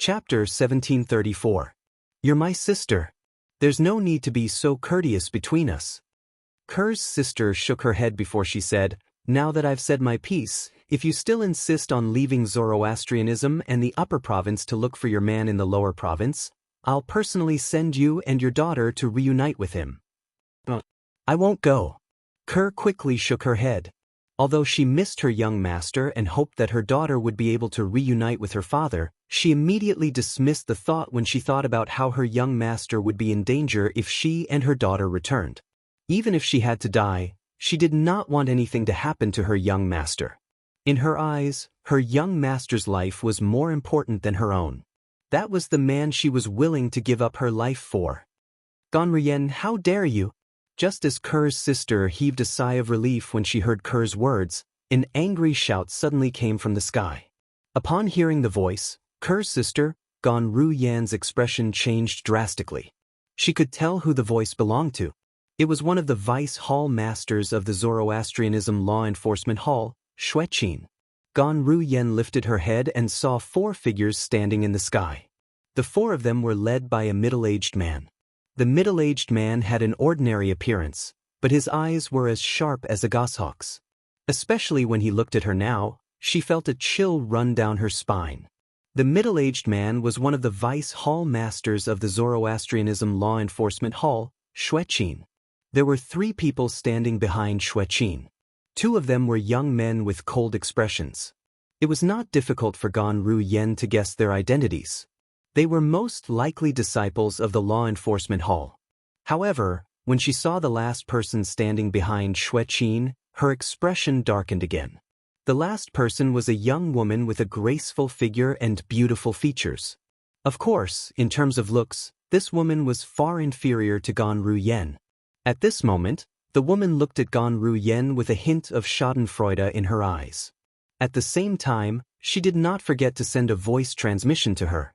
Chapter 1734. You're my sister. There's no need to be so courteous between us. Kerr's sister shook her head before she said, Now that I've said my piece, if you still insist on leaving Zoroastrianism and the upper province to look for your man in the lower province, I'll personally send you and your daughter to reunite with him. I won't go. Kerr quickly shook her head. Although she missed her young master and hoped that her daughter would be able to reunite with her father, she immediately dismissed the thought when she thought about how her young master would be in danger if she and her daughter returned. Even if she had to die, she did not want anything to happen to her young master. In her eyes, her young master's life was more important than her own. That was the man she was willing to give up her life for. Gonruyen, how dare you? Just as Kerr's sister heaved a sigh of relief when she heard Kerr's words, an angry shout suddenly came from the sky. Upon hearing the voice, Kerr's sister, Gonruyen's expression changed drastically. She could tell who the voice belonged to. It was one of the vice hall masters of the Zoroastrianism Law Enforcement Hall, Xueqin. Gonruyen lifted her head and saw 4 figures standing in the sky. The 4 of them were led by a middle-aged man. The middle-aged man had an ordinary appearance, but his eyes were as sharp as a goshawk's. Especially when he looked at her now, she felt a chill run down her spine. The middle-aged man was one of the vice hall masters of the Zoroastrianism Law Enforcement Hall, Xueqin. There were 3 people standing behind Xueqin. 2 of them were young men with cold expressions. It was not difficult for Gonruyen to guess their identities. They were most likely disciples of the Law Enforcement Hall. However, when she saw the last person standing behind Xueqin, her expression darkened again. The last person was a young woman with a graceful figure and beautiful features. Of course, in terms of looks, this woman was far inferior to Gonruyen. At this moment, the woman looked at Gonruyen with a hint of schadenfreude in her eyes. At the same time, she did not forget to send a voice transmission to her.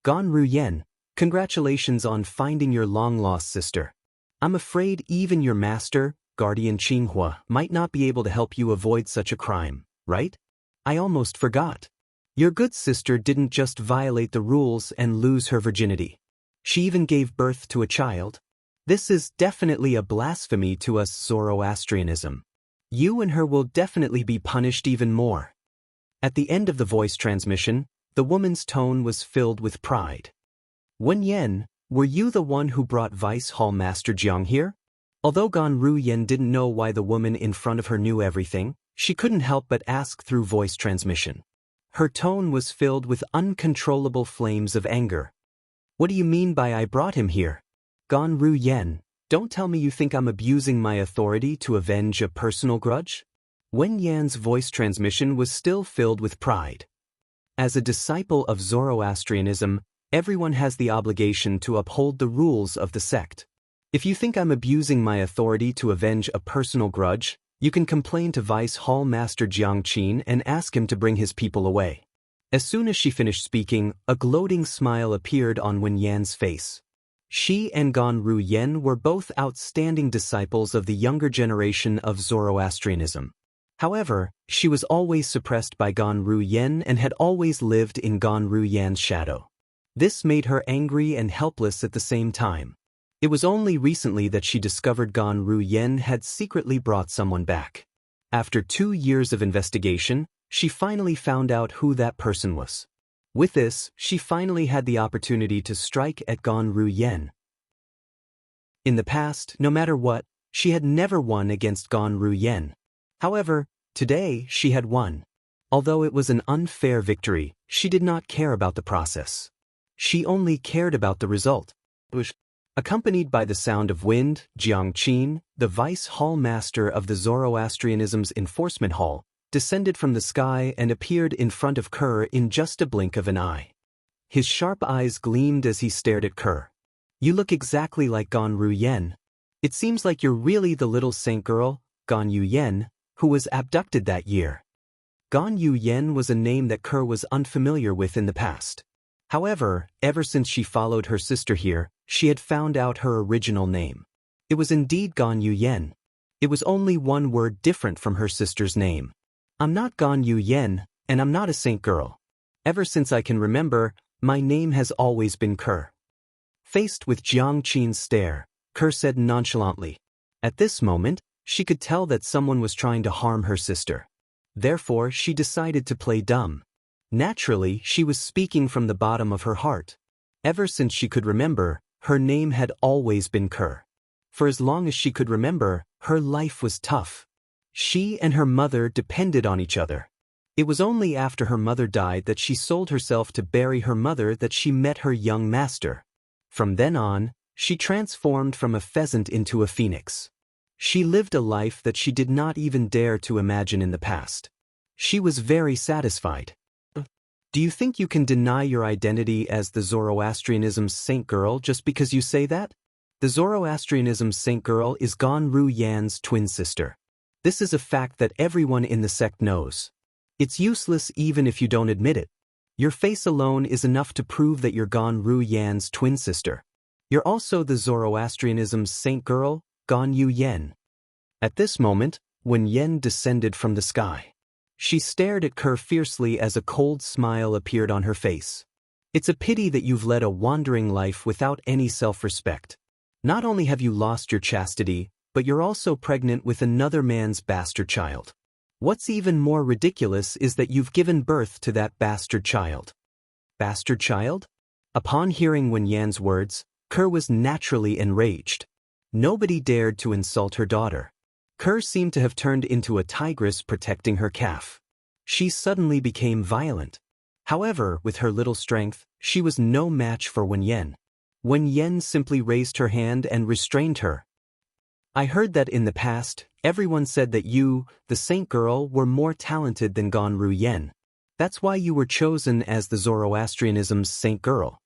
Gonruyen, congratulations on finding your long-lost sister. I'm afraid even your master, Guardian Qinghua, might not be able to help you avoid such a crime, right? I almost forgot. Your good sister didn't just violate the rules and lose her virginity. She even gave birth to a child. This is definitely a blasphemy to us Zoroastrianism. You and her will definitely be punished even more. At the end of the voice transmission, the woman's tone was filled with pride. Wen Yan, were you the one who brought Vice Hall Master Jiang here? Although Gonruyen didn't know why the woman in front of her knew everything, she couldn't help but ask through voice transmission. Her tone was filled with uncontrollable flames of anger. What do you mean by I brought him here? Gonruyen, don't tell me you think I'm abusing my authority to avenge a personal grudge? Wen Yan's voice transmission was still filled with pride. As a disciple of Zoroastrianism, everyone has the obligation to uphold the rules of the sect. If you think I'm abusing my authority to avenge a personal grudge, you can complain to Vice Hall Master Jiangqin and ask him to bring his people away. As soon as she finished speaking, a gloating smile appeared on Wen Yan's face. She and Gonruyen were both outstanding disciples of the younger generation of Zoroastrianism. However, she was always suppressed by Gonruyen and had always lived in Gonruyen's shadow. This made her angry and helpless at the same time. It was only recently that she discovered Gonruyen had secretly brought someone back. After 2 years of investigation, she finally found out who that person was. With this, she finally had the opportunity to strike at Gonruyen. In the past, no matter what, she had never won against Gonruyen. However, today she had won. Although it was an unfair victory, she did not care about the process. She only cared about the result. Accompanied by the sound of wind, Jiangqin, the vice hall master of the Zoroastrianism's enforcement hall, descended from the sky and appeared in front of Kerr in just a blink of an eye. His sharp eyes gleamed as he stared at Kerr. You look exactly like Gonruyen. It seems like you're really the little saint girl, Gonruyen, who was abducted that year. Gonruyen was a name that Kerr was unfamiliar with in the past. However, ever since she followed her sister here, she had found out her original name. It was indeed Gonruyen. It was only one word different from her sister's name. I'm not Gonruyen, and I'm not a saint girl. Ever since I can remember, My name has always been Kerr. Faced with Jiang Qin's stare, Kerr said nonchalantly. At this moment, she could tell that someone was trying to harm her sister. Therefore, she decided to play dumb. Naturally, she was speaking from the bottom of her heart. Ever since she could remember, her name had always been Kerr. For as long as she could remember, her life was tough. She and her mother depended on each other. It was only after her mother died that she sold herself to bury her mother that she met her young master. From then on, she transformed from a pheasant into a phoenix. She lived a life that she did not even dare to imagine in the past. She was very satisfied. Do you think you can deny your identity as the Zoroastrianism's saint girl just because you say that? The Zoroastrianism's saint girl is Ganru Yan's twin sister. This is a fact that everyone in the sect knows. It's useless even if you don't admit it. Your face alone is enough to prove that you're Ganru Yan's twin sister. You're also the Zoroastrianism's saint girl, Ganyu Yan. At this moment, when Yan descended from the sky, she stared at Kerr fiercely as a cold smile appeared on her face. It's a pity that you've led a wandering life without any self-respect. Not only have you lost your chastity, but you're also pregnant with another man's bastard child. What's even more ridiculous is that you've given birth to that bastard child. Bastard child? Upon hearing Wen Yan's words, Kerr was naturally enraged. Nobody dared to insult her daughter. Kerr seemed to have turned into a tigress protecting her calf. She suddenly became violent. However, with her little strength, she was no match for Wen Yan. Wen Yan simply raised her hand and restrained her. I heard that in the past, everyone said that you, the saint girl, were more talented than Ganru Yan. That's why you were chosen as the Zoroastrianism's saint girl.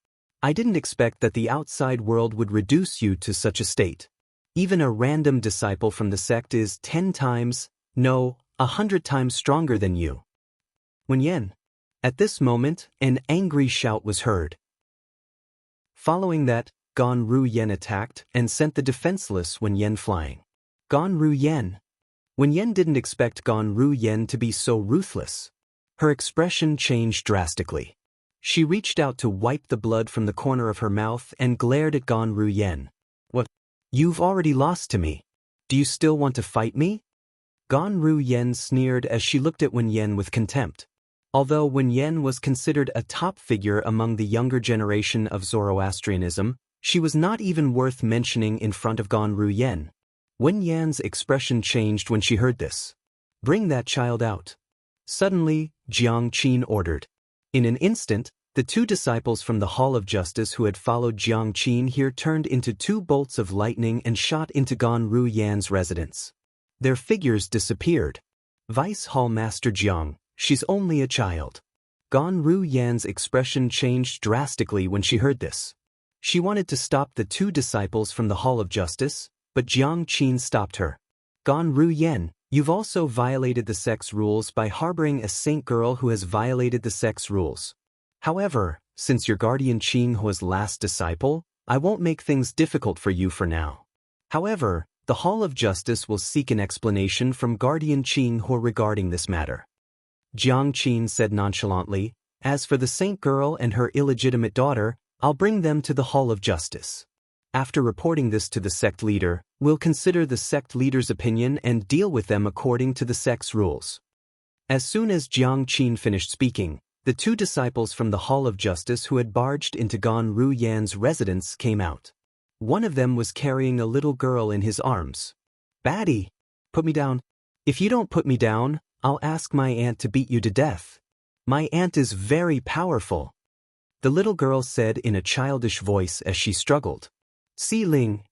I didn't expect that the outside world would reduce you to such a state. Even a random disciple from the sect is 10 times, no, 100 times stronger than you. Wen Yan. At this moment, an angry shout was heard. Following that, Ganru Yan attacked and sent the defenseless Wen Yan flying. Ganru Yan. Wen Yan didn't expect Ganru Yan to be so ruthless. Her expression changed drastically. She reached out to wipe the blood from the corner of her mouth and glared at Ganru Yan. What? You've already lost to me. Do you still want to fight me? Ganru Yan sneered as she looked at Wen Yan with contempt. Although Wen Yan was considered a top figure among the younger generation of Zoroastrianism, she was not even worth mentioning in front of Ganru Yan. Wen Yan's expression changed when she heard this. Bring that child out. Suddenly, Jiang Qin ordered. In an instant, the two disciples from the Hall of Justice who had followed Jiang Qin here turned into two bolts of lightning and shot into Ganru Yan's residence. Their figures disappeared. Vice Hall Master Jiang, she's only a child. Ganru Yan's expression changed drastically when she heard this. She wanted to stop the two disciples from the Hall of Justice, but Jiang Qin stopped her. Ganru Yan, you've also violated the sect's rules by harboring a saint girl who has violated the sect's rules. However, since your guardian Qing was last disciple, I won't make things difficult for you for now. However, the Hall of Justice will seek an explanation from guardian Qing regarding this matter. Jiang Qin said nonchalantly, as for the saint girl and her illegitimate daughter, I'll bring them to the Hall of Justice. After reporting this to the sect leader, we'll consider the sect leader's opinion and deal with them according to the sect's rules. As soon as Jiang Qin finished speaking, the two disciples from the Hall of Justice who had barged into Ganru Yan's residence came out. One of them was carrying a little girl in his arms. Baddie, put me down. If you don't put me down, I'll ask my aunt to beat you to death. My aunt is very powerful. The little girl said in a childish voice as she struggled. Si Ling.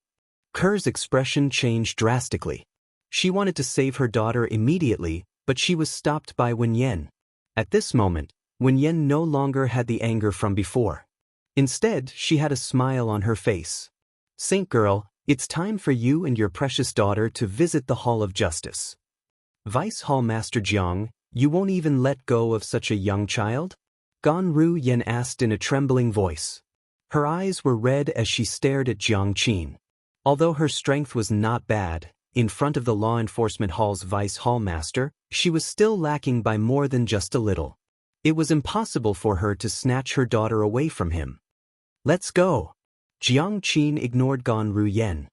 Kerr's expression changed drastically. She wanted to save her daughter immediately, but she was stopped by Wen Yan. At this moment, Wen Yan no longer had the anger from before. Instead, she had a smile on her face. Saint girl, it's time for you and your precious daughter to visit the Hall of Justice. Vice Hall Master Jiang, you won't even let go of such a young child? Ganru Yan asked in a trembling voice. Her eyes were red as she stared at Jiang Qin. Although her strength was not bad, in front of the Law Enforcement Hall's Vice Hall Master, she was still lacking by more than just a little. It was impossible for her to snatch her daughter away from him. Let's go. Jiang Qin ignored Gan Ruyen.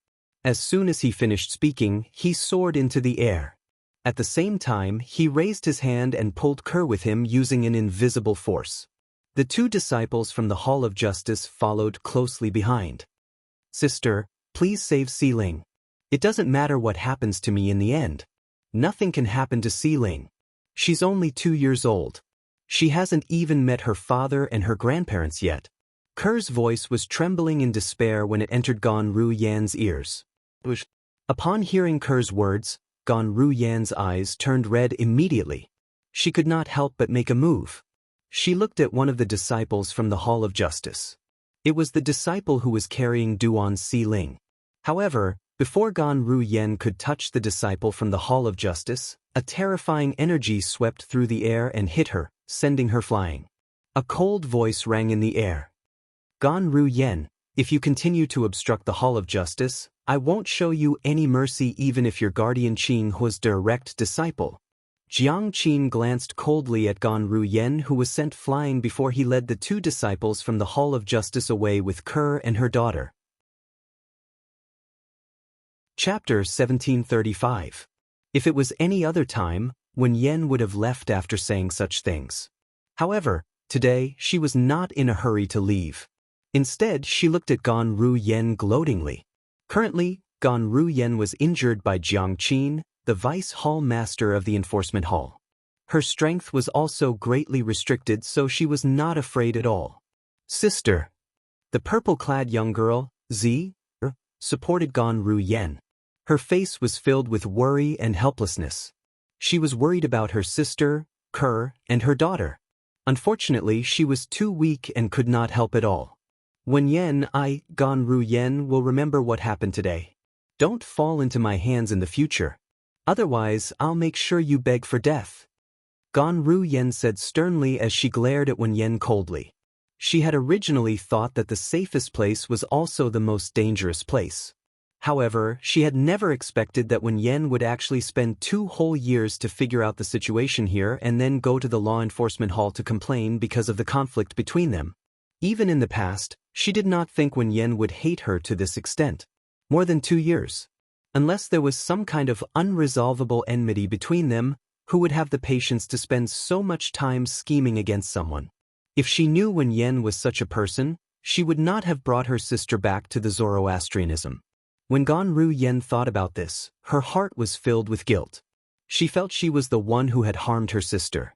As soon as he finished speaking, he soared into the air. At the same time, he raised his hand and pulled Ke with him using an invisible force. The two disciples from the Hall of Justice followed closely behind. Sister, please save Xiling. It doesn't matter what happens to me in the end. Nothing can happen to Xiling. She's only 2 years old. She hasn't even met her father and her grandparents yet. Ke's voice was trembling in despair when it entered Gan Ruyan's ears. Upon hearing Ke's words, Gan Ruyan's eyes turned red immediately. She could not help but make a move. She looked at one of the disciples from the Hall of Justice. It was the disciple who was carrying Duan Xiling. However, before Gan Ruyen could touch the disciple from the Hall of Justice, a terrifying energy swept through the air and hit her, sending her flying. A cold voice rang in the air. Gan Ruyen, if you continue to obstruct the Hall of Justice, I won't show you any mercy even if your guardian Qin was direct disciple. Jiang Qin glanced coldly at Gan Ruyen, who was sent flying before he led the two disciples from the Hall of Justice away with Ke and her daughter. Chapter 1735. If it was any other time, Wen Yan would have left after saying such things. However, today she was not in a hurry to leave. Instead, she looked at Gan Ruyen gloatingly. Currently, Gan Ruyen was injured by Jiang Qin, the vice hall master of the enforcement hall. Her strength was also greatly restricted, so she was not afraid at all. Sister. The purple-clad young girl, Zi, supported Gan Ruyen. Her face was filled with worry and helplessness. She was worried about her sister, Ke, and her daughter. Unfortunately, she was too weak and could not help at all. Wen Yan, Gan Ruyen, will remember what happened today. Don't fall into my hands in the future. Otherwise, I'll make sure you beg for death. Gan Ruyen said sternly as she glared at Wen Yan coldly. She had originally thought that the safest place was also the most dangerous place. However, she had never expected that Wen Yan would actually spend 2 whole years to figure out the situation here and then go to the law enforcement hall to complain because of the conflict between them. Even in the past, she did not think Wen Yan would hate her to this extent. More than 2 years. Unless there was some kind of unresolvable enmity between them, who would have the patience to spend so much time scheming against someone? If she knew Wen Yan was such a person, she would not have brought her sister back to the Zoroastrianism. When Gan Ruyen thought about this, her heart was filled with guilt. She felt she was the one who had harmed her sister.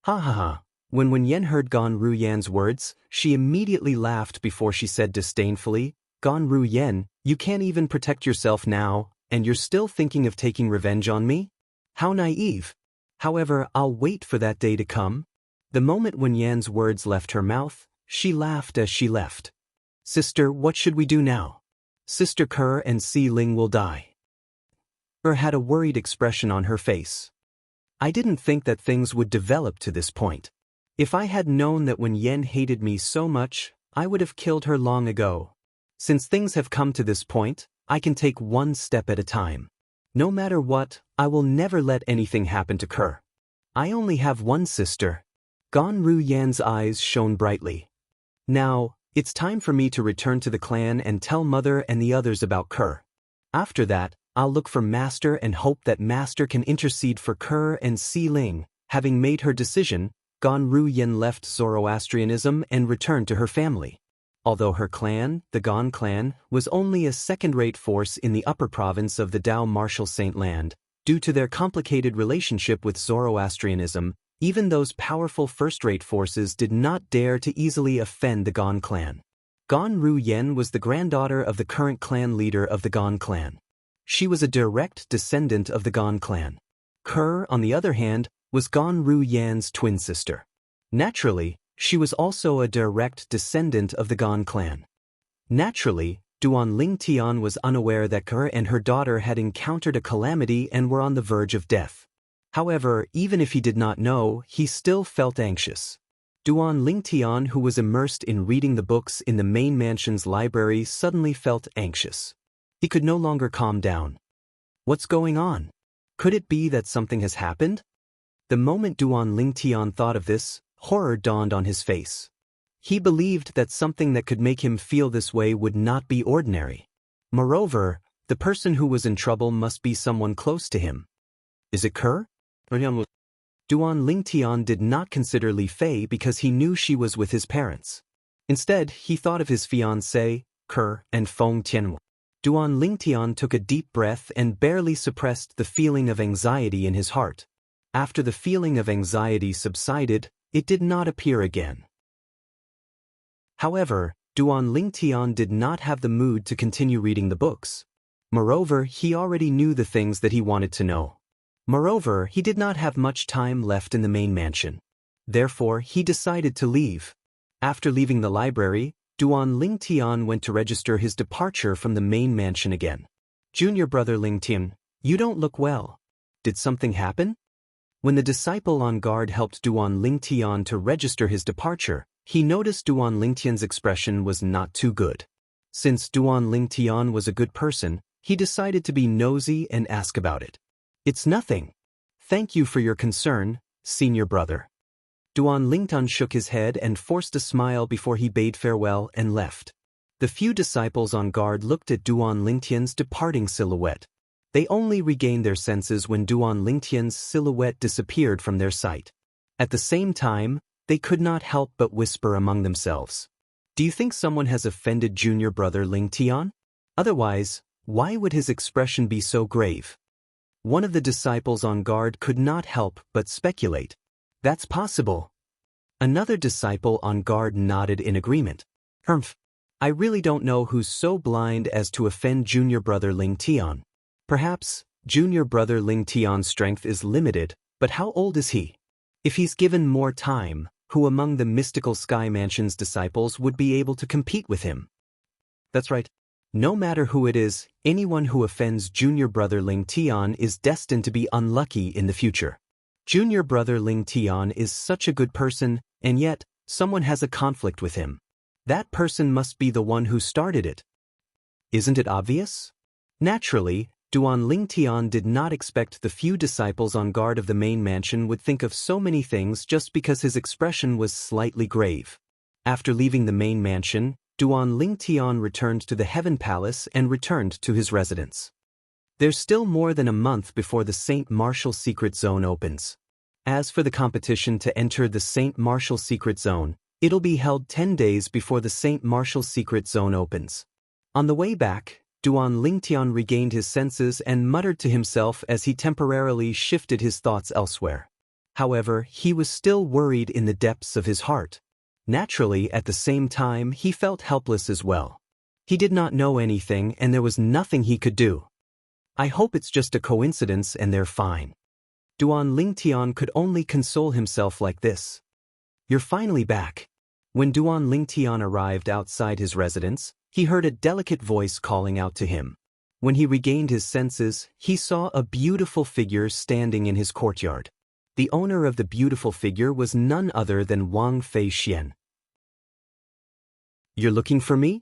Ha ha ha. When Wen Yan heard Gan Ruyen's words, she immediately laughed before she said disdainfully, Gan Ruyen, you can't even protect yourself now, and you're still thinking of taking revenge on me? How naive. However, I'll wait for that day to come. The moment Wen Yan's words left her mouth, she laughed as she left. Sister, what should we do now? Sister Ke and Xiling will die. Ke had a worried expression on her face. I didn't think that things would develop to this point. If I had known that Wen Yan hated me so much, I would have killed her long ago. Since things have come to this point, I can take one step at a time. No matter what, I will never let anything happen to Ke. I only have one sister. Gan Ruyen's eyes shone brightly. Now, it's time for me to return to the clan and tell Mother and the others about Ke. After that, I'll look for Master and hope that Master can intercede for Ke and Xiling. Having made her decision, Gan Ruyen left Zoroastrianism and returned to her family. Although her clan, the Gan clan, was only a second-rate force in the upper province of the Dao Martial Saint Land, due to their complicated relationship with Zoroastrianism, even those powerful first-rate forces did not dare to easily offend the Gan clan. Gan Ruyen was the granddaughter of the current clan leader of the Gan clan. She was a direct descendant of the Gan clan. Ke, on the other hand, was Gan Ruyen's twin sister. Naturally, she was also a direct descendant of the Gan clan. Naturally, Duan Lingtian was unaware that Ke and her daughter had encountered a calamity and were on the verge of death. However, even if he did not know, he still felt anxious. Duan Lingtian, who was immersed in reading the books in the main mansion's library, suddenly felt anxious. He could no longer calm down. What's going on? Could it be that something has happened? The moment Duan Lingtian thought of this, Horror dawned on his face. He believed that something that could make him feel this way would not be ordinary. Moreover, the person who was in trouble must be someone close to him. Is it Ke? Duan Lingtian did not consider Li Fei because he knew she was with his parents. Instead, he thought of his fiancée, Ke, and Feng Tianwu. Duan Lingtian took a deep breath and barely suppressed the feeling of anxiety in his heart. After the feeling of anxiety subsided, it did not appear again. However, Duan Lingtian did not have the mood to continue reading the books. Moreover, he already knew the things that he wanted to know. Moreover, he did not have much time left in the main mansion. Therefore, he decided to leave. After leaving the library, Duan Lingtian went to register his departure from the main mansion again. Junior brother Lingtian, you don't look well. Did something happen? When the disciple on guard helped Duan Lingtian to register his departure, he noticed Duan Lingtian's expression was not too good. Since Duan Lingtian was a good person, he decided to be nosy and ask about it. It's nothing. Thank you for your concern, senior brother. Duan Lingtian shook his head and forced a smile before he bade farewell and left. The few disciples on guard looked at Duan Lingtian's departing silhouette. They only regained their senses when Duan Lingtian's silhouette disappeared from their sight. At the same time, they could not help but whisper among themselves. Do you think someone has offended junior brother Lingtian? Otherwise, why would his expression be so grave? One of the disciples on guard could not help but speculate. That's possible. Another disciple on guard nodded in agreement. I really don't know who's so blind as to offend junior brother Lingtian. Perhaps, junior brother Lingtian's strength is limited, but how old is he? If he's given more time, who among the mystical Sky Mansion's disciples would be able to compete with him? That's right. No matter who it is, anyone who offends junior brother Lingtian is destined to be unlucky in the future. Junior brother Lingtian is such a good person, and yet, someone has a conflict with him. That person must be the one who started it. Isn't it obvious? Naturally, Duan Lingtian did not expect the few disciples on guard of the main mansion would think of so many things just because his expression was slightly grave. After leaving the main mansion, Duan Lingtian returned to the Heaven Palace and returned to his residence. There's still more than a month before the Saint Martial Secret Zone opens. As for the competition to enter the Saint Martial Secret Zone, it'll be held 10 days before the Saint Martial Secret Zone opens. On the way back, Duan Lingtian regained his senses and muttered to himself as he temporarily shifted his thoughts elsewhere. However, he was still worried in the depths of his heart. Naturally, at the same time, he felt helpless as well. He did not know anything and there was nothing he could do. I hope it's just a coincidence and they're fine. Duan Lingtian could only console himself like this. You're finally back. When Duan Lingtian arrived outside his residence, he heard a delicate voice calling out to him. When he regained his senses, he saw a beautiful figure standing in his courtyard. The owner of the beautiful figure was none other than Wang Feixian. You're looking for me?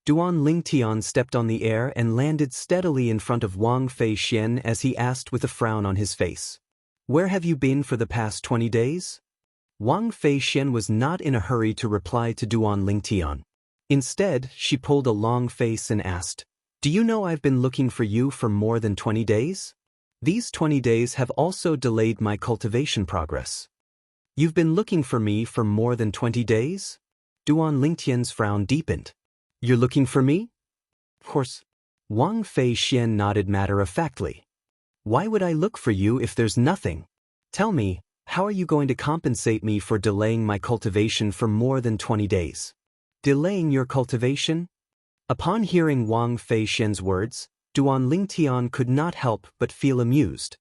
Duan Lingtian stepped on the air and landed steadily in front of Wang Feixian as he asked with a frown on his face. Where have you been for the past 20 days? Wang Feixian was not in a hurry to reply to Duan Lingtian. Instead, she pulled a long face and asked, Do you know I've been looking for you for more than 20 days? These 20 days have also delayed my cultivation progress. You've been looking for me for more than 20 days? Duan Lingtian's frown deepened. You're looking for me? Of course. Wang Feixian nodded matter-of-factly. Why would I look for you if there's nothing? Tell me, how are you going to compensate me for delaying my cultivation for more than 20 days? Delaying your cultivation? Upon hearing Wang Feixian's words, Duan Lingtian could not help but feel amused.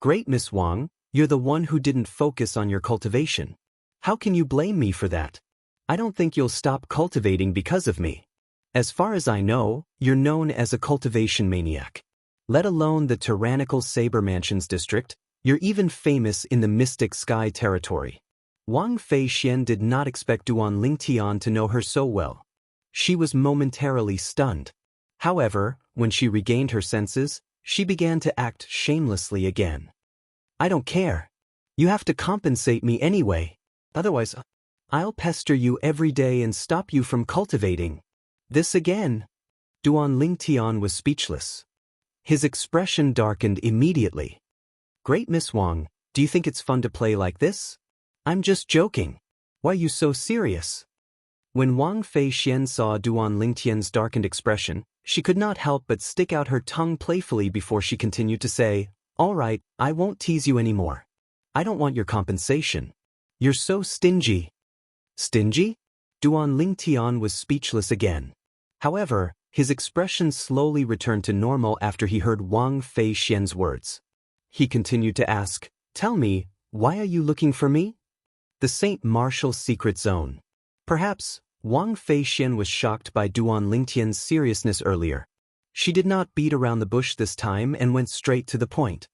Great Miss Wang, you're the one who didn't focus on your cultivation. How can you blame me for that? I don't think you'll stop cultivating because of me. As far as I know, you're known as a cultivation maniac. Let alone the tyrannical Saber Mansions district, you're even famous in the Mystic Sky territory. Wang Feixian did not expect Duan Lingtian to know her so well. She was momentarily stunned. However, when she regained her senses, she began to act shamelessly again. I don't care. You have to compensate me anyway. Otherwise, I'll pester you every day and stop you from cultivating. This again. Duan Lingtian was speechless. His expression darkened immediately. Great Miss Wang, do you think it's fun to play like this? I'm just joking. Why are you so serious? When Wang Feixian saw Duan Lingtian's darkened expression, she could not help but stick out her tongue playfully before she continued to say, "All right, I won't tease you anymore. I don't want your compensation. You're so stingy." Stingy? Duan Lingtian was speechless again. However, his expression slowly returned to normal after he heard Wang Feixian's words. He continued to ask, "Tell me, why are you looking for me?" The Saint Martial Secret Zone. Perhaps, Wang Feixian was shocked by Duan Lingtian's seriousness earlier. She did not beat around the bush this time and went straight to the point.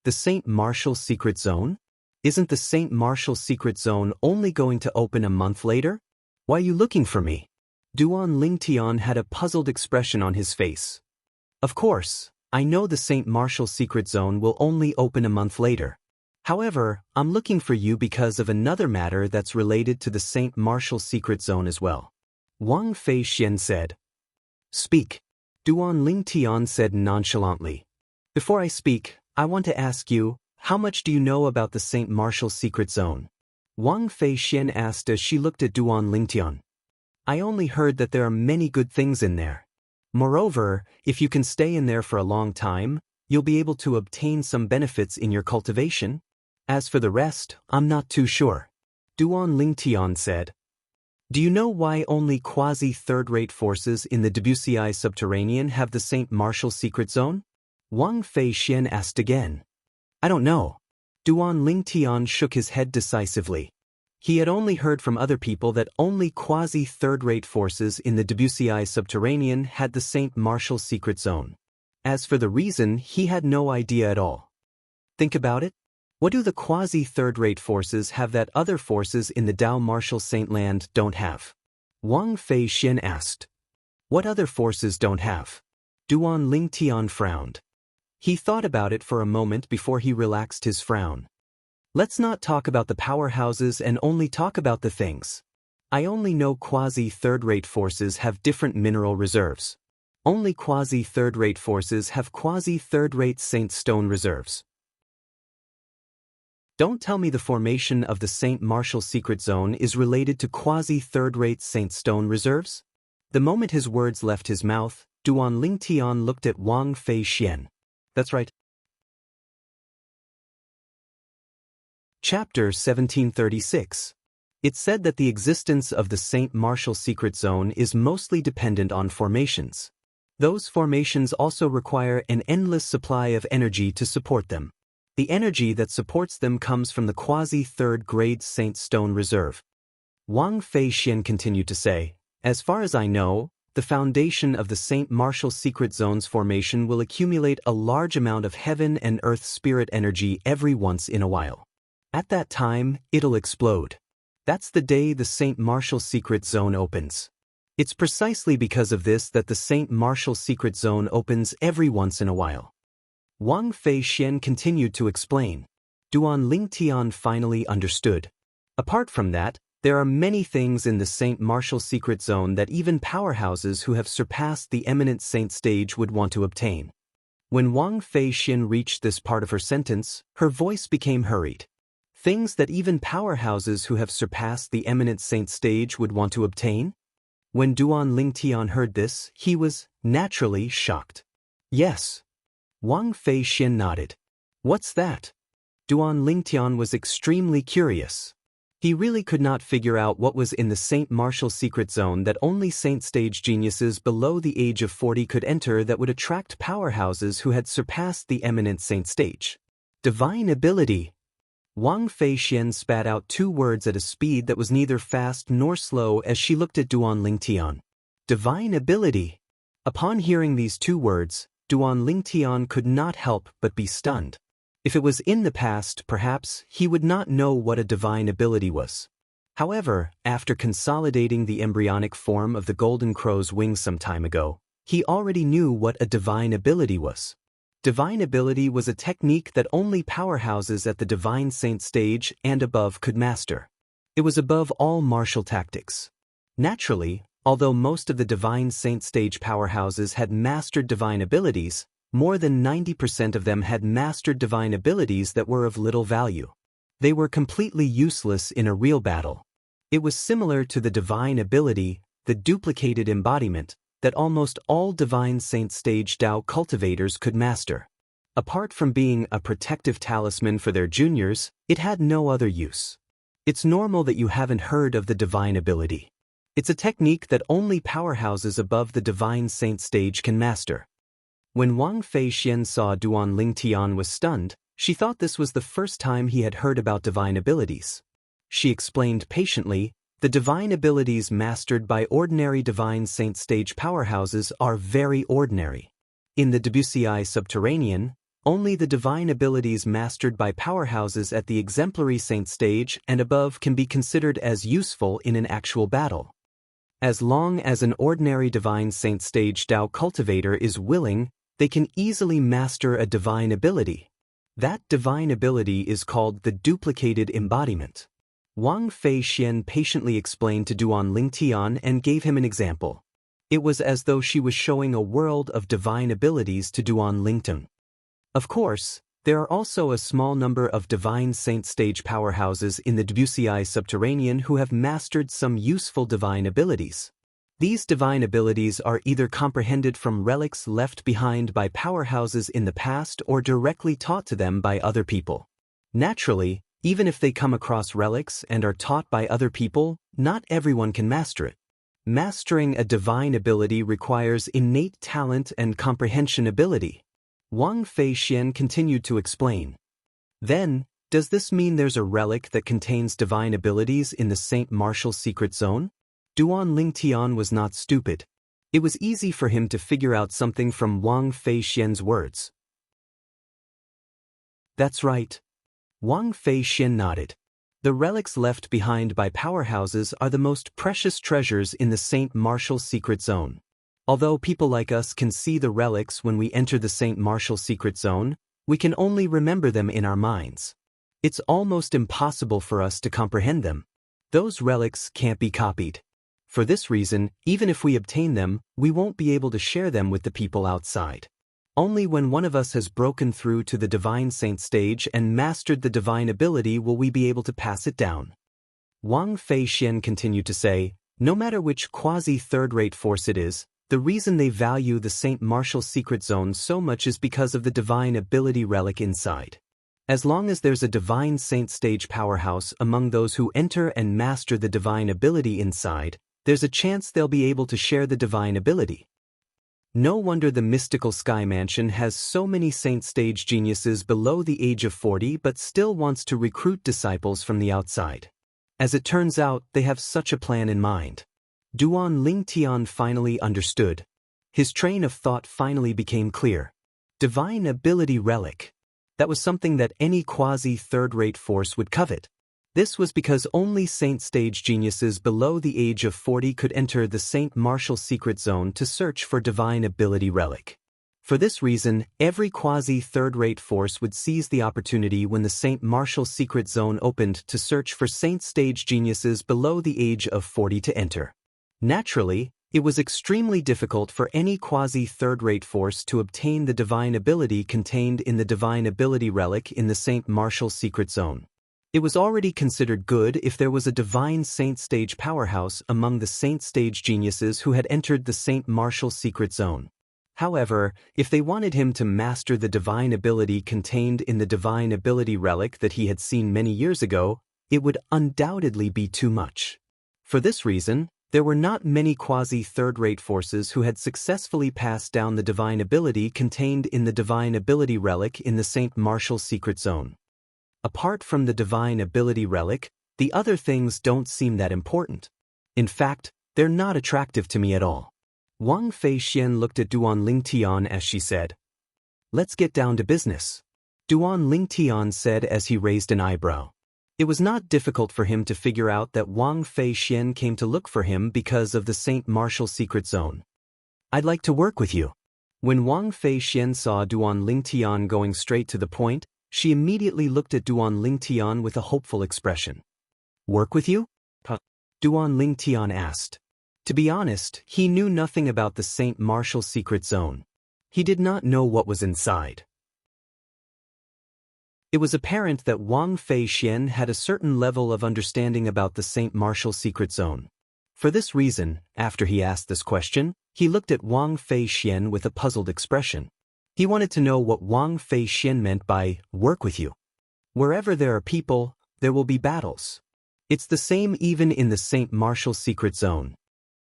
The Saint Martial Secret Zone? Isn't the Saint Martial Secret Zone only going to open a month later? Why are you looking for me? Duan Lingtian had a puzzled expression on his face. Of course, I know the Saint Martial Secret Zone will only open a month later. However, I'm looking for you because of another matter that's related to the Saint Martial Secret Zone as well. Wang Feixian said. Speak. Duan Lingtian said nonchalantly. Before I speak, I want to ask you, how much do you know about the Saint Martial Secret Zone? Wang Feixian asked as she looked at Duan Lingtian. I only heard that there are many good things in there. Moreover, if you can stay in there for a long time, you'll be able to obtain some benefits in your cultivation. As for the rest, I'm not too sure. Duan Lingtian said. Do you know why only quasi-third-rate forces in the Debussy subterranean have the Saint Martial Secret Zone? Wang Feixian asked again. I don't know. Duan Lingtian shook his head decisively. He had only heard from other people that only quasi-third-rate forces in the Debussy subterranean had the Saint Martial Secret Zone. As for the reason, he had no idea at all. Think about it. What do the quasi-third-rate forces have that other forces in the Dao Martial Saint Land don't have? Wang Feixian asked. What other forces don't have? Duan Lingtian frowned. He thought about it for a moment before he relaxed his frown. Let's not talk about the powerhouses and only talk about the things. I only know quasi-third-rate forces have different mineral reserves. Only quasi-third-rate forces have quasi-third-rate Saint Stone reserves. Don't tell me the formation of the Saint Martial Secret Zone is related to quasi-third-rate Saint Stone reserves? The moment his words left his mouth, Duan Lingtian looked at Wang Feixian. That's right. Chapter 1736. It said that the existence of the Saint Martial Secret Zone is mostly dependent on formations. Those formations also require an endless supply of energy to support them. The energy that supports them comes from the quasi-third-grade Saint Stone Reserve. Wang Feixian continued to say, as far as I know, the foundation of the Saint Martial Secret Zone's formation will accumulate a large amount of heaven and earth spirit energy every once in a while. At that time, it'll explode. That's the day the Saint Martial Secret Zone opens. It's precisely because of this that the Saint Martial Secret Zone opens every once in a while. Wang Feixian continued to explain. Duan Lingtian finally understood. Apart from that, there are many things in the Saint Martial Secret Zone that even powerhouses who have surpassed the eminent saint stage would want to obtain. When Wang Feixian reached this part of her sentence, her voice became hurried. Things that even powerhouses who have surpassed the eminent saint stage would want to obtain? When Duan Lingtian heard this, he was, naturally, shocked. Yes. Wang Feixian nodded. What's that? Duan Lingtian was extremely curious. He really could not figure out what was in the Saint Martial Secret Zone that only saint stage geniuses below the age of 40 could enter that would attract powerhouses who had surpassed the eminent saint stage. Divine ability. Wang Feixian spat out two words at a speed that was neither fast nor slow as she looked at Duan Lingtian. Divine ability. Upon hearing these two words, Duan Lingtian could not help but be stunned. If it was in the past, perhaps, he would not know what a divine ability was. However, after consolidating the embryonic form of the golden crow's wings some time ago, he already knew what a divine ability was. Divine ability was a technique that only powerhouses at the divine saint stage and above could master. It was above all martial tactics. Naturally, although most of the divine saint stage powerhouses had mastered divine abilities, more than 90% of them had mastered divine abilities that were of little value. They were completely useless in a real battle. It was similar to the divine ability, the duplicated embodiment, that almost all divine saint stage Tao cultivators could master. Apart from being a protective talisman for their juniors, it had no other use. It's normal that you haven't heard of the divine ability. It's a technique that only powerhouses above the divine saint stage can master. When Wang Feixian saw Duan Lingtian was stunned, she thought this was the first time he had heard about divine abilities. She explained patiently, the divine abilities mastered by ordinary divine saint stage powerhouses are very ordinary. In the Wuxia subterranean, only the divine abilities mastered by powerhouses at the exemplary saint stage and above can be considered as useful in an actual battle. As long as an ordinary divine saint stage Tao cultivator is willing, they can easily master a divine ability. That divine ability is called the duplicated embodiment. Wang Feixian patiently explained to Duan Lingtian and gave him an example. It was as though she was showing a world of divine abilities to Duan Lingtian. Of course, there are also a small number of divine saint stage powerhouses in the Wuxia subterranean who have mastered some useful divine abilities. These divine abilities are either comprehended from relics left behind by powerhouses in the past or directly taught to them by other people. Naturally, even if they come across relics and are taught by other people, not everyone can master it. Mastering a divine ability requires innate talent and comprehension ability. Wang Feixian continued to explain. Then, does this mean there's a relic that contains divine abilities in the Saint Martial secret zone? Duan Lingtian was not stupid. It was easy for him to figure out something from Wang Feixian's words. That's right. Wang Feixian nodded. The relics left behind by powerhouses are the most precious treasures in the Saint Martial secret zone. Although people like us can see the relics when we enter the Saint Martial secret zone, we can only remember them in our minds. It's almost impossible for us to comprehend them. Those relics can't be copied. For this reason, even if we obtain them, we won't be able to share them with the people outside. Only when one of us has broken through to the divine saint stage and mastered the divine ability will we be able to pass it down. Wang Feixian continued to say, no matter which quasi-third-rate force it is, the reason they value the Saint Martial secret zone so much is because of the divine ability relic inside. As long as there's a divine saint stage powerhouse among those who enter and master the divine ability inside, there's a chance they'll be able to share the divine ability. No wonder the mystical Sky Mansion has so many saint stage geniuses below the age of 40 but still wants to recruit disciples from the outside. As it turns out, they have such a plan in mind. Duan Lingtian finally understood. His train of thought finally became clear. Divine ability relic. That was something that any quasi-third-rate force would covet. This was because only saint stage geniuses below the age of 40 could enter the Saint Martial secret zone to search for divine ability relic. For this reason, every quasi-third-rate force would seize the opportunity when the Saint Martial secret zone opened to search for saint stage geniuses below the age of 40 to enter. Naturally, it was extremely difficult for any quasi-third-rate force to obtain the divine ability contained in the divine ability relic in the Saint Martial secret zone. It was already considered good if there was a divine saint stage powerhouse among the saint stage geniuses who had entered the Saint Martial secret zone. However, if they wanted him to master the divine ability contained in the divine ability relic that he had seen many years ago, it would undoubtedly be too much. For this reason, there were not many quasi-third-rate forces who had successfully passed down the divine ability contained in the divine ability relic in the Saint Martial secret zone. Apart from the divine ability relic, the other things don't seem that important. In fact, they're not attractive to me at all. Wang Feixian looked at Duan Lingtian as she said, "Let's get down to business," Duan Lingtian said as he raised an eyebrow. It was not difficult for him to figure out that Wang Feixian came to look for him because of the Saint Martial secret zone. "I'd like to work with you." When Wang Feixian saw Duan Lingtian going straight to the point, she immediately looked at Duan Lingtian with a hopeful expression. Work with you? Duan Lingtian asked. To be honest, he knew nothing about the Saint Martial secret zone. He did not know what was inside. It was apparent that Wang Feixian had a certain level of understanding about the Saint Martial secret zone. For this reason, after he asked this question, he looked at Wang Feixian with a puzzled expression. He wanted to know what Wang Feixian meant by work with you. Wherever there are people, there will be battles. It's the same even in the Saint Martial secret zone.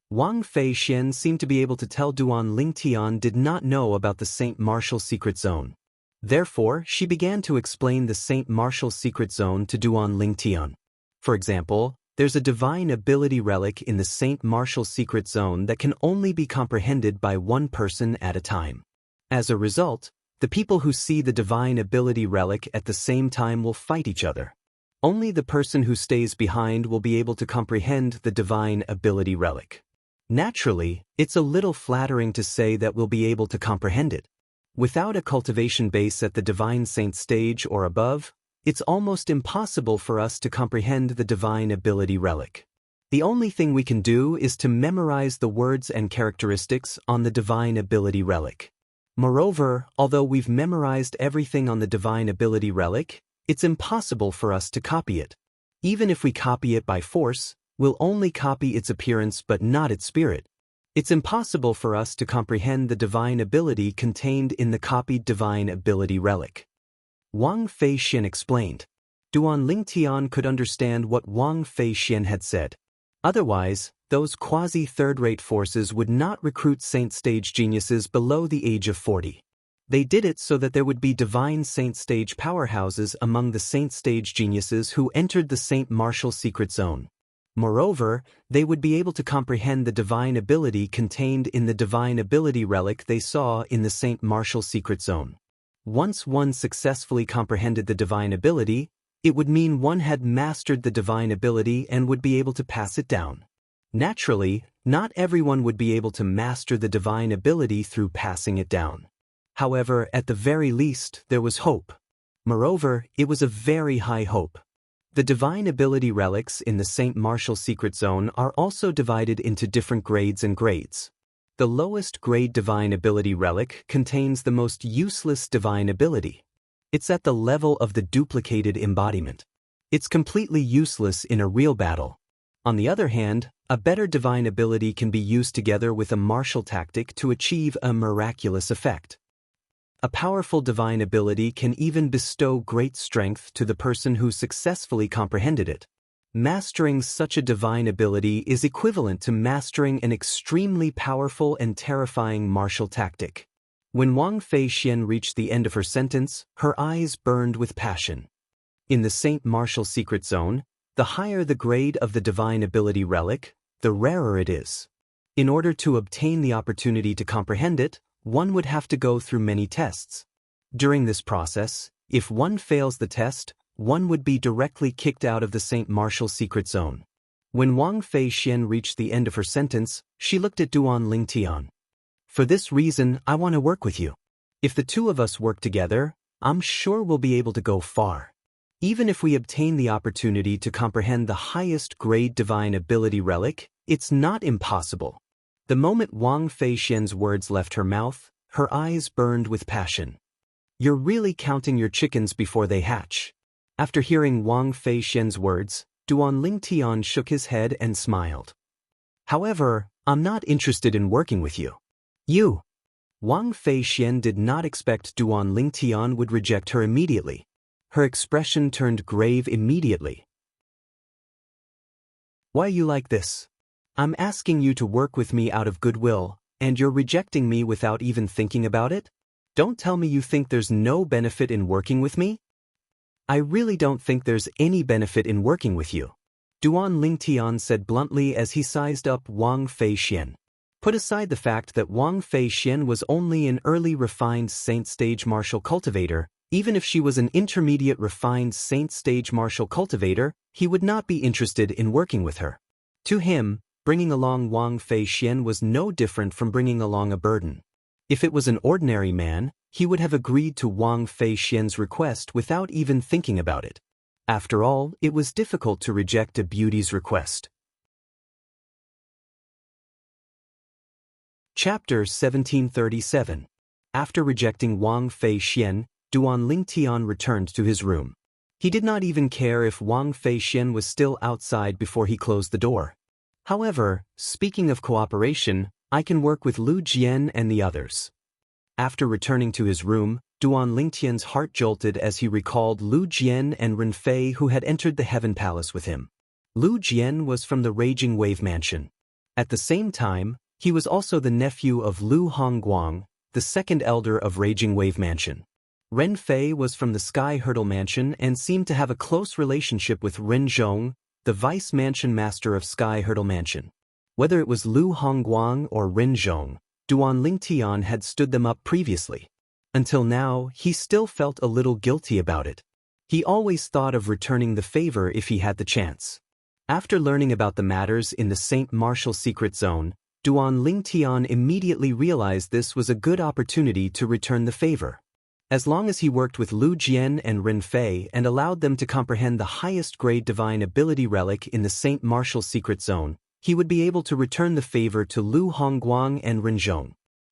Wang Feixian seemed to be able to tell Duan Lingtian did not know about the Saint Martial secret zone. Therefore, she began to explain the Saint Martial secret zone to Duan Lingtian. For example, there's a divine ability relic in the Saint Martial secret zone that can only be comprehended by one person at a time. As a result, the people who see the divine ability relic at the same time will fight each other. Only the person who stays behind will be able to comprehend the divine ability relic. Naturally, it's a little flattering to say that we'll be able to comprehend it. Without a cultivation base at the divine saint stage or above, it's almost impossible for us to comprehend the divine ability relic. The only thing we can do is to memorize the words and characteristics on the divine ability relic. Moreover, although we've memorized everything on the divine ability relic, it's impossible for us to copy it. Even if we copy it by force, we'll only copy its appearance but not its spirit. It's impossible for us to comprehend the divine ability contained in the copied divine ability relic. Wang Feixian explained. Duan Lingtian could understand what Wang Feixian had said. Otherwise, those quasi-third-rate forces would not recruit saint stage geniuses below the age of 40. They did it so that there would be divine saint stage powerhouses among the saint stage geniuses who entered the Saint Martial secret zone. Moreover, they would be able to comprehend the divine ability contained in the divine ability relic they saw in the Saint Martial secret zone. Once one successfully comprehended the divine ability, it would mean one had mastered the divine ability and would be able to pass it down. Naturally, not everyone would be able to master the divine ability through passing it down. However, at the very least, there was hope. Moreover, it was a very high hope. The divine ability relics in the Saint Martial secret zone are also divided into different grades and grades. The lowest grade divine ability relic contains the most useless divine ability. It's at the level of the duplicated embodiment. It's completely useless in a real battle. On the other hand, a better divine ability can be used together with a martial tactic to achieve a miraculous effect. A powerful divine ability can even bestow great strength to the person who successfully comprehended it. Mastering such a divine ability is equivalent to mastering an extremely powerful and terrifying martial tactic. When Wang Feixian reached the end of her sentence, her eyes burned with passion. In the Saint Martial secret zone, the higher the grade of the divine ability relic, the rarer it is. In order to obtain the opportunity to comprehend it, one would have to go through many tests. During this process, if one fails the test, one would be directly kicked out of the Saint Martial secret zone. When Wang Feixian reached the end of her sentence, she looked at Duan Lingtian. For this reason, I want to work with you. If the two of us work together, I'm sure we'll be able to go far. Even if we obtain the opportunity to comprehend the highest grade divine ability relic, it's not impossible. The moment Wang Feixian's words left her mouth, her eyes burned with passion. You're really counting your chickens before they hatch. After hearing Wang Feixian's words, Duan Lingtian shook his head and smiled. However, I'm not interested in working with you. You. Wang Feixian did not expect Duan Lingtian would reject her immediately. Her expression turned grave immediately. Why you like this? I'm asking you to work with me out of goodwill, and you're rejecting me without even thinking about it? Don't tell me you think there's no benefit in working with me? I really don't think there's any benefit in working with you. Duan Lingtian said bluntly as he sized up Wang Feixian. Put aside the fact that Wang Feixian was only an early refined saint stage martial cultivator, even if she was an intermediate refined saint stage martial cultivator, he would not be interested in working with her. To him, bringing along Wang Feixian was no different from bringing along a burden. If it was an ordinary man, he would have agreed to Wang Feixian's request without even thinking about it. After all, it was difficult to reject a beauty's request. Chapter 1737. After rejecting Wang Fei Xian, Duan Lingtian returned to his room. He did not even care if Wang Fei Xian was still outside before he closed the door. However, speaking of cooperation, I can work with Lu Jian and the others. After returning to his room, Duan Lingtian's heart jolted as he recalled Lu Jian and Ren Fei who had entered the Heaven Palace with him. Lu Jian was from the Raging Wave Mansion. At the same time, he was also the nephew of Lu Hongguang, the second elder of Raging Wave Mansion. Ren Fei was from the Sky Hurdle Mansion and seemed to have a close relationship with Ren Zhong, the vice mansion master of Sky Hurdle Mansion. Whether it was Lu Hongguang or Ren Zhong, Duan Lingtian had stood them up previously. Until now, he still felt a little guilty about it. He always thought of returning the favor if he had the chance. After learning about the matters in the St. Martial Secret Zone, Duan Lingtian immediately realized this was a good opportunity to return the favor. As long as he worked with Lu Jian and Ren Fei and allowed them to comprehend the highest grade divine ability relic in the St. Martial Secret Zone, he would be able to return the favor to Lu Hongguang and Ren Zhong.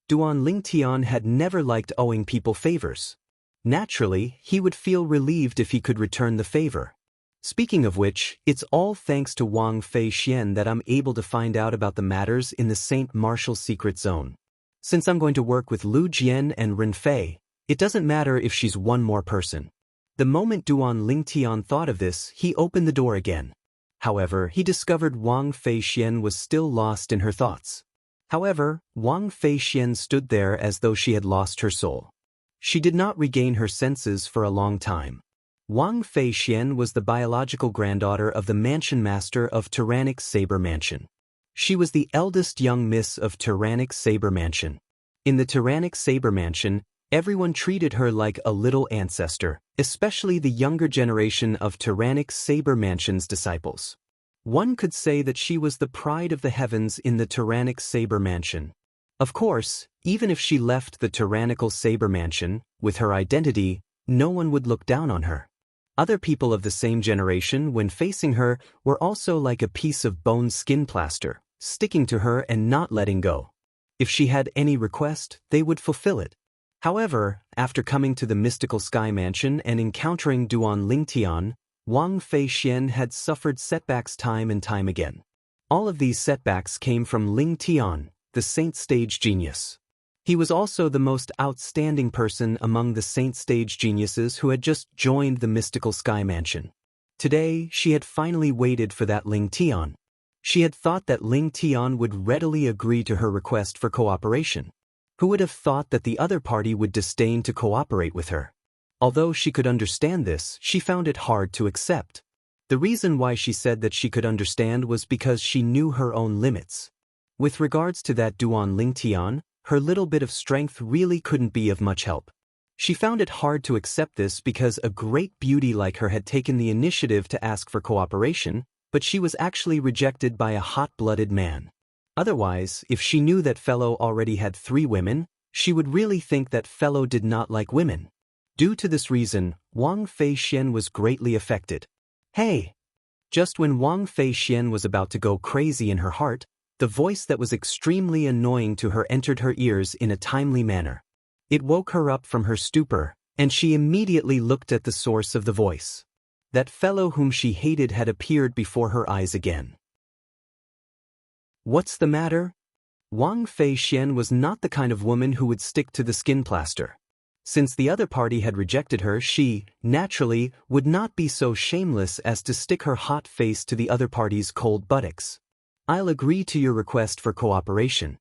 Duan Lingtian had never liked owing people favors. Naturally, he would feel relieved if he could return the favor. Speaking of which, it's all thanks to Wang Fei Xian that I'm able to find out about the matters in the St. Martial Secret Zone. Since I'm going to work with Lu Jian and Ren Fei, it doesn't matter if she's one more person. The moment Duan Lingtian thought of this, he opened the door again. However, he discovered Wang Fei Xian was still lost in her thoughts. However, Wang Fei Xian stood there as though she had lost her soul. She did not regain her senses for a long time. Wang Fei Xian was the biological granddaughter of the mansion master of Tyrannic Saber Mansion. She was the eldest young miss of Tyrannic Saber Mansion. In the Tyrannic Saber Mansion, everyone treated her like a little ancestor, especially the younger generation of Tyrannic Saber Mansion's disciples. One could say that she was the pride of the heavens in the Tyrannic Saber Mansion. Of course, even if she left the Tyrannical Saber Mansion, with her identity, no one would look down on her. Other people of the same generation, when facing her, were also like a piece of bone skin plaster, sticking to her and not letting go. If she had any request, they would fulfill it. However, after coming to the mystical Sky Mansion and encountering Duan Lingtian, Wang Fei Xian had suffered setbacks time and time again. All of these setbacks came from Lingtian, the Saint Stage Genius. He was also the most outstanding person among the Saint Stage Geniuses who had just joined the mystical Sky Mansion. Today, she had finally waited for that Lingtian. She had thought that Lingtian would readily agree to her request for cooperation. Who would have thought that the other party would disdain to cooperate with her? Although she could understand this, she found it hard to accept. The reason why she said that she could understand was because she knew her own limits. With regards to that Duan Lingtian, her little bit of strength really couldn't be of much help. She found it hard to accept this because a great beauty like her had taken the initiative to ask for cooperation, but she was actually rejected by a hot-blooded man. Otherwise, if she knew that fellow already had 3 women, she would really think that fellow did not like women. Due to this reason, Wang Fei Xian was greatly affected. Hey! Just when Wang Fei Xian was about to go crazy in her heart, the voice that was extremely annoying to her entered her ears in a timely manner. It woke her up from her stupor, and she immediately looked at the source of the voice. That fellow whom she hated had appeared before her eyes again. What's the matter? Wang Fei Xian was not the kind of woman who would stick to the skin plaster. Since the other party had rejected her, she, naturally, would not be so shameless as to stick her hot face to the other party's cold buttocks. I'll agree to your request for cooperation.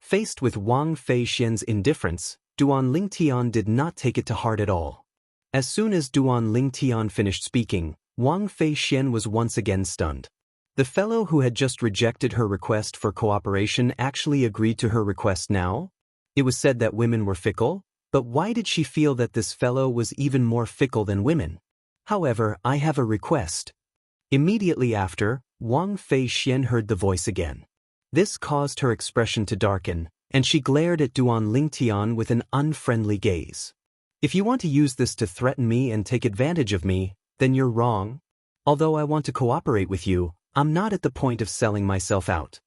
Faced with Wang Fei Xian's indifference, Duan Lingtian did not take it to heart at all. As soon as Duan Lingtian finished speaking, Wang Fei Xian was once again stunned. The fellow who had just rejected her request for cooperation actually agreed to her request now? It was said that women were fickle, but why did she feel that this fellow was even more fickle than women? However, I have a request. Immediately after, Wang Fei Xian heard the voice again. This caused her expression to darken, and she glared at Duan Lingtian with an unfriendly gaze. If you want to use this to threaten me and take advantage of me, Then you're wrong. Although I want to cooperate with you, I'm not at the point of selling myself out.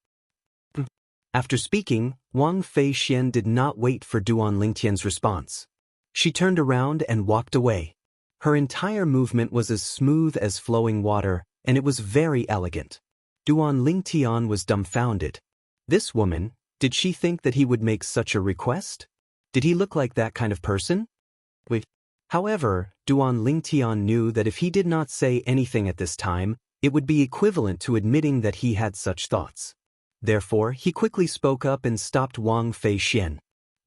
After speaking, Wang Feixian did not wait for Duan Lingtian's response. She turned around and walked away. Her entire movement was as smooth as flowing water, and it was very elegant. Duan Lingtian was dumbfounded. This woman, did she think that he would make such a request? Did he look like that kind of person? However, Duan Lingtian knew that if he did not say anything at this time, it would be equivalent to admitting that he had such thoughts. Therefore, he quickly spoke up and stopped Wang Feixian.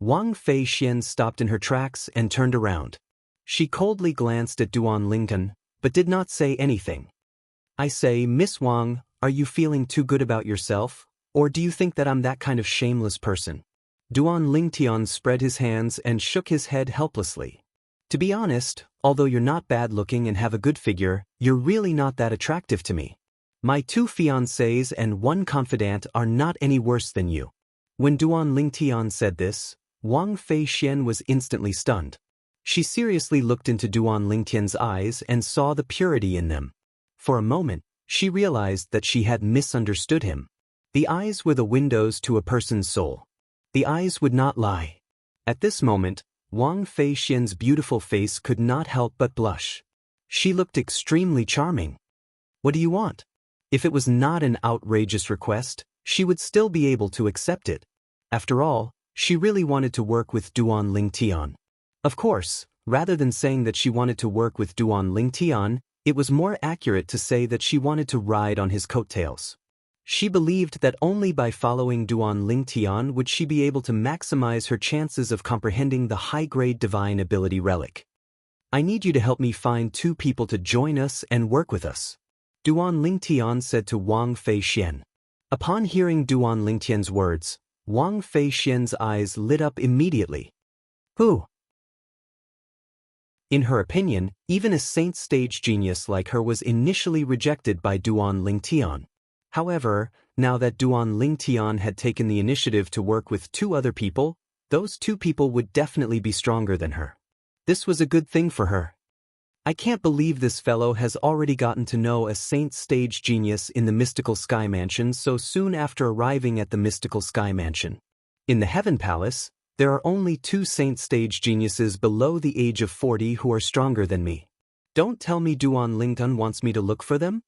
Wang Feixian stopped in her tracks and turned around. She coldly glanced at Duan Lingtian, but did not say anything. I say, Miss Wang, are you feeling too good about yourself, or do you think that I'm that kind of shameless person? Duan Lingtian spread his hands and shook his head helplessly. To be honest, although you're not bad-looking and have a good figure, you're really not that attractive to me. My 2 fiancés and 1 confidant are not any worse than you. When Duan Lingtian said this, Wang Feixian was instantly stunned. She seriously looked into Duan Lingtian's eyes and saw the purity in them. For a moment, she realized that she had misunderstood him. The eyes were the windows to a person's soul. The eyes would not lie. At this moment, Wang Feixian's beautiful face could not help but blush. She looked extremely charming. What do you want? If it was not an outrageous request, she would still be able to accept it. After all, she really wanted to work with Duan Lingtian. Of course, rather than saying that she wanted to work with Duan Lingtian, it was more accurate to say that she wanted to ride on his coattails. She believed that only by following Duan Lingtian would she be able to maximize her chances of comprehending the high-grade divine ability relic. I need you to help me find 2 people to join us and work with us, Duan Lingtian said to Wang Feixian. Upon hearing Duan Lingtian's words, Wang Feixian's eyes lit up immediately. Who? In her opinion, even a saint stage genius like her was initially rejected by Duan Lingtian. However, now that Duan Lingtian had taken the initiative to work with 2 other people, those 2 people would definitely be stronger than her. This was a good thing for her. I can't believe this fellow has already gotten to know a saint stage genius in the Mystical Sky Mansion so soon after arriving at the Mystical Sky Mansion. In the Heaven Palace, there are only 2 saint stage geniuses below the age of 40 who are stronger than me. Don't tell me Duan Lingtian wants me to look for them?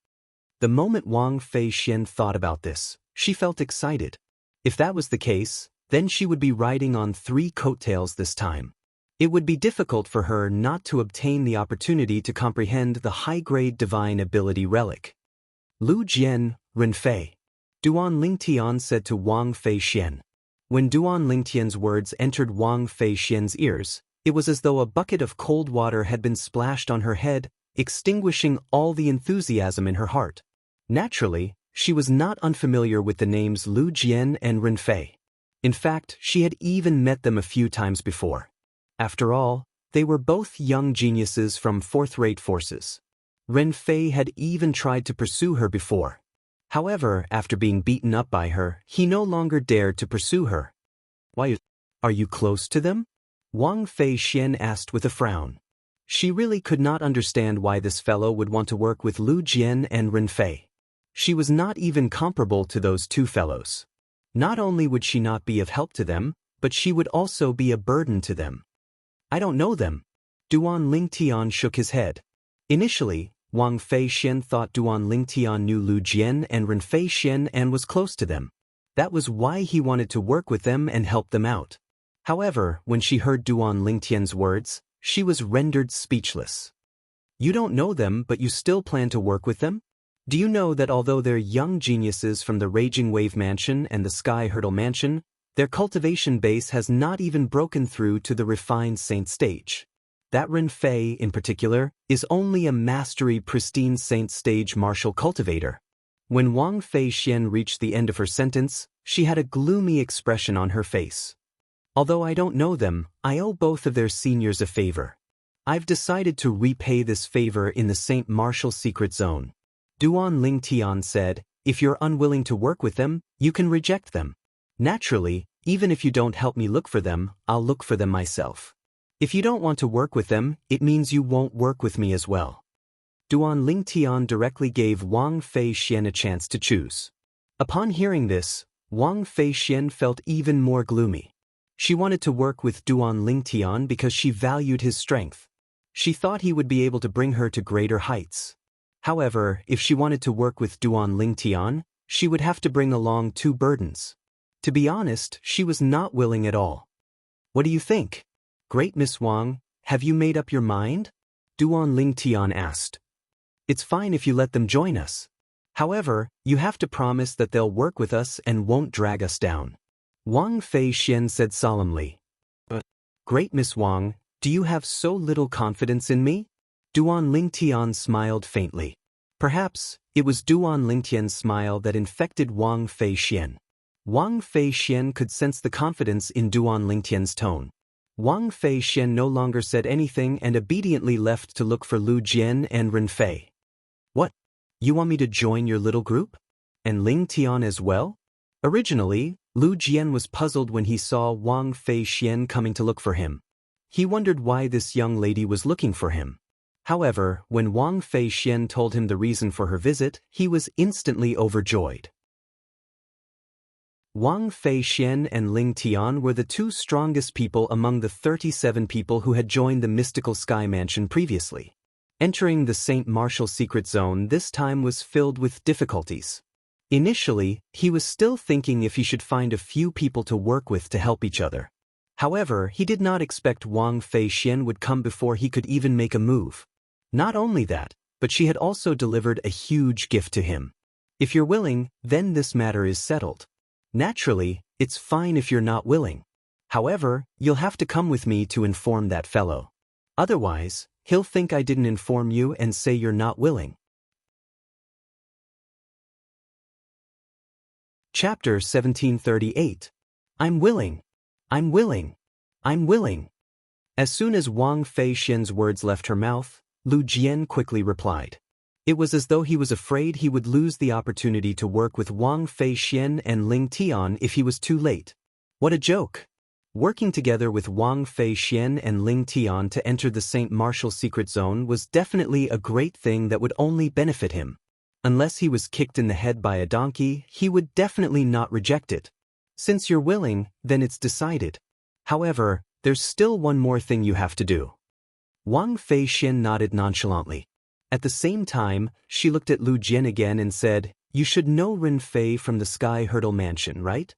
The moment Wang Feixian thought about this, she felt excited. If that was the case, then she would be riding on 3 coattails this time. It would be difficult for her not to obtain the opportunity to comprehend the high-grade divine ability relic. Lu Jian, Renfei. Duan Lingtian said to Wang Feixian. When Duan Lingtian's words entered Wang Feixian's ears, it was as though a bucket of cold water had been splashed on her head, extinguishing all the enthusiasm in her heart. Naturally, she was not unfamiliar with the names Lu Jian and Renfei. In fact, she had even met them a few times before. After all, they were both young geniuses from 4th-rate forces. Renfei had even tried to pursue her before. However, after being beaten up by her, he no longer dared to pursue her. Why, are you close to them? Wang Feixian asked with a frown. She really could not understand why this fellow would want to work with Lu Jian and Renfei. She was not even comparable to those 2 fellows. Not only would she not be of help to them, but she would also be a burden to them. I don't know them. Duan Lingtian shook his head. Initially, Wang Feixian thought Duan Lingtian knew Lu Jian and Renfei and was close to them. That was why he wanted to work with them and help them out. However, when she heard Duan Lingtian's words, she was rendered speechless. You don't know them, but you still plan to work with them? Do you know that although they're young geniuses from the Raging Wave Mansion and the Sky Hurdle Mansion, their cultivation base has not even broken through to the refined saint stage? That Renfei, in particular, is only a mastery pristine saint stage martial cultivator. When Wang Feixian reached the end of her sentence, she had a gloomy expression on her face. Although I don't know them, I owe both of their seniors a favor. I've decided to repay this favor in the Saint Martial Secret Zone. Duan Lingtian said, if you're unwilling to work with them, you can reject them. Naturally, even if you don't help me look for them, I'll look for them myself. If you don't want to work with them, it means you won't work with me as well. Duan Lingtian directly gave Wang Feixian a chance to choose. Upon hearing this, Wang Feixian felt even more gloomy. She wanted to work with Duan Lingtian because she valued his strength. She thought he would be able to bring her to greater heights. However, if she wanted to work with Duan Lingtian, she would have to bring along two burdens. To be honest, she was not willing at all. What do you think? Great Miss Wang, have you made up your mind? Duan Lingtian asked. It's fine if you let them join us. However, you have to promise that they'll work with us and won't drag us down. Wang Feixian said solemnly. But, Great Miss Wang, do you have so little confidence in me? Duan Lingtian smiled faintly. Perhaps, it was Duan Lingtian's smile that infected Wang Feixian. Wang Feixian could sense the confidence in Duan Lingtian's tone. Wang Feixian no longer said anything and obediently left to look for Lu Jian and Ren Fei. What? You want me to join your little group? And Lingtian as well? Originally, Lu Jian was puzzled when he saw Wang Feixian coming to look for him. He wondered why this young lady was looking for him. However, when Wang Feixian told him the reason for her visit, he was instantly overjoyed. Wang Feixian and Lingtian were the two strongest people among the 37 people who had joined the mystical sky mansion previously. Entering the St. Martial secret zone this time was filled with difficulties. Initially, he was still thinking if he should find a few people to work with to help each other. However, he did not expect Wang Feixian would come before he could even make a move. Not only that, but she had also delivered a huge gift to him. If you're willing, then this matter is settled. Naturally, it's fine if you're not willing. However, you'll have to come with me to inform that fellow. Otherwise, he'll think I didn't inform you and say you're not willing. Chapter 1738. I'm willing. I'm willing. I'm willing. As soon as Wang Feixian's words left her mouth, Lu Jian quickly replied. It was as though he was afraid he would lose the opportunity to work with Wang Feixian and Lingtian if he was too late. What a joke! Working together with Wang Feixian and Lingtian to enter the St. Martial secret zone was definitely a great thing that would only benefit him. Unless he was kicked in the head by a donkey, he would definitely not reject it. Since you're willing, then it's decided. However, there's still one more thing you have to do. Wang Feixian nodded nonchalantly. At the same time, she looked at Lu Jian again and said, You should know Ren Fei from the Sky Hurdle Mansion, right?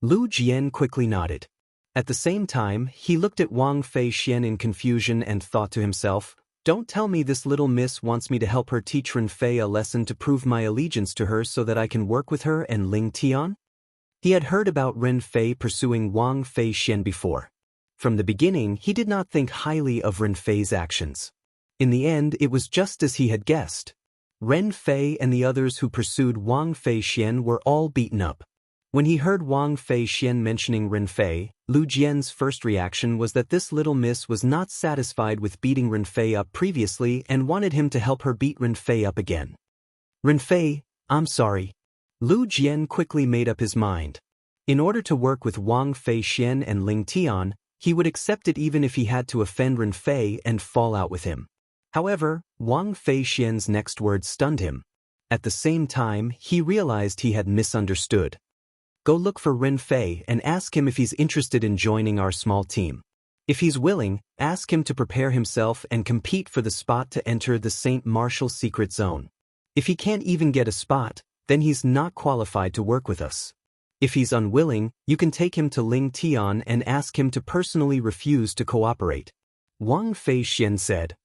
Lu Jian quickly nodded. At the same time, he looked at Wang Feixian in confusion and thought to himself, Don't tell me this little miss wants me to help her teach Ren Fei a lesson to prove my allegiance to her so that I can work with her and Lingtian? He had heard about Ren Fei pursuing Wang Feixian before. From the beginning, he did not think highly of Ren Fei's actions. In the end, it was just as he had guessed. Ren Fei and the others who pursued Wang Feixian were all beaten up. When he heard Wang Feixian mentioning Ren Fei, Lu Jian's first reaction was that this little miss was not satisfied with beating Ren Fei up previously and wanted him to help her beat Ren Fei up again. Ren Fei, I'm sorry. Lu Jian quickly made up his mind. In order to work with Wang Feixian and Lingtian, he would accept it even if he had to offend Ren Fei and fall out with him. However, Wang Feixian's next words stunned him. At the same time, he realized he had misunderstood. Go look for Ren Fei and ask him if he's interested in joining our small team. If he's willing, ask him to prepare himself and compete for the spot to enter the St. Martial secret zone. If he can't even get a spot, then he's not qualified to work with us. If he's unwilling, you can take him to Lingtian and ask him to personally refuse to cooperate. Wang Feixian said.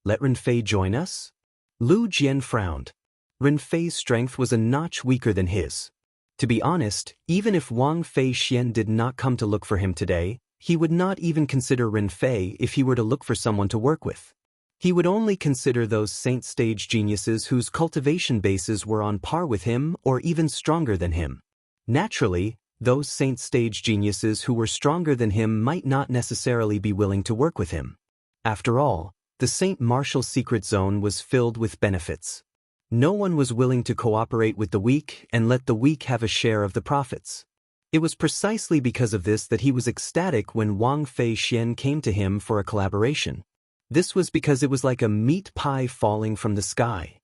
Let Ren Fei join us? Lu Jian frowned. Ren Fei's strength was a notch weaker than his. To be honest, even if Wang Feixian did not come to look for him today, he would not even consider Ren Fei if he were to look for someone to work with. He would only consider those saint stage geniuses whose cultivation bases were on par with him or even stronger than him. Naturally, those saint stage geniuses who were stronger than him might not necessarily be willing to work with him. After all, the St. Martial secret zone was filled with benefits. No one was willing to cooperate with the weak and let the weak have a share of the profits. It was precisely because of this that he was ecstatic when Wang Feixian came to him for a collaboration. This was because it was like a meat pie falling from the sky.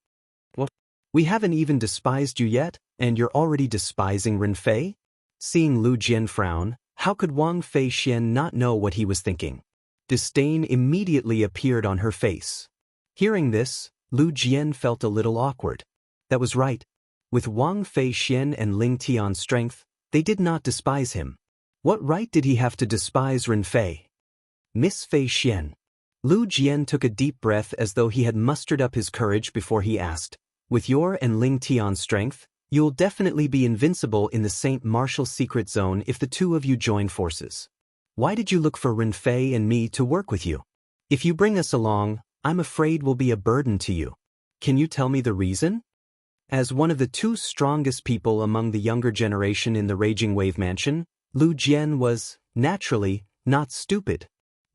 What? We haven't even despised you yet, and you're already despising Renfei? Seeing Lu Jian frown, how could Wang Feixian not know what he was thinking? Disdain immediately appeared on her face. Hearing this, Lu Jian felt a little awkward. That was right. With Wang Feixian and Ling Tian's strength, they did not despise him. What right did he have to despise Renfei? Miss Feixian. Lu Jian took a deep breath as though he had mustered up his courage before he asked, with your and Ling Tian's strength, you'll definitely be invincible in the Saint Martial Secret Zone if the two of you join forces. Why did you look for Renfei and me to work with you? If you bring us along, I'm afraid we'll be a burden to you. Can you tell me the reason? As one of the two strongest people among the younger generation in the Raging Wave Mansion, Lu Jian was, naturally, not stupid.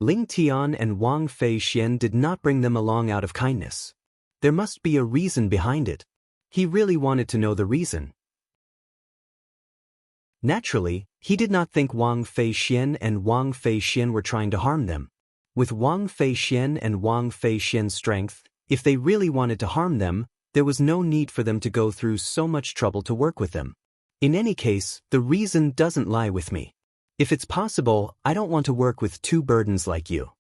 Ling Tian and Wang Feixian did not bring them along out of kindness. There must be a reason behind it. He really wanted to know the reason. Naturally, he did not think Wang Feixian and Wang Feixian were trying to harm them. With Wang Feixian and Wang Feixian's strength, if they really wanted to harm them, there was no need for them to go through so much trouble to work with them. In any case, the reason doesn't lie with me. If it's possible, I don't want to work with two burdens like you.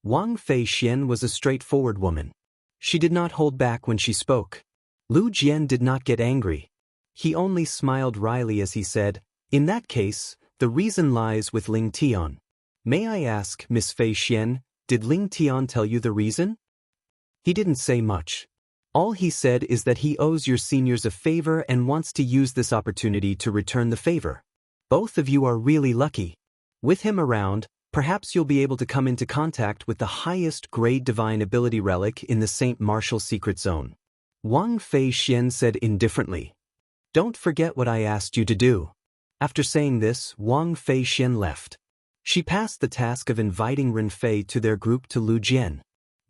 Wang Feixian was a straightforward woman. She did not hold back when she spoke. Lu Jian did not get angry. He only smiled wryly as he said, in that case, the reason lies with Ling Tian. May I ask, Miss Feixian, did Ling Tian tell you the reason? He didn't say much. All he said is that he owes your seniors a favor and wants to use this opportunity to return the favor. Both of you are really lucky. With him around, perhaps you'll be able to come into contact with the highest grade divine ability relic in the Saint Martial Secret Zone. Wang Feixian said indifferently. Don't forget what I asked you to do. After saying this, Wang Feixian left. She passed the task of inviting Renfei to their group to Lu Jian.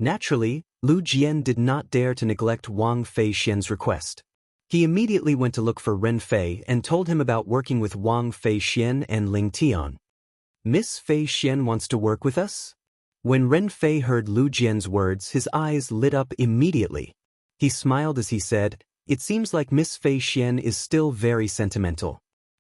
Naturally, Lu Jian did not dare to neglect Wang Feixian's request. He immediately went to look for Renfei and told him about working with Wang Feixian and Ling Tian. Miss Feixian wants to work with us? When Renfei heard Lu Jian's words, his eyes lit up immediately. He smiled as he said, it seems like Miss Feixian is still very sentimental.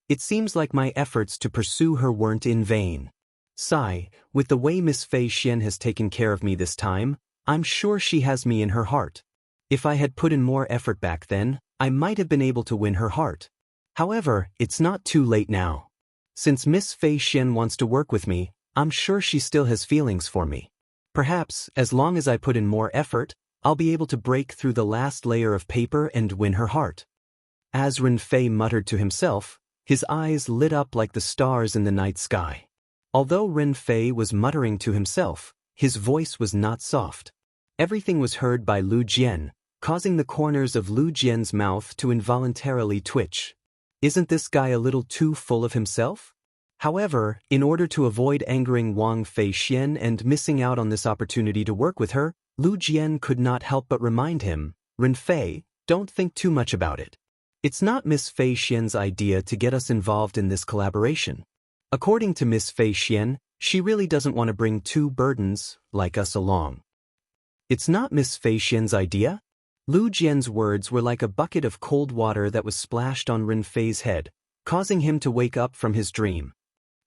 It seems like my efforts to pursue her weren't in vain. Sigh, with the way Miss Feixian has taken care of me this time, I'm sure she has me in her heart. If I had put in more effort back then, I might have been able to win her heart. However, it's not too late now. Since Miss Feixian wants to work with me, I'm sure she still has feelings for me. Perhaps, as long as I put in more effort, I'll be able to break through the last layer of paper and win her heart. As Renfei muttered to himself, his eyes lit up like the stars in the night sky. Although Renfei was muttering to himself, his voice was not soft. Everything was heard by Lu Jian, causing the corners of Lu Jian's mouth to involuntarily twitch. Isn't this guy a little too full of himself? However, in order to avoid angering Wang Feixian and missing out on this opportunity to work with her, Lu Jian could not help but remind him, Renfei, don't think too much about it. It's not Miss Feixian's idea to get us involved in this collaboration. According to Miss Feixian, she really doesn't want to bring two burdens like us along. It's not Miss Feixian's idea? Lu Jian's words were like a bucket of cold water that was splashed on Renfei's head, causing him to wake up from his dream.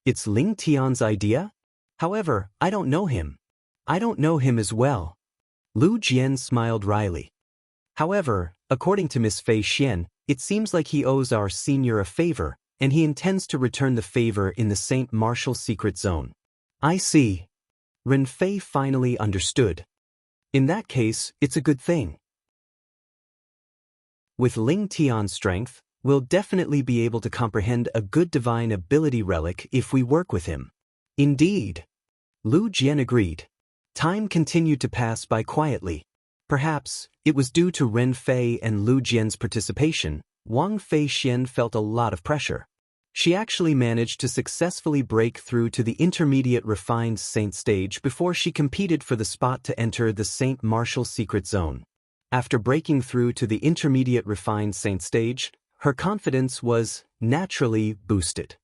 It's Ling Tian's idea? However, I don't know him. I don't know him as well. Lu Jian smiled wryly. However, according to Miss Feixian, it seems like he owes our senior a favor, and he intends to return the favor in the Saint Martial Secret Zone. I see. Renfei finally understood. In that case, it's a good thing. With Ling Tian's strength, we'll definitely be able to comprehend a good divine ability relic if we work with him. Indeed. Lu Jian agreed. Time continued to pass by quietly. Perhaps, it was due to Renfei and Lu Jian's participation, Wang Feixian felt a lot of pressure. She actually managed to successfully break through to the intermediate refined saint stage before she competed for the spot to enter the Saint Martial Secret Zone. After breaking through to the intermediate refined saint stage, her confidence was, naturally, boosted.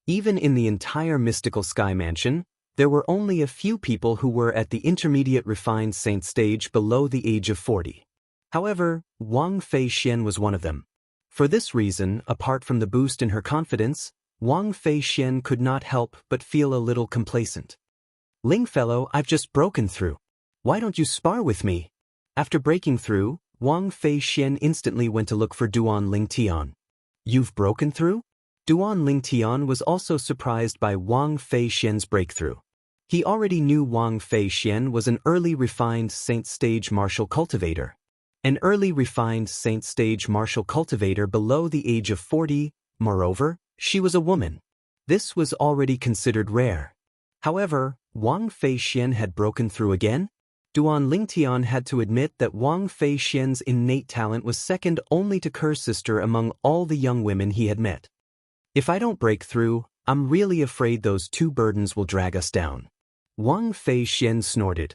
Even in the entire mystical sky mansion, there were only a few people who were at the intermediate refined saint stage below the age of 40. However, Wang Feixian was one of them. For this reason, apart from the boost in her confidence, Wang Feixian could not help but feel a little complacent. Ling fellow, I've just broken through. Why don't you spar with me? After breaking through, Wang Feixian instantly went to look for Duan Lingtian. You've broken through? Duan Lingtian was also surprised by Wang Feixian's breakthrough. He already knew Wang Feixian was an early refined saint stage martial cultivator. An early refined saint stage martial cultivator below the age of 40, moreover, she was a woman. This was already considered rare. However, Wang Feixian had broken through again. Duan Lingtian had to admit that Wang Feixian's innate talent was second only to Ker's sister among all the young women he had met. If I don't break through, I'm really afraid those two burdens will drag us down. Wang Feixian snorted.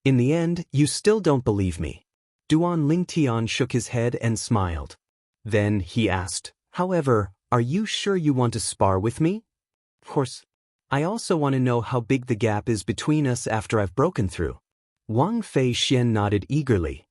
In the end, you still don't believe me. Duan Lingtian shook his head and smiled. Then he asked, however, are you sure you want to spar with me? Of course. I also want to know how big the gap is between us after I've broken through. Wang Feixian nodded eagerly.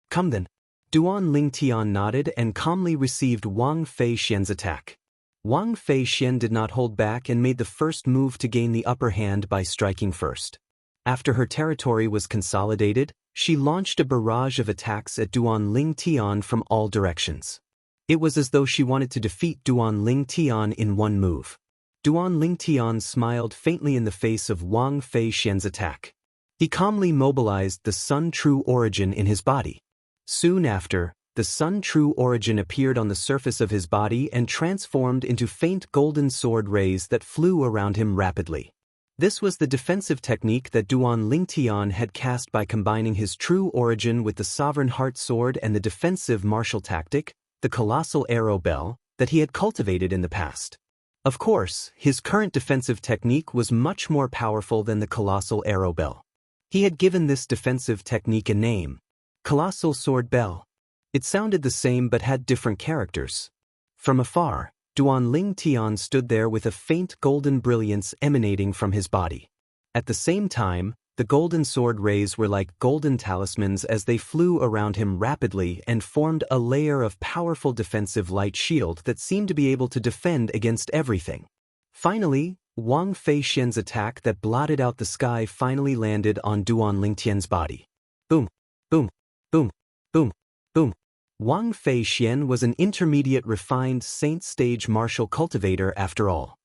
Come then. Duan Lingtian nodded and calmly received Wang Feixian's attack. Wang Feixian did not hold back and made the first move to gain the upper hand by striking first. After her territory was consolidated, she launched a barrage of attacks at Duan Lingtian from all directions. It was as though she wanted to defeat Duan Lingtian in one move. Duan Lingtian smiled faintly in the face of Wang Feixian's attack. He calmly mobilized the Sun True Origin in his body. Soon after, the Sun True Origin appeared on the surface of his body and transformed into faint golden sword rays that flew around him rapidly. This was the defensive technique that Duan Lingtian had cast by combining his true origin with the Sovereign Heart Sword and the defensive martial tactic, the Colossal Arrow Bell, that he had cultivated in the past. Of course, his current defensive technique was much more powerful than the Colossal Arrow Bell. He had given this defensive technique a name, Colossal Sword Bell. It sounded the same but had different characters. From afar, Duan Lingtian stood there with a faint golden brilliance emanating from his body. At the same time, the golden sword rays were like golden talismans as they flew around him rapidly and formed a layer of powerful defensive light shield that seemed to be able to defend against everything. Finally, Wang Feixian's attack that blotted out the sky finally landed on Duan Lingtian's body. Boom, boom, boom, boom, boom. Wang Feixian was an intermediate refined saint stage martial cultivator after all.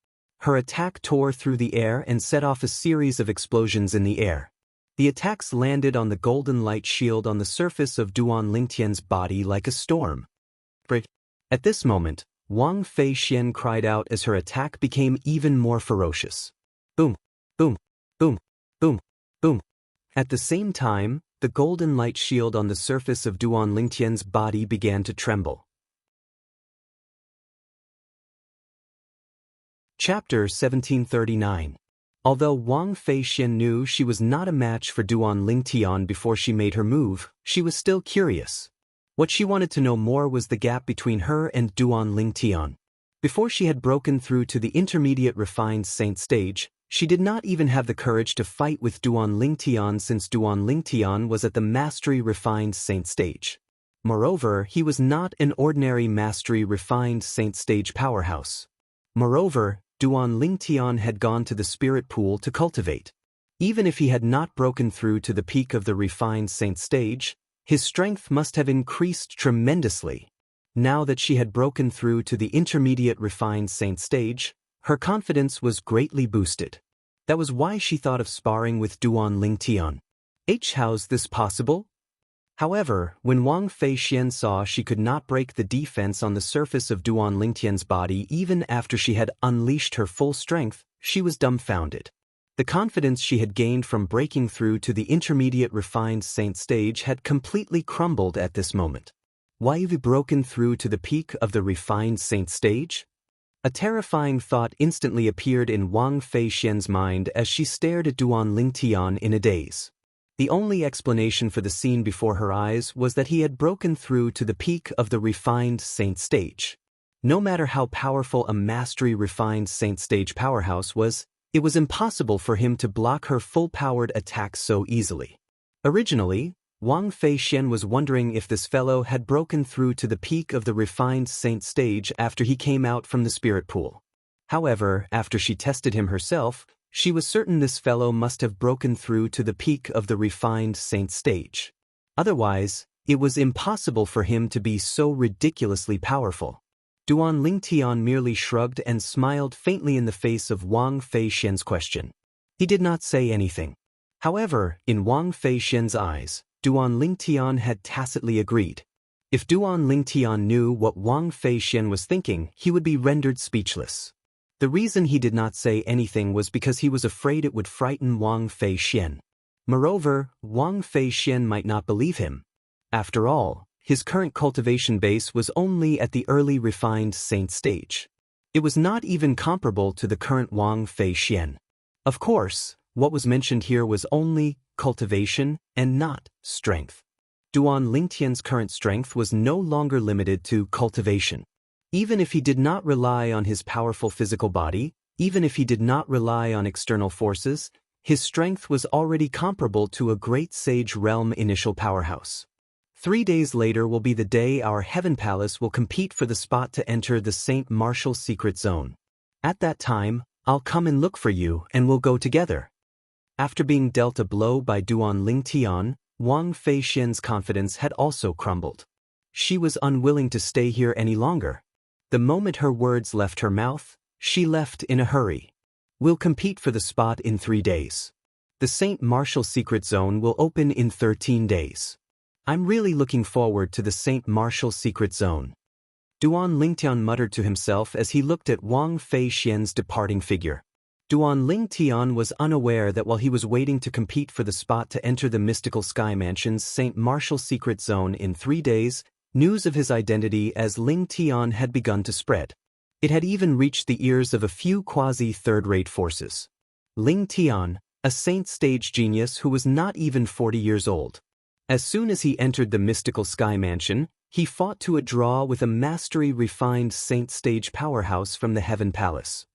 Her attack tore through the air and set off a series of explosions in the air. The attacks landed on the golden light shield on the surface of Duan Lingtian's body like a storm. At this moment, Wang Feixian cried out as her attack became even more ferocious. Boom, boom, boom, boom, boom. At the same time, the golden light shield on the surface of Duan Lingtian's body began to tremble. Chapter 1739. Although Wang Feixian knew she was not a match for Duan Lingtian before she made her move, she was still curious. What she wanted to know more was the gap between her and Duan Lingtian. Before she had broken through to the intermediate refined saint stage, she did not even have the courage to fight with Duan Lingtian since Duan Lingtian was at the mastery refined saint stage. Moreover, he was not an ordinary mastery refined saint stage powerhouse. Moreover, Duan Lingtian had gone to the spirit pool to cultivate. Even if he had not broken through to the peak of the refined saint stage, his strength must have increased tremendously. Now that she had broken through to the intermediate refined saint stage, her confidence was greatly boosted. That was why she thought of sparring with Duan Lingtian. How's this possible? However, when Wang Feixian saw she could not break the defense on the surface of Duan Lingtian's body even after she had unleashed her full strength, she was dumbfounded. The confidence she had gained from breaking through to the intermediate refined saint stage had completely crumbled at this moment. Why have you broken through to the peak of the refined saint stage? A terrifying thought instantly appeared in Wang Feixian's mind as she stared at Duan Lingtian in a daze. The only explanation for the scene before her eyes was that he had broken through to the peak of the refined saint stage. No matter how powerful a mastery refined saint stage powerhouse was, It was impossible for him to block her full-powered attacks so easily. Originally, Wang Feixian was wondering if this fellow had broken through to the peak of the refined saint stage after he came out from the spirit pool. However, after she tested him herself, she was certain this fellow must have broken through to the peak of the refined saint stage. Otherwise, it was impossible for him to be so ridiculously powerful. Duan Lingtian merely shrugged and smiled faintly in the face of Wang Feixian's question. He did not say anything. However, in Wang Feixian's eyes, Duan Lingtian had tacitly agreed. If Duan Lingtian knew what Wang Feixian was thinking, he would be rendered speechless. The reason he did not say anything was because he was afraid it would frighten Wang Feixian. Moreover, Wang Feixian might not believe him. After all, his current cultivation base was only at the early refined saint stage. It was not even comparable to the current Wang Feixian. Of course, what was mentioned here was only cultivation and not strength. Duan Lingtian's current strength was no longer limited to cultivation. Even if he did not rely on his powerful physical body, even if he did not rely on external forces, his strength was already comparable to a great sage realm initial powerhouse. 3 days later will be the day our Heaven Palace will compete for the spot to enter the Saint Martial Secret Zone. At that time, I'll come and look for you and we'll go together. After being dealt a blow by Duan Lingtian, Wang Feixian's confidence had also crumbled. She was unwilling to stay here any longer. The moment her words left her mouth, she left in a hurry. We'll compete for the spot in 3 days. The Saint Martial Secret Zone will open in 13 days. I'm really looking forward to the Saint Martial Secret Zone. Duan Lingtian muttered to himself as he looked at Wang Feixian's departing figure. Duan Lingtian was unaware that while he was waiting to compete for the spot to enter the mystical Sky Mansion's Saint Martial Secret Zone in 3 days, news of his identity as Lingtian had begun to spread. It had even reached the ears of a few quasi-third-rate forces. Lingtian, a saint stage genius who was not even 40 years old. As soon as he entered the mystical Sky Mansion, he fought to a draw with a mastery-refined saint stage powerhouse from the Heaven Palace.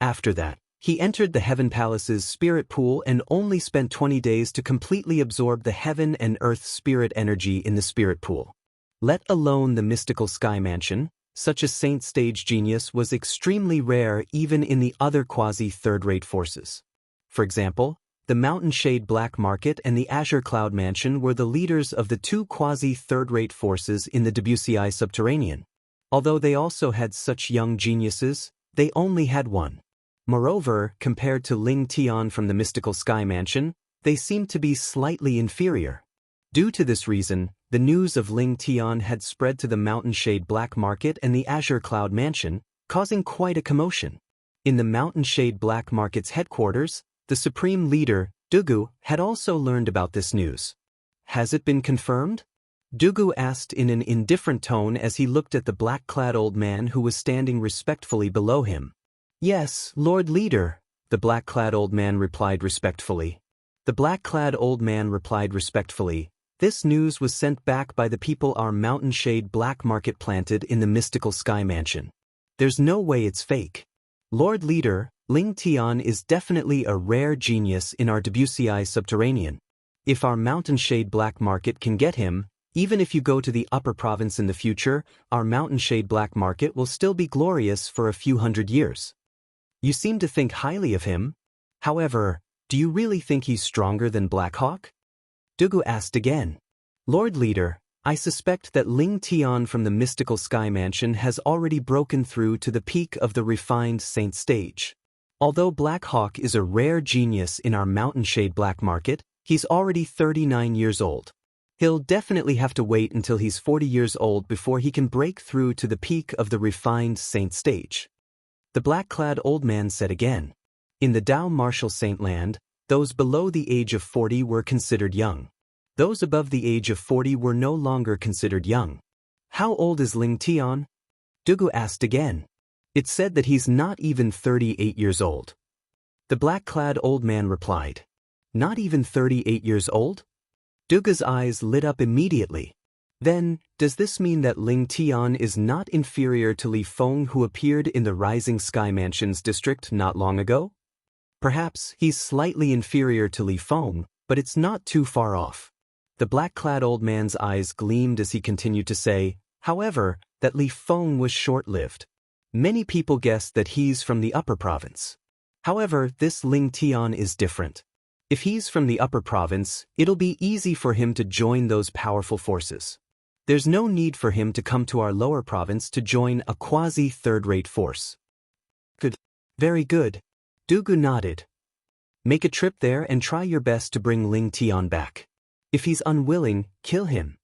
After that, he entered the Heaven Palace's spirit pool and only spent 20 days to completely absorb the heaven and earth spirit energy in the spirit pool. Let alone the mystical Sky Mansion, such a saint stage genius was extremely rare even in the other quasi-third-rate forces. For example, the Mountain Shade Black Market and the Azure Cloud Mansion were the leaders of the 2 quasi-third-rate forces in the Debussy Subterranean. Although they also had such young geniuses, they only had one. Moreover, compared to Lingtian from the mystical Sky Mansion, they seemed to be slightly inferior. Due to this reason, the news of Lingtian had spread to the Mountain Shade Black Market and the Azure Cloud Mansion, causing quite a commotion. In the Mountain Shade Black Market's headquarters, the supreme leader, Dugu, had also learned about this news. Has it been confirmed? Dugu asked in an indifferent tone as he looked at the black-clad old man who was standing respectfully below him. Yes, Lord Leader, the black-clad old man replied respectfully. The black-clad old man replied respectfully, this news was sent back by the people our Mountain Shade Black Market planted in the mystical Sky Mansion. There's no way it's fake. Lord Leader, Lingtian is definitely a rare genius in our Debussy Subterranean. If our Mountain Shade Black Market can get him, even if you go to the upper province in the future, our Mountain Shade Black Market will still be glorious for a few hundred years. You seem to think highly of him. However, do you really think he's stronger than Blackhawk? Dugu asked again. Lord Leader, I suspect that Lingtian from the mystical Sky Mansion has already broken through to the peak of the refined saint stage. Although Blackhawk is a rare genius in our Mountain Shade Black Market, he's already 39 years old. He'll definitely have to wait until he's 40 years old before he can break through to the peak of the refined saint stage. The black-clad old man said again. In the Dao Martial Saint Land, those below the age of 40 were considered young. Those above the age of 40 were no longer considered young. How old is Lingtian? Dugu asked again. It's said that he's not even 38 years old. The black-clad old man replied. Not even 38 years old? Dugu's eyes lit up immediately. Then, does this mean that Ling Tian is not inferior to Li Feng, who appeared in the Rising Sky Mansions district not long ago? Perhaps he's slightly inferior to Li Feng, but it's not too far off. The black-clad old man's eyes gleamed as he continued to say, however, that Li Feng was short-lived. Many people guess that he's from the upper province. However, this Ling Tian is different. If he's from the upper province, it'll be easy for him to join those powerful forces. There's no need for him to come to our lower province to join a quasi-third-rate force. Good. Very good. Dugu nodded. Make a trip there and try your best to bring Ling Tian back. If he's unwilling, kill him.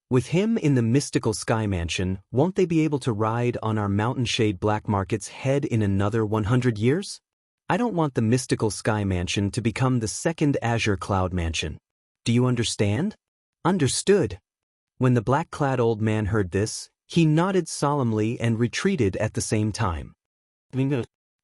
With him in the mystical sky mansion, won't they be able to ride on our mountain shade black market's head in another 100 years? I don't want the mystical sky mansion to become the second azure cloud mansion. Do you understand? Understood. When the black-clad old man heard this, he nodded solemnly and retreated at the same time.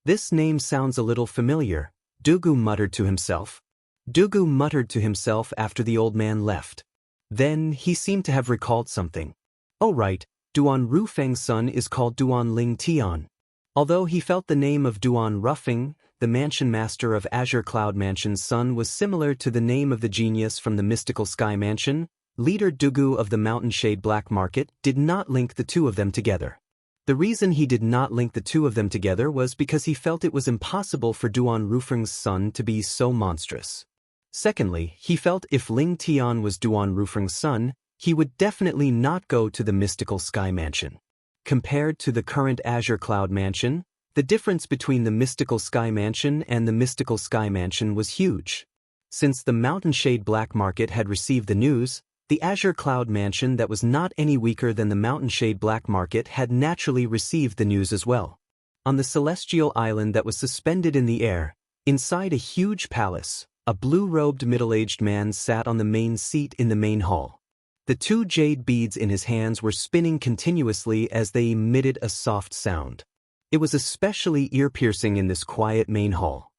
This name sounds a little familiar, Dugu muttered to himself. Dugu muttered to himself after the old man left. Then he seemed to have recalled something. Oh right, Duan Rufeng's son is called Duan Ling Tian. Although he felt the name of Duan Rufeng, the mansion master of Azure Cloud Mansion's son, was similar to the name of the genius from the mystical sky mansion, leader Dugu of the Mountain Shade Black Market did not link the two of them together. The reason he did not link the two of them together was because he felt it was impossible for Duan Rufeng's son to be so monstrous. Secondly, he felt if Ling Tian was Duan Rufeng's son, he would definitely not go to the mystical sky mansion. Compared to the current Azure Cloud Mansion, the difference between the mystical sky mansion and the mystical sky mansion was huge. Since the Mountain Shade Black Market had received the news, the Azure Cloud Mansion that was not any weaker than the Mountain Shade Black Market had naturally received the news as well. On the celestial island that was suspended in the air, inside a huge palace, a blue-robed middle-aged man sat on the main seat in the main hall. The two jade beads in his hands were spinning continuously as they emitted a soft sound. It was especially ear-piercing in this quiet main hall.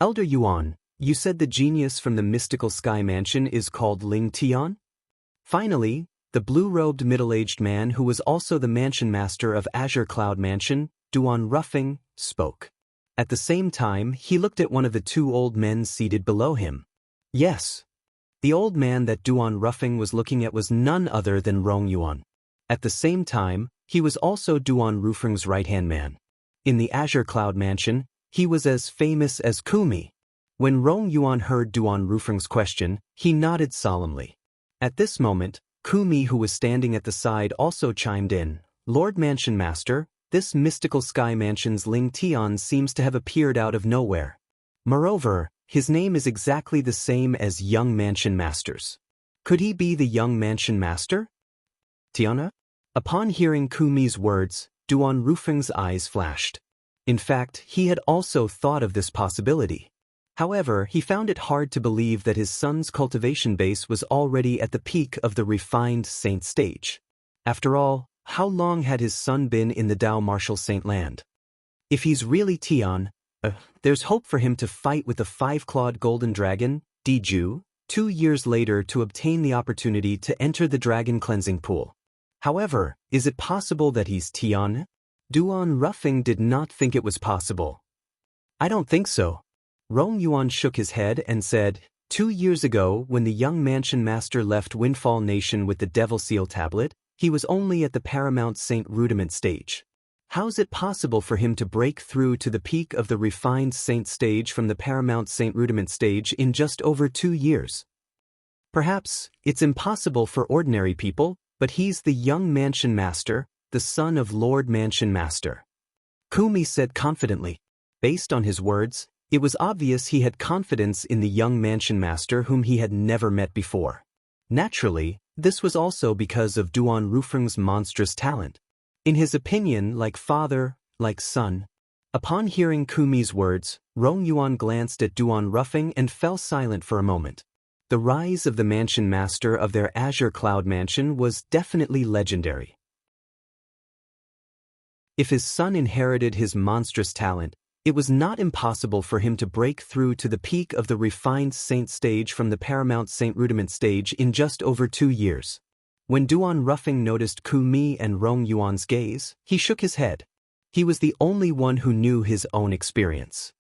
Elder Yuan, you said the genius from the mystical sky mansion is called Ling Tian? Finally, the blue-robed middle-aged man who was also the mansion master of Azure Cloud Mansion, Duan Rufeng, spoke. At the same time, he looked at one of the two old men seated below him. Yes. The old man that Duan Rufeng was looking at was none other than Rong Yuan. At the same time, he was also Duan Rufeng's right-hand man. In the Azure Cloud Mansion, he was as famous as Kumi. When Rong Yuan heard Duan Rufeng's question, he nodded solemnly. At this moment, Kumi, who was standing at the side, also chimed in. Lord Mansion Master, this mystical sky mansion's Ling Tian seems to have appeared out of nowhere. Moreover, his name is exactly the same as young mansion masters. Could he be the young mansion master? Tiana? Upon hearing Kumi's words, Duan Rufeng's eyes flashed. In fact, he had also thought of this possibility. However, he found it hard to believe that his son's cultivation base was already at the peak of the refined saint stage. After all, how long had his son been in the Dao Martial Saint Land? If he's really Tian, there's hope for him to fight with the five-clawed golden dragon, Diju, 2 years later to obtain the opportunity to enter the dragon cleansing pool. However, is it possible that he's Tian? Duan Rufeng did not think it was possible. I don't think so. Rong Yuan shook his head and said, 2 years ago, when the young mansion master left Windfall Nation with the Devil Seal tablet, he was only at the Paramount Saint Rudiment stage. How's it possible for him to break through to the peak of the refined saint stage from the Paramount Saint Rudiment stage in just over 2 years? Perhaps it's impossible for ordinary people, but he's the young mansion master, the son of Lord Mansion Master. Kumi said confidently. Based on his words, it was obvious he had confidence in the young mansion master whom he had never met before. Naturally, this was also because of Duan Rufeng's monstrous talent. In his opinion, like father, like son. Upon hearing Kumi's words, Rong Yuan glanced at Duan Rufeng and fell silent for a moment. The rise of the mansion master of their Azure Cloud Mansion was definitely legendary. If his son inherited his monstrous talent, It was not impossible for him to break through to the peak of the refined saint stage from the paramount saint rudiment stage in just over 2 years. When Duan Ruffing noticed Ku Mi and Rong Yuan's gaze, he shook his head. He was the only one who knew his own experience.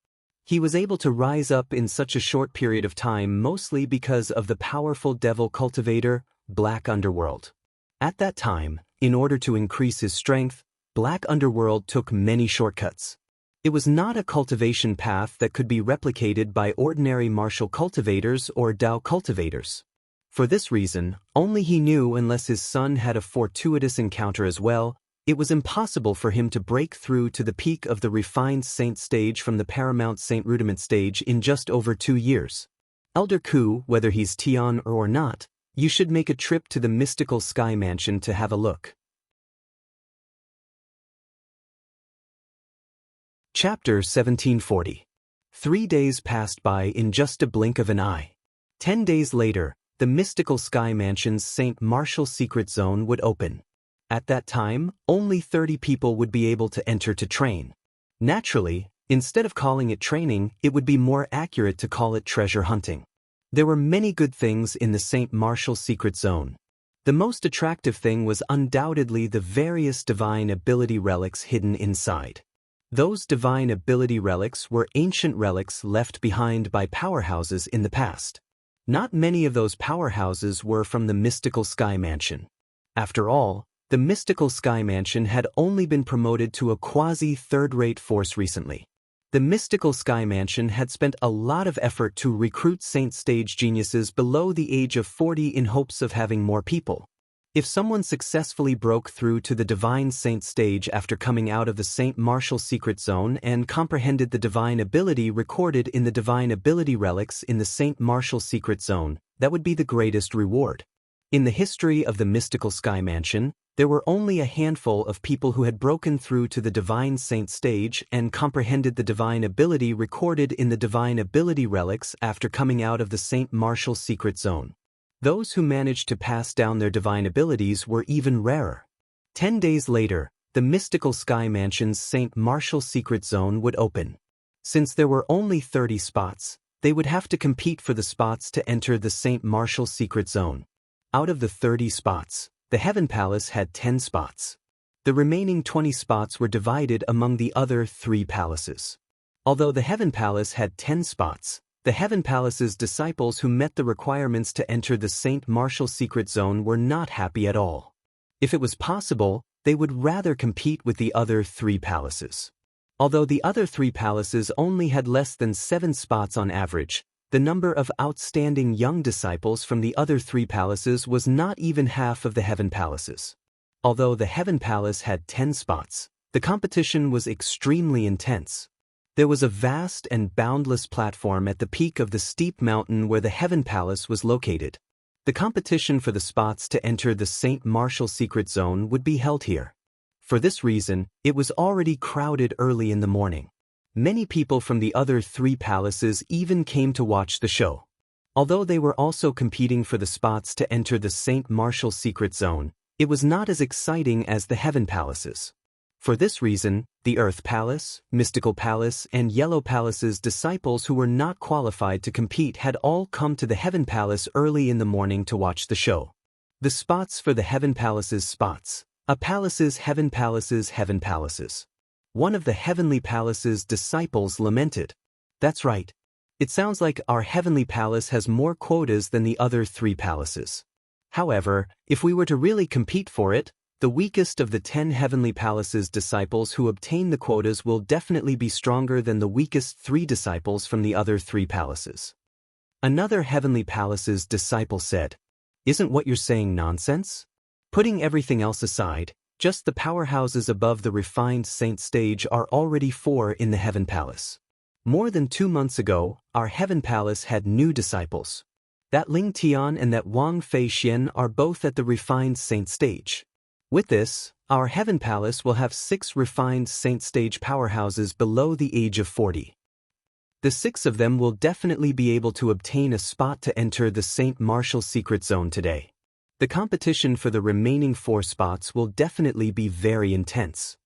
He was able to rise up in such a short period of time mostly because of the powerful devil cultivator, Black Underworld. At that time, in order to increase his strength, Black Underworld took many shortcuts. It was not a cultivation path that could be replicated by ordinary martial cultivators or Dao cultivators. For this reason, only he knew unless his son had a fortuitous encounter as well, it was impossible for him to break through to the peak of the refined saint stage from the paramount saint rudiment stage in just over 2 years. Elder Ku, whether he's Tian or not, you should make a trip to the mystical sky mansion to have a look. Chapter 1740. 3 days passed by in just a blink of an eye. 10 days later, the mystical sky mansion's St. Martial secret zone would open. At that time, only 30 people would be able to enter to train. Naturally, instead of calling it training, it would be more accurate to call it treasure hunting. There were many good things in the St. Martial secret zone. The most attractive thing was undoubtedly the various divine ability relics hidden inside. Those divine ability relics were ancient relics left behind by powerhouses in the past. Not many of those powerhouses were from the mystical sky mansion. After all, the mystical sky mansion had only been promoted to a quasi-third-rate force recently. The mystical sky mansion had spent a lot of effort to recruit saint stage geniuses below the age of 40 in hopes of having more people. If someone successfully broke through to the divine saint stage after coming out of the St. Martial secret zone and comprehended the divine ability recorded in the divine ability relics in the St. Martial secret zone, that would be the greatest reward. In the history of the mystical sky mansion, there were only a handful of people who had broken through to the divine saint stage and comprehended the divine ability recorded in the divine ability relics after coming out of the St. Martial secret zone. Those who managed to pass down their divine abilities were even rarer. 10 days later, the mystical sky mansion's St. Martial secret zone would open. Since there were only 30 spots, they would have to compete for the spots to enter the St. Martial secret zone. Out of the 30 spots, the Heaven Palace had 10 spots. The remaining 20 spots were divided among the other 3 palaces. Although the Heaven Palace had 10 spots, the Heaven Palace's disciples who met the requirements to enter the St. Martial secret zone were not happy at all. If it was possible, they would rather compete with the other 3 palaces. Although the other 3 palaces only had less than 7 spots on average, the number of outstanding young disciples from the other 3 palaces was not even half of the Heaven Palace's. Although the Heaven Palace had 10 spots, the competition was extremely intense. There was a vast and boundless platform at the peak of the steep mountain where the Heaven Palace was located. The competition for the spots to enter the St. Martial secret zone would be held here. For this reason, it was already crowded early in the morning. Many people from the other 3 palaces even came to watch the show. Although they were also competing for the spots to enter the St. Martial secret zone, it was not as exciting as the Heaven Palaces. For this reason, the Earth Palace, Mystical Palace, and Yellow Palace's disciples who were not qualified to compete had all come to the Heaven Palace early in the morning to watch the show. The spots for the Heaven Palace's spots. A palace's Heaven Palace's Heaven Palaces. One of the Heavenly Palace's disciples lamented. That's right. It sounds like our Heavenly Palace has more quotas than the other 3 palaces. However, if we were to really compete for it, the weakest of the 10 Heavenly Palace's disciples who obtain the quotas will definitely be stronger than the weakest 3 disciples from the other 3 palaces. Another Heavenly Palace's disciple said, "Isn't what you're saying nonsense? Putting everything else aside, just the powerhouses above the refined saint stage are already 4 in the Heaven Palace. More than 2 months ago, our Heaven Palace had new disciples. That Ling Tian and that Wang Fei Xian are both at the refined saint stage. With this, our Heaven Palace will have 6 refined saint stage powerhouses below the age of 40. The 6 of them will definitely be able to obtain a spot to enter the St. Martial secret zone today. The competition for the remaining 4 spots will definitely be very intense."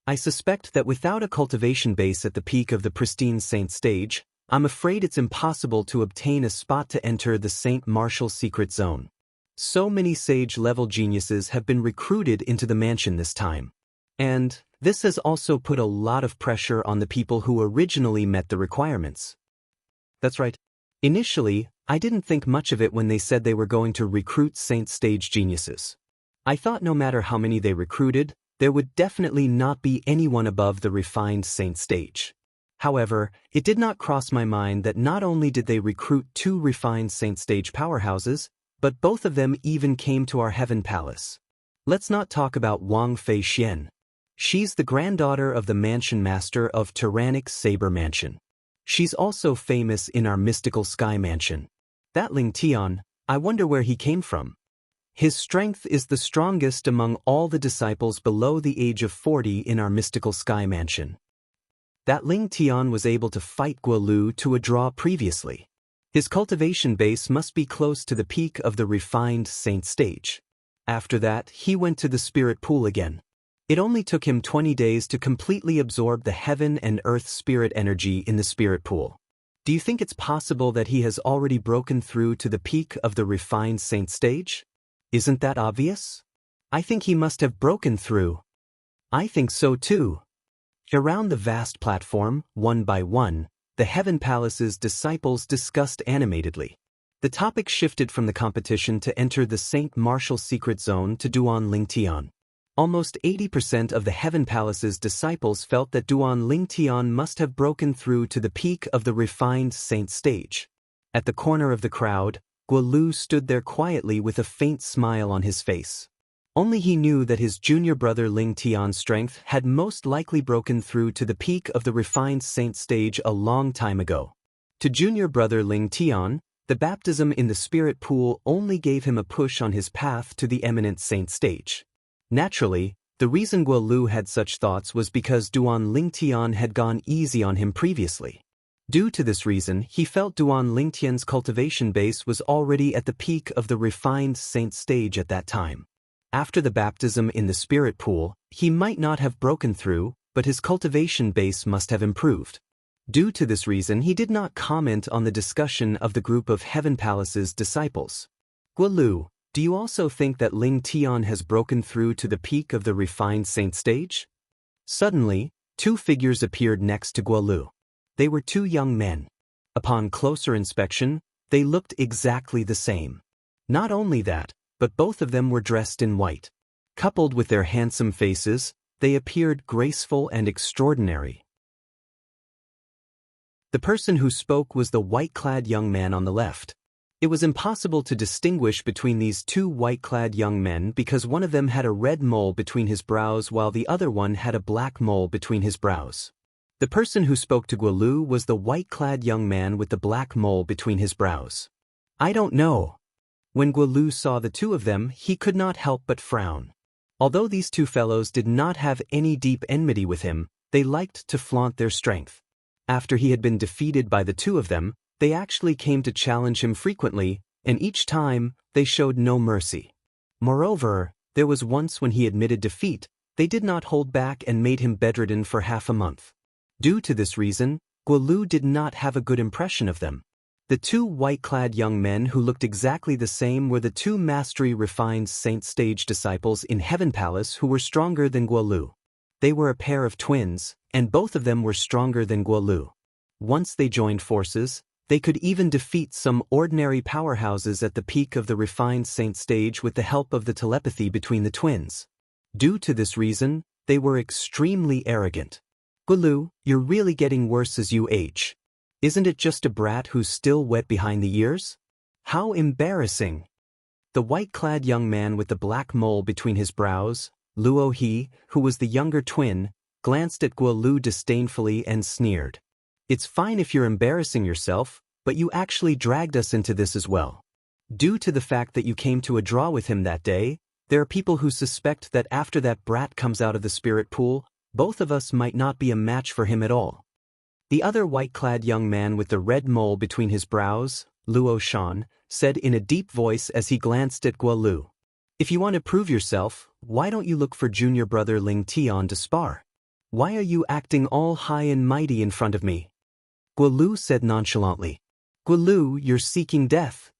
I suspect that without a cultivation base at the peak of the pristine Saint stage, I'm afraid it's impossible to obtain a spot to enter the Saint Martial secret zone. So many sage-level geniuses have been recruited into the mansion this time. And this has also put a lot of pressure on the people who originally met the requirements. That's right. Initially, I didn't think much of it when they said they were going to recruit Saint stage geniuses. I thought no matter how many they recruited, there would definitely not be anyone above the refined Saint stage. However, it did not cross my mind that not only did they recruit 2 refined Saint stage powerhouses, but both of them even came to our Heaven Palace. Let's not talk about Wang Fei Xian. She's the granddaughter of the mansion master of Tyrannic Saber Mansion. She's also famous in our mystical Sky Mansion. That Ling Tian, I wonder where he came from. His strength is the strongest among all the disciples below the age of 40 in our mystical Sky Mansion. That Ling Tian was able to fight Guolu to a draw previously. His cultivation base must be close to the peak of the refined Saint stage. After that, he went to the spirit pool again. It only took him 20 days to completely absorb the heaven and earth spirit energy in the spirit pool. Do you think it's possible that he has already broken through to the peak of the refined Saint stage? Isn't that obvious? I think he must have broken through. I think so too. Around the vast platform, one by one, the Heaven Palace's disciples discussed animatedly. The topic shifted from the competition to enter the Saint Martial secret zone to Duan Lingtian. Almost 80% of the Heaven Palace's disciples felt that Duan Lingtian must have broken through to the peak of the refined Saint stage. At the corner of the crowd, Guolu stood there quietly with a faint smile on his face. Only he knew that his junior brother Ling Tian's strength had most likely broken through to the peak of the refined Saint stage a long time ago. To junior brother Ling Tian, the baptism in the spirit pool only gave him a push on his path to the eminent Saint stage. Naturally, the reason Guolu had such thoughts was because Duan Lingtian had gone easy on him previously. Due to this reason, he felt Duan Lingtian's cultivation base was already at the peak of the refined Saint stage at that time. After the baptism in the spirit pool, he might not have broken through, but his cultivation base must have improved. Due to this reason, he did not comment on the discussion of the group of Heaven Palace's disciples. Guolu, do you also think that Ling Tian has broken through to the peak of the refined Saint stage? Suddenly, 2 figures appeared next to Guolu. They were 2 young men. Upon closer inspection, they looked exactly the same. Not only that, but both of them were dressed in white. Coupled with their handsome faces, they appeared graceful and extraordinary. The person who spoke was the white-clad young man on the left. It was impossible to distinguish between these 2 white-clad young men because one of them had a red mole between his brows while the other one had a black mole between his brows. The person who spoke to Guolu was the white-clad young man with the black mole between his brows. I don't know. When Guolu saw the 2 of them, he could not help but frown. Although these 2 fellows did not have any deep enmity with him, they liked to flaunt their strength. After he had been defeated by the 2 of them, they actually came to challenge him frequently, and each time, they showed no mercy. Moreover, there was once when he admitted defeat, they did not hold back and made him bedridden for half a month. Due to this reason, Guolu did not have a good impression of them. The 2 white-clad young men who looked exactly the same were the 2 mastery-refined Saint stage disciples in Heaven Palace who were stronger than Guolu. They were a pair of twins, and both of them were stronger than Guolu. Once they joined forces, they could even defeat some ordinary powerhouses at the peak of the refined Saint stage with the help of the telepathy between the twins. Due to this reason, they were extremely arrogant. Guolu, you're really getting worse as you age. Isn't it just a brat who's still wet behind the ears? How embarrassing! The white-clad young man with the black mole between his brows, Luo He, who was the younger twin, glanced at Guolu disdainfully and sneered. It's fine if you're embarrassing yourself, but you actually dragged us into this as well. Due to the fact that you came to a draw with him that day, there are people who suspect that after that brat comes out of the spirit pool, both of us might not be a match for him at all. The other white-clad young man with the red mole between his brows, Luo Shan, said in a deep voice as he glanced at Guolu. If you want to prove yourself, why don't you look for junior brother Ling Tian to spar? Why are you acting all high and mighty in front of me? Guolu said nonchalantly. Guolu, you're seeking death.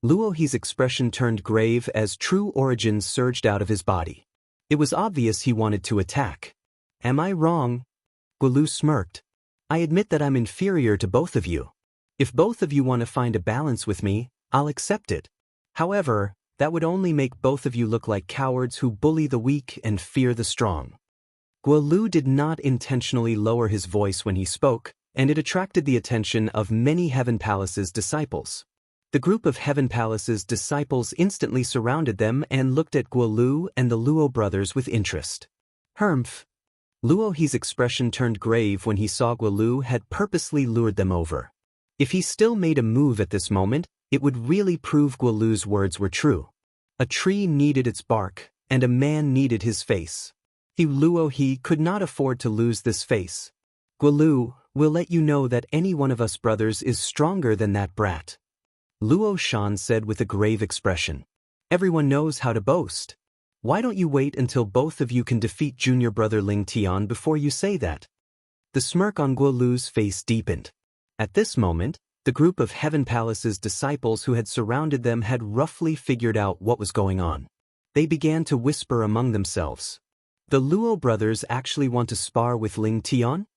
Luohi's expression turned grave as true origins surged out of his body. It was obvious he wanted to attack. Am I wrong? Guolu smirked. I admit that I'm inferior to both of you. If both of you want to find a balance with me, I'll accept it. However, that would only make both of you look like cowards who bully the weak and fear the strong. Guolu did not intentionally lower his voice when he spoke, and it attracted the attention of many Heaven Palace's disciples. The group of Heaven Palace's disciples instantly surrounded them and looked at Guolu and the Luo brothers with interest. Humph. Luohi's expression turned grave when he saw Guolu had purposely lured them over. If he still made a move at this moment, it would really prove Guolu's words were true. A tree needed its bark, and a man needed his face. Luohi could not afford to lose this face. Guolu, we'll let you know that any one of us brothers is stronger than that brat. Luo Shan said with a grave expression. Everyone knows how to boast. Why don't you wait until both of you can defeat junior brother Ling Tian before you say that? The smirk on Guolu's face deepened. At this moment, the group of Heaven Palace's disciples who had surrounded them had roughly figured out what was going on. They began to whisper among themselves. The Luo brothers actually want to spar with Ling Tian?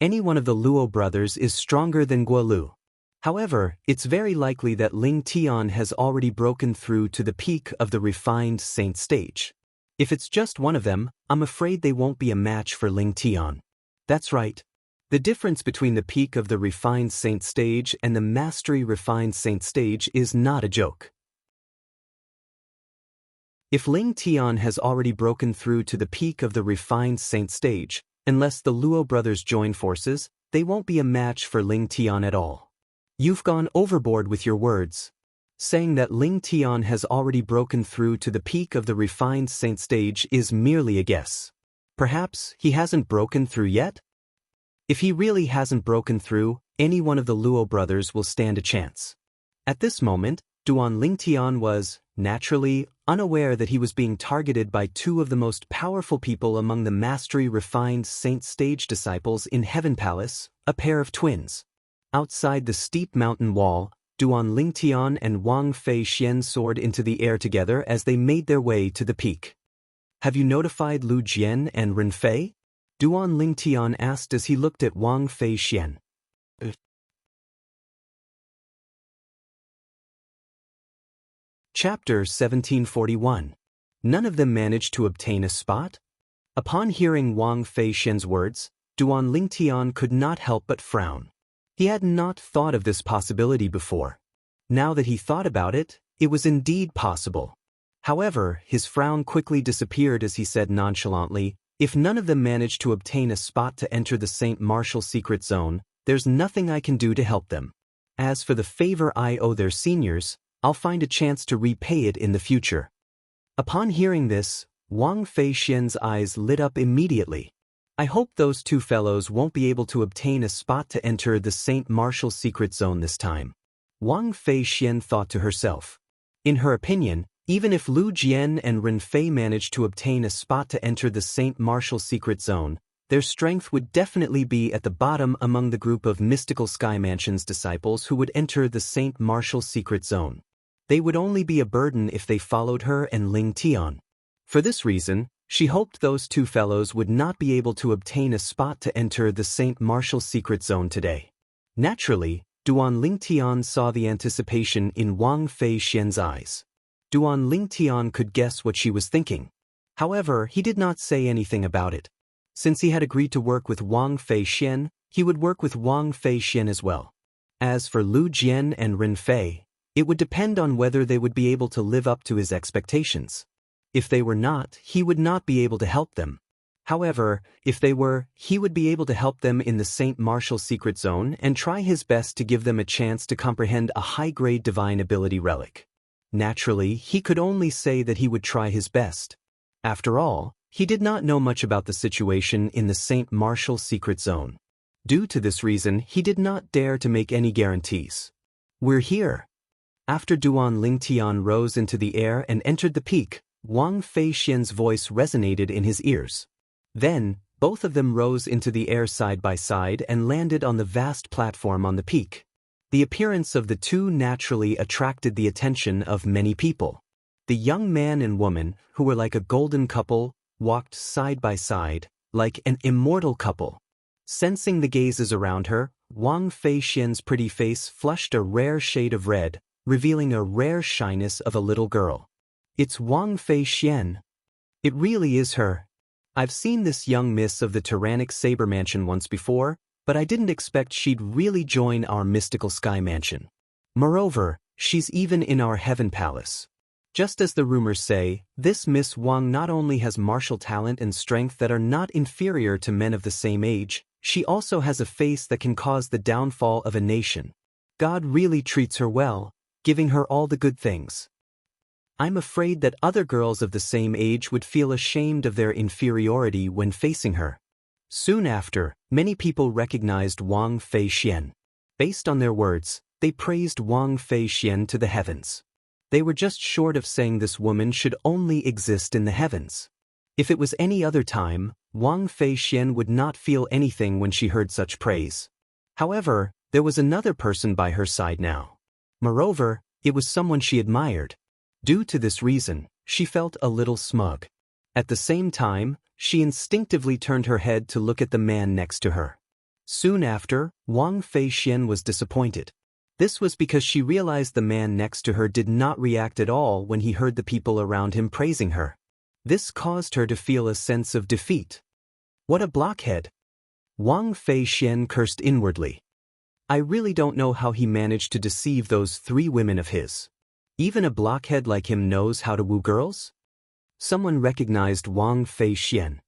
Any one of the Luo brothers is stronger than Guolu. However, it's very likely that Ling Tian has already broken through to the peak of the refined saint stage. If it's just one of them, I'm afraid they won't be a match for Ling Tian. That's right. The difference between the peak of the refined saint stage and the mastery refined saint stage is not a joke. If Ling Tian has already broken through to the peak of the refined saint stage, unless the Luo brothers join forces, they won't be a match for Ling Tian at all. You've gone overboard with your words. Saying that Ling Tian has already broken through to the peak of the refined saint stage is merely a guess. Perhaps he hasn't broken through yet? If he really hasn't broken through, any one of the Luo brothers will stand a chance. At this moment, Duan Ling Tian was, naturally, unaware that he was being targeted by two of the most powerful people among the mastery-refined saint stage disciples in Heaven Palace, a pair of twins. Outside the steep mountain wall, Duan Ling Tian and Wang Fei Xian soared into the air together as they made their way to the peak. Have you notified Lu Jian and Ren Fei? Duan Ling Tian asked as he looked at Wang Fei Xian. Chapter 1741. None of them managed to obtain a spot? Upon hearing Wang Fei Xian's words, Duan Ling Tian could not help but frown. He had not thought of this possibility before. Now that he thought about it, it was indeed possible. However, his frown quickly disappeared as he said nonchalantly, if none of them manage to obtain a spot to enter the Saint Martial secret zone, there's nothing I can do to help them. As for the favor I owe their seniors, I'll find a chance to repay it in the future. Upon hearing this, Wang Fei Xian's eyes lit up immediately. I hope those two fellows won't be able to obtain a spot to enter the Saint Martial secret zone this time. Wang Fei Xian thought to herself. In her opinion, even if Lu Jian and Ren Fei managed to obtain a spot to enter the Saint Martial secret zone, their strength would definitely be at the bottom among the group of Mystical Sky Mansion's disciples who would enter the Saint Martial secret zone. They would only be a burden if they followed her and Ling Tian. For this reason, she hoped those two fellows would not be able to obtain a spot to enter the Saint Martial secret zone today. Naturally, Duan Ling Tian saw the anticipation in Wang Fei Xian's eyes. Duan Ling Tian could guess what she was thinking. However, he did not say anything about it. Since he had agreed to work with Wang Fei Xian, he would work with Wang Fei Xian as well. As for Lu Jian and Ren Fei, it would depend on whether they would be able to live up to his expectations. If they were not, he would not be able to help them. However, if they were, he would be able to help them in the Saint Martial secret zone and try his best to give them a chance to comprehend a high-grade divine ability relic. Naturally, he could only say that he would try his best. After all, he did not know much about the situation in the Saint Martial secret zone. Due to this reason, he did not dare to make any guarantees. We're here. After Duan Ling Tian rose into the air and entered the peak, Wang Fei Xian's voice resonated in his ears. Then, Both of them rose into the air side by side and landed on the vast platform on the peak. The appearance of the two naturally attracted the attention of many people. The young man and woman, who were like a golden couple, walked side by side, like an immortal couple. Sensing the gazes around her, Wang Feixian's pretty face flushed a rare shade of red, revealing a rare shyness of a little girl. It's Wang Feixian. It really is her. I've seen this young miss of the tyrannic saber mansion once before, but I didn't expect she'd really join our mystical sky mansion. Moreover, she's even in our heaven palace. Just as the rumors say, this Miss Wang not only has martial talent and strength that are not inferior to men of the same age, she also has a face that can cause the downfall of a nation. God really treats her well, giving her all the good things. I'm afraid that other girls of the same age would feel ashamed of their inferiority when facing her. Soon after, many people recognized Wang Feixian. Based on their words, they praised Wang Feixian to the heavens. They were just short of saying this woman should only exist in the heavens. If it was any other time, Wang Feixian would not feel anything when she heard such praise. However, there was another person by her side now. Moreover, it was someone she admired. Due to this reason, she felt a little smug. At the same time, she instinctively turned her head to look at the man next to her. Soon after, Wang Feixian was disappointed. This was because she realized the man next to her did not react at all when he heard the people around him praising her. This caused her to feel a sense of defeat. What a blockhead! Wang Feixian cursed inwardly. I really don't know how he managed to deceive those three women of his. Even a blockhead like him knows how to woo girls? Someone recognized Wang Feixian.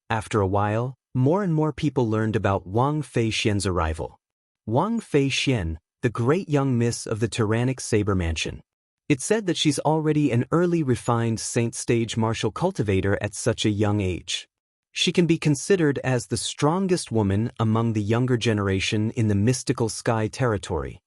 After a while, more and more people learned about Wang Feixian's arrival. Wang Feixian, the great young miss of the tyrannic saber mansion. It's said that she's already an early refined saint-stage martial cultivator at such a young age. She can be considered as the strongest woman among the younger generation in the mystical sky territory.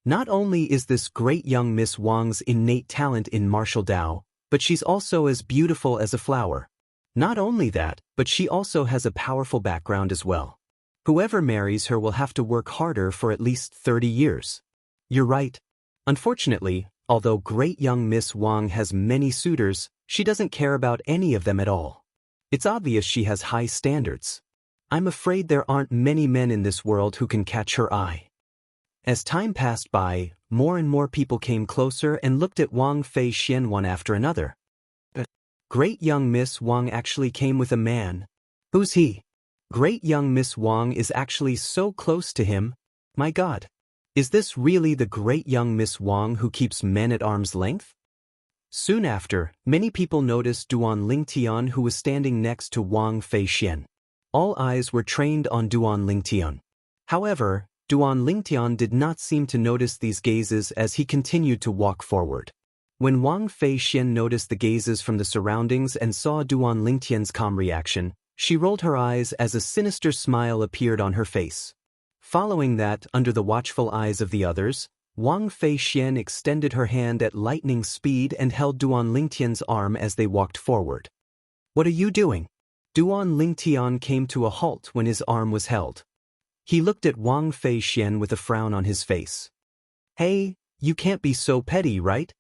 Not only is this great young Miss Wang's innate talent in martial Tao, but she's also as beautiful as a flower. Not only that, but she also has a powerful background as well. Whoever marries her will have to work harder for at least 30 years. You're right. Unfortunately, although great young Miss Wang has many suitors, she doesn't care about any of them at all. It's obvious she has high standards. I'm afraid there aren't many men in this world who can catch her eye. As time passed by, more and more people came closer and looked at Wang Feixian one after another. Great young Miss Wang actually came with a man. Who's he? Great young Miss Wang is actually so close to him. My God. Is this really the great young Miss Wang who keeps men at arm's length? Soon after, many people noticed Duan Lingtian, who was standing next to Wang Feixian. All eyes were trained on Duan Lingtian. However, Duan Lingtian did not seem to notice these gazes as he continued to walk forward. When Wang Feixian noticed the gazes from the surroundings and saw Duan Lingtian's calm reaction, she rolled her eyes as a sinister smile appeared on her face. Following that, under the watchful eyes of the others, Wang Feixian extended her hand at lightning speed and held Duan Lingtian's arm as they walked forward. What are you doing? Duan Lingtian came to a halt when his arm was held. He looked at Wang Feixian with a frown on his face. Hey, you can't be so petty, right?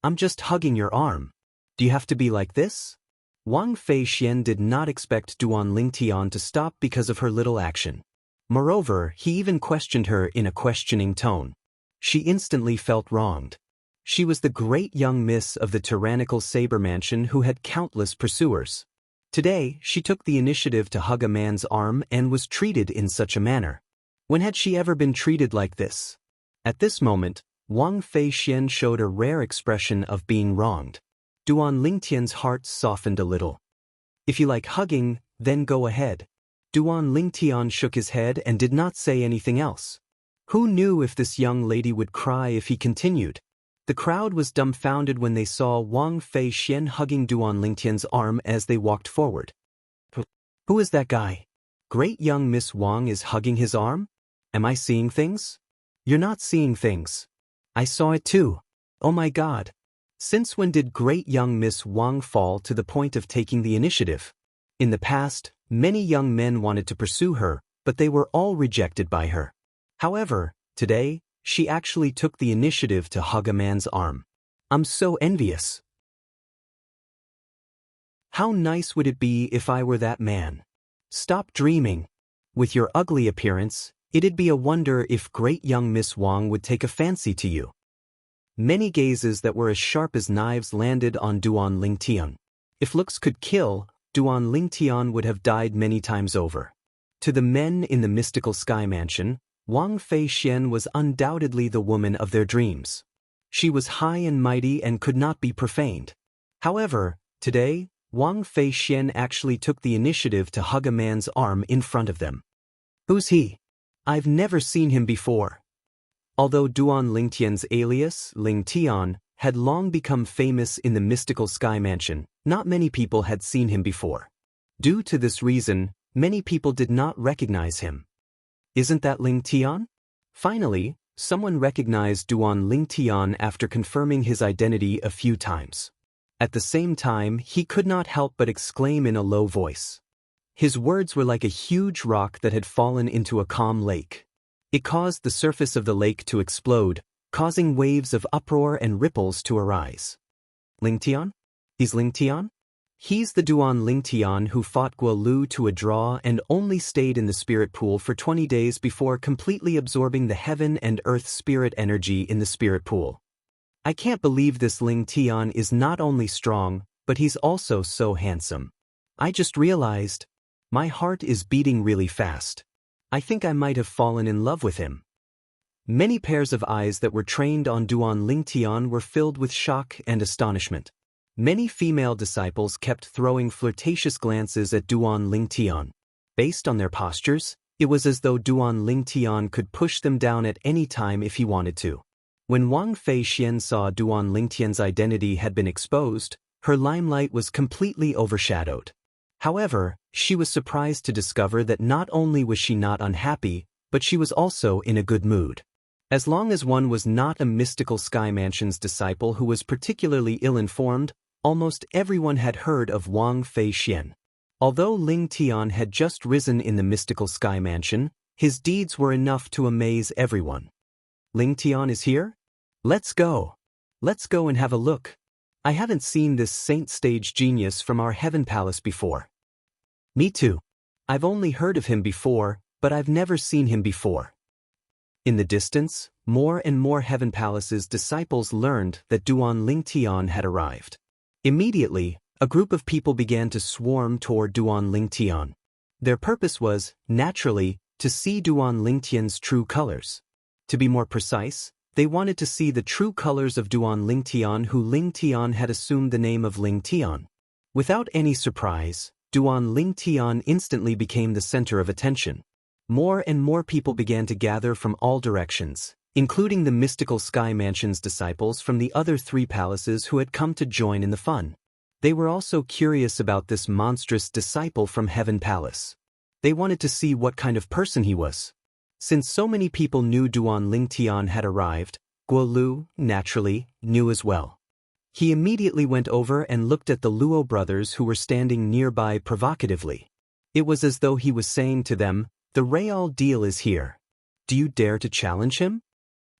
I'm just hugging your arm. Do you have to be like this? Wang Feixian did not expect Duan Lingtian to stop because of her little action. Moreover, he even questioned her in a questioning tone. She instantly felt wronged. She was the great young miss of the tyrannical saber mansion who had countless pursuers. Today, she took the initiative to hug a man's arm and was treated in such a manner. When had she ever been treated like this? At this moment, Wang Feixian showed a rare expression of being wronged. Duan Lingtian's heart softened a little. If you like hugging, then go ahead. Duan Lingtian shook his head and did not say anything else. Who knew if this young lady would cry if he continued? The crowd was dumbfounded when they saw Wang Feixian hugging Duan Lingtian's arm as they walked forward. Who is that guy? Great young Miss Wang is hugging his arm? Am I seeing things? You're not seeing things. I saw it too. Oh my God. Since when did great young Miss Wang fall to the point of taking the initiative? In the past, many young men wanted to pursue her, but they were all rejected by her. However, today, she actually took the initiative to hug a man's arm. I'm so envious. How nice would it be if I were that man? Stop dreaming. With your ugly appearance, it'd be a wonder if great young Miss Wang would take a fancy to you. Many gazes that were as sharp as knives landed on Duan Lingtian. If looks could kill, Duan Lingtian would have died many times over. To the men in the mystical sky mansion, Wang Feixian was undoubtedly the woman of their dreams. She was high and mighty and could not be profaned. However, today, Wang Feixian actually took the initiative to hug a man's arm in front of them. Who's he? I've never seen him before. Although Duan Lingtian's alias, Lingtian, had long become famous in the mystical sky mansion, not many people had seen him before. Due to this reason, many people did not recognize him. Isn't that Lingtian? Finally, someone recognized Duan Lingtian after confirming his identity a few times. At the same time, he could not help but exclaim in a low voice. His words were like a huge rock that had fallen into a calm lake. It caused the surface of the lake to explode, causing waves of uproar and ripples to arise. Lingtian? He's Lingtian? He's the Duan Lingtian who fought Guolu to a draw and only stayed in the spirit pool for 20 days before completely absorbing the heaven and earth spirit energy in the spirit pool. I can't believe this Lingtian is not only strong, but he's also so handsome. I just realized. My heart is beating really fast. I think I might have fallen in love with him. Many pairs of eyes that were trained on Duan Lingtian were filled with shock and astonishment. Many female disciples kept throwing flirtatious glances at Duan Lingtian. Based on their postures, it was as though Duan Lingtian could push them down at any time if he wanted to. When Wang Feixian saw Duan Lingtian's identity had been exposed, her limelight was completely overshadowed. However, she was surprised to discover that not only was she not unhappy, but she was also in a good mood. As long as one was not a mystical sky mansion's disciple who was particularly ill-informed, almost everyone had heard of Wang Feixian. Although Lingtian had just risen in the mystical sky mansion, his deeds were enough to amaze everyone. Lingtian is here? Let's go. Let's go and have a look. I haven't seen this saint stage genius from our heaven palace before. Me too. I've only heard of him before, but I've never seen him before. In the distance, more and more heaven palace's disciples learned that Duan Lingtian had arrived. Immediately, a group of people began to swarm toward Duan Lingtian. Their purpose was, naturally, to see Duan Lingtian's true colors. To be more precise, they wanted to see the true colors of Duan Lingtian, who Lingtian had assumed the name of Lingtian. Without any surprise, Duan Lingtian instantly became the center of attention. More and more people began to gather from all directions, including the mystical sky mansion's disciples from the other 3 palaces who had come to join in the fun. They were also curious about this monstrous disciple from Heaven Palace. They wanted to see what kind of person he was. Since so many people knew Duan Lingtian had arrived, Guolu, naturally, knew as well. He immediately went over and looked at the Luo brothers who were standing nearby provocatively. It was as though he was saying to them, "The real deal is here. Do you dare to challenge him?"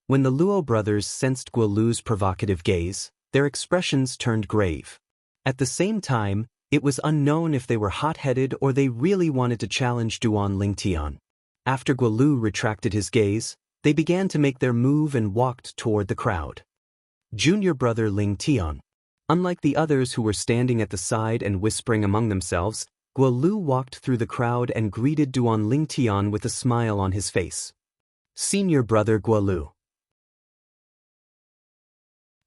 When the Luo brothers sensed Guolu's provocative gaze, their expressions turned grave. At the same time, it was unknown if they were hot-headed or they really wanted to challenge Duan Lingtian. After Guolu retracted his gaze, they began to make their move and walked toward the crowd. Junior brother Lingtian. Unlike the others who were standing at the side and whispering among themselves, Guolu walked through the crowd and greeted Duan Lingtian with a smile on his face. Senior brother Guolu.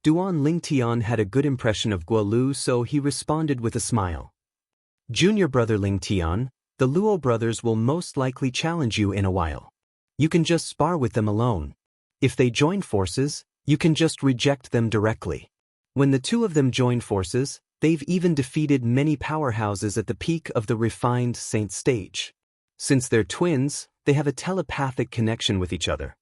Duan Lingtian had a good impression of Guolu, so he responded with a smile. Junior brother Lingtian, the Luo brothers will most likely challenge you in a while. You can just spar with them alone. If they join forces, you can just reject them directly. When the 2 of them join forces, they've even defeated many powerhouses at the peak of the refined saint stage. Since they're twins, they have a telepathic connection with each other.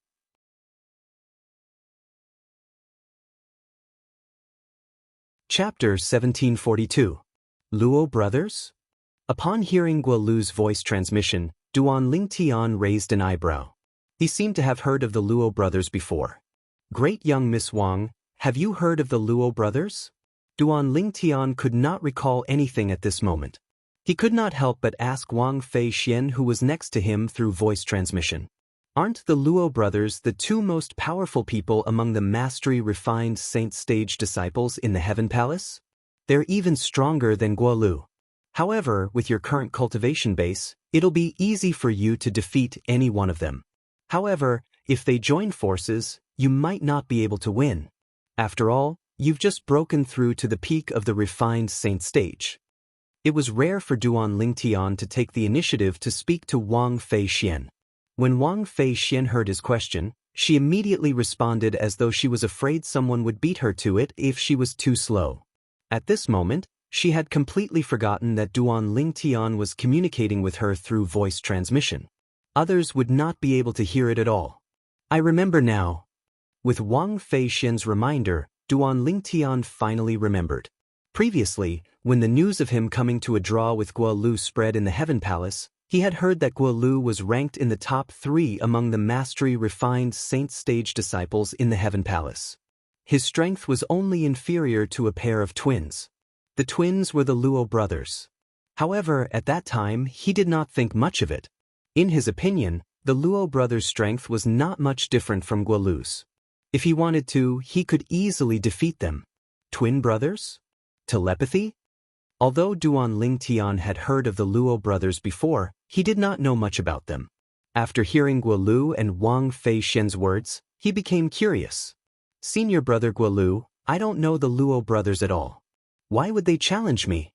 Chapter 1742. Luo Brothers? Upon hearing Guolu's voice transmission, Duan Lingtian raised an eyebrow. He seemed to have heard of the Luo brothers before. Great young Miss Wang, have you heard of the Luo brothers? Duan Lingtian could not recall anything at this moment. He could not help but ask Wang Fei Xian, who was next to him through voice transmission. Aren't the Luo brothers the two most powerful people among the mastery-refined saint stage disciples in the Heaven Palace? They're even stronger than Guolu. However, with your current cultivation base, it'll be easy for you to defeat any one of them. However, if they join forces, you might not be able to win. After all, you've just broken through to the peak of the refined saint stage. It was rare for Duan Lingtian to take the initiative to speak to Wang Fei Xian. When Wang Fei Xian heard his question, she immediately responded as though she was afraid someone would beat her to it if she was too slow. At this moment, she had completely forgotten that Duan Lingtian was communicating with her through voice transmission. Others would not be able to hear it at all. I remember now. With Wang Fei Xian's reminder, Duan Lingtian finally remembered. Previously, when the news of him coming to a draw with Guolu spread in the Heaven Palace, he had heard that Guolu was ranked in the top 3 among the mastery-refined saint stage disciples in the Heaven Palace. His strength was only inferior to a pair of twins. The twins were the Luo brothers. However, at that time, he did not think much of it. In his opinion, the Luo brothers' strength was not much different from Guolu's. If he wanted to, he could easily defeat them. Twin brothers? Telepathy? Although Duan Lingtian had heard of the Luo brothers before, he did not know much about them. After hearing Guolu and Wang Fei Xian's words, he became curious. Senior brother Guolu, I don't know the Luo brothers at all. Why would they challenge me?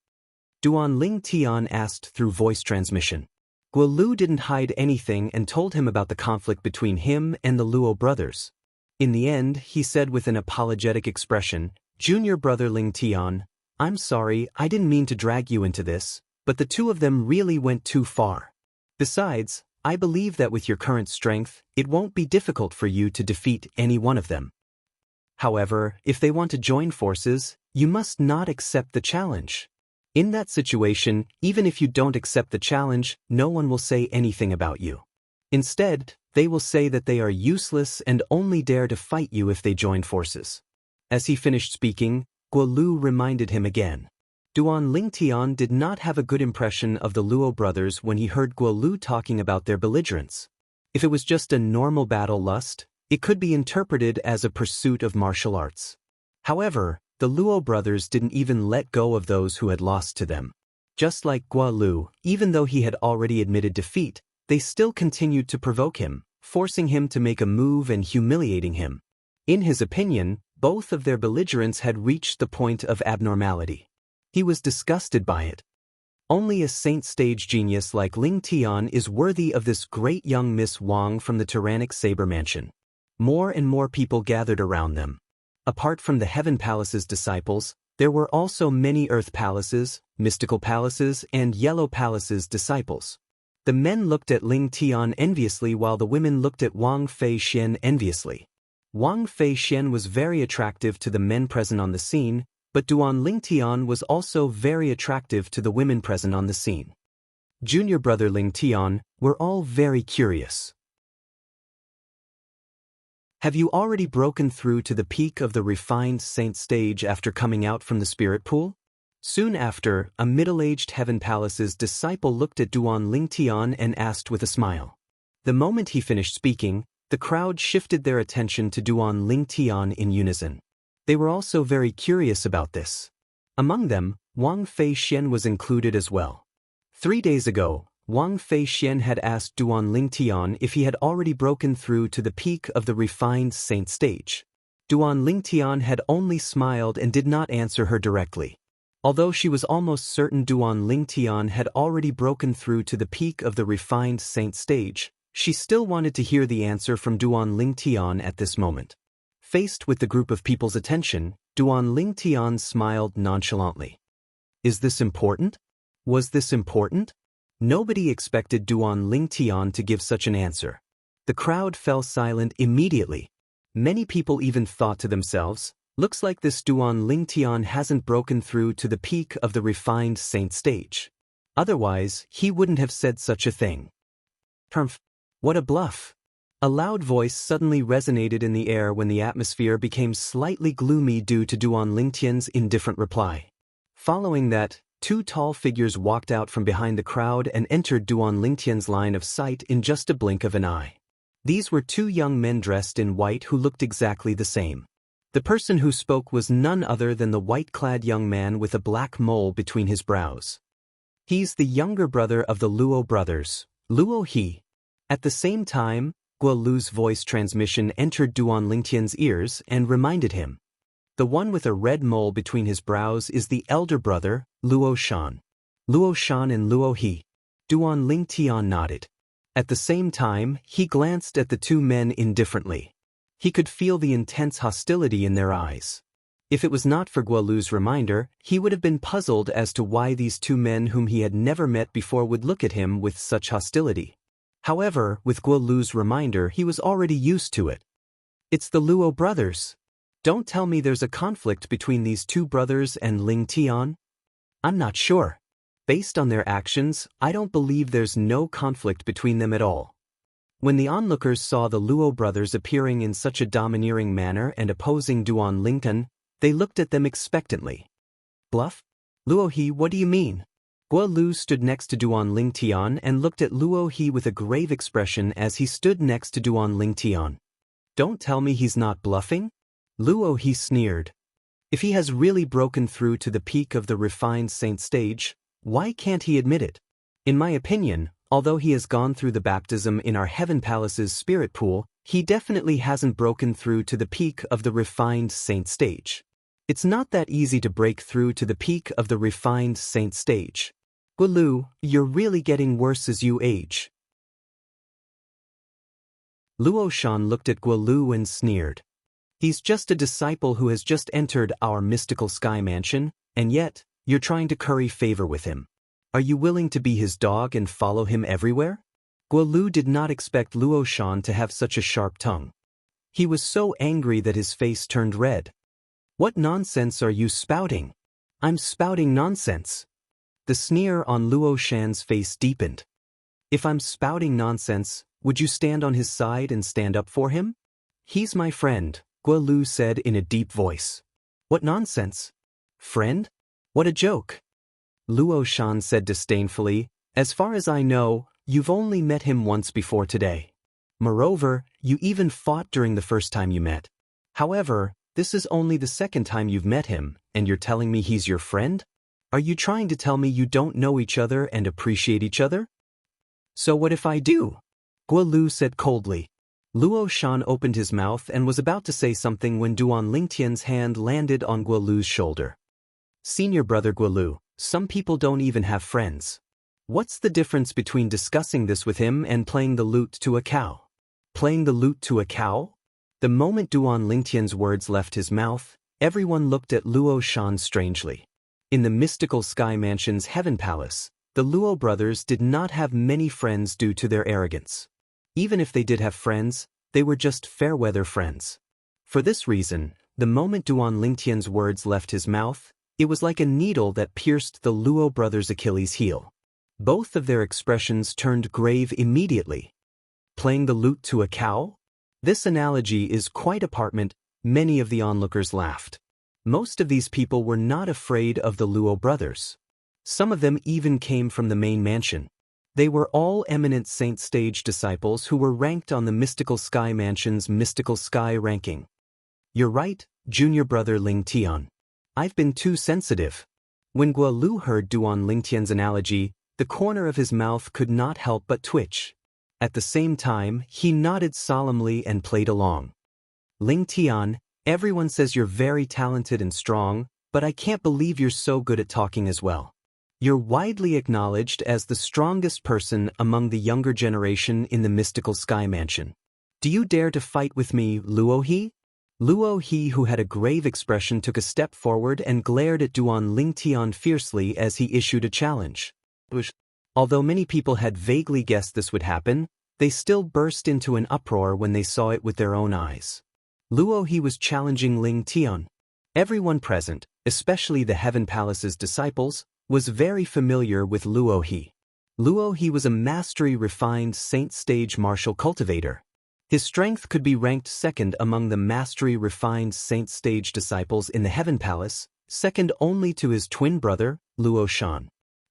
Duan Lingtian asked through voice transmission. Guolu didn't hide anything and told him about the conflict between him and the Luo brothers. In the end, he said with an apologetic expression, Junior brother Lingtian, I'm sorry, I didn't mean to drag you into this, but the two of them really went too far. Besides, I believe that with your current strength, it won't be difficult for you to defeat any one of them. However, if they want to join forces, you must not accept the challenge. In that situation, even if you don't accept the challenge, no one will say anything about you. Instead, they will say that they are useless and only dare to fight you if they join forces. As he finished speaking, Guolu reminded him again. Duan Lingtian did not have a good impression of the Luo brothers when he heard Guolu talking about their belligerence. If it was just a normal battle lust, it could be interpreted as a pursuit of martial arts. However, the Luo brothers didn't even let go of those who had lost to them. Just like Guolu, even though he had already admitted defeat, they still continued to provoke him, forcing him to make a move and humiliating him. In his opinion, both of their belligerents had reached the point of abnormality. He was disgusted by it. Only a saint stage genius like Lingtian is worthy of this great young Miss Wang from the tyrannic Saber Mansion. More and more people gathered around them. Apart from the Heaven Palace's disciples, there were also many Earth Palaces, Mystical Palaces, and Yellow Palaces disciples. The men looked at Lingtian enviously while the women looked at Wang Fei Xian enviously. Wang Fei Xian was very attractive to the men present on the scene, but Duan Lingtian was also very attractive to the women present on the scene. Junior brother Lingtian, we're all very curious. Have you already broken through to the peak of the refined saint stage after coming out from the spirit pool? Soon after, a middle-aged Heaven Palace's disciple looked at Duan Lingtian and asked with a smile. The moment he finished speaking, the crowd shifted their attention to Duan Lingtian in unison. They were also very curious about this. Among them, Wang Fei Xian was included as well. 3 days ago, Wang Fei Xian had asked Duan Lingtian if he had already broken through to the peak of the refined saint stage. Duan Lingtian had only smiled and did not answer her directly. Although she was almost certain Duan Lingtian had already broken through to the peak of the refined saint stage, she still wanted to hear the answer from Duan Lingtian at this moment. Faced with the group of people's attention, Duan Lingtian smiled nonchalantly. Is this important? Was this important? Nobody expected Duan Lingtian to give such an answer. The crowd fell silent immediately. Many people even thought to themselves, Looks like this Duan Lingtian hasn't broken through to the peak of the refined saint stage. Otherwise, he wouldn't have said such a thing. Humph. What a bluff. A loud voice suddenly resonated in the air when the atmosphere became slightly gloomy due to Duan Lingtian's indifferent reply. Following that, two tall figures walked out from behind the crowd and entered Duan Lingtian's line of sight in just a blink of an eye. These were two young men dressed in white who looked exactly the same. The person who spoke was none other than the white-clad young man with a black mole between his brows. He's the younger brother of the Luo brothers, Luo He. At the same time, Guo Lu's voice transmission entered Duan Lingtian's ears and reminded him. The one with a red mole between his brows is the elder brother, Luo Shan. Luo Shan and Luo He. Duan Lingtian nodded. At the same time, he glanced at the two men indifferently. He could feel the intense hostility in their eyes. If it was not for Guo Lu's reminder, he would have been puzzled as to why these two men whom he had never met before would look at him with such hostility. However, with Guo Lu's reminder, he was already used to it. It's the Luo brothers. Don't tell me there's a conflict between these two brothers and Ling Tian? I'm not sure. Based on their actions, I don't believe there's no conflict between them at all. When the onlookers saw the Luo brothers appearing in such a domineering manner and opposing Duan Lingtian, they looked at them expectantly. Bluff? Luo He, what do you mean? Guo Lu stood next to Duan Lingtian and looked at Luo He with a grave expression as he stood next to Duan Lingtian. Don't tell me he's not bluffing? Luo He sneered. If he has really broken through to the peak of the refined saint stage, why can't he admit it? In my opinion, although he has gone through the baptism in our Heaven Palace's spirit pool, he definitely hasn't broken through to the peak of the refined saint stage. It's not that easy to break through to the peak of the refined saint stage. Guo Lu, you're really getting worse as you age. Luo Shan looked at Guo Lu and sneered. He's just a disciple who has just entered our mystical sky mansion, and yet, you're trying to curry favor with him. Are you willing to be his dog and follow him everywhere? Guo Lu did not expect Luo Shan to have such a sharp tongue. He was so angry that his face turned red. What nonsense are you spouting? I'm spouting nonsense. The sneer on Luo Shan's face deepened. If I'm spouting nonsense, would you stand on his side and stand up for him? He's my friend, Guo Lu said in a deep voice. What nonsense? Friend? What a joke. Luo Shan said disdainfully, as far as I know, you've only met him once before today. Moreover, you even fought during the first time you met. However, this is only the second time you've met him, and you're telling me he's your friend? Are you trying to tell me you don't know each other and appreciate each other? So what if I do? Guo Lu said coldly. Luo Shan opened his mouth and was about to say something when Duan Lingtian's hand landed on Guo Lu's shoulder. Senior brother Guo Lu, some people don't even have friends. What's the difference between discussing this with him and playing the lute to a cow? Playing the lute to a cow? The moment Duan Lingtian's words left his mouth, everyone looked at Luo Shan strangely. In the mystical Sky Mansion's Heaven Palace, the Luo brothers did not have many friends due to their arrogance. Even if they did have friends, they were just fair-weather friends. For this reason, the moment Duan Lingtian's words left his mouth, it was like a needle that pierced the Luo brothers' Achilles' heel. Both of their expressions turned grave immediately. Playing the lute to a cow? This analogy is quite apartment. Many of the onlookers laughed. Most of these people were not afraid of the Luo brothers. Some of them even came from the main mansion. They were all eminent saint stage disciples who were ranked on the Mystical Sky Mansion's Mystical Sky ranking. You're right, junior brother Ling Tian. I've been too sensitive. When Guo Lu heard Duan Lingtian's analogy, the corner of his mouth could not help but twitch. At the same time, he nodded solemnly and played along. Ling Tian, everyone says you're very talented and strong, but I can't believe you're so good at talking as well. You're widely acknowledged as the strongest person among the younger generation in the Mystical Sky Mansion. Do you dare to fight with me, Luo He? Luo He, who had a grave expression, took a step forward and glared at Duan Lingtian fiercely as he issued a challenge. Although many people had vaguely guessed this would happen, they still burst into an uproar when they saw it with their own eyes. Luo He was challenging Ling Tian. Everyone present, especially the Heaven Palace's disciples, was very familiar with Luo He. Luo He was a mastery-refined saint-stage martial cultivator. His strength could be ranked second among the mastery-refined saint-stage disciples in the Heaven Palace, second only to his twin brother, Luo Shan.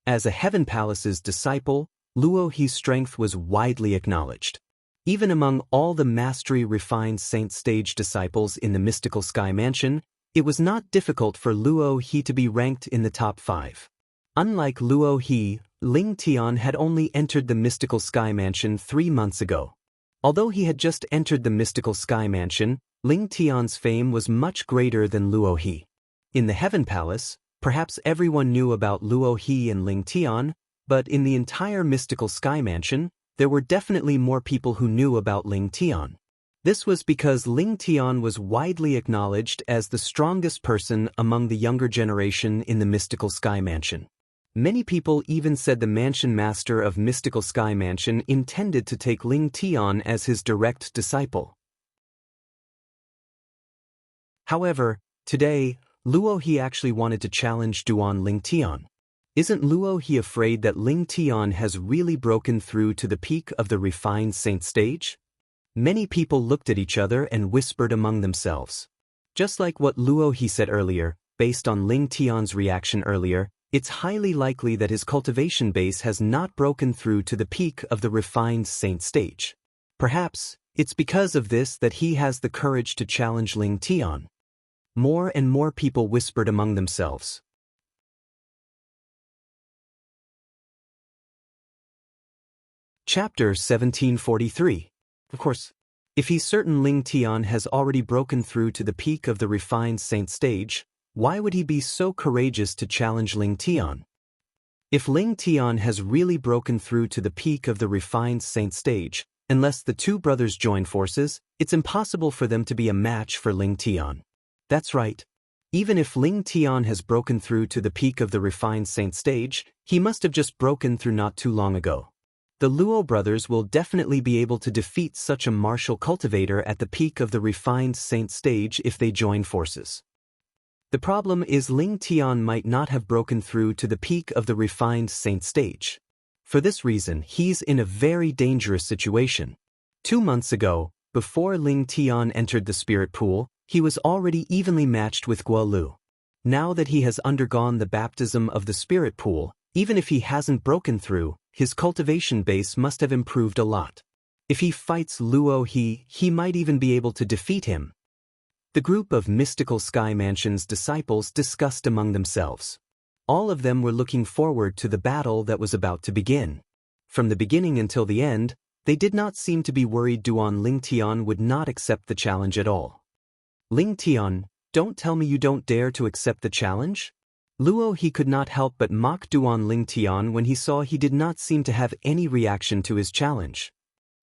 As a Heaven Palace's disciple, Luo He's strength was widely acknowledged. Even among all the mastery-refined saint-stage disciples in the mystical Sky Mansion, it was not difficult for Luo He to be ranked in the top 5. Unlike Luo He, Ling Tian had only entered the mystical Sky Mansion 3 months ago. Although he had just entered the mystical Sky Mansion, Ling Tian's fame was much greater than Luo He. In the Heaven Palace, perhaps everyone knew about Luo He and Ling Tian, but in the entire mystical Sky Mansion, there were definitely more people who knew about Ling Tian. This was because Ling Tian was widely acknowledged as the strongest person among the younger generation in the mystical Sky Mansion. Many people even said the Mansion Master of Mystical Sky Mansion intended to take Ling Tian as his direct disciple. However, today, Luo He actually wanted to challenge Duan Ling Tian. Isn't Luo He afraid that Ling Tian has really broken through to the peak of the refined saint stage? Many people looked at each other and whispered among themselves. Just like what Luo He said earlier, based on Ling Tian's reaction earlier, it's highly likely that his cultivation base has not broken through to the peak of the refined saint stage. Perhaps, it's because of this that he has the courage to challenge Ling Tian. More and more people whispered among themselves. Chapter 1743. Of course, if he's certain Ling Tian has already broken through to the peak of the refined saint stage, why would he be so courageous to challenge Ling Tian? If Ling Tian has really broken through to the peak of the refined saint stage, unless the two brothers join forces, it's impossible for them to be a match for Ling Tian. That's right. Even if Ling Tian has broken through to the peak of the refined saint stage, he must have just broken through not too long ago. The Luo brothers will definitely be able to defeat such a martial cultivator at the peak of the refined saint stage if they join forces. The problem is Ling Tian might not have broken through to the peak of the refined saint stage. For this reason, he's in a very dangerous situation. 2 months ago, before Ling Tian entered the spirit pool, he was already evenly matched with Guo Lu. Now that he has undergone the baptism of the spirit pool, even if he hasn't broken through, his cultivation base must have improved a lot. If he fights Luo He, he might even be able to defeat him. The group of Mystical Sky Mansion's disciples discussed among themselves. All of them were looking forward to the battle that was about to begin. From the beginning until the end, they did not seem to be worried Duan Ling Tian would not accept the challenge at all. Ling Tian, don't tell me you don't dare to accept the challenge? Luo He could not help but mock Duan Ling Tian when he saw he did not seem to have any reaction to his challenge.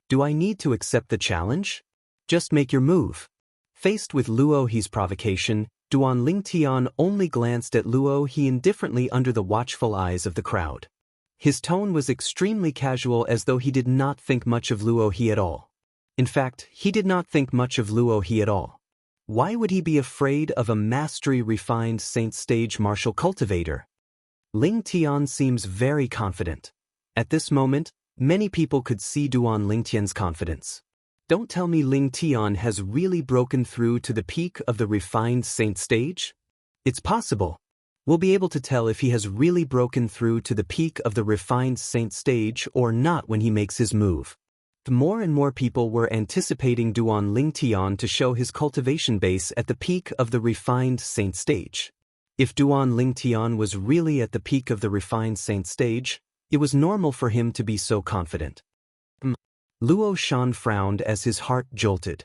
Do I need to accept the challenge? Just make your move. Faced with Luo He's provocation, Duan Ling Tian only glanced at Luo He indifferently under the watchful eyes of the crowd. His tone was extremely casual, as though he did not think much of Luo He at all. In fact, he did not think much of Luo He at all. Why would he be afraid of a mastery-refined saint-stage martial cultivator? Ling Tian seems very confident. At this moment, many people could see Duan Ling Tian's confidence. Don't tell me Ling Tian has really broken through to the peak of the refined saint stage? It's possible. We'll be able to tell if he has really broken through to the peak of the refined saint stage or not when he makes his move. More and more people were anticipating Duan Ling Tian to show his cultivation base at the peak of the refined saint stage. If Duan Ling Tian was really at the peak of the refined saint stage, it was normal for him to be so confident. Luo Shan frowned as his heart jolted.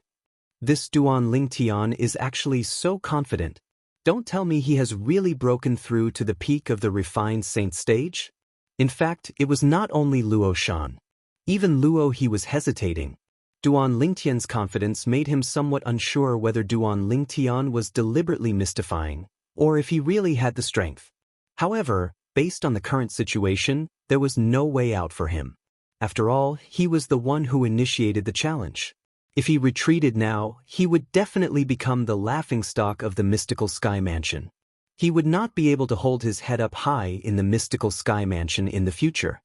This Duan Ling Tian is actually so confident. Don't tell me he has really broken through to the peak of the refined saint stage? In fact, it was not only Luo Shan. Even Luo He was hesitating. Duan Ling Tian's confidence made him somewhat unsure whether Duan Ling Tian was deliberately mystifying, or if he really had the strength. However, based on the current situation, there was no way out for him. After all, he was the one who initiated the challenge. If he retreated now, he would definitely become the laughingstock of the mystical Sky Mansion. He would not be able to hold his head up high in the mystical Sky Mansion in the future.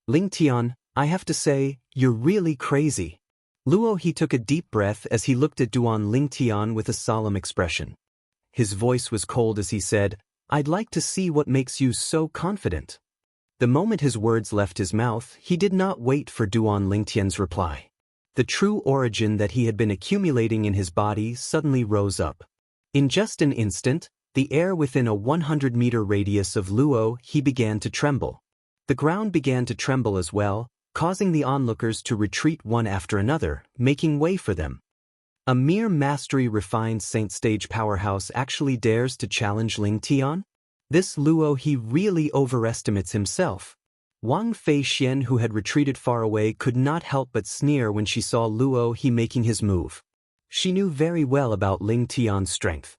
Ling Tian, I have to say, you're really crazy. Luo he took a deep breath as he looked at Duan Ling Tian with a solemn expression. His voice was cold as he said, I'd like to see what makes you so confident. The moment his words left his mouth, he did not wait for Duan Ling Tian's reply. The true origin that he had been accumulating in his body suddenly rose up. In just an instant, the air within a 100-meter radius of Luo he began to tremble. The ground began to tremble as well, causing the onlookers to retreat one after another, making way for them. A mere mastery-refined Saint Stage powerhouse actually dares to challenge Ling Tian? This Luo he really overestimates himself. Wang Fei Xian, who had retreated far away, could not help but sneer when she saw Luo he making his move. She knew very well about Ling Tian's strength.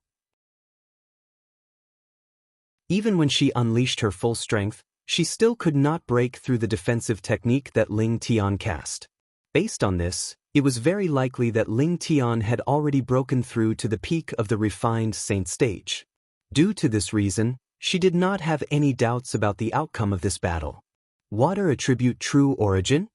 Even when she unleashed her full strength, she still could not break through the defensive technique that Ling Tian cast. Based on this, it was very likely that Ling Tian had already broken through to the peak of the refined Saint Stage. Due to this reason, she did not have any doubts about the outcome of this battle. Water attribute true origin?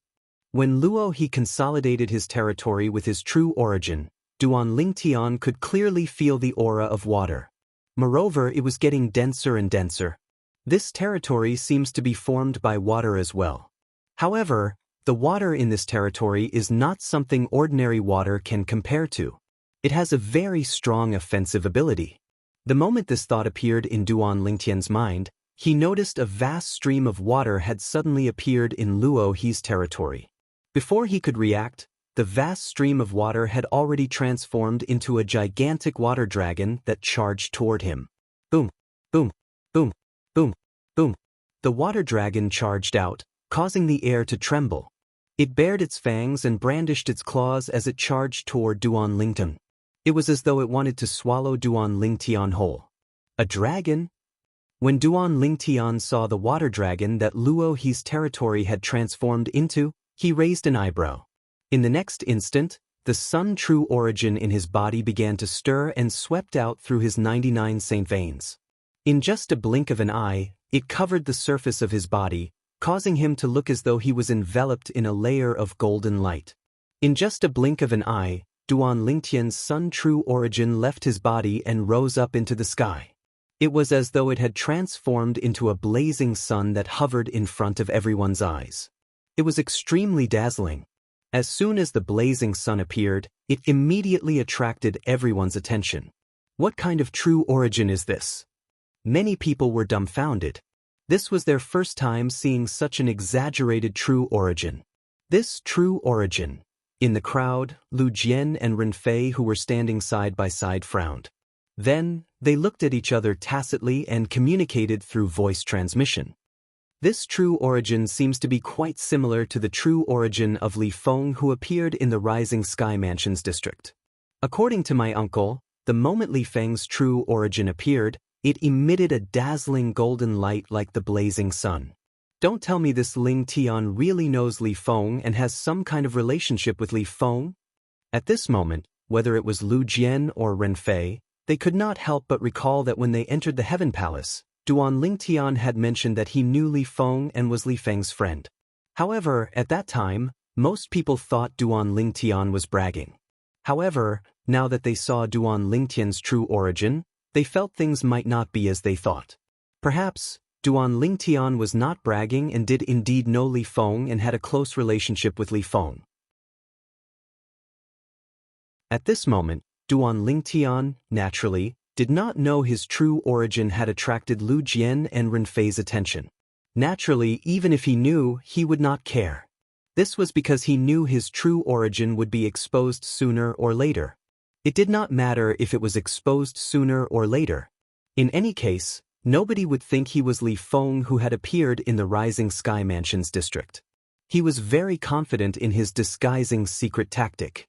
When Luo he consolidated his territory with his true origin, Duan Ling Tian could clearly feel the aura of water. Moreover, it was getting denser and denser. This territory seems to be formed by water as well. However, the water in this territory is not something ordinary water can compare to. It has a very strong offensive ability. The moment this thought appeared in Duan Ling Tian's mind, he noticed a vast stream of water had suddenly appeared in Luo He's territory. Before he could react, the vast stream of water had already transformed into a gigantic water dragon that charged toward him. Boom, boom, boom, boom, boom. The water dragon charged out, causing the air to tremble. It bared its fangs and brandished its claws as it charged toward Duan Ling Tian. It was as though it wanted to swallow Duan Ling Tian whole. A dragon? When Duan Ling Tian saw the water dragon that Luo He's territory had transformed into, he raised an eyebrow. In the next instant, the sun true origin in his body began to stir and swept out through his 99 saint veins. In just a blink of an eye, it covered the surface of his body, causing him to look as though he was enveloped in a layer of golden light. In just a blink of an eye, Duan Ling Tian's sun true origin left his body and rose up into the sky. It was as though it had transformed into a blazing sun that hovered in front of everyone's eyes. It was extremely dazzling. As soon as the blazing sun appeared, it immediately attracted everyone's attention. What kind of true origin is this? Many people were dumbfounded. This was their first time seeing such an exaggerated true origin. This true origin. In the crowd, Lu Jian and Ren Fei, who were standing side by side, frowned. Then, they looked at each other tacitly and communicated through voice transmission. This true origin seems to be quite similar to the true origin of Li Feng, who appeared in the Rising Sky Mansions district. According to my uncle, the moment Li Feng's true origin appeared, it emitted a dazzling golden light like the blazing sun. Don't tell me this Ling Tian really knows Li Feng and has some kind of relationship with Li Feng? At this moment, whether it was Lu Jian or Ren Fei, they could not help but recall that when they entered the Heaven Palace, Duan Ling Tian had mentioned that he knew Li Feng and was Li Feng's friend. However, at that time, most people thought Duan Ling Tian was bragging. However, now that they saw Duan Ling Tian's true origin, they felt things might not be as they thought. Perhaps, Duan Ling Tian was not bragging and did indeed know Li Feng and had a close relationship with Li Feng. At this moment, Duan Ling Tian, naturally, did not know his true origin had attracted Lu Jian and Ren Fei's attention. Naturally, even if he knew, he would not care. This was because he knew his true origin would be exposed sooner or later. It did not matter if it was exposed sooner or later. In any case, nobody would think he was Li Feng who had appeared in the Rising Sky Mansions district. He was very confident in his disguising secret tactic.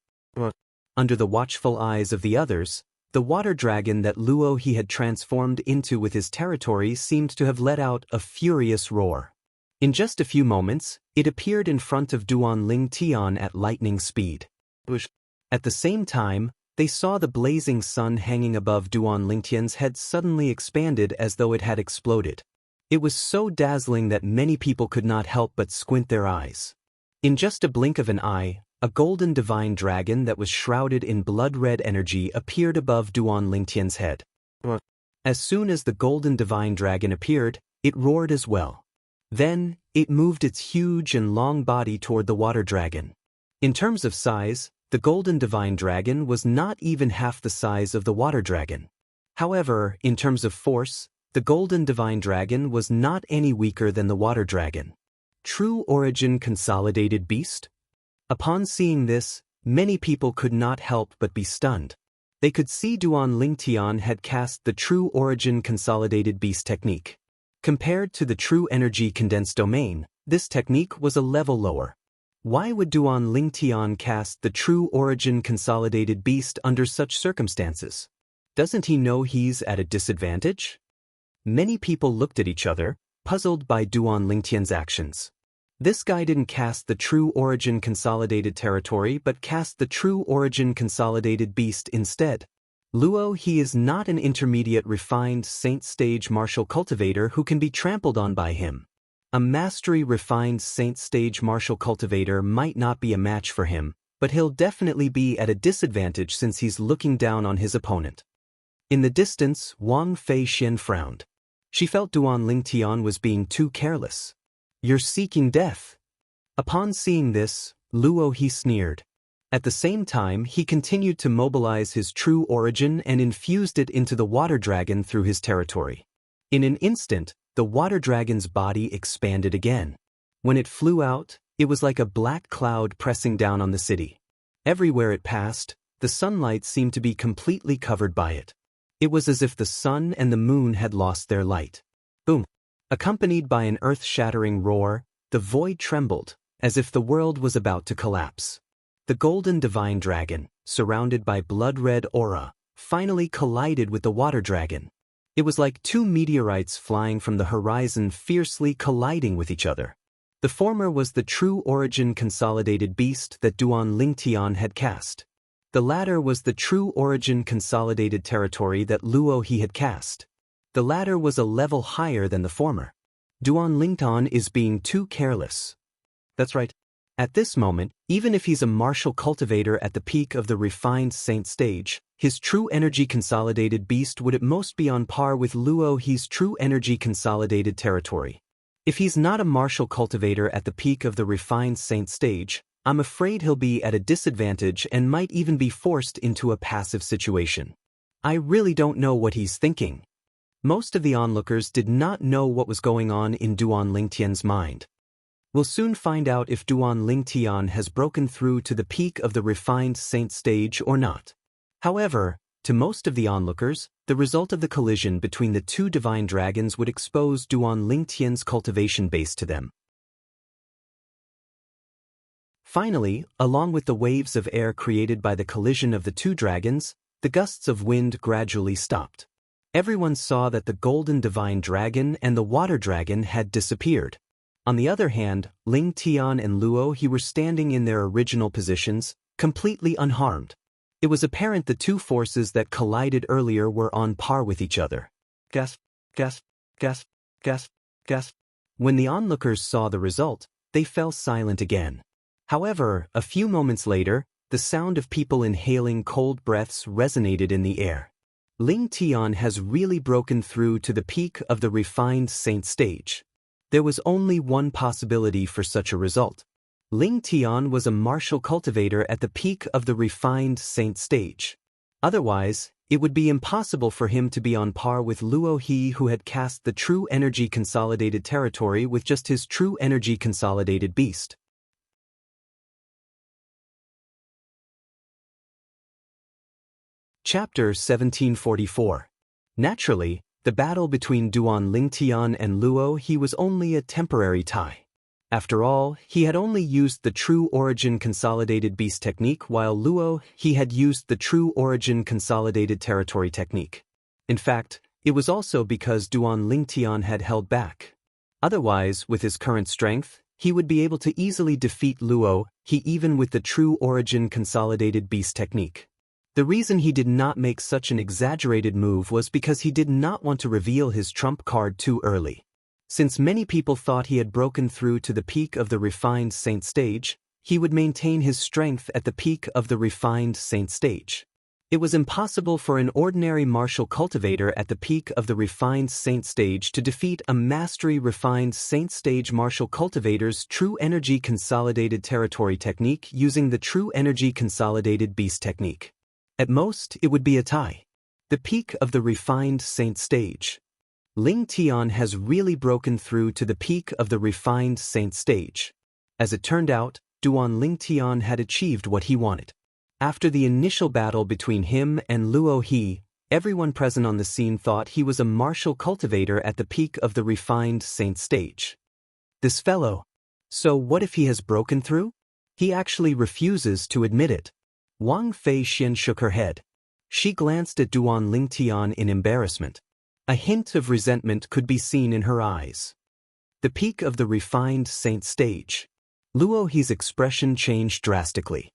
Under the watchful eyes of the others, the water dragon that Luo he had transformed into with his territory seemed to have let out a furious roar. In just a few moments, it appeared in front of Duan Ling Tian at lightning speed. At the same time, they saw the blazing sun hanging above Duan Lingtian's head suddenly expanded as though it had exploded. It was so dazzling that many people could not help but squint their eyes. In just a blink of an eye, a golden divine dragon that was shrouded in blood-red energy appeared above Duan Lingtian's head. As soon as the golden divine dragon appeared, it roared as well. Then, it moved its huge and long body toward the water dragon. In terms of size, the golden divine dragon was not even half the size of the water dragon. However, in terms of force, the golden divine dragon was not any weaker than the water dragon. True origin consolidated beast? Upon seeing this, many people could not help but be stunned. They could see Duan Lingtian had cast the true origin consolidated beast technique. Compared to the true energy condensed domain, this technique was a level lower. Why would Duan Lingtian cast the true origin consolidated beast under such circumstances? Doesn't he know he's at a disadvantage? Many people looked at each other, puzzled by Duan Lingtian's actions. This guy didn't cast the true origin consolidated territory but cast the true origin consolidated beast instead. Luo, he is not an intermediate refined saint stage martial cultivator who can be trampled on by him. A mastery refined saint stage martial cultivator might not be a match for him, but he'll definitely be at a disadvantage since he's looking down on his opponent. In the distance, Wang Feixian frowned. She felt Duan Lingtian was being too careless. You're seeking death. Upon seeing this, Luo he sneered. At the same time, he continued to mobilize his true origin and infused it into the water dragon through his territory. In an instant, the water dragon's body expanded again. When it flew out, it was like a black cloud pressing down on the city. Everywhere it passed, the sunlight seemed to be completely covered by it. It was as if the sun and the moon had lost their light. Boom! Accompanied by an earth-shattering roar, the void trembled, as if the world was about to collapse. The golden divine dragon, surrounded by blood-red aura, finally collided with the water dragon. It was like two meteorites flying from the horizon fiercely colliding with each other. The former was the true origin consolidated beast that Duan Lingtian had cast. The latter was the true origin consolidated territory that Luo he had cast. The latter was a level higher than the former. Duan Lingtian is being too careless. That's right. At this moment, even if he's a martial cultivator at the peak of the refined saint stage, his true energy consolidated beast would at most be on par with Luo he's true energy consolidated territory. If he's not a martial cultivator at the peak of the refined saint stage, I'm afraid he'll be at a disadvantage and might even be forced into a passive situation. I really don't know what he's thinking. Most of the onlookers did not know what was going on in Duan Lingtian's mind. We'll soon find out if Duan Lingtian has broken through to the peak of the refined saint stage or not. However, to most of the onlookers, the result of the collision between the two divine dragons would expose Duan Lingtian's cultivation base to them. Finally, along with the waves of air created by the collision of the two dragons, the gusts of wind gradually stopped. Everyone saw that the golden divine dragon and the water dragon had disappeared. On the other hand, Lingtian and Luo he were standing in their original positions, completely unharmed. It was apparent the two forces that collided earlier were on par with each other. Gasp, gasp, gasp, gasp, gasp. When the onlookers saw the result, they fell silent again. However, a few moments later, the sound of people inhaling cold breaths resonated in the air. Lingtian has really broken through to the peak of the refined saint stage. There was only one possibility for such a result. Lingtian was a martial cultivator at the peak of the refined saint stage. Otherwise, it would be impossible for him to be on par with Luo he who had cast the true energy consolidated territory with just his true energy consolidated beast. Chapter 1744. Naturally, the battle between Duan Lingtian and Luo he was only a temporary tie. After all, he had only used the true origin consolidated beast technique while Luo he had used the true origin consolidated territory technique. In fact, it was also because Duan Lingtian had held back. Otherwise, with his current strength, he would be able to easily defeat Luo He even with the true origin consolidated beast technique. The reason he did not make such an exaggerated move was because he did not want to reveal his trump card too early. Since many people thought he had broken through to the peak of the refined saint stage, he would maintain his strength at the peak of the refined saint stage. It was impossible for an ordinary martial cultivator at the peak of the refined saint stage to defeat a mastery refined saint stage martial cultivator's true energy consolidated territory technique using the true energy consolidated beast technique. At most, it would be a tie. The peak of the refined saint stage. Ling Tian has really broken through to the peak of the refined saint stage. As it turned out, Duan Ling Tian had achieved what he wanted. After the initial battle between him and Luo He, everyone present on the scene thought he was a martial cultivator at the peak of the refined saint stage. This fellow. So what if he has broken through? He actually refuses to admit it. Wang Fei Xian shook her head. She glanced at Duan Ling Tian in embarrassment. A hint of resentment could be seen in her eyes. The peak of the refined saint stage. Luo He's expression changed drastically.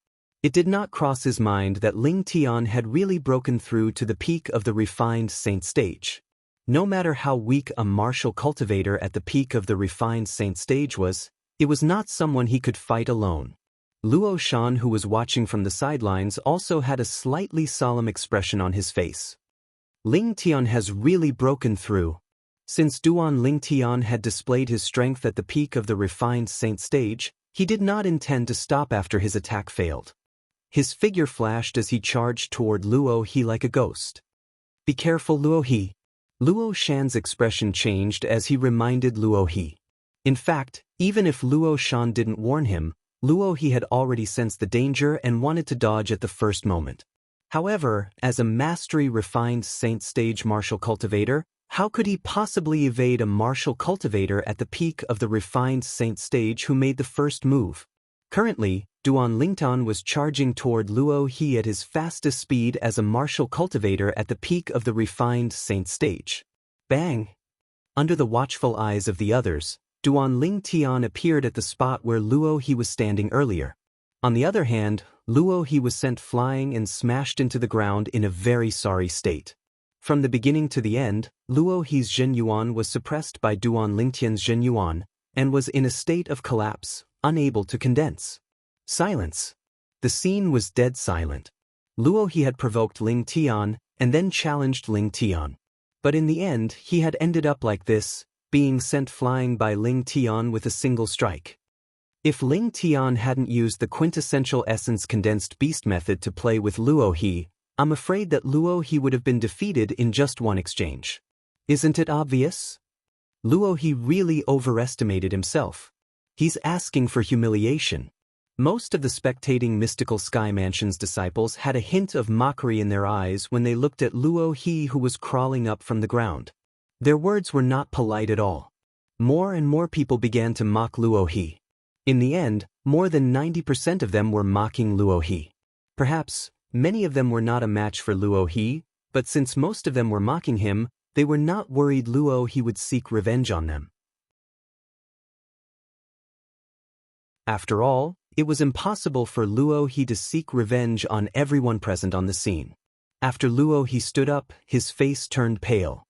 It did not cross his mind that Ling Tian had really broken through to the peak of the refined saint stage. No matter how weak a martial cultivator at the peak of the refined saint stage was, it was not someone he could fight alone. Luo Shan, who was watching from the sidelines, also had a slightly solemn expression on his face. Ling Tian has really broken through. Since Duan Ling Tian had displayed his strength at the peak of the refined saint stage, he did not intend to stop after his attack failed. His figure flashed as he charged toward Luo He like a ghost. Be careful, Luo He. Luo Shan's expression changed as he reminded Luo He. In fact, even if Luo Shan didn't warn him, Luo He had already sensed the danger and wanted to dodge at the first moment. However, as a mastery refined saint stage martial cultivator, how could he possibly evade a martial cultivator at the peak of the refined saint stage who made the first move? Currently, Duan Lingtan was charging toward Luo He at his fastest speed as a martial cultivator at the peak of the refined saint stage. Bang! Under the watchful eyes of the others, Duan Ling Tian appeared at the spot where Luo He was standing earlier. On the other hand, Luo He was sent flying and smashed into the ground in a very sorry state. From the beginning to the end, Luo He's Zhen Yuan was suppressed by Duan Lingtian's Zhen Yuan, and was in a state of collapse, unable to condense. Silence. The scene was dead silent. Luo He had provoked Ling Tian, and then challenged Ling Tian. But in the end, he had ended up like this, being sent flying by Ling Tian with a single strike. If Ling Tian hadn't used the quintessential essence condensed beast method to play with Luo He, I'm afraid that Luo He would have been defeated in just one exchange. Isn't it obvious? Luo He really overestimated himself. He's asking for humiliation. Most of the spectating mystical Sky Mansion's disciples had a hint of mockery in their eyes when they looked at Luo He, who was crawling up from the ground. Their words were not polite at all. More and more people began to mock Luo He. In the end, more than 90% of them were mocking Luo He. Perhaps, many of them were not a match for Luo He, but since most of them were mocking him, they were not worried Luo He would seek revenge on them. After all, it was impossible for Luo He to seek revenge on everyone present on the scene. After Luo He stood up, his face turned pale.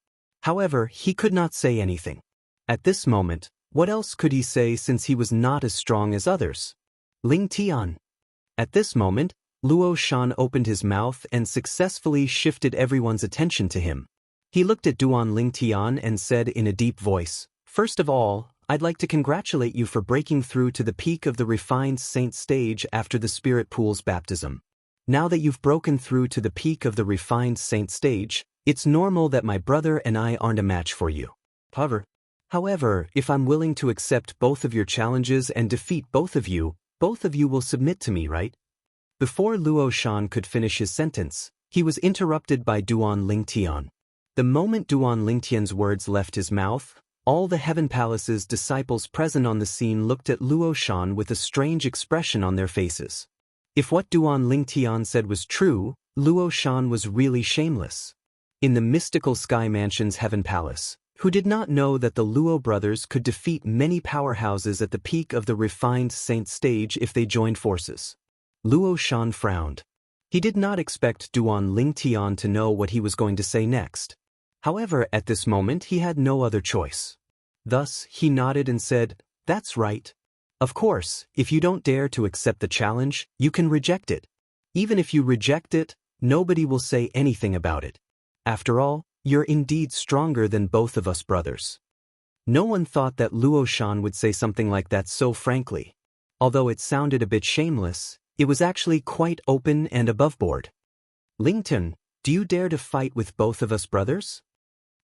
However, he could not say anything. At this moment, what else could he say since he was not as strong as others? Ling Tian. At this moment, Luo Shan opened his mouth and successfully shifted everyone's attention to him. He looked at Duan Ling Tian and said in a deep voice, "First of all, I'd like to congratulate you for breaking through to the peak of the refined saint stage after the spirit pool's baptism. Now that you've broken through to the peak of the refined saint stage, it's normal that my brother and I aren't a match for you. However, if I'm willing to accept both of your challenges and defeat both of you will submit to me, right?" Before Luo Shan could finish his sentence, he was interrupted by Duan Ling Tian. The moment Duan Ling Tian's words left his mouth, all the Heaven Palace's disciples present on the scene looked at Luo Shan with a strange expression on their faces. If what Duan Ling Tian said was true, Luo Shan was really shameless. In the mystical Sky Mansion's Heaven Palace, who did not know that the Luo brothers could defeat many powerhouses at the peak of the refined saint stage if they joined forces. Luo Shan frowned. He did not expect Duan Lingtian to know what he was going to say next. However, at this moment he had no other choice. Thus, he nodded and said, "That's right. Of course, if you don't dare to accept the challenge, you can reject it. Even if you reject it, nobody will say anything about it. After all, you're indeed stronger than both of us brothers." No one thought that Luo Shan would say something like that so frankly. Although it sounded a bit shameless, it was actually quite open and aboveboard. "Lington, do you dare to fight with both of us brothers?"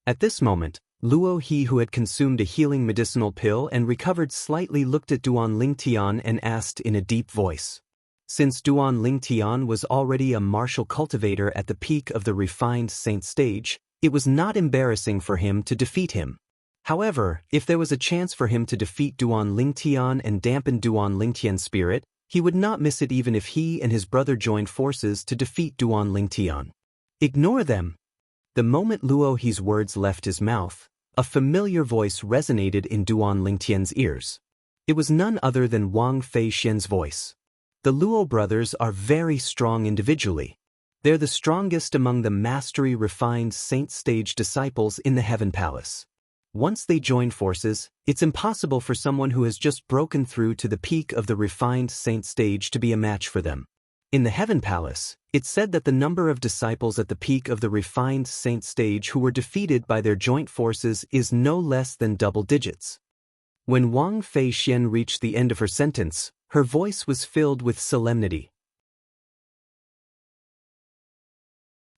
At this moment, Luo He, who had consumed a healing medicinal pill and recovered slightly, looked at Duan Lingtian and asked in a deep voice. Since Duan Lingtian was already a martial cultivator at the peak of the refined saint stage, it was not embarrassing for him to defeat him. However, if there was a chance for him to defeat Duan Lingtian and dampen Duan Lingtian's spirit, he would not miss it even if he and his brother joined forces to defeat Duan Lingtian. "Ignore them." The moment Luo He's words left his mouth, a familiar voice resonated in Duan Lingtian's ears. It was none other than Wang Fei Xian's voice. The Luo brothers are very strong individually. They're the strongest among the mastery-refined saint stage disciples in the Heaven Palace. Once they join forces, it's impossible for someone who has just broken through to the peak of the refined saint stage to be a match for them. In the Heaven Palace, it's said that the number of disciples at the peak of the refined saint stage who were defeated by their joint forces is no less than double digits. When Wang Fei Xian reached the end of her sentence, her voice was filled with solemnity.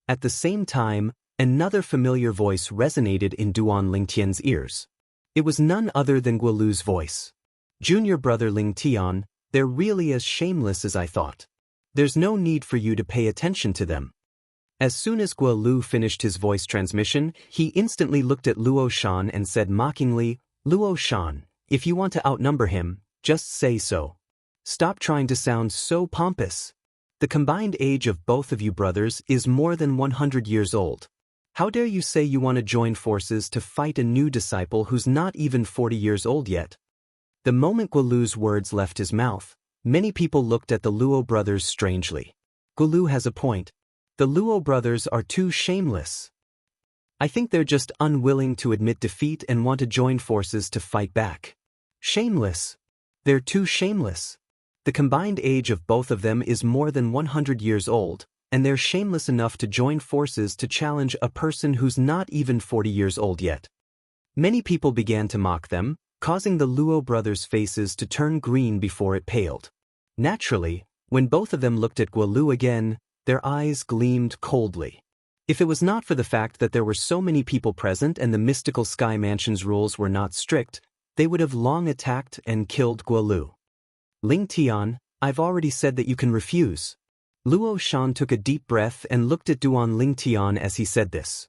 At the same time, another familiar voice resonated in Duan Lingtian's ears. It was none other than Guolu's voice. "Junior brother Lingtian, they're really as shameless as I thought. There's no need for you to pay attention to them." As soon as Guolu finished his voice transmission, he instantly looked at Luo Shan and said mockingly, "Luo Shan, if you want to outnumber him, just say so. Stop trying to sound so pompous. The combined age of both of you brothers is more than 100 years old. How dare you say you want to join forces to fight a new disciple who's not even 40 years old yet?" The moment Guolu's words left his mouth, many people looked at the Luo brothers strangely. Guolu has a point. The Luo brothers are too shameless. I think they're just unwilling to admit defeat and want to join forces to fight back. Shameless. They're too shameless. The combined age of both of them is more than 100 years old, and they're shameless enough to join forces to challenge a person who's not even 40 years old yet. Many people began to mock them, causing the Luo brothers' faces to turn green before it paled. Naturally, when both of them looked at Guolu again, their eyes gleamed coldly. If it was not for the fact that there were so many people present and the mystical Sky Mansion's rules were not strict, they would have long attacked and killed Guolu. "Lingtian, I've already said that you can refuse." Luo Shan took a deep breath and looked at Duan Lingtian as he said this.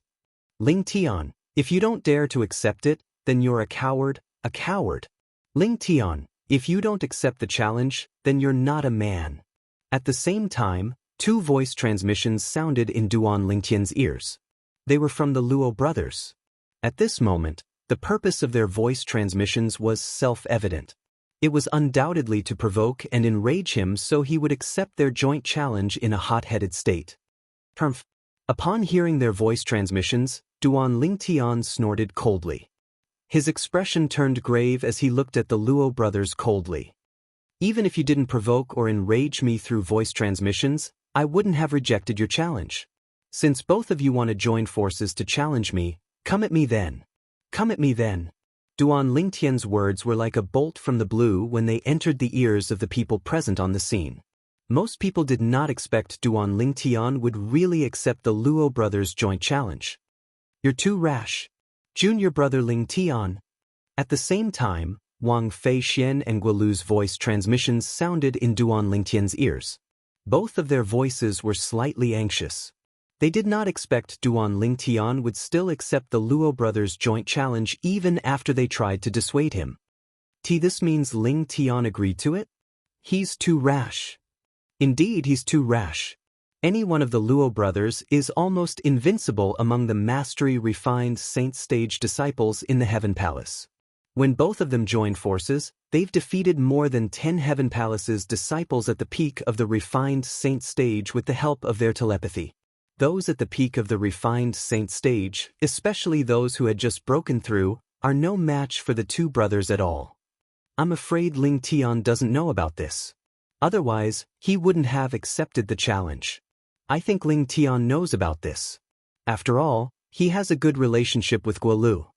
"Lingtian, if you don't dare to accept it, then you're a coward, a coward. Lingtian, if you don't accept the challenge, then you're not a man." At the same time, two voice transmissions sounded in Duan Lingtian's ears. They were from the Luo brothers. At this moment, the purpose of their voice transmissions was self-evident. It was undoubtedly to provoke and enrage him so he would accept their joint challenge in a hot-headed state. Humph. Upon hearing their voice transmissions, Duan Lingtian snorted coldly. His expression turned grave as he looked at the Luo brothers coldly. "Even if you didn't provoke or enrage me through voice transmissions, I wouldn't have rejected your challenge. Since both of you want to join forces to challenge me, come at me then. Come at me then." Duan Lingtian's words were like a bolt from the blue when they entered the ears of the people present on the scene. Most people did not expect Duan Lingtian would really accept the Luo brothers' joint challenge. "You're too rash. Junior brother Lingtian." At the same time, Wang Fei Xian and Guolu's voice transmissions sounded in Duan Lingtian's ears. Both of their voices were slightly anxious. They did not expect Duan Lingtian would still accept the Luo brothers' joint challenge even after they tried to dissuade him. This means Lingtian agreed to it? He's too rash. Indeed, he's too rash. Any one of the Luo brothers is almost invincible among the mastery-refined saint stage disciples in the Heaven Palace. When both of them join forces, they've defeated more than 10 Heaven Palace's disciples at the peak of the refined saint stage with the help of their telepathy. Those at the peak of the refined saint stage, especially those who had just broken through, are no match for the two brothers at all. I'm afraid Ling Tian doesn't know about this. Otherwise, he wouldn't have accepted the challenge. I think Ling Tian knows about this. After all, he has a good relationship with Guolu.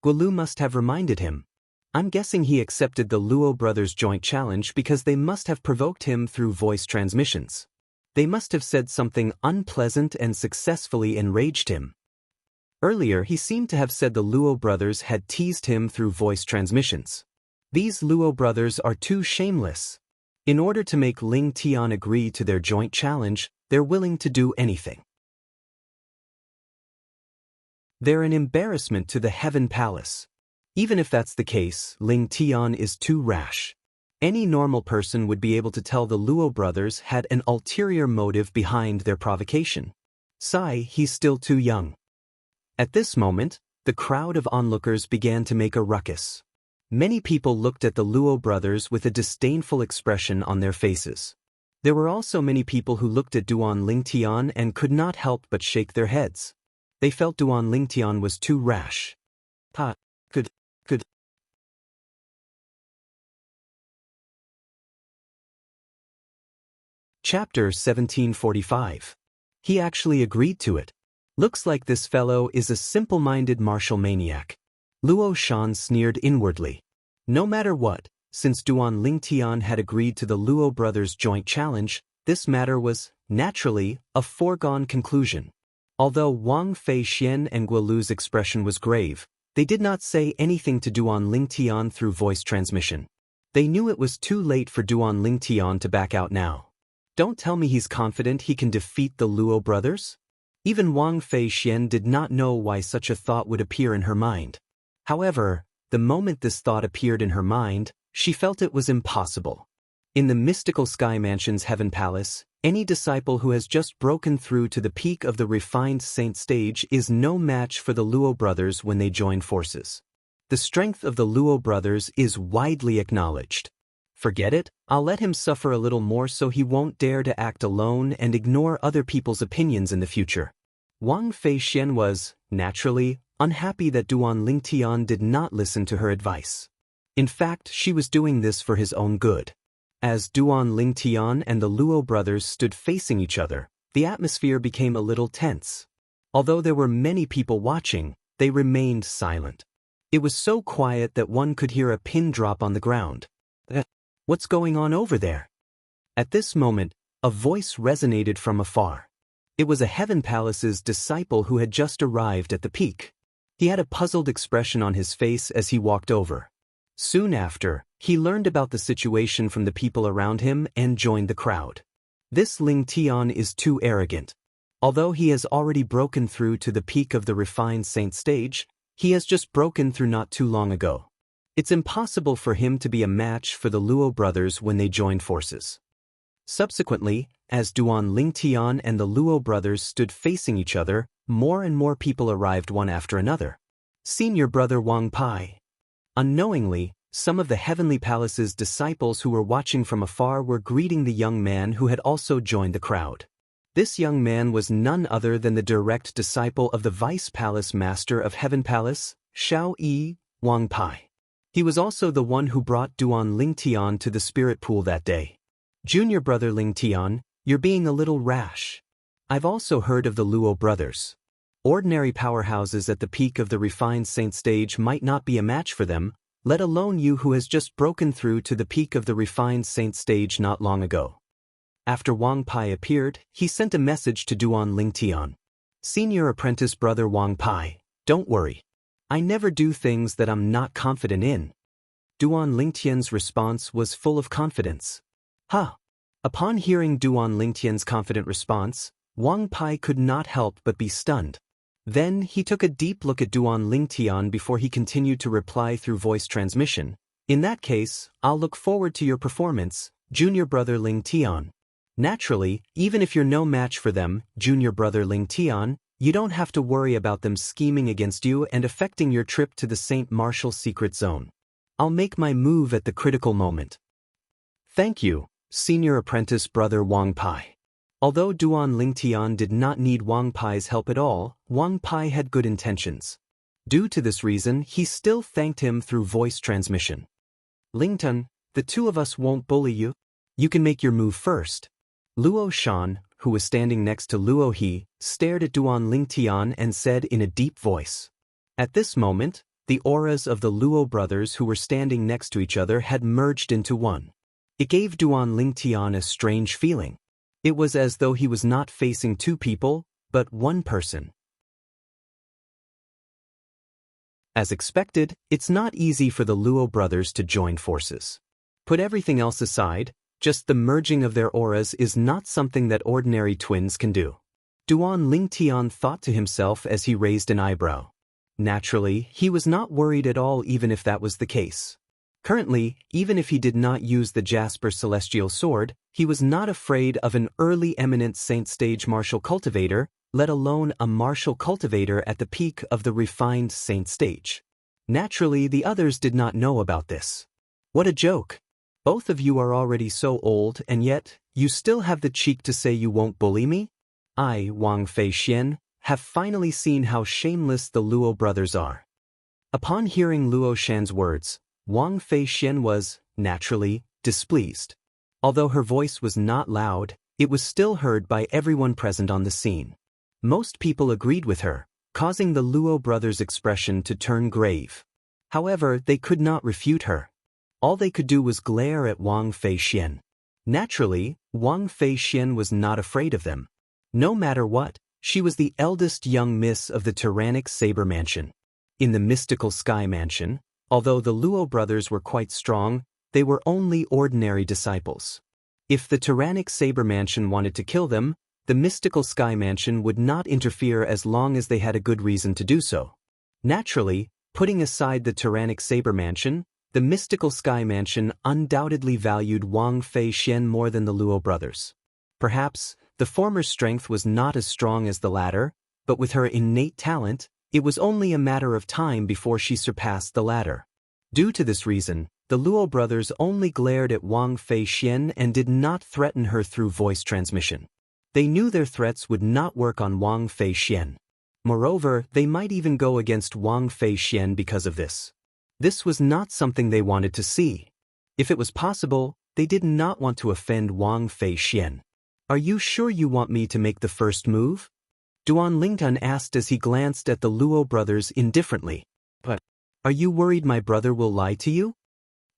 Guolu must have reminded him. I'm guessing he accepted the Luo brothers' joint challenge because they must have provoked him through voice transmissions. They must have said something unpleasant and successfully enraged him. Earlier he seemed to have said the Luo brothers had teased him through voice transmissions. These Luo brothers are too shameless. In order to make Ling Tian agree to their joint challenge, they're willing to do anything. They're an embarrassment to the Heaven Palace. Even if that's the case, Ling Tian is too rash. Any normal person would be able to tell the Luo brothers had an ulterior motive behind their provocation. He's still too young. At this moment, the crowd of onlookers began to make a ruckus. Many people looked at the Luo brothers with a disdainful expression on their faces. There were also many people who looked at Duan Lingtian and could not help but shake their heads. They felt Duan Lingtian was too rash. Could. Chapter 1745. He actually agreed to it. Looks like this fellow is a simple-minded martial maniac. Luo Shan sneered inwardly. No matter what, since Duan Lingtian had agreed to the Luo brothers' joint challenge, this matter was, naturally, a foregone conclusion. Although Wang Fei Xian and Guolu's expression was grave, they did not say anything to Duan Lingtian through voice transmission. They knew it was too late for Duan Lingtian to back out now. Don't tell me he's confident he can defeat the Luo brothers? Even Wang Fei Xian did not know why such a thought would appear in her mind. However, the moment this thought appeared in her mind, she felt it was impossible. In the mystical Sky Mansion's Heaven Palace, any disciple who has just broken through to the peak of the refined saint stage is no match for the Luo brothers when they join forces. The strength of the Luo brothers is widely acknowledged. Forget it, I'll let him suffer a little more so he won't dare to act alone and ignore other people's opinions in the future. Wang Fei Xian was, naturally, unhappy that Duan Lingtian did not listen to her advice. In fact, she was doing this for his own good. As Duan Lingtian and the Luo brothers stood facing each other, the atmosphere became a little tense. Although there were many people watching, they remained silent. It was so quiet that one could hear a pin drop on the ground. What's going on over there? At this moment, a voice resonated from afar. It was a Heaven Palace's disciple who had just arrived at the peak. He had a puzzled expression on his face as he walked over. Soon after, he learned about the situation from the people around him and joined the crowd. This Ling Tian is too arrogant. Although he has already broken through to the peak of the refined saint stage, he has just broken through not too long ago. It's impossible for him to be a match for the Luo brothers when they join forces. Subsequently, as Duan Lingtian and the Luo brothers stood facing each other, more and more people arrived one after another. Senior brother Wang Pai. Unknowingly, some of the Heavenly Palace's disciples who were watching from afar were greeting the young man who had also joined the crowd. This young man was none other than the direct disciple of the Vice Palace Master of Heaven Palace, Xiao Yi, Wang Pai. He was also the one who brought Duan Lingtian to the spirit pool that day. Junior brother Lingtian, you're being a little rash. I've also heard of the Luo brothers. Ordinary powerhouses at the peak of the refined saint stage might not be a match for them, let alone you who has just broken through to the peak of the refined saint stage not long ago. After Wang Pai appeared, he sent a message to Duan Lingtian. Senior apprentice brother Wang Pai, don't worry. I never do things that I'm not confident in. Duan Lingtian's response was full of confidence. Upon hearing Duan Lingtian's confident response, Wang Pai could not help but be stunned. Then he took a deep look at Duan Lingtian before he continued to reply through voice transmission. In that case, I'll look forward to your performance, junior brother Lingtian. Naturally, even if you're no match for them, junior brother Ling Tian, you don't have to worry about them scheming against you and affecting your trip to the St. Martial secret zone. I'll make my move at the critical moment. Thank you, senior apprentice brother Wang Pai. Although Duan Ling Tian did not need Wang Pai's help at all, Wang Pai had good intentions. Due to this reason, he still thanked him through voice transmission. Lington, the two of us won't bully you. You can make your move first. Luo Shan, who was standing next to Luo He, stared at Duan Ling Tian and said in a deep voice. At this moment, the auras of the Luo brothers who were standing next to each other had merged into one. It gave Duan Ling Tian a strange feeling. It was as though he was not facing two people, but one person. As expected, it's not easy for the Luo brothers to join forces. Put everything else aside, just the merging of their auras is not something that ordinary twins can do. Duan Ling Tian thought to himself as he raised an eyebrow. Naturally, he was not worried at all even if that was the case. Currently, even if he did not use the Jasper Celestial Sword, he was not afraid of an early eminent Saint Stage martial cultivator, let alone a martial cultivator at the peak of the refined Saint Stage. Naturally, the others did not know about this. What a joke! Both of you are already so old and yet, you still have the cheek to say you won't bully me? I, Wang Fei Xian, have finally seen how shameless the Luo brothers are. Upon hearing Luo Shan's words, Wang Fei Xian was, naturally, displeased. Although her voice was not loud, it was still heard by everyone present on the scene. Most people agreed with her, causing the Luo brothers' expression to turn grave. However, they could not refute her. All they could do was glare at Wang Fei Xian. Naturally, Wang Fei Xian was not afraid of them. No matter what, she was the eldest young miss of the tyrannic Saber Mansion. In the mystical Sky Mansion, although the Luo brothers were quite strong, they were only ordinary disciples. If the tyrannic Saber Mansion wanted to kill them, the mystical Sky Mansion would not interfere as long as they had a good reason to do so. Naturally, putting aside the tyrannic Saber Mansion, the mystical Sky Mansion undoubtedly valued Wang Fei Xian more than the Luo brothers. Perhaps, the former's strength was not as strong as the latter, but with her innate talent, it was only a matter of time before she surpassed the latter. Due to this reason, the Luo brothers only glared at Wang Fei Xian and did not threaten her through voice transmission. They knew their threats would not work on Wang Fei Xian. Moreover, they might even go against Wang Fei Xian because of this. This was not something they wanted to see. If it was possible, they did not want to offend Wang Fei Xian. Are you sure you want me to make the first move? Duan Lingtan asked as he glanced at the Luo brothers indifferently. But, are you worried my brother will lie to you?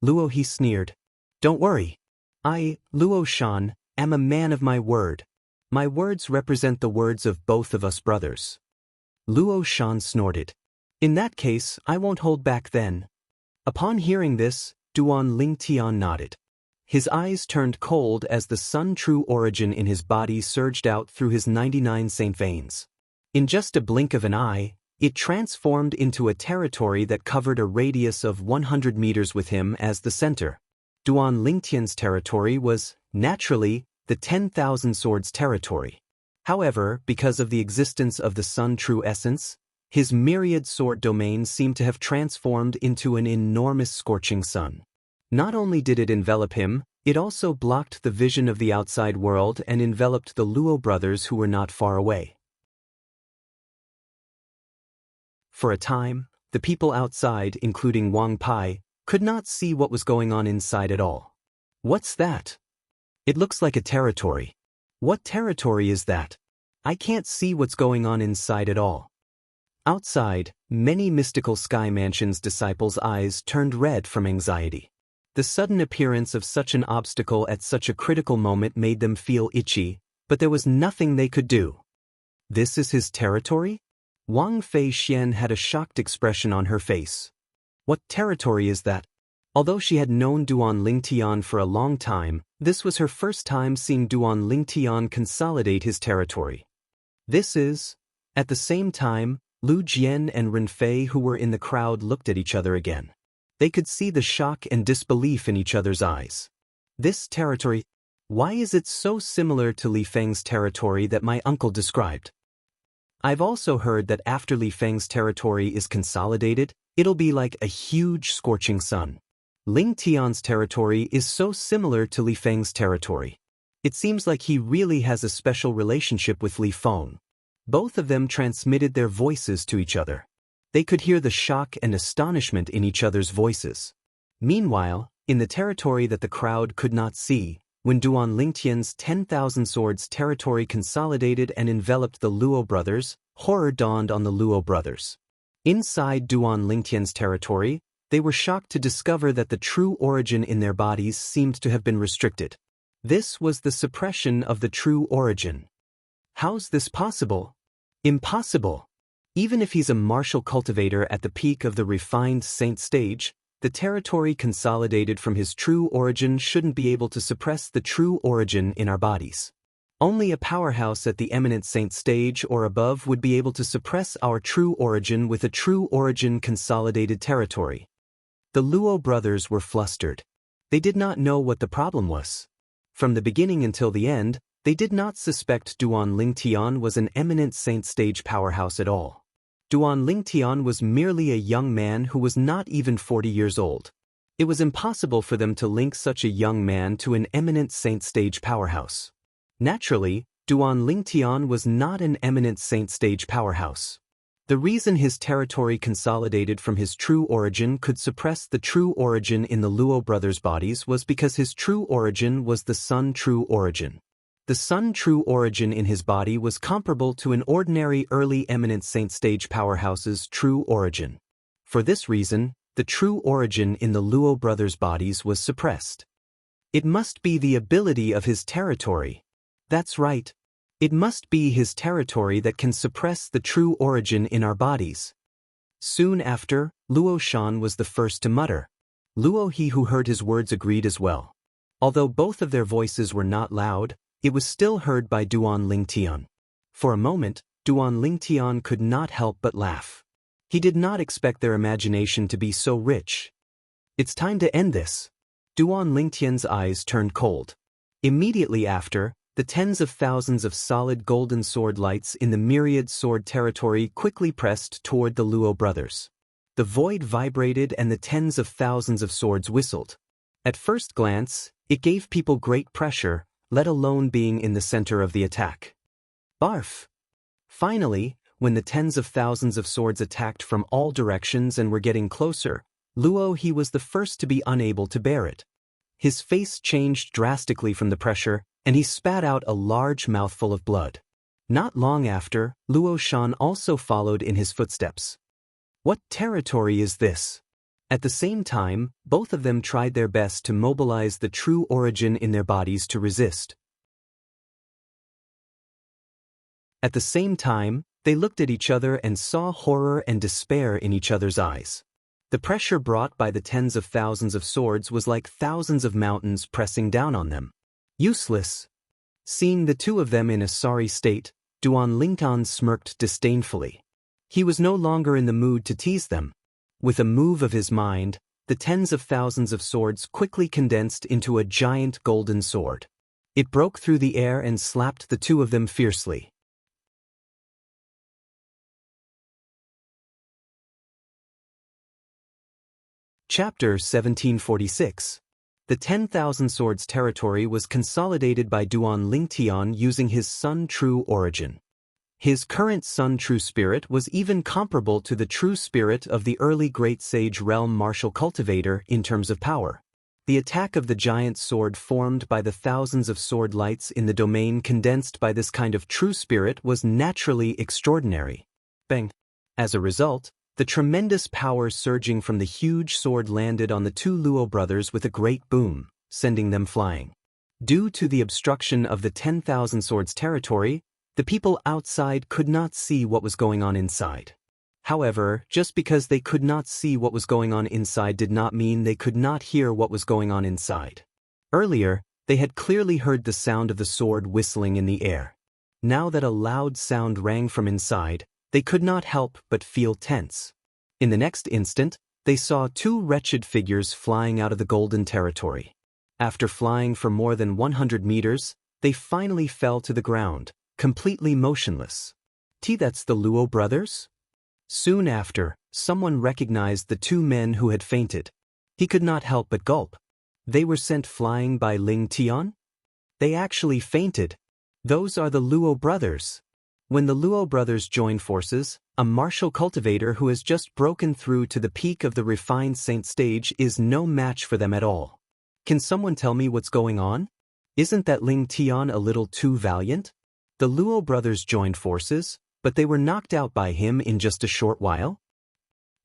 Luo He sneered. Don't worry. I, Luo Shan, am a man of my word. My words represent the words of both of us brothers. Luo Shan snorted. In that case, I won't hold back then. Upon hearing this, Duan Ling Tian nodded. His eyes turned cold as the Sun True origin in his body surged out through his 99 saint veins. In just a blink of an eye, it transformed into a territory that covered a radius of 100 meters with him as the center. Duan Ling Tian's territory was, naturally, the 10,000 swords territory. However, because of the existence of the Sun True essence, his myriad sword domains seemed to have transformed into an enormous scorching sun. Not only did it envelop him, it also blocked the vision of the outside world and enveloped the Luo brothers who were not far away. For a time, the people outside, including Wang Pai, could not see what was going on inside at all. What's that? It looks like a territory. What territory is that? I can't see what's going on inside at all. Outside, many mystical Sky Mansion's disciples' eyes turned red from anxiety. The sudden appearance of such an obstacle at such a critical moment made them feel itchy, but there was nothing they could do. This is his territory? Wang Fei Xian had a shocked expression on her face. What territory is that? Although she had known Duan Ling Tian for a long time, this was her first time seeing Duan Ling Tian consolidate his territory. This is... At the same time, Lu Jian and Ren Fei who were in the crowd looked at each other again. They could see the shock and disbelief in each other's eyes. This territory... Why is it so similar to Li Feng's territory that my uncle described? I've also heard that after Li Feng's territory is consolidated, it'll be like a huge scorching sun. Ling Tian's territory is so similar to Li Feng's territory. It seems like he really has a special relationship with Li Feng. Both of them transmitted their voices to each other. They could hear the shock and astonishment in each other's voices. Meanwhile, in the territory that the crowd could not see, when Duan Lingtian's 10,000 swords territory consolidated and enveloped the Luo brothers, horror dawned on the Luo brothers. Inside Duan Lingtian's territory, they were shocked to discover that the true origin in their bodies seemed to have been restricted. This was the suppression of the true origin. How's this possible? Impossible. Even if he's a martial cultivator at the peak of the refined saint stage, the territory consolidated from his true origin shouldn't be able to suppress the true origin in our bodies. Only a powerhouse at the eminent saint stage or above would be able to suppress our true origin with a true origin consolidated territory. The Luo brothers were flustered. They did not know what the problem was. From the beginning until the end, they did not suspect Duan Lingtian was an eminent saint stage powerhouse at all. Duan Lingtian was merely a young man who was not even 40 years old. It was impossible for them to link such a young man to an eminent saint stage powerhouse. Naturally, Duan Lingtian was not an eminent saint stage powerhouse. The reason his territory consolidated from his true origin could suppress the true origin in the Luo brothers' bodies was because his true origin was the Sun true origin. The Sun true origin in his body was comparable to an ordinary early eminent saint stage powerhouse's true origin. For this reason, the true origin in the Luo brothers' bodies was suppressed. It must be the ability of his territory. That's right. It must be his territory that can suppress the true origin in our bodies. Soon after, Luo Shan was the first to mutter. Luo He, who heard his words, agreed as well. Although both of their voices were not loud, it was still heard by Duan Lingtian. For a moment, Duan Lingtian could not help but laugh. He did not expect their imagination to be so rich. It's time to end this. Duan Lingtian's eyes turned cold. Immediately after, the tens of thousands of solid golden sword lights in the myriad sword territory quickly pressed toward the Luo brothers. The void vibrated and the tens of thousands of swords whistled. At first glance, it gave people great pressure, let alone being in the center of the attack. Barf! Finally, when the tens of thousands of swords attacked from all directions and were getting closer, Luo He was the first to be unable to bear it. His face changed drastically from the pressure, and he spat out a large mouthful of blood. Not long after, Luo Shan also followed in his footsteps. What territory is this? At the same time, both of them tried their best to mobilize the true origin in their bodies to resist. At the same time, they looked at each other and saw horror and despair in each other's eyes. The pressure brought by the tens of thousands of swords was like thousands of mountains pressing down on them. Useless. Seeing the two of them in a sorry state, Duan Lingtian smirked disdainfully. He was no longer in the mood to tease them. With a move of his mind, the tens of thousands of swords quickly condensed into a giant golden sword. It broke through the air and slapped the two of them fiercely. Chapter 1746. The 10,000 swords territory was consolidated by Duan Lingtian using his Sun true origin. His current Sun true spirit was even comparable to the true spirit of the early great sage realm martial cultivator in terms of power. The attack of the giant sword formed by the thousands of sword lights in the domain condensed by this kind of true spirit was naturally extraordinary. Bang! As a result, the tremendous power surging from the huge sword landed on the two Luo brothers with a great boom, sending them flying. Due to the obstruction of the 10,000 swords territory, the people outside could not see what was going on inside. However, just because they could not see what was going on inside did not mean they could not hear what was going on inside. Earlier, they had clearly heard the sound of the sword whistling in the air. Now that a loud sound rang from inside, they could not help but feel tense. In the next instant, they saw two wretched figures flying out of the golden territory. After flying for more than 100 meters, they finally fell to the ground, completely motionless. That's the Luo brothers? Soon after, someone recognized the two men who had fainted. He could not help but gulp. They were sent flying by Ling Tian? They actually fainted. Those are the Luo brothers. When the Luo brothers join forces, a martial cultivator who has just broken through to the peak of the refined saint stage is no match for them at all. Can someone tell me what's going on? Isn't that Ling Tian a little too valiant? The Luo brothers joined forces, but they were knocked out by him in just a short while.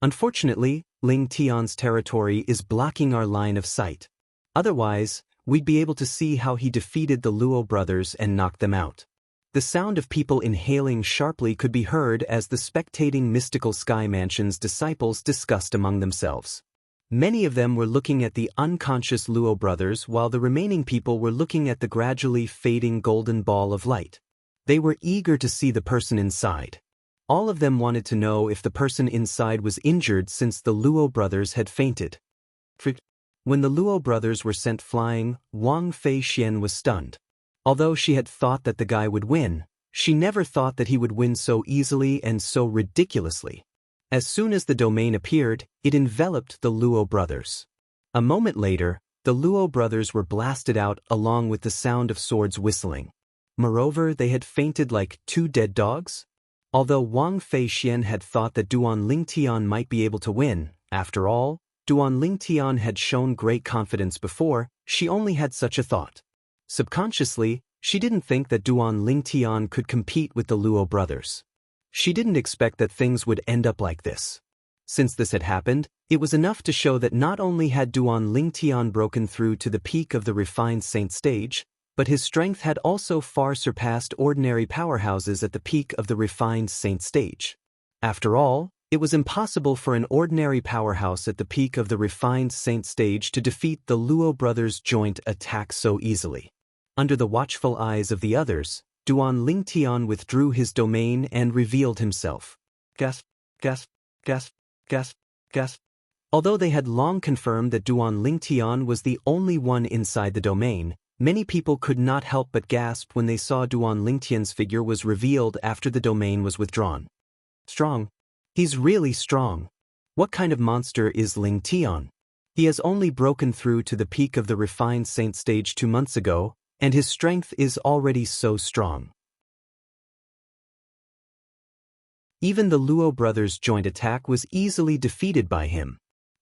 Unfortunately, Ling Tian's territory is blocking our line of sight. Otherwise, we'd be able to see how he defeated the Luo brothers and knocked them out. The sound of people inhaling sharply could be heard as the spectating mystical Sky Mansion's disciples discussed among themselves. Many of them were looking at the unconscious Luo brothers while the remaining people were looking at the gradually fading golden ball of light. They were eager to see the person inside. All of them wanted to know if the person inside was injured since the Luo brothers had fainted. When the Luo brothers were sent flying, Wang Feixian was stunned. Although she had thought that the guy would win, she never thought that he would win so easily and so ridiculously. As soon as the domain appeared, it enveloped the Luo brothers. A moment later, the Luo brothers were blasted out along with the sound of swords whistling. Moreover, they had fainted like two dead dogs. Although Wang Feixian had thought that Duan Lingtian might be able to win, after all, Duan Lingtian had shown great confidence before, she only had such a thought. Subconsciously, she didn't think that Duan Lingtian could compete with the Luo brothers. She didn't expect that things would end up like this. Since this had happened, it was enough to show that not only had Duan Lingtian broken through to the peak of the refined saint stage, but his strength had also far surpassed ordinary powerhouses at the peak of the refined saint stage. After all, it was impossible for an ordinary powerhouse at the peak of the refined saint stage to defeat the Luo brothers' joint attack so easily. Under the watchful eyes of the others, Duan Lingtian withdrew his domain and revealed himself. Gasp, gasp, gasp, gasp, gasp. Although they had long confirmed that Duan Lingtian was the only one inside the domain, many people could not help but gasp when they saw Duan Lingtian's figure was revealed after the domain was withdrawn. Strong. He's really strong. What kind of monster is Ling Tian? He has only broken through to the peak of the refined saint stage 2 months ago, and his strength is already so strong. Even the Luo brothers' joint attack was easily defeated by him.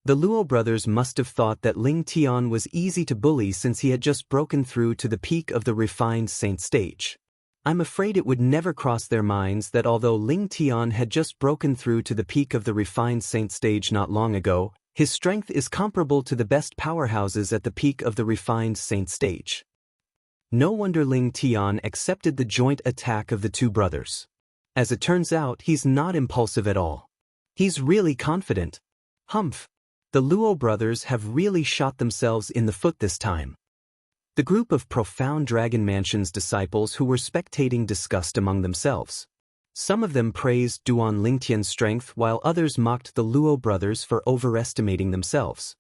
The Luo brothers must have thought that Ling Tian was easy to bully since he had just broken through to the peak of the refined saint stage. I'm afraid it would never cross their minds that although Ling Tian had just broken through to the peak of the refined saint stage not long ago, his strength is comparable to the best powerhouses at the peak of the refined saint stage. No wonder Ling Tian accepted the joint attack of the two brothers. As it turns out, he's not impulsive at all. He's really confident. Humph! The Luo brothers have really shot themselves in the foot this time. The group of Profound Dragon Mansion's disciples who were spectating discussed among themselves. Some of them praised Duan Lingtian's strength while others mocked the Luo brothers for overestimating themselves.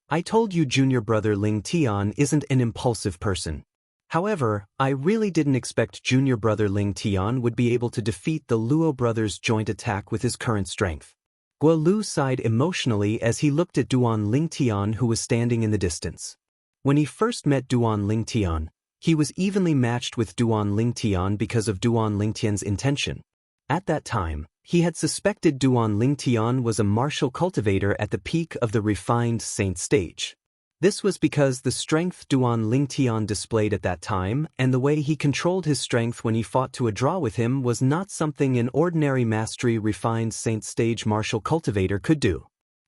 I told you junior brother Ling Tian isn't an impulsive person. However, I really didn't expect junior brother Ling Tian would be able to defeat the Luo brothers' joint attack with his current strength. Guo Lu sighed emotionally as he looked at Duan Lingtian who was standing in the distance. When he first met Duan Lingtian, he was evenly matched with Duan Lingtian because of Duan Lingtian's intention. At that time, he had suspected Duan Lingtian was a martial cultivator at the peak of the refined saint stage. This was because the strength Duan Lingtian displayed at that time and the way he controlled his strength when he fought to a draw with him was not something an ordinary mastery refined saint stage martial cultivator could do.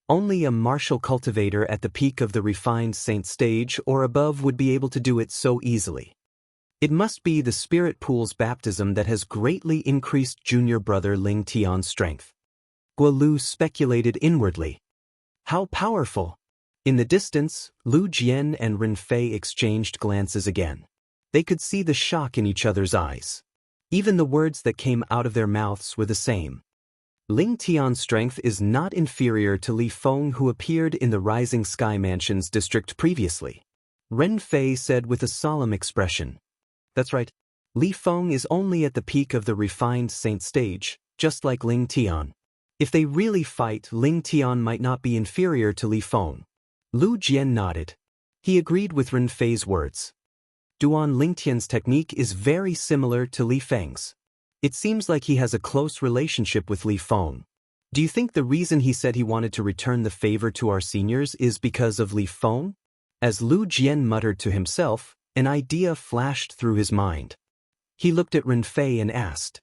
Only a martial cultivator at the peak of the refined saint stage or above would be able to do it so easily. It must be the spirit pool's baptism that has greatly increased junior brother Ling Tian's strength. Guo Lu speculated inwardly. How powerful! In the distance, Lu Jian and Ren Fei exchanged glances again. They could see the shock in each other's eyes. Even the words that came out of their mouths were the same. Ling Tian's strength is not inferior to Li Feng who appeared in the Rising Sky Mansion's district previously. Ren Fei said with a solemn expression. That's right. Li Feng is only at the peak of the refined saint stage, just like Ling Tian. If they really fight, Ling Tian might not be inferior to Li Feng. Lu Jian nodded. He agreed with Ren Fei's words. Duan Lingtian's technique is very similar to Li Feng's. It seems like he has a close relationship with Li Feng. Do you think the reason he said he wanted to return the favor to our seniors is because of Li Feng? As Lu Jian muttered to himself, an idea flashed through his mind. He looked at Ren Fei and asked,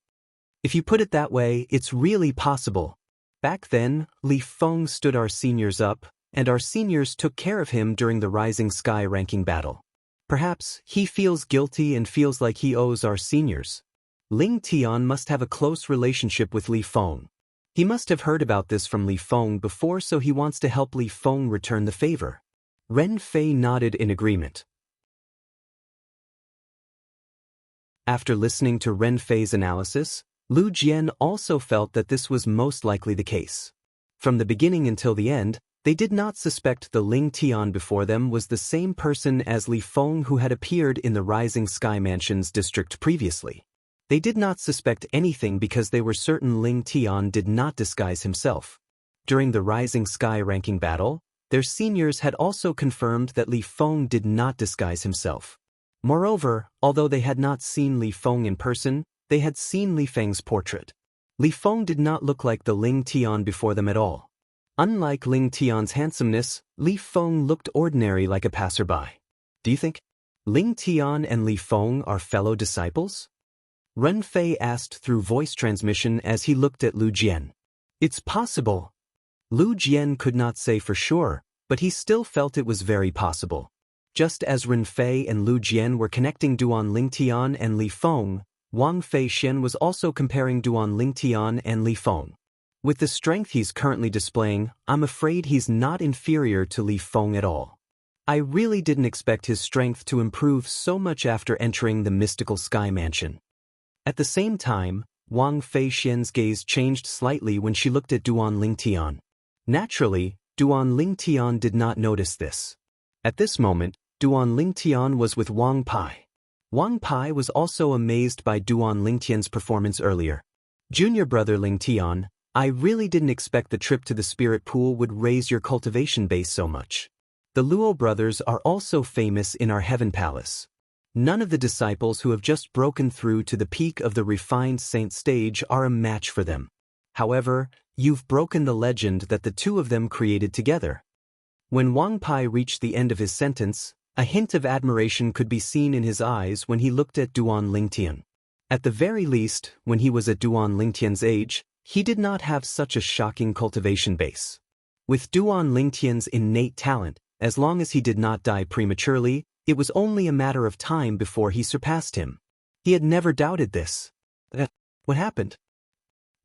"If you put it that way, it's really possible. Back then, Li Feng stood our seniors up, and our seniors took care of him during the Rising Sky ranking battle. Perhaps he feels guilty and feels like he owes our seniors. Ling Tian must have a close relationship with Li Feng. He must have heard about this from Li Feng before, so he wants to help Li Feng return the favor." Ren Fei nodded in agreement. After listening to Ren Fei's analysis, Lu Jian also felt that this was most likely the case. From the beginning until the end, they did not suspect the Ling Tian before them was the same person as Li Feng who had appeared in the Rising Sky Mansion's district previously. They did not suspect anything because they were certain Ling Tian did not disguise himself. During the Rising Sky ranking battle, their seniors had also confirmed that Li Feng did not disguise himself. Moreover, although they had not seen Li Feng in person, they had seen Li Feng's portrait. Li Feng did not look like the Ling Tian before them at all. Unlike Ling Tian's handsomeness, Li Feng looked ordinary like a passerby. Do you think Ling Tian and Li Feng are fellow disciples? Ren Fei asked through voice transmission as he looked at Lu Jian. It's possible. Lu Jian could not say for sure, but he still felt it was very possible. Just as Ren Fei and Lu Jian were connecting Duan Lingtian and Li Feng, Wang Fei Xian was also comparing Duan Lingtian and Li Feng. With the strength he's currently displaying, I'm afraid he's not inferior to Li Feng at all. I really didn't expect his strength to improve so much after entering the mystical sky mansion. At the same time, Wang Fei Xian's gaze changed slightly when she looked at Duan Lingtian. Naturally, Duan Lingtian did not notice this. At this moment, Duan Lingtian was with Wang Pai. Wang Pai was also amazed by Duan Lingtian's performance earlier. Junior brother Lingtian, I really didn't expect the trip to the spirit pool would raise your cultivation base so much. The Luo brothers are also famous in our heaven palace. None of the disciples who have just broken through to the peak of the refined saint stage are a match for them. However, you've broken the legend that the two of them created together. When Wang Pai reached the end of his sentence, a hint of admiration could be seen in his eyes when he looked at Duan Lingtian. At the very least, when he was at Duan Lingtian's age, he did not have such a shocking cultivation base. With Duan Lingtian's innate talent, as long as he did not die prematurely, it was only a matter of time before he surpassed him. He had never doubted this. What happened?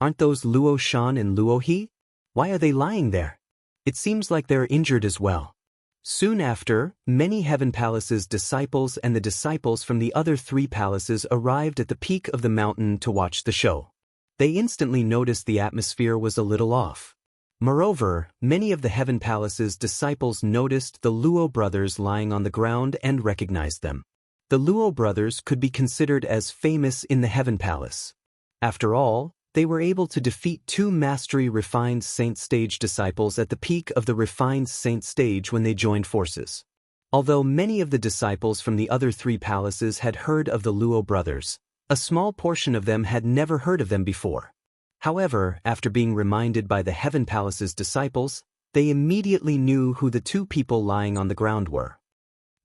Aren't those Luo Shan and Luo He? Why are they lying there? It seems like they're injured as well. Soon after, many Heaven Palace's disciples and the disciples from the other three palaces arrived at the peak of the mountain to watch the show. They instantly noticed the atmosphere was a little off. Moreover, many of the Heaven Palace's disciples noticed the Luo brothers lying on the ground and recognized them. The Luo brothers could be considered as famous in the Heaven Palace. After all, they were able to defeat two mastery refined saint stage disciples at the peak of the refined saint stage when they joined forces. Although many of the disciples from the other three palaces had heard of the Luo brothers, a small portion of them had never heard of them before. However, after being reminded by the Heaven Palace's disciples, they immediately knew who the two people lying on the ground were.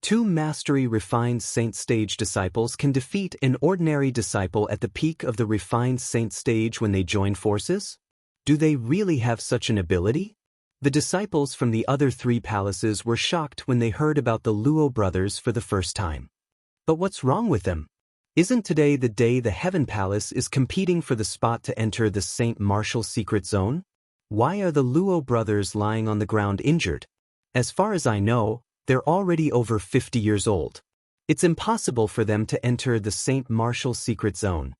Two mastery refined saint stage disciples can defeat an ordinary disciple at the peak of the refined saint stage when they join forces? Do they really have such an ability? The disciples from the other three palaces were shocked when they heard about the Luo brothers for the first time. But what's wrong with them? Isn't today the day the Heaven Palace is competing for the spot to enter the Saint Martial Secret Zone? Why are the Luo brothers lying on the ground injured? As far as I know, they're already over 50 years old. It's impossible for them to enter the Saint Martial Secret Zone.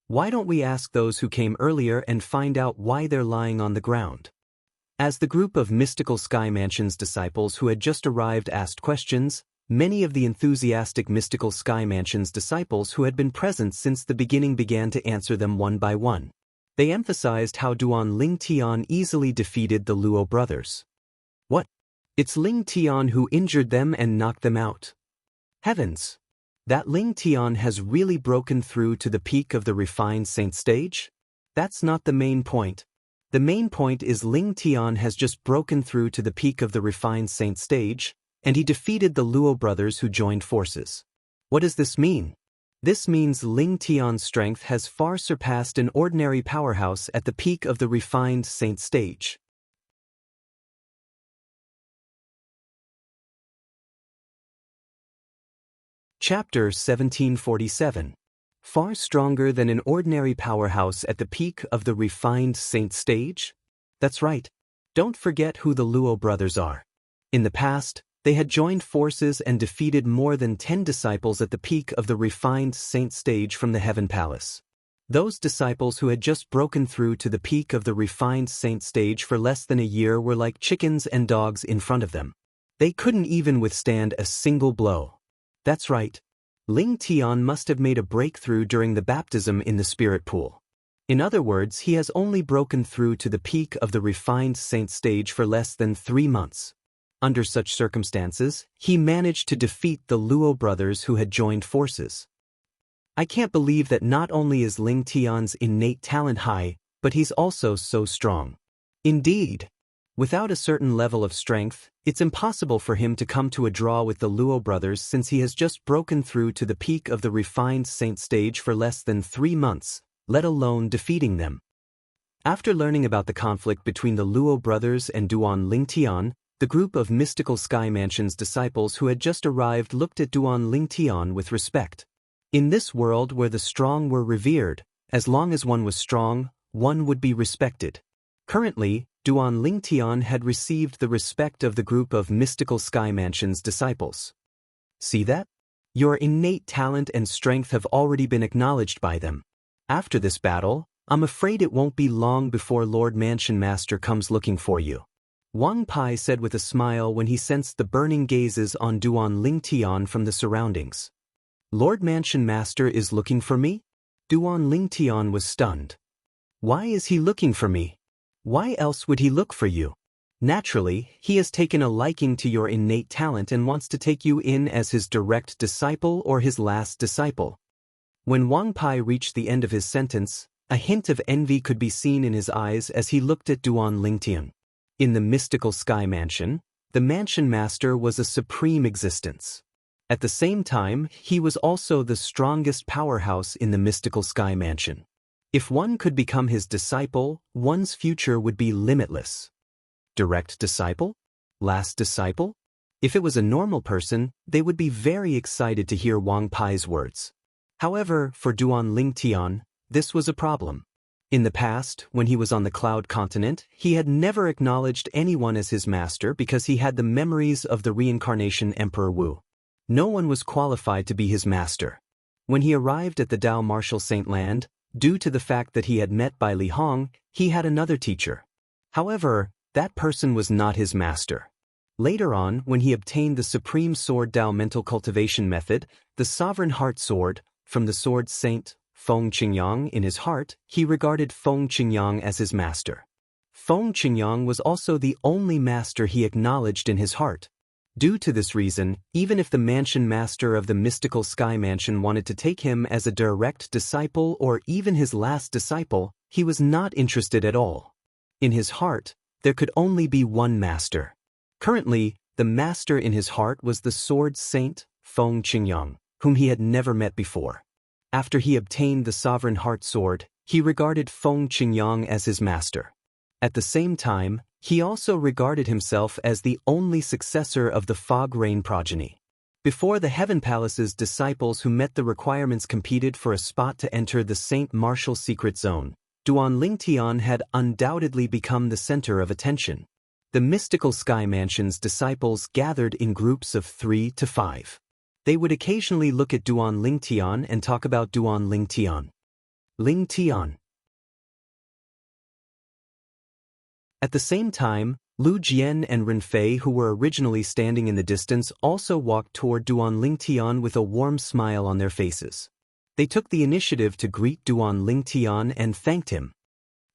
Why don't we ask those who came earlier and find out why they're lying on the ground? As the group of mystical Sky Mansion's disciples who had just arrived asked questions, many of the enthusiastic mystical Sky Mansion's disciples who had been present since the beginning began to answer them one by one. They emphasized how Duan Ling Tian easily defeated the Luo brothers. What? It's Ling Tian who injured them and knocked them out. Heavens! That Ling Tian has really broken through to the peak of the refined saint stage? That's not the main point. The main point is Ling Tian has just broken through to the peak of the refined saint stage, and he defeated the Luo brothers who joined forces. What does this mean? This means Ling Tian's strength has far surpassed an ordinary powerhouse at the peak of the refined saint stage. Chapter 1747. Far stronger than an ordinary powerhouse at the peak of the refined saint stage? That's right. Don't forget who the Luo brothers are. In the past, they had joined forces and defeated more than 10 disciples at the peak of the refined saint stage from the Heaven Palace. Those disciples who had just broken through to the peak of the refined saint stage for less than a year were like chickens and dogs in front of them. They couldn't even withstand a single blow. That's right. Ling Tian must have made a breakthrough during the baptism in the spirit pool. In other words, he has only broken through to the peak of the refined saint stage for less than 3 months. Under such circumstances, he managed to defeat the Luo brothers who had joined forces. I can't believe that not only is Ling Tian's innate talent high, but he's also so strong. Indeed. Without a certain level of strength, it's impossible for him to come to a draw with the Luo brothers since he has just broken through to the peak of the refined saint stage for less than 3 months, let alone defeating them. After learning about the conflict between the Luo brothers and Duan Ling Tian, the group of mystical Sky Mansion's disciples who had just arrived looked at Duan Ling Tian with respect. In this world where the strong were revered, as long as one was strong, one would be respected. Currently, Duan Ling Tian had received the respect of the group of mystical Sky Mansion's disciples. See that? Your innate talent and strength have already been acknowledged by them. After this battle, I'm afraid it won't be long before Lord Mansion Master comes looking for you. Wang Pai said with a smile when he sensed the burning gazes on Duan Ling Tian from the surroundings. Lord Mansion Master is looking for me? Duan Ling Tian was stunned. Why is he looking for me? Why else would he look for you? Naturally, he has taken a liking to your innate talent and wants to take you in as his direct disciple or his last disciple. When Wang Pai reached the end of his sentence, a hint of envy could be seen in his eyes as he looked at Duan Ling Tian. In the mystical Sky Mansion, the Mansion Master was a supreme existence. At the same time, he was also the strongest powerhouse in the mystical Sky Mansion. If one could become his disciple, one's future would be limitless. Direct disciple? Last disciple? If it was a normal person, they would be very excited to hear Wang Pai's words. However, for Duan Ling Tian, this was a problem. In the past, when he was on the Cloud Continent, he had never acknowledged anyone as his master because he had the memories of the reincarnation Emperor Wu. No one was qualified to be his master. When he arrived at the Dao Martial Saint Land, due to the fact that he had met by Li Hong, he had another teacher. However, that person was not his master. Later on, when he obtained the Supreme Sword Dao Mental Cultivation Method, the Sovereign Heart Sword, from the Sword Saint Feng Qingyang in his heart, he regarded Feng Qingyang as his master. Feng Qingyang was also the only master he acknowledged in his heart. Due to this reason, even if the Mansion Master of the mystical Sky Mansion wanted to take him as a direct disciple or even his last disciple, he was not interested at all. In his heart, there could only be one master. Currently, the master in his heart was the Sword Saint Feng Qingyang, whom he had never met before. After he obtained the Sovereign Heart Sword, he regarded Feng Qingyang as his master. At the same time, he also regarded himself as the only successor of the Fog Rain progeny. Before the Heaven Palace's disciples who met the requirements competed for a spot to enter the Saint Martial Secret Zone, Duan Ling Tian had undoubtedly become the center of attention. The mystical Sky Mansion's disciples gathered in groups of 3 to 5. They would occasionally look at Duan Ling Tian and talk about Duan Ling Tian. Ling Tian. At the same time, Lu Jian and Ren Fei, who were originally standing in the distance, also walked toward Duan Lingtian with a warm smile on their faces. They took the initiative to greet Duan Lingtian and thanked him.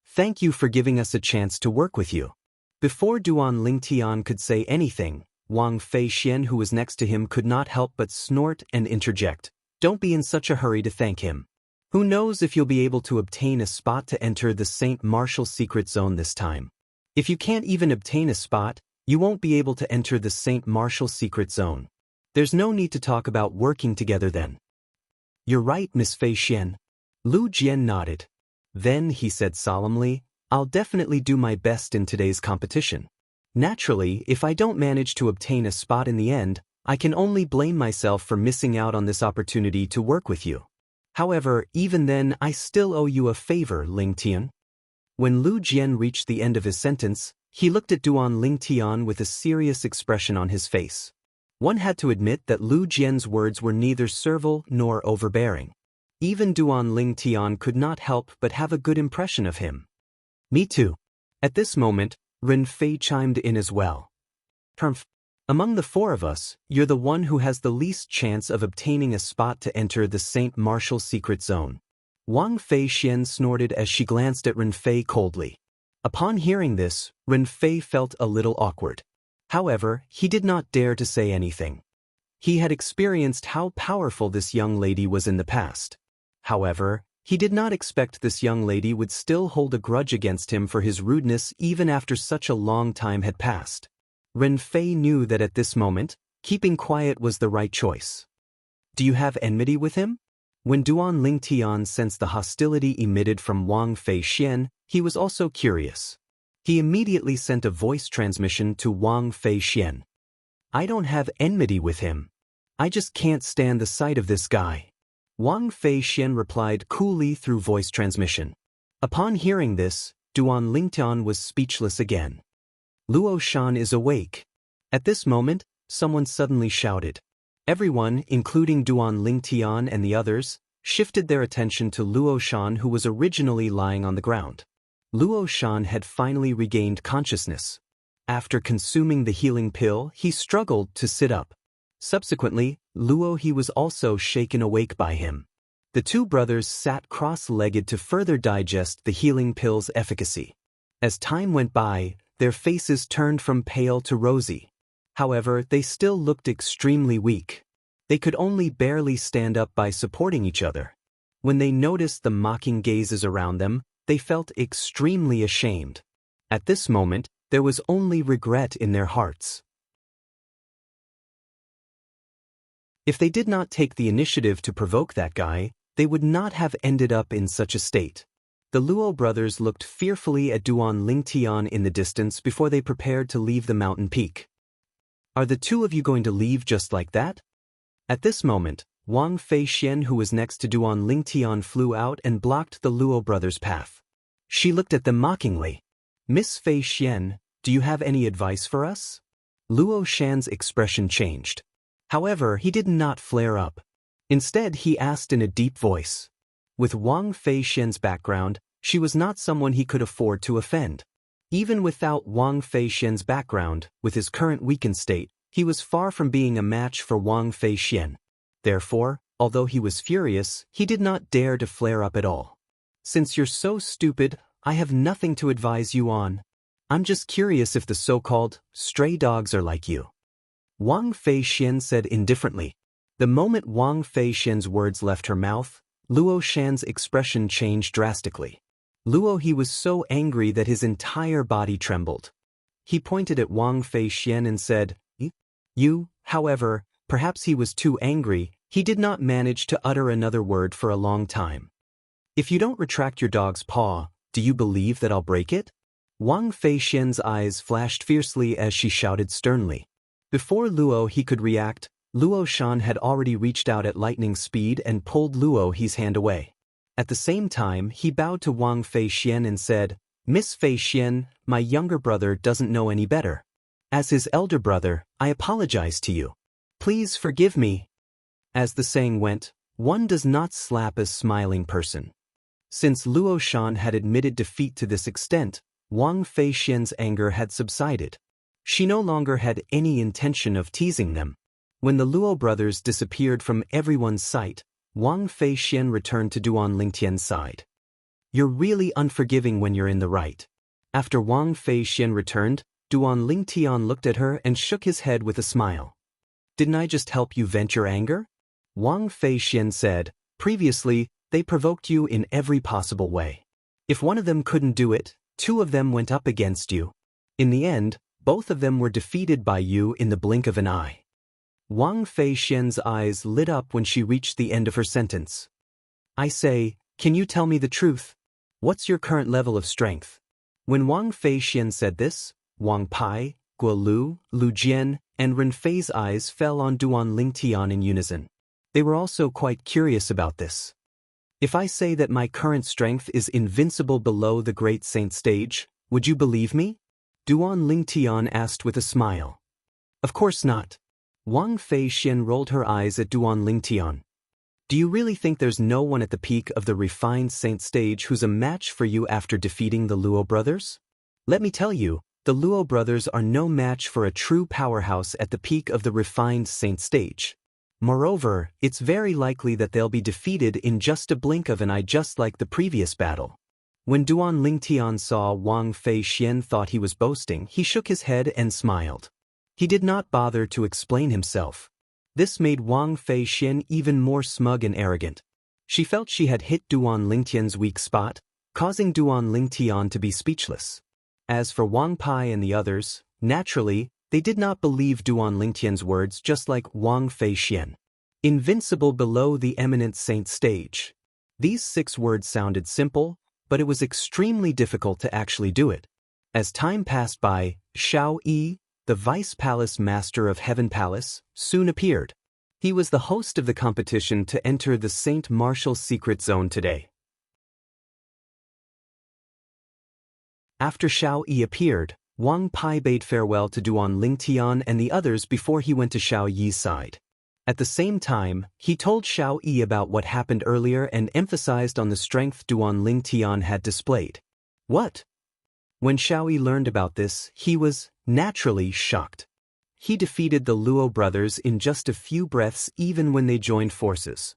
"Thank you for giving us a chance to work with you." Before Duan Lingtian could say anything, Wang Feixian, who was next to him, could not help but snort and interject, "Don't be in such a hurry to thank him. Who knows if you'll be able to obtain a spot to enter the Saint Martial Secret Zone this time. If you can't even obtain a spot, you won't be able to enter the Saint Martial Secret Zone. There's no need to talk about working together then." "You're right, Miss Feixian." Lu Jian nodded. Then he said solemnly, "I'll definitely do my best in today's competition. Naturally, if I don't manage to obtain a spot in the end, I can only blame myself for missing out on this opportunity to work with you. However, even then, I still owe you a favor, Lingtian." When Lu Jian reached the end of his sentence, he looked at Duan Lingtian with a serious expression on his face. One had to admit that Lu Jian's words were neither servile nor overbearing. Even Duan Lingtian could not help but have a good impression of him. "Me too." At this moment, Ren Fei chimed in as well. "Humph. Among the four of us, you're the one who has the least chance of obtaining a spot to enter the Saint Martial Secret Zone." Wang Feixian snorted as she glanced at Ren Fei coldly. Upon hearing this, Ren Fei felt a little awkward. However, he did not dare to say anything. He had experienced how powerful this young lady was in the past. However, he did not expect this young lady would still hold a grudge against him for his rudeness even after such a long time had passed. Ren Fei knew that at this moment, keeping quiet was the right choice. "Do you have enmity with him?" When Duan Lingtian sensed the hostility emitted from Wang Feixian, he was also curious. He immediately sent a voice transmission to Wang Feixian. "I don't have enmity with him. I just can't stand the sight of this guy." Wang Feixian replied coolly through voice transmission. Upon hearing this, Duan Lingtian was speechless again. "Luo Shan is awake." At this moment, someone suddenly shouted. Everyone, including Duan Lingtian and the others, shifted their attention to Luo Shan, who was originally lying on the ground. Luo Shan had finally regained consciousness. After consuming the healing pill, he struggled to sit up. Subsequently, Luo he was also shaken awake by him. The two brothers sat cross-legged to further digest the healing pill's efficacy. As time went by, their faces turned from pale to rosy. However, they still looked extremely weak. They could only barely stand up by supporting each other. When they noticed the mocking gazes around them, they felt extremely ashamed. At this moment, there was only regret in their hearts. If they did not take the initiative to provoke that guy, they would not have ended up in such a state. The Luo brothers looked fearfully at Duan Lingtian in the distance before they prepared to leave the mountain peak. "Are the two of you going to leave just like that?" At this moment, Wang Feixian, who was next to Duan Lingtian, flew out and blocked the Luo brothers' path. She looked at them mockingly. "Miss Feixian, do you have any advice for us?" Luo Shan's expression changed. However, he did not flare up. Instead, he asked in a deep voice. With Wang Feixian's background, she was not someone he could afford to offend. Even without Wang Feixian's background, with his current weakened state, he was far from being a match for Wang Feixian. Therefore, although he was furious, he did not dare to flare up at all. "Since you're so stupid, I have nothing to advise you on. I'm just curious if the so-called stray dogs are like you." Wang Feixian said indifferently. The moment Wang Feixian's words left her mouth, Luo Shan's expression changed drastically. Luo he was so angry that his entire body trembled. He pointed at Wang Feixian and said, "You." However, perhaps he was too angry, he did not manage to utter another word for a long time. "If you don't retract your dog's paw, do you believe that I'll break it?" Wang Feixian's eyes flashed fiercely as she shouted sternly. Before Luo he could react, Luo Shan had already reached out at lightning speed and pulled Luo He's hand away. At the same time, he bowed to Wang Feixian and said, "Miss Feixian, my younger brother doesn't know any better. As his elder brother, I apologize to you. Please forgive me." As the saying went, one does not slap a smiling person. Since Luo Shan had admitted defeat to this extent, Wang Feixian's anger had subsided. She no longer had any intention of teasing them. When the Luo brothers disappeared from everyone's sight, Wang Feixian returned to Duan Lingtian's side. "You're really unforgiving when you're in the right." After Wang Feixian returned, Duan Lingtian looked at her and shook his head with a smile. "Didn't I just help you vent your anger?" Wang Feixian said, "Previously, they provoked you in every possible way. If one of them couldn't do it, two of them went up against you. In the end, both of them were defeated by you in the blink of an eye." Wang Feixian's eyes lit up when she reached the end of her sentence. "I say, can you tell me the truth? What's your current level of strength?" When Wang Feixian said this, Wang Pai, Guo Lu, Lu Jian, and Ren Fei's eyes fell on Duan Lingtian in unison. They were also quite curious about this. "If I say that my current strength is invincible below the great saint stage, would you believe me?" Duan Lingtian asked with a smile. "Of course not." Wang Feixian rolled her eyes at Duan Lingtian. "Do you really think there's no one at the peak of the refined saint stage who's a match for you after defeating the Luo brothers? Let me tell you, the Luo brothers are no match for a true powerhouse at the peak of the refined saint stage. Moreover, it's very likely that they'll be defeated in just a blink of an eye, just like the previous battle." When Duan Lingtian saw Wang Feixian thought he was boasting, he shook his head and smiled. He did not bother to explain himself. This made Wang Feixian even more smug and arrogant. She felt she had hit Duan Lingtian's weak spot, causing Duan Lingtian to be speechless. As for Wang Pai and the others, naturally, they did not believe Duan Lingtian's words, just like Wang Feixian. Invincible below the eminent saint stage. These 6 words sounded simple, but it was extremely difficult to actually do it. As time passed by, Xiao Yi, the Vice Palace Master of Heaven Palace, soon appeared. He was the host of the competition to enter the Saint Martial Secret Zone today. After Xiao Yi appeared, Wang Pai bade farewell to Duan Lingtian and the others before he went to Xiao Yi's side. At the same time, he told Xiao Yi about what happened earlier and emphasized on the strength Duan Lingtian had displayed. "What?" When Xiao Yi learned about this, he was, naturally, shocked. He defeated the Luo brothers in just a few breaths even when they joined forces.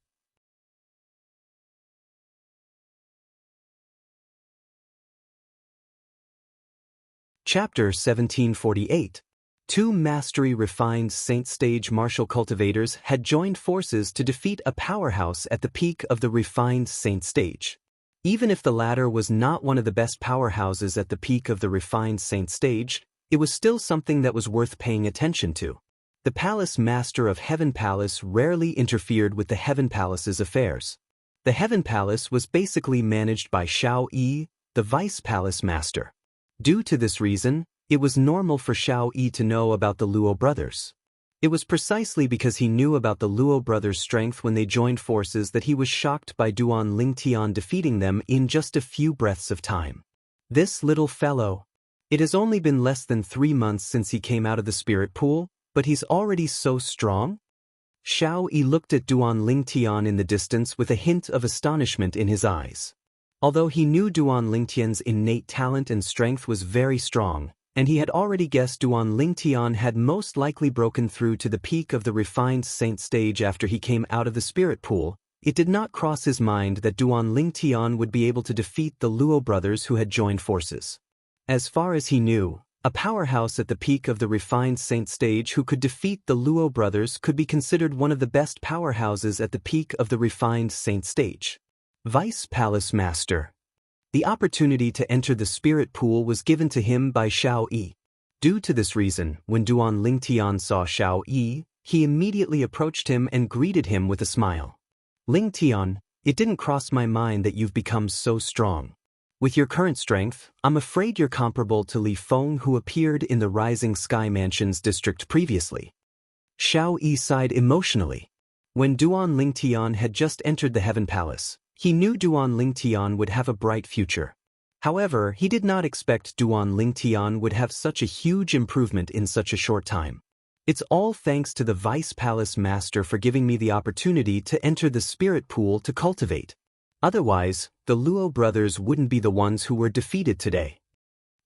Chapter 1748. 2 mastery-refined saint-stage martial cultivators had joined forces to defeat a powerhouse at the peak of the refined saint stage. Even if the latter was not one of the best powerhouses at the peak of the refined saint stage, it was still something that was worth paying attention to. The Palace Master of Heaven Palace rarely interfered with the Heaven Palace's affairs. The Heaven Palace was basically managed by Xiao Yi, the Vice Palace Master. Due to this reason, it was normal for Xiao Yi to know about the Luo brothers. It was precisely because he knew about the Luo brothers' strength when they joined forces that he was shocked by Duan Lingtian defeating them in just a few breaths of time. This little fellow. It has only been less than 3 months since he came out of the spirit pool, but he's already so strong? Xiao Yi looked at Duan Lingtian in the distance with a hint of astonishment in his eyes. Although he knew Duan Lingtian's innate talent and strength was very strong, and he had already guessed Duan Lingtian had most likely broken through to the peak of the refined saint stage after he came out of the spirit pool, it did not cross his mind that Duan Lingtian would be able to defeat the Luo brothers who had joined forces. As far as he knew, a powerhouse at the peak of the refined saint stage who could defeat the Luo brothers could be considered one of the best powerhouses at the peak of the refined saint stage. Vice Palace Master. The opportunity to enter the spirit pool was given to him by Xiao Yi. Due to this reason, when Duan Lingtian saw Xiao Yi, he immediately approached him and greeted him with a smile. "Lingtian, it didn't cross my mind that you've become so strong. With your current strength, I'm afraid you're comparable to Li Feng who appeared in the Rising Sky Mansions district previously." Xiao Yi sighed emotionally. When Duan Lingtian had just entered the Heaven Palace, he knew Duan Lingtian would have a bright future. However, he did not expect Duan Lingtian would have such a huge improvement in such a short time. "It's all thanks to the Vice Palace Master for giving me the opportunity to enter the spirit pool to cultivate. Otherwise, the Luo brothers wouldn't be the ones who were defeated today."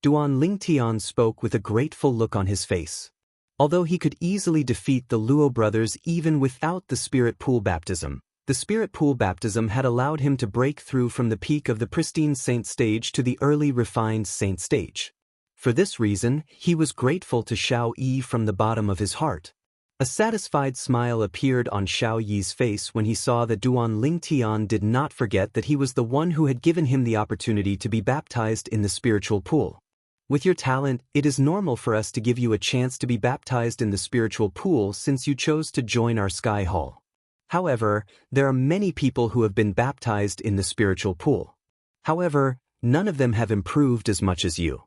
Duan Lingtian spoke with a grateful look on his face. Although he could easily defeat the Luo brothers even without the spirit pool baptism, the spirit pool baptism had allowed him to break through from the peak of the pristine saint stage to the early refined saint stage. For this reason, he was grateful to Xiao Yi from the bottom of his heart. A satisfied smile appeared on Xiao Yi's face when he saw that Duan Lingtian did not forget that he was the one who had given him the opportunity to be baptized in the spiritual pool. With your talent, it is normal for us to give you a chance to be baptized in the spiritual pool since you chose to join our Sky Hall. However, there are many people who have been baptized in the spiritual pool. However, none of them have improved as much as you.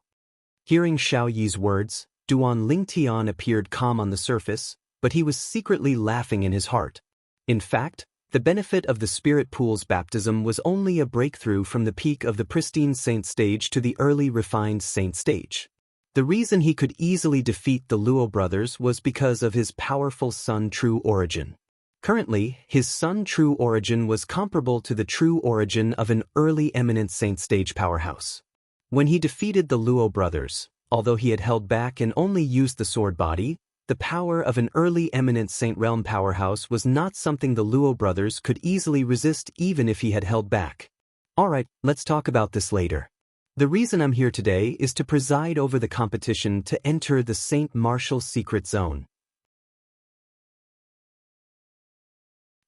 Hearing Xiao Yi's words, Duan Lingtian appeared calm on the surface, but he was secretly laughing in his heart. In fact, the benefit of the spirit pool's baptism was only a breakthrough from the peak of the pristine saint stage to the early refined saint stage. The reason he could easily defeat the Luo brothers was because of his powerful Sun True Origin. Currently, his Sun True Origin was comparable to the true origin of an early eminent saint stage powerhouse. When he defeated the Luo brothers, although he had held back and only used the sword body, the power of an early eminent Saint Realm powerhouse was not something the Luo brothers could easily resist even if he had held back. Alright, let's talk about this later. The reason I'm here today is to preside over the competition to enter the Saint Martial Secret Zone.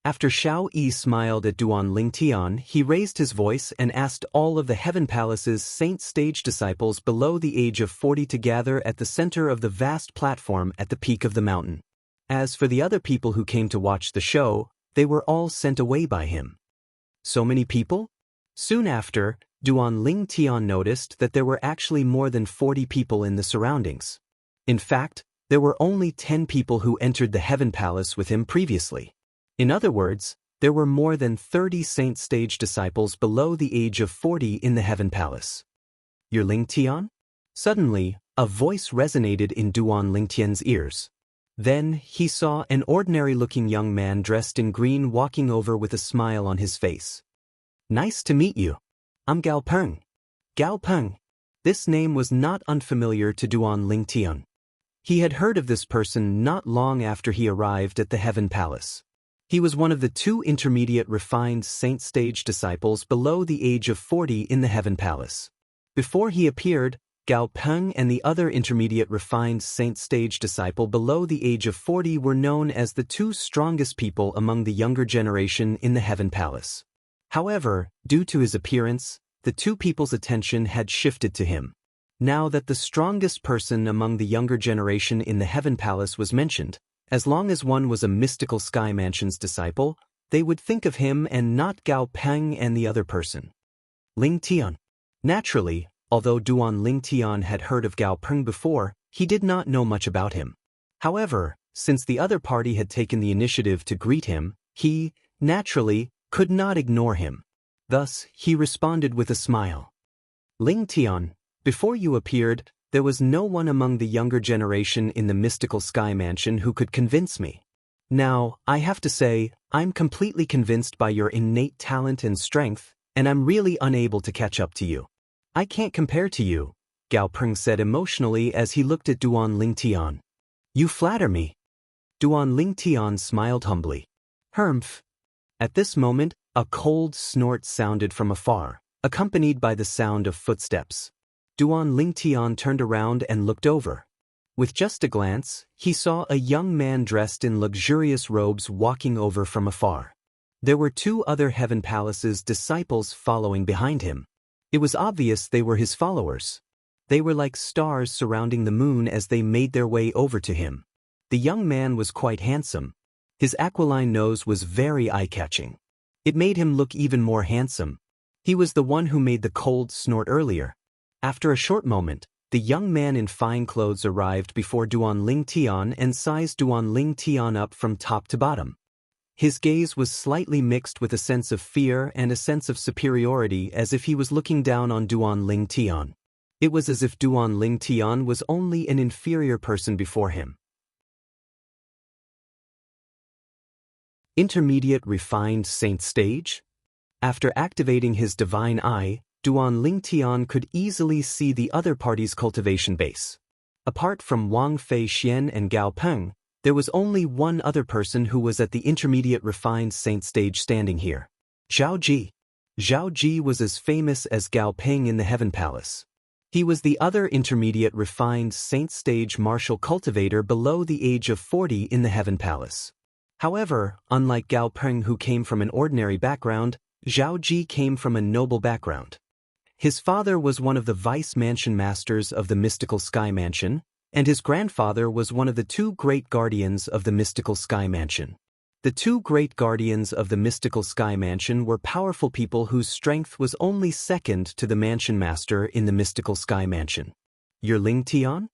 After Xiao Yi smiled at Duan Lingtian, he raised his voice and asked all of the Heaven Palace's Saint Stage disciples below the age of 40 to gather at the center of the vast platform at the peak of the mountain. As for the other people who came to watch the show, they were all sent away by him. So many people? Soon after, Duan Lingtian noticed that there were actually more than 40 people in the surroundings. In fact, there were only 10 people who entered the Heaven Palace with him previously. In other words, there were more than 30 Saint Stage disciples below the age of 40 in the Heaven Palace. You're Lingtian? Suddenly, a voice resonated in Duan Lingtian's ears. Then, he saw an ordinary-looking young man dressed in green walking over with a smile on his face. Nice to meet you. I'm Gao Peng. Gao Peng. This name was not unfamiliar to Duan Lingtian. He had heard of this person not long after he arrived at the Heaven Palace. He was one of the 2 intermediate refined Saint Stage disciples below the age of 40 in the Heaven Palace. Before he appeared, Gao Peng and the other intermediate refined Saint Stage disciple below the age of 40 were known as the 2 strongest people among the younger generation in the Heaven Palace. However, due to his appearance, the 2 people's attention had shifted to him. Now that the strongest person among the younger generation in the Heaven Palace was mentioned, as long as one was a mystical Sky Mansion's disciple, they would think of him and not Gao Peng and the other person. Lingtian. Naturally, although Duan Lingtian had heard of Gao Peng before, he did not know much about him. However, since the other party had taken the initiative to greet him, he, naturally, could not ignore him. Thus, he responded with a smile. Lingtian, before you appeared, there was no one among the younger generation in the mystical Sky Mansion who could convince me. Now, I have to say, I'm completely convinced by your innate talent and strength, and I'm really unable to catch up to you. I can't compare to you, Gao Peng said emotionally as he looked at Duan Lingtian. You flatter me. Duan Lingtian smiled humbly. Humph. At this moment, a cold snort sounded from afar, accompanied by the sound of footsteps. Duan Lingtian turned around and looked over. With just a glance, he saw a young man dressed in luxurious robes walking over from afar. There were 2 other Heaven Palace's disciples following behind him. It was obvious they were his followers. They were like stars surrounding the moon as they made their way over to him. The young man was quite handsome. His aquiline nose was very eye-catching. It made him look even more handsome. He was the one who made the cold snort earlier. After a short moment, the young man in fine clothes arrived before Duan Lingtian and sized Duan Lingtian up from top to bottom. His gaze was slightly mixed with a sense of fear and a sense of superiority as if he was looking down on Duan Lingtian. It was as if Duan Lingtian was only an inferior person before him. Intermediate Refined Saint Stage? After activating his divine eye, Duan Lingtian could easily see the other party's cultivation base. Apart from Wang Fei Xian and Gao Peng, there was only one other person who was at the intermediate refined saint stage standing here. Zhao Ji. Zhao Ji was as famous as Gao Peng in the Heaven Palace. He was the other intermediate refined saint stage martial cultivator below the age of 40 in the Heaven Palace. However, unlike Gao Peng who came from an ordinary background, Zhao Ji came from a noble background. His father was one of the vice mansion masters of the mystical sky mansion, and his grandfather was one of the two great guardians of the mystical sky mansion. The two great guardians of the mystical sky mansion were powerful people whose strength was only second to the mansion master in the mystical sky mansion. Your Lingtian?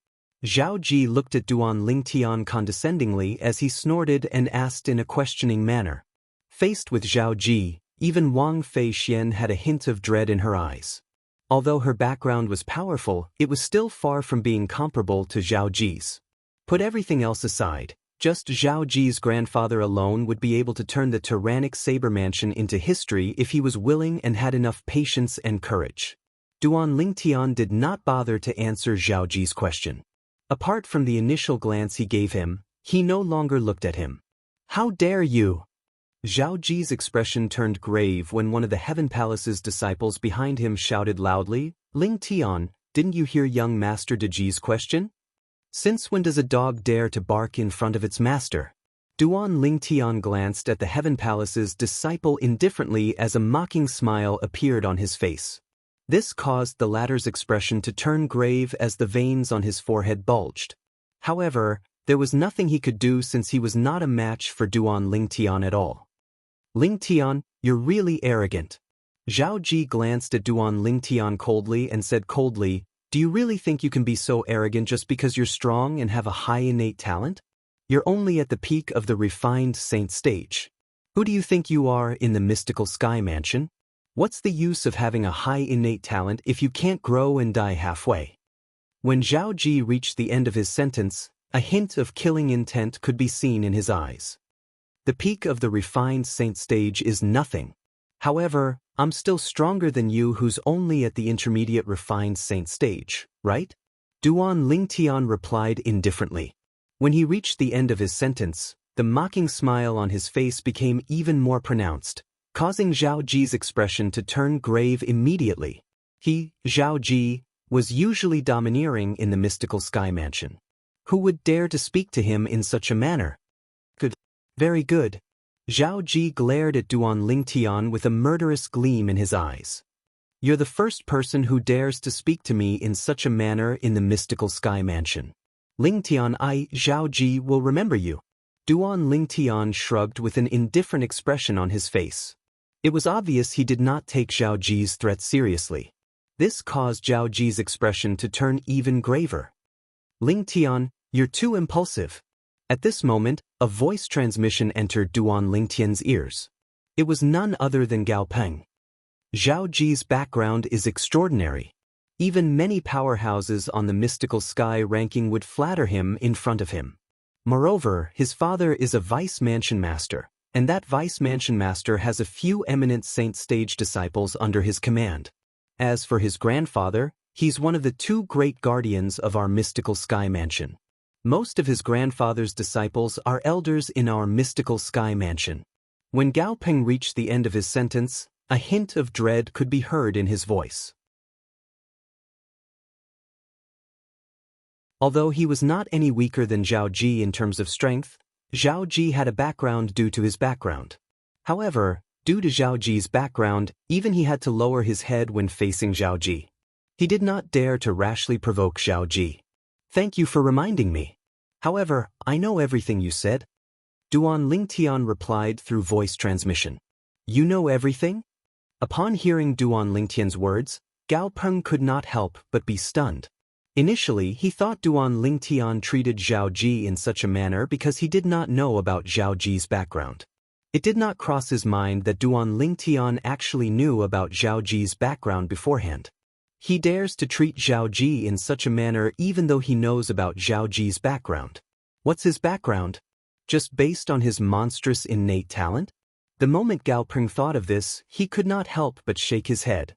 Zhao Ji looked at Duan Lingtian condescendingly as he snorted and asked in a questioning manner. Faced with Zhao Ji, even Wang Fei Xian had a hint of dread in her eyes. Although her background was powerful, it was still far from being comparable to Zhao Ji's. Put everything else aside, just Zhao Ji's grandfather alone would be able to turn the tyrannic saber mansion into history if he was willing and had enough patience and courage. Duan Lingtian did not bother to answer Zhao Ji's question. Apart from the initial glance he gave him, he no longer looked at him. How dare you? Zhao Ji's expression turned grave when one of the Heaven Palace's disciples behind him shouted loudly, Lingtian, didn't you hear young Master De Ji's question? Since when does a dog dare to bark in front of its master? Duan Lingtian glanced at the Heaven Palace's disciple indifferently as a mocking smile appeared on his face. This caused the latter's expression to turn grave as the veins on his forehead bulged. However, there was nothing he could do since he was not a match for Duan Lingtian at all. Lingtian, you're really arrogant. Zhao Ji glanced at Duan Lingtian coldly and said coldly, do you really think you can be so arrogant just because you're strong and have a high innate talent? You're only at the peak of the refined saint stage. Who do you think you are in the mystical sky mansion? What's the use of having a high innate talent if you can't grow and die halfway? When Zhao Ji reached the end of his sentence, a hint of killing intent could be seen in his eyes. The peak of the refined saint stage is nothing. However, I'm still stronger than you who's only at the intermediate refined saint stage, right? Duan Lingtian replied indifferently. When he reached the end of his sentence, the mocking smile on his face became even more pronounced, causing Zhao Ji's expression to turn grave immediately. He, Zhao Ji, was usually domineering in the mystical sky mansion. Who would dare to speak to him in such a manner? Good. Very good. Zhao Ji glared at Duan Lingtian with a murderous gleam in his eyes. You're the first person who dares to speak to me in such a manner in the mystical sky mansion. Lingtian, I, Zhao Ji, will remember you. Duan Lingtian shrugged with an indifferent expression on his face. It was obvious he did not take Zhao Ji's threat seriously. This caused Zhao Ji's expression to turn even graver. Lingtian, you're too impulsive. At this moment, a voice transmission entered Duan Lingtian's ears. It was none other than Gao Peng. Zhao Ji's background is extraordinary. Even many powerhouses on the mystical sky ranking would flatter him in front of him. Moreover, his father is a vice mansion master, and that vice mansion master has a few eminent saint stage disciples under his command. As for his grandfather, he's one of the two great guardians of our mystical sky mansion. Most of his grandfather's disciples are elders in our mystical sky mansion. When Gao Peng reached the end of his sentence, a hint of dread could be heard in his voice. Although he was not any weaker than Zhao Ji in terms of strength, Zhao Ji had a background due to his background. However, due to Zhao Ji's background, even he had to lower his head when facing Zhao Ji. He did not dare to rashly provoke Zhao Ji. Thank you for reminding me. However, I know everything you said. Duan Lingtian replied through voice transmission. You know everything? Upon hearing Duan Lingtian's words, Gao Peng could not help but be stunned. Initially, he thought Duan Lingtian treated Zhao Ji in such a manner because he did not know about Zhao Ji's background. It did not cross his mind that Duan Lingtian actually knew about Zhao Ji's background beforehand. He dares to treat Zhao Ji in such a manner even though he knows about Zhao Ji's background. What's his background? Just based on his monstrous innate talent? The moment Gao Peng thought of this, he could not help but shake his head.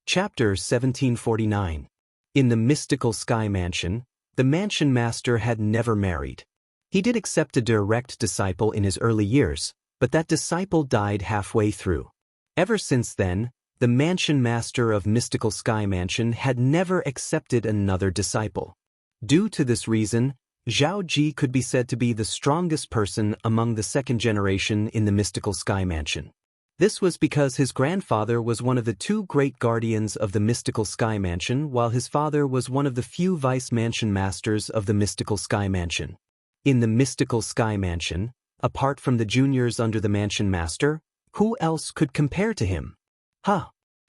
Chapter 1749. In the mystical sky mansion, the mansion master had never married. He did accept a direct disciple in his early years, but that disciple died halfway through. Ever since then, the mansion master of mystical sky mansion had never accepted another disciple. Due to this reason, Zhao Ji could be said to be the strongest person among the second generation in the mystical sky mansion. This was because his grandfather was one of the two great guardians of the mystical sky mansion, while his father was one of the few vice mansion masters of the mystical sky mansion. In the mystical sky mansion, apart from the juniors under the mansion master, who else could compare to him?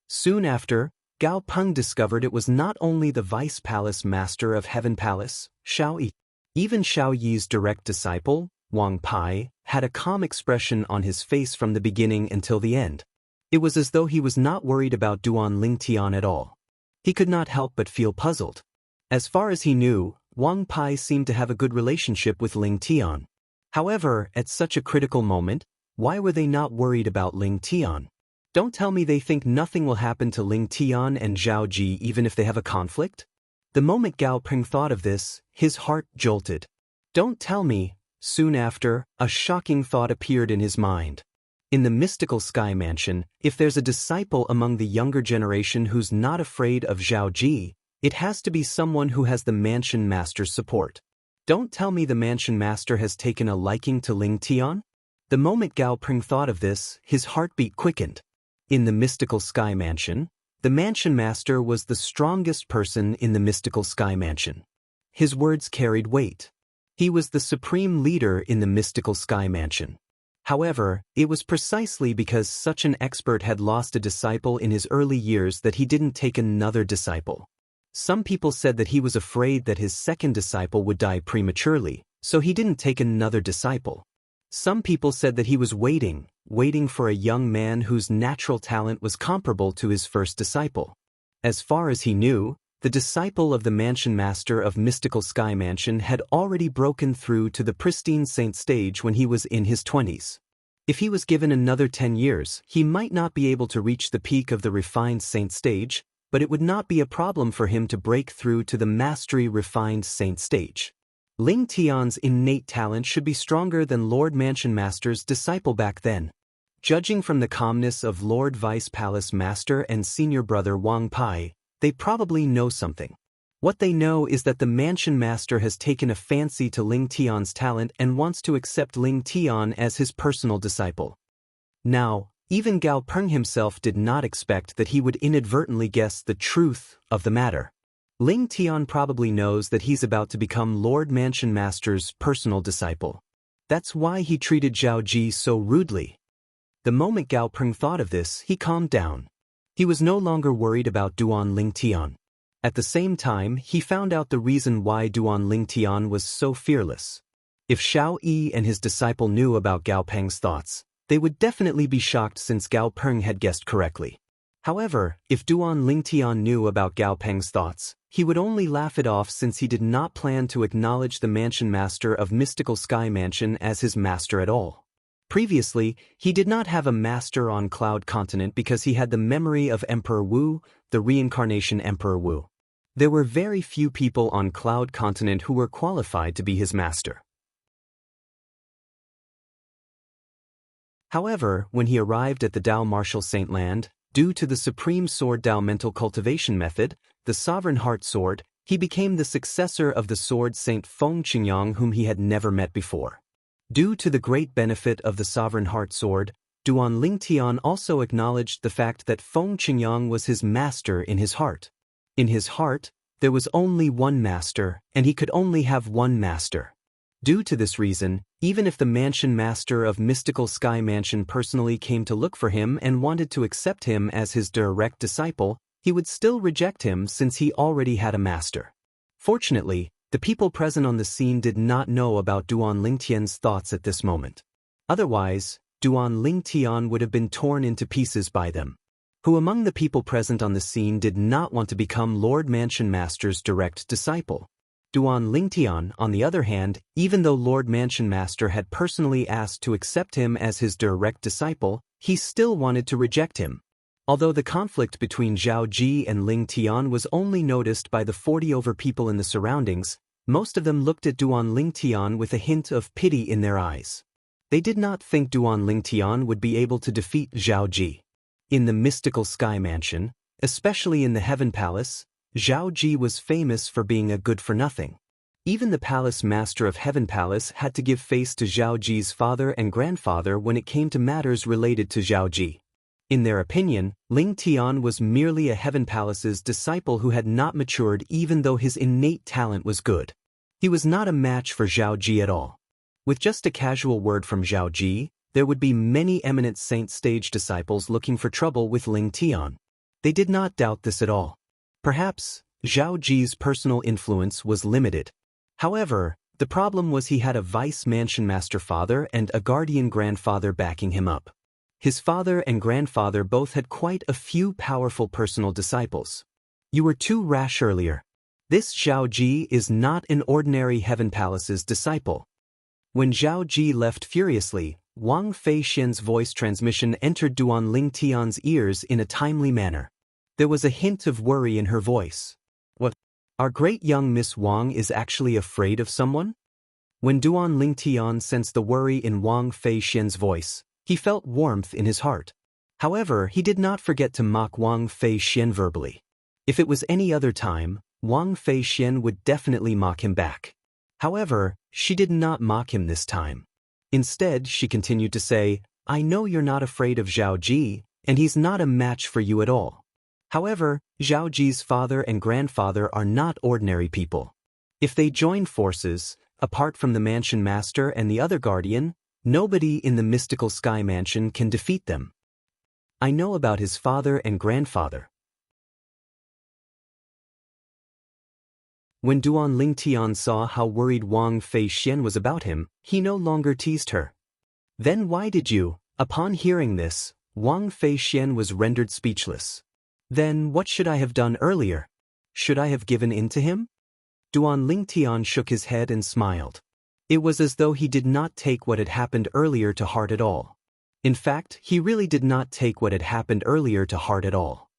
Soon after, Gao Peng discovered it was not only the vice palace master of Heaven Palace, Xiao Yi. Even Xiao Yi's direct disciple, Wang Pai, had a calm expression on his face from the beginning until the end. It was as though he was not worried about Duan Lingtian at all. He could not help but feel puzzled. As far as he knew, Wang Pai seemed to have a good relationship with Ling Tian. However, at such a critical moment, why were they not worried about Ling Tian? Don't tell me they think nothing will happen to Ling Tian and Zhao Ji even if they have a conflict? The moment Gao Peng thought of this, his heart jolted. Don't tell me. Soon after, a shocking thought appeared in his mind. In the mystical sky mansion, if there's a disciple among the younger generation who's not afraid of Zhao Ji, it has to be someone who has the mansion master's support. Don't tell me the mansion master has taken a liking to Ling Tian? The moment Gao Peng thought of this, his heartbeat quickened. In the mystical sky mansion, the mansion master was the strongest person in the mystical sky mansion. His words carried weight. He was the supreme leader in the mystical sky mansion. However, it was precisely because such an expert had lost a disciple in his early years that he didn't take another disciple. Some people said that he was afraid that his second disciple would die prematurely, so he didn't take another disciple. Some people said that he was waiting for a young man whose natural talent was comparable to his first disciple. As far as he knew, the disciple of the mansion master of mystical sky mansion had already broken through to the pristine saint stage when he was in his 20s. If he was given another 10 years, he might not be able to reach the peak of the refined saint stage, but it would not be a problem for him to break through to the mastery refined saint stage. Ling Tian's innate talent should be stronger than Lord Mansion Master's disciple back then. Judging from the calmness of Lord Vice Palace Master and senior brother Wang Pai, they probably know something. What they know is that the Mansion Master has taken a fancy to Ling Tian's talent and wants to accept Ling Tian as his personal disciple. Now, even Gao Peng himself did not expect that he would inadvertently guess the truth of the matter. Ling Tian probably knows that he's about to become Lord Mansion Master's personal disciple. That's why he treated Zhao Ji so rudely. The moment Gao Peng thought of this, he calmed down. He was no longer worried about Duan Ling Tian. At the same time, he found out the reason why Duan Ling Tian was so fearless. If Xiao Yi and his disciple knew about Gao Peng's thoughts, they would definitely be shocked since Gao Peng had guessed correctly. However, if Duan Ling Tian knew about Gao Peng's thoughts, he would only laugh it off since he did not plan to acknowledge the mansion master of Mystical Sky Mansion as his master at all. Previously, he did not have a master on Cloud Continent because he had the memory of Emperor Wu, the reincarnation Emperor Wu. There were very few people on Cloud Continent who were qualified to be his master. However, when he arrived at the Dao Martial Saint Land, due to the Supreme Sword Dao mental cultivation method, the Sovereign Heart Sword, he became the successor of the Sword Saint Feng Qingyang whom he had never met before. Due to the great benefit of the Sovereign Heart Sword, Duan Ling Tian also acknowledged the fact that Feng Qingyang was his master in his heart. In his heart, there was only one master, and he could only have one master. Due to this reason, even if the mansion master of Mystical Sky Mansion personally came to look for him and wanted to accept him as his direct disciple, he would still reject him since he already had a master. Fortunately, the people present on the scene did not know about Duan Lingtian's thoughts at this moment. Otherwise, Duan Lingtian would have been torn into pieces by them. Who among the people present on the scene did not want to become Lord Mansion Master's direct disciple? Duan Lingtian, on the other hand, even though Lord Mansion Master had personally asked to accept him as his direct disciple, he still wanted to reject him. Although the conflict between Zhao Ji and Ling Tian was only noticed by the 40 people in the surroundings, most of them looked at Duan Ling Tian with a hint of pity in their eyes. They did not think Duan Ling Tian would be able to defeat Zhao Ji. In the mystical sky mansion, especially in the Heaven Palace, Zhao Ji was famous for being a good-for-nothing. Even the palace master of Heaven Palace had to give face to Zhao Ji's father and grandfather when it came to matters related to Zhao Ji. In their opinion, Ling Tian was merely a Heaven Palace's disciple who had not matured even though his innate talent was good. He was not a match for Zhao Ji at all. With just a casual word from Zhao Ji, there would be many eminent saint stage disciples looking for trouble with Ling Tian. They did not doubt this at all. Perhaps, Zhao Ji's personal influence was limited. However, the problem was he had a vice mansion master father and a guardian grandfather backing him up. His father and grandfather both had quite a few powerful personal disciples. You were too rash earlier. This Zhao Ji is not an ordinary Heaven Palace's disciple. When Zhao Ji left furiously, Wang Fei Xian's voice transmission entered Duan Ling Tian's ears in a timely manner. There was a hint of worry in her voice. What? Our great young Miss Wang is actually afraid of someone? When Duan Ling Tian sensed the worry in Wang Fei Xian's voice, he felt warmth in his heart. However, he did not forget to mock Wang Fei Xian verbally. If it was any other time, Wang Fei Xian would definitely mock him back. However, she did not mock him this time. Instead, she continued to say, I know you're not afraid of Zhao Ji, and he's not a match for you at all. However, Zhao Ji's father and grandfather are not ordinary people. If they join forces, apart from the mansion master and the other guardian, nobody in the mystical sky mansion can defeat them. I know about his father and grandfather. When Duan Ling Tian saw how worried Wang Fei Xian was about him, he no longer teased her. Then why did you? Upon hearing this, Wang Fei Xian was rendered speechless. Then what should I have done earlier? Should I have given in to him? Duan Ling Tian shook his head and smiled. It was as though he did not take what had happened earlier to heart at all. In fact, he really did not take what had happened earlier to heart at all.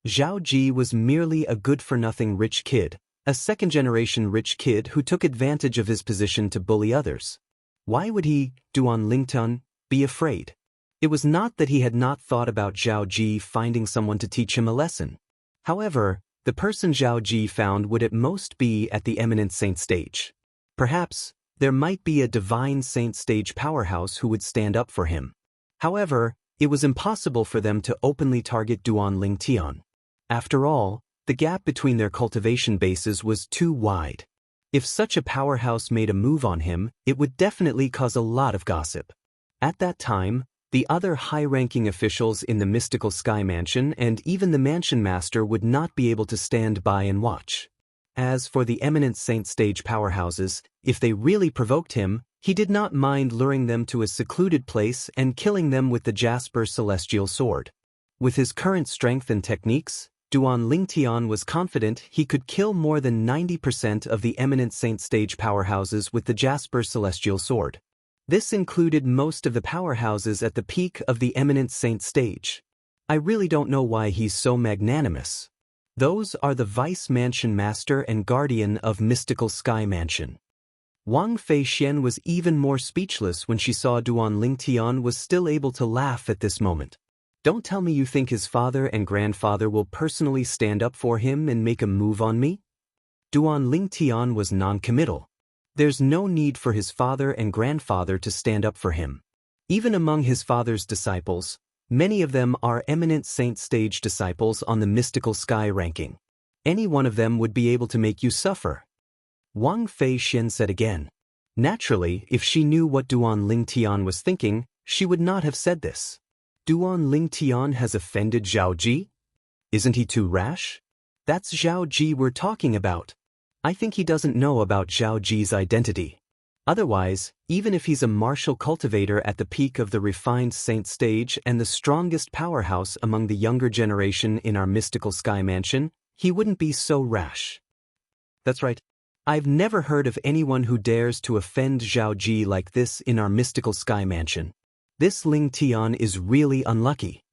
Zhao Ji was merely a good-for-nothing rich kid, a second-generation rich kid who took advantage of his position to bully others. Why would he, Duan Ling Tian, be afraid? It was not that he had not thought about Zhao Ji finding someone to teach him a lesson. However, the person Zhao Ji found would at most be at the eminent saint stage. Perhaps, there might be a divine saint stage powerhouse who would stand up for him. However, it was impossible for them to openly target Duan Ling Tian. After all, the gap between their cultivation bases was too wide. If such a powerhouse made a move on him, it would definitely cause a lot of gossip. At that time, the other high-ranking officials in the mystical sky mansion and even the mansion master would not be able to stand by and watch. As for the eminent saint stage powerhouses, if they really provoked him, he did not mind luring them to a secluded place and killing them with the Jasper celestial sword. With his current strength and techniques, Duan Ling Tian was confident he could kill more than 90% of the eminent saint stage powerhouses with the Jasper celestial sword. This included most of the powerhouses at the peak of the eminent saint stage. I really don't know why he's so magnanimous. Those are the Vice Mansion Master and Guardian of Mystical Sky Mansion. Wang Fei Xian was even more speechless when she saw Duan Ling Tian was still able to laugh at this moment. Don't tell me you think his father and grandfather will personally stand up for him and make a move on me? Duan Ling Tian was non-committal. There's no need for his father and grandfather to stand up for him. Even among his father's disciples, many of them are eminent saint stage disciples on the mystical sky ranking. Any one of them would be able to make you suffer. Wang Fei Xian said again. Naturally, if she knew what Duan Ling Tian was thinking, she would not have said this. Duan Ling Tian has offended Zhao Ji? Isn't he too rash? That's Zhao Ji we're talking about. I think he doesn't know about Zhao Ji's identity. Otherwise, even if he's a martial cultivator at the peak of the refined saint stage and the strongest powerhouse among the younger generation in our mystical sky mansion, he wouldn't be so rash. That's right. I've never heard of anyone who dares to offend Zhao Ji like this in our mystical sky mansion. This Ling Tian is really unlucky.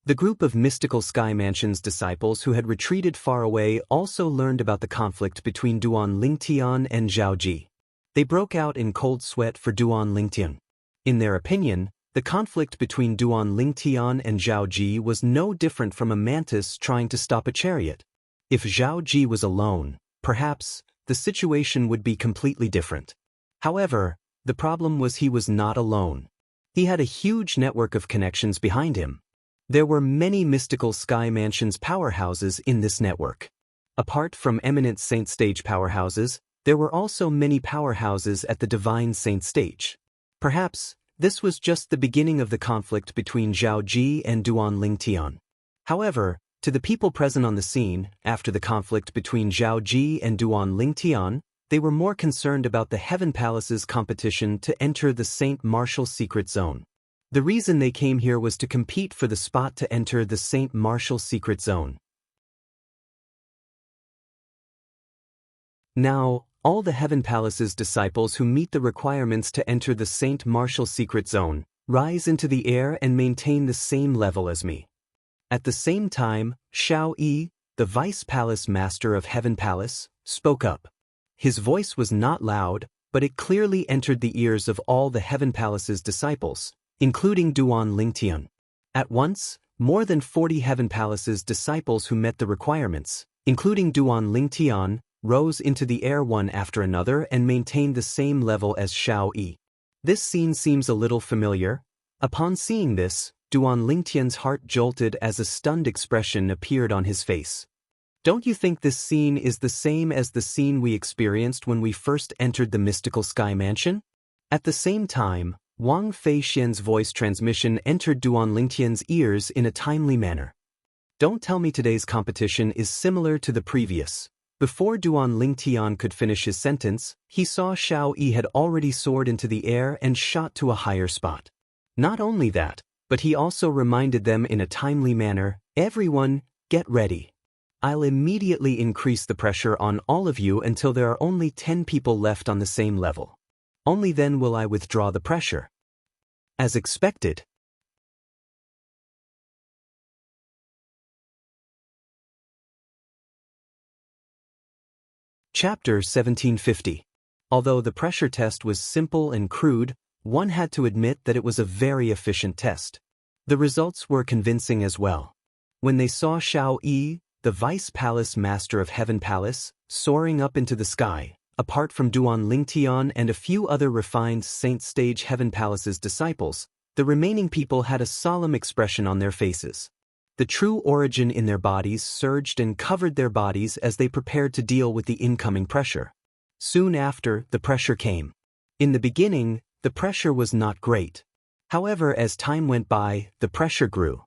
The group of mystical Sky Mansion's disciples who had retreated far away also learned about the conflict between Duan Lingtian and Zhao Ji. They broke out in cold sweat for Duan Lingtian. In their opinion, the conflict between Duan Lingtian and Zhao Ji was no different from a mantis trying to stop a chariot. If Zhao Ji was alone, perhaps, the situation would be completely different. However, the problem was he was not alone. He had a huge network of connections behind him. There were many mystical Sky Mansion's powerhouses in this network. Apart from eminent saint stage powerhouses, there were also many powerhouses at the divine saint stage. Perhaps, this was just the beginning of the conflict between Zhao Ji and Duan Lingtian. However, to the people present on the scene, after the conflict between Zhao Ji and Duan Lingtian, they were more concerned about the Heaven Palace's competition to enter the Saint Martial Secret Zone. The reason they came here was to compete for the spot to enter the Saint Martial Secret Zone. Now, all the Heaven Palace's disciples who meet the requirements to enter the Saint Martial Secret Zone rise into the air and maintain the same level as me. At the same time, Xiao Yi, the Vice Palace Master of Heaven Palace, spoke up. His voice was not loud, but it clearly entered the ears of all the Heaven Palace's disciples, including Duan Lingtian. At once, more than 40 Heaven Palace's disciples who met the requirements, including Duan Lingtian, rose into the air one after another and maintained the same level as Xiao Yi. This scene seems a little familiar. Upon seeing this, Duan Lingtian's heart jolted as a stunned expression appeared on his face. Don't you think this scene is the same as the scene we experienced when we first entered the mystical Sky Mansion? At the same time, Wang Feixian's voice transmission entered Duan Lingtian's ears in a timely manner. Don't tell me today's competition is similar to the previous. Before Duan Lingtian could finish his sentence, he saw Xiao Yi had already soared into the air and shot to a higher spot. Not only that, but he also reminded them in a timely manner, "Everyone, get ready. I'll immediately increase the pressure on all of you until there are only 10 people left on the same level. Only then will I withdraw the pressure." As expected. Chapter 1750. Although the pressure test was simple and crude, one had to admit that it was a very efficient test. The results were convincing as well. When they saw Xiao Yi, the Vice Palace Master of Heaven Palace, soaring up into the sky, apart from Duan Lingtian and a few other refined Saint Stage Heaven Palace's disciples, the remaining people had a solemn expression on their faces. The true origin in their bodies surged and covered their bodies as they prepared to deal with the incoming pressure. Soon after, the pressure came. In the beginning, the pressure was not great. However, as time went by, the pressure grew.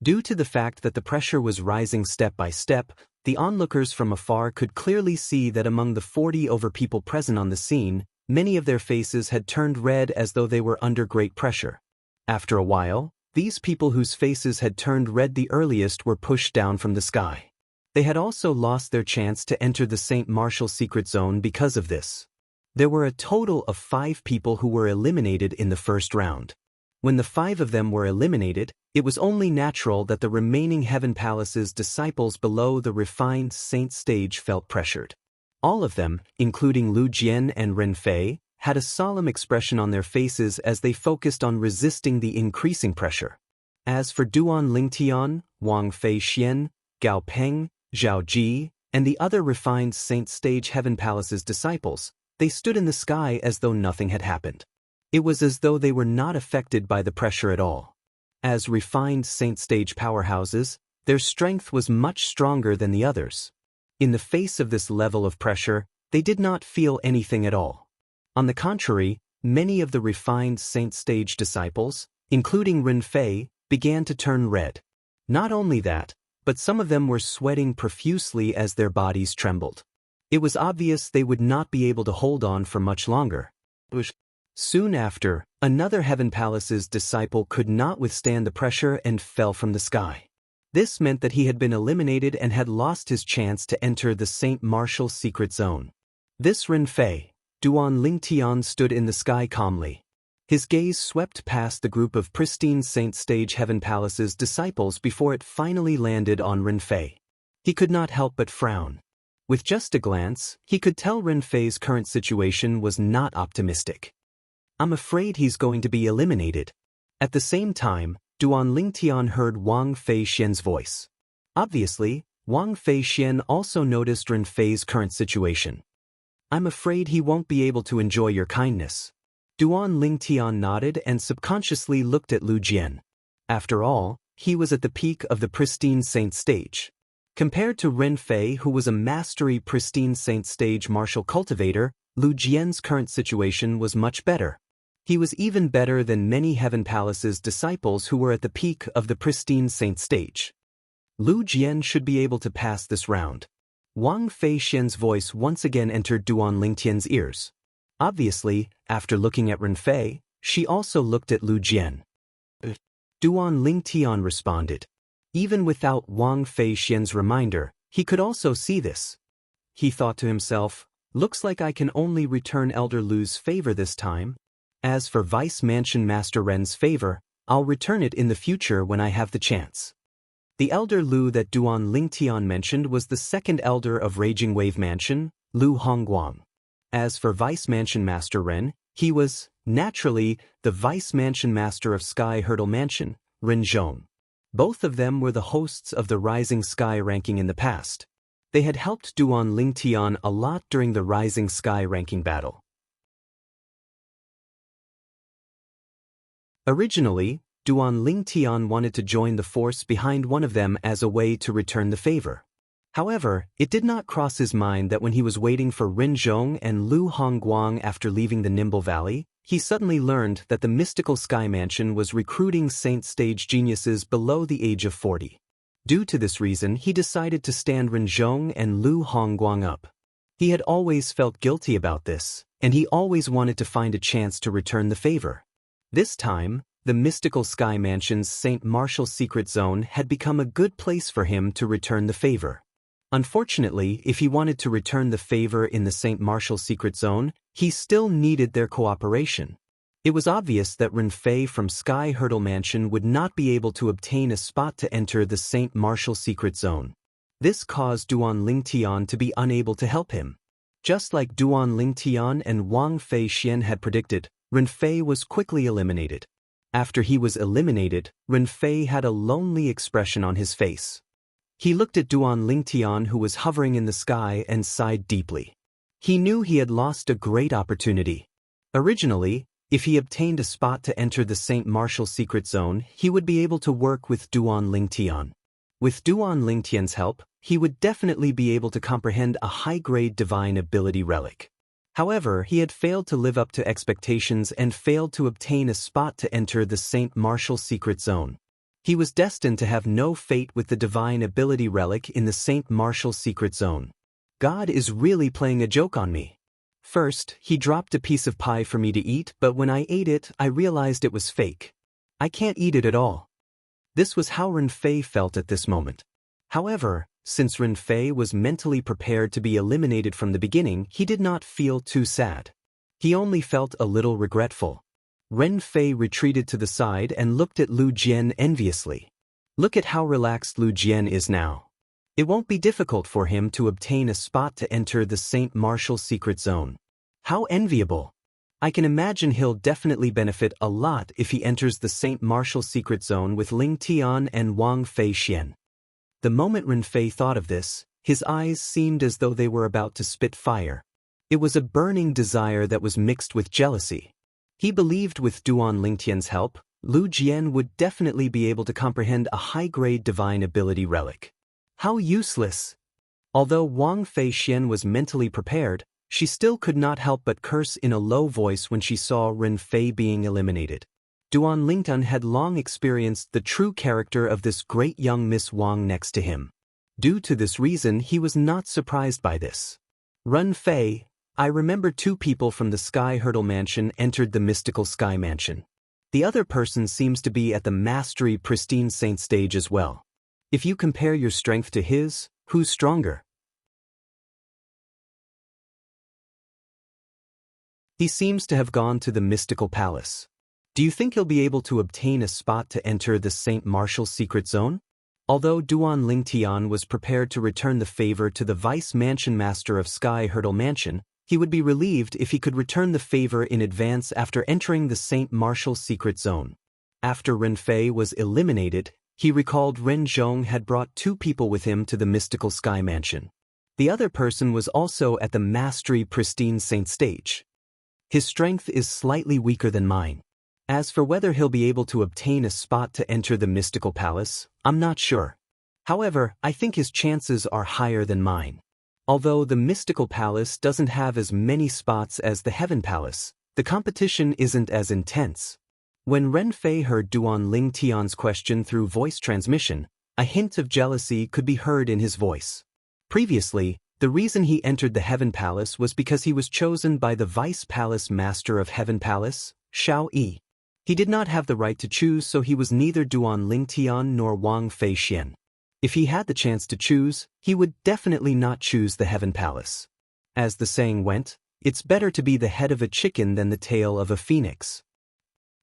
Due to the fact that the pressure was rising step by step, the onlookers from afar could clearly see that among the 40 over people present on the scene, many of their faces had turned red as though they were under great pressure. After a while, these people whose faces had turned red the earliest were pushed down from the sky. They had also lost their chance to enter the Saint Martial Secret Zone because of this. There were a total of 5 people who were eliminated in the first round. When the 5 of them were eliminated, it was only natural that the remaining Heaven Palace's disciples below the refined Saint Stage felt pressured. All of them, including Lu Jian and Ren Fei, had a solemn expression on their faces as they focused on resisting the increasing pressure. As for Duan Lingtian, Wang Feixian, Gao Peng, Zhao Ji, and the other refined Saint Stage Heaven Palace's disciples, they stood in the sky as though nothing had happened. It was as though they were not affected by the pressure at all. As refined Saint Stage powerhouses, their strength was much stronger than the others. In the face of this level of pressure, they did not feel anything at all. On the contrary, many of the refined Saint Stage disciples, including Ren Fei, began to turn red. Not only that, but some of them were sweating profusely as their bodies trembled. It was obvious they would not be able to hold on for much longer. Soon after, another Heaven Palace's disciple could not withstand the pressure and fell from the sky. This meant that he had been eliminated and had lost his chance to enter the Saint Martial Secret Zone. This Ren Fei, Duan Lingtian stood in the sky calmly. His gaze swept past the group of pristine Saint Stage Heaven Palace's disciples before it finally landed on Renfei. He could not help but frown. With just a glance, he could tell Renfei's current situation was not optimistic. "I'm afraid he's going to be eliminated." At the same time, Duan Lingtian heard Wang Fei Xian's voice. Obviously, Wang Fei Xian also noticed Renfei's current situation. "I'm afraid he won't be able to enjoy your kindness." Duan Lingtian nodded and subconsciously looked at Lu Jian. After all, he was at the peak of the pristine Saint Stage. Compared to Renfei, who was a mastery pristine Saint Stage martial cultivator, Lu Jian's current situation was much better. He was even better than many Heaven Palace's disciples who were at the peak of the pristine Saint Stage. Lu Jian should be able to pass this round. Wang Fei Xian's voice once again entered Duan Lingtian's ears. Obviously, after looking at Renfei, she also looked at Lu Jian. Duan Lingtian responded. Even without Wang Fei Xian's reminder, he could also see this. He thought to himself, "Looks like I can only return Elder Lu's favor this time. As for Vice Mansion Master Ren's favor, I'll return it in the future when I have the chance." The Elder Lu that Duan Lingtian mentioned was the second elder of Raging Wave Mansion, Lu Hongguang. As for Vice Mansion Master Ren, he was, naturally, the Vice Mansion Master of Sky Hurdle Mansion, Ren Zhong. Both of them were the hosts of the Rising Sky ranking in the past. They had helped Duan Lingtian a lot during the Rising Sky ranking battle. Originally, Duan Lingtian wanted to join the force behind one of them as a way to return the favor. However, it did not cross his mind that when he was waiting for Ren Zhong and Lu Hongguang after leaving the Nimble Valley, he suddenly learned that the mystical Sky Mansion was recruiting Saint Stage geniuses below the age of 40. Due to this reason, he decided to stand Ren Zhong and Lu Hongguang up. He had always felt guilty about this, and he always wanted to find a chance to return the favor. This time, the mystical Sky Mansion's Saint Martial Secret Zone had become a good place for him to return the favor. Unfortunately, if he wanted to return the favor in the Saint Martial Secret Zone, he still needed their cooperation. It was obvious that Renfei from Sky Hurdle Mansion would not be able to obtain a spot to enter the Saint Martial Secret Zone. This caused Duan Lingtian to be unable to help him. Just like Duan Lingtian and Wang Fei Xian had predicted, Renfei was quickly eliminated. After he was eliminated, Renfei had a lonely expression on his face. He looked at Duan Lingtian, who was hovering in the sky, and sighed deeply. He knew he had lost a great opportunity. Originally, if he obtained a spot to enter the Saint Martial Secret Zone, he would be able to work with Duan Lingtian. With Duan Lingtian's help, he would definitely be able to comprehend a high-grade divine ability relic. However, he had failed to live up to expectations and failed to obtain a spot to enter the Saint Martial Secret Zone. He was destined to have no fate with the divine ability relic in the Saint Martial Secret Zone. God is really playing a joke on me. First, he dropped a piece of pie for me to eat, but when I ate it, I realized it was fake. I can't eat it at all. This was how Renfei felt at this moment. However, since Renfei was mentally prepared to be eliminated from the beginning, he did not feel too sad. He only felt a little regretful. Renfei retreated to the side and looked at Lu Jian enviously. Look at how relaxed Lu Jian is now. It won't be difficult for him to obtain a spot to enter the Saint Martial Secret Zone. How enviable! I can imagine he'll definitely benefit a lot if he enters the Saint Martial Secret Zone with Ling Tian and Wang Fei Xian. The moment Renfei thought of this, his eyes seemed as though they were about to spit fire. It was a burning desire that was mixed with jealousy. He believed with Duan Lingtian's help, Lu Jian would definitely be able to comprehend a high-grade divine ability relic. How useless! Although Wang Fei Xian was mentally prepared, she still could not help but curse in a low voice when she saw Renfei being eliminated. Duan Lingtian had long experienced the true character of this great young Miss Wang next to him. Due to this reason, he was not surprised by this. Renfei, I remember two people from the Sky Hurdle Mansion entered the mystical Sky Mansion. The other person seems to be at the Mastery Pristine Saint stage as well. If you compare your strength to his, who's stronger? He seems to have gone to the mystical palace. Do you think he'll be able to obtain a spot to enter the Saint Martial's secret zone? Although Duan Lingtian was prepared to return the favor to the Vice Mansion Master of Sky Hurdle Mansion, he would be relieved if he could return the favor in advance after entering the Saint Martial's secret zone. After Ren Fei was eliminated, he recalled Ren Zhong had brought 2 people with him to the mystical Sky Mansion. The other person was also at the Mastery Pristine Saint stage. His strength is slightly weaker than mine. As for whether he'll be able to obtain a spot to enter the mystical palace, I'm not sure. However, I think his chances are higher than mine. Although the mystical palace doesn't have as many spots as the Heaven Palace, the competition isn't as intense. When Ren Fei heard Duan Lingtian's question through voice transmission, a hint of jealousy could be heard in his voice. Previously, the reason he entered the Heaven Palace was because he was chosen by the Vice Palace Master of Heaven Palace, Xiao Yi. He did not have the right to choose, so he was neither Duan Lingtian nor Wang Fei Xian. If he had the chance to choose, he would definitely not choose the Heaven Palace. As the saying went, it's better to be the head of a chicken than the tail of a phoenix.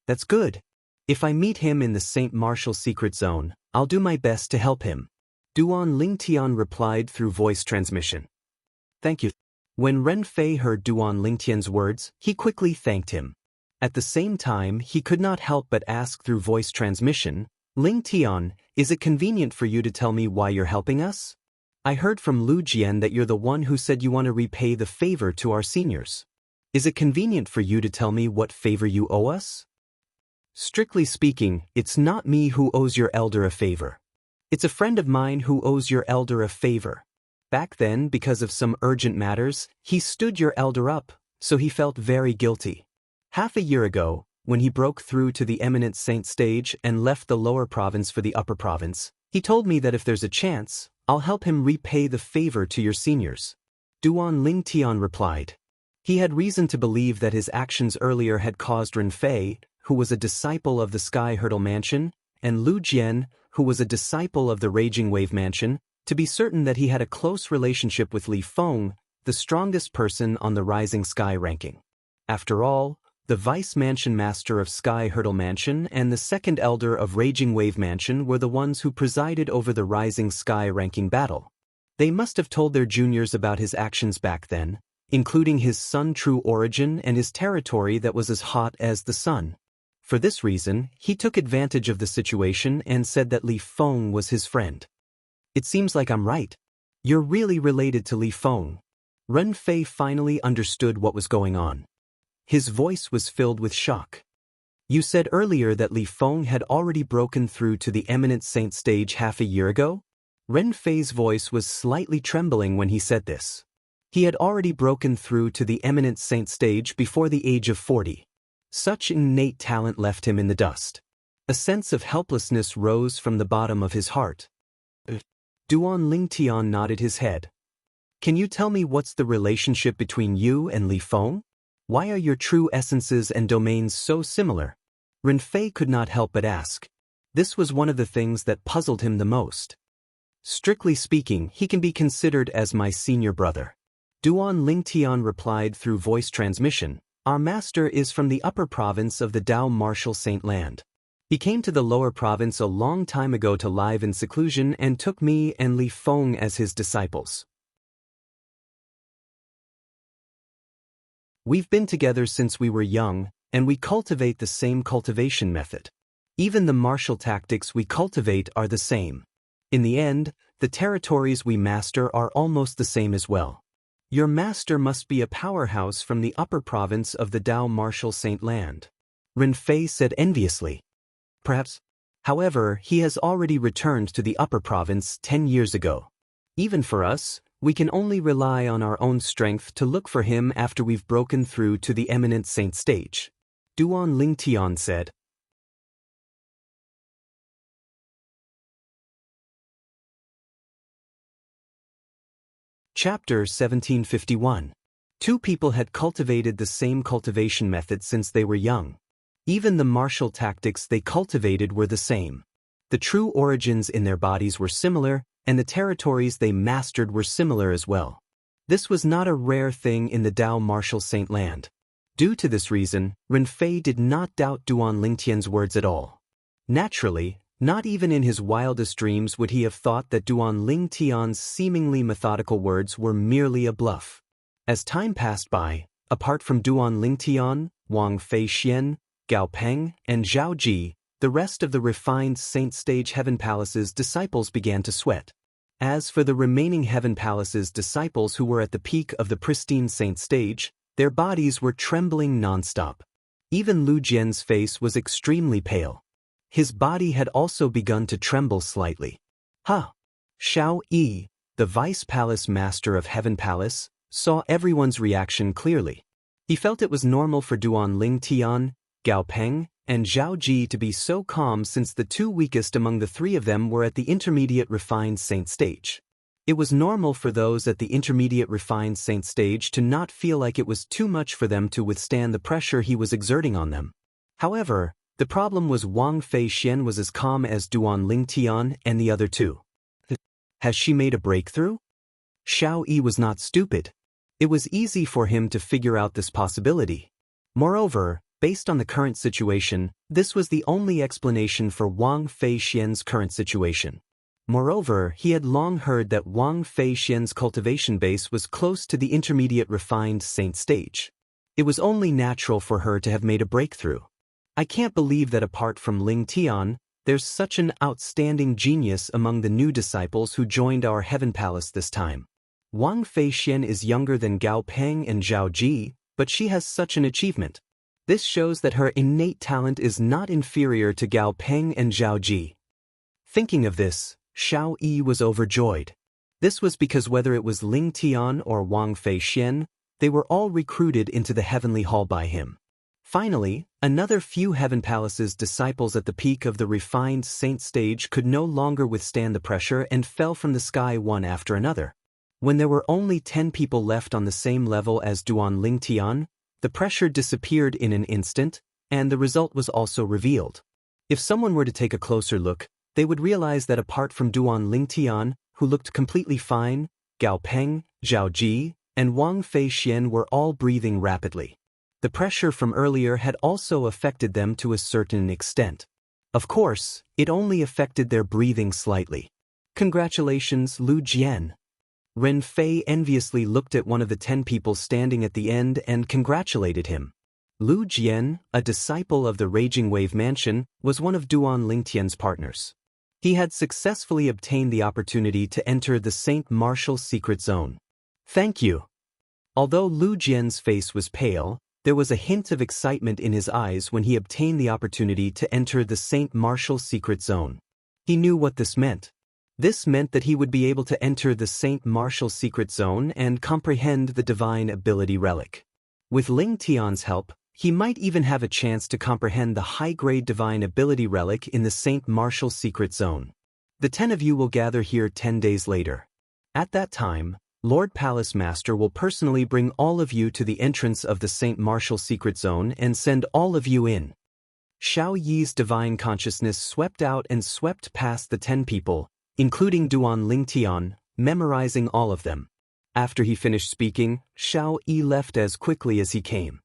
That's good. If I meet him in the Saint Martial's secret zone, I'll do my best to help him. Duan Lingtian replied through voice transmission. Thank you. When Ren Fei heard Duan Lingtian's words, he quickly thanked him. At the same time, he could not help but ask through voice transmission, Lingtian, is it convenient for you to tell me why you're helping us? I heard from Lu Jian that you're the one who said you want to repay the favor to our seniors. Is it convenient for you to tell me what favor you owe us? Strictly speaking, it's not me who owes your elder a favor. It's a friend of mine who owes your elder a favor. Back then, because of some urgent matters, he stood your elder up, so he felt very guilty. Half a year ago, when he broke through to the eminent saint stage and left the lower province for the upper province, he told me that if there's a chance, I'll help him repay the favor to your seniors. Duan Lingtian replied. He had reason to believe that his actions earlier had caused Ren Fei, who was a disciple of the Sky Hurdle Mansion, and Lu Jian, who was a disciple of the Raging Wave Mansion, to be certain that he had a close relationship with Li Feng, the strongest person on the Rising Sky ranking. After all, the Vice Mansion Master of Sky Hurdle Mansion and the second Elder of Raging Wave Mansion were the ones who presided over the Rising Sky ranking battle. They must have told their juniors about his actions back then, including his sun true origin and his territory that was as hot as the sun. For this reason, he took advantage of the situation and said that Li Feng was his friend. It seems like I'm right. You're really related to Li Feng. Ren Fei finally understood what was going on. His voice was filled with shock. You said earlier that Li Feng had already broken through to the eminent saint stage half a year ago? Ren Fei's voice was slightly trembling when he said this. He had already broken through to the eminent saint stage before the age of 40. Such innate talent left him in the dust. A sense of helplessness rose from the bottom of his heart. Duan Lingtian nodded his head. Can you tell me what's the relationship between you and Li Feng? Why are your true essences and domains so similar? Ren Fei could not help but ask. This was one of the things that puzzled him the most. Strictly speaking, he can be considered as my senior brother. Duan Lingtian replied through voice transmission. Our master is from the upper province of the Dao Martial Saint Land. He came to the lower province a long time ago to live in seclusion and took me and Li Feng as his disciples. We've been together since we were young, and we cultivate the same cultivation method. Even the martial tactics we cultivate are the same. In the end, the territories we master are almost the same as well. Your master must be a powerhouse from the upper province of the Dao Martial Saint Land. Ren Fei said enviously. Perhaps. However, he has already returned to the upper province 10 years ago. Even for us, we can only rely on our own strength to look for him after we've broken through to the eminent saint stage. Duan Lingtian said. Chapter 1751. 2 people had cultivated the same cultivation method since they were young. Even the martial tactics they cultivated were the same. The true origins in their bodies were similar, and the territories they mastered were similar as well. This was not a rare thing in the Dao Martial Saint Land. Due to this reason, Renfei did not doubt Duan Lingtian's words at all. Naturally, not even in his wildest dreams would he have thought that Duan Lingtian's seemingly methodical words were merely a bluff. As time passed by, apart from Duan Lingtian, Wang Feixian, Gao Peng, and Zhao Ji, the rest of the refined Saint Stage Heaven Palace's disciples began to sweat. As for the remaining Heaven Palace's disciples who were at the peak of the pristine Saint Stage, their bodies were trembling nonstop. Even Lu Jian's face was extremely pale. His body had also begun to tremble slightly. Xiao Yi, the Vice Palace Master of Heaven Palace, saw everyone's reaction clearly. He felt it was normal for Duan Lingtian, Gao Peng, and Zhao Ji to be so calm since the two weakest among the three of them were at the intermediate refined saint stage. It was normal for those at the intermediate refined saint stage to not feel like it was too much for them to withstand the pressure he was exerting on them. However, the problem was Wang Feixian was as calm as Duan Lingtian and the other two. Has she made a breakthrough? Xiao Yi was not stupid. It was easy for him to figure out this possibility. Moreover, based on the current situation, this was the only explanation for Wang Feixian's current situation. Moreover, he had long heard that Wang Feixian's cultivation base was close to the intermediate refined saint stage. It was only natural for her to have made a breakthrough. I can't believe that apart from Ling Tian, there's such an outstanding genius among the new disciples who joined our Heaven Palace this time. Wang Feixian is younger than Gao Peng and Zhao Ji, but she has such an achievement. This shows that her innate talent is not inferior to Gao Peng and Zhao Ji. Thinking of this, Xiao Yi was overjoyed. This was because whether it was Ling Tian or Wang Feixian, they were all recruited into the heavenly hall by him. Finally, another few Heaven Palace's disciples at the peak of the refined saint stage could no longer withstand the pressure and fell from the sky one after another. When there were only 10 people left on the same level as Duan Lingtian, the pressure disappeared in an instant, and the result was also revealed. If someone were to take a closer look, they would realize that apart from Duan Lingtian, who looked completely fine, Gao Peng, Zhao Ji, and Wang Feixian were all breathing rapidly. The pressure from earlier had also affected them to a certain extent. Of course, it only affected their breathing slightly. Congratulations, Lu Jian. Renfei enviously looked at one of the 10 people standing at the end and congratulated him. Lu Jian, a disciple of the Raging Wave Mansion, was one of Duan Lingtian's partners. He had successfully obtained the opportunity to enter the Saint Martial Secret Zone. Thank you. Although Lu Jian's face was pale, there was a hint of excitement in his eyes when he obtained the opportunity to enter the Saint Martial Secret Zone. He knew what this meant. This meant that he would be able to enter the Saint Martial Secret Zone and comprehend the Divine Ability Relic. With Ling Tian's help, he might even have a chance to comprehend the high-grade Divine Ability Relic in the Saint Martial Secret Zone. The 10 of you will gather here 10 days later. At that time, Lord Palace Master will personally bring all of you to the entrance of the Saint Martial Secret Zone and send all of you in. Xiao Yi's divine consciousness swept out and swept past the 10 people, including Duan Lingtian, memorizing all of them. After he finished speaking, Xiao Yi left as quickly as he came.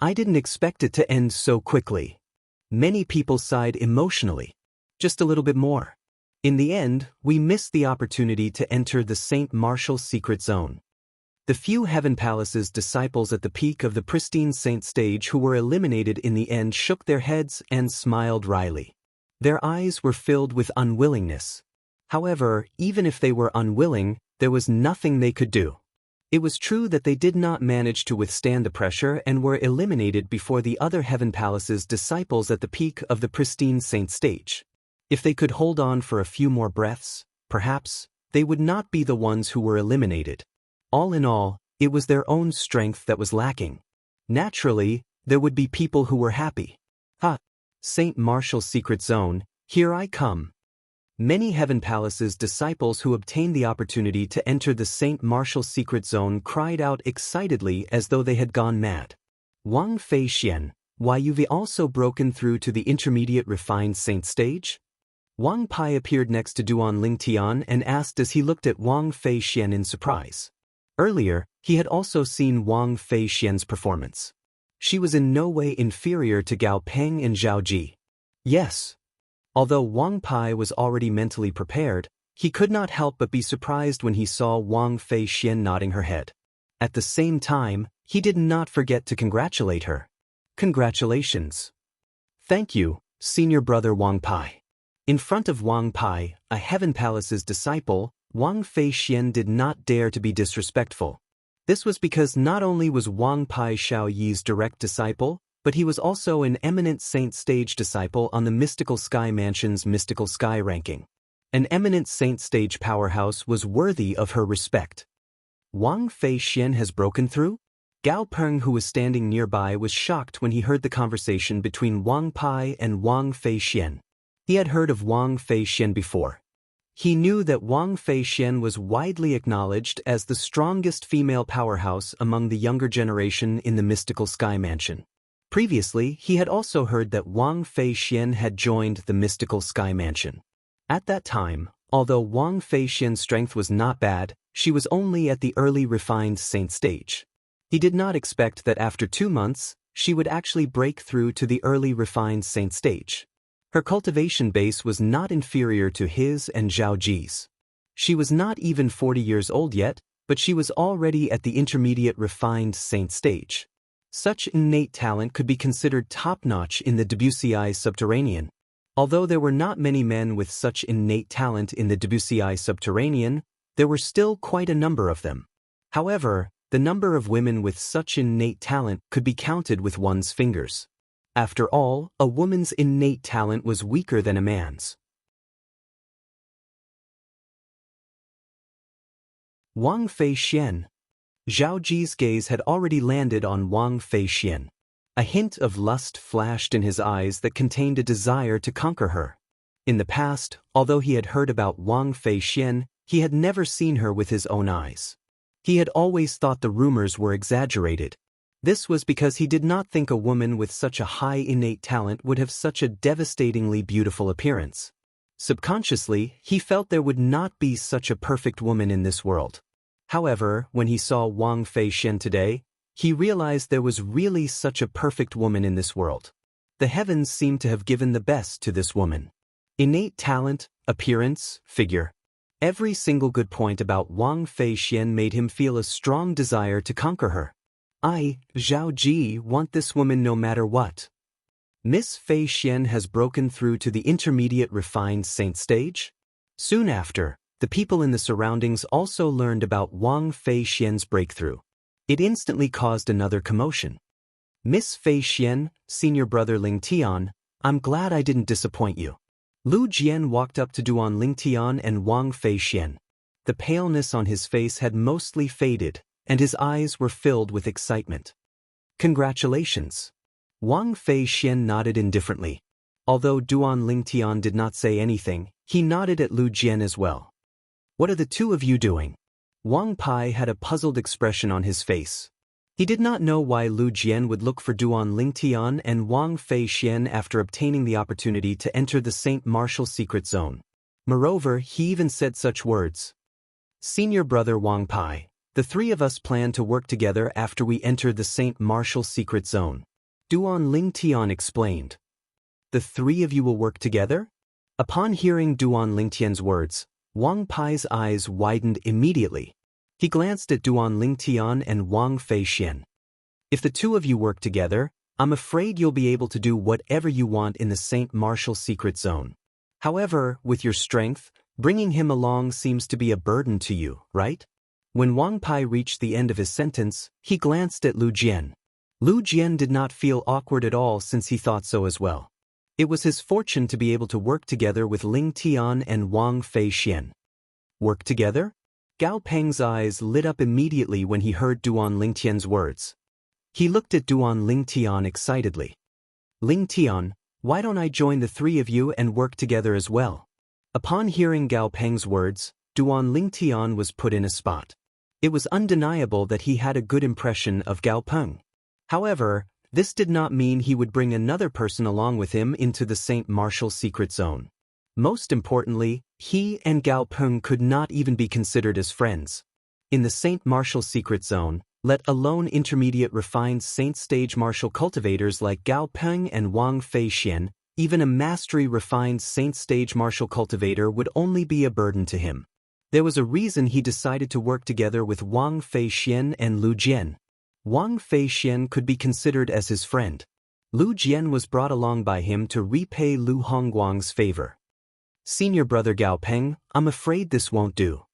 I didn't expect it to end so quickly. Many people sighed emotionally. Just a little bit more. In the end, we missed the opportunity to enter the Saint Martial Secret Zone. The few Heaven Palace's disciples at the peak of the pristine saint stage who were eliminated in the end shook their heads and smiled wryly. Their eyes were filled with unwillingness. However, even if they were unwilling, there was nothing they could do. It was true that they did not manage to withstand the pressure and were eliminated before the other Heaven Palace's disciples at the peak of the pristine saint stage. If they could hold on for a few more breaths, perhaps, they would not be the ones who were eliminated. All in all, it was their own strength that was lacking. Naturally, there would be people who were happy. Saint Martial Secret Zone, here I come. Many Heaven Palace's disciples who obtained the opportunity to enter the Saint Martial Secret Zone cried out excitedly as though they had gone mad. Wang Feixian, why you've also broken through to the intermediate refined saint stage? Wang Pai appeared next to Duan Lingtian and asked as he looked at Wang Feixian in surprise. Earlier, he had also seen Wang Feixian's performance. She was in no way inferior to Gao Peng and Zhao Ji. Yes. Although Wang Pai was already mentally prepared, he could not help but be surprised when he saw Wang Feixian nodding her head. At the same time, he did not forget to congratulate her. Congratulations. Thank you, senior brother Wang Pai. In front of Wang Pai, a Heaven Palace's disciple, Wang Feixian did not dare to be disrespectful. This was because not only was Wang Pai Xiao Yi's direct disciple, but he was also an eminent saint stage disciple on the Mystical Sky Mansion's Mystical Sky ranking. An eminent saint stage powerhouse was worthy of her respect. Wang Feixian has broken through? Gao Peng, who was standing nearby, was shocked when he heard the conversation between Wang Pai and Wang Feixian. He had heard of Wang Feixian before. He knew that Wang Feixian was widely acknowledged as the strongest female powerhouse among the younger generation in the Mystical Sky Mansion. Previously, he had also heard that Wang Feixian had joined the Mystical Sky Mansion. At that time, although Wang Feixian's strength was not bad, she was only at the early refined saint stage. He did not expect that after 2 months, she would actually break through to the early refined saint stage. Her cultivation base was not inferior to his and Zhao Ji's. She was not even 40 years old yet, but she was already at the intermediate refined saint stage. Such innate talent could be considered top-notch in the WCI subterranean. Although there were not many men with such innate talent in the WCI subterranean, there were still quite a number of them. However, the number of women with such innate talent could be counted with one's fingers. After all, a woman's innate talent was weaker than a man's. Wang Feixian. Zhao Ji's gaze had already landed on Wang Feixian. A hint of lust flashed in his eyes that contained a desire to conquer her. In the past, although he had heard about Wang Feixian, he had never seen her with his own eyes. He had always thought the rumors were exaggerated. This was because he did not think a woman with such a high innate talent would have such a devastatingly beautiful appearance. Subconsciously, he felt there would not be such a perfect woman in this world. However, when he saw Wang Feixian today, he realized there was really such a perfect woman in this world. The heavens seemed to have given the best to this woman. Innate talent, appearance, figure. Every single good point about Wang Feixian made him feel a strong desire to conquer her. I, Zhao Ji, want this woman no matter what. Miss Feixian has broken through to the intermediate refined saint stage. Soon after, the people in the surroundings also learned about Wang Feixian's breakthrough. It instantly caused another commotion. Miss Feixian, senior brother Ling Tian, I'm glad I didn't disappoint you. Lu Jian walked up to Duan Ling Tian and Wang Feixian. The paleness on his face had mostly faded, and his eyes were filled with excitement. Congratulations. Wang Feixian nodded indifferently. Although Duan Ling Tian did not say anything, he nodded at Lu Jian as well. What are the two of you doing? Wang Pai had a puzzled expression on his face. He did not know why Lu Jian would look for Duan Ling Tian and Wang Feixian after obtaining the opportunity to enter the Saint Martial secret zone. Moreover, he even said such words. Senior brother Wang Pai, the three of us plan to work together after we enter the Saint Martial secret zone. Duan Ling Tian explained. The three of you will work together? Upon hearing Duan Ling Tian's words, Wang Pai's eyes widened immediately. He glanced at Duan Ling Tian and Wang Feixian. If the two of you work together, I'm afraid you'll be able to do whatever you want in the Saint Martial secret zone. However, with your strength, bringing him along seems to be a burden to you, right? When Wang Pai reached the end of his sentence, he glanced at Lu Jian. Lu Jian did not feel awkward at all since he thought so as well. It was his fortune to be able to work together with Ling Tian and Wang Feixian. Work together? Gao Peng's eyes lit up immediately when he heard Duan Ling Tian's words. He looked at Duan Ling Tian excitedly. Ling Tian, why don't I join the three of you and work together as well? Upon hearing Gao Peng's words, Duan Ling Tian was put in a spot. It was undeniable that he had a good impression of Gao Peng. However, this did not mean he would bring another person along with him into the Saint Martial secret zone. Most importantly, he and Gao Peng could not even be considered as friends. In the Saint Martial Secret Zone, let alone intermediate refined Saint stage martial cultivators like Gao Peng and Wang Fei Xian, even a mastery refined Saint stage martial cultivator would only be a burden to him. There was a reason he decided to work together with Wang Fei Xian and Lu Jian. Wang Fei Xian could be considered as his friend. Lu Jian was brought along by him to repay Lu Hongguang's favor. Senior brother Gao Peng, I'm afraid this won't do.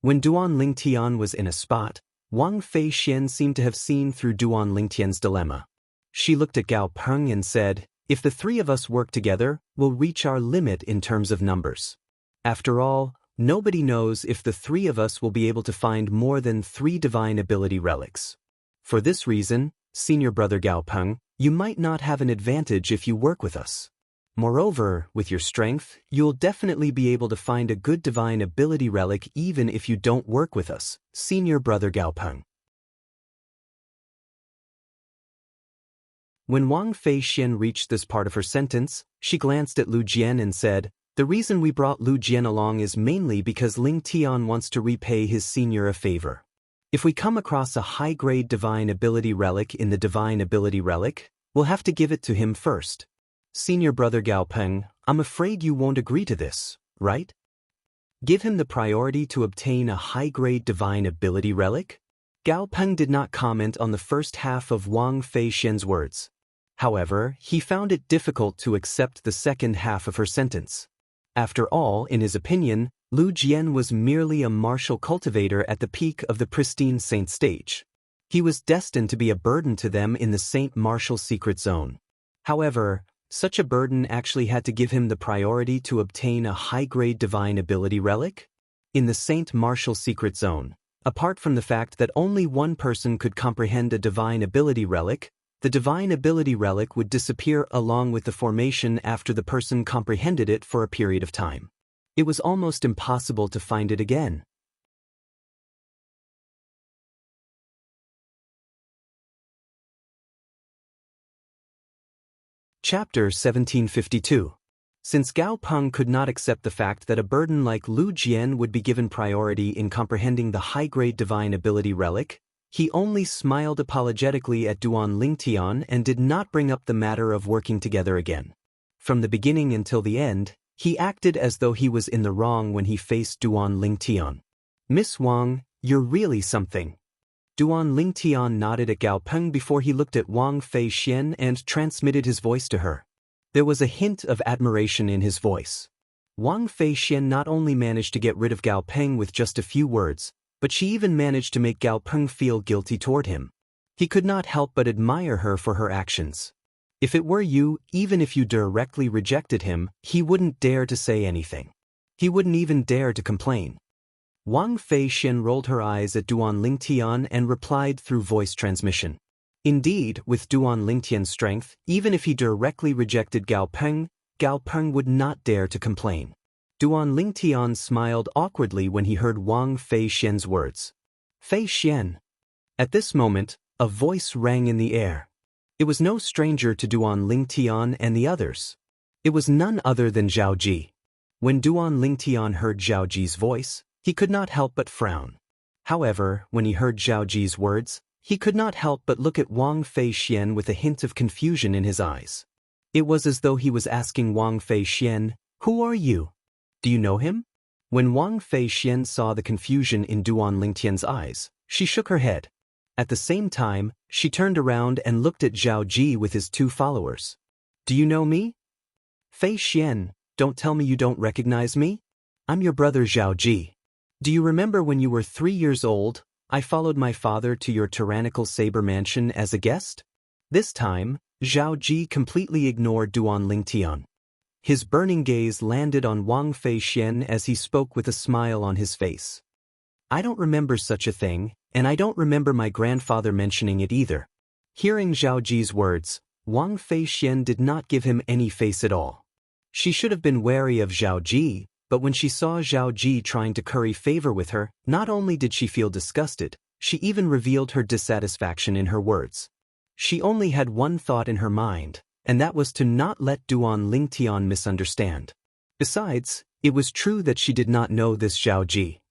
When Duan Lingtian was in a spot, Wang Fei Xian seemed to have seen through Duan Lingtian's dilemma. She looked at Gao Peng and said, if the three of us work together, we'll reach our limit in terms of numbers. After all, nobody knows if the three of us will be able to find more than 3 divine ability relics. For this reason, senior brother Gao Peng, you might not have an advantage if you work with us. Moreover, with your strength, you'll definitely be able to find a good divine ability relic even if you don't work with us, senior brother Gao Peng. When Wang Fei Xian reached this part of her sentence, she glanced at Lu Jian and said, the reason we brought Lu Jian along is mainly because Ling Tian wants to repay his senior a favor. If we come across a high-grade divine ability relic in the divine ability relic, we'll have to give it to him first. Senior brother Gao Peng, I'm afraid you won't agree to this, right? Give him the priority to obtain a high-grade divine ability relic? Gao Peng did not comment on the first half of Wang Fei Xian's words. However, he found it difficult to accept the second half of her sentence. After all, in his opinion, Lu Jian was merely a martial cultivator at the peak of the pristine saint stage. He was destined to be a burden to them in the Saint Martial Secret Zone. However, such a burden actually had to give him the priority to obtain a high-grade divine ability relic? In the Saint Martial Secret Zone, apart from the fact that only one person could comprehend a divine ability relic, the divine ability relic would disappear along with the formation after the person comprehended it for a period of time. It was almost impossible to find it again. Chapter 1752. Since Gao Peng could not accept the fact that a burden like Lu Jian would be given priority in comprehending the high-grade divine ability relic, he only smiled apologetically at Duan Lingtian and did not bring up the matter of working together again. From the beginning until the end, he acted as though he was in the wrong when he faced Duan Lingtian. Miss Wang, you're really something. Duan Lingtian nodded at Gao Peng before he looked at Wang Fei Xian and transmitted his voice to her. There was a hint of admiration in his voice. Wang Fei Xian not only managed to get rid of Gao Peng with just a few words, but she even managed to make Gao Peng feel guilty toward him. He could not help but admire her for her actions. If it were you, even if you directly rejected him, he wouldn't dare to say anything. He wouldn't even dare to complain. Wang Fei Xian rolled her eyes at Duan Lingtian and replied through voice transmission. Indeed, with Duan Lingtian's strength, even if he directly rejected Gao Peng would not dare to complain. Duan Lingtian smiled awkwardly when he heard Wang Fei Xian's words. Fei Xian. At this moment, a voice rang in the air. It was no stranger to Duan Lingtian and the others. It was none other than Zhao Ji. When Duan Lingtian heard Zhao Ji's voice, he could not help but frown. However, when he heard Zhao Ji's words, he could not help but look at Wang Fei Xian with a hint of confusion in his eyes. It was as though he was asking Wang Fei Xian, "Who are you? Do you know him?" When Wang Fei Xian saw the confusion in Duan Lingtian's eyes, she shook her head. At the same time, she turned around and looked at Zhao Ji with his 2 followers. "Do you know me?" "Fei Xian, don't tell me you don't recognize me? I'm your brother Zhao Ji. Do you remember when you were 3 years old, I followed my father to your tyrannical saber mansion as a guest?" This time, Zhao Ji completely ignored Duan Lingtian. His burning gaze landed on Wang Fei Xian as he spoke with a smile on his face. "I don't remember such a thing, and I don't remember my grandfather mentioning it either." Hearing Zhao Ji's words, Wang Fei Xian did not give him any face at all. She should have been wary of Zhao Ji, but when she saw Zhao Ji trying to curry favor with her, not only did she feel disgusted, she even revealed her dissatisfaction in her words. She only had one thought in her mind, and that was to not let Duan Lingtian misunderstand. Besides, it was true that she did not know this Zhao Ji.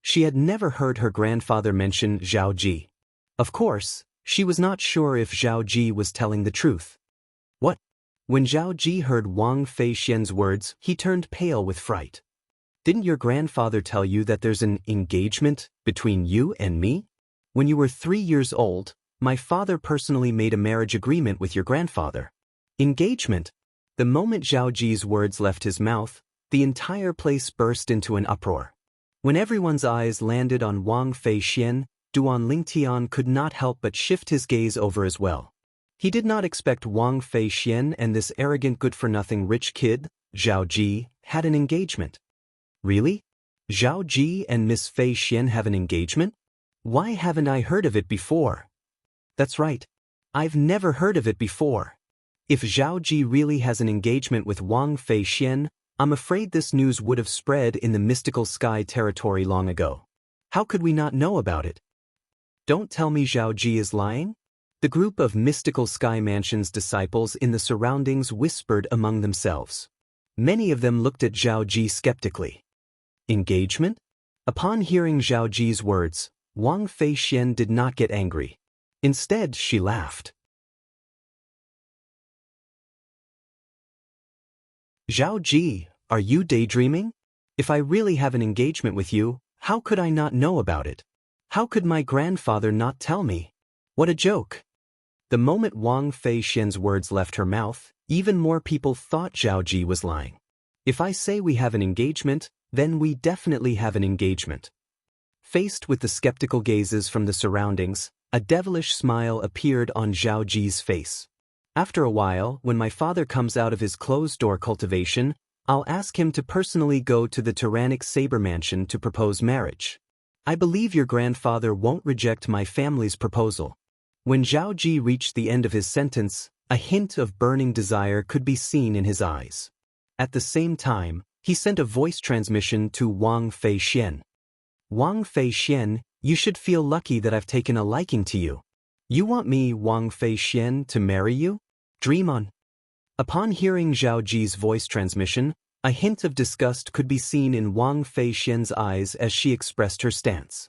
She had never heard her grandfather mention Zhao Ji. Of course, she was not sure if Zhao Ji was telling the truth. What? When Zhao Ji heard Wang Feixian's words, he turned pale with fright. Didn't your grandfather tell you that there's an engagement between you and me? When you were 3 years old, my father personally made a marriage agreement with your grandfather. Engagement? The moment Zhao Ji's words left his mouth, the entire place burst into an uproar. When everyone's eyes landed on Wang Feixian, Duan Lingtian could not help but shift his gaze over as well. He did not expect Wang Feixian and this arrogant good-for-nothing rich kid, Zhao Ji, had an engagement. Really? Zhao Ji and Miss Feixian have an engagement? Why haven't I heard of it before? That's right. I've never heard of it before. If Zhao Ji really has an engagement with Wang Feixian, I'm afraid this news would have spread in the mystical sky territory long ago. How could we not know about it? Don't tell me Zhao Ji is lying? The group of mystical sky mansion's disciples in the surroundings whispered among themselves. Many of them looked at Zhao Ji skeptically. Engagement? Upon hearing Zhao Ji's words, Wang Feixian did not get angry. Instead, she laughed. Zhao Ji, are you daydreaming? If I really have an engagement with you, how could I not know about it? How could my grandfather not tell me? What a joke! The moment Wang Feixian's words left her mouth, even more people thought Zhao Ji was lying. If I say we have an engagement, then we definitely have an engagement. Faced with the skeptical gazes from the surroundings, a devilish smile appeared on Zhao Ji's face. After a while, when my father comes out of his closed-door cultivation, I'll ask him to personally go to the tyrannic saber mansion to propose marriage. I believe your grandfather won't reject my family's proposal. When Zhao Ji reached the end of his sentence, a hint of burning desire could be seen in his eyes. At the same time, he sent a voice transmission to Wang Feixian. Wang Feixian, you should feel lucky that I've taken a liking to you. You want me, Wang Feixian, to marry you? Dream on. Upon hearing Zhao Ji's voice transmission, a hint of disgust could be seen in Wang Feixian's eyes as she expressed her stance.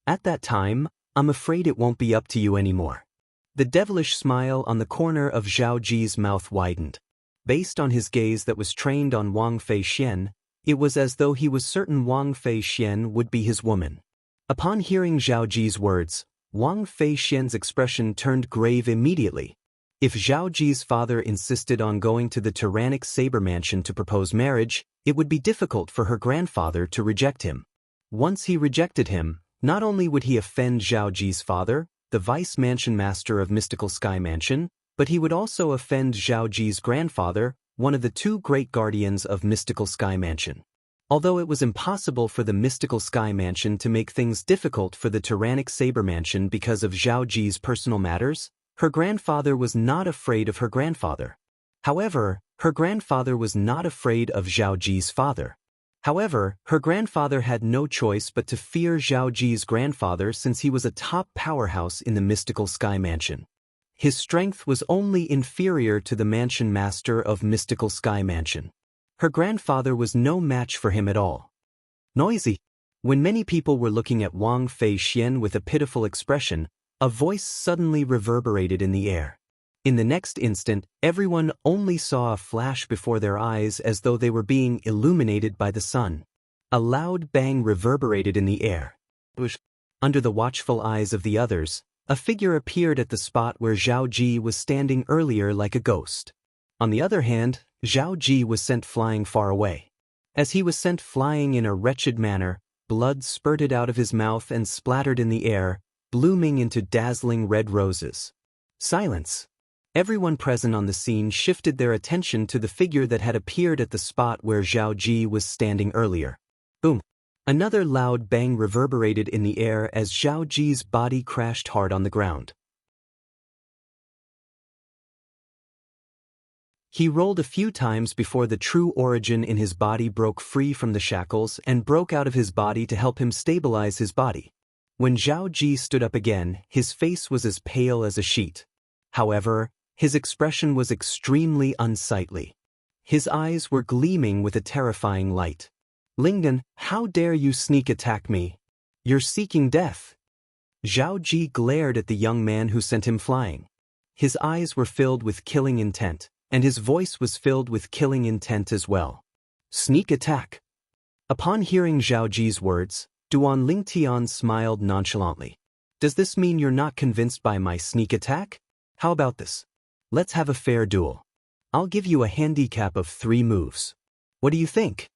At that time, I'm afraid it won't be up to you anymore. The devilish smile on the corner of Zhao Ji's mouth widened. Based on his gaze that was trained on Wang Feixian, it was as though he was certain Wang Feixian would be his woman. Upon hearing Zhao Ji's words, Wang Feixian's expression turned grave immediately. If Zhao Ji's father insisted on going to the tyrannic saber mansion to propose marriage, it would be difficult for her grandfather to reject him. Once he rejected him, not only would he offend Zhao Ji's father, the vice mansion master of Mystical Sky Mansion, but he would also offend Zhao Ji's grandfather, one of the 2 great guardians of Mystical Sky Mansion. Although it was impossible for the Mystical Sky Mansion to make things difficult for the tyrannic saber mansion because of Zhao Ji's personal matters, her grandfather was not afraid of her grandfather. However, her grandfather was not afraid of Zhao Ji's father. However, her grandfather had no choice but to fear Zhao Ji's grandfather since he was a top powerhouse in the Mystical Sky Mansion. His strength was only inferior to the mansion master of Mystical Sky Mansion. Her grandfather was no match for him at all. Noisy. When many people were looking at Wang Feixian with a pitiful expression, a voice suddenly reverberated in the air. In the next instant, everyone only saw a flash before their eyes as though they were being illuminated by the sun. A loud bang reverberated in the air. Under the watchful eyes of the others, a figure appeared at the spot where Zhao Ji was standing earlier like a ghost. On the other hand, Zhao Ji was sent flying far away. As he was sent flying in a wretched manner, blood spurted out of his mouth and splattered in the air, blooming into dazzling red roses. Silence. Everyone present on the scene shifted their attention to the figure that had appeared at the spot where Zhao Ji was standing earlier. Boom. Another loud bang reverberated in the air as Zhao Ji's body crashed hard on the ground. He rolled a few times before the true origin in his body broke free from the shackles and broke out of his body to help him stabilize his body. When Zhao Ji stood up again, his face was as pale as a sheet. However, his expression was extremely unsightly. His eyes were gleaming with a terrifying light. Lingdan, how dare you sneak attack me? You're seeking death. Zhao Ji glared at the young man who sent him flying. His eyes were filled with killing intent, and his voice was filled with killing intent as well. Sneak attack. Upon hearing Zhao Ji's words, Duan Lingtian smiled nonchalantly. Does this mean you're not convinced by my sneak attack? How about this? Let's have a fair duel. I'll give you a handicap of 3 moves. What do you think?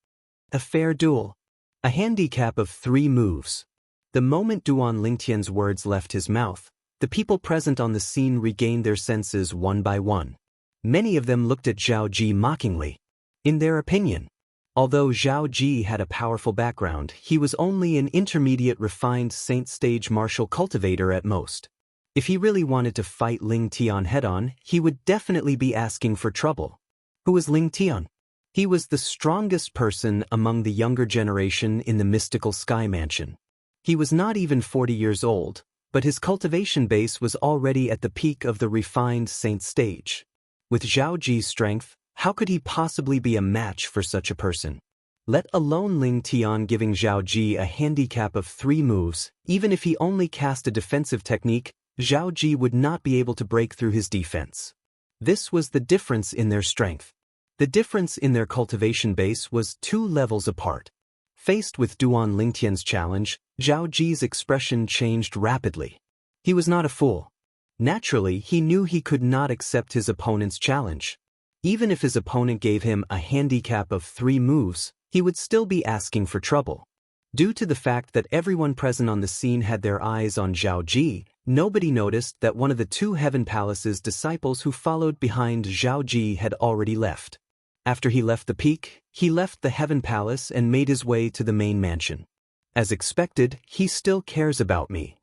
A fair duel. A handicap of 3 moves. The moment Duan Lingtian's words left his mouth, the people present on the scene regained their senses one by one. Many of them looked at Zhao Ji mockingly. In their opinion, although Zhao Ji had a powerful background, he was only an intermediate refined saint stage martial cultivator at most. If he really wanted to fight Ling Tian head-on, he would definitely be asking for trouble. Who was Ling Tian? He was the strongest person among the younger generation in the mystical sky mansion. He was not even 40 years old, but his cultivation base was already at the peak of the refined saint stage. With Zhao Ji's strength, how could he possibly be a match for such a person? Let alone Ling Tian giving Zhao Ji a handicap of 3 moves, even if he only cast a defensive technique, Zhao Ji would not be able to break through his defense. This was the difference in their strength. The difference in their cultivation base was 2 levels apart. Faced with Duan Lingtian's challenge, Zhao Ji's expression changed rapidly. He was not a fool. Naturally, he knew he could not accept his opponent's challenge. Even if his opponent gave him a handicap of 3 moves, he would still be asking for trouble. Due to the fact that everyone present on the scene had their eyes on Zhao Ji, nobody noticed that one of the 2 Heaven Palace's disciples who followed behind Zhao Ji had already left. After he left the peak, he left the Heaven Palace and made his way to the main mansion. As expected, he still cares about me.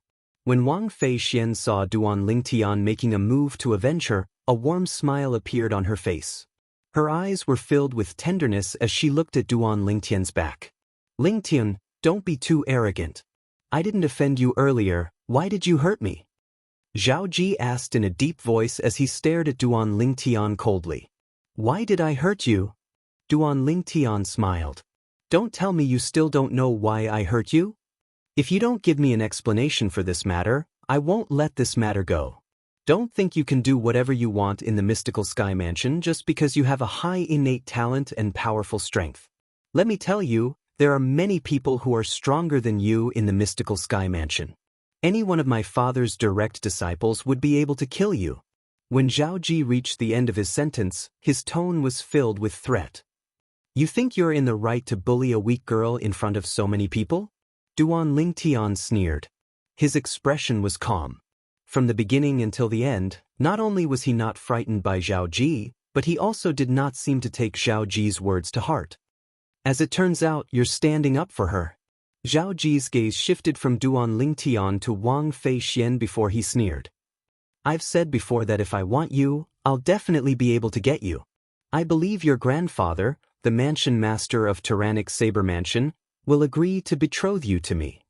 When Wang Fei Xian saw Duan Lingtian making a move to avenge her, a warm smile appeared on her face. Her eyes were filled with tenderness as she looked at Duan Lingtian's back. Lingtian, don't be too arrogant. I didn't offend you earlier, why did you hurt me? Zhao Ji asked in a deep voice as he stared at Duan Lingtian coldly. Why did I hurt you? Duan Lingtian smiled. Don't tell me you still don't know why I hurt you? If you don't give me an explanation for this matter, I won't let this matter go. Don't think you can do whatever you want in the mystical sky mansion just because you have a high innate talent and powerful strength. Let me tell you, there are many people who are stronger than you in the mystical sky mansion. Any one of my father's direct disciples would be able to kill you. When Zhao Ji reached the end of his sentence, his tone was filled with threat. You think you're in the right to bully a weak girl in front of so many people? Duan Lingtian sneered. His expression was calm. From the beginning until the end, not only was he not frightened by Zhao Ji, but he also did not seem to take Zhao Ji's words to heart. As it turns out, you're standing up for her. Zhao Ji's gaze shifted from Duan Lingtian to Wang Fei Xian before he sneered. I've said before that if I want you, I'll definitely be able to get you. I believe your grandfather, the mansion master of Tyrannic Saber Mansion, will agree to betroth you to me.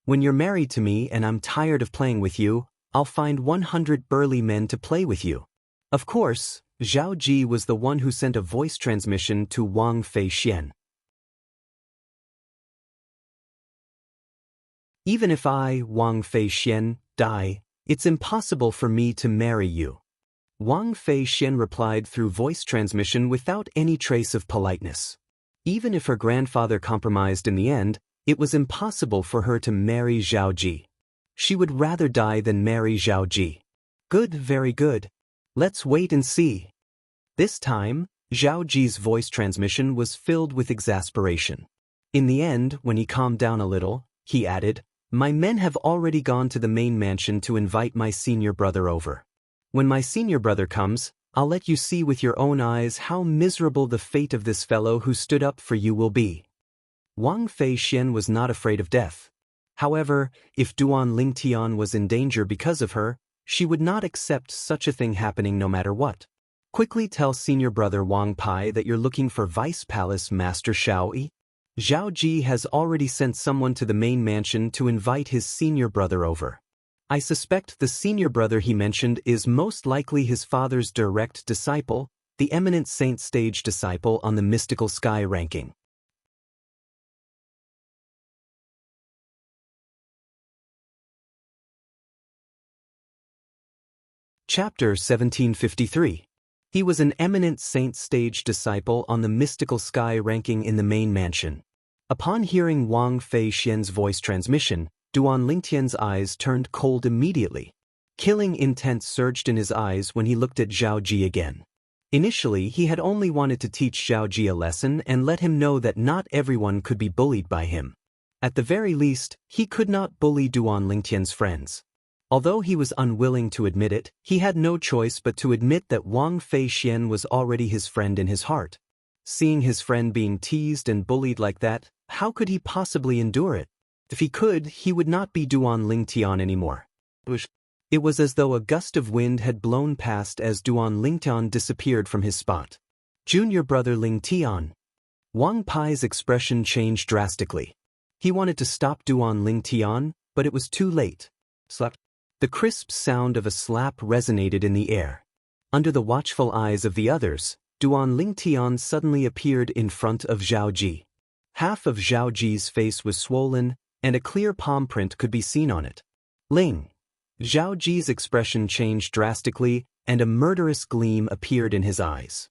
When you're married to me and I'm tired of playing with you, I'll find 100 burly men to play with you. Of course, Zhao Ji was the one who sent a voice transmission to Wang Fei Xian. Even if I, Wang Fei Xian, die, it's impossible for me to marry you. Wang Fei Xian replied through voice transmission without any trace of politeness. Even if her grandfather compromised in the end, it was impossible for her to marry Zhao Ji. She would rather die than marry Zhao Ji. Good, very good. Let's wait and see. This time, Zhao Ji's voice transmission was filled with exasperation. In the end, when he calmed down a little, he added, My men have already gone to the main mansion to invite my senior brother over. When my senior brother comes, I'll let you see with your own eyes how miserable the fate of this fellow who stood up for you will be. Wang Fei Xian was not afraid of death. However, if Duan Lingtian was in danger because of her, she would not accept such a thing happening no matter what. Quickly tell senior brother Wang Pai that you're looking for Vice Palace Master Xiao Yi. Zhao Ji has already sent someone to the main mansion to invite his senior brother over. I suspect the senior brother he mentioned is most likely his father's direct disciple, the eminent saint stage disciple on the mystical sky ranking. Chapter 1753. He was an eminent saint stage disciple on the mystical sky ranking in the main mansion. Upon hearing Wang Fei Xian's voice transmission, Duan Lingtian's eyes turned cold immediately. Killing intent surged in his eyes when he looked at Zhao Ji again. Initially, he had only wanted to teach Zhao Ji a lesson and let him know that not everyone could be bullied by him. At the very least, he could not bully Duan Lingtian's friends. Although he was unwilling to admit it, he had no choice but to admit that Wang Fei Xian was already his friend in his heart. Seeing his friend being teased and bullied like that, how could he possibly endure it? If he could, he would not be Duan Lingtian anymore. It was as though a gust of wind had blown past as Duan Lingtian disappeared from his spot. Junior brother Lingtian. Wang Pai's expression changed drastically. He wanted to stop Duan Lingtian, but it was too late. Slap. The crisp sound of a slap resonated in the air. Under the watchful eyes of the others, Duan Lingtian suddenly appeared in front of Zhao Ji. Half of Zhao Ji's face was swollen, and a clear palm print could be seen on it. Ling. Zhao Ji's expression changed drastically, and a murderous gleam appeared in his eyes.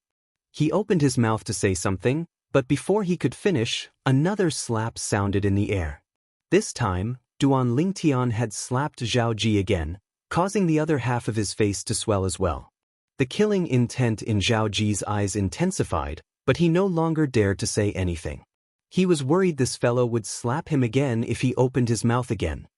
He opened his mouth to say something, but before he could finish, another slap sounded in the air. This time, Duan Lingtian had slapped Zhao Ji again, causing the other half of his face to swell as well. The killing intent in Zhao Ji's eyes intensified, but he no longer dared to say anything. He was worried this fellow would slap him again if he opened his mouth again.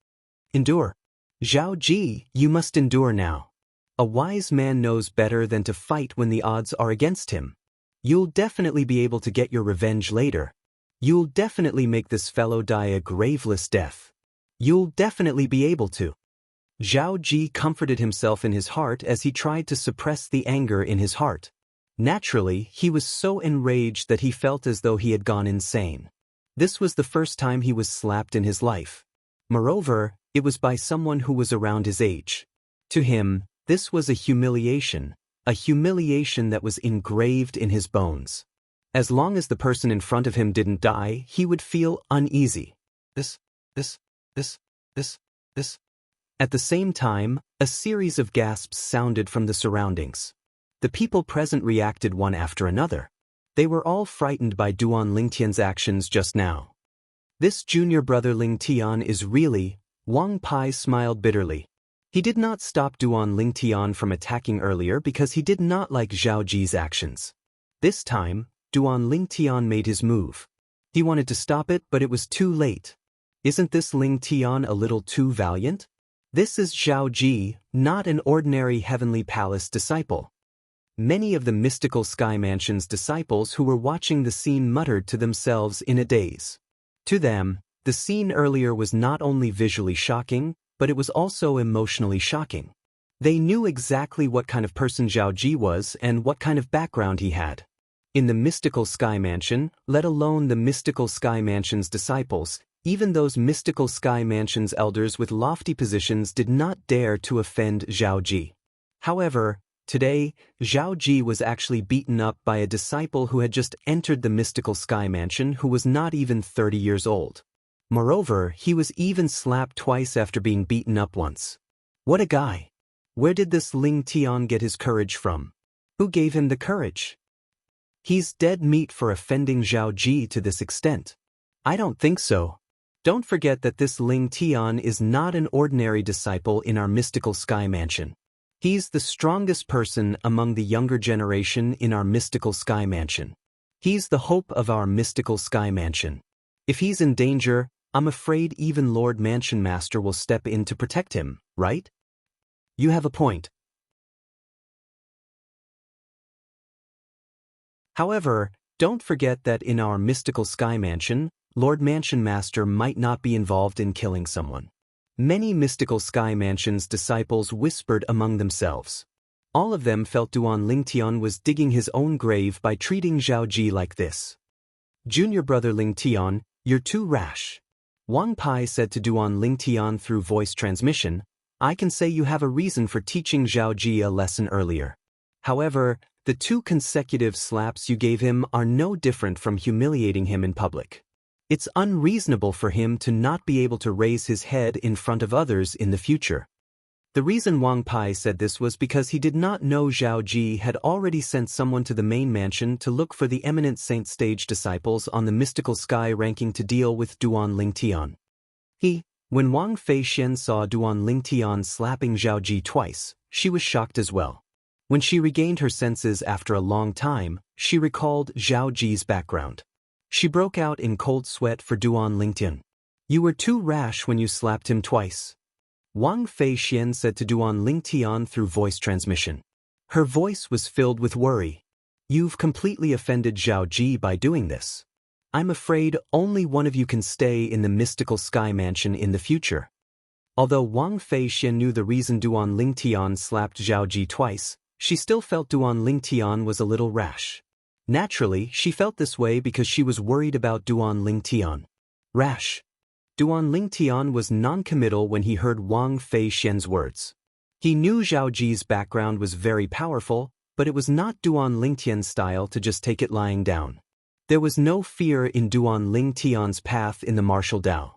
Endure. Zhao Ji, you must endure now. A wise man knows better than to fight when the odds are against him. You'll definitely be able to get your revenge later. You'll definitely make this fellow die a graveless death. You'll definitely be able to. Zhao Ji comforted himself in his heart as he tried to suppress the anger in his heart. Naturally, he was so enraged that he felt as though he had gone insane. This was the first time he was slapped in his life. Moreover, it was by someone who was around his age. To him, this was a humiliation that was engraved in his bones. As long as the person in front of him didn't die, he would feel uneasy. This. At the same time, a series of gasps sounded from the surroundings. The people present reacted one after another. They were all frightened by Duan Lingtian's actions just now. This junior brother Lingtian is really... Wang Pai smiled bitterly. He did not stop Duan Lingtian from attacking earlier because he did not like Zhao Ji's actions. This time, Duan Lingtian made his move. He wanted to stop it, but it was too late. Isn't this Lingtian a little too valiant? This is Zhao Ji, not an ordinary Heavenly Palace disciple. Many of the mystical Sky Mansion's disciples who were watching the scene muttered to themselves in a daze. To them, the scene earlier was not only visually shocking, but it was also emotionally shocking. They knew exactly what kind of person Zhao Ji was and what kind of background he had. In the mystical Sky Mansion, let alone the mystical Sky Mansion's disciples, even those mystical Sky Mansion's elders with lofty positions did not dare to offend Zhao Ji. However, today, Zhao Ji was actually beaten up by a disciple who had just entered the mystical Sky Mansion who was not even 30 years old. Moreover, he was even slapped twice after being beaten up once. What a guy! Where did this Lingtian get his courage from? Who gave him the courage? He's dead meat for offending Zhao Ji to this extent. I don't think so. Don't forget that this Lingtian is not an ordinary disciple in our mystical Sky Mansion. He's the strongest person among the younger generation in our mystical Sky Mansion. He's the hope of our mystical Sky Mansion. If he's in danger, I'm afraid even Lord Mansion Master will step in to protect him, right? You have a point. However, don't forget that in our mystical Sky Mansion, Lord Mansion Master might not be involved in killing someone. Many mystical Sky Mansion's disciples whispered among themselves. All of them felt Duan Lingtian was digging his own grave by treating Zhao Ji like this. Junior brother Lingtian, you're too rash. Wang Pai said to Duan Lingtian through voice transmission, I can say you have a reason for teaching Zhao Ji a lesson earlier. However, the 2 consecutive slaps you gave him are no different from humiliating him in public. It's unreasonable for him to not be able to raise his head in front of others in the future. The reason Wang Pai said this was because he did not know Zhao Ji had already sent someone to the main mansion to look for the eminent saint stage disciples on the mystical sky ranking to deal with Duan Lingtian. When Wang Feixian saw Duan Lingtian slapping Zhao Ji twice, she was shocked as well. When she regained her senses after a long time, she recalled Zhao Ji's background. She broke out in cold sweat for Duan Lingtian. "You were too rash when you slapped him twice," Wang Feixian said to Duan Lingtian through voice transmission. Her voice was filled with worry. "You've completely offended Zhao Ji by doing this. I'm afraid only one of you can stay in the mystical sky mansion in the future." Although Wang Feixian knew the reason Duan Lingtian slapped Zhao Ji twice, she still felt Duan Lingtian was a little rash. Naturally, she felt this way because she was worried about Duan Lingtian. Rash. Duan Lingtian was non-committal when he heard Wang Feixian's words. He knew Zhao Ji's background was very powerful, but it was not Duan Lingtian's style to just take it lying down. There was no fear in Duan Lingtian's path in the martial Dao.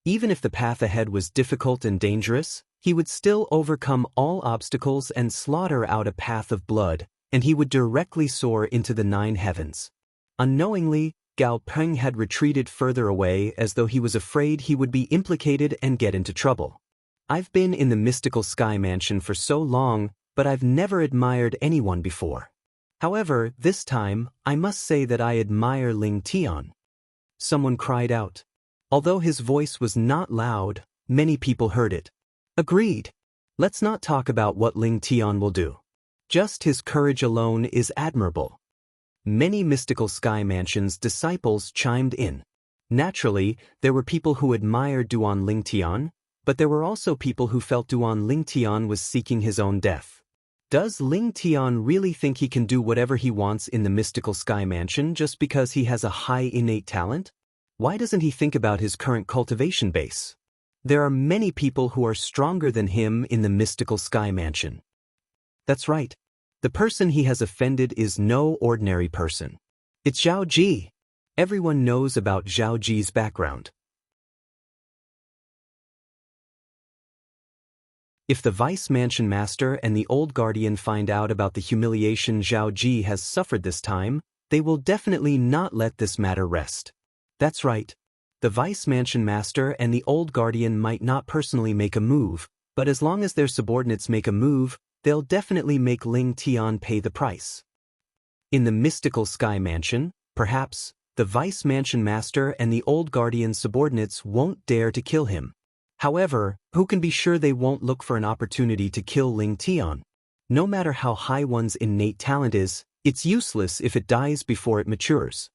Even if the path ahead was difficult and dangerous, he would still overcome all obstacles and slaughter out a path of blood, and he would directly soar into the 9 heavens. Unknowingly, Gao Peng had retreated further away as though he was afraid he would be implicated and get into trouble. "I've been in the mystical sky mansion for so long, but I've never admired anyone before. However, this time, I must say that I admire Ling Tian," someone cried out. Although his voice was not loud, many people heard it. "Agreed. Let's not talk about what Ling Tian will do. Just his courage alone is admirable." Many mystical sky mansions disciples chimed in. Naturally, there were people who admired Duan Lingtian, but there were also people who felt Duan Lingtian was seeking his own death. Does Lingtian really think he can do whatever he wants in the mystical sky mansion just because he has a high innate talent? Why doesn't he think about his current cultivation base? There are many people who are stronger than him in the mystical sky mansion. That's right. The person he has offended is no ordinary person. It's Zhao Ji. Everyone knows about Zhao Ji's background. If the Vice Mansion Master and the Old Guardian find out about the humiliation Zhao Ji has suffered this time, they will definitely not let this matter rest. That's right. The Vice Mansion Master and the Old Guardian might not personally make a move, but as long as their subordinates make a move, they'll definitely make Ling Tian pay the price. In the mystical sky mansion, perhaps, the Vice Mansion Master and the Old Guardian's subordinates won't dare to kill him. However, who can be sure they won't look for an opportunity to kill Ling Tian? No matter how high one's innate talent is, it's useless if it dies before it matures.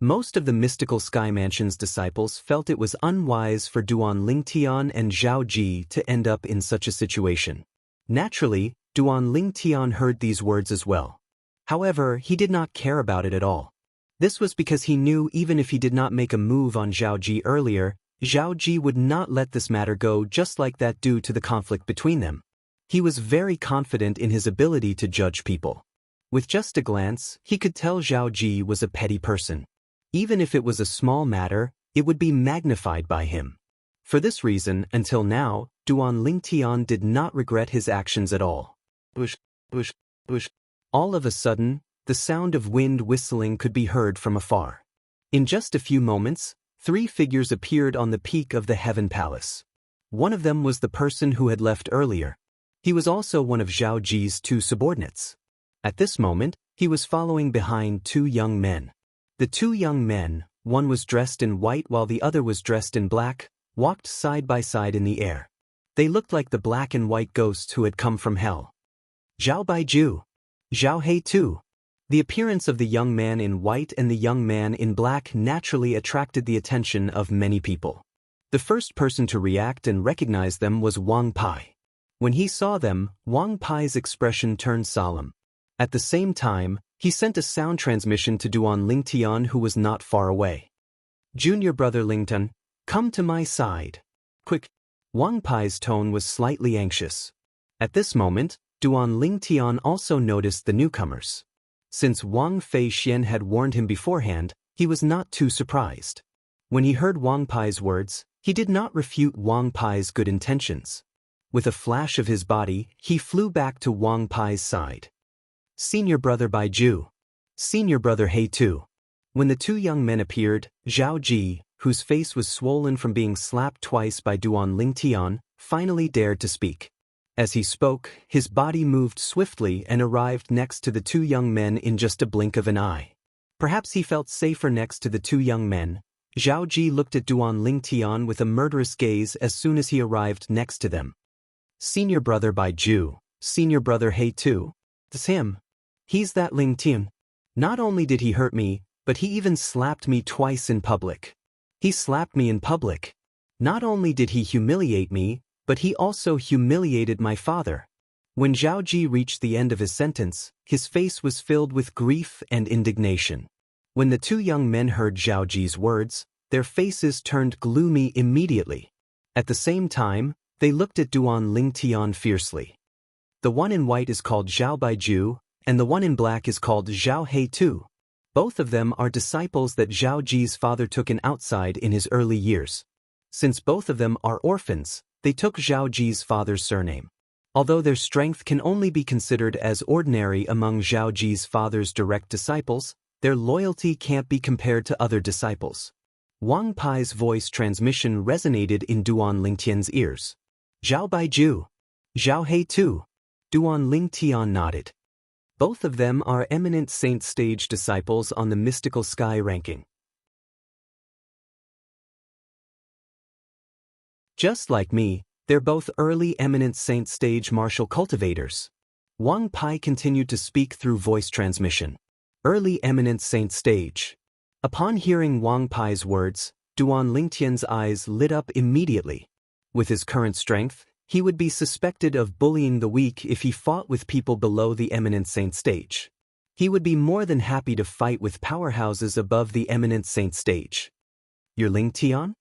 Most of the mystical sky mansion's disciples felt it was unwise for Duan Lingtian and Zhao Ji to end up in such a situation. Naturally, Duan Lingtian heard these words as well. However, he did not care about it at all. This was because he knew even if he did not make a move on Zhao Ji earlier, Zhao Ji would not let this matter go just like that due to the conflict between them. He was very confident in his ability to judge people. With just a glance, he could tell Zhao Ji was a petty person. Even if it was a small matter, it would be magnified by him. For this reason, until now, Duan Lingtian did not regret his actions at all. Bush, bush, bush. All of a sudden, the sound of wind whistling could be heard from afar. In just a few moments, 3 figures appeared on the peak of the Heaven Palace. One of them was the person who had left earlier. He was also one of Zhao Ji's 2 subordinates. At this moment, he was following behind 2 young men. The 2 young men, one was dressed in white while the other was dressed in black, walked side by side in the air. They looked like the black and white ghosts who had come from hell. Zhao Baiju. Zhao He too. The appearance of the young man in white and the young man in black naturally attracted the attention of many people. The first person to react and recognize them was Wang Pai. When he saw them, Wang Pai's expression turned solemn. At the same time, he sent a sound transmission to Duan Lingtian who was not far away. "Junior brother Lingtian, come to my side. Quick." Wang Pai's tone was slightly anxious. At this moment, Duan Lingtian also noticed the newcomers. Since Wang Feixian had warned him beforehand, he was not too surprised. When he heard Wang Pai's words, he did not refute Wang Pai's good intentions. With a flash of his body, he flew back to Wang Pai's side. Senior brother Baiju. Senior brother He Tu. When the two young men appeared, Zhao Ji, whose face was swollen from being slapped twice by Duan Lingtian, finally dared to speak. As he spoke, his body moved swiftly and arrived next to the two young men in just a blink of an eye. Perhaps he felt safer next to the two young men. Zhao Ji looked at Duan Lingtian with a murderous gaze as soon as he arrived next to them. Senior brother Baiju. Senior brother He Tu. It's him. He's that Lingtian. Not only did he hurt me, but he even slapped me twice in public. He slapped me in public. Not only did he humiliate me, but he also humiliated my father. When Zhao Ji reached the end of his sentence, his face was filled with grief and indignation. When the two young men heard Zhao Ji's words, their faces turned gloomy immediately. At the same time, they looked at Duan Lingtian fiercely. The one in white is called Zhao Baiju, and the one in black is called Zhao He Tu. Both of them are disciples that Zhao Ji's father took in outside in his early years. Since both of them are orphans, they took Zhao Ji's father's surname. Although their strength can only be considered as ordinary among Zhao Ji's father's direct disciples, their loyalty can't be compared to other disciples. Wang Pai's voice transmission resonated in Duan Lingtian's ears. Zhao Baiju. Zhao He Tu. Duan Lingtian nodded. Both of them are eminent saint stage disciples on the mystical sky ranking. Just like me, they're both early eminent saint stage martial cultivators. Wang Pai continued to speak through voice transmission. Early eminent saint stage. Upon hearing Wang Pai's words, Duan Lingtian's eyes lit up immediately. With his current strength, he would be suspected of bullying the weak if he fought with people below the eminent saint stage. He would be more than happy to fight with powerhouses above the eminent saint stage. You're Lingtian?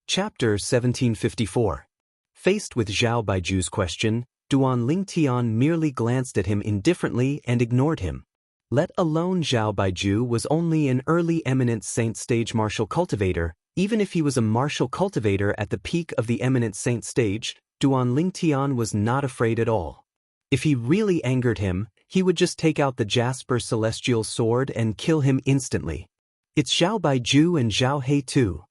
Chapter 1754. Faced with Zhao Baiju's question, Duan Lingtian merely glanced at him indifferently and ignored him. Let alone Zhao Baiju was only an early eminent saint stage martial cultivator. Even if he was a martial cultivator at the peak of the eminent saint stage, Duan Lingtian was not afraid at all. If he really angered him, he would just take out the Jasper celestial sword and kill him instantly. It's Zhao Baiju and Zhao He Tu.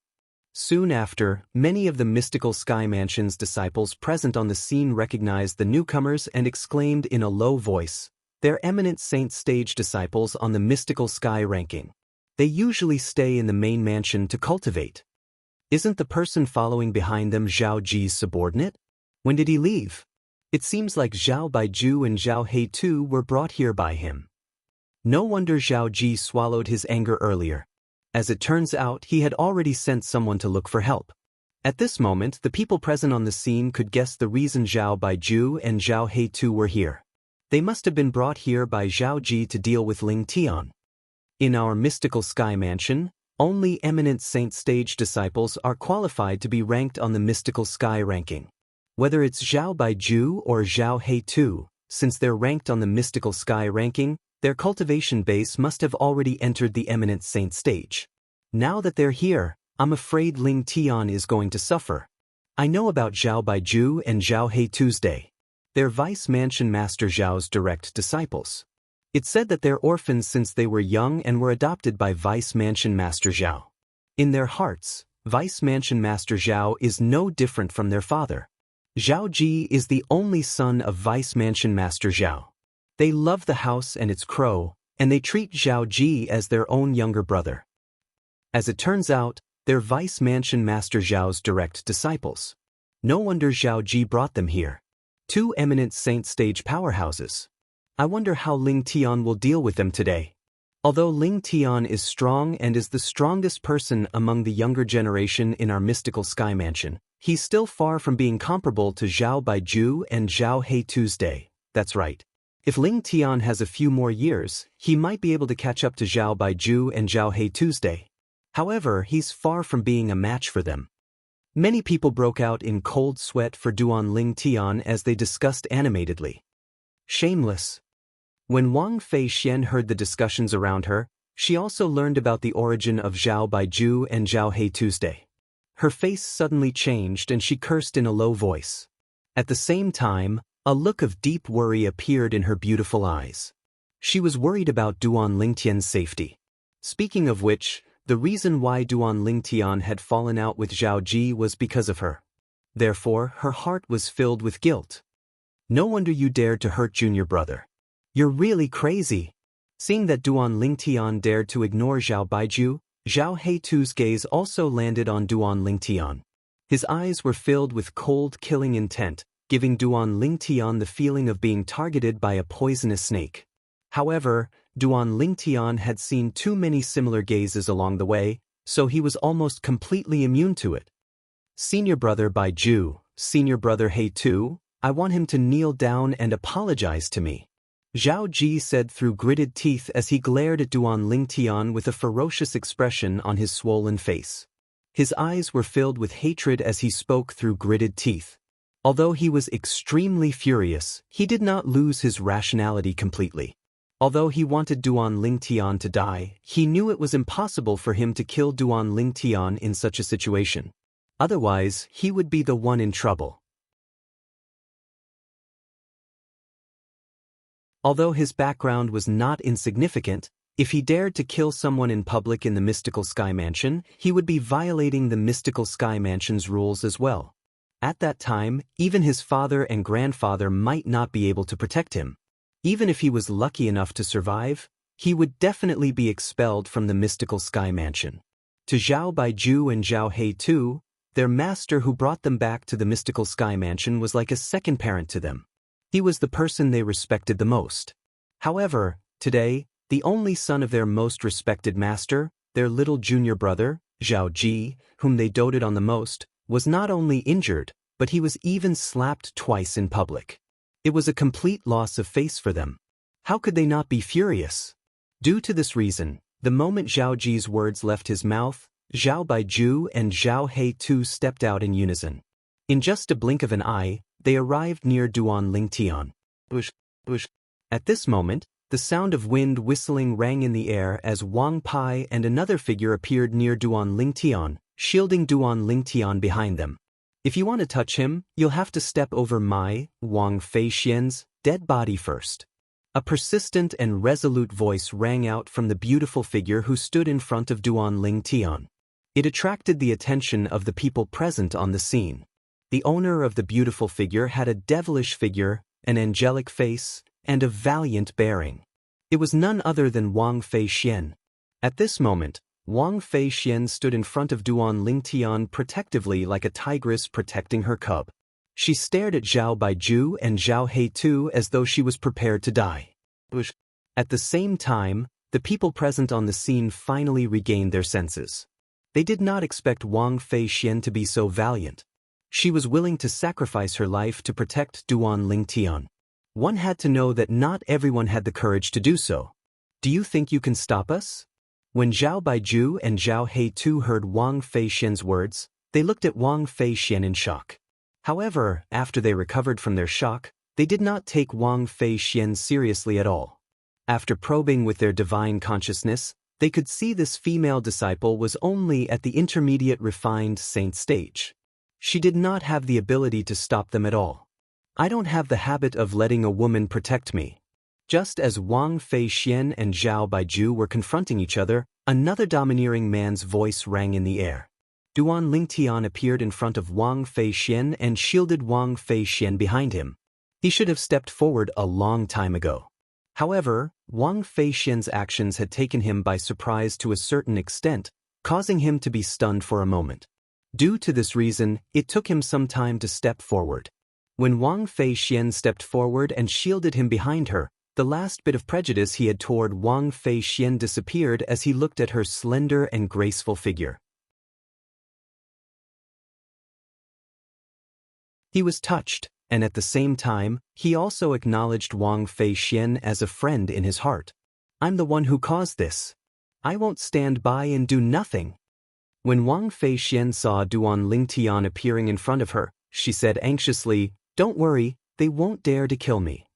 Soon after, many of the mystical Sky Mansion's disciples present on the scene recognized the newcomers and exclaimed in a low voice, "They're eminent saint stage disciples on the mystical sky ranking. They usually stay in the main mansion to cultivate. Isn't the person following behind them Zhao Ji's subordinate? When did he leave? It seems like Zhao Baiju and Zhao He Tu were brought here by him." No wonder Zhao Ji swallowed his anger earlier. As it turns out, he had already sent someone to look for help. At this moment, the people present on the scene could guess the reason Zhao Baiju and Zhao He Tu were here. They must have been brought here by Zhao Ji to deal with Lingtian. In our mystical sky mansion, only eminent saint stage disciples are qualified to be ranked on the mystical sky ranking. Whether it's Zhao Baiju or Zhao He Tu, since they're ranked on the mystical sky ranking, their cultivation base must have already entered the eminent saint stage. Now that they're here, I'm afraid Lingtian is going to suffer. I know about Zhao Baiju and Zhao He Tu's day. They're Vice Mansion Master Zhao's direct disciples. It's said that they're orphans since they were young and were adopted by Vice Mansion Master Zhao. In their hearts, Vice Mansion Master Zhao is no different from their father. Zhao Ji is the only son of Vice Mansion Master Zhao. They love the house and its crow, and they treat Zhao Ji as their own younger brother. As it turns out, they're Vice Mansion Master Zhao's direct disciples. No wonder Zhao Ji brought them here. Two eminent saint stage powerhouses. I wonder how Lingtian will deal with them today. Although Lingtian is strong and is the strongest person among the younger generation in our mystical sky mansion, he's still far from being comparable to Zhao Baiju and Zhao He Tu's day. That's right. If Lingtian has a few more years, he might be able to catch up to Zhao Baiju and Zhao He Tu's day. However, he's far from being a match for them. Many people broke out in cold sweat for Duan Lingtian as they discussed animatedly. Shameless. When Wang Fei Xian heard the discussions around her, She also learned about the origin of Zhao Baiju and Zhao He Tuesday. Her face suddenly changed and she cursed in a low voice. At the same time, a look of deep worry appeared in her beautiful eyes. She was worried about Duan Lingtian's safety. Speaking of which, the reason why Duan Lingtian had fallen out with Zhao Ji was because of her. Therefore, her heart was filled with guilt. No wonder you dared to hurt junior brother. You're really crazy. Seeing that Duan Lingtian dared to ignore Zhao Baiju, Zhao Heitu's gaze also landed on Duan Lingtian. His eyes were filled with cold, killing intent, giving Duan Lingtian the feeling of being targeted by a poisonous snake. However, Duan Lingtian had seen too many similar gazes along the way, so he was almost completely immune to it. Senior brother Baiju, senior brother Heitu, I want him to kneel down and apologize to me. Zhao Ji said through gritted teeth as he glared at Duan Lingtian with a ferocious expression on his swollen face. His eyes were filled with hatred as he spoke through gritted teeth. Although he was extremely furious, he did not lose his rationality completely. Although he wanted Duan Lingtian to die, he knew it was impossible for him to kill Duan Lingtian in such a situation. Otherwise, he would be the one in trouble. Although his background was not insignificant, if he dared to kill someone in public in the Mystical Sky Mansion, he would be violating the Mystical Sky Mansion's rules as well. At that time, even his father and grandfather might not be able to protect him. Even if he was lucky enough to survive, he would definitely be expelled from the Mystical Sky Mansion. To Zhao Baiju and Zhao Heitu, their master who brought them back to the Mystical Sky Mansion was like a second parent to them. He was the person they respected the most. However, today, the only son of their most respected master, their little junior brother, Zhao Ji, whom they doted on the most, was not only injured, but he was even slapped twice in public. It was a complete loss of face for them. How could they not be furious? Due to this reason, the moment Zhao Ji's words left his mouth, Zhao Baiju and Zhao Heitu stepped out in unison. In just a blink of an eye, they arrived near Duan Lingtian. Bush, bush. At this moment, the sound of wind whistling rang in the air as Wang Pai and another figure appeared near Duan Lingtian, shielding Duan Lingtian behind them. If you want to touch him, you'll have to step over my, Wang Feixian's, dead body first. A persistent and resolute voice rang out from the beautiful figure who stood in front of Duan Lingtian. It attracted the attention of the people present on the scene. The owner of the beautiful figure had a devilish figure, an angelic face, and a valiant bearing. It was none other than Wang Feixian. At this moment, Wang Feixian stood in front of Duan Lingtian protectively like a tigress protecting her cub. She stared at Zhao Baiju and Zhao Heitu as though she was prepared to die. At the same time, the people present on the scene finally regained their senses. They did not expect Wang Feixian to be so valiant. She was willing to sacrifice her life to protect Duan Lingtian. One had to know that not everyone had the courage to do so. Do you think you can stop us? When Zhao Baiju and Zhao Heitu heard Wang Feixian's words, they looked at Wang Feixian in shock. However, after they recovered from their shock, they did not take Wang Feixian seriously at all. After probing with their divine consciousness, they could see this female disciple was only at the intermediate refined saint stage. She did not have the ability to stop them at all. I don't have the habit of letting a woman protect me. Just as Wang Feixian and Zhao Baiju were confronting each other, another domineering man's voice rang in the air. Duan Lingtian appeared in front of Wang Feixian and shielded Wang Feixian behind him. He should have stepped forward a long time ago. However, Wang Feixian's actions had taken him by surprise to a certain extent, causing him to be stunned for a moment. Due to this reason, it took him some time to step forward. When Wang Feixian stepped forward and shielded him behind her, the last bit of prejudice he had toward Wang Feixian disappeared as he looked at her slender and graceful figure. He was touched, and at the same time, he also acknowledged Wang Feixian as a friend in his heart. I'm the one who caused this. I won't stand by and do nothing. When Wang Feixian saw Duan Lingtian appearing in front of her, she said anxiously, "Don't worry, they won't dare to kill me."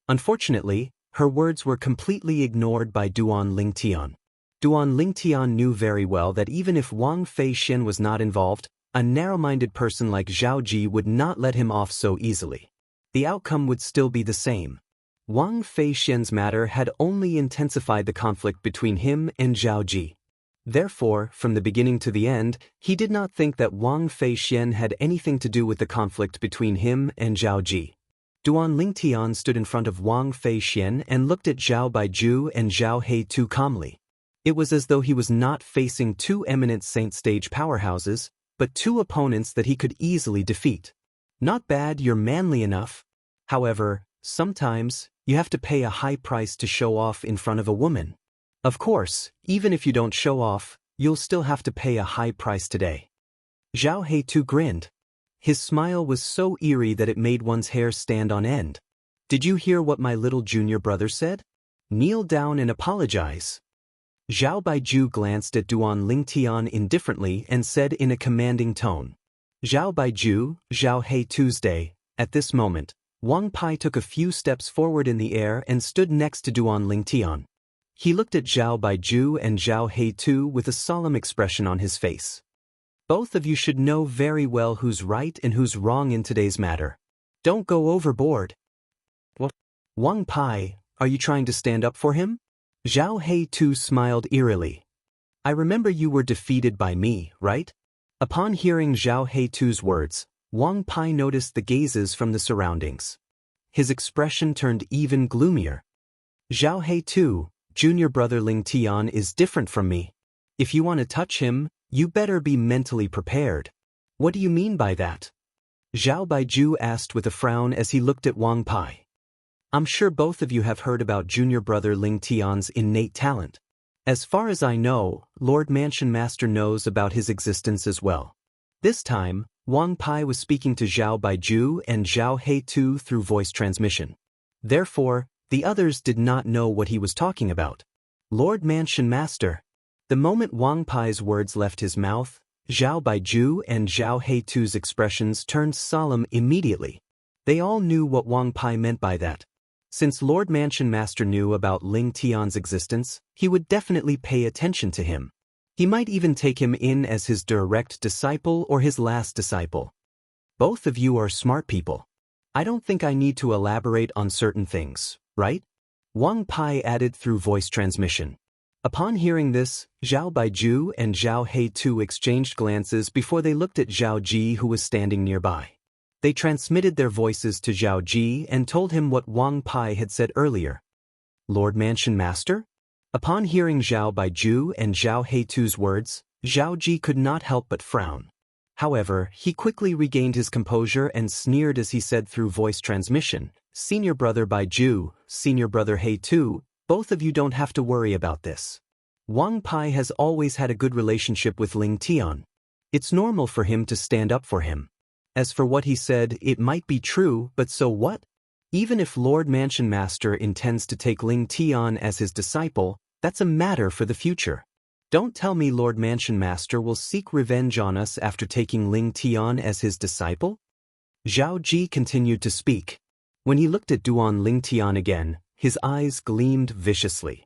Unfortunately, her words were completely ignored by Duan Lingtian. Duan Lingtian knew very well that even if Wang Feixian was not involved, a narrow-minded person like Zhao Ji would not let him off so easily. The outcome would still be the same. Wang Feixian's matter had only intensified the conflict between him and Zhao Ji. Therefore, from the beginning to the end, he did not think that Wang Feixian had anything to do with the conflict between him and Zhao Ji. Duan Lingtian stood in front of Wang Feixian and looked at Zhao Baiju and Zhao Heitu calmly. It was as though he was not facing two eminent saint stage powerhouses, but two opponents that he could easily defeat. Not bad, you're manly enough. However, sometimes, you have to pay a high price to show off in front of a woman. Of course, even if you don't show off, you'll still have to pay a high price today. Zhao Heitu grinned. His smile was so eerie that it made one's hair stand on end. Did you hear what my little junior brother said? Kneel down and apologize. Zhao Baiju glanced at Duan Lingtian indifferently and said in a commanding tone. Zhao Baiju, Zhao Hei Tuesday. At this moment, Wang Pai took a few steps forward in the air and stood next to Duan Lingtian. He looked at Zhao Baiju and Zhao Heitu with a solemn expression on his face. Both of you should know very well who's right and who's wrong in today's matter. Don't go overboard. What? Wang Pai, are you trying to stand up for him? Zhao Heitu smiled eerily. I remember you were defeated by me, right? Upon hearing Zhao Heitu's words, Wang Pai noticed the gazes from the surroundings. His expression turned even gloomier. Zhao Heitu, junior brother Lingtian is different from me. If you want to touch him, you better be mentally prepared. What do you mean by that? Zhao Baiju asked with a frown as he looked at Wang Pai. I'm sure both of you have heard about junior brother Lingtian's innate talent. As far as I know, Lord Mansion Master knows about his existence as well. This time, Wang Pai was speaking to Zhao Baiju and Zhao Heitu through voice transmission. Therefore, the others did not know what he was talking about. Lord Mansion Master. The moment Wang Pai's words left his mouth, Zhao Baiju and Zhao Heitu's expressions turned solemn immediately. They all knew what Wang Pai meant by that. Since Lord Mansion Master knew about Lingtian's existence, he would definitely pay attention to him. He might even take him in as his direct disciple or his last disciple. Both of you are smart people. I don't think I need to elaborate on certain things, right? Wang Pai added through voice transmission. Upon hearing this, Zhao Baiju and Zhao Heitu exchanged glances before they looked at Zhao Ji, who was standing nearby. They transmitted their voices to Zhao Ji and told him what Wang Pai had said earlier. Lord Mansion Master? Upon hearing Zhao Baiju and Zhao Heitu's words, Zhao Ji could not help but frown. However, he quickly regained his composure and sneered as he said through voice transmission, Senior brother Baiju, senior brother Heitu, both of you don't have to worry about this. Wang Pai has always had a good relationship with Lingtian. It's normal for him to stand up for him. As for what he said, it might be true, but so what? Even if Lord Mansion Master intends to take Lingtian as his disciple, that's a matter for the future. Don't tell me Lord Mansion Master will seek revenge on us after taking Lingtian as his disciple? Zhao Ji continued to speak. When he looked at Duan Lingtian again, his eyes gleamed viciously.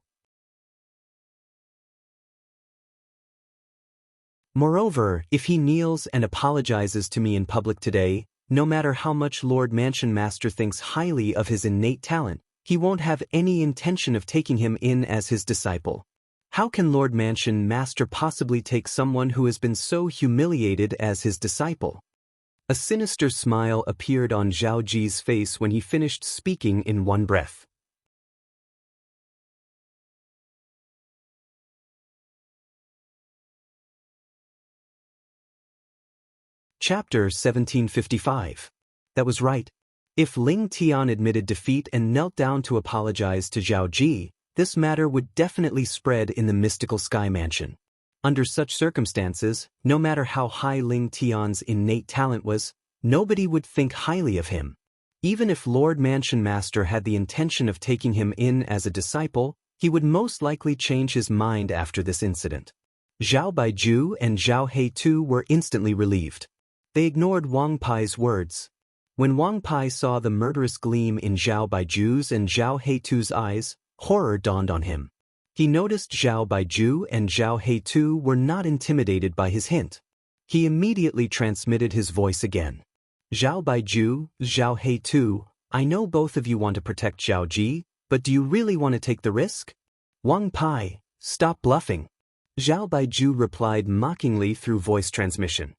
Moreover, if he kneels and apologizes to me in public today, no matter how much Lord Mansion Master thinks highly of his innate talent, he won't have any intention of taking him in as his disciple. How can Lord Mansion Master possibly take someone who has been so humiliated as his disciple? A sinister smile appeared on Zhao Ji's face when he finished speaking in one breath. Chapter 1755. That was right. If Lingtian admitted defeat and knelt down to apologize to Zhao Ji, this matter would definitely spread in the mystical sky mansion. Under such circumstances, no matter how high Lingtian's innate talent was, nobody would think highly of him. Even if Lord Mansion Master had the intention of taking him in as a disciple, he would most likely change his mind after this incident. Zhao Baiju and Zhao Heitu were instantly relieved. They ignored Wang Pai's words. When Wang Pai saw the murderous gleam in Zhao Baiju's and Zhao Heitu's eyes, horror dawned on him. He noticed Zhao Baiju and Zhao Heitu were not intimidated by his hint. He immediately transmitted his voice again. Zhao Baiju, Zhao Heitu, I know both of you want to protect Zhao Ji, but do you really want to take the risk? Wang Pai, stop bluffing. Zhao Baiju replied mockingly through voice transmission.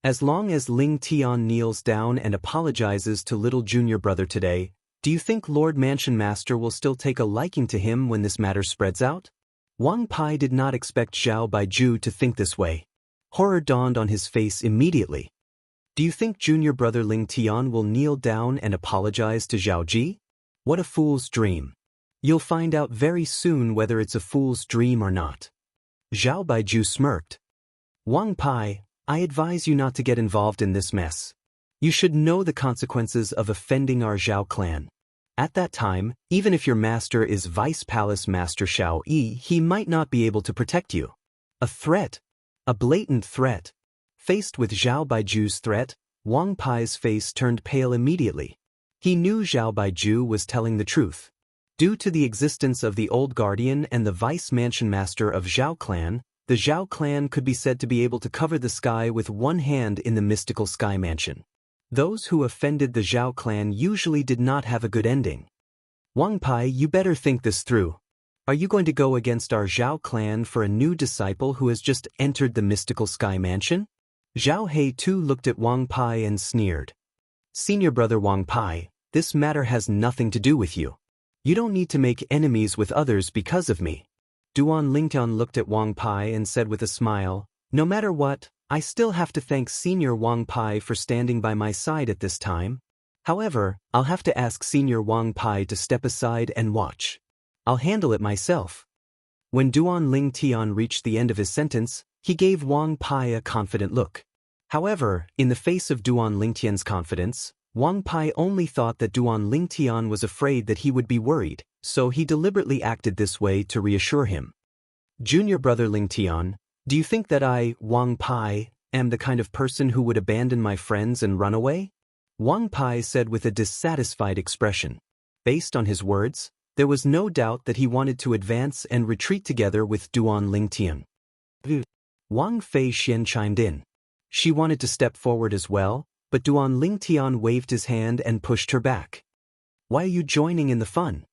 As long as Ling Tian kneels down and apologizes to little junior brother today, do you think Lord Mansion Master will still take a liking to him when this matter spreads out? Wang Pai did not expect Zhao Baiju to think this way. Horror dawned on his face immediately. Do you think junior brother Ling Tian will kneel down and apologize to Zhao Ji? What a fool's dream. You'll find out very soon whether it's a fool's dream or not. Zhao Baiju smirked. Wang Pai, I advise you not to get involved in this mess. You should know the consequences of offending our Zhao clan. At that time, even if your master is Vice Palace Master Xiao Yi, he might not be able to protect you. A threat. A blatant threat. Faced with Zhao Baiju's threat, Wang Pai's face turned pale immediately. He knew Zhao Baiju was telling the truth. Due to the existence of the old guardian and the vice mansion master of Zhao clan, the Zhao clan could be said to be able to cover the sky with one hand in the mystical sky mansion. Those who offended the Zhao clan usually did not have a good ending. Wang Pai, you better think this through. Are you going to go against our Zhao clan for a new disciple who has just entered the mystical sky mansion? Zhao Heitu looked at Wang Pai and sneered. Senior brother Wang Pai, this matter has nothing to do with you. You don't need to make enemies with others because of me. Duan Lingtian looked at Wang Pai and said with a smile, no matter what, I still have to thank Senior Wang Pai for standing by my side at this time. However, I'll have to ask Senior Wang Pai to step aside and watch. I'll handle it myself. When Duan Lingtian reached the end of his sentence, he gave Wang Pai a confident look. However, in the face of Duan Lingtian's confidence, Wang Pai only thought that Duan Lingtian was afraid that he would be worried, so he deliberately acted this way to reassure him. Junior brother Lingtian, do you think that I, Wang Pai, am the kind of person who would abandon my friends and run away? Wang Pai said with a dissatisfied expression. Based on his words, there was no doubt that he wanted to advance and retreat together with Duan Lingtian. Wang Fei Xian chimed in. She wanted to step forward as well, but Duan Lingtian waved his hand and pushed her back. Why are you joining in the fun?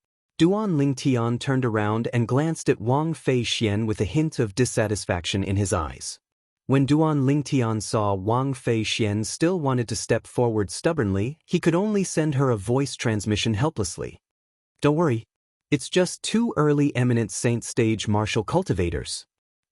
Duan Lingtian turned around and glanced at Wang Fei Xian with a hint of dissatisfaction in his eyes. When Duan Lingtian saw Wang Fei Xian still wanted to step forward stubbornly, he could only send her a voice transmission helplessly. Don't worry. It's just two early eminent saint stage martial cultivators.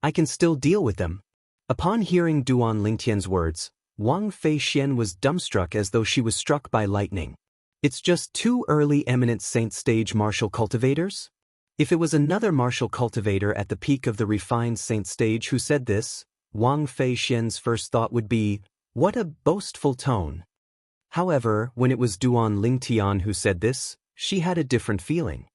I can still deal with them. Upon hearing Duan Lingtian's words, Wang Fei Xian was dumbstruck as though she was struck by lightning. It's just two early eminent saint stage martial cultivators? If it was another martial cultivator at the peak of the refined saint stage who said this, Wang Fei Xian's first thought would be, what a boastful tone. However, when it was Duan Lingtian who said this, she had a different feeling.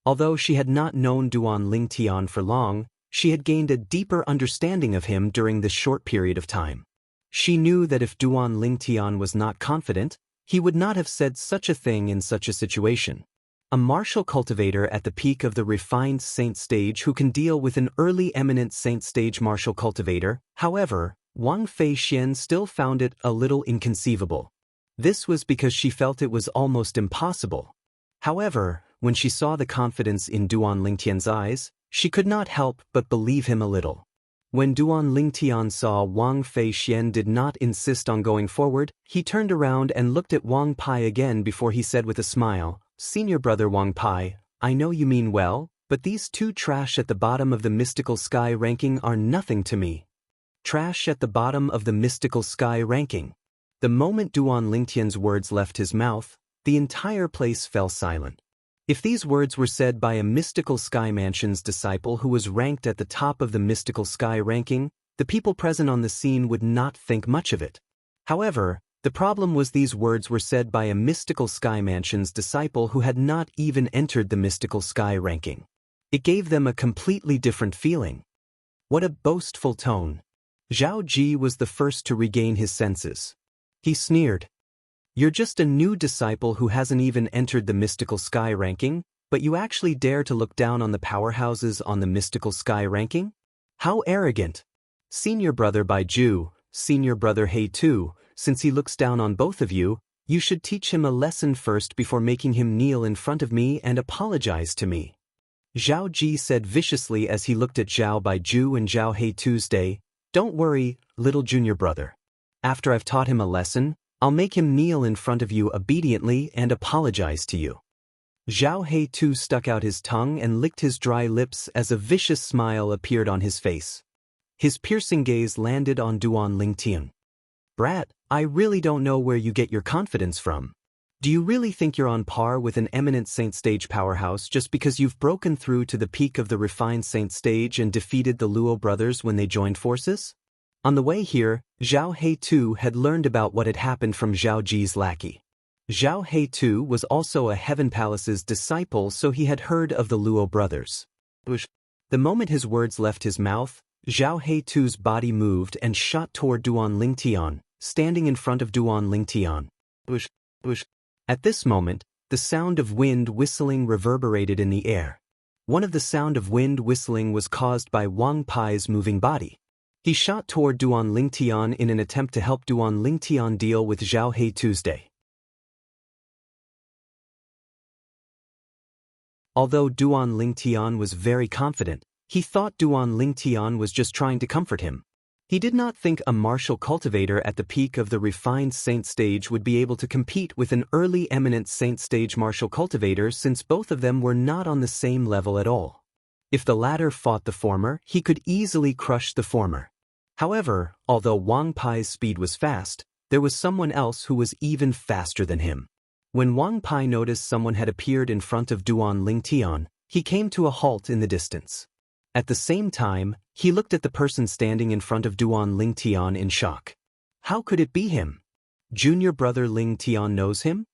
Although she had not known Duan Lingtian for long, she had gained a deeper understanding of him during this short period of time. She knew that if Duan Lingtian was not confident, he would not have said such a thing in such a situation. A martial cultivator at the peak of the refined saint stage who can deal with an early eminent saint stage martial cultivator, however, Wang Fei Xian still found it a little inconceivable. This was because she felt it was almost impossible. However, when she saw the confidence in Duan Lingtian's eyes, she could not help but believe him a little. When Duan Lingtian saw Wang Fei Xian did not insist on going forward, he turned around and looked at Wang Pai again before he said with a smile, Senior brother Wang Pai, I know you mean well, but these two trash at the bottom of the mystical sky ranking are nothing to me. Trash at the bottom of the mystical sky ranking. The moment Duan Lingtian's words left his mouth, the entire place fell silent. If these words were said by a mystical sky mansion's disciple who was ranked at the top of the mystical sky ranking, the people present on the scene would not think much of it. However, the problem was these words were said by a mystical sky mansion's disciple who had not even entered the mystical sky ranking. It gave them a completely different feeling. What a boastful tone. Zhao Ji was the first to regain his senses. He sneered. You're just a new disciple who hasn't even entered the mystical sky ranking, but you actually dare to look down on the powerhouses on the mystical sky ranking? How arrogant! Senior brother Baiju, senior brother He-Tu, since he looks down on both of you, you should teach him a lesson first before making him kneel in front of me and apologize to me. Zhao Ji said viciously as he looked at Zhao Baiju and Zhao He-Tu's day. Don't worry, little junior brother. After I've taught him a lesson, I'll make him kneel in front of you obediently and apologize to you. Zhao He-Tu stuck out his tongue and licked his dry lips as a vicious smile appeared on his face. His piercing gaze landed on Duan Lingtian. Brat, I really don't know where you get your confidence from. Do you really think you're on par with an eminent saint stage powerhouse just because you've broken through to the peak of the refined saint stage and defeated the Luo brothers when they joined forces? On the way here, Zhao He-Tu had learned about what had happened from Zhao Ji's lackey. Zhao He-Tu was also a Heaven Palace's disciple, so he had heard of the Luo brothers. The moment his words left his mouth, Zhao He-Tu's body moved and shot toward Duan Lingtian, standing in front of Duan Lingtian. At this moment, the sound of wind whistling reverberated in the air. One of the sound of wind whistling was caused by Wang Pai's moving body. He shot toward Duan Lingtian in an attempt to help Duan Lingtian deal with Zhao He-Tu's day. Although Duan Lingtian was very confident, he thought Duan Lingtian was just trying to comfort him. He did not think a martial cultivator at the peak of the refined saint stage would be able to compete with an early eminent saint stage martial cultivator, since both of them were not on the same level at all. If the latter fought the former, he could easily crush the former. However, although Wang Pai's speed was fast, there was someone else who was even faster than him. When Wang Pai noticed someone had appeared in front of Duan Lingtian, he came to a halt in the distance. At the same time, he looked at the person standing in front of Duan Lingtian in shock. How could it be him? Junior brother Lingtian knows him?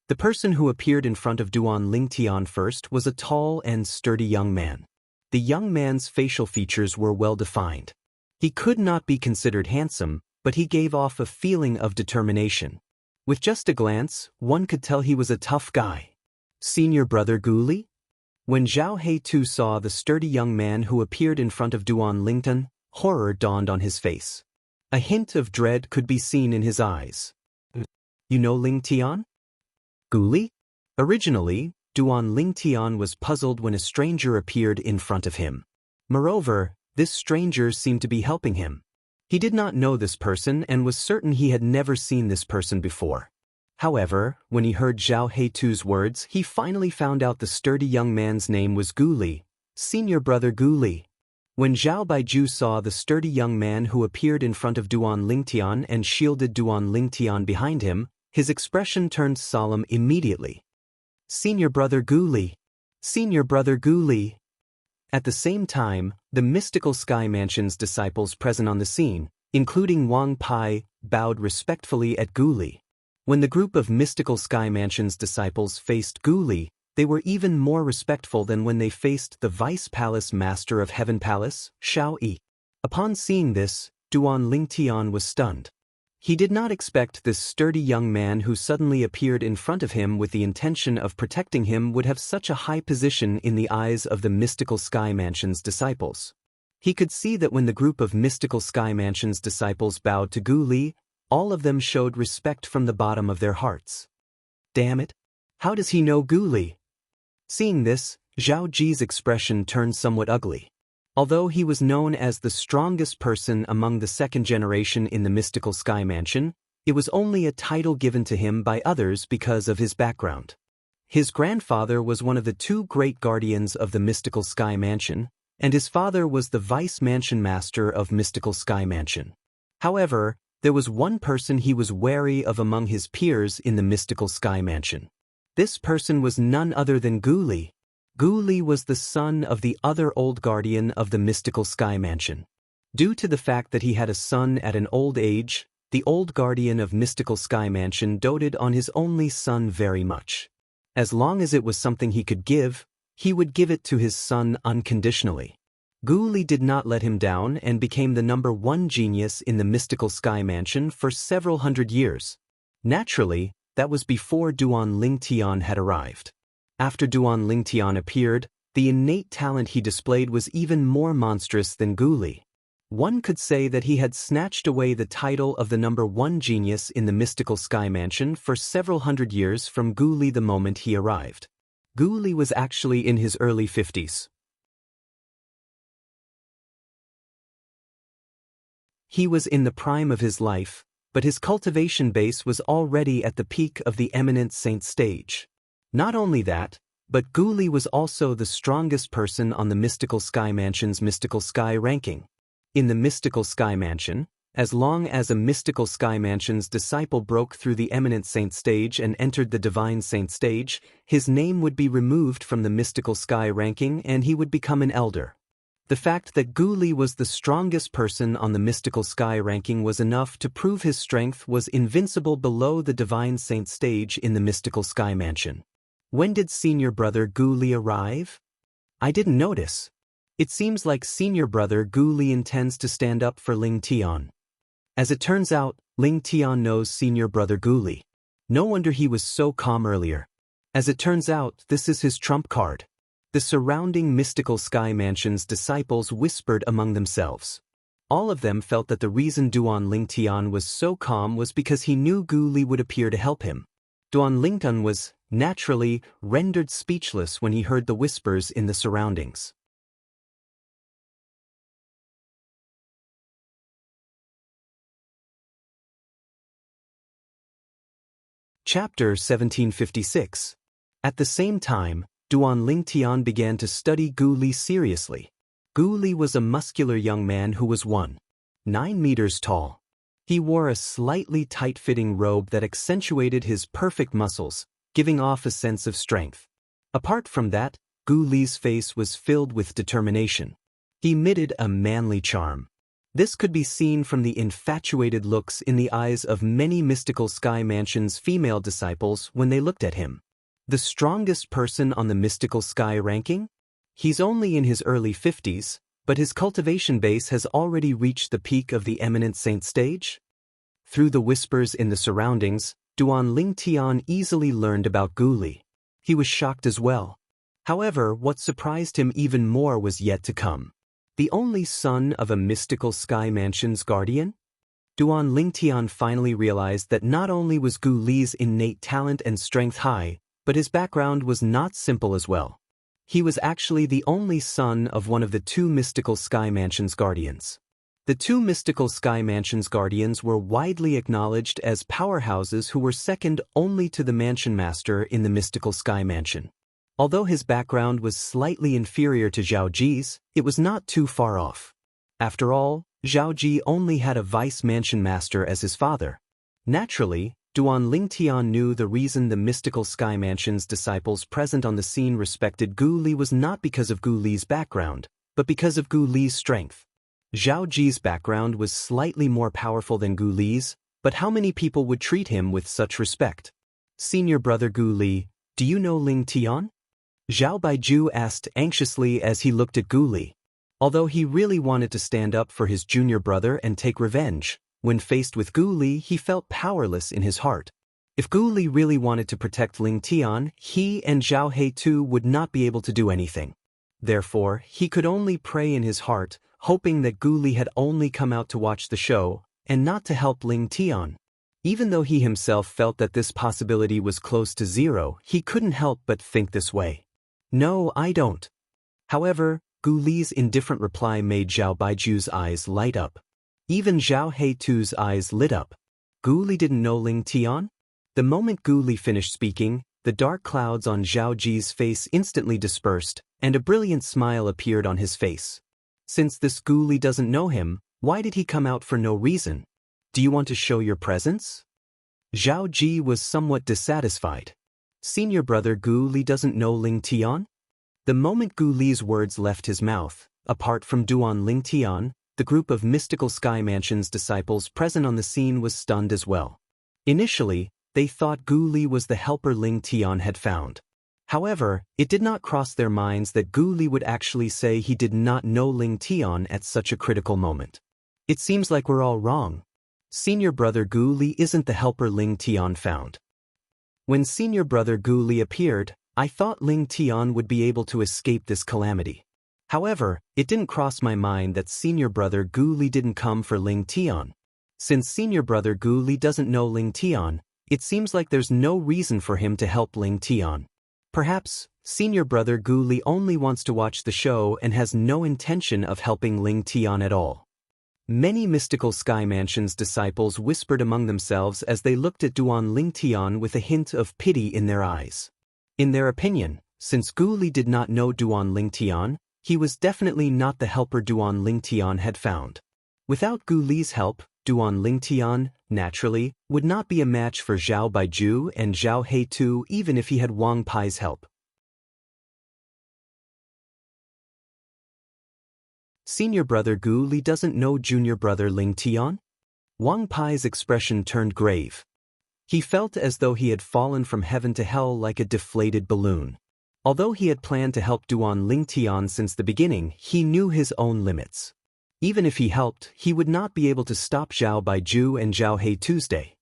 The person who appeared in front of Duan Lingtian first was a tall and sturdy young man. The young man's facial features were well defined. He could not be considered handsome, but he gave off a feeling of determination. With just a glance, one could tell he was a tough guy. Senior brother Guli? When Zhao He-Tu saw the sturdy young man who appeared in front of Duan Lingtian, horror dawned on his face. A hint of dread could be seen in his eyes. You know Lingtian? Guli? Originally, Duan Lingtian was puzzled when a stranger appeared in front of him. Moreover, this stranger seemed to be helping him. He did not know this person and was certain he had never seen this person before. However, when he heard Zhao He-Tu's words, he finally found out the sturdy young man's name was Guli, senior brother Guli. When Zhao Baiju saw the sturdy young man who appeared in front of Duan Lingtian and shielded Duan Lingtian behind him, his expression turned solemn immediately. Senior brother Guli! Senior brother Guli! At the same time, the mystical Sky Mansion's disciples present on the scene, including Wang Pai, bowed respectfully at Guli. When the group of mystical Sky Mansion's disciples faced Guli, they were even more respectful than when they faced the Vice Palace Master of Heaven Palace, Shao Yi. Upon seeing this, Duan Lingtian was stunned. He did not expect this sturdy young man who suddenly appeared in front of him with the intention of protecting him would have such a high position in the eyes of the mystical Sky Mansion's disciples. He could see that when the group of mystical Sky Mansion's disciples bowed to Guli, all of them showed respect from the bottom of their hearts. Damn it! How does he know Guli? Seeing this, Zhao Ji's expression turned somewhat ugly. Although he was known as the strongest person among the second generation in the mystical Sky Mansion, it was only a title given to him by others because of his background. His grandfather was one of the two great guardians of the mystical Sky Mansion, and his father was the Vice Mansion Master of Mystical Sky Mansion. However, there was one person he was wary of among his peers in the mystical Sky Mansion. This person was none other than Guli. Guli was the son of the other old guardian of the mystical Sky Mansion. Due to the fact that he had a son at an old age, the old guardian of mystical Sky Mansion doted on his only son very much. As long as it was something he could give, he would give it to his son unconditionally. Guli did not let him down and became the #1 genius in the mystical Sky Mansion for several hundred years. Naturally, that was before Duan Lingtian had arrived. After Duan Lingtian appeared, the innate talent he displayed was even more monstrous than Gu Li. One could say that he had snatched away the title of the #1 genius in the mystical sky mansion for several hundred years from Gu Li the moment he arrived. Gu Li was actually in his early 50s. He was in the prime of his life, but his cultivation base was already at the peak of the eminent saint stage. Not only that, but Gu Li was also the strongest person on the Mystical Sky Mansion's Mystical Sky ranking. In the Mystical Sky Mansion, as long as a Mystical Sky Mansion's disciple broke through the eminent saint stage and entered the divine saint stage, his name would be removed from the Mystical Sky ranking and he would become an elder. The fact that Gu Li was the strongest person on the Mystical Sky ranking was enough to prove his strength was invincible below the divine saint stage in the Mystical Sky Mansion. When did senior brother Gu Li arrive? I didn't notice. It seems like senior brother Gu Li intends to stand up for Ling Tian. As it turns out, Ling Tian knows senior brother Gu Li. No wonder he was so calm earlier. As it turns out, this is his trump card. The surrounding Mystical Sky Mansion's disciples whispered among themselves. All of them felt that the reason Duan Lingtian was so calm was because he knew Gu Li would appear to help him. Duan Lingtian was, naturally, rendered speechless when he heard the whispers in the surroundings. Chapter 1756. At the same time, Duan Lingtian began to study Gu Li seriously. Gu Li was a muscular young man who was 1.9 meters tall. He wore a slightly tight-fitting robe that accentuated his perfect muscles, giving off a sense of strength. Apart from that, Gu Li's face was filled with determination. He emitted a manly charm. This could be seen from the infatuated looks in the eyes of many Mystical Sky Mansion's female disciples when they looked at him. The strongest person on the Mystical Sky ranking? He's only in his early 50s, but his cultivation base has already reached the peak of the eminent saint stage? Through the whispers in the surroundings, Duan Lingtian easily learned about Gu Li. He was shocked as well. However, what surprised him even more was yet to come. The only son of a Mystical Sky Mansion's guardian? Duan Lingtian finally realized that not only was Gu Li's innate talent and strength high, but his background was not simple as well. He was actually the only son of one of the two Mystical Sky Mansion's guardians. The two Mystical Sky Mansion's guardians were widely acknowledged as powerhouses who were second only to the Mansion Master in the Mystical Sky Mansion. Although his background was slightly inferior to Zhao Ji's, it was not too far off. After all, Zhao Ji only had a Vice Mansion Master as his father. Naturally, Duan Lingtian knew the reason the Mystical Sky Mansion's disciples present on the scene respected Gu Li was not because of Gu Li's background, but because of Gu Li's strength. Zhao Ji's background was slightly more powerful than Gu Li's, but how many people would treat him with such respect? Senior brother Gu Li, do you know Ling Tian? Zhao Baiju asked anxiously as he looked at Gu Li. Although he really wanted to stand up for his junior brother and take revenge, when faced with Gu Li, he felt powerless in his heart. If Gu Li really wanted to protect Ling Tian, he and Zhao He too would not be able to do anything. Therefore, he could only pray in his heart, hoping that Gu Li had only come out to watch the show, and not to help Ling Tian. Even though he himself felt that this possibility was close to zero, he couldn't help but think this way. No, I don't. However, Gu Li's indifferent reply made Zhao Baiju's eyes light up. Even Zhao Heitu's eyes lit up. Gu Li didn't know Ling Tian? The moment Gu Li finished speaking, the dark clouds on Zhao Ji's face instantly dispersed, and a brilliant smile appeared on his face. Since this Gu Li doesn't know him, why did he come out for no reason? Do you want to show your presence? Zhao Ji was somewhat dissatisfied. Senior brother Gu Li doesn't know Ling Tian? The moment Gu Li's words left his mouth, apart from Duan Lingtian, the group of Mystical Sky Mansion's disciples present on the scene was stunned as well. Initially, they thought Gu Li was the helper Ling Tian had found. However, it did not cross their minds that Gu Li would actually say he did not know Ling Tian at such a critical moment. It seems like we're all wrong. Senior brother Gu Li isn't the helper Ling Tian found. When senior brother Gu Li appeared, I thought Ling Tian would be able to escape this calamity. However, it didn't cross my mind that senior brother Gu Li didn't come for Ling Tian. Since senior brother Gu Li doesn't know Ling Tian, it seems like there's no reason for him to help Ling Tian. Perhaps, senior brother Gu Li only wants to watch the show and has no intention of helping Ling Tian at all. Many mystical Sky Mansion's disciples whispered among themselves as they looked at Duan Ling Tian with a hint of pity in their eyes. In their opinion, since Gu Li did not know Duan Ling Tian, he was definitely not the helper Duan Ling Tian had found. Without Gu Li's help, Duan Ling Tian, naturally, would not be a match for Zhao Baiju and Zhao Heitu even if he had Wang Pai's help. Senior brother Gu Li doesn't know junior brother Ling Tian? Wang Pai's expression turned grave. He felt as though he had fallen from heaven to hell like a deflated balloon. Although he had planned to help Duan Ling Tian since the beginning, he knew his own limits. Even if he helped, he would not be able to stop Zhao Baiju and Zhao He Tuesday.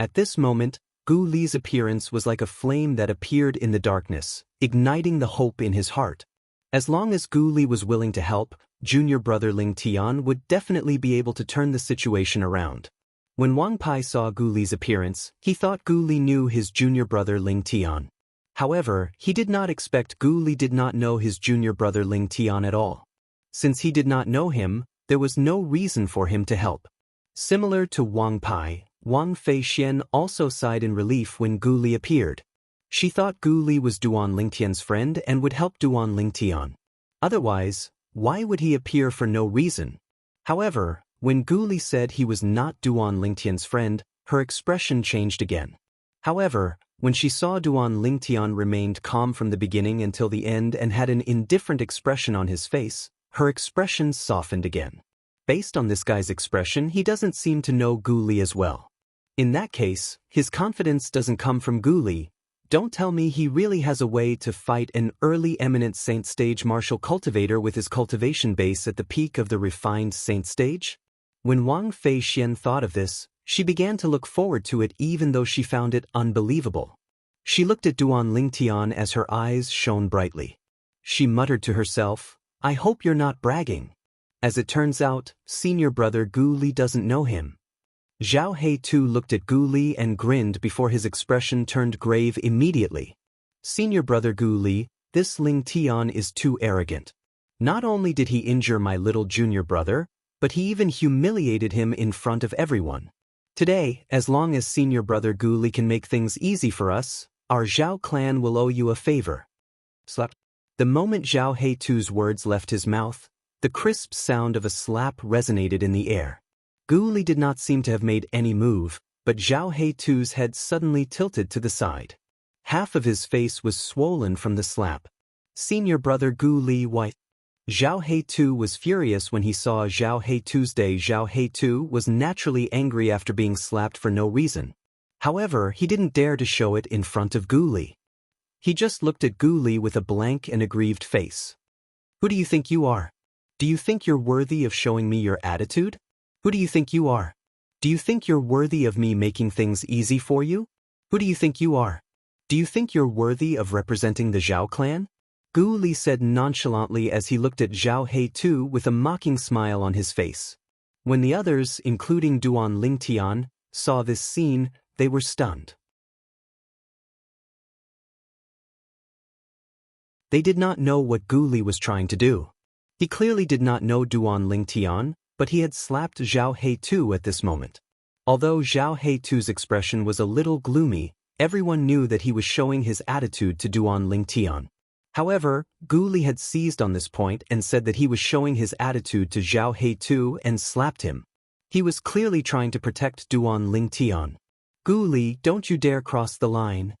At this moment, Gu Li's appearance was like a flame that appeared in the darkness, igniting the hope in his heart. As long as Gu Li was willing to help, junior brother Ling Tian would definitely be able to turn the situation around. When Wang Pai saw Gu Li's appearance, he thought Gu Li knew his junior brother Ling Tian. However, he did not expect Gu Li did not know his junior brother Ling Tian at all. Since he did not know him, there was no reason for him to help. Similar to Wang Pai, Wang Feixian also sighed in relief when Gu Li appeared. She thought Gu Li was Duan Ling Tian's friend and would help Duan Ling Tian. Otherwise, why would he appear for no reason? However, when Gu Li said he was not Duan Ling Tian's friend, her expression changed again. However, when she saw Duan Ling Tian remained calm from the beginning until the end and had an indifferent expression on his face, her expression softened again. Based on this guy's expression, he doesn't seem to know Gu Li as well. In that case, his confidence doesn't come from Gu Li. Don't tell me he really has a way to fight an early eminent saint stage martial cultivator with his cultivation base at the peak of the refined saint stage? When Wang Feixian thought of this, she began to look forward to it even though she found it unbelievable. She looked at Duan Ling Tian as her eyes shone brightly. She muttered to herself, "I hope you're not bragging." As it turns out, senior brother Gu Li doesn't know him. Zhao Heitu looked at Gu Li and grinned before his expression turned grave immediately. Senior brother Gu Li, this Ling Tian is too arrogant. Not only did he injure my little junior brother, but he even humiliated him in front of everyone. Today, as long as senior brother Gu Li can make things easy for us, our Zhao clan will owe you a favor. Slap. The moment Zhao Heitu's words left his mouth, the crisp sound of a slap resonated in the air. Gu Li did not seem to have made any move, but Zhao Heitu's head suddenly tilted to the side. Half of his face was swollen from the slap. Senior brother Gu Li white. Zhao Heitu was furious when he saw Zhao Heitu's day. Zhao Heitu was naturally angry after being slapped for no reason. However, he didn't dare to show it in front of Gu Li. He just looked at Gu Li with a blank and aggrieved face. Who do you think you are? Do you think you're worthy of showing me your attitude? Who do you think you are? Do you think you're worthy of me making things easy for you? Who do you think you are? Do you think you're worthy of representing the Zhao clan? Gu Li said nonchalantly as he looked at Zhao Heitu with a mocking smile on his face. When the others, including Duan Ling Tian, saw this scene, they were stunned. They did not know what Gu Li was trying to do. He clearly did not know Duan Ling Tian, but he had slapped Zhao Heitu at this moment. Although Zhao Heitu's expression was a little gloomy, everyone knew that he was showing his attitude to Duan Ling Tian. However, Gu Li had seized on this point and said that he was showing his attitude to Zhao Heitu and slapped him. He was clearly trying to protect Duan Ling Tian. Gu Li, don't you dare cross the line.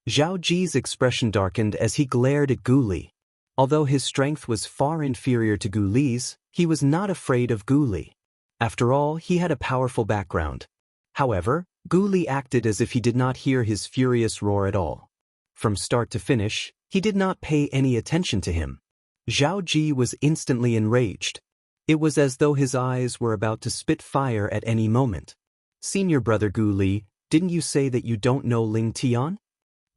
Zhao Ji's expression darkened as he glared at Gu Li. Although his strength was far inferior to Gu Li's, he was not afraid of Gu Li. After all, he had a powerful background. However, Gu Li acted as if he did not hear his furious roar at all. From start to finish, he did not pay any attention to him. Zhao Ji was instantly enraged. It was as though his eyes were about to spit fire at any moment. Senior brother Gu Li, didn't you say that you don't know Ling Tian?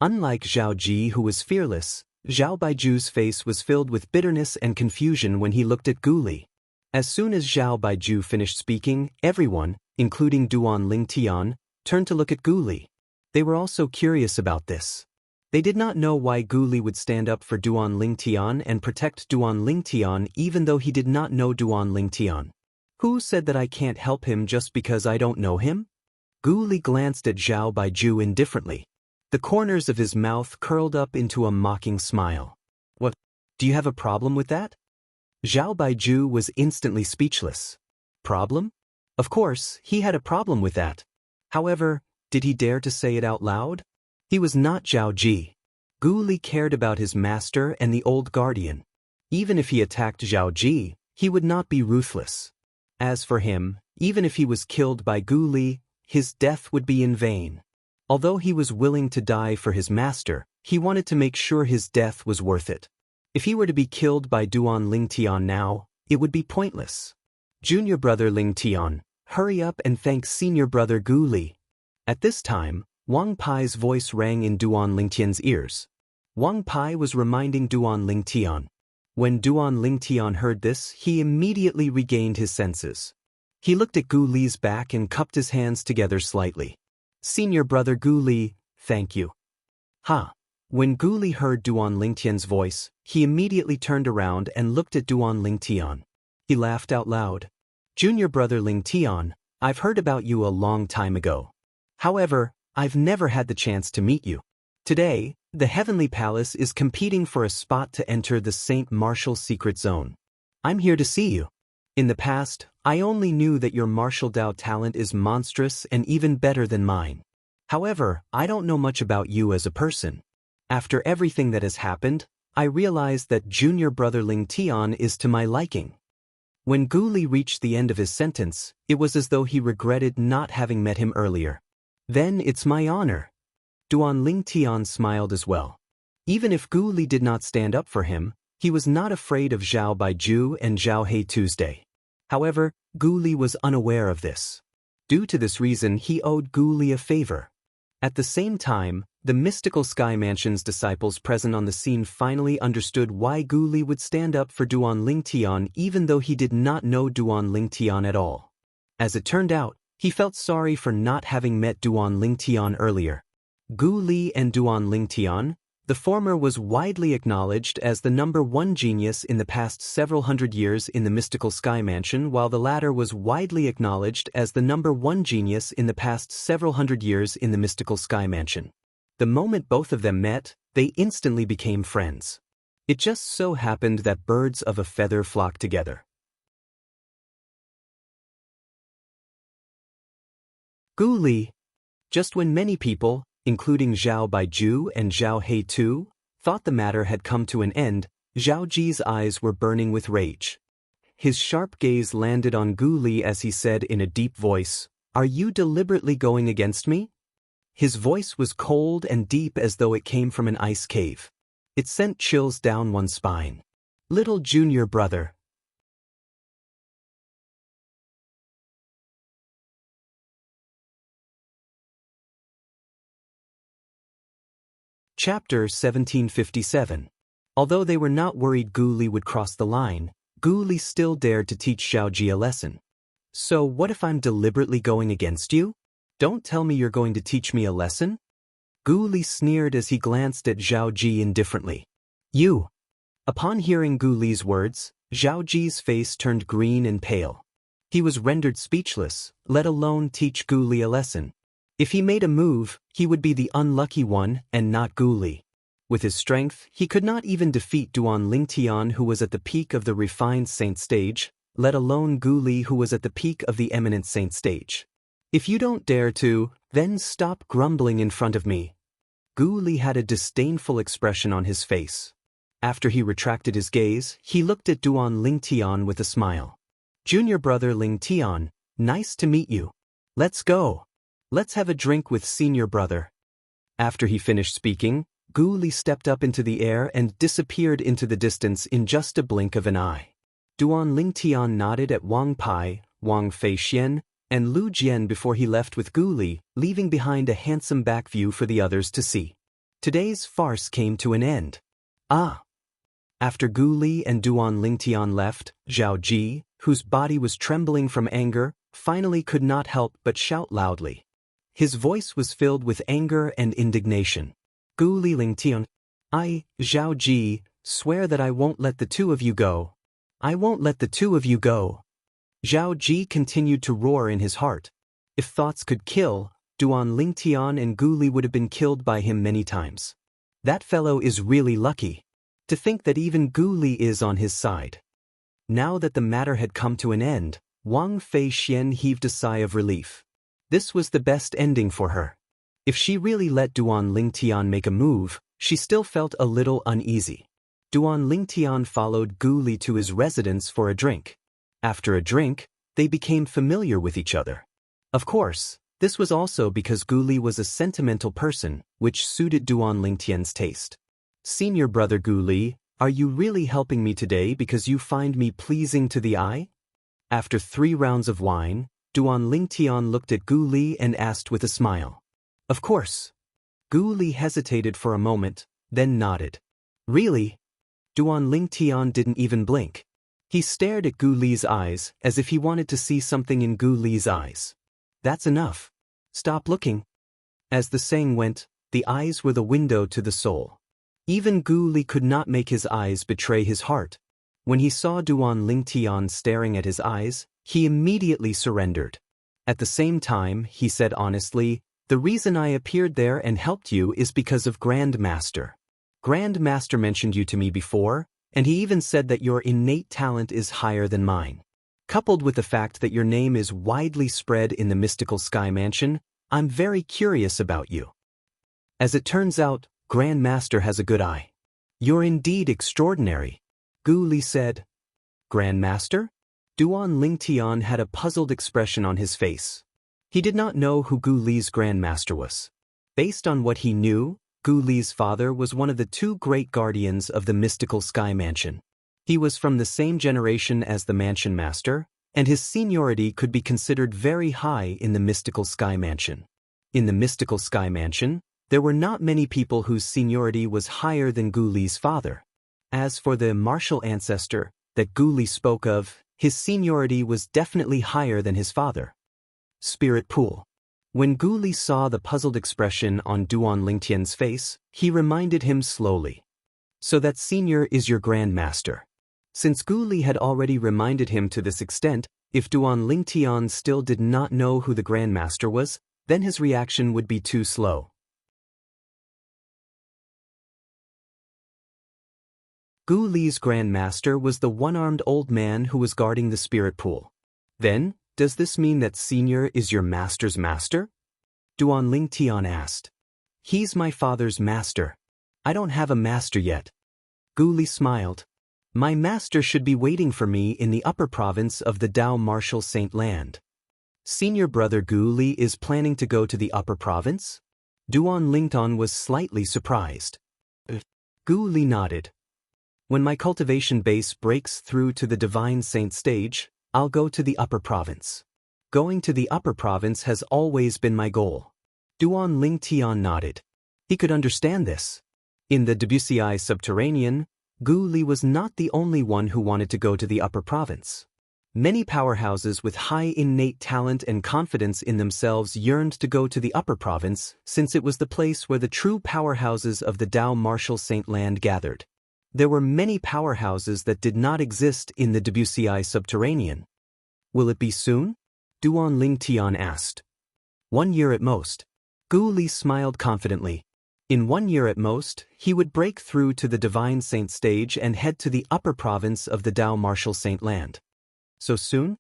Unlike Zhao Ji, who was fearless, Zhao Baiju's face was filled with bitterness and confusion when he looked at Gu Li. As soon as Zhao Baiju finished speaking, everyone, including Duan Lingtian, turned to look at Gu Li. They were also curious about this. They did not know why Gu Li would stand up for Duan Lingtian and protect Duan Lingtian even though he did not know Duan Lingtian. Who said that I can't help him just because I don't know him? Gu Li glanced at Zhao Baiju indifferently. The corners of his mouth curled up into a mocking smile. What? Do you have a problem with that? Zhao Baiju was instantly speechless. Problem? Of course, he had a problem with that. However, did he dare to say it out loud? He was not Zhao Ji. Gu Li cared about his master and the old guardian. Even if he attacked Zhao Ji, he would not be ruthless. As for him, even if he was killed by Gu Li, his death would be in vain. Although he was willing to die for his master, he wanted to make sure his death was worth it. If he were to be killed by Duan Lingtian now, it would be pointless. Junior brother Lingtian, hurry up and thank senior brother Gu Li. At this time, Wang Pai's voice rang in Duan Lingtian's ears. Wang Pai was reminding Duan Lingtian. When Duan Lingtian heard this, he immediately regained his senses. He looked at Gu Li's back and cupped his hands together slightly. Senior brother Gu Li, thank you. Ha! When Gu Li heard Duan Lingtian's voice, he immediately turned around and looked at Duan Lingtian. He laughed out loud. Junior brother Lingtian, I've heard about you a long time ago. However, I've never had the chance to meet you. Today, the Heavenly Palace is competing for a spot to enter the Saint Martial Secret Zone. I'm here to see you. In the past, I only knew that your martial Dao talent is monstrous and even better than mine. However, I don't know much about you as a person. After everything that has happened, I realized that junior brother Lingtian is to my liking. When Gu Li reached the end of his sentence, it was as though he regretted not having met him earlier. Then it's my honor. Duan Lingtian smiled as well. Even if Gu Li did not stand up for him, he was not afraid of Zhao Baiju and Zhao He Tuesday. However, Gu Li was unaware of this. Due to this reason, he owed Gu Li a favor. At the same time, the mystical Sky Mansion's disciples present on the scene finally understood why Gu Li would stand up for Duan Lingtian even though he did not know Duan Lingtian at all. As it turned out, he felt sorry for not having met Duan Lingtian earlier. Gu Li and Duan Lingtian, the former was widely acknowledged as the #1 genius in the past several hundred years in the mystical Sky Mansion, while the latter was widely acknowledged as the #1 genius in the past several hundred years in the mystical Sky Mansion. The moment both of them met, they instantly became friends. It just so happened that birds of a feather flocked together. Gu Li. Just when many people, including Zhao Baiju and Zhao He too, thought the matter had come to an end, Zhao Ji's eyes were burning with rage. His sharp gaze landed on Gu Li as he said in a deep voice, "Are you deliberately going against me?" His voice was cold and deep as though it came from an ice cave. It sent chills down one's spine. Little junior brother. Chapter 1757. Although they were not worried Gu Li would cross the line, Gu Li still dared to teach Zhao Ji a lesson. So what if I'm deliberately going against you? Don't tell me you're going to teach me a lesson? Gu Li sneered as he glanced at Zhao Ji indifferently. You. Upon hearing Gu Li's words, Zhao Ji's face turned green and pale. He was rendered speechless, let alone teach Gu Li a lesson. If he made a move, he would be the unlucky one and not Gu Li. With his strength, he could not even defeat Duan Lingtian, who was at the peak of the refined saint stage, let alone Gu Li, who was at the peak of the eminent saint stage. If you don't dare to, then stop grumbling in front of me. Gu Li had a disdainful expression on his face. After he retracted his gaze, he looked at Duan Lingtian with a smile. Junior brother Lingtian, nice to meet you. Let's go. Let's have a drink with senior brother. After he finished speaking, Gu Li stepped up into the air and disappeared into the distance in just a blink of an eye. Duan Lingtian nodded at Wang Pai, Wang Feixian, and Lu Jian before he left with Gu Li, leaving behind a handsome back view for the others to see. Today's farce came to an end. Ah! After Gu Li and Duan Lingtian left, Zhao Ji, whose body was trembling from anger, finally could not help but shout loudly. His voice was filled with anger and indignation. Gu Li Lingtian, I, Zhao Ji, swear that I won't let the two of you go. I won't let the two of you go. Zhao Ji continued to roar in his heart. If thoughts could kill, Duan Lingtian and Gu Li would have been killed by him many times. That fellow is really lucky. To think that even Gu Li is on his side. Now that the matter had come to an end, Wang Fei Xian heaved a sigh of relief. This was the best ending for her. If she really let Duan Lingtian make a move, she still felt a little uneasy. Duan Lingtian followed Gu Li to his residence for a drink. After a drink, they became familiar with each other. Of course, this was also because Gu Li was a sentimental person, which suited Duan Lingtian's taste. Senior brother Gu Li, are you really helping me today because you find me pleasing to the eye? After 3 rounds of wine, Duan Lingtian looked at Gu Li and asked with a smile. Of course. Gu Li hesitated for a moment, then nodded. Really? Duan Lingtian didn't even blink. He stared at Gu Li's eyes as if he wanted to see something in Gu Li's eyes. That's enough. Stop looking. As the saying went, the eyes were the window to the soul. Even Gu Li could not make his eyes betray his heart. When he saw Duan Lingtian staring at his eyes, he immediately surrendered. At the same time, he said honestly, the reason I appeared there and helped you is because of Grand Master. Grand Master mentioned you to me before, and he even said that your innate talent is higher than mine. Coupled with the fact that your name is widely spread in the mystical Sky Mansion, I'm very curious about you. As it turns out, Grand Master has a good eye. You're indeed extraordinary, Gu Li said. Grand Master? Duan Lingtian had a puzzled expression on his face. He did not know who Gu Li's Grand Master was. Based on what he knew, Gu Li's father was one of the 2 great guardians of the mystical Sky Mansion. He was from the same generation as the Mansion Master, and his seniority could be considered very high in the mystical Sky Mansion. In the mystical Sky Mansion, there were not many people whose seniority was higher than Gu Li's father. As for the martial ancestor that Gu Li spoke of, his seniority was definitely higher than his father. Spirit Pool. When Gu Li saw the puzzled expression on Duan Lingtian's face, he reminded him slowly. So that senior is your Grand Master. Since Gu Li had already reminded him to this extent, if Duan Lingtian still did not know who the Grand Master was, then his reaction would be too slow. Gu Li's Grand Master was the one-armed old man who was guarding the spirit pool. Then, does this mean that Senior is your master's master? Duan Lingtian asked. He's my father's master. I don't have a master yet. Gu Li smiled. My master should be waiting for me in the upper province of the Dao Martial Saint Land. Senior brother Gu Li is planning to go to the upper province? Duan Lingtian was slightly surprised. Gu Li nodded. When my cultivation base breaks through to the Divine Saint stage, I'll go to the upper province. Going to the upper province has always been my goal. Duan Lingtian nodded. He could understand this. In the Wuxia subterranean, Gu Li was not the only one who wanted to go to the upper province. Many powerhouses with high innate talent and confidence in themselves yearned to go to the upper province, since it was the place where the true powerhouses of the Dao Martial Saint Land gathered. There were many powerhouses that did not exist in the Wuxia subterranean. Will it be soon? Duan Lingtian asked. 1 year at most. Gu Li smiled confidently. In 1 year at most, he would break through to the Divine Saint stage and head to the upper province of the Dao Martial Saint Land. So soon?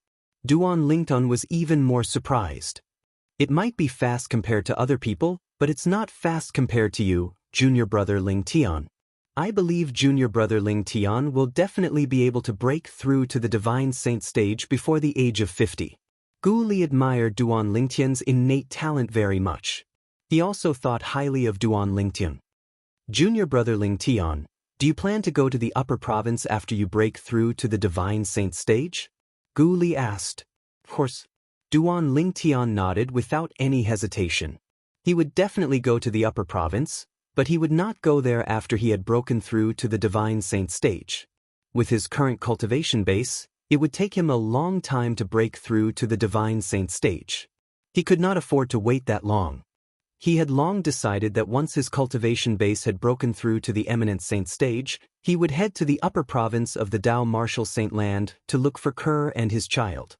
Duan Lingtian was even more surprised. It might be fast compared to other people, but it's not fast compared to you, junior brother Lingtian. I believe junior brother Lingtian will definitely be able to break through to the Divine Saint stage before the age of 50. Gu Li admired Duan Lingtian's innate talent very much. He also thought highly of Duan Lingtian. Junior brother Lingtian, do you plan to go to the upper province after you break through to the Divine Saint stage? Gu Li asked. Of course. Duan Lingtian nodded without any hesitation. He would definitely go to the upper province, But he would not go there after he had broken through to the Divine Saint stage. With his current cultivation base, it would take him a long time to break through to the Divine Saint stage. He could not afford to wait that long. He had long decided that once his cultivation base had broken through to the Eminent Saint stage, he would head to the upper province of the Dao Martial Saint Land to look for Kerr and his child.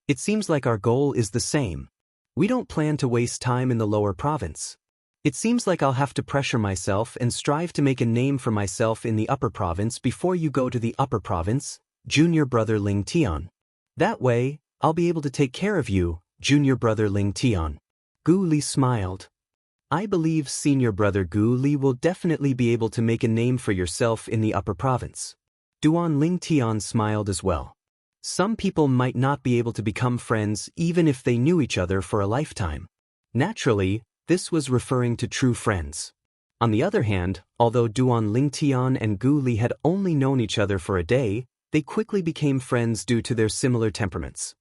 It seems like our goal is the same. We don't plan to waste time in the lower province. It seems like I'll have to pressure myself and strive to make a name for myself in the upper province before you go to the upper province, junior brother Ling Tian. That way, I'll be able to take care of you, junior brother Ling Tian. Gu Li smiled. I believe senior brother Gu Li will definitely be able to make a name for yourself in the upper province. Duan Ling Tian smiled as well. Some people might not be able to become friends even if they knew each other for a lifetime. Naturally, this was referring to true friends. On the other hand, although Duan Ling Tian and Gu Li had only known each other for a day, they quickly became friends due to their similar temperaments.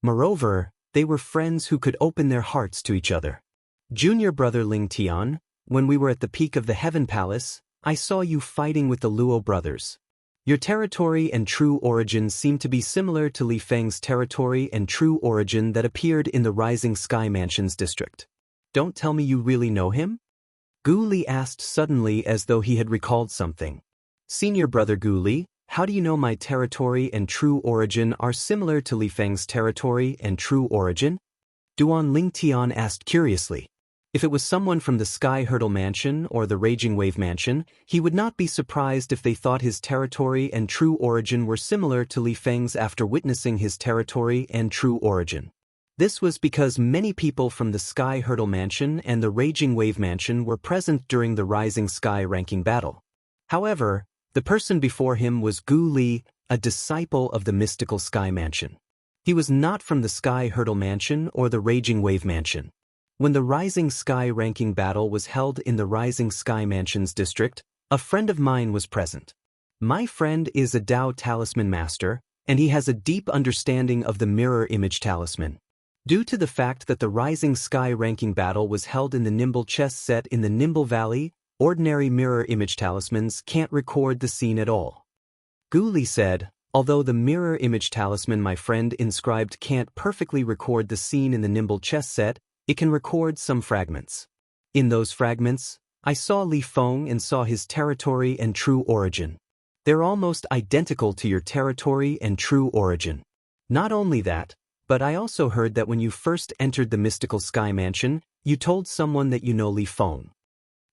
Moreover, they were friends who could open their hearts to each other. Junior brother Ling Tian, when we were at the peak of the Heaven Palace, I saw you fighting with the Luo brothers. Your territory and true origin seemed to be similar to Li Feng's territory and true origin that appeared in the Rising Sky Mansions district. Don't tell me you really know him? Gu Li asked suddenly as though he had recalled something. Senior brother Gu Li, how do you know my territory and true origin are similar to Li Feng's territory and true origin? Duan Ling Tian asked curiously. If it was someone from the Sky Hurdle Mansion or the Raging Wave Mansion, he would not be surprised if they thought his territory and true origin were similar to Li Feng's after witnessing his territory and true origin. This was because many people from the Sky Hurdle Mansion and the Raging Wave Mansion were present during the Rising Sky ranking battle. However, the person before him was Gu Li, a disciple of the mystical Sky Mansion. He was not from the Sky Hurdle Mansion or the Raging Wave Mansion. When the Rising Sky ranking battle was held in the Rising Sky Mansions district, a friend of mine was present. My friend is a Dao Talisman Master, and he has a deep understanding of the Mirror Image Talisman. Due to the fact that the Rising Sky ranking battle was held in the Nimble chess set in the Nimble Valley, ordinary Mirror Image Talismans can't record the scene at all. Gu Li said, although the Mirror Image Talisman my friend inscribed can't perfectly record the scene in the Nimble chess set, it can record some fragments. In those fragments, I saw Li Feng and saw his territory and true origin. They're almost identical to your territory and true origin. Not only that, but I also heard that when you first entered the Mystical Sky Mansion, you told someone that you know Li Feng.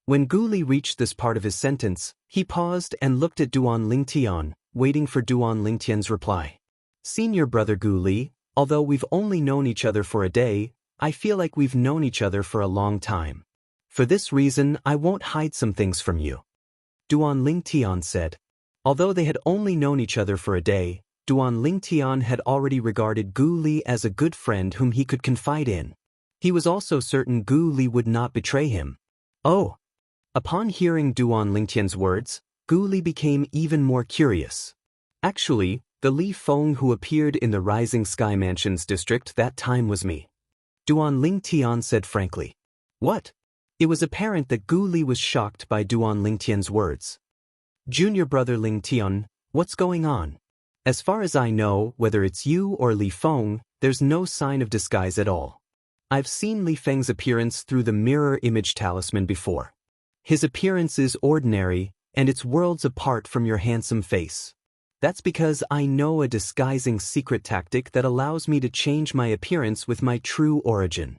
When Gu Li reached this part of his sentence, he paused and looked at Duan Ling Tian, waiting for Duan Ling Tian's reply. Senior brother Gu Li, although we've only known each other for a day, I feel like we've known each other for a long time. For this reason, I won't hide some things from you. Duan Ling Tian said. Although they had only known each other for a day, Duan Ling Tian had already regarded Gu Li as a good friend whom he could confide in. He was also certain Gu Li would not betray him. Oh! Upon hearing Duan Ling Tian's words, Gu Li became even more curious. Actually, the Li Feng who appeared in the Rising Sky Mansions district that time was me. Duan Ling Tian said frankly. What? It was apparent that Gu Li was shocked by Duan Ling Tian's words. Junior brother Ling Tian, what's going on? As far as I know, whether it's you or Li Feng, there's no sign of disguise at all. I've seen Li Feng's appearance through the Mirror Image Talisman before. His appearance is ordinary, and it's worlds apart from your handsome face. That's because I know a disguising secret tactic that allows me to change my appearance with my true origin.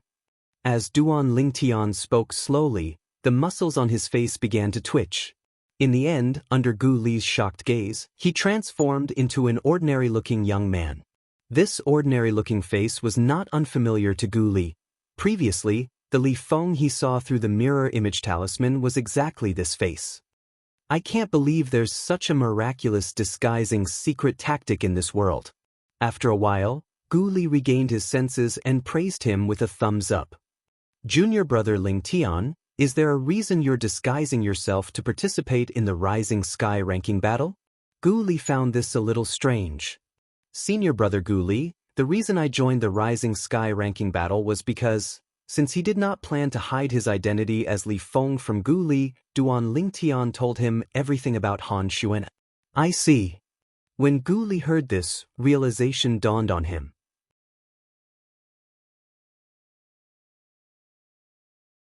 As Duan Ling Tian spoke slowly, the muscles on his face began to twitch. In the end, under Gu Li's shocked gaze, he transformed into an ordinary-looking young man. This ordinary-looking face was not unfamiliar to Gu Li. Previously, the Li Feng he saw through the Mirror Image Talisman was exactly this face. I can't believe there's such a miraculous disguising secret tactic in this world. After a while, Gu Li regained his senses and praised him with a thumbs up. Junior brother Ling Tian, is there a reason you're disguising yourself to participate in the Rising Sky ranking battle? Gu Li found this a little strange. Senior brother Gu Li, The reason I joined the Rising Sky ranking battle was because, since he did not plan to hide his identity as Li Feng from Gu Li, Duan Lingtian told him everything about Han Xuan. I see. When Gu Li heard this, realization dawned on him.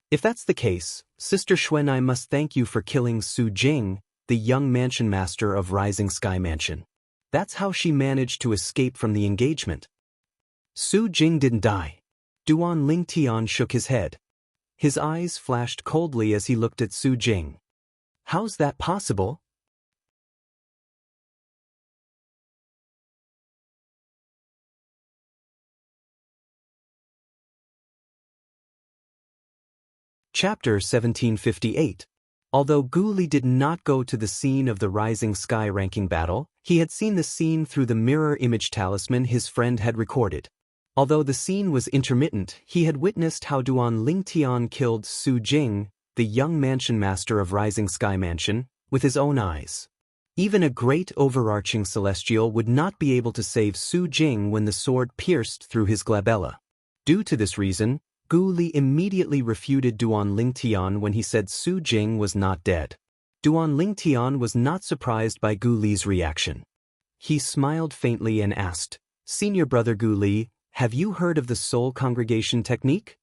If that's the case, Sister Xuan, I must thank you for killing Su Jing, the young mansion master of Rising Sky Mansion. That's how she managed to escape from the engagement. Su Jing didn't die. Duan Lingtian shook his head. His eyes flashed coldly as he looked at Su Jing. How's that possible? Chapter 1758. Although Gu Li did not go to the scene of the Rising Sky ranking battle, he had seen the scene through the mirror image talisman his friend had recorded. Although the scene was intermittent, he had witnessed how Duan Lingtian killed Su Jing, the young mansion master of Rising Sky Mansion, with his own eyes. Even a great overarching celestial would not be able to save Su Jing when the sword pierced through his glabella. Due to this reason, Gu Li immediately refuted Duan Lingtian when he said Su Jing was not dead. Duan Lingtian was not surprised by Gu Li's reaction. He smiled faintly and asked, "Senior brother Gu Li, have you heard of the soul congregation technique?"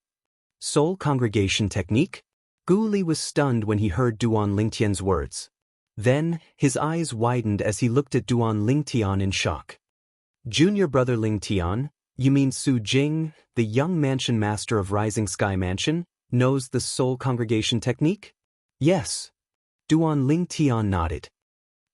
Soul congregation technique? Gu Li was stunned when he heard Duan Lingtian's words. Then, his eyes widened as he looked at Duan Lingtian in shock. Junior brother Lingtian, you mean Su Jing, the young mansion master of Rising Sky Mansion, knows the soul congregation technique? Yes. Duan Lingtian nodded.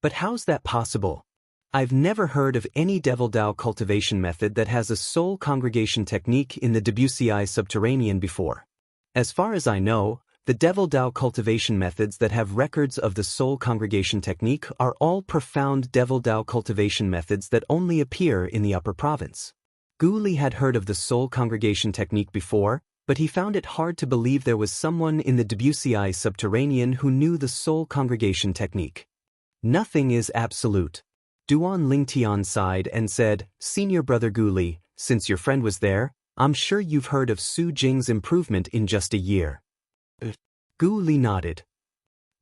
But how's that possible? I've never heard of any Devil Dao cultivation method that has a soul congregation technique in the Debussy subterranean before. As far as I know, the Devil Dao cultivation methods that have records of the soul congregation technique are all profound Devil Dao cultivation methods that only appear in the upper province. Gu Li had heard of the soul congregation technique before, but he found it hard to believe there was someone in the Debussy subterranean who knew the soul congregation technique. Nothing is absolute. Duan Lingtian sighed and said, "Senior brother Gu Li, since your friend was there, I'm sure you've heard of Su Jing's improvement in just a year." Gu Li nodded.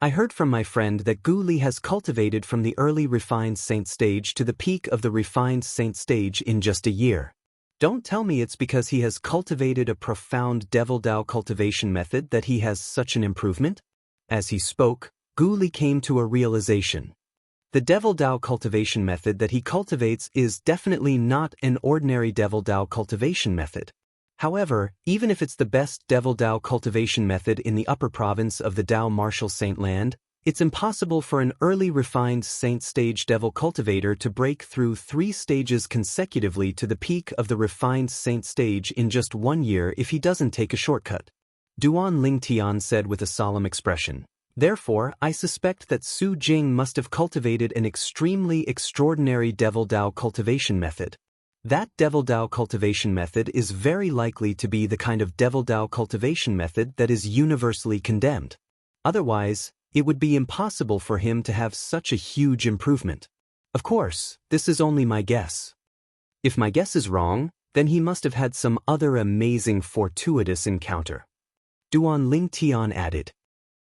I heard from my friend that Gu Li has cultivated from the early refined saint stage to the peak of the refined saint stage in just a year. Don't tell me it's because he has cultivated a profound Devil Dao cultivation method that he has such an improvement? As he spoke, Gu Li came to a realization. The Devil Dao cultivation method that he cultivates is definitely not an ordinary Devil Dao cultivation method. However, even if it's the best Devil Dao cultivation method in the upper province of the Dao Martial Saint Land, it's impossible for an early refined Saint Stage Devil cultivator to break through 3 stages consecutively to the peak of the refined Saint Stage in just 1 year if he doesn't take a shortcut. Duan Lingtian said with a solemn expression. Therefore, I suspect that Su Jing must have cultivated an extremely extraordinary Devil Dao cultivation method. That Devil Dao cultivation method is very likely to be the kind of Devil Dao cultivation method that is universally condemned. Otherwise, it would be impossible for him to have such a huge improvement. Of course, this is only my guess. If my guess is wrong, then he must have had some other amazing fortuitous encounter. Duan Lingtian added.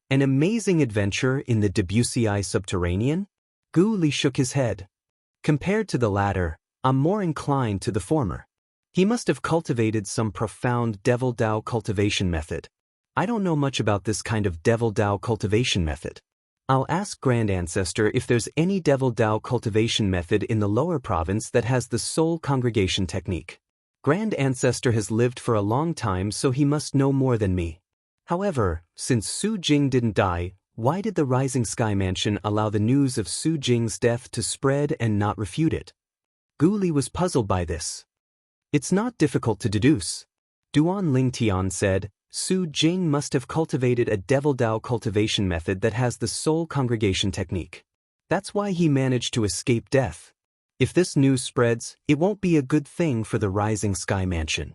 An amazing adventure in the Debussy subterranean? Gu Li shook his head. Compared to the latter, I'm more inclined to the former. He must have cultivated some profound Devil Dao cultivation method. I don't know much about this kind of Devil Dao cultivation method. I'll ask Grand Ancestor if there's any Devil Dao cultivation method in the lower province that has the soul congregation technique. Grand Ancestor has lived for a long time, so he must know more than me. However, since Su Jing didn't die, why did the Rising Sky Mansion allow the news of Su Jing's death to spread and not refute it? Gu Li was puzzled by this. It's not difficult to deduce. Duan Lingtian said, Su Jing must have cultivated a Devil Dao cultivation method that has the soul congregation technique. That's why he managed to escape death. If this news spreads, it won't be a good thing for the Rising Sky Mansion.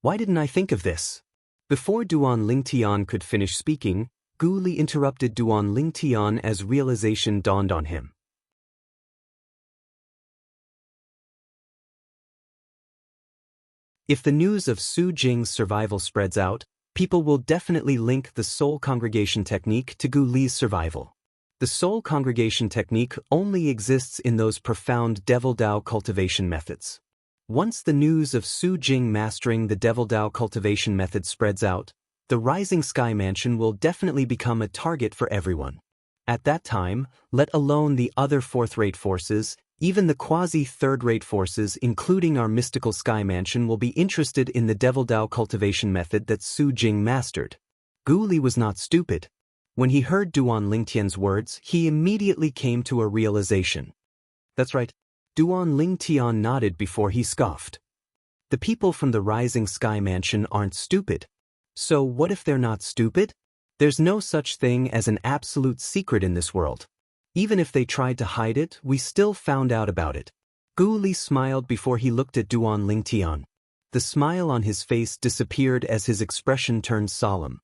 Why didn't I think of this? Before Duan Lingtian could finish speaking, Gu Li interrupted Duan Lingtian as realization dawned on him. If the news of Su Jing's survival spreads out, people will definitely link the soul congregation technique to Gu Li's survival. The soul congregation technique only exists in those profound Devil Dao cultivation methods. Once the news of Su Jing mastering the Devil Dao cultivation method spreads out, the Rising Sky Mansion will definitely become a target for everyone. At that time, let alone the other fourth-rate forces, even the quasi-third-rate forces including our mystical Sky Mansion will be interested in the Devil Dao cultivation method that Su Jing mastered. Gu Li was not stupid. When he heard Duan Lingtian's words, he immediately came to a realization. That's right. Duan Lingtian nodded before he scoffed. The people from the Rising Sky Mansion aren't stupid. So what if they're not stupid? There's no such thing as an absolute secret in this world. Even if they tried to hide it, we still found out about it. Gu Li smiled before he looked at Duan Lingtian. The smile on his face disappeared as his expression turned solemn.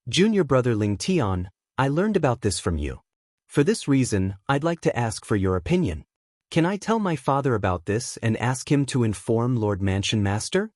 Junior brother Lingtian, I learned about this from you. For this reason, I'd like to ask for your opinion. Can I tell my father about this and ask him to inform Lord Mansion Master?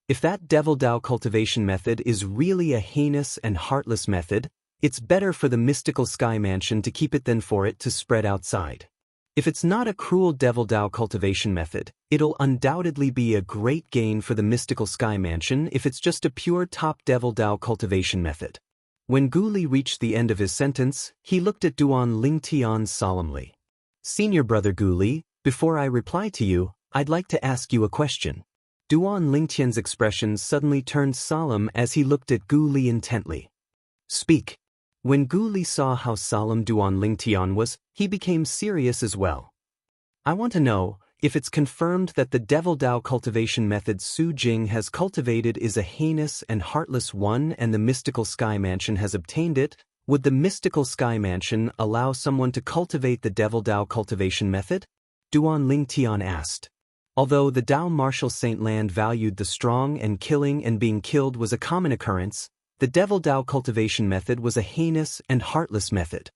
If that Devil Dao cultivation method is really a heinous and heartless method, it's better for the mystical Sky Mansion to keep it than for it to spread outside. If it's not a cruel Devil Dao cultivation method, it'll undoubtedly be a great gain for the mystical Sky Mansion if it's just a pure top Devil Dao cultivation method. When Gu Li reached the end of his sentence, he looked at Duan Lingtian solemnly. Senior brother Gu Li, before I reply to you, I'd like to ask you a question. Duan Lingtian's expression suddenly turned solemn as he looked at Gu Li intently. Speak. When Gu Li saw how solemn Duan Lingtian was, he became serious as well. I want to know, if it's confirmed that the Devil Dao cultivation method Su Jing has cultivated is a heinous and heartless one and the mystical Sky Mansion has obtained it, would the mystical Sky Mansion allow someone to cultivate the Devil Dao cultivation method? Duan Lingtian asked. Although the Dao martial Saint Land valued the strong and killing and being killed was a common occurrence, the Devil Dao cultivation method was a heinous and heartless method.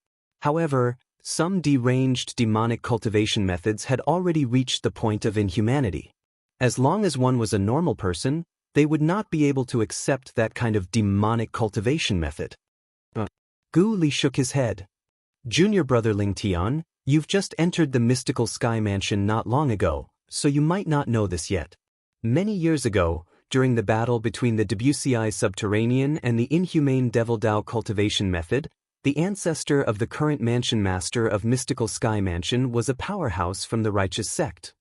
However, some deranged demonic cultivation methods had already reached the point of inhumanity. As long as one was a normal person, they would not be able to accept that kind of demonic cultivation method. Gu Li shook his head. Junior brother Lingtian, you've just entered the mystical Sky Mansion not long ago, so you might not know this yet. Many years ago, during the battle between the Wuxia subterranean and the inhumane Devil Dao cultivation method, the ancestor of the current Mansion Master of Mystical Sky Mansion was a powerhouse from the righteous sect.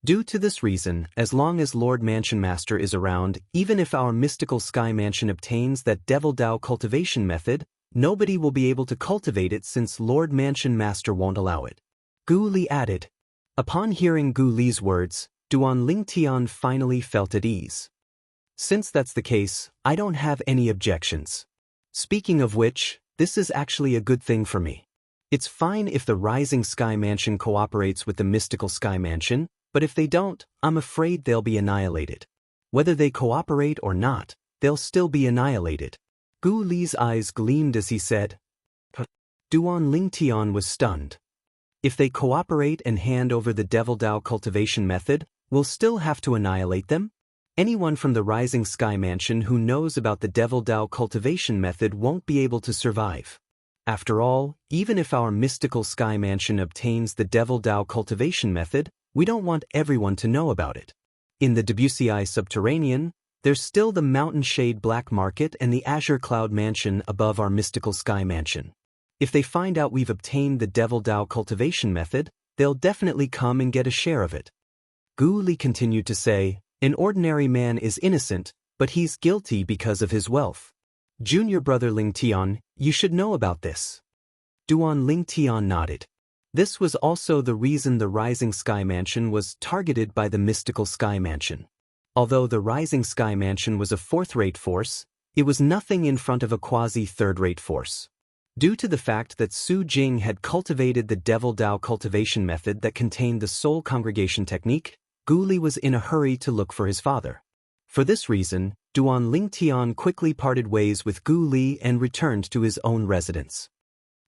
Due to this reason, as long as Lord Mansion Master is around, even if our Mystical Sky Mansion obtains that Devil Dao cultivation method, nobody will be able to cultivate it since Lord Mansion Master won't allow it. Gu Li added. Upon hearing Gu Li's words, Duan Lingtian finally felt at ease. Since that's the case, I don't have any objections. Speaking of which, this is actually a good thing for me. It's fine if the Rising Sky Mansion cooperates with the Mystical Sky Mansion, but if they don't, I'm afraid they'll be annihilated. Whether they cooperate or not, they'll still be annihilated. Gu Li's eyes gleamed as he said. Duan Lingtian was stunned. If they cooperate and hand over the Devil Dao cultivation method, we'll still have to annihilate them? Anyone from the Rising Sky Mansion who knows about the Devil Dao cultivation method won't be able to survive. After all, even if our Mystical Sky Mansion obtains the Devil Dao cultivation method, we don't want everyone to know about it. In the Wuxia subterranean, there's still the Mountain Shade Black Market and the Azure Cloud Mansion above our Mystical Sky Mansion. If they find out we've obtained the Devil Dao cultivation method, they'll definitely come and get a share of it. Gu Li continued to say, an ordinary man is innocent, but he's guilty because of his wealth. Junior brother Lingtian, you should know about this. Duan Lingtian nodded. This was also the reason the Rising Sky Mansion was targeted by the Mystical Sky Mansion. Although the Rising Sky Mansion was a fourth-rate force, it was nothing in front of a quasi-third-rate force. Due to the fact that Su Jing had cultivated the Devil Dao cultivation method that contained the soul congregation technique, Gu Li was in a hurry to look for his father. For this reason, Duan Lingtian quickly parted ways with Gu Li and returned to his own residence.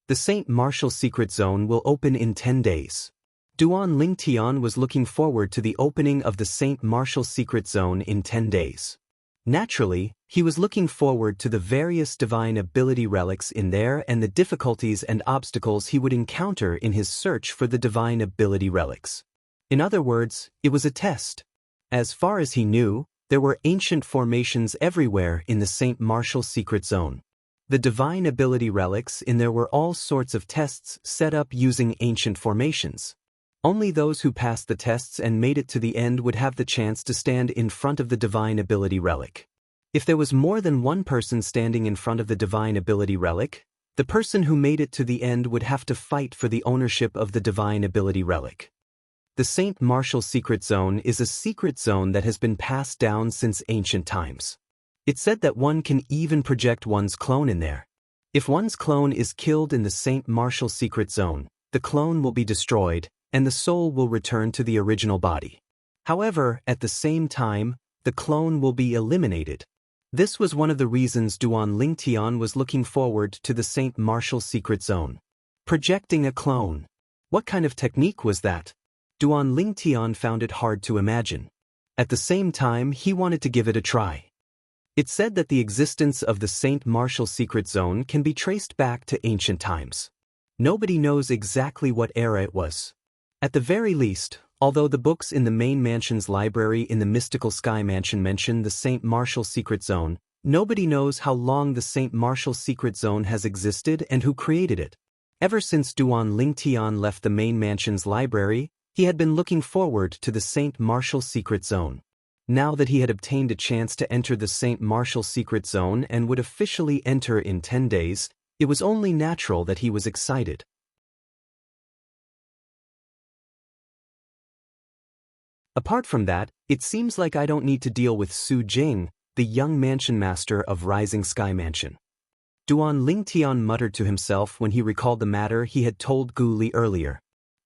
The Saint Martial Secret Zone will open in 10 days. Duan Lingtian was looking forward to the opening of the Saint Martial Secret Zone in 10 days. Naturally, he was looking forward to the various divine ability relics in there and the difficulties and obstacles he would encounter in his search for the divine ability relics. In other words, it was a test. As far as he knew, there were ancient formations everywhere in the Saint Martial Secret Zone. The divine ability relics in there were all sorts of tests set up using ancient formations. Only those who passed the tests and made it to the end would have the chance to stand in front of the divine ability relic. If there was more than one person standing in front of the divine ability relic, the person who made it to the end would have to fight for the ownership of the divine ability relic. The Saint Martial Secret Zone is a secret zone that has been passed down since ancient times. It's said that one can even project one's clone in there. If one's clone is killed in the Saint Martial Secret Zone, the clone will be destroyed, and the soul will return to the original body. However, at the same time, the clone will be eliminated. This was one of the reasons Duan Lingtian was looking forward to the Saint Martial Secret Zone. Projecting a clone. What kind of technique was that? Duan Lingtian found it hard to imagine. At the same time, he wanted to give it a try. It's said that the existence of the Saint Martial Secret Zone can be traced back to ancient times. Nobody knows exactly what era it was. At the very least, although the books in the main mansion's library in the Mystical Sky Mansion mention the Saint Martial Secret Zone, nobody knows how long the Saint Martial Secret Zone has existed and who created it. Ever since Duan Lingtian left the main mansion's library, he had been looking forward to the Saint Martial Secret Zone. Now that he had obtained a chance to enter the Saint Martial Secret Zone and would officially enter in 10 days, it was only natural that he was excited. Apart from that, it seems like I don't need to deal with Su Jing, the young mansion master of Rising Sky Mansion. Duan Lingtian muttered to himself when he recalled the matter he had told Gu Li earlier.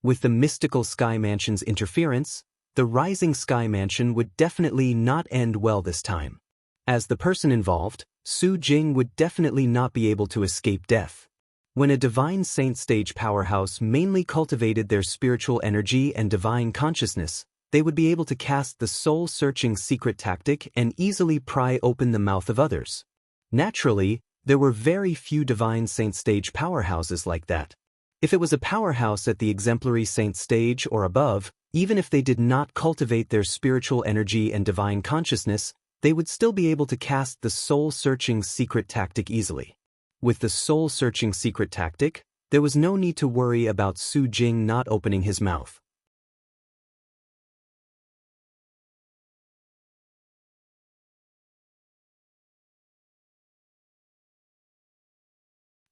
With the Mystical Sky Mansion's interference, the Rising Sky Mansion would definitely not end well this time. As the person involved, Su Jing would definitely not be able to escape death. When a divine saint stage powerhouse mainly cultivated their spiritual energy and divine consciousness, they would be able to cast the soul-searching secret tactic and easily pry open the mouth of others. Naturally, there were very few divine saint stage powerhouses like that. If it was a powerhouse at the exemplary saint stage or above, even if they did not cultivate their spiritual energy and divine consciousness, they would still be able to cast the soul-searching secret tactic easily. With the soul-searching secret tactic, there was no need to worry about Su Jing not opening his mouth.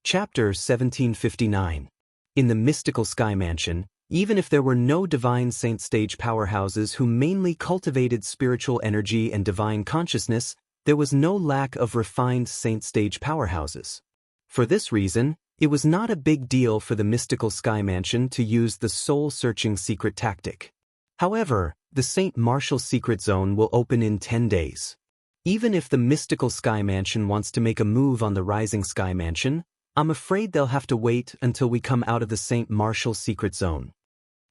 Chapter 1759. In the Mystical Sky Mansion, even if there were no divine saint stage powerhouses who mainly cultivated spiritual energy and divine consciousness, there was no lack of refined saint stage powerhouses. For this reason, it was not a big deal for the Mystical Sky Mansion to use the soul-searching secret tactic. However, the Saint Martial Secret Zone will open in 10 days. Even if the Mystical Sky Mansion wants to make a move on the Rising Sky Mansion, I'm afraid they'll have to wait until we come out of the Saint Martial Secret Zone.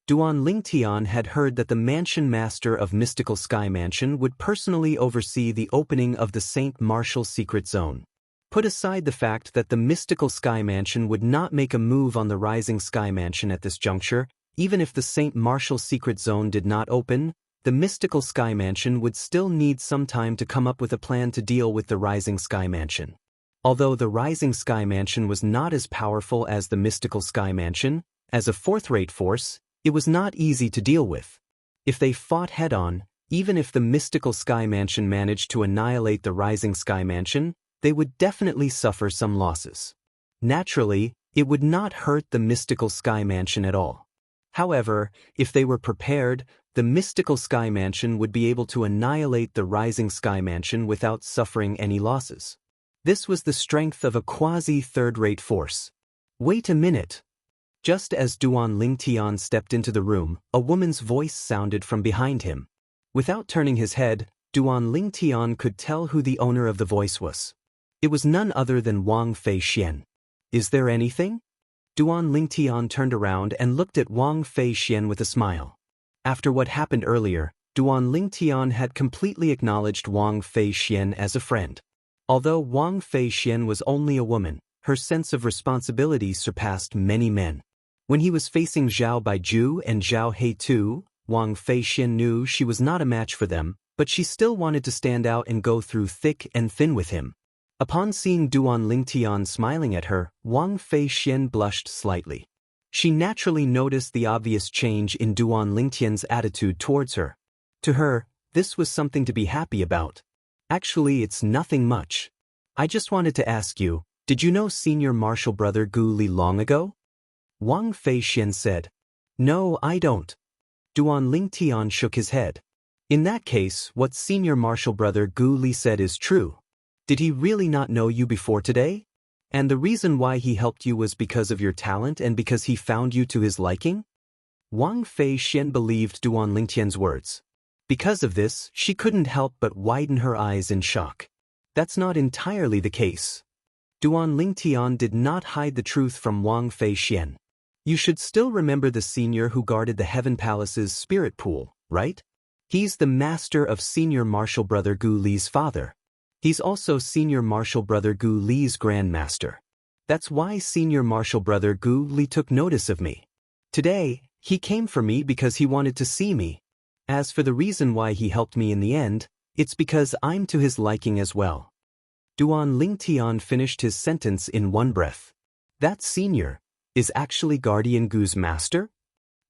Duan Lingtian had heard that the Mansion Master of Mystical Sky Mansion would personally oversee the opening of the Saint Martial Secret Zone. Put aside the fact that the Mystical Sky Mansion would not make a move on the Rising Sky Mansion at this juncture, even if the Saint Martial Secret Zone did not open, the Mystical Sky Mansion would still need some time to come up with a plan to deal with the Rising Sky Mansion. Although the Rising Sky Mansion was not as powerful as the Mystical Sky Mansion, as a fourth-rate force, it was not easy to deal with. If they fought head-on, even if the Mystical Sky Mansion managed to annihilate the Rising Sky Mansion, they would definitely suffer some losses. Naturally, it would not hurt the Mystical Sky Mansion at all. However, if they were prepared, the Mystical Sky Mansion would be able to annihilate the Rising Sky Mansion without suffering any losses. This was the strength of a quasi-third-rate force. Wait a minute. Just as Duan Lingtian stepped into the room, a woman's voice sounded from behind him. Without turning his head, Duan Lingtian could tell who the owner of the voice was. It was none other than Wang Fei Xian. Is there anything? Duan Lingtian turned around and looked at Wang Fei Xian with a smile. After what happened earlier, Duan Lingtian had completely acknowledged Wang Fei Xian as a friend. Although Wang Fei Xian was only a woman, her sense of responsibility surpassed many men. When he was facing Zhao Baiju and Zhao Heitu, Wang Fei Xian knew she was not a match for them, but she still wanted to stand out and go through thick and thin with him. Upon seeing Duan Lingtian smiling at her, Wang Fei Xian blushed slightly. She naturally noticed the obvious change in Duan Lingtian's attitude towards her. To her, this was something to be happy about. Actually, it's nothing much. I just wanted to ask you, did you know Senior Martial Brother Gu Li long ago? Wang Fei Xian said. No, I don't. Duan Lingtian shook his head. In that case, what Senior Martial Brother Gu Li said is true. Did he really not know you before today? And the reason why he helped you was because of your talent and because he found you to his liking? Wang Fei Xian believed Duan Lingtian's words. Because of this, she couldn't help but widen her eyes in shock. That's not entirely the case. Duan Lingtian did not hide the truth from Wang Fei Xian. You should still remember the senior who guarded the Heaven Palace's spirit pool, right? He's the master of Senior Martial Brother Gu Li's father. He's also Senior Martial Brother Gu Li's grandmaster. That's why Senior Martial Brother Gu Li took notice of me. Today, he came for me because he wanted to see me. As for the reason why he helped me in the end, it's because I'm to his liking as well. Duan Lingtian finished his sentence in one breath. That senior is actually Guardian Gu's master?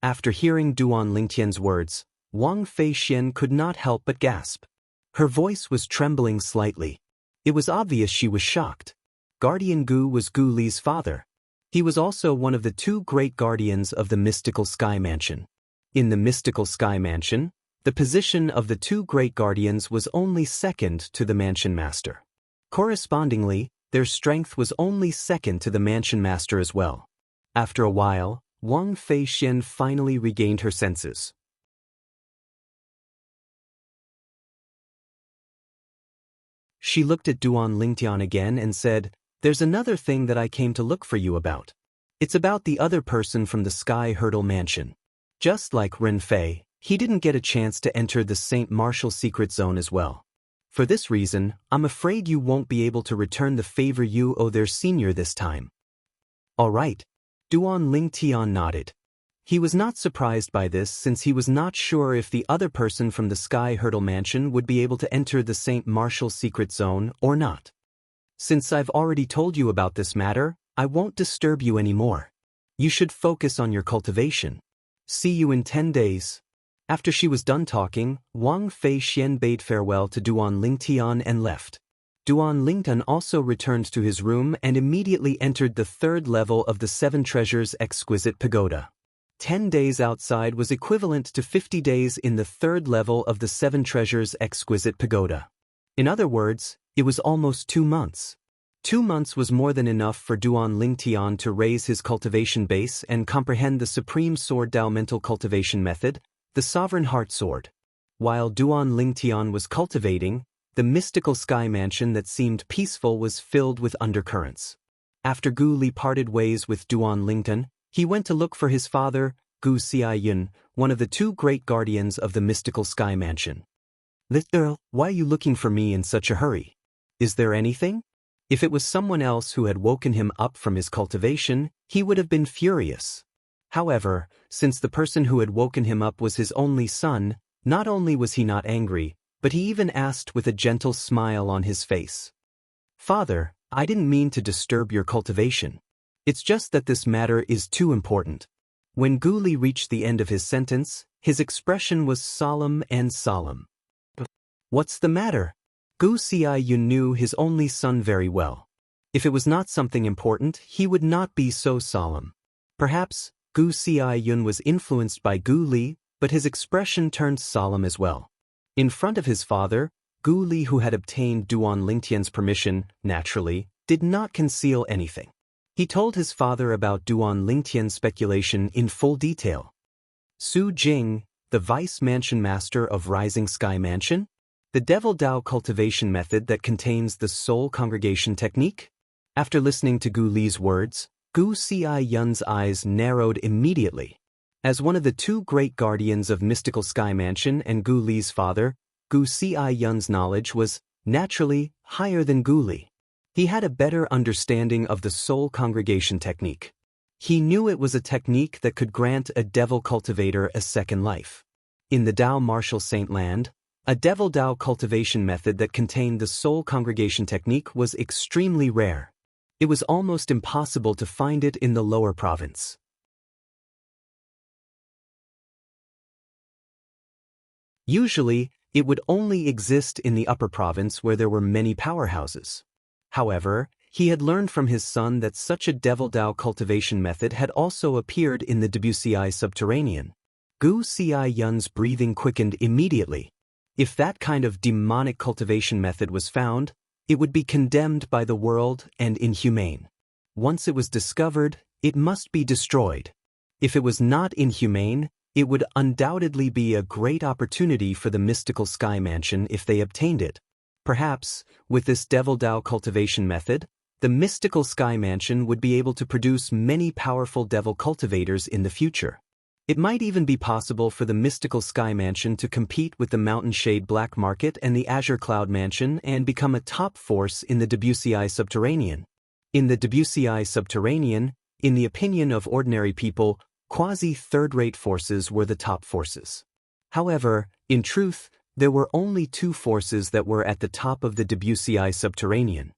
After hearing Duan Lingtian's words, Wang Fei Xian could not help but gasp. Her voice was trembling slightly. It was obvious she was shocked. Guardian Gu was Gu Li's father. He was also one of the two great guardians of the Mystical Sky Mansion. In the Mystical Sky Mansion, the position of the two great guardians was only second to the Mansion Master. Correspondingly, their strength was only second to the Mansion Master as well. After a while, Wang Fei Xian finally regained her senses. She looked at Duan Lingtian again and said, "There's another thing that I came to look for you about. It's about the other person from the Sky Hurdle Mansion. Just like Ren Fei, he didn't get a chance to enter the Saint Martial Secret Zone as well. For this reason, I'm afraid you won't be able to return the favor you owe their senior this time." All right. Duan Lingtian nodded. He was not surprised by this since he was not sure if the other person from the Sky Hurdle Mansion would be able to enter the Saint Martial Secret Zone or not. Since I've already told you about this matter, I won't disturb you anymore. You should focus on your cultivation. See you in 10 days. After she was done talking, Wang Fei Xian bade farewell to Duan Lingtian and left. Duan Lingtian also returned to his room and immediately entered the third level of the Seven Treasures Exquisite Pagoda. 10 days outside was equivalent to 50 days in the third level of the Seven Treasures Exquisite Pagoda. In other words, it was almost 2 months. 2 months was more than enough for Duan Lingtian to raise his cultivation base and comprehend the Supreme Sword Dao Mental Cultivation Method, the Sovereign Heart Sword. While Duan Lingtian was cultivating, the mystical sky mansion that seemed peaceful was filled with undercurrents. After Gu Li parted ways with Duan Lingtian, he went to look for his father, Gu Xiaoyun, one of the two great guardians of the mystical sky mansion. "Little, why are you looking for me in such a hurry? Is there anything?" If it was someone else who had woken him up from his cultivation, he would have been furious. However, since the person who had woken him up was his only son, not only was he not angry, but he even asked with a gentle smile on his face. "Father, I didn't mean to disturb your cultivation. It's just that this matter is too important." When Gu Li reached the end of his sentence, his expression was solemn and solemn. "What's the matter?" Gu Xiaoyun knew his only son very well. If it was not something important, he would not be so solemn. Perhaps, Gu Xiaoyun was influenced by Gu Li, but his expression turned solemn as well. In front of his father, Gu Li, who had obtained Duan Lingtian's permission, naturally, did not conceal anything. He told his father about Duan Lingtian's speculation in full detail. Su Jing, the Vice Mansion Master of Rising Sky Mansion? The Devil Dao cultivation method that contains the Soul Congregation technique? After listening to Gu Li's words, Gu Xiaoyun's eyes narrowed immediately. As one of the two great guardians of Mystical Sky Mansion and Gu Li's father, Gu Xiaoyun's knowledge was, naturally, higher than Gu Li. He had a better understanding of the soul congregation technique. He knew it was a technique that could grant a devil cultivator a second life. In the Dao Martial Saint Land, a devil Dao cultivation method that contained the soul congregation technique was extremely rare. It was almost impossible to find it in the lower province. Usually, it would only exist in the upper province where there were many powerhouses. However, he had learned from his son that such a devil Dao cultivation method had also appeared in the Debussy subterranean. Gu Xiaoyun's breathing quickened immediately. If that kind of demonic cultivation method was found, it would be condemned by the world and inhumane. Once it was discovered, it must be destroyed. If it was not inhumane, it would undoubtedly be a great opportunity for the Mystical Sky Mansion if they obtained it. Perhaps, with this devil Dao cultivation method, the Mystical Sky Mansion would be able to produce many powerful devil cultivators in the future. It might even be possible for the Mystical Sky Mansion to compete with the Mountain Shade Black Market and the Azure Cloud Mansion and become a top force in the Debussy subterranean. In the Debussy subterranean, in the opinion of ordinary people, quasi-third-rate forces were the top forces. However, in truth, there were only two forces that were at the top of the Debussy subterranean.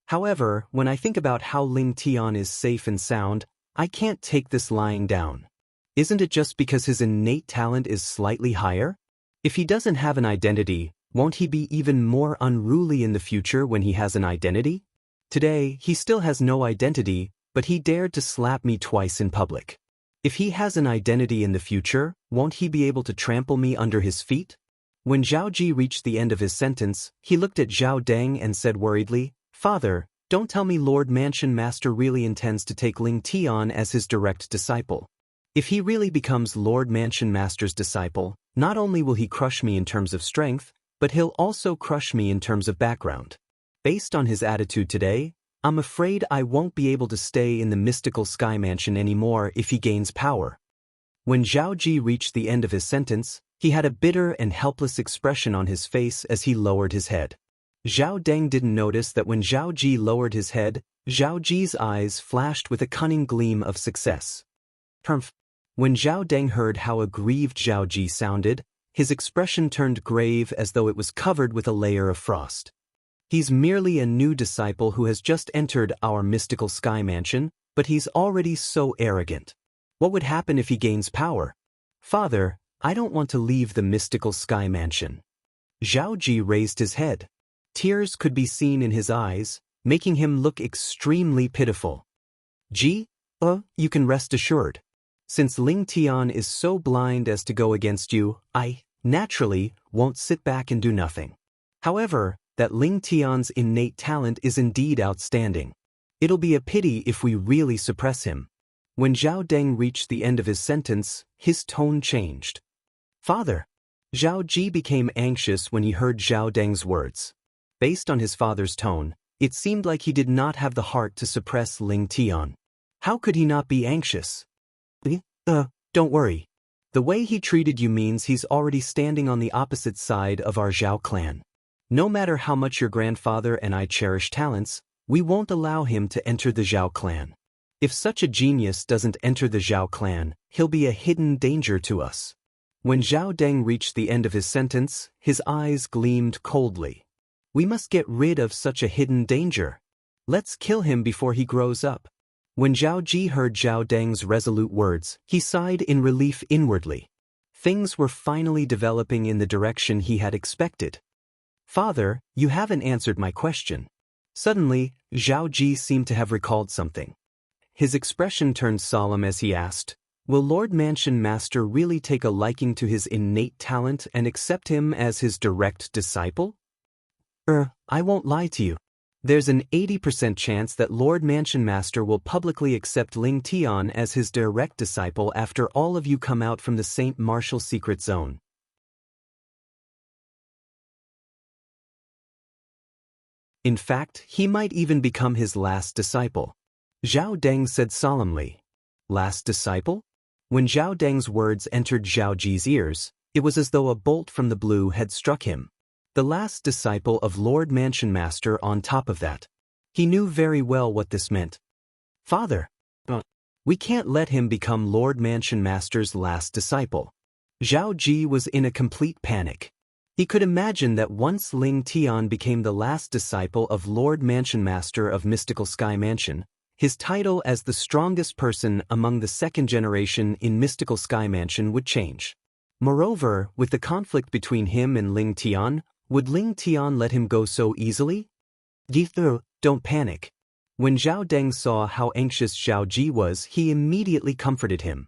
However, when I think about how Ling Tian is safe and sound, I can't take this lying down. Isn't it just because his innate talent is slightly higher? If he doesn't have an identity, won't he be even more unruly in the future when he has an identity? Today, he still has no identity, but he dared to slap me twice in public. If he has an identity in the future, won't he be able to trample me under his feet? When Zhao Ji reached the end of his sentence, he looked at Zhao Deng and said worriedly, "Father, don't tell me Lord Mansion Master really intends to take Ling Tian as his direct disciple. If he really becomes Lord Mansion Master's disciple, not only will he crush me in terms of strength, but he'll also crush me in terms of background. Based on his attitude today, I'm afraid I won't be able to stay in the Mystical Sky Mansion anymore if he gains power." When Zhao Ji reached the end of his sentence, he had a bitter and helpless expression on his face as he lowered his head. Zhao Deng didn't notice that when Zhao Ji lowered his head, Zhao Ji's eyes flashed with a cunning gleam of success. When Zhao Deng heard how aggrieved Zhao Ji sounded, his expression turned grave as though it was covered with a layer of frost. He's merely a new disciple who has just entered our Mystical Sky Mansion, but he's already so arrogant. What would happen if he gains power? Father, I don't want to leave the Mystical Sky Mansion. Zhao Ji raised his head. Tears could be seen in his eyes, making him look extremely pitiful. Ji, you can rest assured. Since Ling Tian is so blind as to go against you, I, naturally, won't sit back and do nothing. However, that Ling Tian's innate talent is indeed outstanding. It'll be a pity if we really suppress him. When Zhao Deng reached the end of his sentence, his tone changed. Father. Zhao Ji became anxious when he heard Zhao Deng's words. Based on his father's tone, it seemed like he did not have the heart to suppress Ling Tian. How could he not be anxious? Don't worry. The way he treated you means he's already standing on the opposite side of our Zhao clan. No matter how much your grandfather and I cherish talents, we won't allow him to enter the Zhao clan. If such a genius doesn't enter the Zhao clan, he'll be a hidden danger to us. When Zhao Deng reached the end of his sentence, his eyes gleamed coldly. We must get rid of such a hidden danger. Let's kill him before he grows up. When Zhao Ji heard Zhao Deng's resolute words, he sighed in relief inwardly. Things were finally developing in the direction he had expected. Father, you haven't answered my question. Suddenly, Zhao Ji seemed to have recalled something. His expression turned solemn as he asked, "Will Lord Mansion Master really take a liking to his innate talent and accept him as his direct disciple?" I won't lie to you. There's an 80% chance that Lord Mansion Master will publicly accept Ling Tian as his direct disciple after all of you come out from the Saint Martial Secret Zone. In fact, he might even become his last disciple. Zhao Deng said solemnly. Last disciple? When Zhao Deng's words entered Zhao Ji's ears, it was as though a bolt from the blue had struck him. The last disciple of Lord Mansion Master on top of that. He knew very well what this meant. Father, we can't let him become Lord Mansion Master's last disciple. Zhao Ji was in a complete panic. He could imagine that once Ling Tian became the last disciple of Lord Mansion Master of Mystical Sky Mansion, his title as the strongest person among the second generation in Mystical Sky Mansion would change. Moreover, with the conflict between him and Ling Tian, would Ling Tian let him go so easily? Don't panic. When Zhao Deng saw how anxious Zhao Ji was, he immediately comforted him.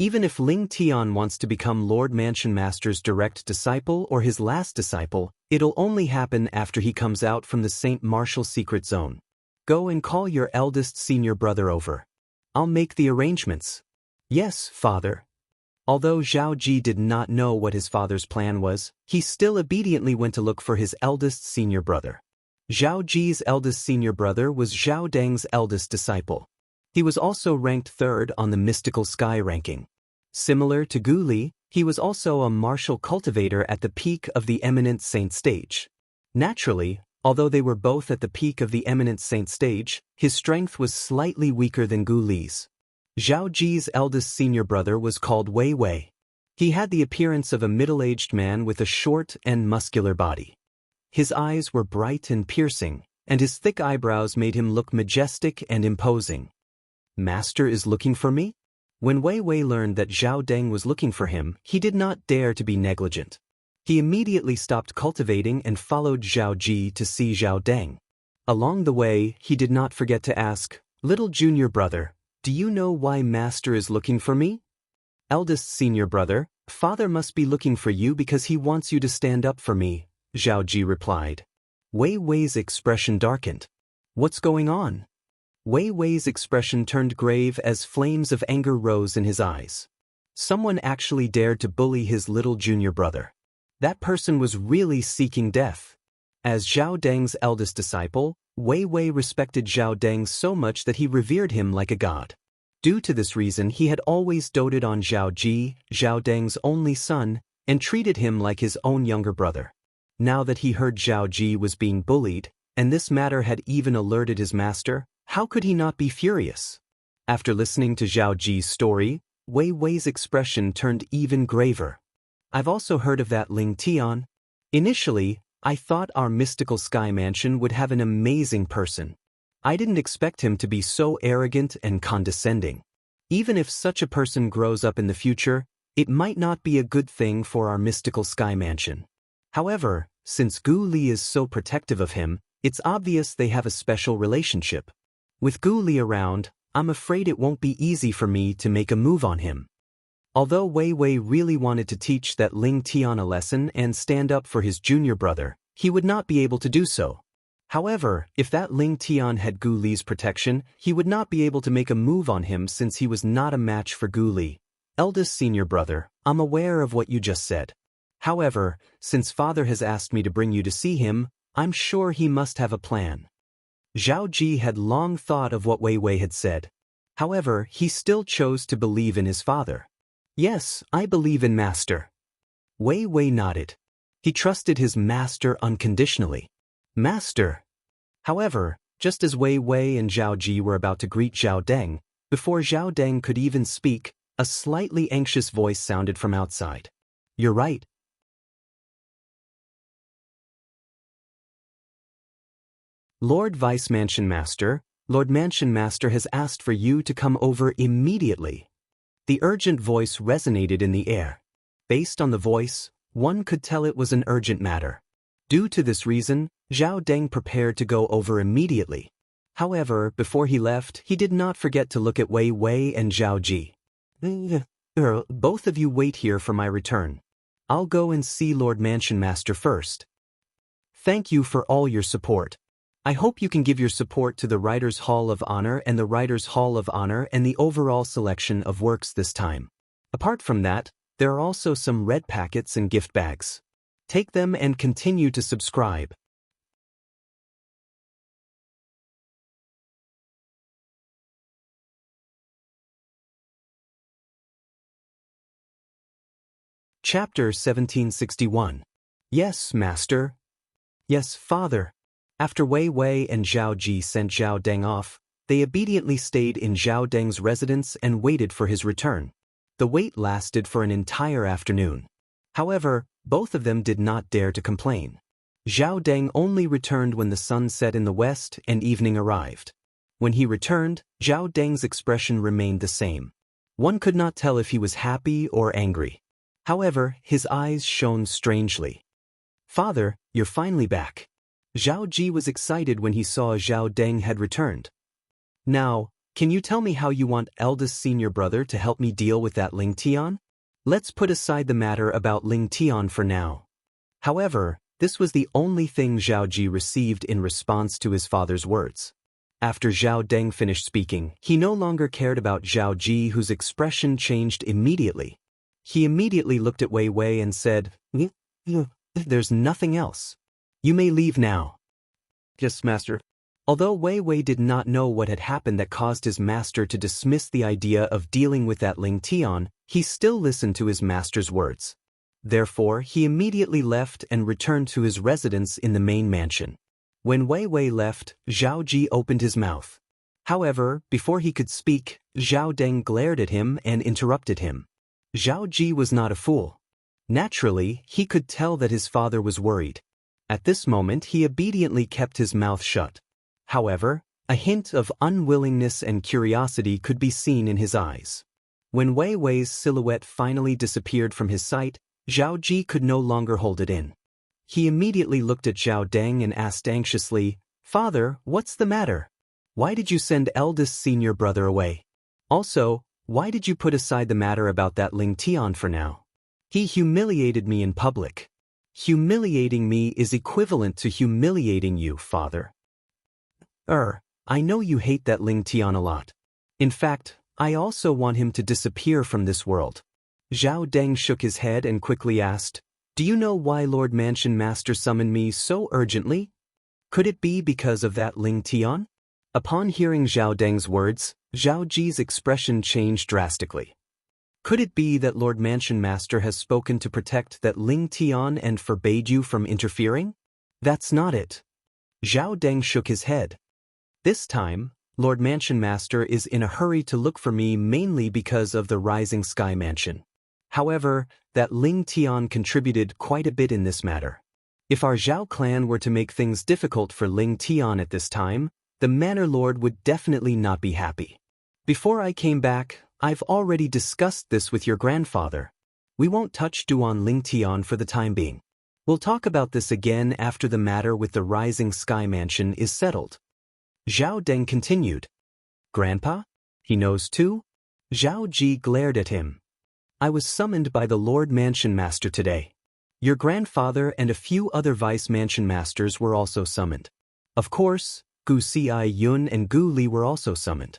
Even if Ling Tian wants to become Lord Mansion Master's direct disciple or his last disciple, it'll only happen after he comes out from the Saint Martial Secret Zone. Go and call your eldest senior brother over. I'll make the arrangements. Yes, father. Although Zhao Ji did not know what his father's plan was, he still obediently went to look for his eldest senior brother. Zhao Ji's eldest senior brother was Zhao Deng's eldest disciple. He was also ranked third on the Mystical Sky ranking. Similar to Gu Li, he was also a martial cultivator at the peak of the Eminent Saint stage. Naturally, although they were both at the peak of the Eminent Saint stage, his strength was slightly weaker than Gu Li's. Zhao Ji's eldest senior brother was called Wei Wei. He had the appearance of a middle-aged man with a short and muscular body. His eyes were bright and piercing, and his thick eyebrows made him look majestic and imposing. Master is looking for me? When Wei Wei learned that Zhao Deng was looking for him, he did not dare to be negligent. He immediately stopped cultivating and followed Zhao Ji to see Zhao Deng. Along the way, he did not forget to ask, "Little junior brother, do you know why Master is looking for me?" "Eldest senior brother, father must be looking for you because he wants you to stand up for me," Zhao Ji replied. Wei Wei's expression darkened. "What's going on?" Wei Wei's expression turned grave as flames of anger rose in his eyes. Someone actually dared to bully his little junior brother. That person was really seeking death. As Zhao Deng's eldest disciple, Wei Wei respected Zhao Deng so much that he revered him like a god. Due to this reason, he had always doted on Zhao Ji, Zhao Deng's only son, and treated him like his own younger brother. Now that he heard Zhao Ji was being bullied, and this matter had even alerted his master, how could he not be furious? After listening to Zhao Ji's story, Wei Wei's expression turned even graver. "I've also heard of that Ling Tian. Initially, I thought our Mystical Sky Mansion would have an amazing person. I didn't expect him to be so arrogant and condescending. Even if such a person grows up in the future, it might not be a good thing for our Mystical Sky Mansion. However, since Gu Li is so protective of him, it's obvious they have a special relationship. With Gu Li around, I'm afraid it won't be easy for me to make a move on him." Although Wei Wei really wanted to teach that Ling Tian a lesson and stand up for his junior brother, he would not be able to do so. However, if that Ling Tian had Gu Li's protection, he would not be able to make a move on him since he was not a match for Gu Li. "Eldest senior brother, I'm aware of what you just said. However, since father has asked me to bring you to see him, I'm sure he must have a plan." Zhao Ji had long thought of what Wei Wei had said. However, he still chose to believe in his father. "Yes, I believe in Master." Wei Wei nodded. He trusted his master unconditionally. "Master." However, just as Wei Wei and Zhao Ji were about to greet Zhao Deng, before Zhao Deng could even speak, a slightly anxious voice sounded from outside. "You're right." "Lord Vice Mansion Master, Lord Mansion Master has asked for you to come over immediately." The urgent voice resonated in the air. Based on the voice, one could tell it was an urgent matter. Due to this reason, Zhao Deng prepared to go over immediately. However, before he left, he did not forget to look at Wei Wei and Zhao Ji. "Both of you wait here for my return. I'll go and see Lord Mansion Master first. Thank you for all your support." I hope you can give your support to the Writers' Hall of Honor and the Writers' Hall of Honor and the overall selection of works this time. Apart from that, there are also some red packets and gift bags. Take them and continue to subscribe. Chapter 1761. Yes, Master. Yes, Father. After Wei Wei and Zhao Ji sent Zhao Deng off, they obediently stayed in Zhao Deng's residence and waited for his return. The wait lasted for an entire afternoon. However, both of them did not dare to complain. Zhao Deng only returned when the sun set in the west and evening arrived. When he returned, Zhao Deng's expression remained the same. One could not tell if he was happy or angry. However, his eyes shone strangely. Father, you're finally back. Zhao Ji was excited when he saw Zhao Deng had returned. Now, can you tell me how you want eldest senior brother to help me deal with that Ling Tian? Let's put aside the matter about Ling Tian for now. However, this was the only thing Zhao Ji received in response to his father's words. After Zhao Deng finished speaking, he no longer cared about Zhao Ji, whose expression changed immediately. He immediately looked at Wei Wei and said, "There's nothing else. You may leave now." Yes, Master. Although Wei Wei did not know what had happened that caused his master to dismiss the idea of dealing with that Ling Tian, he still listened to his master's words. Therefore, he immediately left and returned to his residence in the main mansion. When Wei Wei left, Zhao Ji opened his mouth. However, before he could speak, Zhao Deng glared at him and interrupted him. Zhao Ji was not a fool. Naturally, he could tell that his father was worried. At this moment, he obediently kept his mouth shut. However, a hint of unwillingness and curiosity could be seen in his eyes. When Wei Wei's silhouette finally disappeared from his sight, Zhao Ji could no longer hold it in. He immediately looked at Zhao Deng and asked anxiously, "Father, what's the matter? Why did you send eldest senior brother away? Also, why did you put aside the matter about that Ling Tian for now? He humiliated me in public. Humiliating me is equivalent to humiliating you, father. I know you hate that Ling Tian a lot. In fact, I also want him to disappear from this world." Zhao Deng shook his head and quickly asked, "Do you know why Lord Mansion Master summoned me so urgently? Could it be because of that Ling Tian?" Upon hearing Zhao Deng's words, Zhao Ji's expression changed drastically. Could it be that Lord Mansion Master has spoken to protect that Ling Tian and forbade you from interfering? That's not it. Zhao Deng shook his head. This time, Lord Mansion Master is in a hurry to look for me mainly because of the Rising Sky Mansion. However, that Ling Tian contributed quite a bit in this matter. If our Zhao clan were to make things difficult for Ling Tian at this time, the Manor Lord would definitely not be happy. Before I came back, I've already discussed this with your grandfather. We won't touch Duan Ling Tian for the time being. We'll talk about this again after the matter with the Rising Sky Mansion is settled. Zhao Deng continued. Grandpa? He knows too? Zhao Ji glared at him. I was summoned by the Lord Mansion Master today. Your grandfather and a few other Vice Mansion Masters were also summoned. Of course, Gu Xiayun and Gu Li were also summoned.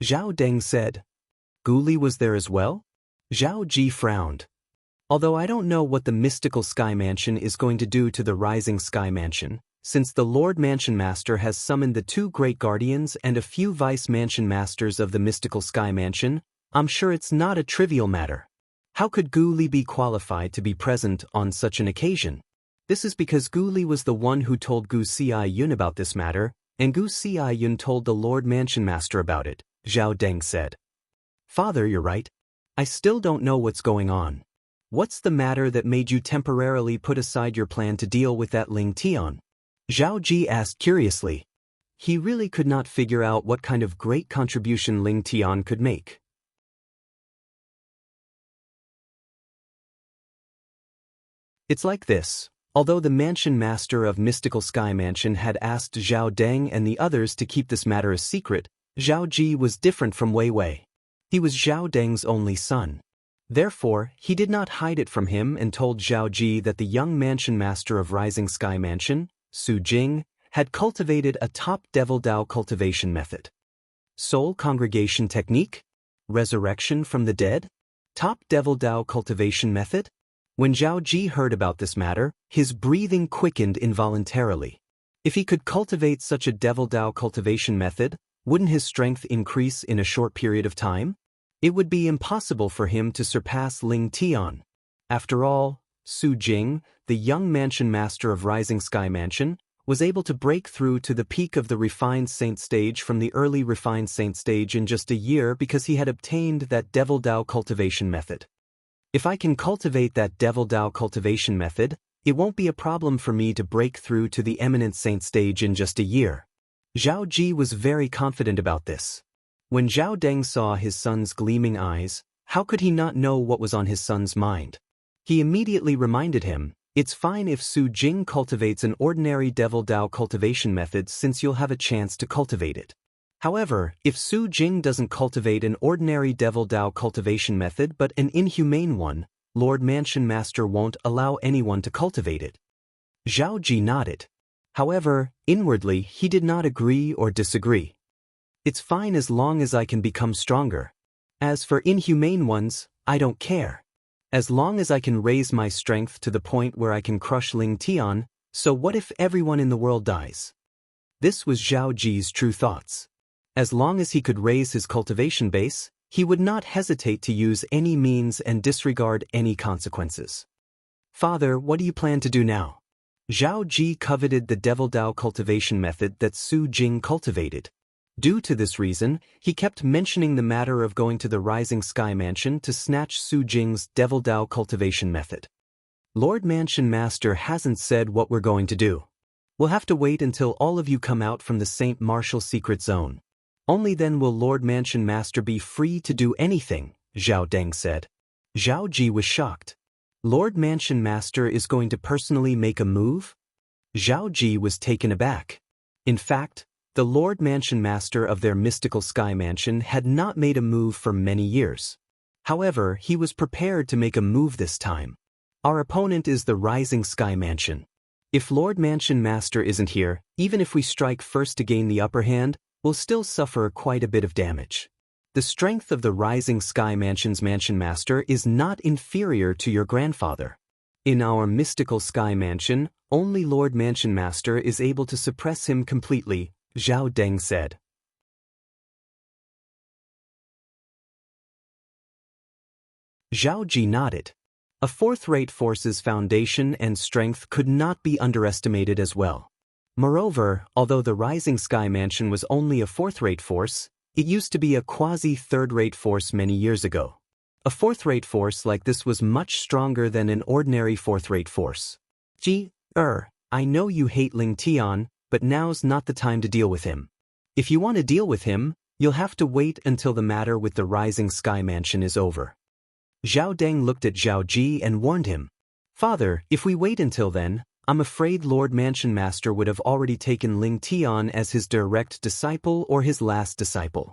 Zhao Deng said. Gu Li was there as well? Zhao Ji frowned. Although I don't know what the Mystical Sky Mansion is going to do to the Rising Sky Mansion, since the Lord Mansion Master has summoned the 2 Great Guardians and a few Vice Mansion Masters of the Mystical Sky Mansion, I'm sure it's not a trivial matter. How could Gu Li be qualified to be present on such an occasion? This is because Gu Li was the one who told Gu Xiayun about this matter, and Gu Xiayun told the Lord Mansion Master about it, Zhao Deng said. Father, you're right. I still don't know what's going on. What's the matter that made you temporarily put aside your plan to deal with that Ling Tian? Zhao Ji asked curiously. He really could not figure out what kind of great contribution Ling Tian could make. It's like this. Although the Mansion Master of Mystical Sky Mansion had asked Zhao Deng and the others to keep this matter a secret, Zhao Ji was different from Wei Wei. He was Zhao Deng's only son. Therefore, he did not hide it from him and told Zhao Ji that the young Mansion Master of Rising Sky Mansion, Su Jing, had cultivated a top Devil Dao cultivation method. Soul congregation technique? Resurrection from the dead? Top Devil Dao cultivation method? When Zhao Ji heard about this matter, his breathing quickened involuntarily. If he could cultivate such a Devil Dao cultivation method, wouldn't his strength increase in a short period of time? It would be impossible for him to surpass Ling Tian. After all, Su Jing, the young mansion master of Rising Sky Mansion, was able to break through to the peak of the refined saint stage from the early refined saint stage in just a year because he had obtained that Devil Dao cultivation method. If I can cultivate that Devil Dao cultivation method, it won't be a problem for me to break through to the eminent saint stage in just a year. Zhao Ji was very confident about this. When Zhao Deng saw his son's gleaming eyes, how could he not know what was on his son's mind? He immediately reminded him, "It's fine if Su Jing cultivates an ordinary Devil Dao cultivation method since you'll have a chance to cultivate it. However, if Su Jing doesn't cultivate an ordinary Devil Dao cultivation method but an inhumane one, Lord Mansion Master won't allow anyone to cultivate it." Zhao Ji nodded. However, inwardly he did not agree or disagree. "It's fine as long as I can become stronger. As for inhumane ones, I don't care. As long as I can raise my strength to the point where I can crush Ling Tian, so what if everyone in the world dies?" This was Zhao Ji's true thoughts. As long as he could raise his cultivation base, he would not hesitate to use any means and disregard any consequences. "Father, what do you plan to do now?" Zhao Ji coveted the Devil Dao cultivation method that Su Jing cultivated. Due to this reason, he kept mentioning the matter of going to the Rising Sky Mansion to snatch Su Jing's Devil Dao cultivation method. "Lord Mansion Master hasn't said what we're going to do. We'll have to wait until all of you come out from the St. Martial secret zone. Only then will Lord Mansion Master be free to do anything," Zhao Deng said. Zhao Ji was shocked. Lord Mansion Master is going to personally make a move? Zhao Ji was taken aback. In fact, the Lord Mansion Master of their mystical Sky Mansion had not made a move for many years. However, he was prepared to make a move this time. Our opponent is the Rising Sky Mansion. If Lord Mansion Master isn't here, even if we strike first to gain the upper hand, we'll still suffer quite a bit of damage. The strength of the Rising Sky Mansion's Mansion Master is not inferior to your grandfather. In our mystical Sky Mansion, only Lord Mansion Master is able to suppress him completely, Zhao Deng said. Zhao Ji nodded. A fourth-rate force's foundation and strength could not be underestimated as well. Moreover, although the Rising Sky Mansion was only a fourth-rate force, it used to be a quasi-third-rate force many years ago. A fourth-rate force like this was much stronger than an ordinary fourth-rate force. I know you hate Ling Tian, but now's not the time to deal with him. If you want to deal with him, you'll have to wait until the matter with the Rising Sky Mansion is over. Zhao Deng looked at Zhao Ji and warned him. "Father, if we wait until then, I'm afraid Lord Mansion Master would have already taken Ling Tian as his direct disciple or his last disciple.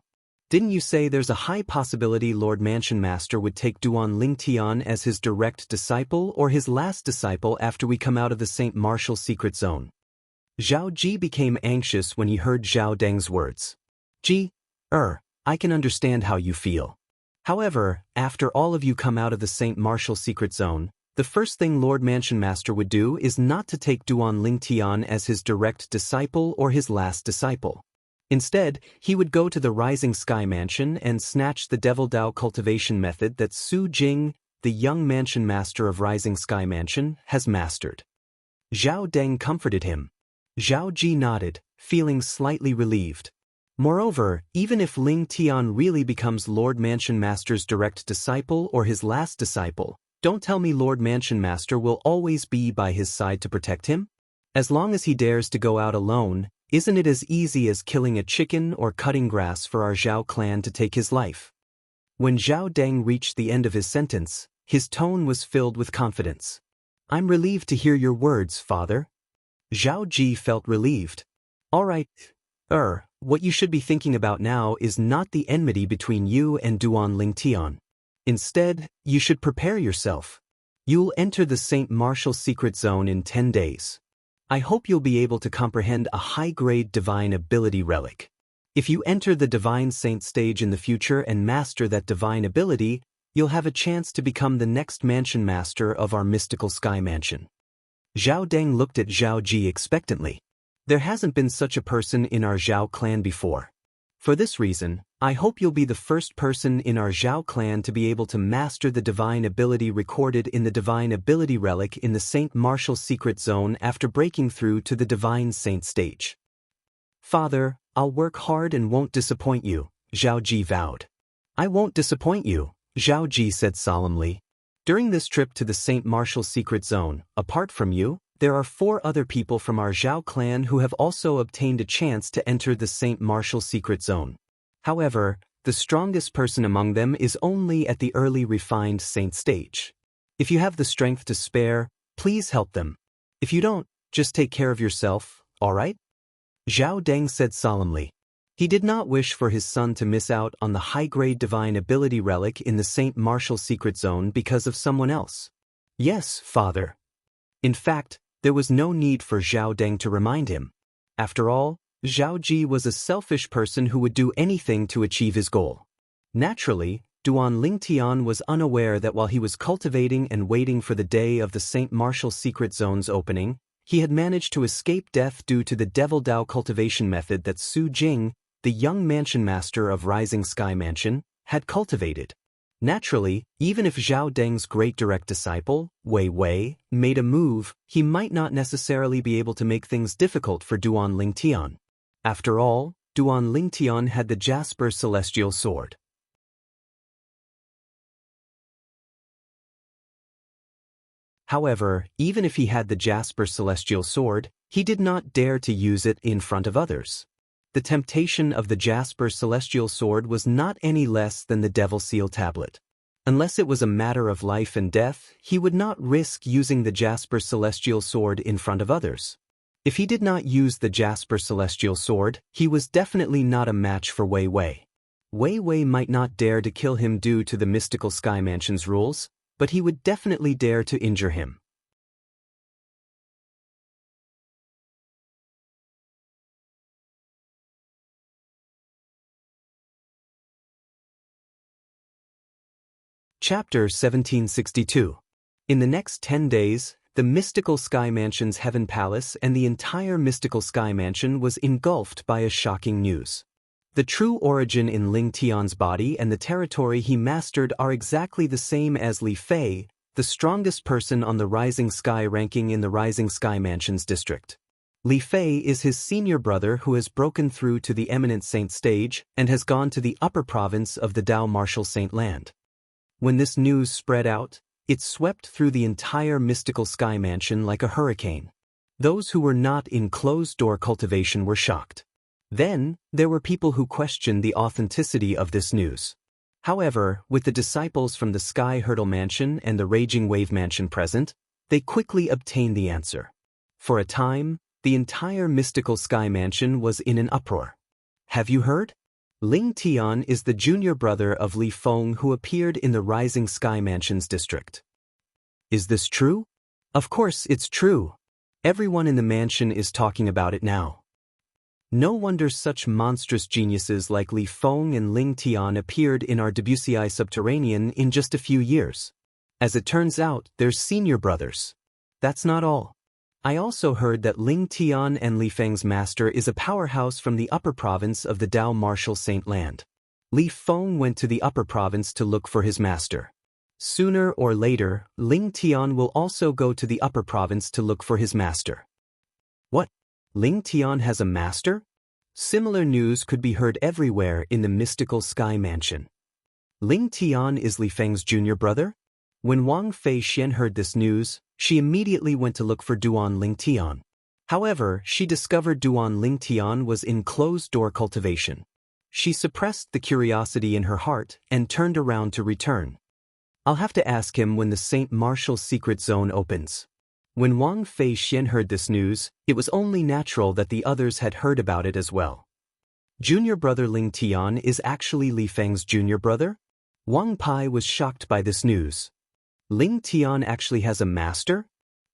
Didn't you say there's a high possibility Lord Mansion Master would take Duan Ling Tian as his direct disciple or his last disciple after we come out of the St. Martial secret zone?" Zhao Ji became anxious when he heard Zhao Deng's words. I can understand how you feel. However, after all of you come out of the St. Martial secret zone, the first thing Lord Mansion Master would do is not to take Duan Ling Tian as his direct disciple or his last disciple. Instead, he would go to the Rising Sky Mansion and snatch the Devil Dao cultivation method that Su Jing, the young Mansion Master of Rising Sky Mansion, has mastered. Zhao Deng comforted him. Zhao Ji nodded, feeling slightly relieved. Moreover, even if Ling Tian really becomes Lord Mansion Master's direct disciple or his last disciple, don't tell me Lord Mansion Master will always be by his side to protect him? As long as he dares to go out alone, isn't it as easy as killing a chicken or cutting grass for our Zhao clan to take his life? When Zhao Deng reached the end of his sentence, his tone was filled with confidence. "I'm relieved to hear your words, Father." Zhao Ji felt relieved. "All right, what you should be thinking about now is not the enmity between you and Duan Ling Tian. Instead, you should prepare yourself. You'll enter the St. Martial secret zone in 10 days. I hope you'll be able to comprehend a high-grade divine ability relic. If you enter the Divine Saint stage in the future and master that divine ability, you'll have a chance to become the next mansion master of our mystical sky mansion. Zhao Deng looked at Zhao Ji expectantly. There hasn't been such a person in our Zhao clan before. For this reason, I hope you'll be the first person in our Zhao clan to be able to master the divine ability recorded in the divine ability relic in the Saint Martial Secret Zone after breaking through to the Divine Saint stage. Father, I'll work hard and won't disappoint you, Zhao Ji vowed. I won't disappoint you, Zhao Ji said solemnly. During this trip to the Saint Martial Secret Zone, apart from you, there are 4 other people from our Zhao clan who have also obtained a chance to enter the Saint Martial Secret Zone. However, the strongest person among them is only at the early refined Saint stage. If you have the strength to spare, please help them. If you don't, just take care of yourself, alright? Zhao Deng said solemnly. He did not wish for his son to miss out on the high-grade divine ability relic in the Saint Martial Secret Zone because of someone else. Yes, father. In fact, there was no need for Zhao Deng to remind him. After all, Zhao Ji was a selfish person who would do anything to achieve his goal. Naturally, Duan Lingtian was unaware that while he was cultivating and waiting for the day of the Saint Martial Secret Zone's opening, he had managed to escape death due to the Devil Dao cultivation method that Su Jing, the young mansion master of Rising Sky Mansion, had cultivated. Naturally, even if Zhao Deng's great direct disciple, Wei Wei, made a move, he might not necessarily be able to make things difficult for Duan Lingtian. After all, Duan Lingtian had the Jasper Celestial Sword. However, even if he had the Jasper Celestial Sword, he did not dare to use it in front of others. The temptation of the Jasper Celestial Sword was not any less than the Devil Seal Tablet. Unless it was a matter of life and death, he would not risk using the Jasper Celestial Sword in front of others. If he did not use the Jasper Celestial Sword, he was definitely not a match for Wei Wei. Wei Wei might not dare to kill him due to the Mystical Sky Mansion's rules, but he would definitely dare to injure him. Chapter 1762. In the next 10 days, the Mystical Sky Mansion's Heaven Palace and the entire Mystical Sky Mansion was engulfed by a shocking news. The true origin in Ling Tian's body and the territory he mastered are exactly the same as Li Fei, the strongest person on the Rising Sky ranking in the Rising Sky Mansion's district. Li Fei is his senior brother who has broken through to the Eminent Saint stage and has gone to the upper province of the Dao Martial Saint Land. When this news spread out, it swept through the entire Mystical Sky Mansion like a hurricane. Those who were not in closed-door cultivation were shocked. Then, there were people who questioned the authenticity of this news. However, with the disciples from the Sky Hurdle Mansion and the Raging Wave Mansion present, they quickly obtained the answer. For a time, the entire Mystical Sky Mansion was in an uproar. Have you heard? Ling Tian is the junior brother of Li Feng who appeared in the Rising Sky Mansion's district. Is this true? Of course it's true. Everyone in the mansion is talking about it now. No wonder such monstrous geniuses like Li Feng and Ling Tian appeared in our Debussy Subterranean in just a few years. As it turns out, they're senior brothers. That's not all. I also heard that Ling Tian and Li Feng's master is a powerhouse from the upper province of the Dao Martial Saint Land. Li Feng went to the upper province to look for his master. Sooner or later, Ling Tian will also go to the upper province to look for his master. What? Ling Tian has a master? Similar news could be heard everywhere in the Mystical Sky Mansion. Ling Tian is Li Feng's junior brother? When Wang Fei Xian heard this news, she immediately went to look for Duan Lingtian. However, she discovered Duan Lingtian was in closed-door cultivation. She suppressed the curiosity in her heart and turned around to return. I'll have to ask him when the Saint Martial Secret Zone opens. When Wang Fei Xian heard this news, it was only natural that the others had heard about it as well. Junior brother Ling Tian is actually Li Feng's junior brother? Wang Pai was shocked by this news. Ling Tian actually has a master?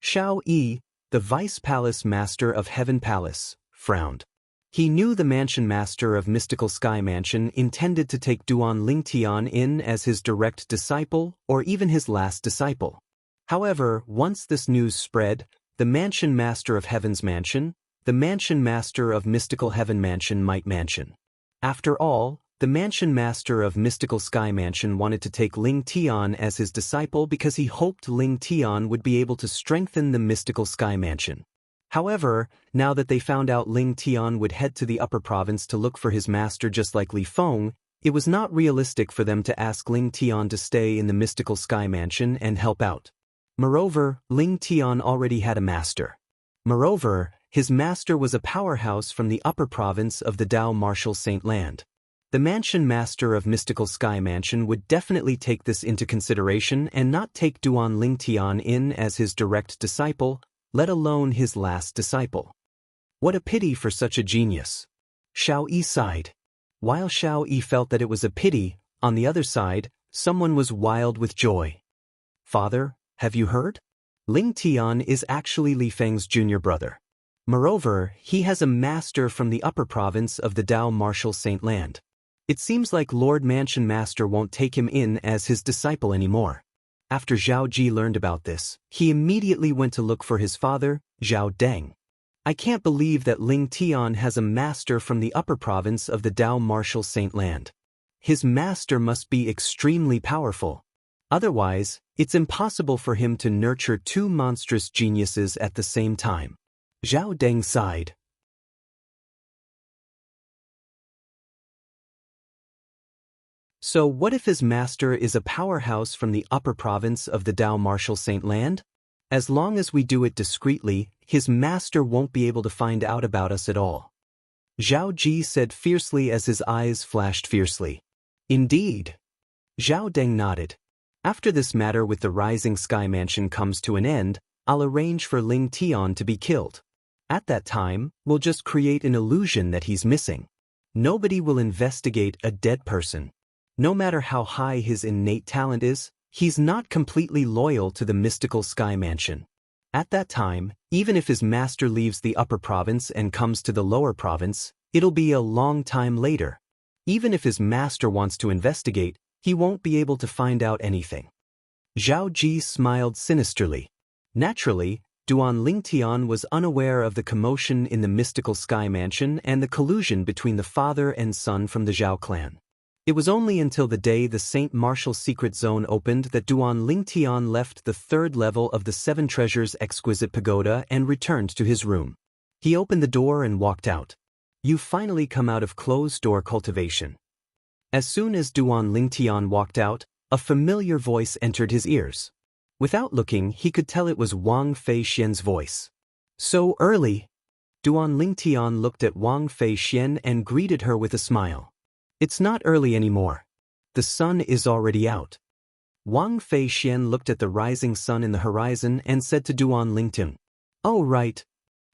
Xiao Yi, the Vice Palace Master of Heaven Palace, frowned. He knew the Mansion Master of Mystical Sky Mansion intended to take Duan Lingtian in as his direct disciple or even his last disciple. However, once this news spread, the Mansion Master of Heaven's Mansion, the Mansion Master of Mystical Heaven Mansion might mansion. After all, the Mansion Master of Mystical Sky Mansion wanted to take Ling Tian as his disciple because he hoped Ling Tian would be able to strengthen the Mystical Sky Mansion. However, now that they found out Ling Tian would head to the Upper Province to look for his master just like Li Feng, it was not realistic for them to ask Ling Tian to stay in the Mystical Sky Mansion and help out. Moreover, Ling Tian already had a master. Moreover, his master was a powerhouse from the Upper Province of the Dao Martial Saint Land. The Mansion Master of Mystical Sky Mansion would definitely take this into consideration and not take Duan Lingtian in as his direct disciple, let alone his last disciple. What a pity for such a genius. Xiao Yi sighed. While Xiao Yi felt that it was a pity, on the other side, someone was wild with joy. Father, have you heard? Ling Tian is actually Li Feng's junior brother. Moreover, he has a master from the Upper Province of the Dao Martial Saint Land. It seems like Lord Mansion Master won't take him in as his disciple anymore. After Zhao Ji learned about this, he immediately went to look for his father, Zhao Deng. I can't believe that Ling Tian has a master from the Upper Province of the Dao Martial Saint Land. His master must be extremely powerful. Otherwise, it's impossible for him to nurture two monstrous geniuses at the same time. Zhao Deng sighed. So what if his master is a powerhouse from the Upper Province of the Dao Martial Saint Land? As long as we do it discreetly, his master won't be able to find out about us at all. Zhao Ji said fiercely as his eyes flashed fiercely. Indeed. Zhao Deng nodded. After this matter with the Rising Sky Mansion comes to an end, I'll arrange for Ling Tian to be killed. At that time, we'll just create an illusion that he's missing. Nobody will investigate a dead person. No matter how high his innate talent is, he's not completely loyal to the Mystical Sky Mansion. At that time, even if his master leaves the Upper Province and comes to the Lower Province, it'll be a long time later. Even if his master wants to investigate, he won't be able to find out anything. Zhao Ji smiled sinisterly. Naturally, Duan Lingtian was unaware of the commotion in the Mystical Sky Mansion and the collusion between the father and son from the Zhao clan. It was only until the day the Saint Martial Secret Zone opened that Duan Lingtian left the third level of the Seven Treasures Exquisite Pagoda and returned to his room. He opened the door and walked out. You've finally come out of closed-door cultivation. As soon as Duan Lingtian walked out, a familiar voice entered his ears. Without looking, he could tell it was Wang Fei Xian's voice. So early! Duan Lingtian looked at Wang Fei Xian and greeted her with a smile. It's not early anymore. The sun is already out. Wang Fei Xian looked at the rising sun in the horizon and said to Duan Lingtian, "Oh right."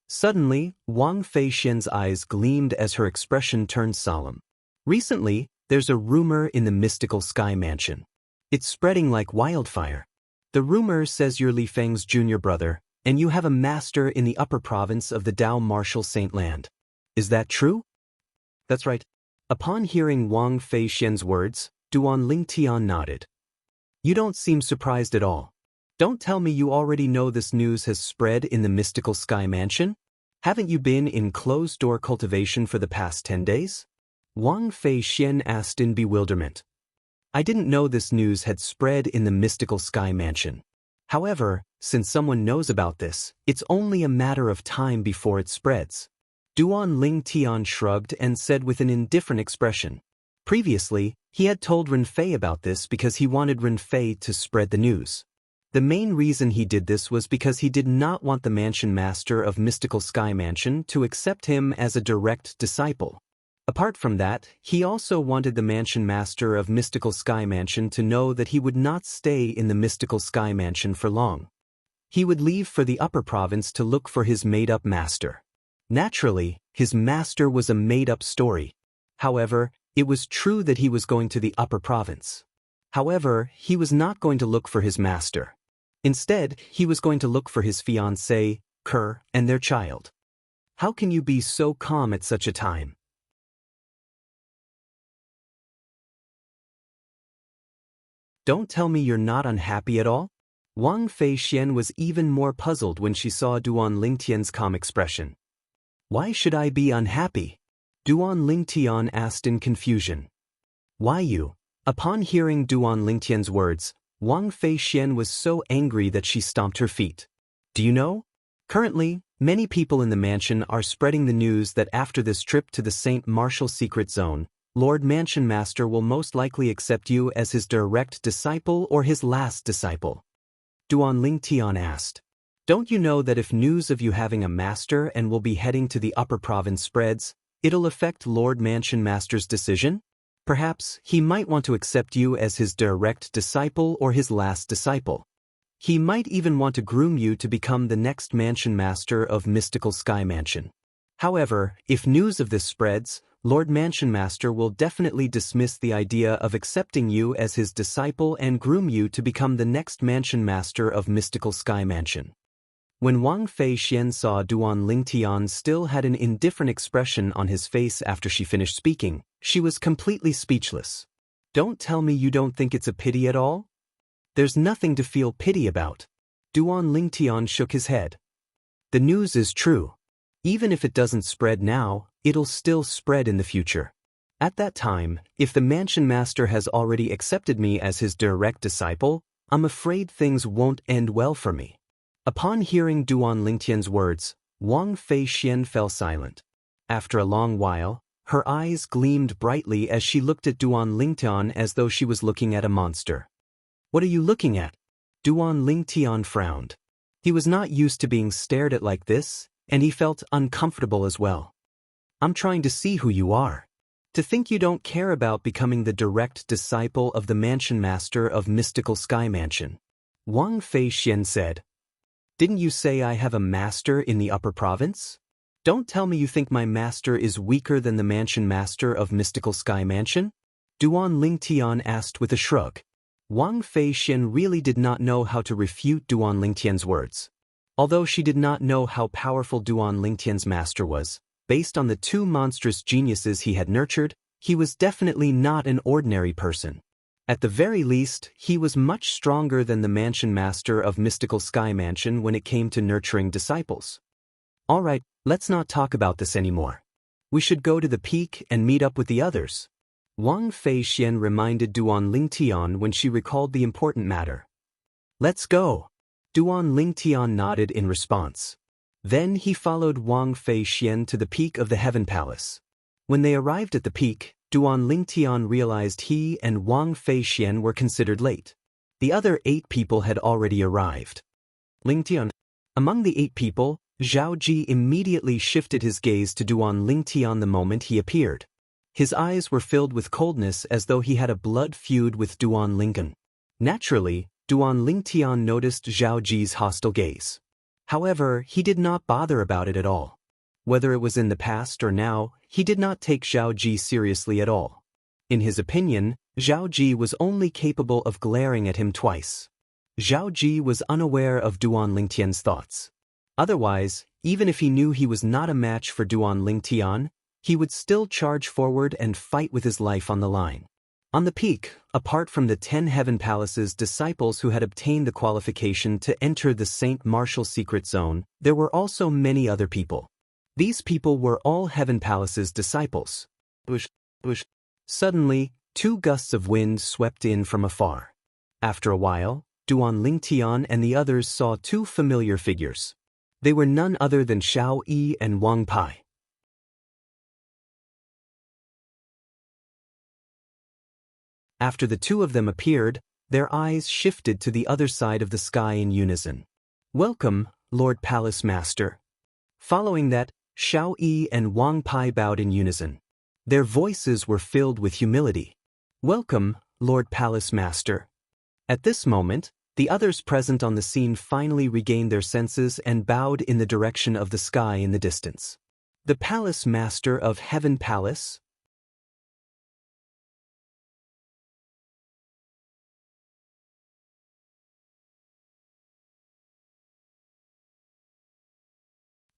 Suddenly, Wang Fei Xian's eyes gleamed as her expression turned solemn. Recently, there's a rumor in the Mystical Sky Mansion. It's spreading like wildfire. The rumor says you're Li Feng's junior brother, and you have a master in the Upper Province of the Dao Martial Saint Land. Is that true? That's right. Upon hearing Wang Fei Xian's words, Duan Lingtian nodded. You don't seem surprised at all. Don't tell me you already know this news has spread in the Mystical Sky Mansion? Haven't you been in closed-door cultivation for the past 10 days? Wang Fei Xian asked in bewilderment. I didn't know this news had spread in the Mystical Sky Mansion. However, since someone knows about this, it's only a matter of time before it spreads. Duan Lingtian shrugged and said with an indifferent expression. Previously, he had told Ren Fei about this because he wanted Ren Fei to spread the news. The main reason he did this was because he did not want the Mansion Master of Mystical Sky Mansion to accept him as a direct disciple. Apart from that, he also wanted the Mansion Master of Mystical Sky Mansion to know that he would not stay in the Mystical Sky Mansion for long. He would leave for the Upper Province to look for his made-up master. Naturally, his master was a made-up story. However, it was true that he was going to the Upper Province. However, he was not going to look for his master. Instead, he was going to look for his fiancée, Kerr, and their child. How can you be so calm at such a time? Don't tell me you're not unhappy at all? Wang Feixian was even more puzzled when she saw Duan Lingtian's calm expression. Why should I be unhappy? Duan Lingtian asked in confusion. Why you? Upon hearing Duan Lingtian's words, Wang Feixian was so angry that she stomped her feet. Do you know? Currently, many people in the mansion are spreading the news that after this trip to the St. Martial Secret Zone, Lord Mansion Master will most likely accept you as his direct disciple or his last disciple. Duan Lingtian asked. Don't you know that if news of you having a master and will be heading to the upper province spreads, it'll affect Lord Mansion Master's decision? Perhaps he might want to accept you as his direct disciple or his last disciple. He might even want to groom you to become the next Mansion Master of Mystical Sky Mansion. However, if news of this spreads, Lord Mansion Master will definitely dismiss the idea of accepting you as his disciple and groom you to become the next Mansion Master of Mystical Sky Mansion. When Wang Feixian saw Duan Lingtian still had an indifferent expression on his face after she finished speaking, she was completely speechless. Don't tell me you don't think it's a pity at all? There's nothing to feel pity about. Duan Lingtian shook his head. The news is true. Even if it doesn't spread now, it'll still spread in the future. At that time, if the Mansion Master has already accepted me as his direct disciple, I'm afraid things won't end well for me. Upon hearing Duan Lingtian's words, Wang Feixian fell silent. After a long while, her eyes gleamed brightly as she looked at Duan Lingtian as though she was looking at a monster. What are you looking at? Duan Lingtian frowned. He was not used to being stared at like this, and he felt uncomfortable as well. I'm trying to see who you are. To think you don't care about becoming the direct disciple of the Mansion Master of Mystical Sky Mansion. Wang Feixian said. Didn't you say I have a master in the upper province? Don't tell me you think my master is weaker than the Mansion Master of Mystical Sky Mansion? Duan Lingtian asked with a shrug. Wang Feixian really did not know how to refute Duan Lingtian's words. Although she did not know how powerful Duan Lingtian's master was, based on the two monstrous geniuses he had nurtured, he was definitely not an ordinary person. At the very least, he was much stronger than the Mansion Master of Mystical Sky Mansion when it came to nurturing disciples. All right, let's not talk about this anymore. We should go to the peak and meet up with the others. Wang Feixian reminded Duan Lingtian when she recalled the important matter. Let's go. Duan Lingtian nodded in response. Then he followed Wang Feixian to the peak of the Heaven Palace. When they arrived at the peak, Duan Lingtian realized he and Wang Feixian were considered late. The other 8 people had already arrived. Lingtian. Among the 8 people, Zhao Ji immediately shifted his gaze to Duan Lingtian the moment he appeared. His eyes were filled with coldness as though he had a blood feud with Duan Lingtian. Naturally, Duan Lingtian noticed Zhao Ji's hostile gaze. However, he did not bother about it at all. Whether it was in the past or now, he did not take Zhao Ji seriously at all. In his opinion, Zhao Ji was only capable of glaring at him twice. Zhao Ji was unaware of Duan Lingtian's thoughts. Otherwise, even if he knew he was not a match for Duan Lingtian, he would still charge forward and fight with his life on the line. On the peak, apart from the 10 Heaven Palace's disciples who had obtained the qualification to enter the St. Martial Secret Zone, there were also many other people. These people were all Heaven Palace's disciples. Suddenly, 2 gusts of wind swept in from afar. After a while, Duan Lingtian and the others saw 2 familiar figures. They were none other than Xiao Yi and Wang Pai. After the 2 of them appeared, their eyes shifted to the other side of the sky in unison. Welcome, Lord Palace Master. Following that, Xiao Yi and Wang Pai bowed in unison. Their voices were filled with humility. Welcome, Lord Palace Master. At this moment, the others present on the scene finally regained their senses and bowed in the direction of the sky in the distance. The Palace Master of Heaven Palace?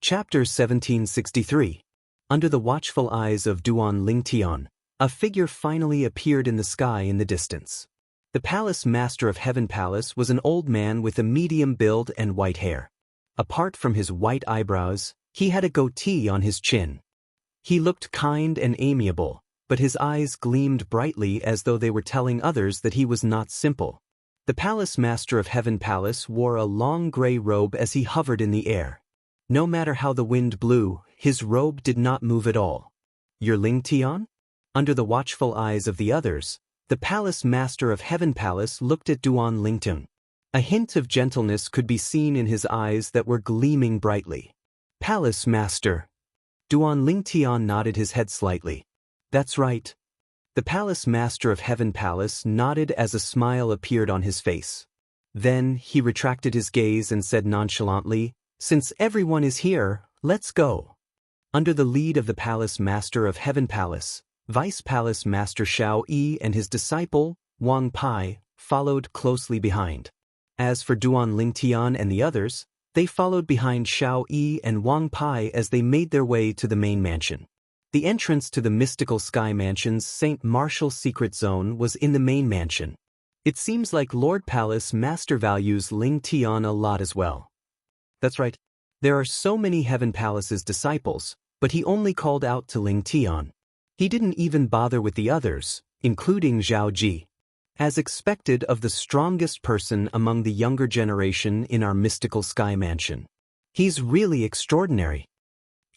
Chapter 1763. Under the watchful eyes of Duan Lingtian, a figure finally appeared in the sky in the distance. The palace master of Heaven Palace was an old man with a medium build and white hair. Apart from his white eyebrows, he had a goatee on his chin. He looked kind and amiable, but his eyes gleamed brightly as though they were telling others that he was not simple. The palace master of Heaven Palace wore a long gray robe as he hovered in the air. No matter how the wind blew, his robe did not move at all. Your Lingtian? Under the watchful eyes of the others, the palace master of Heaven Palace looked at Duan Lingtian. A hint of gentleness could be seen in his eyes that were gleaming brightly. Palace master. Duan Lingtian nodded his head slightly. That's right. The palace master of Heaven Palace nodded as a smile appeared on his face. Then he retracted his gaze and said nonchalantly, "Since everyone is here, let's go." Under the lead of the palace master of Heaven Palace, Vice Palace Master Xiao Yi and his disciple, Wang Pai, followed closely behind. As for Duan Lingtian and the others, they followed behind Xiao Yi and Wang Pai as they made their way to the main mansion. The entrance to the mystical Sky Mansion's St. Martial secret zone was in the main mansion. It seems like Lord Palace Master values Lingtian a lot as well. That's right. There are so many Heaven Palace's disciples, but he only called out to Lingtian. He didn't even bother with the others, including Zhao Ji. As expected of the strongest person among the younger generation in our mystical Sky Mansion. He's really extraordinary.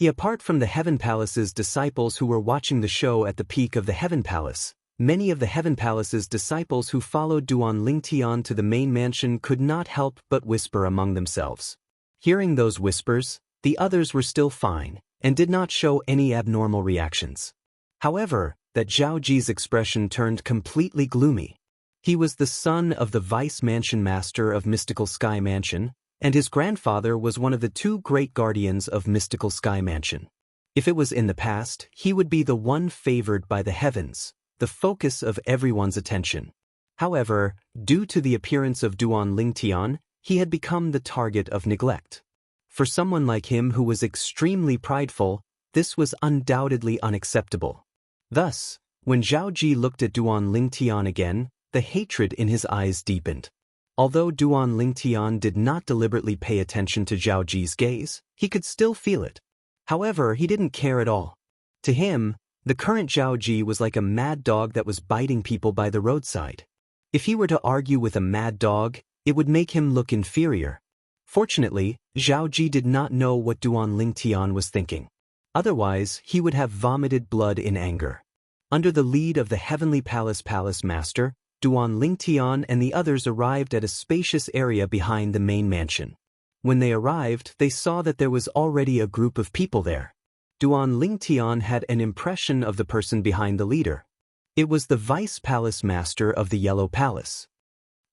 Apart from the Heaven Palace's disciples who were watching the show at the peak of the Heaven Palace, many of the Heaven Palace's disciples who followed Duan Lingtian to the main mansion could not help but whisper among themselves. Hearing those whispers, the others were still fine, and did not show any abnormal reactions. However, that Zhao Ji's expression turned completely gloomy. He was the son of the Vice Mansion Master of Mystical Sky Mansion, and his grandfather was one of the two great guardians of Mystical Sky Mansion. If it was in the past, he would be the one favored by the heavens, the focus of everyone's attention. However, due to the appearance of Duan Lingtian, he had become the target of neglect. For someone like him who was extremely prideful, this was undoubtedly unacceptable. Thus, when Zhao Ji looked at Duan Lingtian again, the hatred in his eyes deepened. Although Duan Lingtian did not deliberately pay attention to Zhao Ji's gaze, he could still feel it. However, he didn't care at all. To him, the current Zhao Ji was like a mad dog that was biting people by the roadside. If he were to argue with a mad dog, it would make him look inferior. Fortunately, Zhao Ji did not know what Duan Lingtian was thinking. Otherwise, he would have vomited blood in anger. Under the lead of the Heavenly Palace Master, Duan Lingtian and the others arrived at a spacious area behind the main mansion. When they arrived, they saw that there was already a group of people there. Duan Lingtian had an impression of the person behind the leader. It was the Vice Palace Master of the Yellow Palace.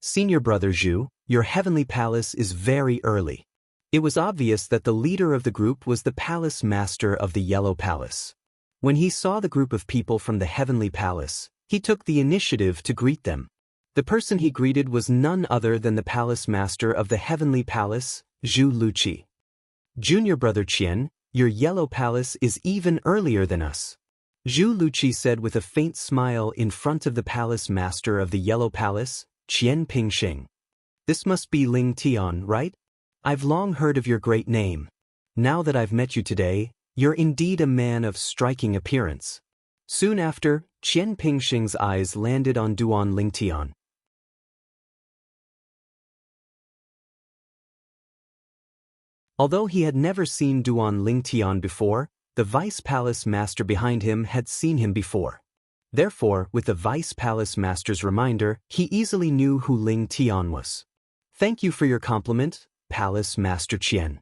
Senior Brother Zhu, your Heavenly Palace is very early. It was obvious that the leader of the group was the Palace Master of the Yellow Palace. When he saw the group of people from the Heavenly Palace, he took the initiative to greet them. The person he greeted was none other than the Palace Master of the Heavenly Palace, Zhu Luqi. Junior Brother Qian, your Yellow Palace is even earlier than us. Zhu Luqi said with a faint smile in front of the Palace Master of the Yellow Palace, Qian Pingxing. This must be Lingtian, right? I've long heard of your great name. Now that I've met you today, you're indeed a man of striking appearance. Soon after, Qian Pingxing's eyes landed on Duan Lingtian. Although he had never seen Duan Lingtian before, the Vice Palace Master behind him had seen him before. Therefore, with the Vice Palace Master's reminder, he easily knew who Lingtian was. Thank you for your compliment, Palace Master Qian.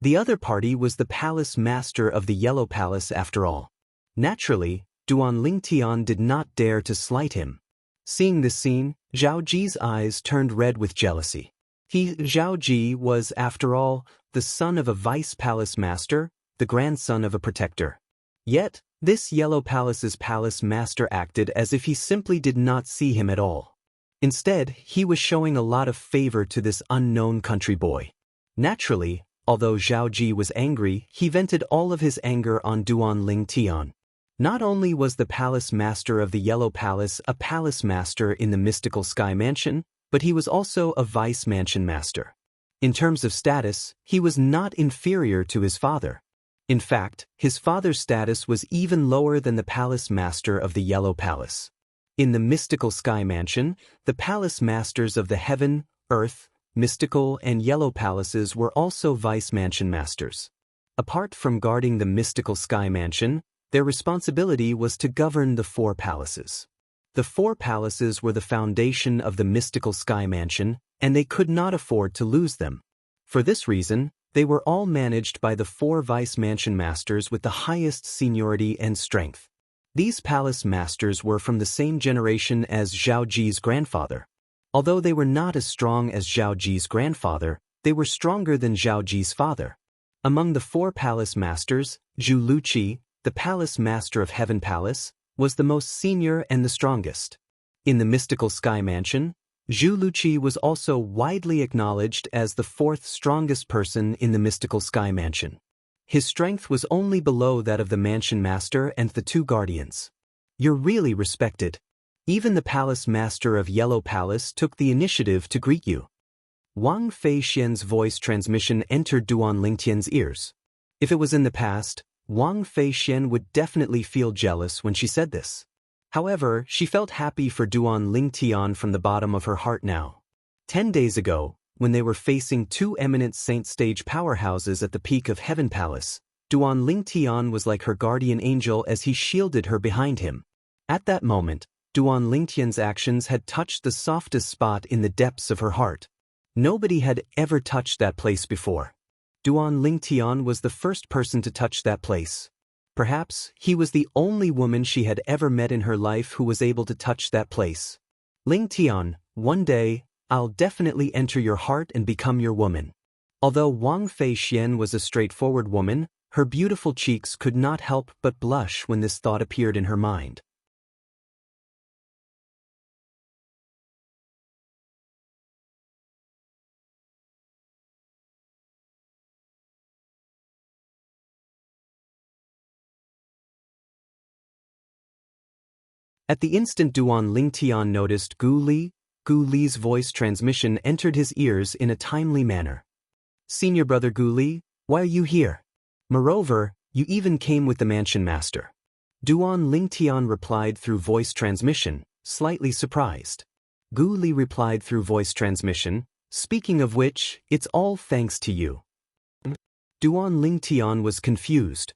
The other party was the Palace Master of the Yellow Palace after all. Naturally, Duan Lingtian did not dare to slight him. Seeing this scene, Zhao Ji's eyes turned red with jealousy. Zhao Ji was, after all, the son of a Vice Palace Master, the grandson of a protector. Yet, this Yellow Palace's Palace Master acted as if he simply did not see him at all. Instead, he was showing a lot of favor to this unknown country boy. Naturally, Although Zhao Ji was angry, he vented all of his anger on Duan Ling Tian. Not only was the palace master of the Yellow Palace a palace master in the mystical Sky Mansion, but he was also a vice mansion master. In terms of status, he was not inferior to his father. In fact, his father's status was even lower than the palace master of the Yellow Palace. In the mystical Sky Mansion, the palace masters of the Heaven, Earth, Mystical and Yellow Palaces were also vice mansion masters. Apart from guarding the mystical Sky Mansion, their responsibility was to govern the 4 palaces. The 4 palaces were the foundation of the mystical Sky Mansion, and they could not afford to lose them. For this reason, they were all managed by the 4 vice mansion masters with the highest seniority and strength. These palace masters were from the same generation as Zhao Ji's grandfather. Although they were not as strong as Zhao Ji's grandfather, they were stronger than Zhao Ji's father. Among the 4 palace masters, Zhu Luqi, the palace master of Heaven Palace, was the most senior and the strongest. In the mystical Sky Mansion, Zhu Luqi was also widely acknowledged as the 4th strongest person in the mystical Sky Mansion. His strength was only below that of the mansion master and the 2 guardians. "You're really respected. Even the palace master of Yellow Palace took the initiative to greet you." Wang Feixian's voice transmission entered Duan Lingtian's ears. If it was in the past, Wang Feixian would definitely feel jealous when she said this. However, she felt happy for Duan Lingtian from the bottom of her heart now. 10 days ago, when they were facing 2 eminent saint stage powerhouses at the peak of Heaven Palace, Duan Lingtian was like her guardian angel as he shielded her behind him. At that moment, Duan Lingtian's actions had touched the softest spot in the depths of her heart. Nobody had ever touched that place before. Duan Lingtian was the first person to touch that place. Perhaps he was the only woman she had ever met in her life who was able to touch that place. "Lingtian, one day, I'll definitely enter your heart and become your woman." Although Wang Feixian was a straightforward woman, her beautiful cheeks could not help but blush when this thought appeared in her mind. At the instant Duan Lingtian noticed Gu Li's voice transmission entered his ears in a timely manner. "Senior brother Gu Li, why are you here? Moreover, you even came with the mansion master." Duan Lingtian replied through voice transmission, slightly surprised. Gu Li replied through voice transmission, "Speaking of which, it's all thanks to you." Duan Lingtian was confused.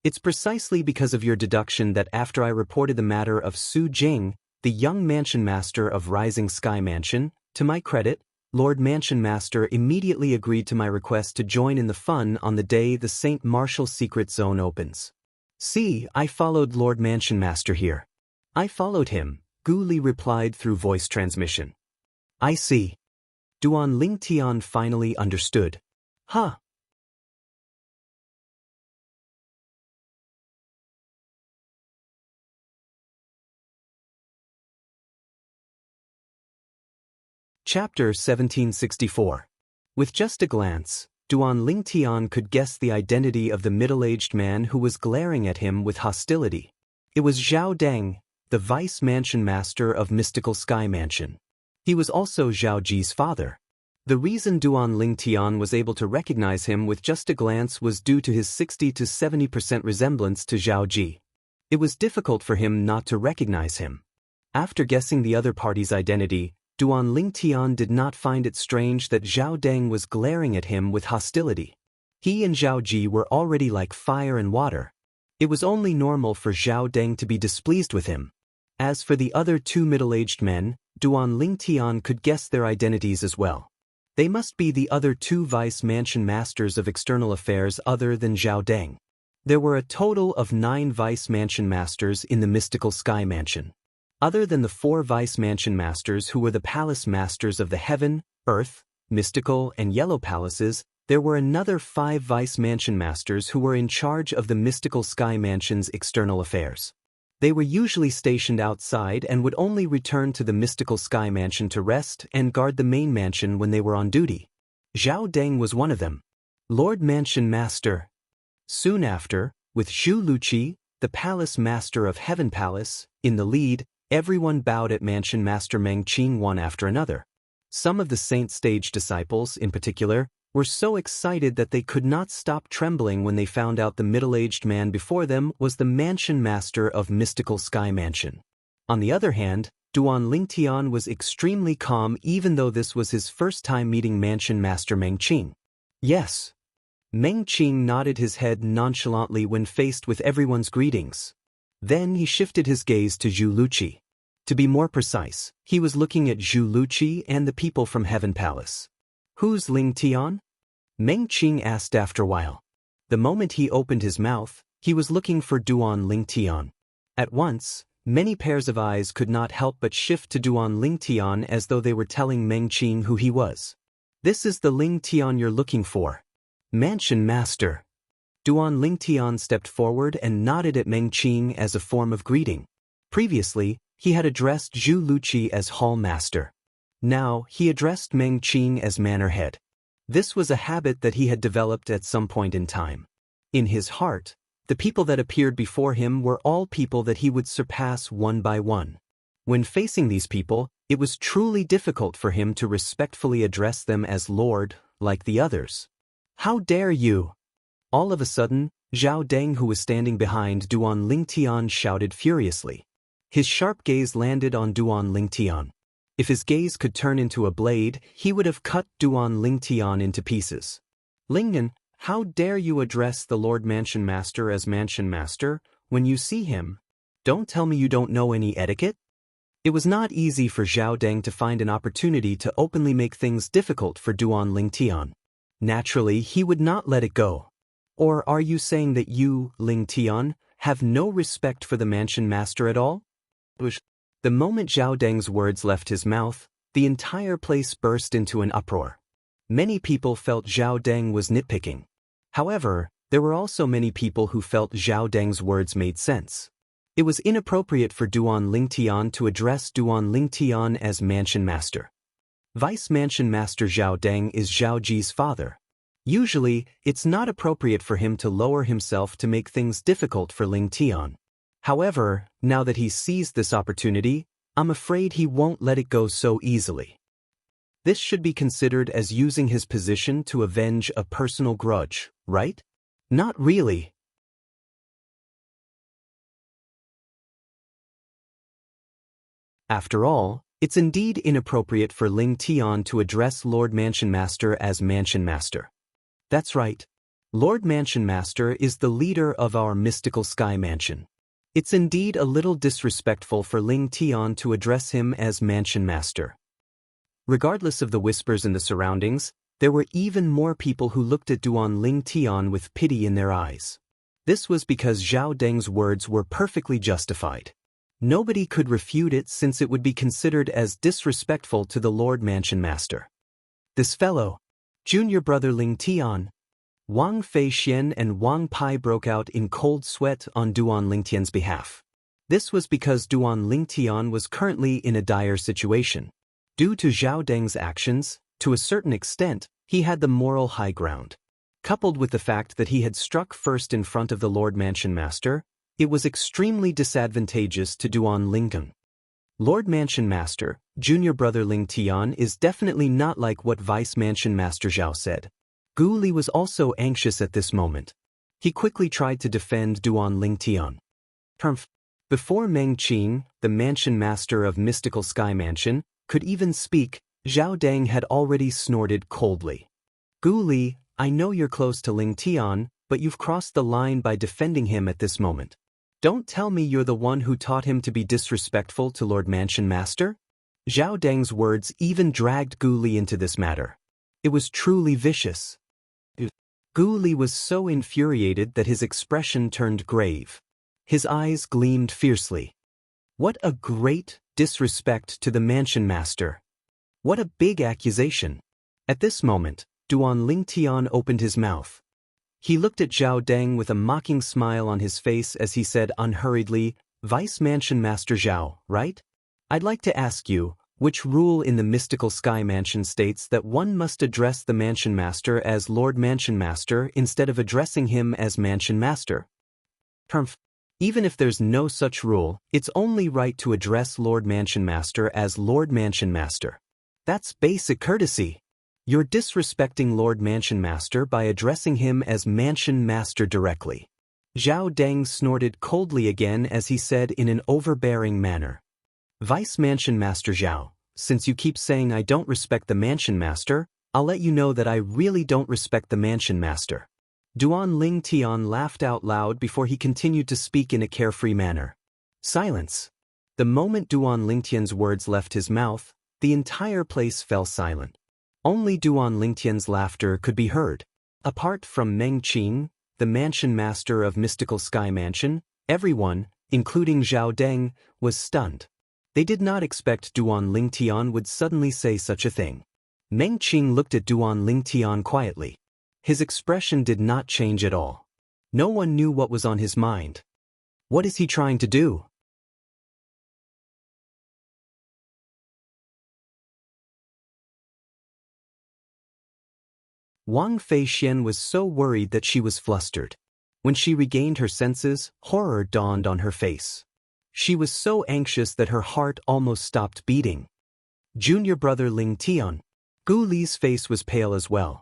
"It's precisely because of your deduction that after I reported the matter of Su Jing, the young mansion master of Rising Sky Mansion, to my credit, Lord Mansion Master immediately agreed to my request to join in the fun on the day the St. Martial Secret Zone opens. See, I followed Lord Mansion Master here." "I followed him," Gu Li replied through voice transmission. "I see." Duan Lingtian finally understood. "Huh. Chapter 1764. With just a glance, Duan Lingtian could guess the identity of the middle-aged man who was glaring at him with hostility. It was Zhao Deng, the vice mansion master of Mystical Sky Mansion. He was also Zhao Ji's father. The reason Duan Lingtian was able to recognize him with just a glance was due to his 60 to 70% resemblance to Zhao Ji. It was difficult for him not to recognize him. After guessing the other party's identity, Duan Lingtian did not find it strange that Zhao Deng was glaring at him with hostility. He and Zhao Ji were already like fire and water. It was only normal for Zhao Deng to be displeased with him. As for the other 2 middle-aged men, Duan Lingtian could guess their identities as well. They must be the other 2 vice mansion masters of external affairs other than Zhao Deng. There were a total of 9 vice mansion masters in the Mystical Sky Mansion. Other than the 4 vice mansion masters who were the palace masters of the Heaven, Earth, Mystical, and Yellow Palaces, there were another 5 vice mansion masters who were in charge of the Mystical Sky Mansion's external affairs. They were usually stationed outside and would only return to the Mystical Sky Mansion to rest and guard the main mansion when they were on duty. Zhao Deng was one of them. Lord Mansion Master. Soon after, with Zhu Luqi, the Palace Master of Heaven Palace, in the lead, everyone bowed at Mansion Master Meng Qing one after another. Some of the saint stage disciples, in particular, were so excited that they could not stop trembling when they found out the middle-aged man before them was the Mansion Master of Mystical Sky Mansion. On the other hand, Duan Lingtian was extremely calm even though this was his first time meeting Mansion Master Meng Qing. Yes. Meng Qing nodded his head nonchalantly when faced with everyone's greetings. Then he shifted his gaze to Zhu Luqi. To be more precise, he was looking at Zhu Luqi and the people from Heaven Palace. Who's Ling Tian? Meng Qing asked after a while. The moment he opened his mouth, he was looking for Duan Ling Tian. At once, many pairs of eyes could not help but shift to Duan Ling Tian as though they were telling Meng Qing who he was. This is the Ling Tian you're looking for. Mansion Master. Duan Ling Tian stepped forward and nodded at Meng Qing as a form of greeting. Previously, he had addressed Zhu Luqi as Hall Master. Now, he addressed Meng Qing as Manor Head. This was a habit that he had developed at some point in time. In his heart, the people that appeared before him were all people that he would surpass one by one. When facing these people, it was truly difficult for him to respectfully address them as Lord, like the others. How dare you! All of a sudden, Zhao Deng, who was standing behind Duan Lingtian, shouted furiously. His sharp gaze landed on Duan Lingtian. If his gaze could turn into a blade, he would have cut Duan Lingtian into pieces. Lingnan, how dare you address the Lord Mansion Master as Mansion Master when you see him? Don't tell me you don't know any etiquette? It was not easy for Zhao Deng to find an opportunity to openly make things difficult for Duan Lingtian. Naturally, he would not let it go. Or are you saying that you, Ling Tian, have no respect for the Mansion Master at all? The moment Zhao Deng's words left his mouth, the entire place burst into an uproar. Many people felt Zhao Deng was nitpicking. However, there were also many people who felt Zhao Deng's words made sense. It was inappropriate for Duan Lingtian to address Duan Lingtian as Mansion Master. Vice Mansion Master Zhao Deng is Zhao Ji's father. Usually, it's not appropriate for him to lower himself to make things difficult for Ling Tian. However, now that he's seized this opportunity, I'm afraid he won't let it go so easily. This should be considered as using his position to avenge a personal grudge, right? Not really. After all, it's indeed inappropriate for Ling Tian to address Lord Mansion Master as Mansion Master. That's right. Lord Mansion Master is the leader of our mystical sky mansion. It's indeed a little disrespectful for Ling Tian to address him as Mansion Master. Regardless of the whispers in the surroundings, there were even more people who looked at Duan Ling Tian with pity in their eyes. This was because Zhao Deng's words were perfectly justified. Nobody could refute it since it would be considered as disrespectful to the Lord Mansion Master. This fellow, junior brother Ling Tian. Wang Fei Xian and Wang Pai broke out in cold sweat on Duan Lingtian's behalf. This was because Duan Lingtian was currently in a dire situation. Due to Zhao Deng's actions, to a certain extent, he had the moral high ground. Coupled with the fact that he had struck first in front of the Lord Mansion Master, it was extremely disadvantageous to Duan Lingtian. Lord Mansion Master, junior brother Ling Tian is definitely not like what Vice Mansion Master Zhao said. Gu Li was also anxious at this moment. He quickly tried to defend Duan Lingtian. Before Meng Qing, the Mansion Master of Mystical Sky Mansion, could even speak, Zhao Deng had already snorted coldly. Gu Li, I know you're close to Ling Tian, but you've crossed the line by defending him at this moment. Don't tell me you're the one who taught him to be disrespectful to Lord Mansion Master? Zhao Deng's words even dragged Gu Li into this matter. It was truly vicious. Gu Li was so infuriated that his expression turned grave. His eyes gleamed fiercely. What a great disrespect to the Mansion Master. What a big accusation. At this moment, Duan Lingtian opened his mouth. He looked at Zhao Deng with a mocking smile on his face as he said unhurriedly, Vice Mansion Master Zhao, right? I'd like to ask you, which rule in the mystical sky mansion states that one must address the mansion master as Lord Mansion Master instead of addressing him as Mansion Master. Even if there's no such rule, it's only right to address Lord Mansion Master as Lord Mansion Master. That's basic courtesy. You're disrespecting Lord Mansion Master by addressing him as Mansion Master directly. Zhao Deng snorted coldly again as he said in an overbearing manner. Vice Mansion Master Zhao, since you keep saying I don't respect the Mansion Master, I'll let you know that I really don't respect the Mansion Master. Duan Ling Tian laughed out loud before he continued to speak in a carefree manner. Silence. The moment Duan Lingtian's words left his mouth, the entire place fell silent. Only Duan Lingtian's laughter could be heard. Apart from Meng Qing, the Mansion Master of Mystical Sky Mansion, everyone, including Zhao Deng, was stunned. They did not expect Duan Lingtian would suddenly say such a thing. Meng Qing looked at Duan Lingtian quietly. His expression did not change at all. No one knew what was on his mind. What is he trying to do? Wang Feixian was so worried that she was flustered. When she regained her senses, horror dawned on her face. She was so anxious that her heart almost stopped beating. Junior brother Ling Tian. Gu Li's face was pale as well.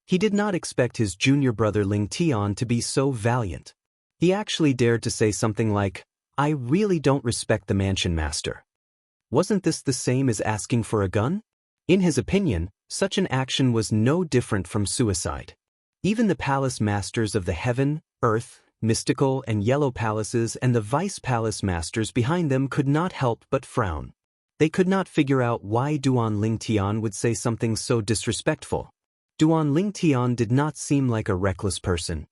He did not expect his junior brother Ling Tian to be so valiant. He actually dared to say something like, I really don't respect the Mansion Master. Wasn't this the same as asking for a gun? In his opinion, such an action was no different from suicide. Even the palace masters of the Heaven, Earth, Mystical and Yellow Palaces and the Vice Palace Masters behind them could not help but frown. They could not figure out why Duan Lingtian would say something so disrespectful. Duan Lingtian did not seem like a reckless person.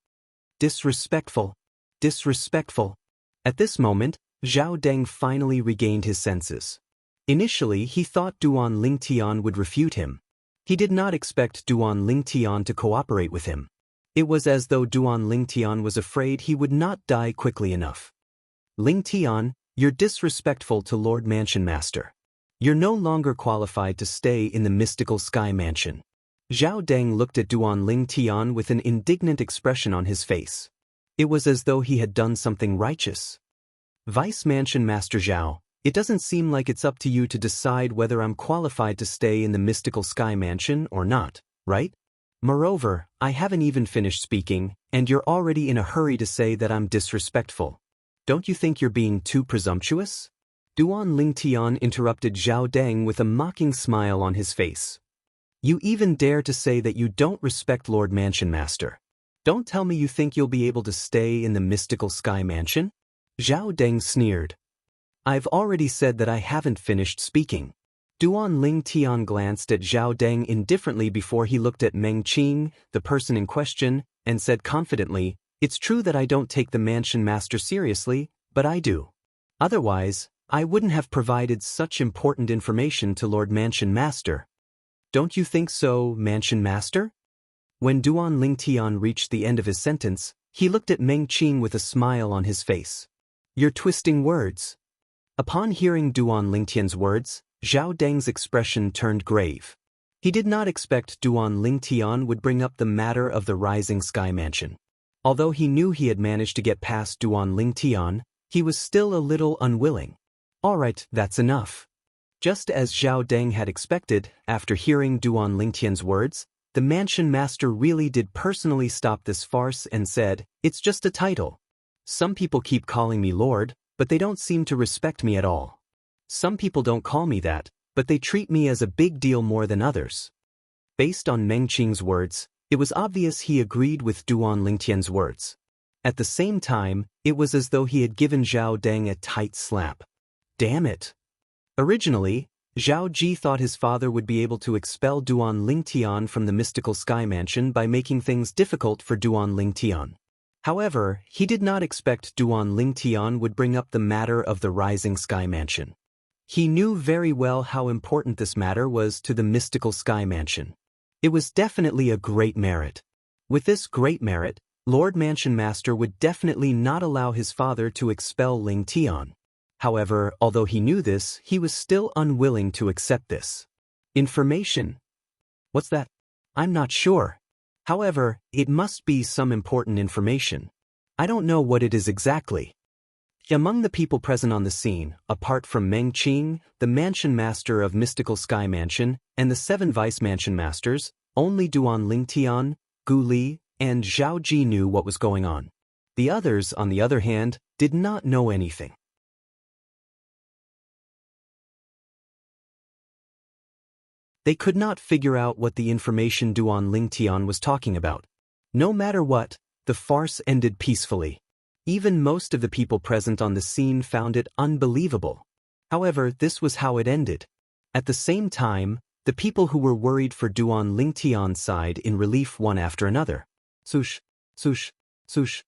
Disrespectful. Disrespectful. At this moment, Zhao Deng finally regained his senses. Initially, he thought Duan Lingtian would refute him. He did not expect Duan Lingtian to cooperate with him. It was as though Duan Lingtian was afraid he would not die quickly enough. Lingtian, you're disrespectful to Lord Mansion Master. You're no longer qualified to stay in the Mystical Sky Mansion. Zhao Deng looked at Duan Lingtian with an indignant expression on his face. It was as though he had done something righteous. Vice Mansion Master Zhao, it doesn't seem like it's up to you to decide whether I'm qualified to stay in the Mystical Sky Mansion or not, right? Moreover, I haven't even finished speaking, and you're already in a hurry to say that I'm disrespectful. Don't you think you're being too presumptuous? Duan Lingtian interrupted Zhao Deng with a mocking smile on his face. You even dare to say that you don't respect Lord Mansion Master. Don't tell me you think you'll be able to stay in the Mystical Sky Mansion? Zhao Deng sneered. I've already said that I haven't finished speaking. Duan Lingtian glanced at Zhao Deng indifferently before he looked at Meng Qing, the person in question, and said confidently, It's true that I don't take the Mansion Master seriously, but I do. Otherwise, I wouldn't have provided such important information to Lord Mansion Master. Don't you think so, Mansion Master? When Duan Lingtian reached the end of his sentence, he looked at Meng Qing with a smile on his face. You're twisting words. Upon hearing Duan Lingtian's words, Zhao Deng's expression turned grave. He did not expect Duan Lingtian would bring up the matter of the Rising Sky Mansion. Although he knew he had managed to get past Duan Lingtian, he was still a little unwilling. All right, that's enough. Just as Zhao Deng had expected, after hearing Duan Lingtian's words, the Mansion Master really did personally stop this farce and said, It's just a title. Some people keep calling me Lord, but they don't seem to respect me at all. Some people don't call me that, but they treat me as a big deal more than others. Based on Meng Qing's words, it was obvious he agreed with Duan Lingtian's words. At the same time, it was as though he had given Zhao Deng a tight slap. Damn it! Originally, Zhao Ji thought his father would be able to expel Duan Lingtian from the Mystical Sky Mansion by making things difficult for Duan Lingtian. However, he did not expect Duan Lingtian would bring up the matter of the Rising Sky Mansion. He knew very well how important this matter was to the Mystical Sky Mansion. It was definitely a great merit. With this great merit, Lord Mansion Master would definitely not allow his father to expel Lingtian. However, although he knew this, he was still unwilling to accept this information. What's that? I'm not sure. However, it must be some important information. I don't know what it is exactly. Among the people present on the scene, apart from Meng Qing, the mansion master of Mystical Sky Mansion, and the 7 vice mansion masters, only Duan Lingtian, Gu Li, and Zhao Ji knew what was going on. The others, on the other hand, did not know anything. They could not figure out what the information Duan Lingtian was talking about. No matter what, the farce ended peacefully. Even most of the people present on the scene found it unbelievable. However, this was how it ended. At the same time, the people who were worried for Duan Lingtian's side in relief one after another. Swoosh, swoosh, swoosh.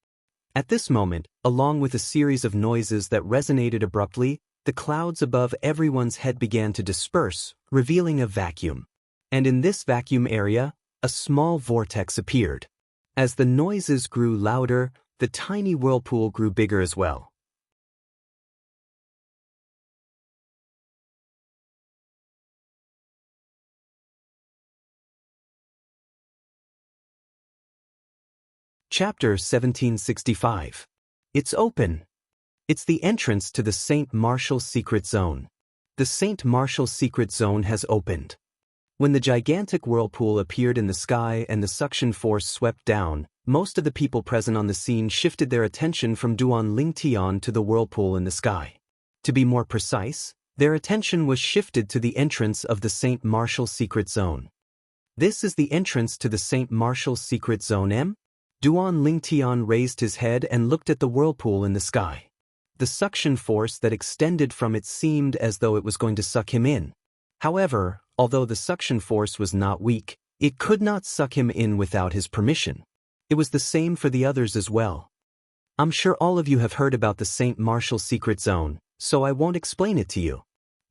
At this moment, along with a series of noises that resonated abruptly, the clouds above everyone's head began to disperse, revealing a vacuum. And in this vacuum area, a small vortex appeared. As the noises grew louder, the tiny whirlpool grew bigger as well. Chapter 1765. It's open. It's the entrance to the St. Martial's secret zone. The St. Martial's secret zone has opened. When the gigantic whirlpool appeared in the sky and the suction force swept down, most of the people present on the scene shifted their attention from Duan Lingtian to the whirlpool in the sky. To be more precise, their attention was shifted to the entrance of the St. Martial's secret zone. This is the entrance to the St. Martial's secret zone M? Duan Lingtian raised his head and looked at the whirlpool in the sky. The suction force that extended from it seemed as though it was going to suck him in. However, although the suction force was not weak, it could not suck him in without his permission. It was the same for the others as well. I'm sure all of you have heard about the St. Martial's secret zone, so I won't explain it to you.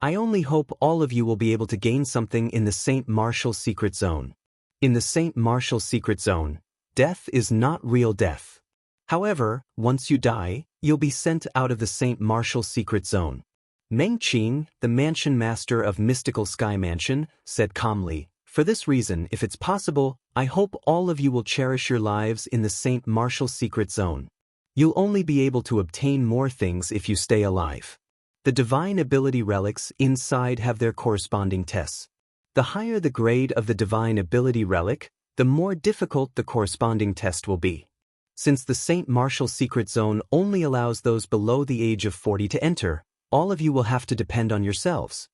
I only hope all of you will be able to gain something in the St. Martial's secret zone. In the St. Martial's secret zone, death is not real death. However, once you die, you'll be sent out of the St. Martial's secret zone. Meng Qing, the mansion master of Mystical Sky Mansion, said calmly, "For this reason, if it's possible, I hope all of you will cherish your lives in the St. Martial's secret zone. You'll only be able to obtain more things if you stay alive. The divine ability relics inside have their corresponding tests. The higher the grade of the divine ability relic, the more difficult the corresponding test will be. Since the St. Martial's secret zone only allows those below the age of 40 to enter, all of you will have to depend on yourselves."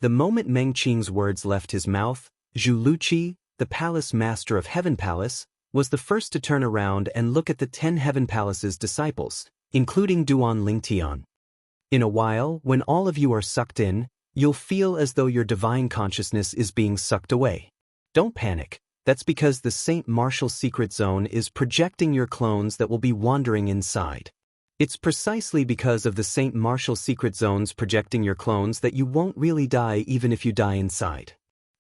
The moment Meng Qing's words left his mouth, Zhu Luqi, the palace master of Heaven Palace, was the first to turn around and look at the 10 Heaven Palace's disciples, including Duan Lingtian. In a while, when all of you are sucked in, you'll feel as though your divine consciousness is being sucked away. Don't panic. That's because the St. Martial's secret zone is projecting your clones that will be wandering inside. It's precisely because of the St. Martial's secret zones projecting your clones that you won't really die even if you die inside.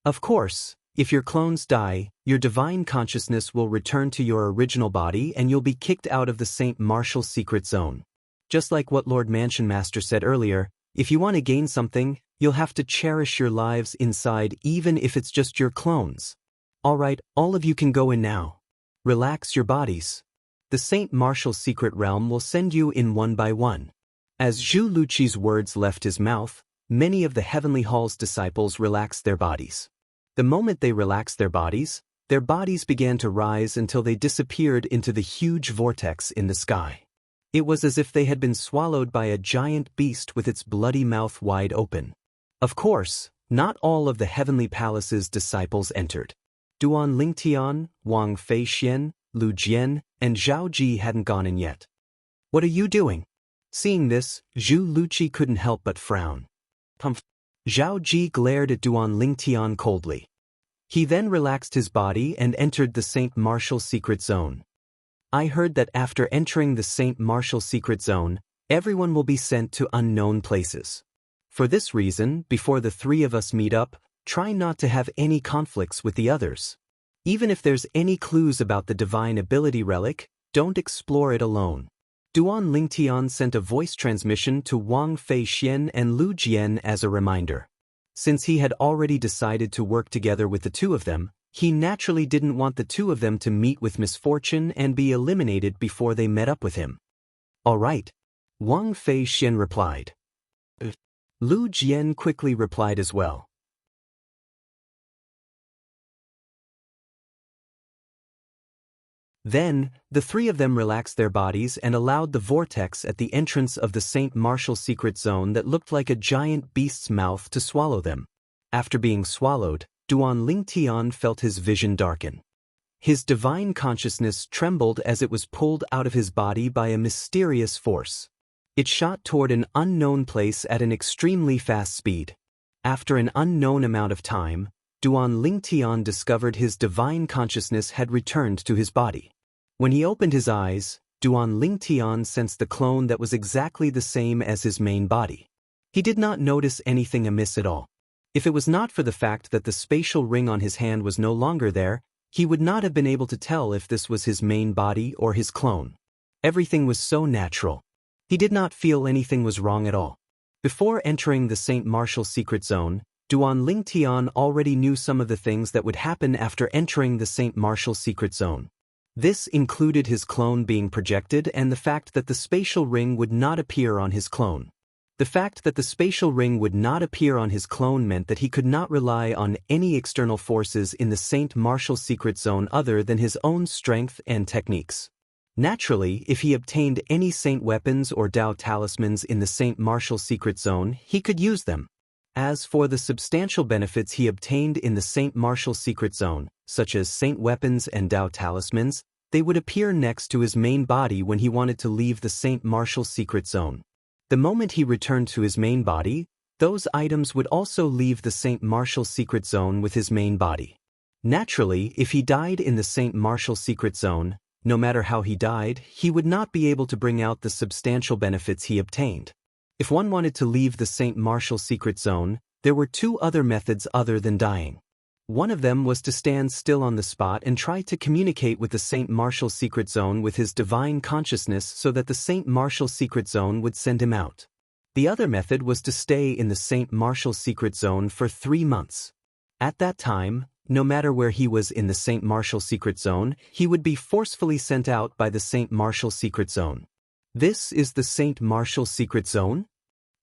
Of course, if your clones die, your divine consciousness will return to your original body and you'll be kicked out of the St. Martial's secret zone. Just like what Lord Mansion Master said earlier, if you want to gain something, you'll have to cherish your lives inside even if it's just your clones. Alright, all of you can go in now. Relax your bodies. The St. Martial's secret realm will send you in one by one. As Zhu Luqi's words left his mouth, many of the Heavenly Hall's disciples relaxed their bodies. The moment they relaxed their bodies began to rise until they disappeared into the huge vortex in the sky. It was as if they had been swallowed by a giant beast with its bloody mouth wide open. Of course, not all of the Heavenly Palace's disciples entered. Duan Lingtian, Wang Feixian, Lu Jian, and Zhao Ji hadn't gone in yet. "What are you doing?" Seeing this, Zhu Luqi couldn't help but frown. Pumph. Zhao Ji glared at Duan Lingtian coldly. He then relaxed his body and entered the St. Martial's secret zone. "I heard that after entering the St. Martial's secret zone, everyone will be sent to unknown places. For this reason, before the 3 of us meet up, try not to have any conflicts with the others. Even if there's any clues about the divine ability relic, don't explore it alone. Duan Lingtian sent a voice transmission to Wang Fei Xian and Lu Jian as a reminder. Since he had already decided to work together with the two of them, he naturally didn't want the two of them to meet with misfortune and be eliminated before they met up with him. All right, Wang Fei Xian replied. Lu Jian quickly replied as well. Then, the three of them relaxed their bodies and allowed the vortex at the entrance of the St. Martial secret zone that looked like a giant beast's mouth to swallow them. After being swallowed, Duan Lingtian felt his vision darken. His divine consciousness trembled as it was pulled out of his body by a mysterious force. It shot toward an unknown place at an extremely fast speed. After an unknown amount of time, Duan Lingtian discovered his divine consciousness had returned to his body. When he opened his eyes, Duan Lingtian sensed the clone that was exactly the same as his main body. He did not notice anything amiss at all. If it was not for the fact that the spatial ring on his hand was no longer there, he would not have been able to tell if this was his main body or his clone. Everything was so natural. He did not feel anything was wrong at all. Before entering the St. Martial secret zone, Duan Lingtian already knew some of the things that would happen after entering the St. Martial secret zone. This included his clone being projected and the fact that the spatial ring would not appear on his clone. The fact that the spatial ring would not appear on his clone meant that he could not rely on any external forces in the St. Martial secret zone other than his own strength and techniques. Naturally, if he obtained any saint weapons or Dao talismans in the St. Martial secret zone, he could use them. As for the substantial benefits he obtained in the St. Martial secret zone, such as saint weapons and Dao talismans, they would appear next to his main body when he wanted to leave the St. Martial secret zone. The moment he returned to his main body, those items would also leave the St. Martial secret zone with his main body. Naturally, if he died in the St. Martial secret zone, no matter how he died, he would not be able to bring out the substantial benefits he obtained. If one wanted to leave the St. Martial secret zone, there were two other methods other than dying. One of them was to stand still on the spot and try to communicate with the St. Martial secret zone with his divine consciousness so that the St. Martial secret zone would send him out. The other method was to stay in the St. Martial secret zone for 3 months. At that time, no matter where he was in the St. Martial secret zone, he would be forcefully sent out by the St. Martial secret zone. This is the St. Martial secret zone?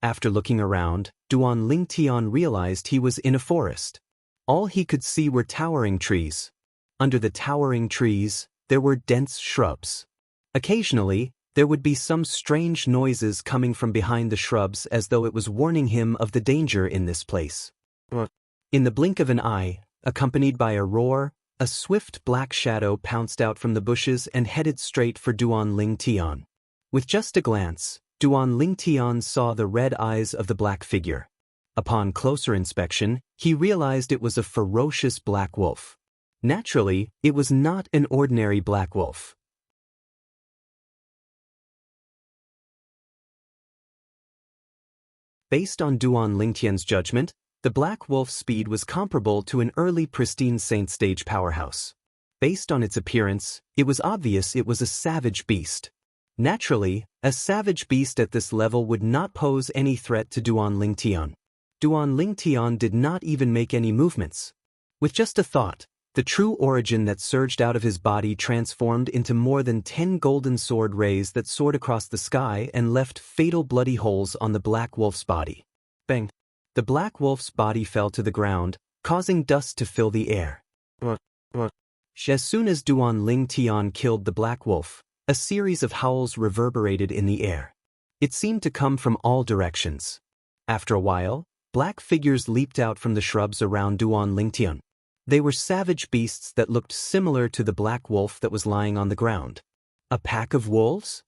After looking around, Duan Lingtian realized he was in a forest. All he could see were towering trees. Under the towering trees, there were dense shrubs. Occasionally, there would be some strange noises coming from behind the shrubs as though it was warning him of the danger in this place. In the blink of an eye, accompanied by a roar, a swift black shadow pounced out from the bushes and headed straight for Duan Lingtian. With just a glance, Duan Lingtian saw the red eyes of the black figure. Upon closer inspection, he realized it was a ferocious black wolf. Naturally, it was not an ordinary black wolf. Based on Duan Lingtian's judgment, the black wolf's speed was comparable to an early pristine saint stage powerhouse. Based on its appearance, it was obvious it was a savage beast. Naturally, a savage beast at this level would not pose any threat to Duan Lingtian. Duan Lingtian did not even make any movements. With just a thought, the true origin that surged out of his body transformed into more than 10 golden sword rays that soared across the sky and left fatal bloody holes on the black wolf's body. Bang! The black wolf's body fell to the ground, causing dust to fill the air. As soon as Duan Lingtian killed the black wolf, a series of howls reverberated in the air. It seemed to come from all directions. After a while, black figures leaped out from the shrubs around Duan Lingtian. They were savage beasts that looked similar to the black wolf that was lying on the ground. A pack of wolves?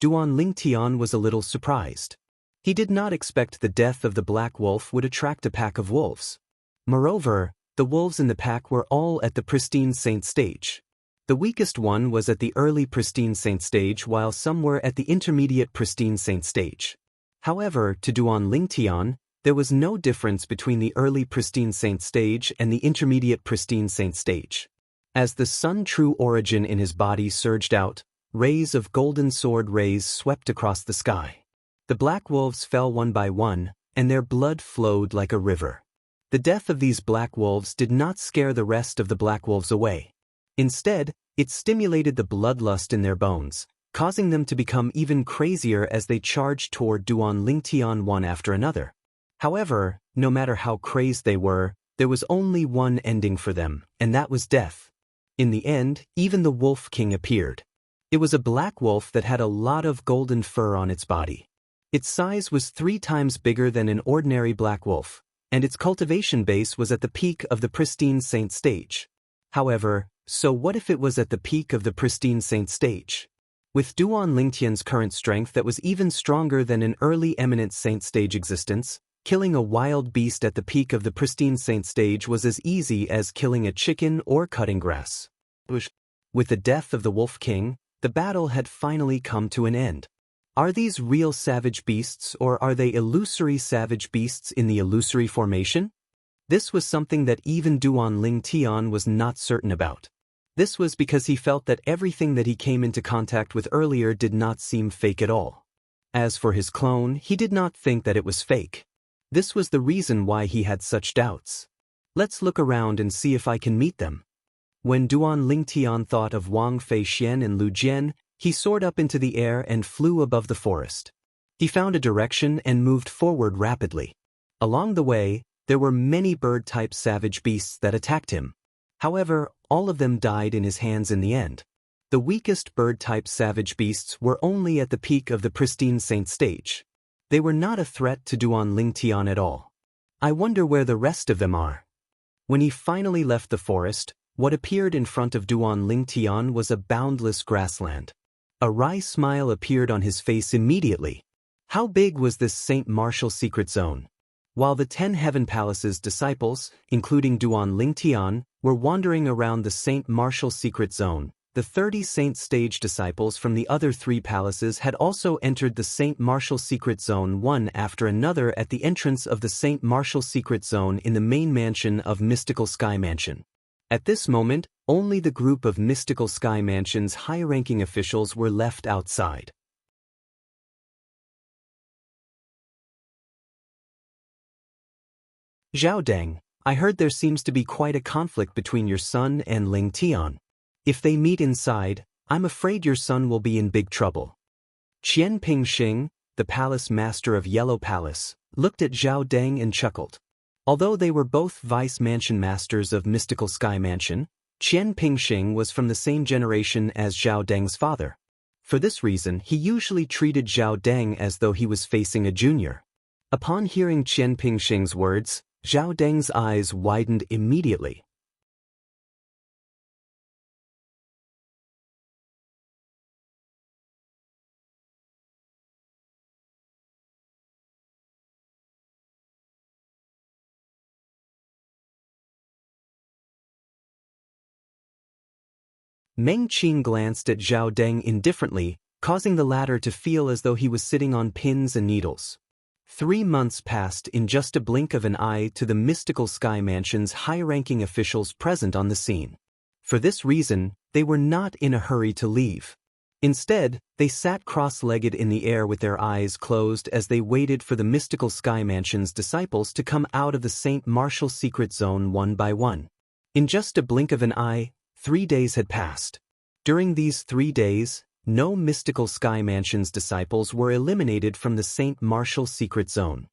Duan Lingtian was a little surprised. He did not expect the death of the black wolf would attract a pack of wolves. Moreover, the wolves in the pack were all at the pristine saint stage. The weakest one was at the early pristine saint stage while some were at the intermediate pristine saint stage. However, to Duan Lingtian, there was no difference between the early pristine saint stage and the intermediate pristine saint stage. As the sun true origin in his body surged out, rays of golden sword rays swept across the sky. The black wolves fell one by one, and their blood flowed like a river. The death of these black wolves did not scare the rest of the black wolves away. Instead, it stimulated the bloodlust in their bones, causing them to become even crazier as they charged toward Duan Lingtian one after another. However, no matter how crazed they were, there was only one ending for them, and that was death. In the end, even the Wolf King appeared. It was a black wolf that had a lot of golden fur on its body. Its size was 3 times bigger than an ordinary black wolf, and its cultivation base was at the peak of the pristine saint stage. However, so what if it was at the peak of the pristine saint stage? With Duan Lingtian's current strength that was even stronger than an early eminent saint stage existence, killing a wild beast at the peak of the pristine saint stage was as easy as killing a chicken or cutting grass. With the death of the Wolf King, the battle had finally come to an end. Are these real savage beasts, or are they illusory savage beasts in the illusory formation? This was something that even Duan Lingtian was not certain about. This was because he felt that everything that he came into contact with earlier did not seem fake at all. As for his clone, he did not think that it was fake. This was the reason why he had such doubts. Let's look around and see if I can meet them. When Duan Lingtian thought of Wang Feixian and Lu Jian, he soared up into the air and flew above the forest. He found a direction and moved forward rapidly. Along the way, there were many bird-type savage beasts that attacked him. However, all of them died in his hands in the end. The weakest bird-type savage beasts were only at the peak of the pristine saint stage. They were not a threat to Duan Lingtian at all. I wonder where the rest of them are. When he finally left the forest, what appeared in front of Duan Lingtian was a boundless grassland. A wry smile appeared on his face immediately. How big was this Saint Martial secret zone? While the 10 Heaven Palace's disciples, including Duan Lingtian, were wandering around the Saint Martial secret zone, the 30 Saint Stage disciples from the other 3 palaces had also entered the Saint Martial secret zone one after another at the entrance of the Saint Martial secret zone in the main mansion of Mystical Sky Mansion. At this moment, only the group of Mystical Sky Mansion's high-ranking officials were left outside. Zhao Deng, I heard there seems to be quite a conflict between your son and Ling Tian. If they meet inside, I'm afraid your son will be in big trouble. Qian Pingxing, the palace master of Yellow Palace, looked at Zhao Deng and chuckled. Although they were both vice mansion masters of Mystical Sky Mansion, Qian Pingxing was from the same generation as Zhao Deng's father. For this reason, he usually treated Zhao Deng as though he was facing a junior. Upon hearing Qian Pingxing's words, Zhao Deng's eyes widened immediately. Meng Qing glanced at Zhao Deng indifferently, causing the latter to feel as though he was sitting on pins and needles. 3 months passed in just a blink of an eye to the Mystical Sky Mansion's high-ranking officials present on the scene. For this reason, they were not in a hurry to leave. Instead, they sat cross-legged in the air with their eyes closed as they waited for the Mystical Sky Mansion's disciples to come out of the Saint Martial secret zone one by one. In just a blink of an eye, 3 days had passed. During these 3 days, no Mystical Sky Mansion's disciples were eliminated from the Saint Martial secret zone.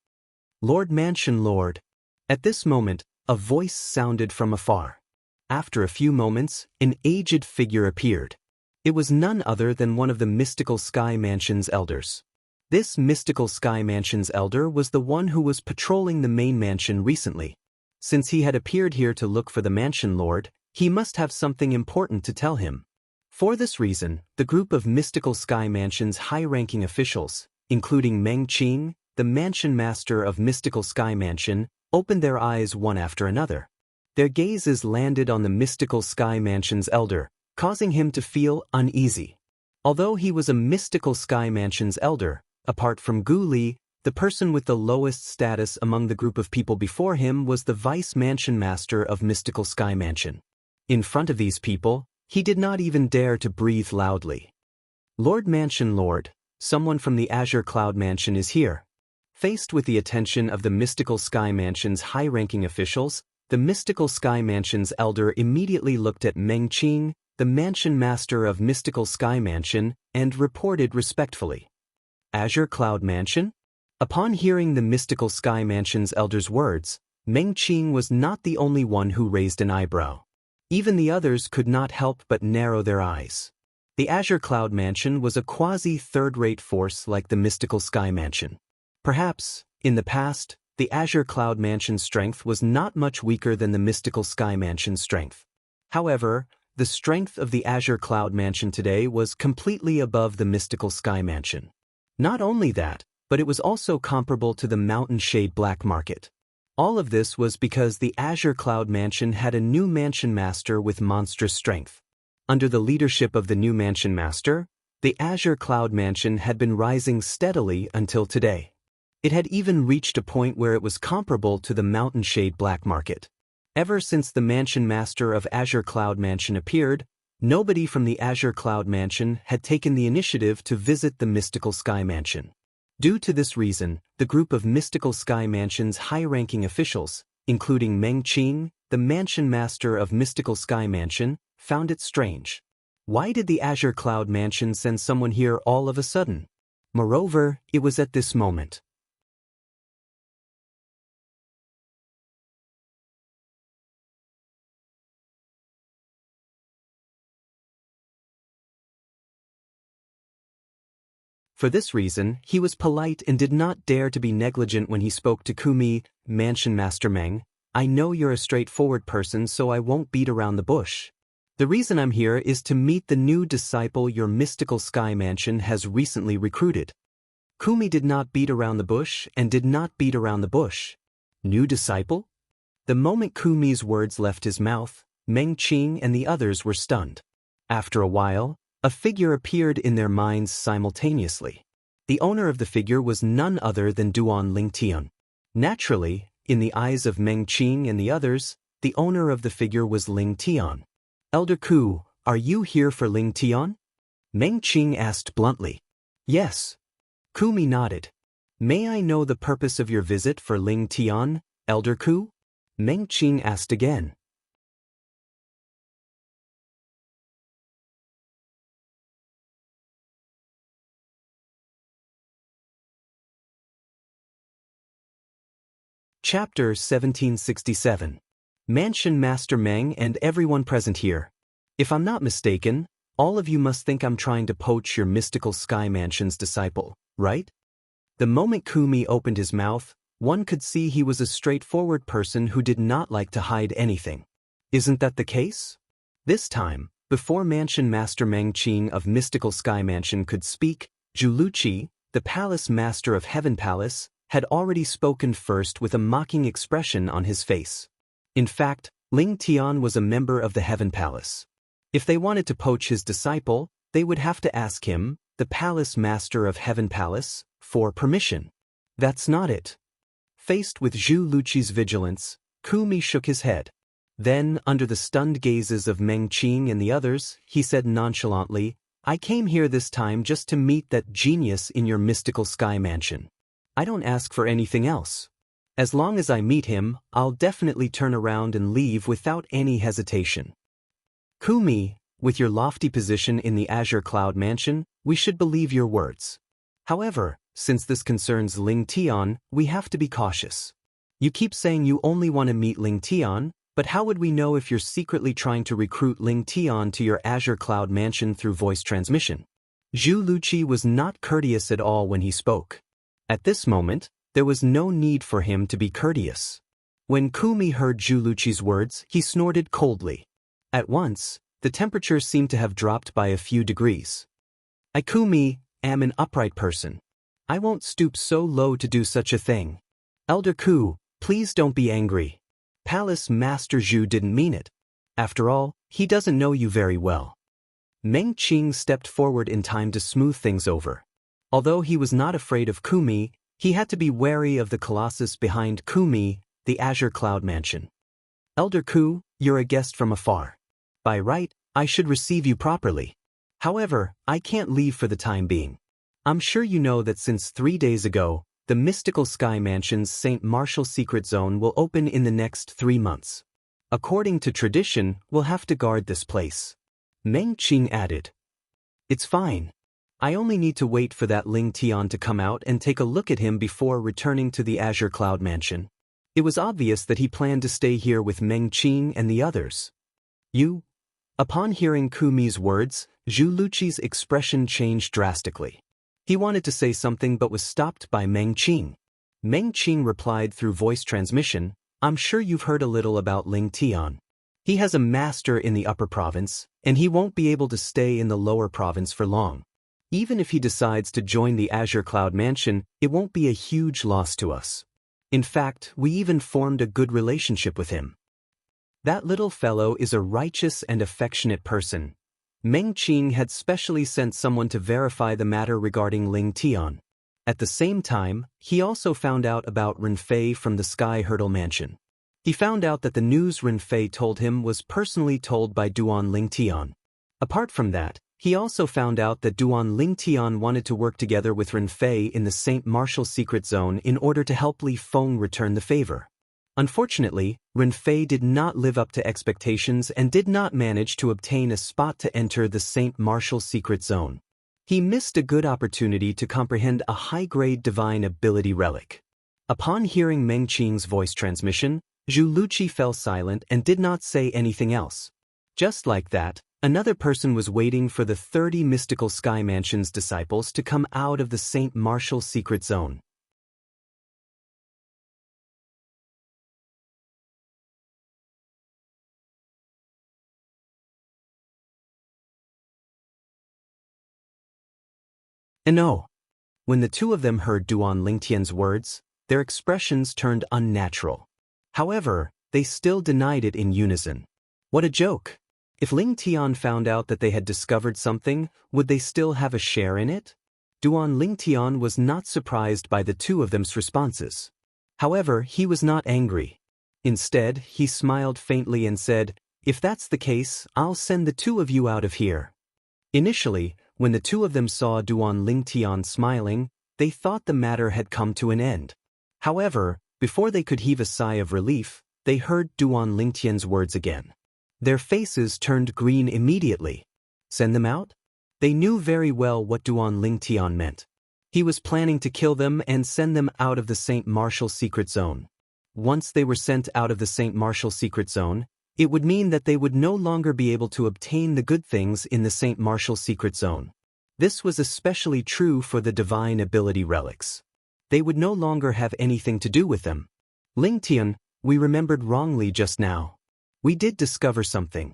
Lord Mansion Lord. At this moment, a voice sounded from afar. After a few moments, an aged figure appeared. It was none other than one of the Mystical Sky Mansion's elders. This Mystical Sky Mansion's elder was the one who was patrolling the main mansion recently. Since he had appeared here to look for the Mansion Lord, he must have something important to tell him. For this reason, the group of Mystical Sky Mansion's high-ranking officials, including Meng Qing, the Mansion Master of Mystical Sky Mansion, opened their eyes one after another. Their gazes landed on the Mystical Sky Mansion's elder, causing him to feel uneasy. Although he was a Mystical Sky Mansion's elder, apart from Gu Li, the person with the lowest status among the group of people before him was the Vice Mansion Master of Mystical Sky Mansion. In front of these people, he did not even dare to breathe loudly. Lord Mansion Lord, someone from the Azure Cloud Mansion is here. Faced with the attention of the Mystical Sky Mansion's high-ranking officials, the Mystical Sky Mansion's elder immediately looked at Meng Qing, the Mansion Master of Mystical Sky Mansion, and reported respectfully. Azure Cloud Mansion? Upon hearing the Mystical Sky Mansion's elder's words, Meng Qing was not the only one who raised an eyebrow. Even the others could not help but narrow their eyes. The Azure Cloud Mansion was a quasi-third-rate force like the Mystical Sky Mansion. Perhaps, in the past, the Azure Cloud Mansion's strength was not much weaker than the Mystical Sky Mansion's strength. However, the strength of the Azure Cloud Mansion today was completely above the Mystical Sky Mansion. Not only that, but it was also comparable to the Mountain Shade Black Market. All of this was because the Azure Cloud Mansion had a new Mansion Master with monstrous strength. Under the leadership of the new Mansion Master, the Azure Cloud Mansion had been rising steadily until today. It had even reached a point where it was comparable to the Mountain Shade Black Market. Ever since the Mansion Master of Azure Cloud Mansion appeared, nobody from the Azure Cloud Mansion had taken the initiative to visit the Mystical Sky Mansion. Due to this reason, the group of Mystical Sky Mansion's high-ranking officials, including Meng Qing, the Mansion Master of Mystical Sky Mansion, found it strange. Why did the Azure Cloud Mansion send someone here all of a sudden? Moreover, it was at this moment. For this reason, he was polite and did not dare to be negligent when he spoke to Kumi. Mansion Master Meng, I know you're a straightforward person, so I won't beat around the bush. The reason I'm here is to meet the new disciple your Mystical Sky Mansion has recently recruited. Kumi did not beat around the bush and did not beat around the bush. New disciple? The moment Kumi's words left his mouth, Meng Qing and the others were stunned. After a while, a figure appeared in their minds simultaneously. The owner of the figure was none other than Duan Lingtian. Naturally, in the eyes of Meng Qing and the others, the owner of the figure was Lingtian. Elder Ku, are you here for Lingtian? Meng Qing asked bluntly. Yes. Kumi nodded. May I know the purpose of your visit for Lingtian, Elder Ku? Meng Qing asked again. Chapter 1767. Mansion Master Meng and everyone present here. If I'm not mistaken, all of you must think I'm trying to poach your Mystical Sky Mansion's disciple, right? The moment Kumi opened his mouth, one could see he was a straightforward person who did not like to hide anything. Isn't that the case? This time, before Mansion Master Meng Qing of Mystical Sky Mansion could speak, Zhuluqi, the Palace Master of Heaven Palace, had already spoken first with a mocking expression on his face. In fact, Ling Tian was a member of the Heaven Palace. If they wanted to poach his disciple, they would have to ask him, the Palace Master of Heaven Palace, for permission. That's not it. Faced with Zhu Luqi's vigilance, Kumi shook his head. Then, under the stunned gazes of Meng Qing and the others, he said nonchalantly, I came here this time just to meet that genius in your Mystical Sky Mansion. I don't ask for anything else. As long as I meet him, I'll definitely turn around and leave without any hesitation. Kumi, with your lofty position in the Azure Cloud Mansion, we should believe your words. However, since this concerns Ling Tian, we have to be cautious. You keep saying you only want to meet Ling Tian, but how would we know if you're secretly trying to recruit Ling Tian to your Azure Cloud Mansion through voice transmission? Zhu Luqi was not courteous at all when he spoke. At this moment, there was no need for him to be courteous. When Kumi heard Zhu Luqi's words, he snorted coldly. At once, the temperature seemed to have dropped by a few degrees. I, Kumi, am an upright person. I won't stoop so low to do such a thing. Elder Ku, please don't be angry. Palace Master Zhu didn't mean it. After all, he doesn't know you very well. Meng Qing stepped forward in time to smooth things over. Although he was not afraid of Kumi, he had to be wary of the colossus behind Kumi, the Azure Cloud Mansion. Elder Ku, you're a guest from afar. By right, I should receive you properly. However, I can't leave for the time being. I'm sure you know that since 3 days ago, the mystical Sky Mansion's St. Martial Secret Zone will open in the next 3 months. According to tradition, we'll have to guard this place. Meng Qing added. It's fine. I only need to wait for that Ling Tian to come out and take a look at him before returning to the Azure Cloud Mansion. It was obvious that he planned to stay here with Meng Qing and the others. You? Upon hearing Ku Mi's words, Zhu Luqi's expression changed drastically. He wanted to say something but was stopped by Meng Qing. Meng Qing replied through voice transmission, I'm sure you've heard a little about Ling Tian. He has a master in the upper province, and he won't be able to stay in the lower province for long. Even if he decides to join the Azure Cloud Mansion, it won't be a huge loss to us. In fact, we even formed a good relationship with him. That little fellow is a righteous and affectionate person. Meng Qing had specially sent someone to verify the matter regarding Ling Tian. At the same time, he also found out about Renfei from the Sky Hurdle Mansion. He found out that the news Renfei told him was personally told by Duan Ling Tian. Apart from that, he also found out that Duan Ling Tian wanted to work together with Renfei in the St. Martial Secret Zone in order to help Li Feng return the favor. Unfortunately, Renfei did not live up to expectations and did not manage to obtain a spot to enter the St. Martial Secret Zone. He missed a good opportunity to comprehend a high-grade divine ability relic. Upon hearing Meng Qing's voice transmission, Zhu Luqi fell silent and did not say anything else. Just like that, another person was waiting for the 30 mystical Sky Mansion's disciples to come out of the St. Martial Secret Zone. And oh, when the two of them heard Duan Lingtian's words, their expressions turned unnatural. However, they still denied it in unison. What a joke! If Ling Tian found out that they had discovered something, would they still have a share in it? Duan Ling Tian was not surprised by the two of them's responses. However, he was not angry. Instead, he smiled faintly and said, If that's the case, I'll send the two of you out of here. Initially, when the two of them saw Duan Ling Tian smiling, they thought the matter had come to an end. However, before they could heave a sigh of relief, they heard Duan Ling Tian's words again. Their faces turned green immediately. Send them out? They knew very well what Duan Ling Tian meant. He was planning to kill them and send them out of the St. Martial Secret Zone. Once they were sent out of the St. Martial Secret Zone, it would mean that they would no longer be able to obtain the good things in the St. Martial Secret Zone. This was especially true for the divine ability relics. They would no longer have anything to do with them. Ling Tian, we remembered wrongly just now. We did discover something.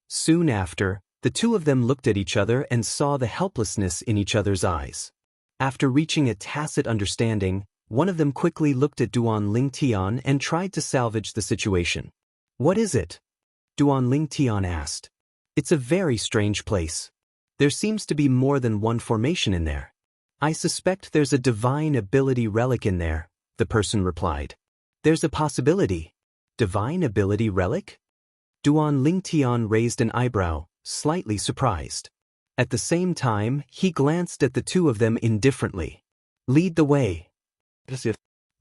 Soon after, the two of them looked at each other and saw the helplessness in each other's eyes. After reaching a tacit understanding, one of them quickly looked at Duan Ling Tian and tried to salvage the situation. What is it? Duan Ling Tian asked. It's a very strange place. There seems to be more than one formation in there. I suspect there's a divine ability relic in there, the person replied. There's a possibility. Divine ability relic? Duan Ling Tian raised an eyebrow, slightly surprised. At the same time, he glanced at the two of them indifferently. Lead the way.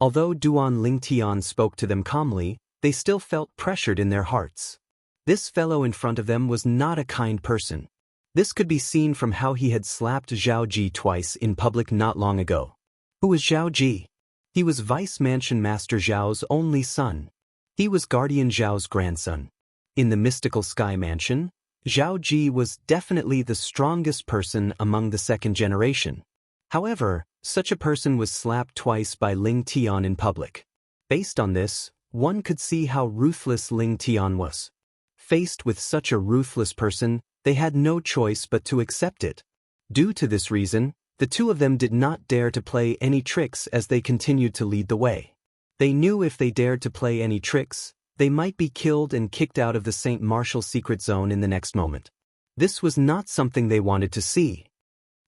Although Duan Ling Tian spoke to them calmly, they still felt pressured in their hearts. This fellow in front of them was not a kind person. This could be seen from how he had slapped Zhao Ji twice in public not long ago. Who was Zhao Ji? He was Vice Mansion Master Zhao's only son. He was Guardian Zhao's grandson. In the mystical Sky Mansion, Zhao Ji was definitely the strongest person among the second generation. However, such a person was slapped twice by Ling Tian in public. Based on this, one could see how ruthless Ling Tian was. Faced with such a ruthless person, they had no choice but to accept it. Due to this reason, the two of them did not dare to play any tricks as they continued to lead the way. They knew if they dared to play any tricks, they might be killed and kicked out of the St. Martial Secret Zone in the next moment. This was not something they wanted to see.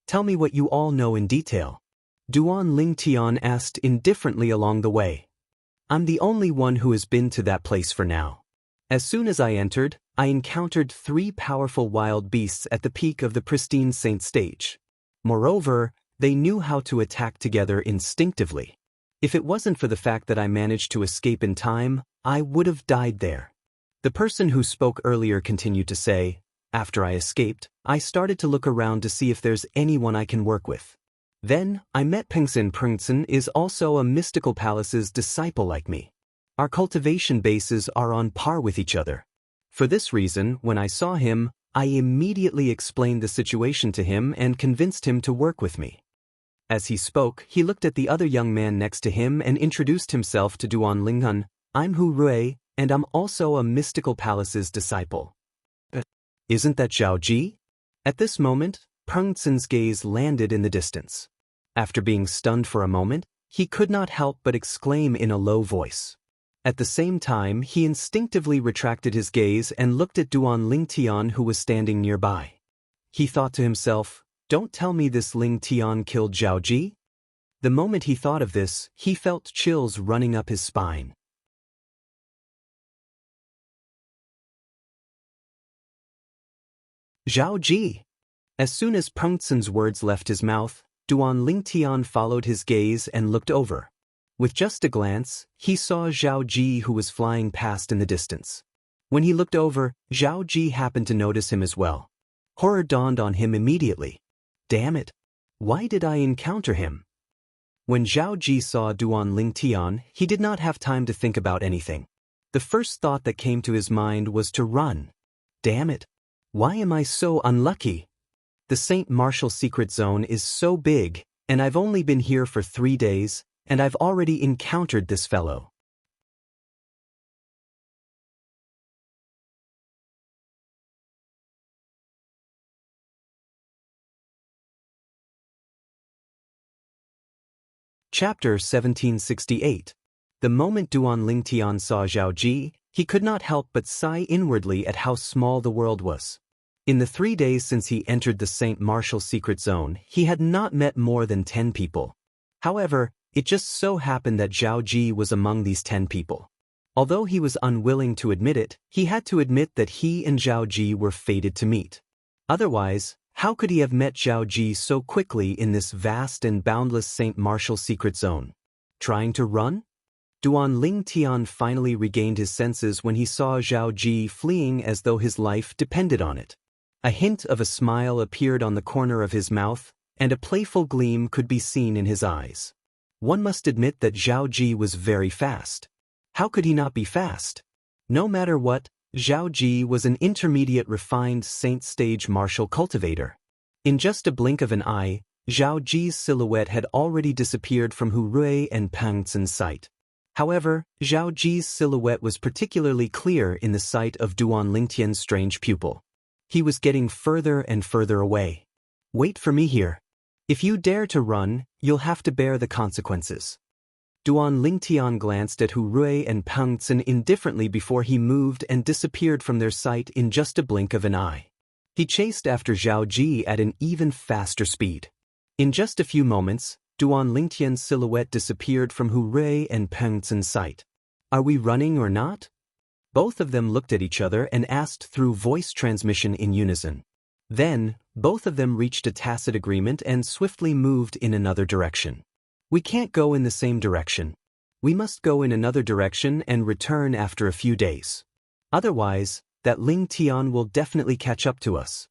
Tell me what you all know in detail. Duan Ling Tian asked indifferently along the way. I'm the only one who has been to that place for now. As soon as I entered, I encountered 3 powerful wild beasts at the peak of the pristine saint stage. Moreover, they knew how to attack together instinctively. If it wasn't for the fact that I managed to escape in time, I would have died there. The person who spoke earlier continued to say, after I escaped, I started to look around to see if there's anyone I can work with. Then, I met Pengtsen. Pengtsen is also a mystical palace's disciple like me. Our cultivation bases are on par with each other. For this reason, when I saw him, I immediately explained the situation to him and convinced him to work with me. As he spoke, he looked at the other young man next to him and introduced himself to Duan Linghan. I'm Hu Rui, and I'm also a mystical palace's disciple. Isn't that Zhao Ji? At this moment, Pengtsen's gaze landed in the distance. After being stunned for a moment, he could not help but exclaim in a low voice. At the same time, he instinctively retracted his gaze and looked at Duan Lingtian, who was standing nearby. He thought to himself, don't tell me this Lingtian killed Zhao Ji? The moment he thought of this, he felt chills running up his spine. Zhao Ji! As soon as Pengtsen's words left his mouth, Duan Lingtian followed his gaze and looked over. With just a glance, he saw Zhao Ji, who was flying past in the distance. When he looked over, Zhao Ji happened to notice him as well. Horror dawned on him immediately. Damn it! Why did I encounter him? When Zhao Ji saw Duan Lingtian, he did not have time to think about anything. The first thought that came to his mind was to run. Damn it! Why am I so unlucky? The Saint Martial Secret Zone is so big, and I've only been here for 3 days, and I've already encountered this fellow. Chapter 1768. The moment Duan Lingtian saw Zhao Ji, he could not help but sigh inwardly at how small the world was. In the 3 days since he entered the Saint Martial Secret Zone, he had not met more than 10 people. However, it just so happened that Zhao Ji was among these 10 people. Although he was unwilling to admit it, he had to admit that he and Zhao Ji were fated to meet. Otherwise, how could he have met Zhao Ji so quickly in this vast and boundless Saint Martial Secret Zone? Trying to run? Duan Lingtian finally regained his senses when he saw Zhao Ji fleeing as though his life depended on it. A hint of a smile appeared on the corner of his mouth, and a playful gleam could be seen in his eyes. One must admit that Zhao Ji was very fast. How could he not be fast? No matter what, Zhao Ji was an intermediate refined saint stage martial cultivator. In just a blink of an eye, Zhao Ji's silhouette had already disappeared from Hu Rui and Pengtsen's sight. However, Zhao Ji's silhouette was particularly clear in the sight of Duan Lingtian's strange pupil. He was getting further and further away. Wait for me here. If you dare to run, you'll have to bear the consequences. Duan Lingtian glanced at Hu Rui and Pengtsen indifferently before he moved and disappeared from their sight in just a blink of an eye. He chased after Zhao Ji at an even faster speed. In just a few moments, Duan Lingtian's silhouette disappeared from Hu Rui and Pengtsen's sight. Are we running or not? Both of them looked at each other and asked through voice transmission in unison. Then, both of them reached a tacit agreement and swiftly moved in another direction. We can't go in the same direction. We must go in another direction and return after a few days. Otherwise, that Ling Tian will definitely catch up to us.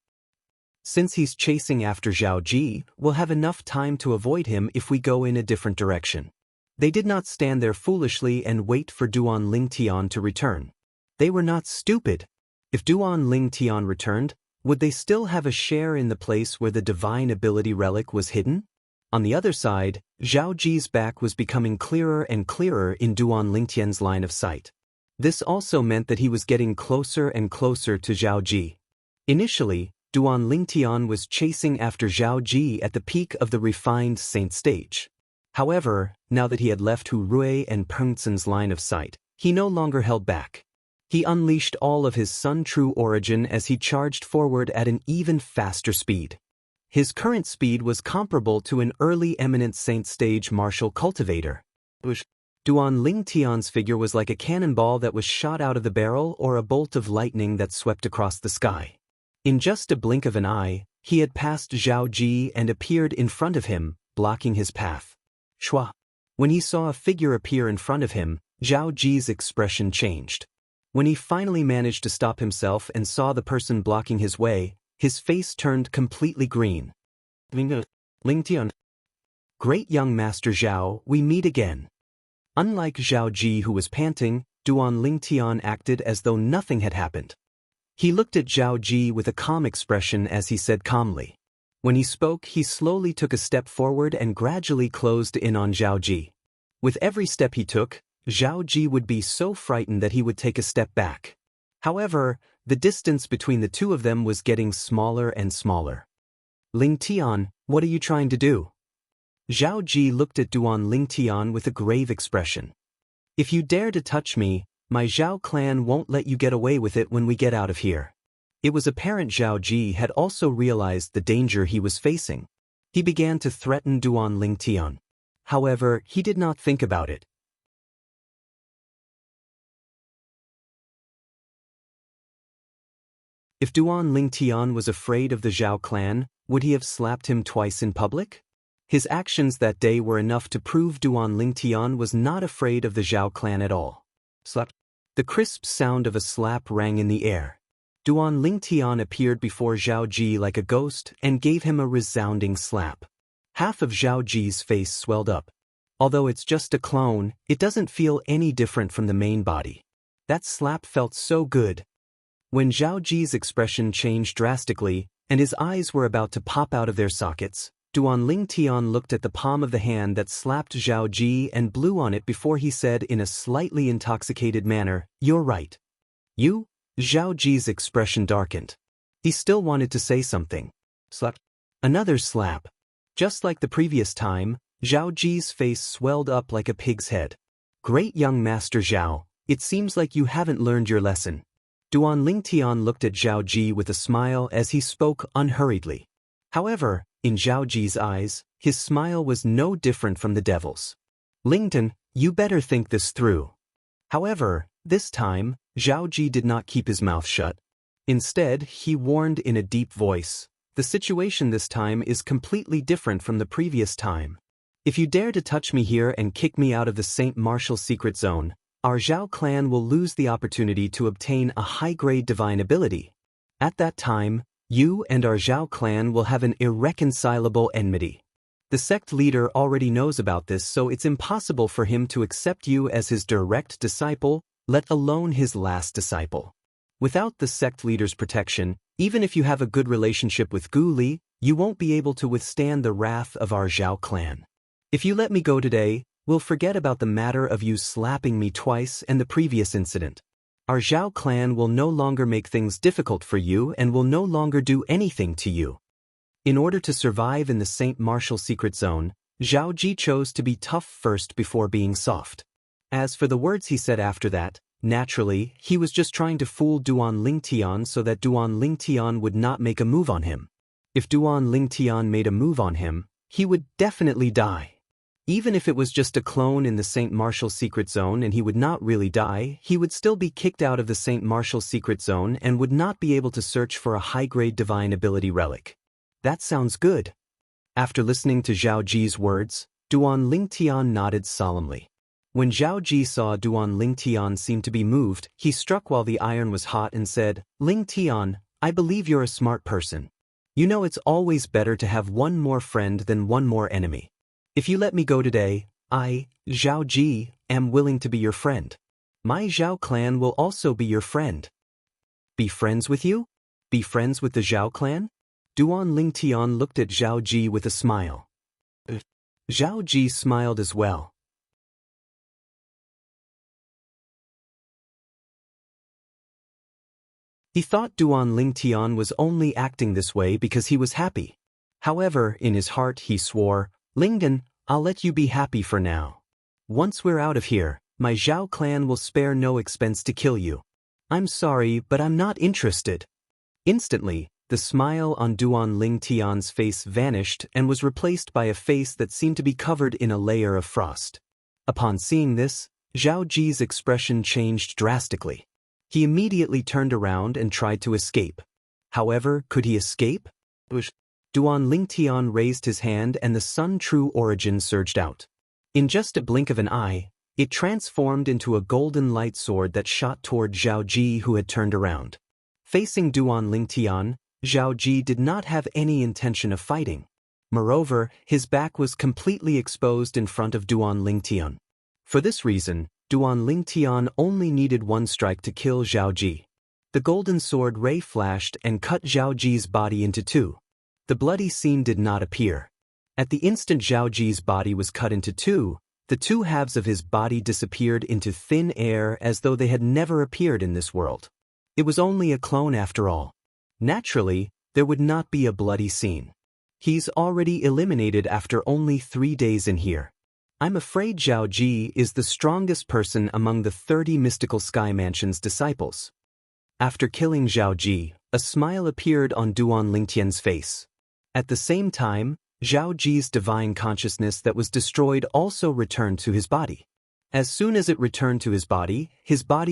Since he's chasing after Zhao Ji, we'll have enough time to avoid him if we go in a different direction. They did not stand there foolishly and wait for Duan Lingtian to return. They were not stupid. If Duan Lingtian returned, would they still have a share in the place where the divine ability relic was hidden? On the other side, Zhao Ji's back was becoming clearer and clearer in Duan Lingtian's line of sight. This also meant that he was getting closer and closer to Zhao Ji. Initially, Duan Lingtian was chasing after Zhao Ji at the peak of the refined saint stage. However, now that he had left Hu Rui and Pengtsen's line of sight, he no longer held back. He unleashed all of his Sun True origin as he charged forward at an even faster speed. His current speed was comparable to an early eminent saint stage martial cultivator. Duan Lingtian's figure was like a cannonball that was shot out of the barrel or a bolt of lightning that swept across the sky. In just a blink of an eye, he had passed Zhao Ji and appeared in front of him, blocking his path. Shua. When he saw a figure appear in front of him, Zhao Ji's expression changed. When he finally managed to stop himself and saw the person blocking his way, his face turned completely green. Lingtian. Great young Master Zhao, we meet again. Unlike Zhao Ji who was panting, Duan Lingtian acted as though nothing had happened. He looked at Zhao Ji with a calm expression as he said calmly. When he spoke, he slowly took a step forward and gradually closed in on Zhao Ji. With every step he took, Zhao Ji would be so frightened that he would take a step back. However, the distance between the two of them was getting smaller and smaller. Lingtian, what are you trying to do? Zhao Ji looked at Duan Lingtian with a grave expression. If you dare to touch me, my Zhao clan won't let you get away with it when we get out of here. It was apparent Zhao Ji had also realized the danger he was facing. He began to threaten Duan Lingtian. However, he did not think about it. If Duan Lingtian was afraid of the Zhao clan, would he have slapped him twice in public? His actions that day were enough to prove Duan Lingtian was not afraid of the Zhao clan at all. Slap. The crisp sound of a slap rang in the air. Duan Lingtian appeared before Zhao Ji like a ghost and gave him a resounding slap. Half of Zhao Ji's face swelled up. Although it's just a clone, it doesn't feel any different from the main body. That slap felt so good. When Zhao Ji's expression changed drastically, and his eyes were about to pop out of their sockets, Duan Lingtian looked at the palm of the hand that slapped Zhao Ji and blew on it before he said in a slightly intoxicated manner, "You're right." "You?" Zhao Ji's expression darkened. He still wanted to say something. Slap. Another slap. Just like the previous time, Zhao Ji's face swelled up like a pig's head. "Great young Master Zhao, it seems like you haven't learned your lesson." Duan Lingtian looked at Zhao Ji with a smile as he spoke unhurriedly. However, in Zhao Ji's eyes, his smile was no different from the devil's. "Lington, you better think this through." However, this time, Zhao Ji did not keep his mouth shut. Instead, he warned in a deep voice, "The situation this time is completely different from the previous time. If you dare to touch me here and kick me out of the Saint Martial secret zone, our Zhao clan will lose the opportunity to obtain a high-grade divine ability. At that time, you and our Zhao clan will have an irreconcilable enmity. The sect leader already knows about this, so it's impossible for him to accept you as his direct disciple, let alone his last disciple. Without the sect leader's protection, even if you have a good relationship with Gu Li, you won't be able to withstand the wrath of our Zhao clan. If you let me go today, we'll forget about the matter of you slapping me twice and the previous incident. Our Zhao clan will no longer make things difficult for you and will no longer do anything to you." In order to survive in the Saint Martial secret zone, Zhao Ji chose to be tough first before being soft. As for the words he said after that, naturally, he was just trying to fool Duan Lingtian so that Duan Lingtian would not make a move on him. If Duan Lingtian made a move on him, he would definitely die. Even if it was just a clone in the Saint Martial secret zone and he would not really die, he would still be kicked out of the Saint Martial secret zone and would not be able to search for a high-grade divine ability relic. That sounds good. After listening to Zhao Ji's words, Duan Lingtian nodded solemnly. When Zhao Ji saw Duan Lingtian seem to be moved, he struck while the iron was hot and said, "Lingtian, I believe you're a smart person. You know it's always better to have one more friend than one more enemy. If you let me go today, I, Zhao Ji, am willing to be your friend. My Zhao clan will also be your friend." "Be friends with you? Be friends with the Zhao clan?" Duan Lingtian looked at Zhao Ji with a smile. Zhao Ji smiled as well. He thought Duan Lingtian was only acting this way because he was happy. However, in his heart he swore, "Lingdan, I'll let you be happy for now. Once we're out of here, my Zhao clan will spare no expense to kill you. I'm sorry, but I'm not interested." Instantly, the smile on Duan Lingtian's face vanished and was replaced by a face that seemed to be covered in a layer of frost. Upon seeing this, Zhao Ji's expression changed drastically. He immediately turned around and tried to escape. However, could he escape? Duan Lingtian raised his hand and the Sun True Origin surged out. In just a blink of an eye, it transformed into a golden light sword that shot toward Zhao Ji, who had turned around. Facing Duan Lingtian, Zhao Ji did not have any intention of fighting. Moreover, his back was completely exposed in front of Duan Lingtian. For this reason, Duan Lingtian only needed one strike to kill Zhao Ji. The golden sword ray flashed and cut Zhao Ji's body into two. The bloody scene did not appear. At the instant Zhao Ji's body was cut into two, the two halves of his body disappeared into thin air as though they had never appeared in this world. It was only a clone after all. Naturally, there would not be a bloody scene. He's already eliminated after only 3 days in here. I'm afraid Zhao Ji is the strongest person among the 30 Mystical Sky Mansion's disciples. After killing Zhao Ji, a smile appeared on Duan Lingtian's face. At the same time, Zhao Ji's divine consciousness that was destroyed also returned to his body. As soon as it returned to his body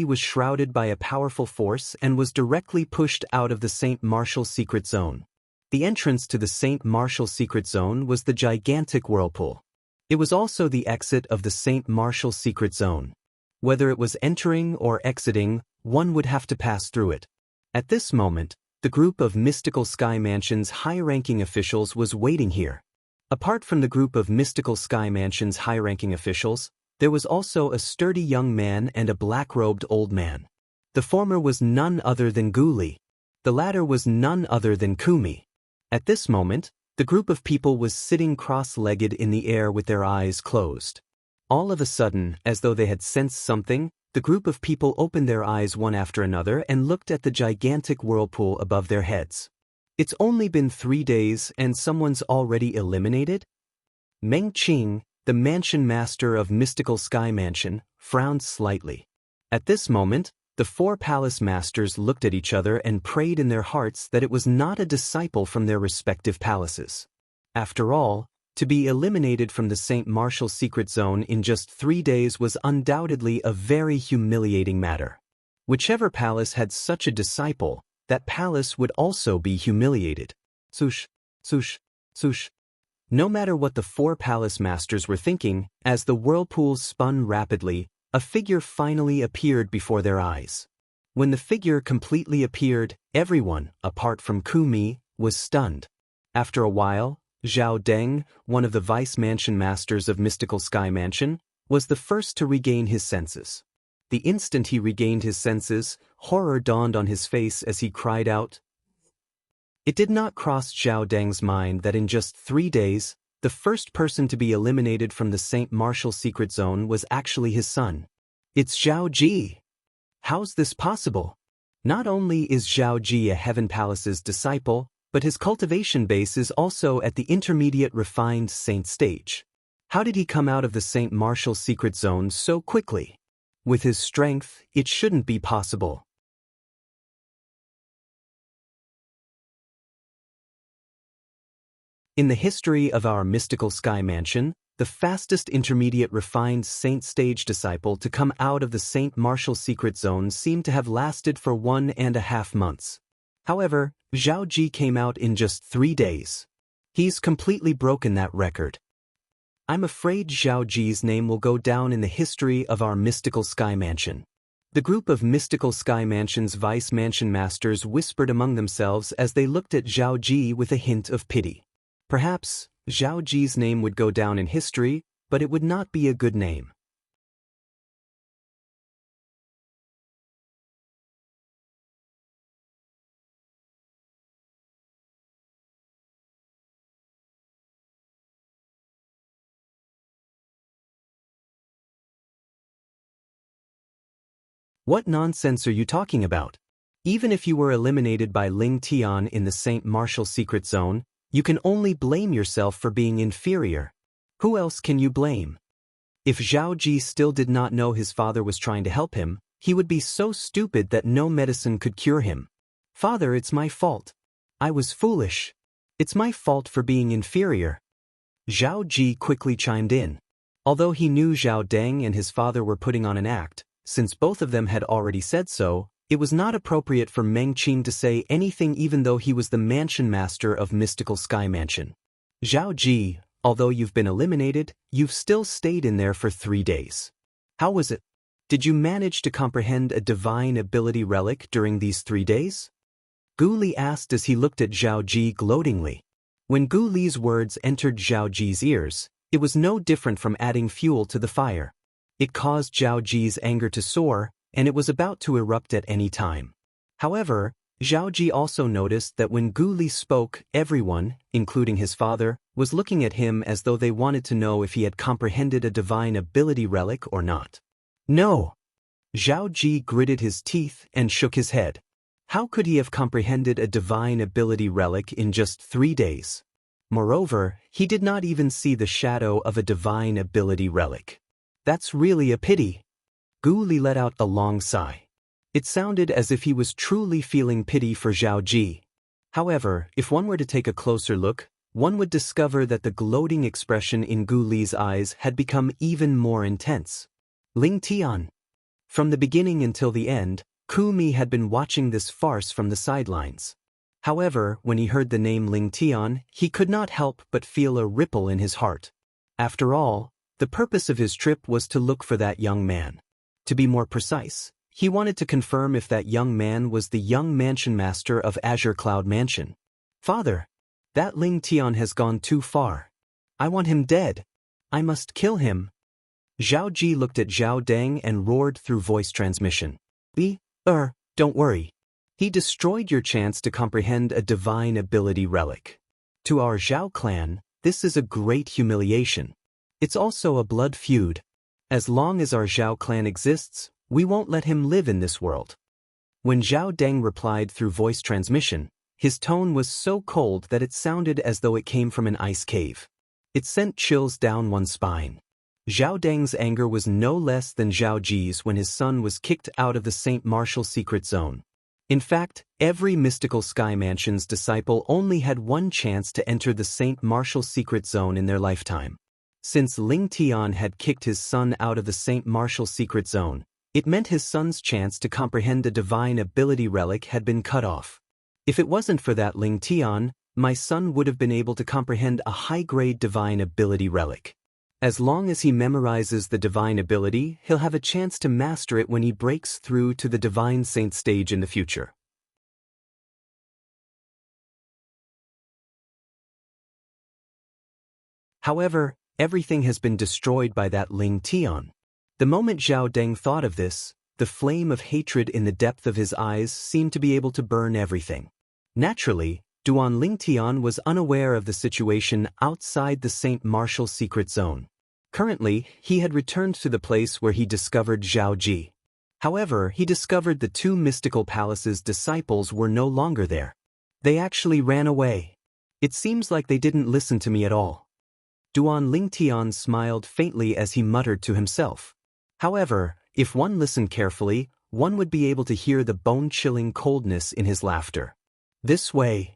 was shrouded by a powerful force and was directly pushed out of the Saint Martial Secret Zone. The entrance to the Saint Martial Secret Zone was the gigantic whirlpool. It was also the exit of the Saint Martial Secret Zone. Whether it was entering or exiting, one would have to pass through it. At this moment, the group of Mystical Sky Mansion's high-ranking officials was waiting here. Apart from the group of Mystical Sky Mansion's high-ranking officials, there was also a sturdy young man and a black-robed old man. The former was none other than Gu Li. The latter was none other than Kumi. At this moment, the group of people was sitting cross-legged in the air with their eyes closed. All of a sudden, as though they had sensed something, the group of people opened their eyes one after another and looked at the gigantic whirlpool above their heads. It's only been 3 days and someone's already eliminated? Meng Qing, the mansion master of Mystical Sky Mansion, frowned slightly. At this moment, the 4 palace masters looked at each other and prayed in their hearts that it was not a disciple from their respective palaces. After all, to be eliminated from the Saint Martial Secret Zone in just 3 days was undoubtedly a very humiliating matter. Whichever palace had such a disciple, that palace would also be humiliated. Swoosh, swoosh, swoosh. No matter what the 4 palace masters were thinking, as the whirlpool spun rapidly, a figure finally appeared before their eyes. When the figure completely appeared, everyone, apart from Kumi, was stunned. After a while, Zhao Deng, one of the vice mansion masters of Mystical Sky Mansion, was the first to regain his senses. The instant he regained his senses, horror dawned on his face as he cried out. It did not cross Zhao Deng's mind that in just 3 days, the first person to be eliminated from the Saint Martial Secret Zone was actually his son. It's Zhao Ji. How's this possible? Not only is Zhao Ji a Heaven Palace's disciple, but his cultivation base is also at the intermediate refined saint stage. How did he come out of the Saint Martial Secret Zone so quickly? With his strength, it shouldn't be possible. In the history of our Mystical Sky Mansion, the fastest intermediate refined saint stage disciple to come out of the Saint Martial Secret Zone seemed to have lasted for 1.5 months. However, Zhao Ji came out in just 3 days. He's completely broken that record. I'm afraid Zhao Ji's name will go down in the history of our Mystical Sky Mansion. The group of Mystical Sky Mansion's vice mansion masters whispered among themselves as they looked at Zhao Ji with a hint of pity. Perhaps, Zhao Ji's name would go down in history, but it would not be a good name. What nonsense are you talking about? Even if you were eliminated by Ling Tian in the Saint Martial Secret Zone, you can only blame yourself for being inferior. Who else can you blame? If Zhao Ji still did not know his father was trying to help him, he would be so stupid that no medicine could cure him. Father, it's my fault. I was foolish. It's my fault for being inferior. Zhao Ji quickly chimed in. Although he knew Zhao Deng and his father were putting on an act, since both of them had already said so, it was not appropriate for Meng Qin to say anything even though he was the mansion master of Mystical Sky Mansion. Zhao Ji, although you've been eliminated, you've still stayed in there for 3 days. How was it? Did you manage to comprehend a divine ability relic during these 3 days? Gu Li asked as he looked at Zhao Ji gloatingly. When Gu Li's words entered Zhao Ji's ears, it was no different from adding fuel to the fire. It caused Zhao Ji's anger to soar, and it was about to erupt at any time. However, Zhao Ji also noticed that when Gu Li spoke, everyone, including his father, was looking at him as though they wanted to know if he had comprehended a divine ability relic or not. No! Zhao Ji gritted his teeth and shook his head. How could he have comprehended a divine ability relic in just 3 days? Moreover, he did not even see the shadow of a divine ability relic. That's really a pity. Gu Li let out a long sigh. It sounded as if he was truly feeling pity for Zhao Ji. However, if one were to take a closer look, one would discover that the gloating expression in Gu Li's eyes had become even more intense. Ling Tian. From the beginning until the end, Ku Mi had been watching this farce from the sidelines. However, when he heard the name Ling Tian, he could not help but feel a ripple in his heart. After all, the purpose of his trip was to look for that young man. To be more precise, he wanted to confirm if that young man was the young mansion master of Azure Cloud Mansion. Father, that Ling Tian has gone too far. I want him dead. I must kill him. Zhao Ji looked at Zhao Deng and roared through voice transmission. Don't worry. He destroyed your chance to comprehend a divine ability relic. To our Zhao clan, this is a great humiliation. It's also a blood feud. As long as our Zhao clan exists, we won't let him live in this world. When Zhao Deng replied through voice transmission, his tone was so cold that it sounded as though it came from an ice cave. It sent chills down one's spine. Zhao Deng's anger was no less than Zhao Ji's when his son was kicked out of the St. Martial Secret Zone. In fact, every Mystical Sky Mansion's disciple only had one chance to enter the St. Martial Secret Zone in their lifetime. Since Ling Tian had kicked his son out of the St. Martial Secret Zone, it meant his son's chance to comprehend a divine ability relic had been cut off. If it wasn't for that Ling Tian, my son would have been able to comprehend a high-grade divine ability relic. As long as he memorizes the divine ability, he'll have a chance to master it when he breaks through to the Divine Saint stage in the future. However, everything has been destroyed by that Ling Tian. The moment Zhao Deng thought of this, the flame of hatred in the depth of his eyes seemed to be able to burn everything. Naturally, Duan Ling Tian was unaware of the situation outside the St. Martial Secret Zone. Currently, he had returned to the place where he discovered Zhao Ji. However, he discovered the 2 Mystical Palace's disciples were no longer there. They actually ran away. It seems like they didn't listen to me at all. Duan Ling Tian smiled faintly as he muttered to himself. However, if one listened carefully, one would be able to hear the bone-chilling coldness in his laughter. This way.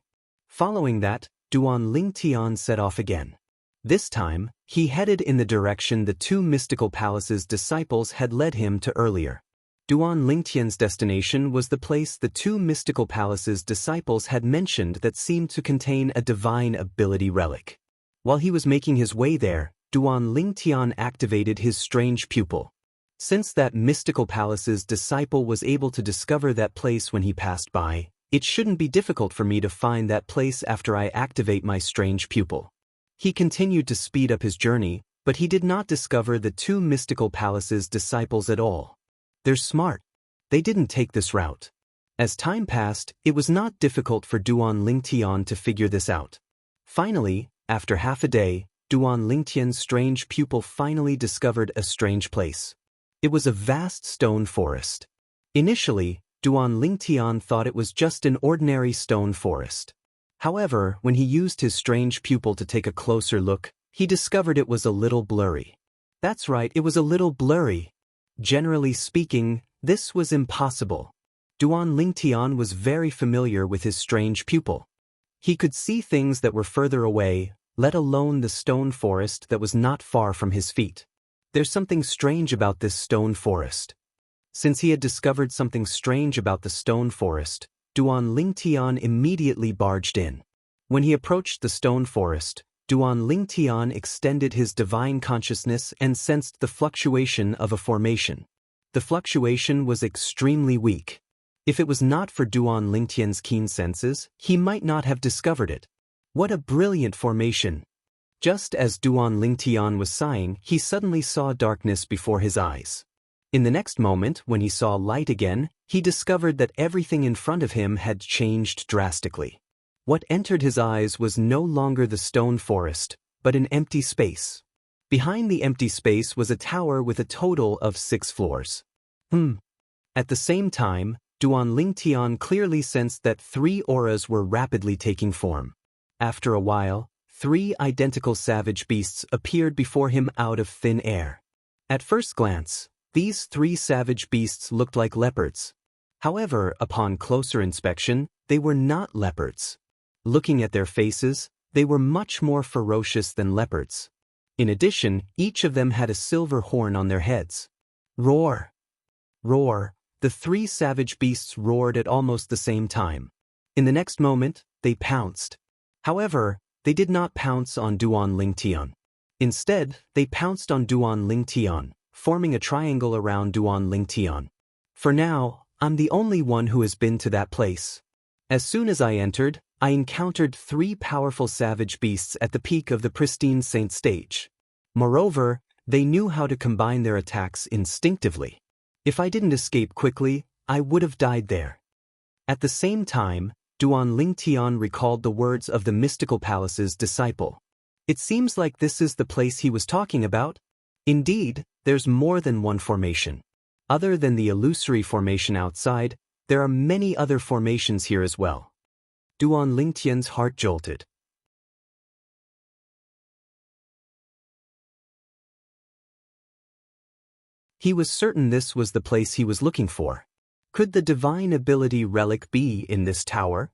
Following that, Duan Ling Tian set off again. This time, he headed in the direction the 2 Mystical Palace's disciples had led him to earlier. Duan Lingtian's destination was the place the 2 Mystical Palace's disciples had mentioned that seemed to contain a divine ability relic. While he was making his way there, Duan Lingtian activated his strange pupil. Since that Mystical Palace's disciple was able to discover that place when he passed by, it shouldn't be difficult for me to find that place after I activate my strange pupil. He continued to speed up his journey, but he did not discover the 2 Mystical Palace's disciples at all. They're smart. They didn't take this route. As time passed, it was not difficult for Duan Lingtian to figure this out. Finally, after half a day, Duan Lingtian's strange pupil finally discovered a strange place. It was a vast stone forest. Initially, Duan Lingtian thought it was just an ordinary stone forest. However, when he used his strange pupil to take a closer look, he discovered it was a little blurry. That's right, it was a little blurry. Generally speaking, this was impossible. Duan Lingtian was very familiar with his strange pupil. He could see things that were further away, let alone the stone forest that was not far from his feet. There's something strange about this stone forest. Since he had discovered something strange about the stone forest, Duan Lingtian immediately barged in. When he approached the stone forest, Duan Lingtian extended his divine consciousness and sensed the fluctuation of a formation. The fluctuation was extremely weak. If it was not for Duan Lingtian's keen senses, he might not have discovered it. What a brilliant formation! Just as Duan Lingtian was sighing, he suddenly saw darkness before his eyes. In the next moment, when he saw light again, he discovered that everything in front of him had changed drastically. What entered his eyes was no longer the stone forest, but an empty space. Behind the empty space was a tower with a total of 6 floors. At the same time, Duan Lingtian clearly sensed that 3 auras were rapidly taking form. After a while, 3 identical savage beasts appeared before him out of thin air. At first glance, these 3 savage beasts looked like leopards. However, upon closer inspection, they were not leopards. Looking at their faces, they were much more ferocious than leopards. In addition, each of them had a silver horn on their heads. Roar! Roar! The 3 savage beasts roared at almost the same time. In the next moment, they pounced. However, they did not pounce on Duan Lingtian. Instead, they pounced on Duan Lingtian, forming a triangle around Duan Lingtian. For now, I'm the only one who has been to that place. As soon as I entered, I encountered 3 powerful savage beasts at the peak of the pristine saint stage. Moreover, they knew how to combine their attacks instinctively. If I didn't escape quickly, I would have died there. At the same time, Duan Lingtian recalled the words of the Mystical Palace's disciple. It seems like this is the place he was talking about. Indeed, there's more than one formation. Other than the illusory formation outside, there are many other formations here as well. Duan Lingtian's heart jolted. He was certain this was the place he was looking for. Could the divine ability relic be in this tower?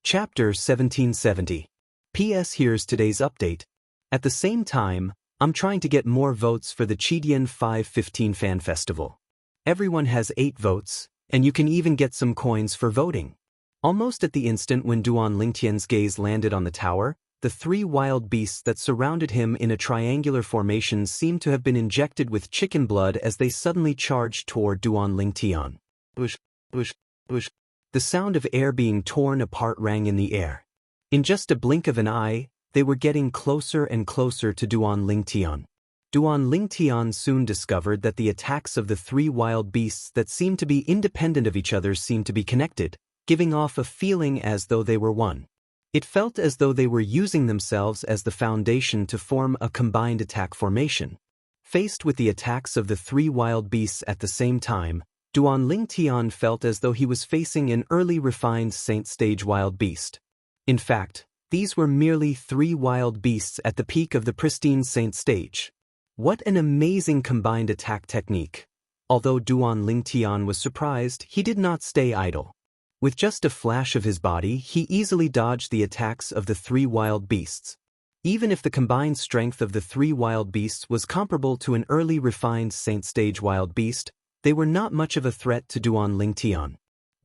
Chapter 1770. P.S. Here's today's update. At the same time, I'm trying to get more votes for the Chidian 515 Fan Festival. Everyone has 8 votes, and you can even get some coins for voting. Almost at the instant when Duan Lingtian's gaze landed on the tower, the 3 wild beasts that surrounded him in a triangular formation seemed to have been injected with chicken blood as they suddenly charged toward Duan Lingtian. Bush, bush, bush. The sound of air being torn apart rang in the air. In just a blink of an eye, they were getting closer and closer to Duan Lingtian. Duan Lingtian soon discovered that the attacks of the 3 wild beasts that seemed to be independent of each other seemed to be connected, giving off a feeling as though they were one. It felt as though they were using themselves as the foundation to form a combined attack formation. Faced with the attacks of the 3 wild beasts at the same time, Duan Lingtian felt as though he was facing an early refined saint stage wild beast. In fact, these were merely 3 wild beasts at the peak of the pristine saint stage. What an amazing combined attack technique! Although Duan Lingtian was surprised, he did not stay idle. With just a flash of his body, he easily dodged the attacks of the 3 wild beasts. Even if the combined strength of the 3 wild beasts was comparable to an early refined saint stage wild beast, they were not much of a threat to Duan Lingtian.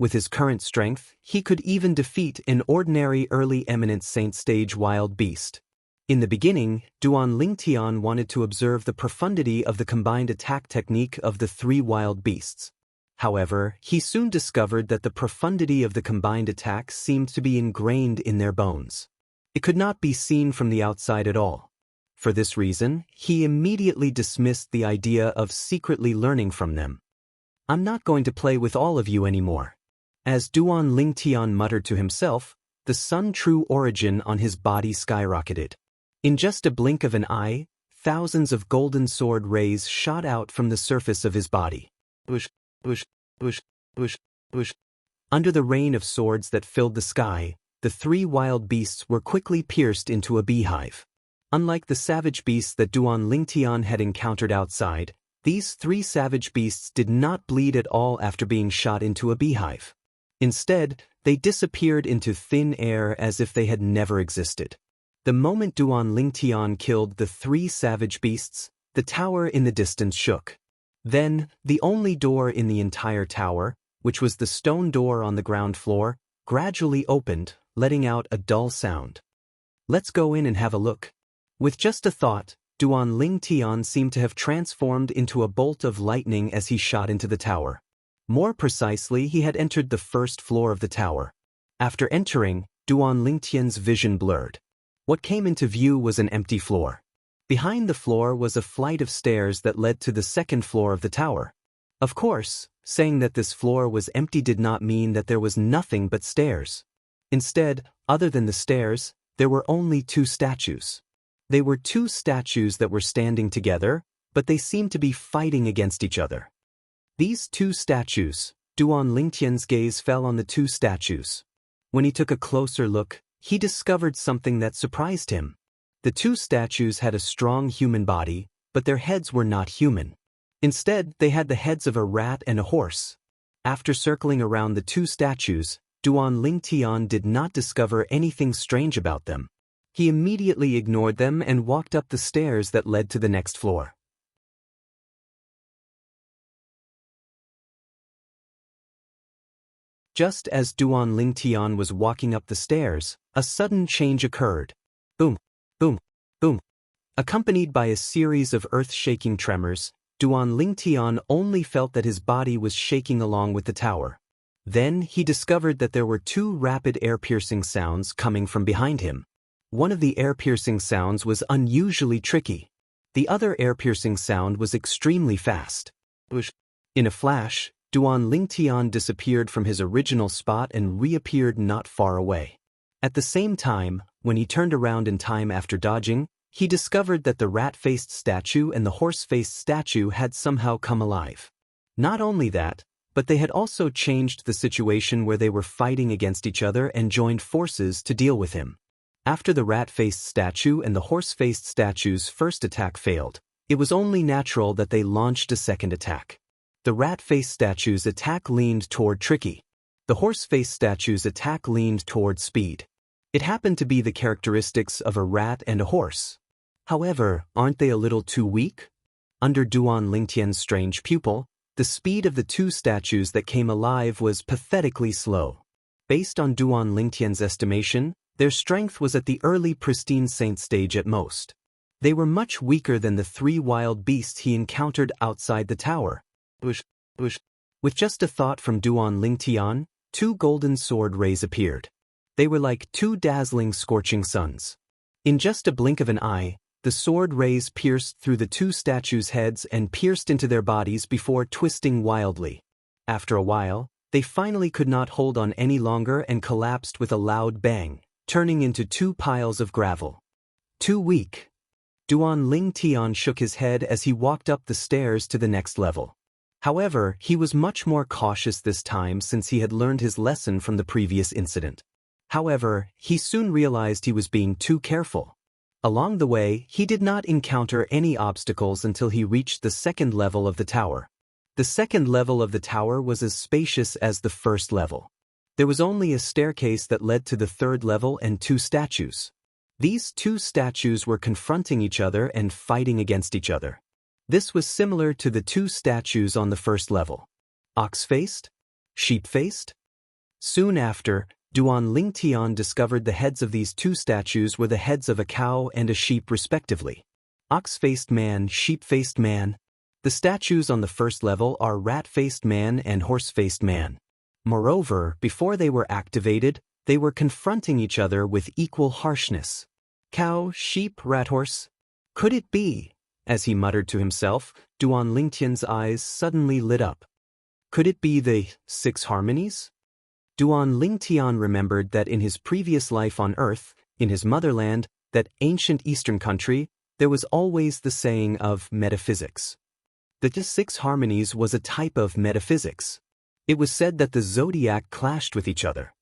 With his current strength, he could even defeat an ordinary early eminent saint stage wild beast. In the beginning, Duan Lingtian wanted to observe the profundity of the combined attack technique of the 3 wild beasts. However, he soon discovered that the profundity of the combined attacks seemed to be ingrained in their bones. It could not be seen from the outside at all. For this reason, he immediately dismissed the idea of secretly learning from them. I'm not going to play with all of you anymore. As Duan Lingtian muttered to himself, the sun true origin on his body skyrocketed. In just a blink of an eye, thousands of golden sword rays shot out from the surface of his body. Bush, bush, bush, bush, bush. Under the rain of swords that filled the sky, the 3 wild beasts were quickly pierced into a beehive. Unlike the savage beasts that Duan Lingtian had encountered outside, These 3 savage beasts did not bleed at all after being shot into a beehive. Instead, they disappeared into thin air as if they had never existed. The moment Duan Lingtian killed the 3 savage beasts, the tower in the distance shook. Then, the only door in the entire tower, which was the stone door on the ground floor, gradually opened, letting out a dull sound. "Let's go in and have a look." With just a thought, Duan Lingtian seemed to have transformed into a bolt of lightning as he shot into the tower. More precisely, he had entered the first floor of the tower. After entering, Duan Lingtian's vision blurred. What came into view was an empty floor. Behind the floor was a flight of stairs that led to the second floor of the tower. Of course, saying that this floor was empty did not mean that there was nothing but stairs. Instead, other than the stairs, there were only 2 statues. They were 2 statues that were standing together, but they seemed to be fighting against each other. These 2 statues, Duan Lingtian's gaze fell on the 2 statues. When he took a closer look, he discovered something that surprised him. The 2 statues had a strong human body, but their heads were not human. Instead, they had the heads of a rat and a horse. After circling around the 2 statues, Duan Lingtian did not discover anything strange about them. He immediately ignored them and walked up the stairs that led to the next floor. Just as Duan Lingtian was walking up the stairs, a sudden change occurred. Boom, boom, boom. Accompanied by a series of earth-shaking tremors, Duan Lingtian only felt that his body was shaking along with the tower. Then he discovered that there were 2 rapid air-piercing sounds coming from behind him. One of the air-piercing sounds was unusually tricky. The other air-piercing sound was extremely fast. In a flash, Duan Lingtian disappeared from his original spot and reappeared not far away. At the same time, when he turned around in time after dodging, he discovered that the rat-faced statue and the horse-faced statue had somehow come alive. Not only that, but they had also changed the situation where they were fighting against each other and joined forces to deal with him. After the rat-faced statue and the horse-faced statue's first attack failed, it was only natural that they launched a second attack. The rat-faced statue's attack leaned toward tricky. The horse-faced statue's attack leaned toward speed. It happened to be the characteristics of a rat and a horse. However, aren't they a little too weak? Under Duan Lingtian's strange pupil, the speed of the 2 statues that came alive was pathetically slow. Based on Duan Lingtian's estimation, their strength was at the early pristine saint stage at most. They were much weaker than the 3 wild beasts he encountered outside the tower. With just a thought from Duan Lingtian, 2 golden sword rays appeared. They were like 2 dazzling scorching suns. In just a blink of an eye, the sword rays pierced through the 2 statues' heads and pierced into their bodies before twisting wildly. After a while, they finally could not hold on any longer and collapsed with a loud bang, turning into 2 piles of gravel. Too weak. Duan Lingtian shook his head as he walked up the stairs to the next level. However, he was much more cautious this time since he had learned his lesson from the previous incident. However, he soon realized he was being too careful. Along the way, he did not encounter any obstacles until he reached the 2nd level of the tower. The 2nd level of the tower was as spacious as the 1st level. There was only a staircase that led to the 3rd level and 2 statues. These 2 statues were confronting each other and fighting against each other. This was similar to the 2 statues on the 1st level. Ox-faced? Sheep-faced? Soon after, Duan Lingtian discovered the heads of these 2 statues were the heads of a cow and a sheep respectively. Ox-faced man, sheep-faced man. The statues on the 1st level are rat-faced man and horse-faced man. Moreover, before they were activated, they were confronting each other with equal harshness. Cow, sheep, rat, horse? Could it be? As he muttered to himself, Duan Lingtian's eyes suddenly lit up. Could it be the 6 harmonies? Duan Lingtian remembered that in his previous life on Earth, in his motherland, that ancient Eastern country, there was always the saying of metaphysics. The 6 harmonies was a type of metaphysics. It was said that the zodiac clashed with each other.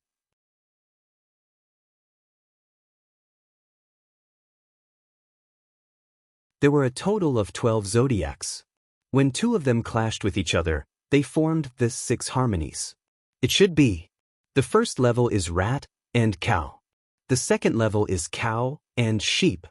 There were a total of 12 zodiacs. When two of them clashed with each other, they formed the 6 harmonies. It should be. The first level is rat and cow. The second level is cow and sheep.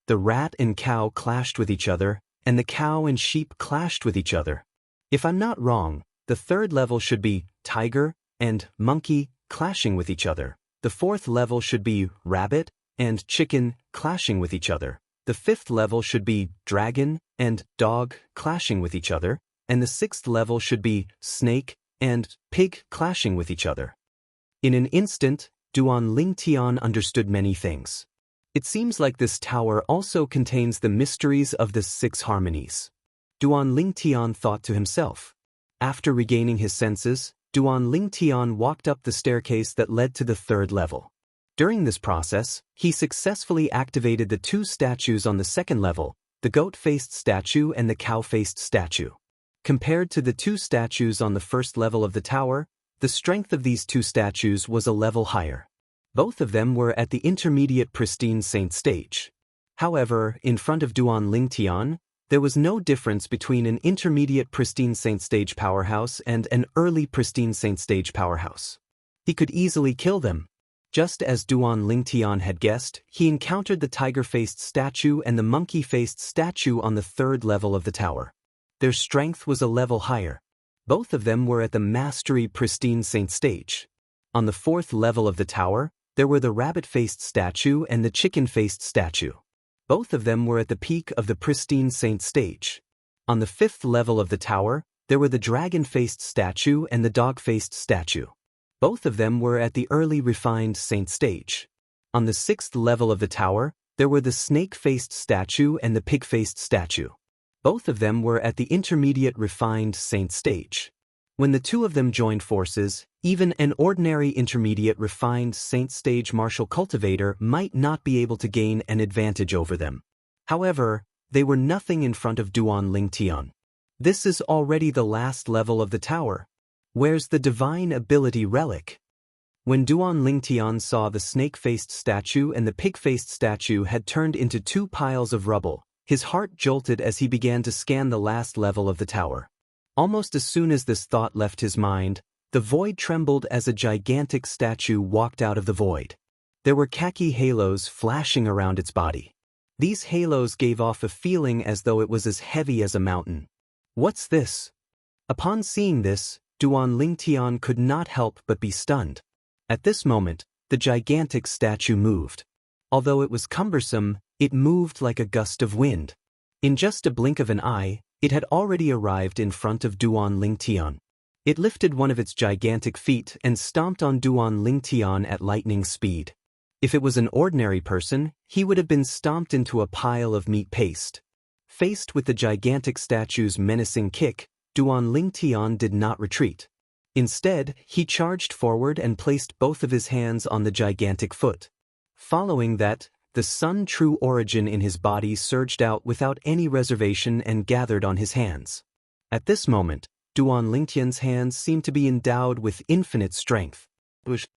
The rat and cow clashed with each other, and the cow and sheep clashed with each other. If I'm not wrong, the third level should be tiger and monkey clashing with each other. The fourth level should be rabbit and chicken clashing with each other. The fifth level should be dragon and dog clashing with each other, and the sixth level should be snake and pig clashing with each other. In an instant, Duan Lingtian understood many things. It seems like this tower also contains the mysteries of the 6 harmonies. Duan Lingtian thought to himself. After regaining his senses, Duan Lingtian walked up the staircase that led to the 3rd level. During this process, he successfully activated the 2 statues on the 2nd level, the goat-faced statue and the cow-faced statue. Compared to the 2 statues on the 1st level of the tower, the strength of these 2 statues was a level higher. Both of them were at the intermediate pristine saint stage. However, in front of Duan Lingtian, there was no difference between an intermediate pristine saint stage powerhouse and an early pristine saint stage powerhouse. He could easily kill them. Just as Duan Lingtian had guessed, he encountered the tiger-faced statue and the monkey-faced statue on the 3rd level of the tower. Their strength was a level higher. Both of them were at the mastery pristine saint stage. On the 4th level of the tower, there were the rabbit-faced statue and the chicken-faced statue. Both of them were at the peak of the pristine saint stage. On the 5th level of the tower, there were the dragon-faced statue and the dog-faced statue. Both of them were at the early refined saint stage. On the 6th level of the tower, there were the snake-faced statue and the pig-faced statue. Both of them were at the intermediate refined saint stage. When the 2 of them joined forces, even an ordinary intermediate refined saint stage martial cultivator might not be able to gain an advantage over them. However, they were nothing in front of Duan Lingtian. This is already the last level of the tower. Where's the divine ability relic? When Duan Lingtian saw the snake-faced statue and the pig-faced statue had turned into 2 piles of rubble, his heart jolted as he began to scan the last level of the tower. Almost as soon as this thought left his mind, the void trembled as a gigantic statue walked out of the void. There were khaki halos flashing around its body. These halos gave off a feeling as though it was as heavy as a mountain. What's this? Upon seeing this, Duan Lingtian could not help but be stunned. At this moment, the gigantic statue moved. Although it was cumbersome, it moved like a gust of wind. In just a blink of an eye, it had already arrived in front of Duan Lingtian. It lifted one of its gigantic feet and stomped on Duan Lingtian at lightning speed. If it was an ordinary person, he would have been stomped into a pile of meat paste. Faced with the gigantic statue's menacing kick, Duan Lingtian did not retreat. Instead, he charged forward and placed both of his hands on the gigantic foot. Following that, the Sun True Origin in his body surged out without any reservation and gathered on his hands. At this moment, Duan Lingtian's hands seemed to be endowed with infinite strength. Duan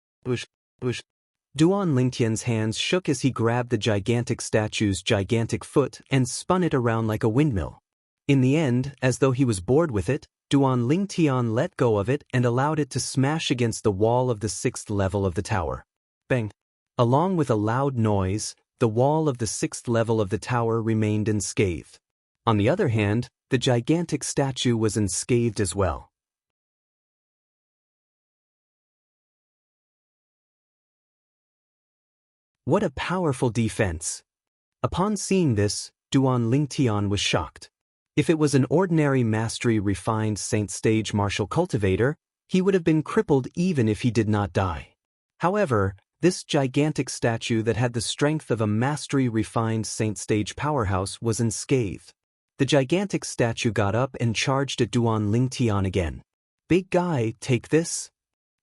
Lingtian's hands shook as he grabbed the gigantic statue's gigantic foot and spun it around like a windmill. In the end, as though he was bored with it, Duan Lingtian let go of it and allowed it to smash against the wall of the 6th level of the tower. Bang! Along with a loud noise, the wall of the 6th level of the tower remained unscathed. On the other hand, the gigantic statue was unscathed as well. What a powerful defense! Upon seeing this, Duan Lingtian was shocked. If it was an ordinary mastery refined saint stage martial cultivator, he would have been crippled even if he did not die. However, this gigantic statue that had the strength of a mastery refined saint stage powerhouse was unscathed. The gigantic statue got up and charged at Duan Lingtian again. "Big guy, take this!"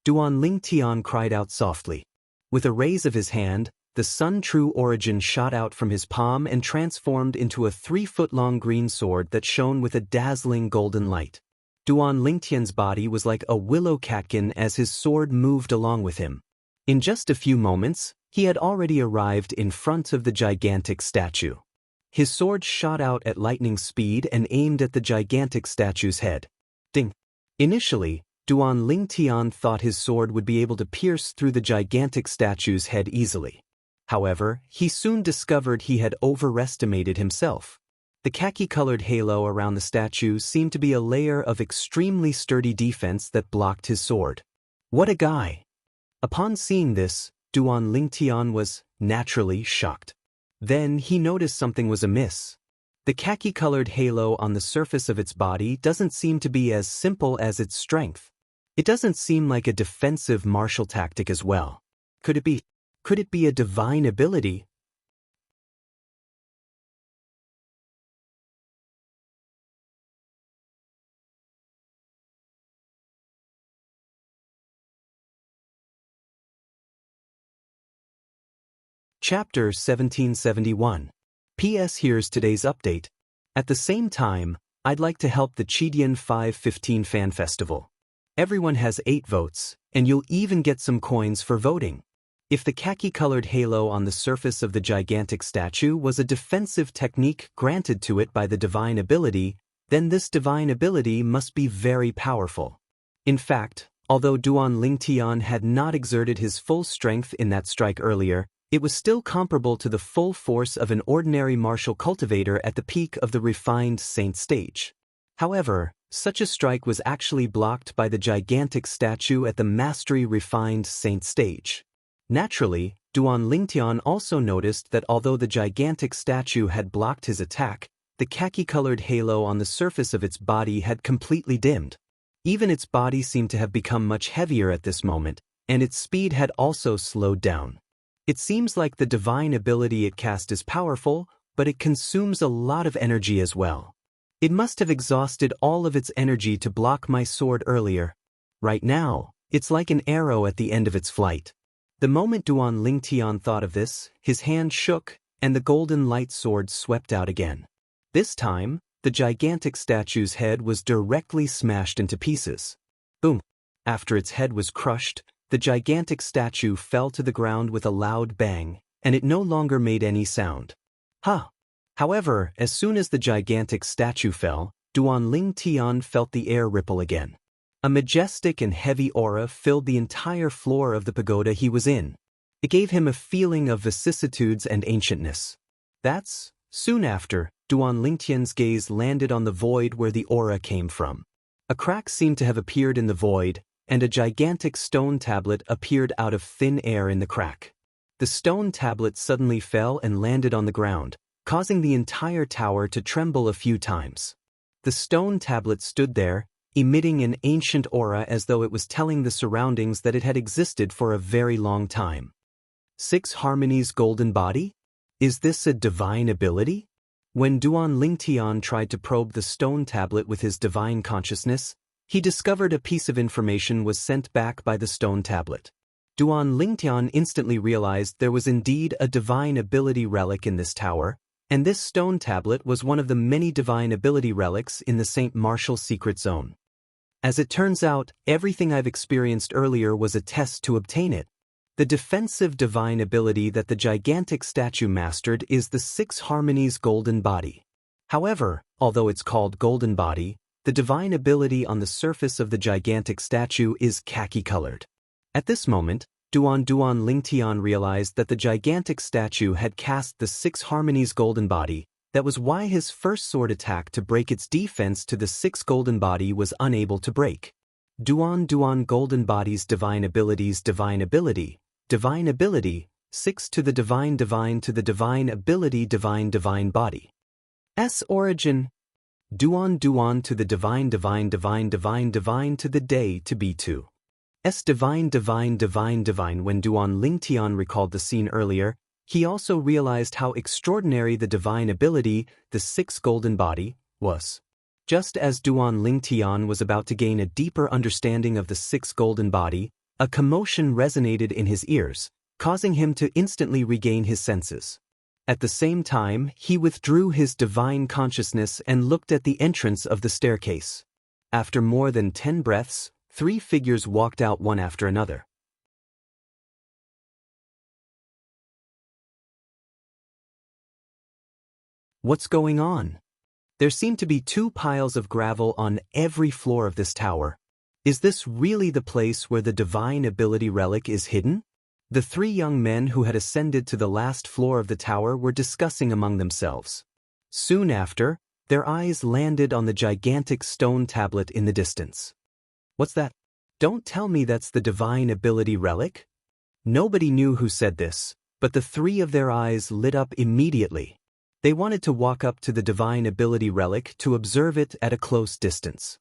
Duan Lingtian cried out softly. With a raise of his hand, the Sun True Origin shot out from his palm and transformed into a 3-foot-long green sword that shone with a dazzling golden light. Duan Lingtian's body was like a willow catkin as his sword moved along with him. In just a few moments, he had already arrived in front of the gigantic statue. His sword shot out at lightning speed and aimed at the gigantic statue's head. Ding! Initially, Duan Lingtian thought his sword would be able to pierce through the gigantic statue's head easily. However, he soon discovered he had overestimated himself. The khaki-colored halo around the statue seemed to be a layer of extremely sturdy defense that blocked his sword. What a guy! Upon seeing this, Duan Lingtian was naturally shocked. Then he noticed something was amiss. The khaki-colored halo on the surface of its body doesn't seem to be as simple as its strength. It doesn't seem like a defensive martial tactic as well. Could it be a divine ability? Chapter 1771. P.S. Here's today's update. At the same time, I'd like to help the Chidian 515 Fan Festival. Everyone has 8 votes, and you'll even get some coins for voting. If the khaki-colored halo on the surface of the gigantic statue was a defensive technique granted to it by the divine ability, then this divine ability must be very powerful. In fact, although Duan Lingtian had not exerted his full strength in that strike earlier, it was still comparable to the full force of an ordinary martial cultivator at the peak of the refined saint stage. However, such a strike was actually blocked by the gigantic statue at the mastery refined saint stage. Naturally, Duan Lingtian also noticed that although the gigantic statue had blocked his attack, the khaki-colored halo on the surface of its body had completely dimmed. Even its body seemed to have become much heavier at this moment, and its speed had also slowed down. It seems like the divine ability it cast is powerful, but it consumes a lot of energy as well. It must have exhausted all of its energy to block my sword earlier. Right now, it's like an arrow at the end of its flight. The moment Duan Lingtian thought of this, his hand shook, and the golden light sword swept out again. This time, the gigantic statue's head was directly smashed into pieces. Boom! After its head was crushed, the gigantic statue fell to the ground with a loud bang, and it no longer made any sound. However, as soon as the gigantic statue fell, Duan Lingtian felt the air ripple again. A majestic and heavy aura filled the entire floor of the pagoda he was in. It gave him a feeling of vicissitudes and ancientness. Soon after, Duan Lingtian's gaze landed on the void where the aura came from. A crack seemed to have appeared in the void, and a gigantic stone tablet appeared out of thin air in the crack. The stone tablet suddenly fell and landed on the ground, causing the entire tower to tremble a few times. The stone tablet stood there, emitting an ancient aura as though it was telling the surroundings that it had existed for a very long time. 6 Harmony's golden body? Is this a divine ability? When Duan Lingtian tried to probe the stone tablet with his divine consciousness, he discovered a piece of information was sent back by the stone tablet. Duan Lingtian instantly realized there was indeed a divine ability relic in this tower, and this stone tablet was one of the many divine ability relics in the St. Martial secret zone. As it turns out, everything I've experienced earlier was a test to obtain it. The defensive divine ability that the gigantic statue mastered is the 6 Harmony's golden body. However, although it's called golden body, the divine ability on the surface of the gigantic statue is khaki-colored. At this moment, Duan Lingtian realized that the gigantic statue had cast the 6 Harmony's golden body. That was why his first sword attack to break its defense to the 6 golden body was unable to break. Duan golden body's divine abilities divine ability, 6 to the divine to the divine ability divine body. S origin Duan to the divine to the day to be 2. S divine. When Duan Lingtian recalled the scene earlier, he also realized how extraordinary the divine ability, the 6 golden body, was. Just as Duan Lingtian was about to gain a deeper understanding of the 6 golden body, a commotion resonated in his ears, causing him to instantly regain his senses. At the same time, he withdrew his divine consciousness and looked at the entrance of the staircase. After more than 10 breaths, 3 figures walked out one after another. What's going on? There seem to be 2 piles of gravel on every floor of this tower. Is this really the place where the divine ability relic is hidden? The 3 young men who had ascended to the last floor of the tower were discussing among themselves. Soon after, their eyes landed on the gigantic stone tablet in the distance. What's that? Don't tell me that's the divine ability relic? Nobody knew who said this, but the 3 of their eyes lit up immediately. They wanted to walk up to the divine ability relic to observe it at a close distance.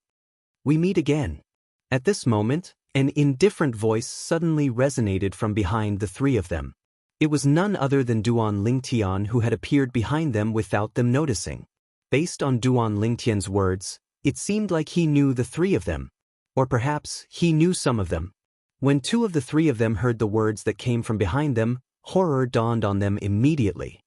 We meet again. At this moment, an indifferent voice suddenly resonated from behind the 3 of them. It was none other than Duan Lingtian who had appeared behind them without them noticing. Based on Duan Lingtian's words, it seemed like he knew the 3 of them. Or perhaps he knew some of them. When 2 of the 3 of them heard the words that came from behind them, horror dawned on them immediately.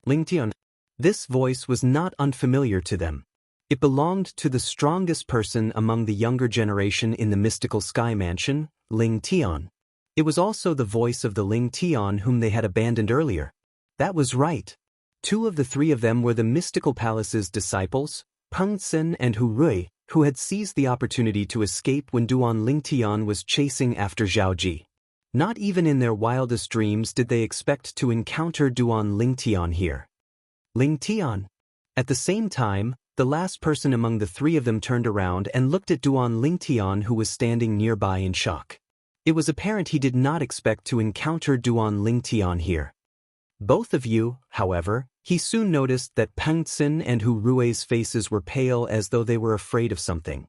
Lingtian. This voice was not unfamiliar to them. It belonged to the strongest person among the younger generation in the mystical sky mansion, Ling Tian. It was also the voice of the Ling Tian whom they had abandoned earlier. That was right. 2 of the 3 of them were the mystical palace's disciples, Peng Tsen and Hu Rui, who had seized the opportunity to escape when Duan Lingtian was chasing after Zhao Ji. Not even in their wildest dreams did they expect to encounter Duan Lingtian here. Lingtian. At the same time, the last person among the 3 of them turned around and looked at Duan Lingtian, who was standing nearby in shock. It was apparent he did not expect to encounter Duan Lingtian here. Both of you, however, he soon noticed that Peng Tsen and Hu Rui's faces were pale as though they were afraid of something.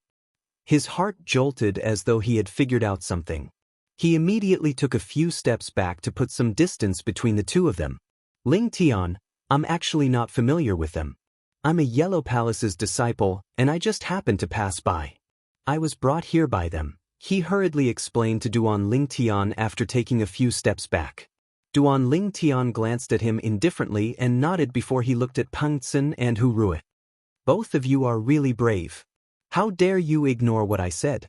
His heart jolted as though he had figured out something. He immediately took a few steps back to put some distance between the 2 of them. Lingtian, I'm actually not familiar with them. I'm a Yellow Palace's disciple, and I just happened to pass by. I was brought here by them, he hurriedly explained to Duan Lingtian after taking a few steps back. Duan Lingtian glanced at him indifferently and nodded before he looked at Peng Tsen and Hu Rui. Both of you are really brave. How dare you ignore what I said?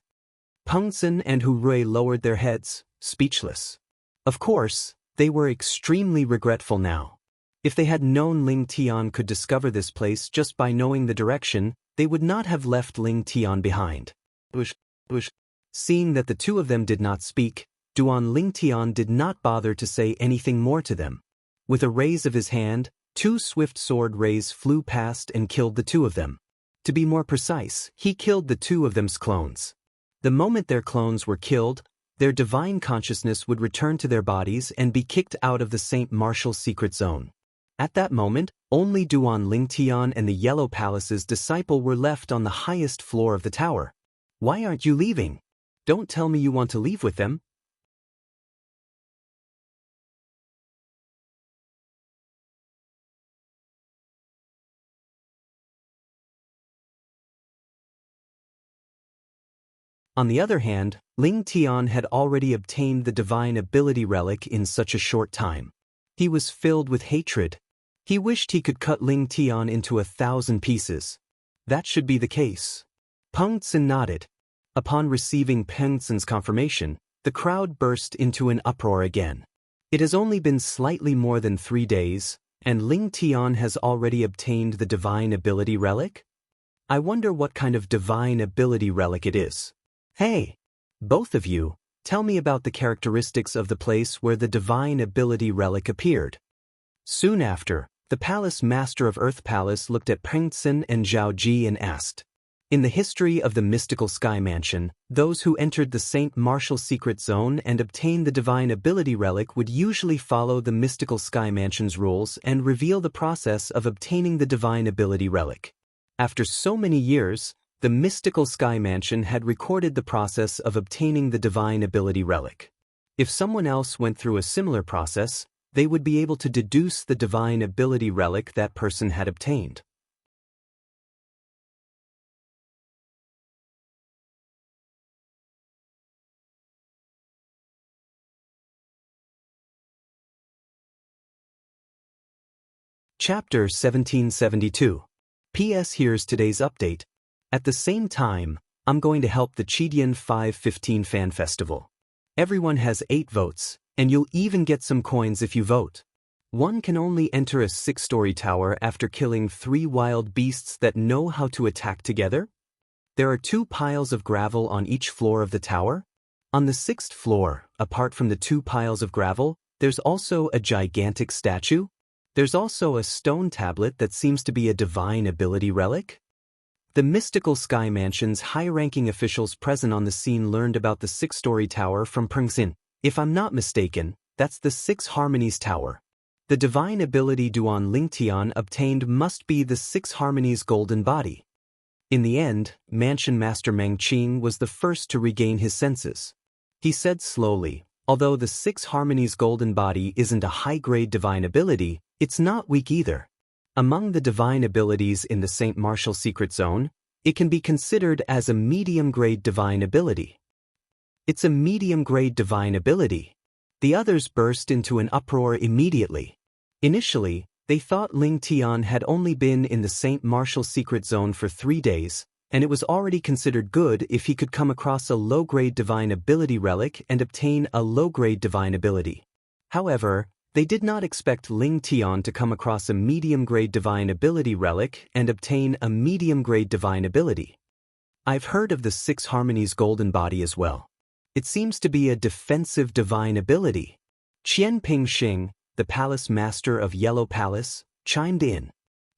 Peng Tsen and Hu Rui lowered their heads, speechless. Of course, they were extremely regretful now. If they had known Ling Tian could discover this place just by knowing the direction, they would not have left Ling Tian behind. Seeing that the 2 of them did not speak, Duan Lingtian did not bother to say anything more to them. With a raise of his hand, 2 swift sword rays flew past and killed the 2 of them. To be more precise, he killed the 2 of them's clones. The moment their clones were killed, their divine consciousness would return to their bodies and be kicked out of the St. Martial's secret zone. At that moment, only Duan Lingtian and the Yellow Palace's disciple were left on the highest floor of the tower. Why aren't you leaving? Don't tell me you want to leave with them. On the other hand, Ling Tian had already obtained the divine ability relic in such a short time. He was filled with hatred. He wished he could cut Ling Tian into 1,000 pieces. That should be the case. Peng Tsen nodded. Upon receiving Peng Tsen's confirmation, the crowd burst into an uproar again. It has only been slightly more than 3 days, and Ling Tian has already obtained the divine ability relic? I wonder what kind of divine ability relic it is. Hey! Both of you, tell me about the characteristics of the place where the divine ability relic appeared. Soon after, the palace master of Earth Palace looked at Peng Tsen and Zhao Ji and asked, in the history of the mystical sky mansion, those who entered the St. Martial secret zone and obtained the divine ability relic would usually follow the mystical sky mansion's rules and reveal the process of obtaining the divine ability relic. After so many years, the mystical sky mansion had recorded the process of obtaining the divine ability relic. If someone else went through a similar process, they would be able to deduce the divine ability relic that person had obtained. Chapter 1772. P.S. Here's today's update. At the same time, I'm going to help the Chidian 515 Fan Festival. Everyone has 8 votes, and you'll even get some coins if you vote. One can only enter a 6-story tower after killing 3 wild beasts that know how to attack together? There are 2 piles of gravel on each floor of the tower. On the 6th floor, apart from the 2 piles of gravel, there's also a gigantic statue. There's also a stone tablet that seems to be a divine ability relic. The mystical Sky Mansion's high-ranking officials present on the scene learned about the 6-story tower from Pengxin. If I'm not mistaken, that's the 6 Harmonies Tower. The divine ability Duan Lingtian obtained must be the 6 Harmonies Golden Body. In the end, Mansion Master Meng Qing was the first to regain his senses. He said slowly, although the 6 Harmonies Golden Body isn't a high-grade divine ability, it's not weak either. Among the divine abilities in the St. Martial Secret Zone, it can be considered as a medium-grade divine ability. It's a medium-grade divine ability. The others burst into an uproar immediately. Initially, they thought Ling Tian had only been in the St. Martial Secret Zone for 3 days, and it was already considered good if he could come across a low-grade divine ability relic and obtain a low-grade divine ability. However, they did not expect Ling Tian to come across a medium-grade divine ability relic and obtain a medium-grade divine ability. I've heard of the 6 Harmonies Golden Body as well. It seems to be a defensive divine ability. Qian Pingxing, the palace master of Yellow Palace, chimed in.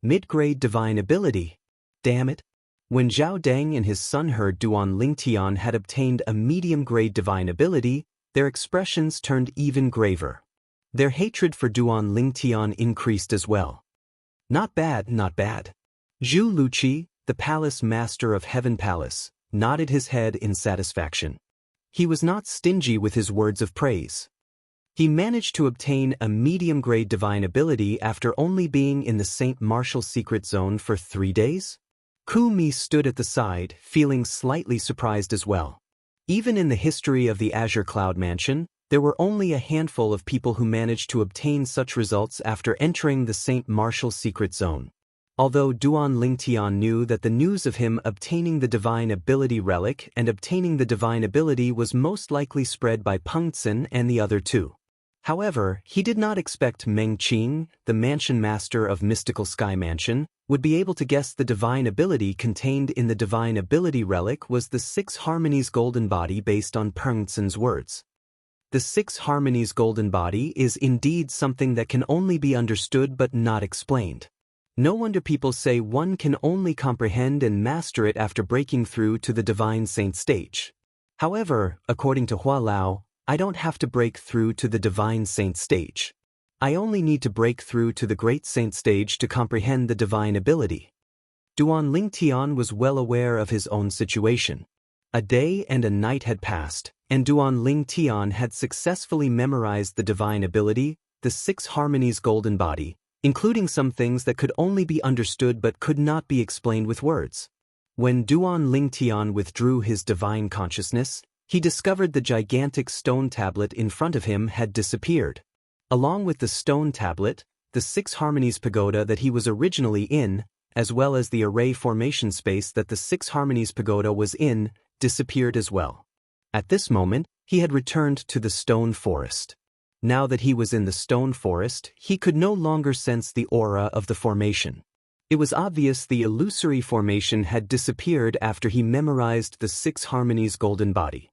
Mid-grade divine ability. Damn it. When Zhao Deng and his son heard Duan Lingtian had obtained a medium-grade divine ability, their expressions turned even graver. Their hatred for Duan Lingtian increased as well. Not bad, not bad. Zhu Luqi, the palace master of Heaven Palace, nodded his head in satisfaction. He was not stingy with his words of praise. He managed to obtain a medium-grade divine ability after only being in the St. Martial Secret Zone for 3 days? Ku Mi stood at the side, feeling slightly surprised as well. Even in the history of the Azure Cloud Mansion, there were only a handful of people who managed to obtain such results after entering the St. Martial Secret Zone. Although Duan Lingtian knew that the news of him obtaining the divine ability relic and obtaining the divine ability was most likely spread by Pengxin and the other 2. However, he did not expect Meng Qing, the mansion master of Mystical Sky Mansion, would be able to guess the divine ability contained in the divine ability relic was the 6 Harmonies Golden Body based on Pengxin's words. The 6 Harmonies Golden Body is indeed something that can only be understood but not explained. No wonder people say one can only comprehend and master it after breaking through to the Divine Saint stage. However, according to Hua Lao, I don't have to break through to the Divine Saint stage. I only need to break through to the Great Saint stage to comprehend the divine ability. Duan Lingtian was well aware of his own situation. A day and a night had passed, and Duan Lingtian had successfully memorized the divine ability, the 6 Harmonies Golden Body, including some things that could only be understood but could not be explained with words. When Duan Lingtian withdrew his divine consciousness, he discovered the gigantic stone tablet in front of him had disappeared. Along with the stone tablet, the 6 Harmonies Pagoda that he was originally in, as well as the array formation space that the 6 Harmonies Pagoda was in, disappeared as well. At this moment, he had returned to the stone forest. Now that he was in the stone forest, he could no longer sense the aura of the formation. It was obvious the illusory formation had disappeared after he memorized the 6 Harmonies Golden Body.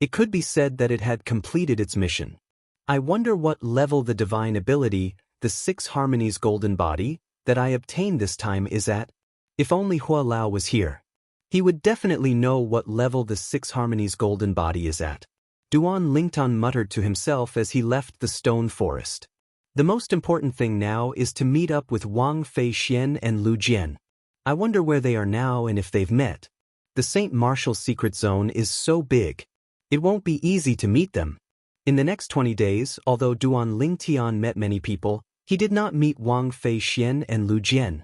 It could be said that it had completed its mission. I wonder what level the divine ability, the 6 Harmonies Golden Body, that I obtained this time is at. If only Hua Lao was here. He would definitely know what level the 6 Harmonies Golden Body is at. Duan Lingtian muttered to himself as he left the stone forest. The most important thing now is to meet up with Wang Fei Xian and Lu Jian. I wonder where they are now and if they've met. The St. Martial Secret Zone is so big. It won't be easy to meet them. In the next 20 days, although Duan Lingtian met many people, he did not meet Wang Fei Xian and Lu Jian.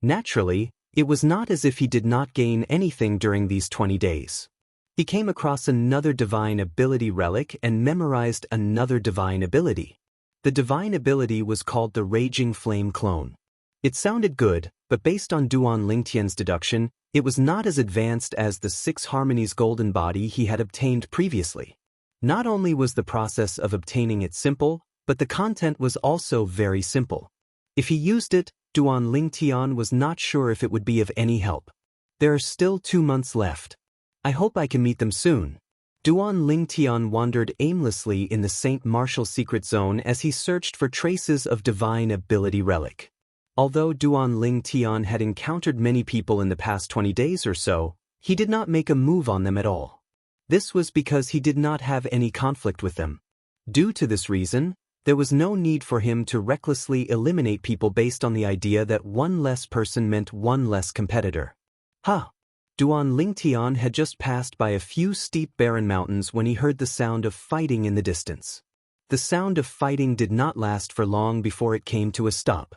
Naturally, it was not as if he did not gain anything during these 20 days. He came across another divine ability relic and memorized another divine ability. The divine ability was called the Raging Flame Clone. It sounded good, but based on Duan Lingtian's deduction, it was not as advanced as the 6 harmonies golden body he had obtained previously. Not only was the process of obtaining it simple, but the content was also very simple. If he used it, Duan Lingtian was not sure if it would be of any help. There are still 2 months left. I hope I can meet them soon. Duan Lingtian wandered aimlessly in the St. Martial secret zone as he searched for traces of divine ability relic. Although Duan Lingtian had encountered many people in the past 20 days or so, he did not make a move on them at all. This was because he did not have any conflict with them. Due to this reason, there was no need for him to recklessly eliminate people based on the idea that one less person meant one less competitor. Duan Lingtian had just passed by a few steep barren mountains when he heard the sound of fighting in the distance. The sound of fighting did not last for long before it came to a stop.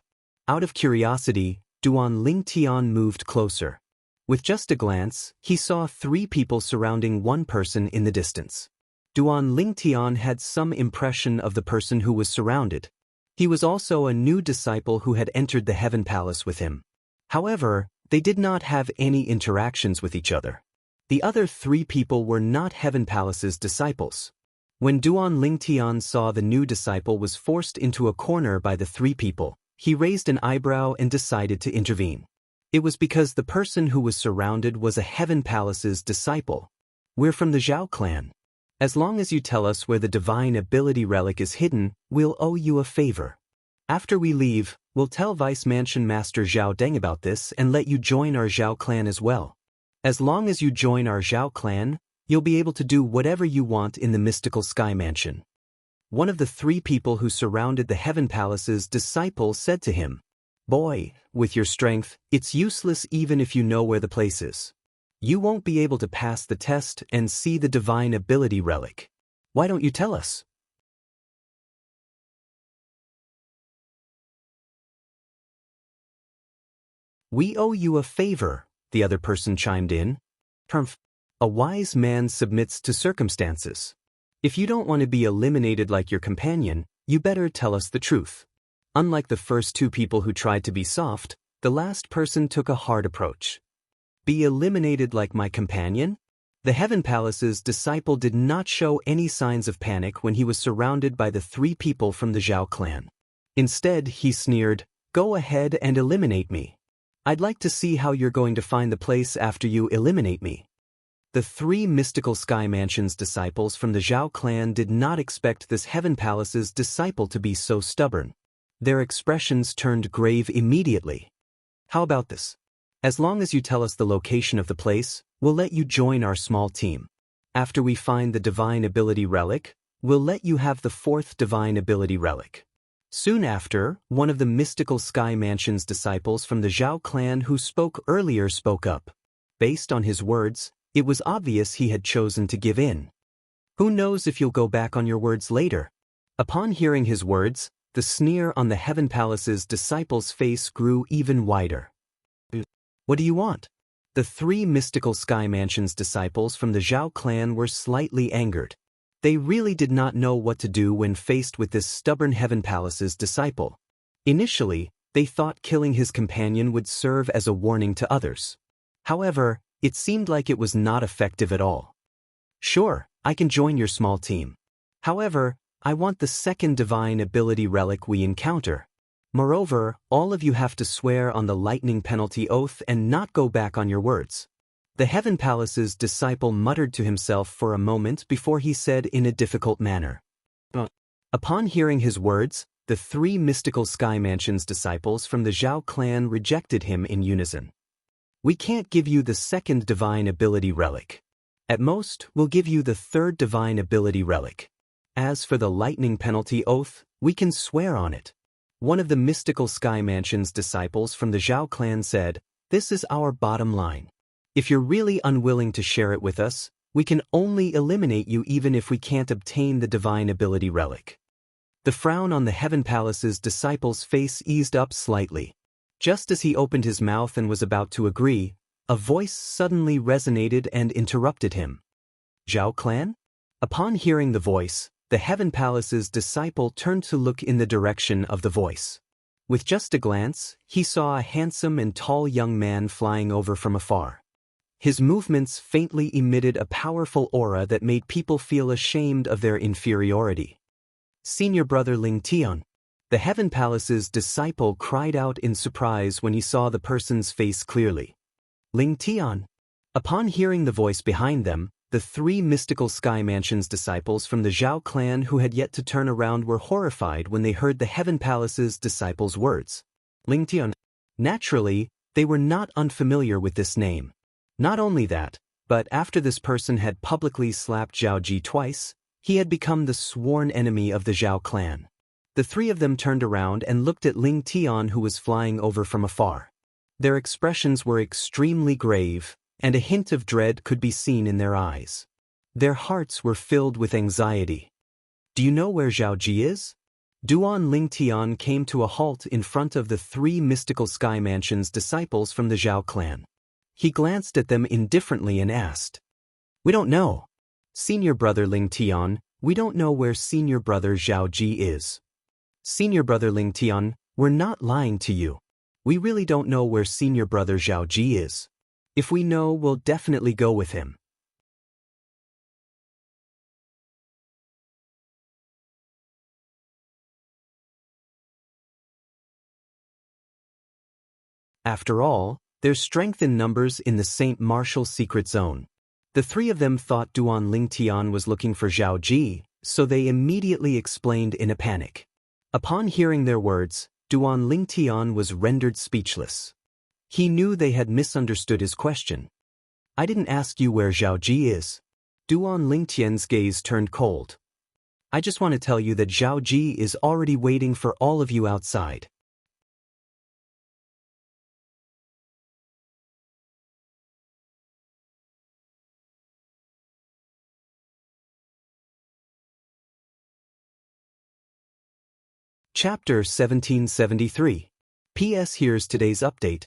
Out of curiosity, Duan Lingtian moved closer. With just a glance, he saw 3 people surrounding one person in the distance. Duan Lingtian had some impression of the person who was surrounded. He was also a new disciple who had entered the Heaven Palace with him. However, they did not have any interactions with each other. The other 3 people were not Heaven Palace's disciples. When Duan Lingtian saw the new disciple was forced into a corner by the 3 people, he raised an eyebrow and decided to intervene. It was because the person who was surrounded was a Heaven Palace's disciple. We're from the Zhao clan. As long as you tell us where the divine ability relic is hidden, we'll owe you a favor. After we leave, we'll tell Vice Mansion Master Zhao Deng about this and let you join our Zhao clan as well. As long as you join our Zhao clan, you'll be able to do whatever you want in the mystical Sky Mansion. One of the 3 people who surrounded the Heaven Palace's disciple said to him, "Boy, with your strength, it's useless even if you know where the place is. You won't be able to pass the test and see the divine ability relic. Why don't you tell us?" "We owe you a favor," the other person chimed in. A wise man submits to circumstances. If you don't want to be eliminated like your companion, you better tell us the truth. Unlike the first 2 people who tried to be soft, the last person took a hard approach. Be eliminated like my companion? The Heaven Palace's disciple did not show any signs of panic when he was surrounded by the 3 people from the Zhao clan. Instead, he sneered, "Go ahead and eliminate me. I'd like to see how you're going to find the place after you eliminate me." The 3 mystical Sky Mansion's disciples from the Zhao clan did not expect this Heaven Palace's disciple to be so stubborn. Their expressions turned grave immediately. "How about this? As long as you tell us the location of the place, we'll let you join our small team. After we find the divine ability relic, we'll let you have the 4th divine ability relic." Soon after, one of the mystical Sky Mansion's disciples from the Zhao clan who spoke earlier spoke up. Based on his words, it was obvious he had chosen to give in. "Who knows if you'll go back on your words later?" Upon hearing his words, the sneer on the Heaven Palace's disciple's face grew even wider. "What do you want?" The 3 mystical Sky Mansion's disciples from the Zhao clan were slightly angered. They really did not know what to do when faced with this stubborn Heaven Palace's disciple. Initially, they thought killing his companion would serve as a warning to others. However, it seemed like it was not effective at all. "Sure, I can join your small team. However, I want the 2nd divine ability relic we encounter. Moreover, all of you have to swear on the lightning penalty oath and not go back on your words." The Heaven Palace's disciple muttered to himself for a moment before he said in a difficult manner. Upon hearing his words, the 3 mystical Sky Mansion's disciples from the Zhao clan rejected him in unison. "We can't give you the 2nd divine ability relic. At most, we'll give you the 3rd divine ability relic. As for the lightning penalty oath, we can swear on it." One of the mystical Sky Mansion's disciples from the Zhao clan said, "This is our bottom line. If you're really unwilling to share it with us, we can only eliminate you even if we can't obtain the divine ability relic." The frown on the Heaven Palace's disciple's face eased up slightly. Just as he opened his mouth and was about to agree, a voice suddenly resonated and interrupted him. "Zhao clan?" Upon hearing the voice, the Heaven Palace's disciple turned to look in the direction of the voice. With just a glance, he saw a handsome and tall young man flying over from afar. His movements faintly emitted a powerful aura that made people feel ashamed of their inferiority. Senior brother Ling Tian, the Heaven Palace's disciple, cried out in surprise when he saw the person's face clearly. Ling Tian. Upon hearing the voice behind them, the 3 mystical Sky Mansion's disciples from the Zhao clan who had yet to turn around were horrified when they heard the Heaven Palace's disciples' words. Ling Tian. Naturally, they were not unfamiliar with this name. Not only that, but after this person had publicly slapped Zhao Ji twice, he had become the sworn enemy of the Zhao clan. The 3 of them turned around and looked at Ling Tian, who was flying over from afar. Their expressions were extremely grave, and a hint of dread could be seen in their eyes. Their hearts were filled with anxiety. Do you know where Zhao Ji is? Duan Ling Tian came to a halt in front of the 3 mystical Sky Mansion's disciples from the Zhao clan. He glanced at them indifferently and asked, "We don't know. Senior brother Ling Tian, we don't know where senior brother Zhao Ji is." Senior brother Ling Tian, we're not lying to you. We really don't know where senior brother Zhao Ji is. If we know, we'll definitely go with him. After all, there's strength in numbers in the St. Martial secret zone. The 3 of them thought Duan Ling Tian was looking for Zhao Ji, so they immediately explained in a panic. Upon hearing their words, Duan Ling Tian was rendered speechless. He knew they had misunderstood his question. "I didn't ask you where Zhao Ji is." Duan Ling Tian's gaze turned cold. "I just want to tell you that Zhao Ji is already waiting for all of you outside." Chapter 1773. P.S. Here's today's update.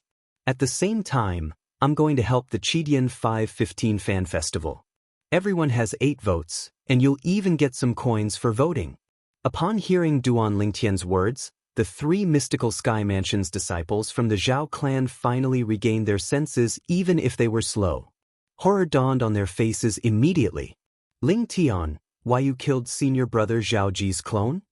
At the same time, I'm going to help the Chidian 515 Fan Festival. Everyone has 8 votes, and you'll even get some coins for voting. Upon hearing Duan Lingtian's words, the 3 mystical Sky Mansion's disciples from the Zhao clan finally regained their senses, even if they were slow. Horror dawned on their faces immediately. "Ling Tian, why you killed senior brother Zhao Ji's clone?"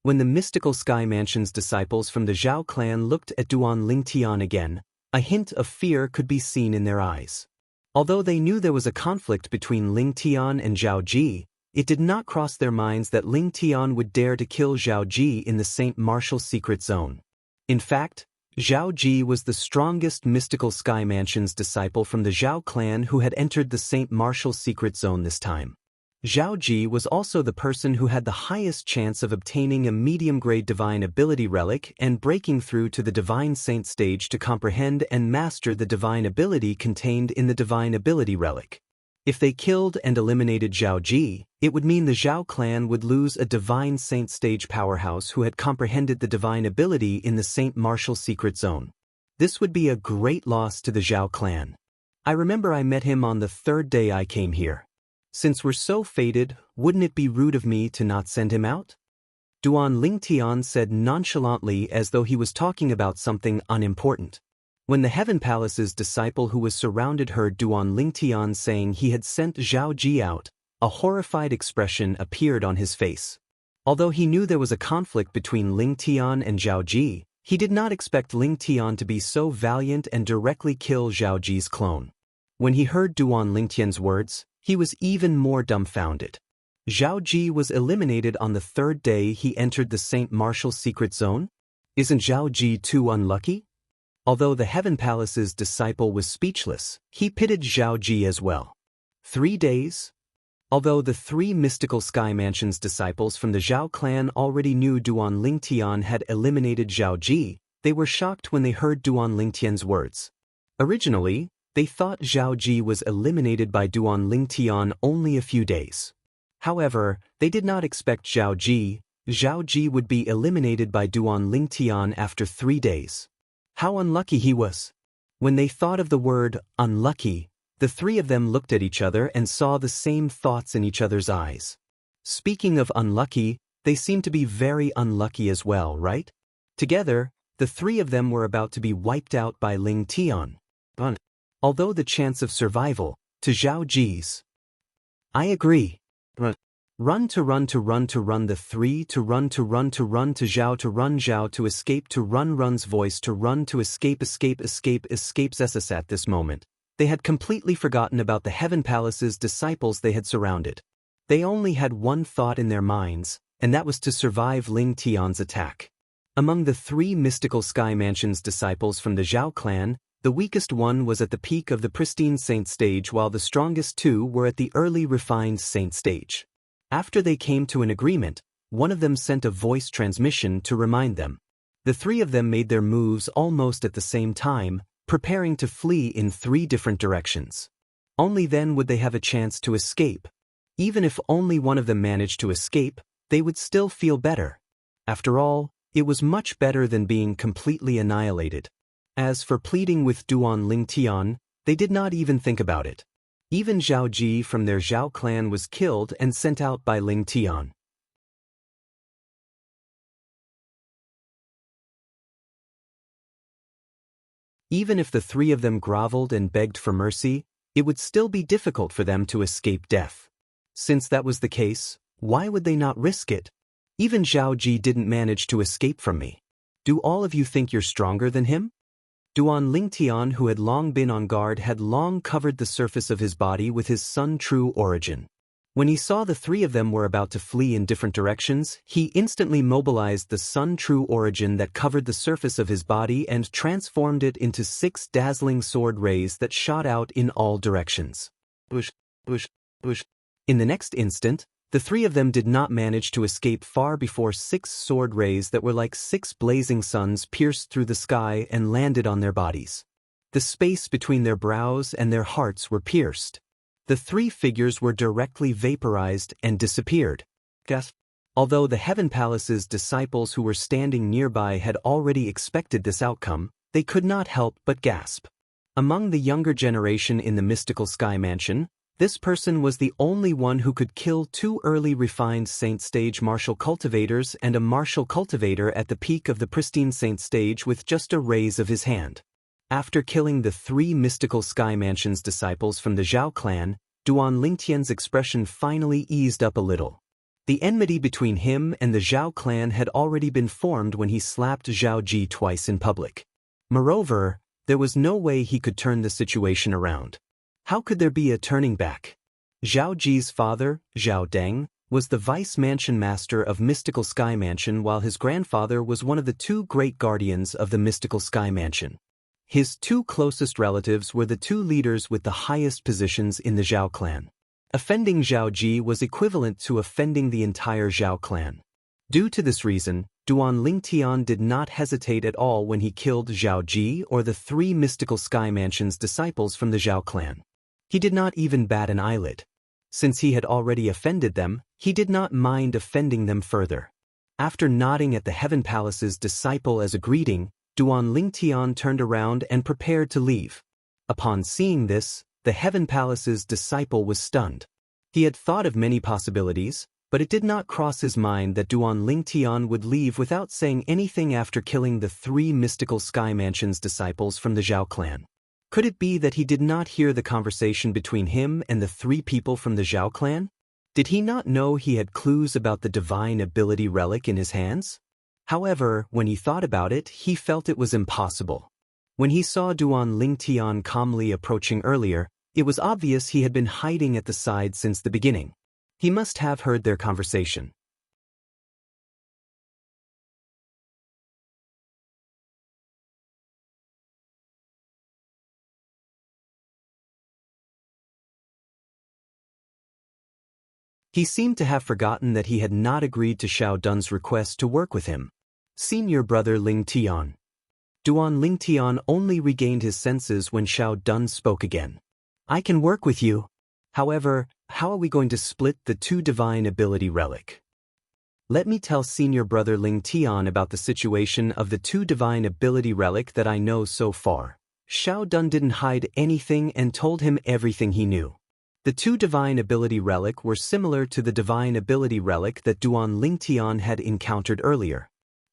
When the mystical Sky Mansion's disciples from the Zhao clan looked at Duan Ling Tian again, a hint of fear could be seen in their eyes. Although they knew there was a conflict between Ling Tian and Zhao Ji, it did not cross their minds that Ling Tian would dare to kill Zhao Ji in the St. Martial secret zone. In fact, Zhao Ji was the strongest mystical Sky Mansion's disciple from the Zhao clan who had entered the St. Martial secret zone this time. Zhao Ji was also the person who had the highest chance of obtaining a medium-grade divine ability relic and breaking through to the divine saint stage to comprehend and master the divine ability contained in the divine ability relic. If they killed and eliminated Zhao Ji, it would mean the Zhao clan would lose a divine saint stage powerhouse who had comprehended the divine ability in the St. Martial secret zone. This would be a great loss to the Zhao clan. I remember I met him on the 3rd day I came here. Since we're so fated, wouldn't it be rude of me to not send him out? Duan Ling Tian said nonchalantly, as though he was talking about something unimportant. When the Heaven Palace's disciple who was surrounded heard Duan Ling Tian saying he had sent Zhao Ji out, a horrified expression appeared on his face. Although he knew there was a conflict between Ling Tian and Zhao Ji, he did not expect Ling Tian to be so valiant and directly kill Zhao Ji's clone. When he heard Duan Ling Tian's words, he was even more dumbfounded. Zhao Ji was eliminated on the 3rd day he entered the St. Martial secret zone? Isn't Zhao Ji too unlucky? Although the Heaven Palace's disciple was speechless, he pitied Zhao Ji as well. 3 days? Although the 3 mystical Sky Mansion's disciples from the Zhao clan already knew Duan Ling Tian had eliminated Zhao Ji, they were shocked when they heard Duan Ling Tian's words. Originally, they thought Zhao Ji was eliminated by Duan Ling Tian only a few days. However, they did not expect Zhao Ji would be eliminated by Duan Ling Tian after 3 days. How unlucky he was! When they thought of the word unlucky, the 3 of them looked at each other and saw the same thoughts in each other's eyes. Speaking of unlucky, they seem to be very unlucky as well, right? Together, The three of them were about to be wiped out by Ling Tian. Although the chance of survival, to Zhao Ji's. I agree. Run to run to run to run the three to run to run to run to Zhao to escape to run run's voice to run to escape escapes SS at this moment. They had completely forgotten about the Heaven Palace's disciples they had surrounded. They only had one thought in their minds, and that was to survive Ling Tian's attack. Among the three mystical Sky Mansion's disciples from the Zhao clan, the weakest one was at the peak of the pristine saint stage while the strongest two were at the early refined saint stage. After they came to an agreement, one of them sent a voice transmission to remind them. The three of them made their moves almost at the same time, preparing to flee in three different directions. Only then would they have a chance to escape. Even if only one of them managed to escape, they would still feel better. After all, it was much better than being completely annihilated. As for pleading with Duan Ling Tian, they did not even think about it. Even Zhao Ji from their Zhao clan was killed and sent out by Ling Tian. Even if the three of them groveled and begged for mercy, it would still be difficult for them to escape death. Since that was the case, why would they not risk it? Even Zhao Ji didn't manage to escape from me. Do all of you think you're stronger than him? Duan Ling Tian, who had long been on guard, had long covered the surface of his body with his Sun True origin. When he saw the three of them were about to flee in different directions, he instantly mobilized the Sun True origin that covered the surface of his body and transformed it into 6 dazzling sword rays that shot out in all directions. Bush, bush, bush. In the next instant, the three of them did not manage to escape far before 6 sword rays that were like 6 blazing suns pierced through the sky and landed on their bodies. The space between their brows and their hearts were pierced. The three figures were directly vaporized and disappeared. Gasp. Although the Heaven Palace's disciples who were standing nearby had already expected this outcome, they could not help but gasp. Among the younger generation in the mystical Sky Mansion, this person was the only one who could kill 2 early refined saint stage martial cultivators and a martial cultivator at the peak of the pristine saint stage with just a raise of his hand. After killing the 3 mystical Sky Mansion's disciples from the Zhao clan, Duan Lingtian's expression finally eased up a little. The enmity between him and the Zhao clan had already been formed when he slapped Zhao Ji twice in public. Moreover, there was no way he could turn the situation around. How could there be a turning back? Zhao Ji's father, Zhao Deng, was the vice mansion master of Mystical Sky Mansion while his grandfather was one of the 2 great guardians of the Mystical Sky Mansion. His 2 closest relatives were the 2 leaders with the highest positions in the Zhao clan. Offending Zhao Ji was equivalent to offending the entire Zhao clan. Due to this reason, Duan Lingtian did not hesitate at all when he killed Zhao Ji or the 3 Mystical Sky Mansion's disciples from the Zhao clan. He did not even bat an eyelid. Since he had already offended them, he did not mind offending them further. After nodding at the Heaven Palace's disciple as a greeting, Duan Lingtian turned around and prepared to leave. Upon seeing this, the Heaven Palace's disciple was stunned. He had thought of many possibilities, but it did not cross his mind that Duan Lingtian would leave without saying anything after killing the 3 Mystical Sky Mansion's disciples from the Zhao clan. Could it be that he did not hear the conversation between him and the 3 people from the Zhao clan? Did he not know he had clues about the divine ability relic in his hands? However, when he thought about it, he felt it was impossible. When he saw Duan Lingtian calmly approaching earlier, it was obvious he had been hiding at the side since the beginning. He must have heard their conversation. He seemed to have forgotten that he had not agreed to Xiao Dun's request to work with him. Senior brother Ling Tian. Duan Lingtian only regained his senses when Xiao Dun spoke again. I can work with you. However, how are we going to split the 2 divine ability relic? Let me tell senior brother Ling Tian about the situation of the 2 divine ability relic that I know so far. Xiao Dun didn't hide anything and told him everything he knew. The 2 divine ability relic were similar to the divine ability relic that Duan Lingtian had encountered earlier.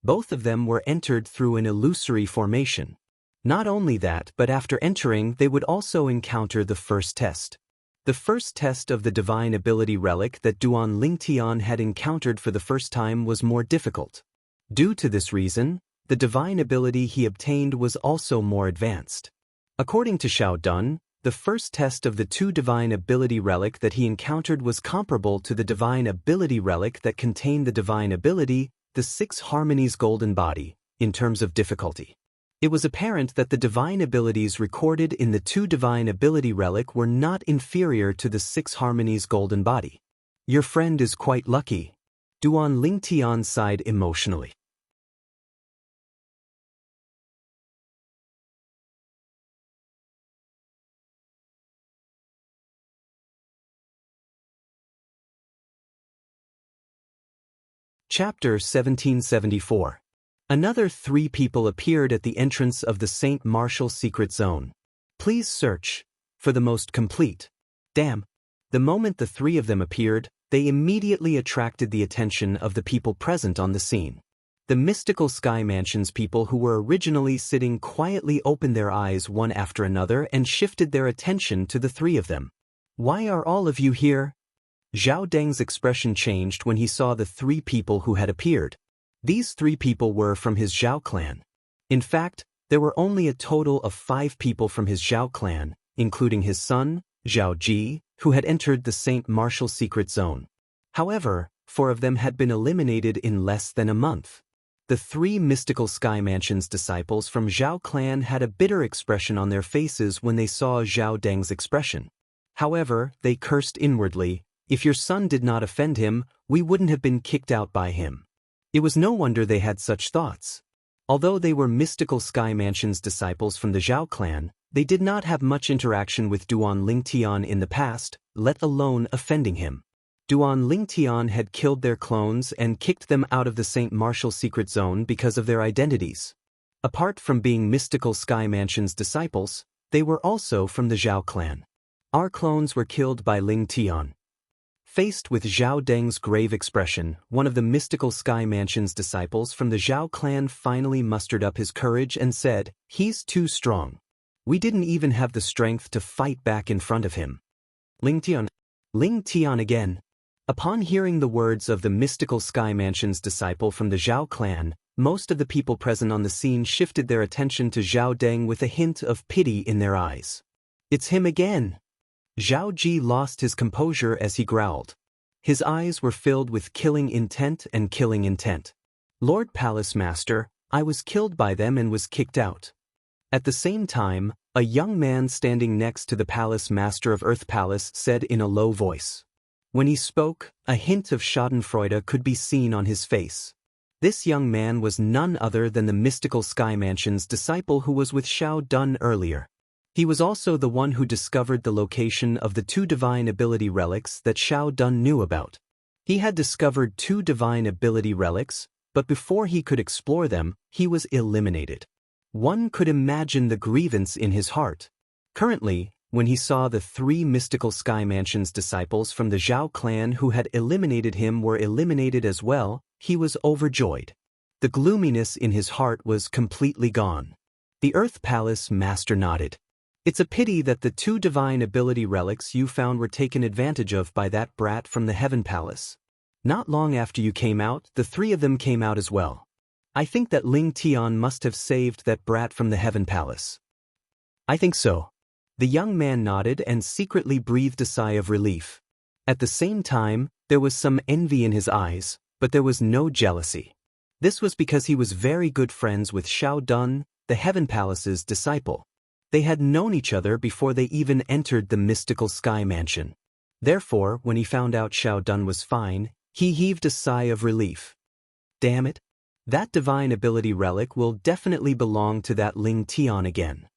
Both of them were entered through an illusory formation. Not only that, but after entering, they would also encounter the first test. The first test of the divine ability relic that Duan Lingtian had encountered for the first time was more difficult. Due to this reason, the divine ability he obtained was also more advanced. According to Xiao Dun, the first test of the two divine ability relic that he encountered was comparable to the divine ability relic that contained the divine ability, the Six Harmonies Golden Body, in terms of difficulty. It was apparent that the divine abilities recorded in the two divine ability relic were not inferior to the Six Harmonies Golden Body. Your friend is quite lucky. Duan Lingtian sighed emotionally. Chapter 1774. Another 3 people appeared at the entrance of the St. Martial Secret Zone. Please search for the most complete. Damn. The moment the 3 of them appeared, they immediately attracted the attention of the people present on the scene. The mystical Sky Mansions people who were originally sitting quietly opened their eyes one after another and shifted their attention to the 3 of them. Why are all of you here? Zhao Deng's expression changed when he saw the 3 people who had appeared. These 3 people were from his Zhao clan. In fact, there were only a total of 5 people from his Zhao clan, including his son, Zhao Ji, who had entered the St. Martial Secret Zone. However, 4 of them had been eliminated in less than a month. The 3 mystical Sky Mansions disciples from Zhao clan had a bitter expression on their faces when they saw Zhao Deng's expression. However, they cursed inwardly, "If your son did not offend him, we wouldn't have been kicked out by him." It was no wonder they had such thoughts. Although they were mystical Sky Mansions disciples from the Zhao clan, they did not have much interaction with Duan Lingtian in the past, let alone offending him. Duan Lingtian had killed their clones and kicked them out of the St. Martial Secret Zone because of their identities. Apart from being mystical Sky Mansions disciples, they were also from the Zhao clan. Our clones were killed by Lingtian. Faced with Zhao Deng's grave expression, one of the mystical Sky Mansions disciples from the Zhao clan finally mustered up his courage and said, "He's too strong. We didn't even have the strength to fight back in front of him." Lingtian again. Upon hearing the words of the mystical Sky Mansions disciple from the Zhao clan, most of the people present on the scene shifted their attention to Zhao Deng with a hint of pity in their eyes. "It's him again." Zhao Ji lost his composure as he growled. His eyes were filled with killing intent and killing intent. "Lord Palace Master, I was killed by them and was kicked out." At the same time, a young man standing next to the Palace Master of Earth Palace said in a low voice. When he spoke, a hint of schadenfreude could be seen on his face. This young man was none other than the mystical Sky Mansions disciple who was with Xiao Dun earlier. He was also the one who discovered the location of the 2 divine ability relics that Xiao Dun knew about. He had discovered 2 divine ability relics, but before he could explore them, he was eliminated. One could imagine the grievance in his heart. Currently, when he saw the 3 mystical Sky Mansions disciples from the Zhao clan who had eliminated him were eliminated as well, he was overjoyed. The gloominess in his heart was completely gone. The Earth Palace Master nodded. "It's a pity that the 2 divine ability relics you found were taken advantage of by that brat from the Heaven Palace. Not long after you came out, the 3 of them came out as well. I think that Lingtian must have saved that brat from the Heaven Palace." "I think so." The young man nodded and secretly breathed a sigh of relief. At the same time, there was some envy in his eyes, but there was no jealousy. This was because he was very good friends with Xiao Dun, the Heaven Palace's disciple. They had known each other before they even entered the mystical Sky Mansion. Therefore, when he found out Xiao Dun was fine, he heaved a sigh of relief. Damn it. That divine ability relic will definitely belong to that Lingtian again.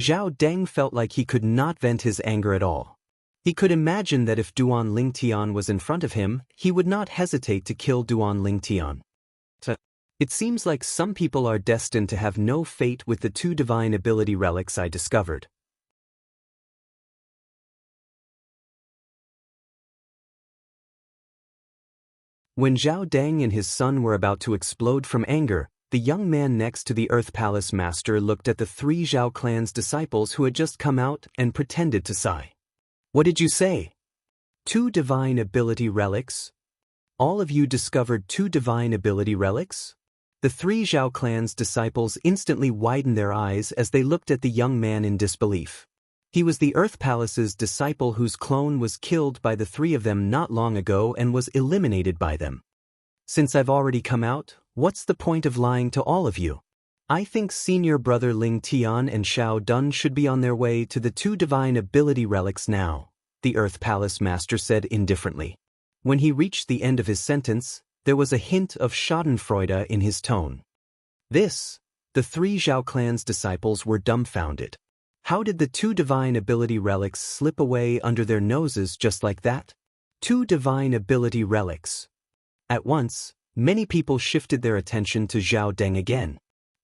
Zhao Deng felt like he could not vent his anger at all. He could imagine that if Duan Lingtian was in front of him, he would not hesitate to kill Duan Lingtian. It seems like some people are destined to have no fate with the 2 divine ability relics I discovered. When Zhao Dang and his son were about to explode from anger, the young man next to the Earth Palace Master looked at the 3 Zhao clan's disciples who had just come out and pretended to sigh. What did you say? 2 divine ability relics? All of you discovered 2 divine ability relics? The 3 Zhao clan's disciples instantly widened their eyes as they looked at the young man in disbelief. He was the Earth Palace's disciple whose clone was killed by the 3 of them not long ago and was eliminated by them. Since I've already come out, what's the point of lying to all of you? I think senior brother Ling Tian and Xiao Dun should be on their way to the 2 divine ability relics now, the Earth Palace Master said indifferently. When he reached the end of his sentence, there was a hint of schadenfreude in his tone. The 3 Zhao clan's disciples were dumbfounded. How did the 2 divine ability relics slip away under their noses just like that? 2 divine ability relics. At once, many people shifted their attention to Zhao Deng again.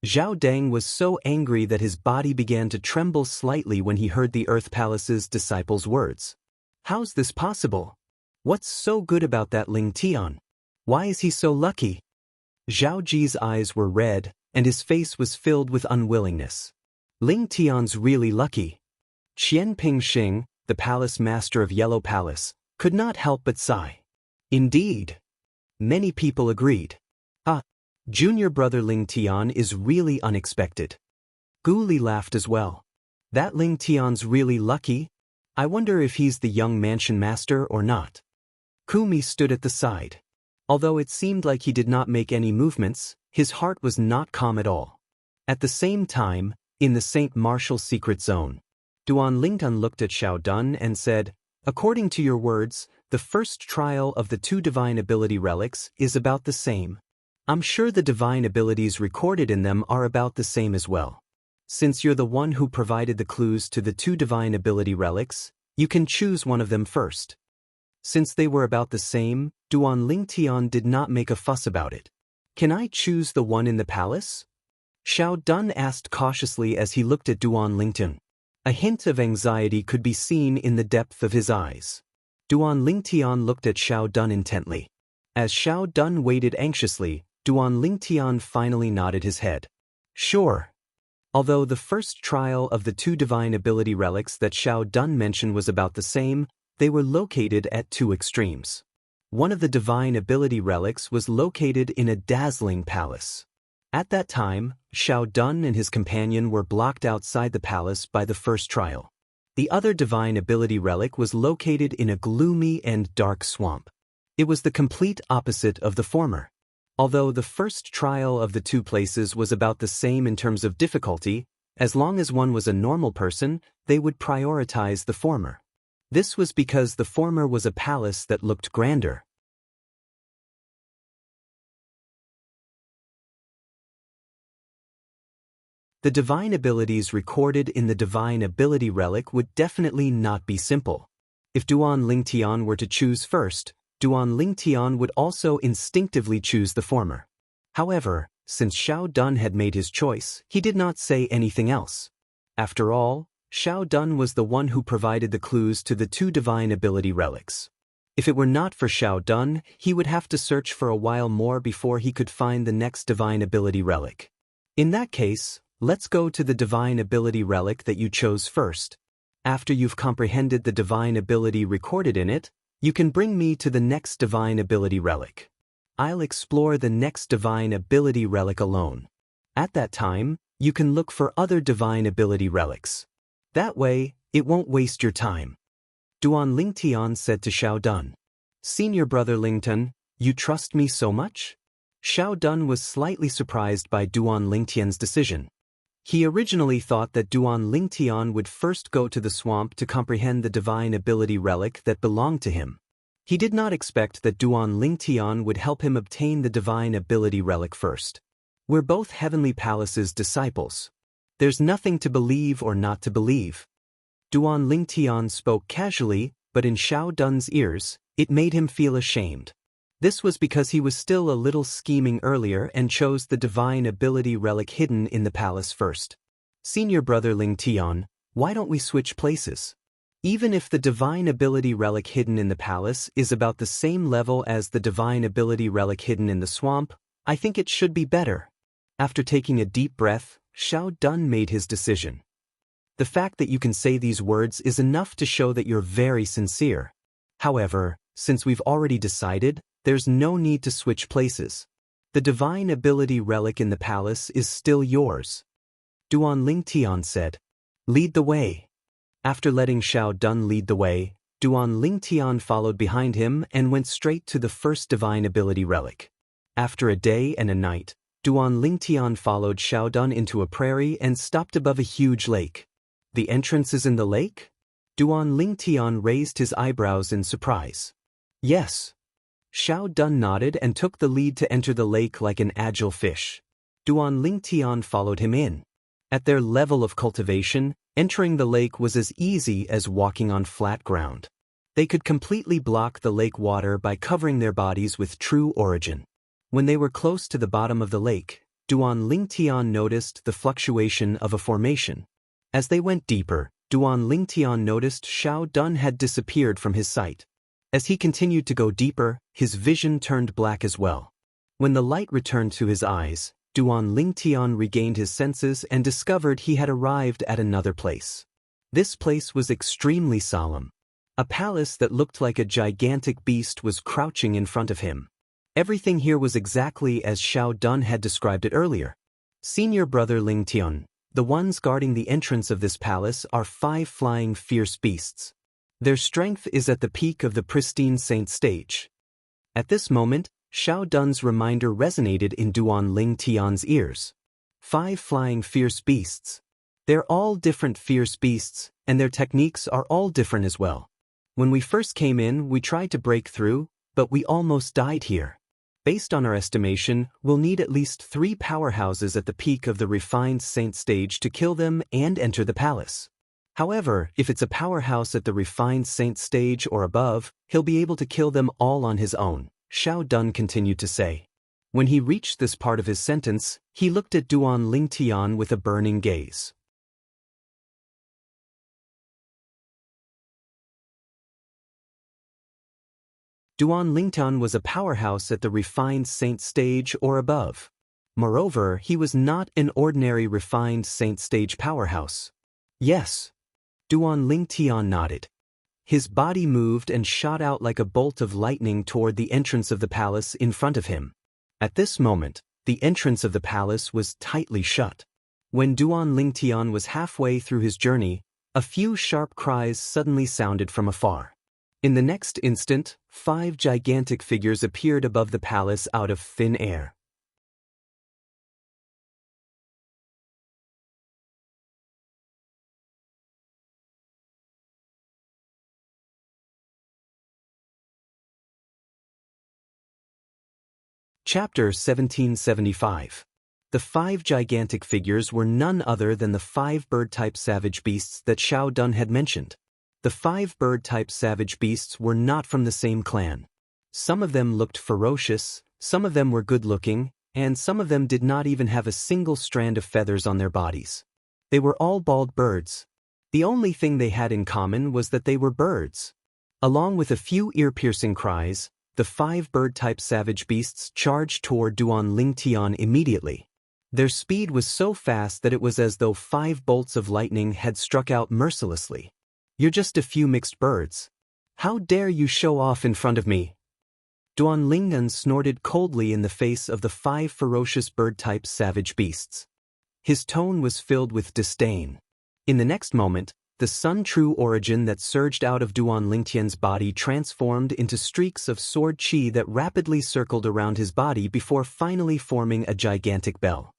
Zhao Deng was so angry that his body began to tremble slightly when he heard the Earth Palace's disciples' words. How's this possible? What's so good about that Ling Tian? Why is he so lucky? Zhao Ji's eyes were red, and his face was filled with unwillingness. Ling Tian's really lucky. Qian Pingxing, the palace master of Yellow Palace, could not help but sigh. Indeed. Many people agreed. Junior brother Ling Tian is really unexpected. Gu Li laughed as well. That Ling Tian's really lucky? I wonder if he's the young mansion master or not. Kumi stood at the side. Although it seemed like he did not make any movements, his heart was not calm at all. At the same time, in the St. Martial secret zone, Duan Lingtan looked at Xiao Dun and said, according to your words, the first trial of the 2 divine ability relics is about the same. I'm sure the divine abilities recorded in them are about the same as well. Since you're the one who provided the clues to the 2 divine ability relics, you can choose one of them first. Since they were about the same, Duan Lingtian did not make a fuss about it. Can I choose the one in the palace? Xiao Dun asked cautiously as he looked at Duan Lingtian. A hint of anxiety could be seen in the depth of his eyes. Duan Lingtian looked at Xiao Dun intently. As Xiao Dun waited anxiously, Duan Lingtian finally nodded his head. Sure. Although the first trial of the 2 divine ability relics that Xiao Dun mentioned was about the same, they were located at 2 extremes. One of the divine ability relics was located in a dazzling palace. At that time, Xiao Dun and his companion were blocked outside the palace by the first trial. The other divine ability relic was located in a gloomy and dark swamp. It was the complete opposite of the former. Although the first trial of the 2 places was about the same in terms of difficulty, as long as one was a normal person, they would prioritize the former. This was because the former was a palace that looked grander. The divine abilities recorded in the divine ability relic would definitely not be simple. If Duan Lingtian were to choose first, Duan Lingtian would also instinctively choose the former. However, since Xiao Dun had made his choice, he did not say anything else. After all, Xiao Dun was the one who provided the clues to the 2 divine ability relics. If it were not for Xiao Dun, he would have to search for a while more before he could find the next divine ability relic. In that case, let's go to the divine ability relic that you chose first. After you've comprehended the divine ability recorded in it, you can bring me to the next divine ability relic. I'll explore the next divine ability relic alone. At that time, you can look for other divine ability relics. That way, it won't waste your time. Duan Lingtian said to Xiao Dun. Senior brother Lingtian, you trust me so much? Xiao Dun was slightly surprised by Duan Lingtian's decision. He originally thought that Duan Lingtian would first go to the swamp to comprehend the divine ability relic that belonged to him. He did not expect that Duan Lingtian would help him obtain the divine ability relic first. We're both Heavenly Palace's disciples. There's nothing to believe or not to believe. Duan Lingtian spoke casually, but in Xiao Dun's ears, it made him feel ashamed. This was because he was still a little scheming earlier and chose the divine ability relic hidden in the palace first. Senior brother Ling Tian, why don't we switch places? Even if the divine ability relic hidden in the palace is about the same level as the divine ability relic hidden in the swamp, I think it should be better. After taking a deep breath, Xiao Dun made his decision. The fact that you can say these words is enough to show that you're very sincere. However, since we've already decided, there's no need to switch places. The divine ability relic in the palace is still yours. Duan Lingtian said. Lead the way. After letting Xiao Dun lead the way, Duan Lingtian followed behind him and went straight to the first divine ability relic. After a day and a night, Duan Lingtian followed Xiao Dun into a prairie and stopped above a huge lake. The entrance is in the lake? Duan Lingtian raised his eyebrows in surprise. Yes. Xiao Dun nodded and took the lead to enter the lake like an agile fish. Duan Lingtian followed him in. At their level of cultivation, entering the lake was as easy as walking on flat ground. They could completely block the lake water by covering their bodies with true origin. When they were close to the bottom of the lake, Duan Lingtian noticed the fluctuation of a formation. As they went deeper, Duan Lingtian noticed Xiao Dun had disappeared from his sight. As he continued to go deeper, his vision turned black as well. When the light returned to his eyes, Duan Lingtian regained his senses and discovered he had arrived at another place. This place was extremely solemn. A palace that looked like a gigantic beast was crouching in front of him. Everything here was exactly as Xiao Dun had described it earlier. Senior brother Lingtian, the ones guarding the entrance of this palace are 5 flying fierce beasts. Their strength is at the peak of the pristine saint stage. At this moment, Xiao Dun's reminder resonated in Duan Lingtian's ears. 5 flying fierce beasts. They're all different fierce beasts, and their techniques are all different as well. When we first came in, we tried to break through, but we almost died here. Based on our estimation, we'll need at least 3 powerhouses at the peak of the refined saint stage to kill them and enter the palace. However, if it's a powerhouse at the refined saint stage or above, he'll be able to kill them all on his own, Xiao Dun continued to say. When he reached this part of his sentence, he looked at Duan Lingtian with a burning gaze. Duan Lingtian was a powerhouse at the refined saint stage or above. Moreover, he was not an ordinary refined saint stage powerhouse. Yes. Duan Lingtian nodded. His body moved and shot out like a bolt of lightning toward the entrance of the palace in front of him. At this moment, the entrance of the palace was tightly shut. When Duan Lingtian was halfway through his journey, a few sharp cries suddenly sounded from afar. In the next instant, 5 gigantic figures appeared above the palace out of thin air. Chapter 1775. The 5 gigantic figures were none other than the 5 bird-type savage beasts that Xiao Dun had mentioned. The 5 bird-type savage beasts were not from the same clan. Some of them looked ferocious, some of them were good-looking, and some of them did not even have a single strand of feathers on their bodies. They were all bald birds. The only thing they had in common was that they were birds. Along with a few ear-piercing cries, the 5 bird-type savage beasts charged toward Duan Lingtian immediately. Their speed was so fast that it was as though 5 bolts of lightning had struck out mercilessly. You're just a few mixed birds. How dare you show off in front of me? Duan Lingtian snorted coldly in the face of the 5 ferocious bird-type savage beasts. His tone was filled with disdain. In the next moment, the sun-true origin that surged out of Duan Lingtian's body transformed into streaks of sword chi that rapidly circled around his body before finally forming a gigantic bell.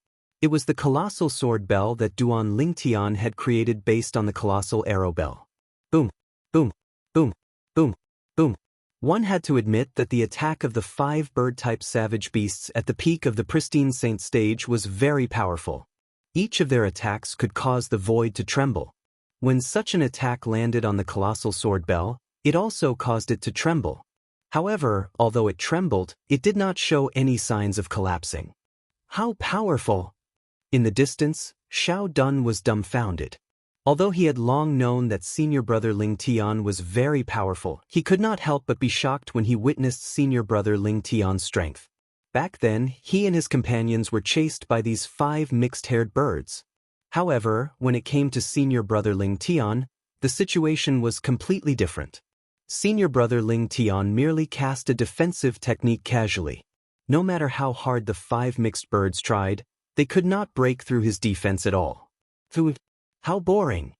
It was the colossal sword bell that Duan Lingtian had created based on the colossal arrow bell. Boom, boom, boom, boom, boom. One had to admit that the attack of the 5 bird-type savage beasts at the peak of the pristine saint stage was very powerful. Each of their attacks could cause the void to tremble. When such an attack landed on the colossal sword bell, it also caused it to tremble. However, although it trembled, it did not show any signs of collapsing. How powerful! In the distance, Xiao Dun was dumbfounded. Although he had long known that senior brother Ling Tian was very powerful, he could not help but be shocked when he witnessed senior brother Ling Tian's strength. Back then, he and his companions were chased by these 5 mixed-haired birds. However, when it came to senior brother Ling Tian, the situation was completely different. Senior brother Ling Tian merely cast a defensive technique casually. No matter how hard the 5 mixed birds tried, they could not break through his defense at all. How boring!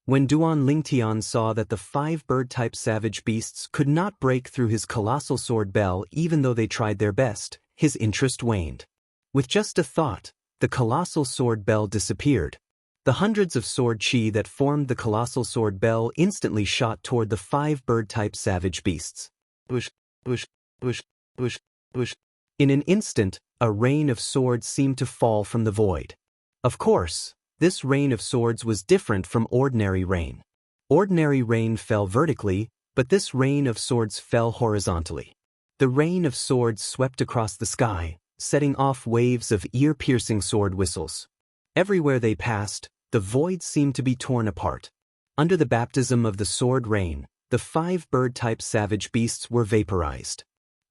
When Duan Lingtian saw that the 5 bird-type savage beasts could not break through his colossal sword bell even though they tried their best, his interest waned. With just a thought, the colossal sword bell disappeared. The hundreds of sword chi that formed the colossal sword bell instantly shot toward the 5 bird-type savage beasts. Bush, bush, bush, bush, bush. In an instant, a rain of swords seemed to fall from the void. Of course, this rain of swords was different from ordinary rain. Ordinary rain fell vertically, but this rain of swords fell horizontally. The rain of swords swept across the sky, setting off waves of ear-piercing sword whistles. Everywhere they passed, the void seemed to be torn apart. Under the baptism of the sword rain, the 5 bird-type savage beasts were vaporized.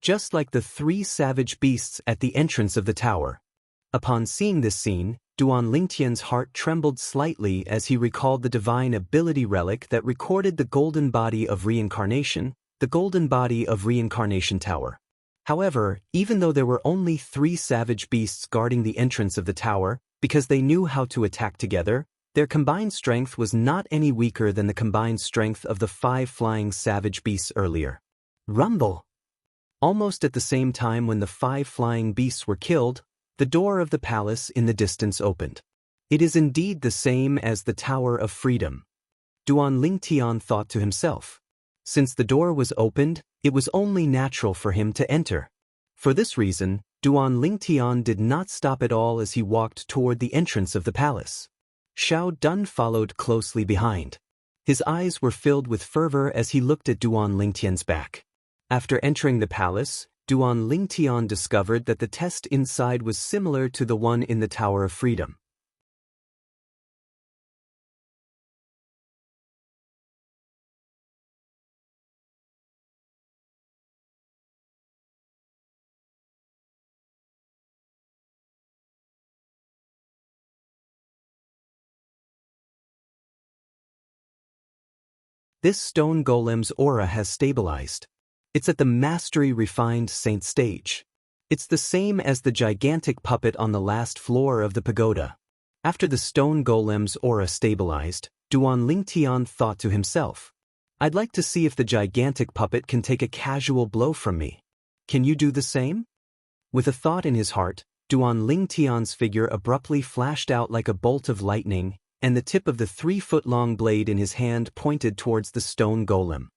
Just like the 3 savage beasts at the entrance of the tower. Upon seeing this scene, Duan Lingtian's heart trembled slightly as he recalled the divine ability relic that recorded the golden body of reincarnation, the golden body of reincarnation tower. However, even though there were only 3 savage beasts guarding the entrance of the tower, because they knew how to attack together, their combined strength was not any weaker than the combined strength of the 5 flying savage beasts earlier. Rumble! Almost at the same time when the 5 flying beasts were killed, the door of the palace in the distance opened. It is indeed the same as the Tower of Freedom. Duan Lingtian thought to himself. Since the door was opened, it was only natural for him to enter. For this reason, Duan Lingtian did not stop at all as he walked toward the entrance of the palace. Xiao Dun followed closely behind. His eyes were filled with fervor as he looked at Duan Lingtian's back. After entering the palace, Duan Lingtian discovered that the test inside was similar to the one in the Tower of Freedom. This stone golem's aura has stabilized. It's at the mastery refined saint stage. It's the same as the gigantic puppet on the last floor of the pagoda. After the stone golem's aura stabilized, Duan Lingtian thought to himself, I'd like to see if the gigantic puppet can take a casual blow from me. Can you do the same? With a thought in his heart, Duan Lingtian's figure abruptly flashed out like a bolt of lightning, and the tip of the 3-foot-long blade in his hand pointed towards the stone golem.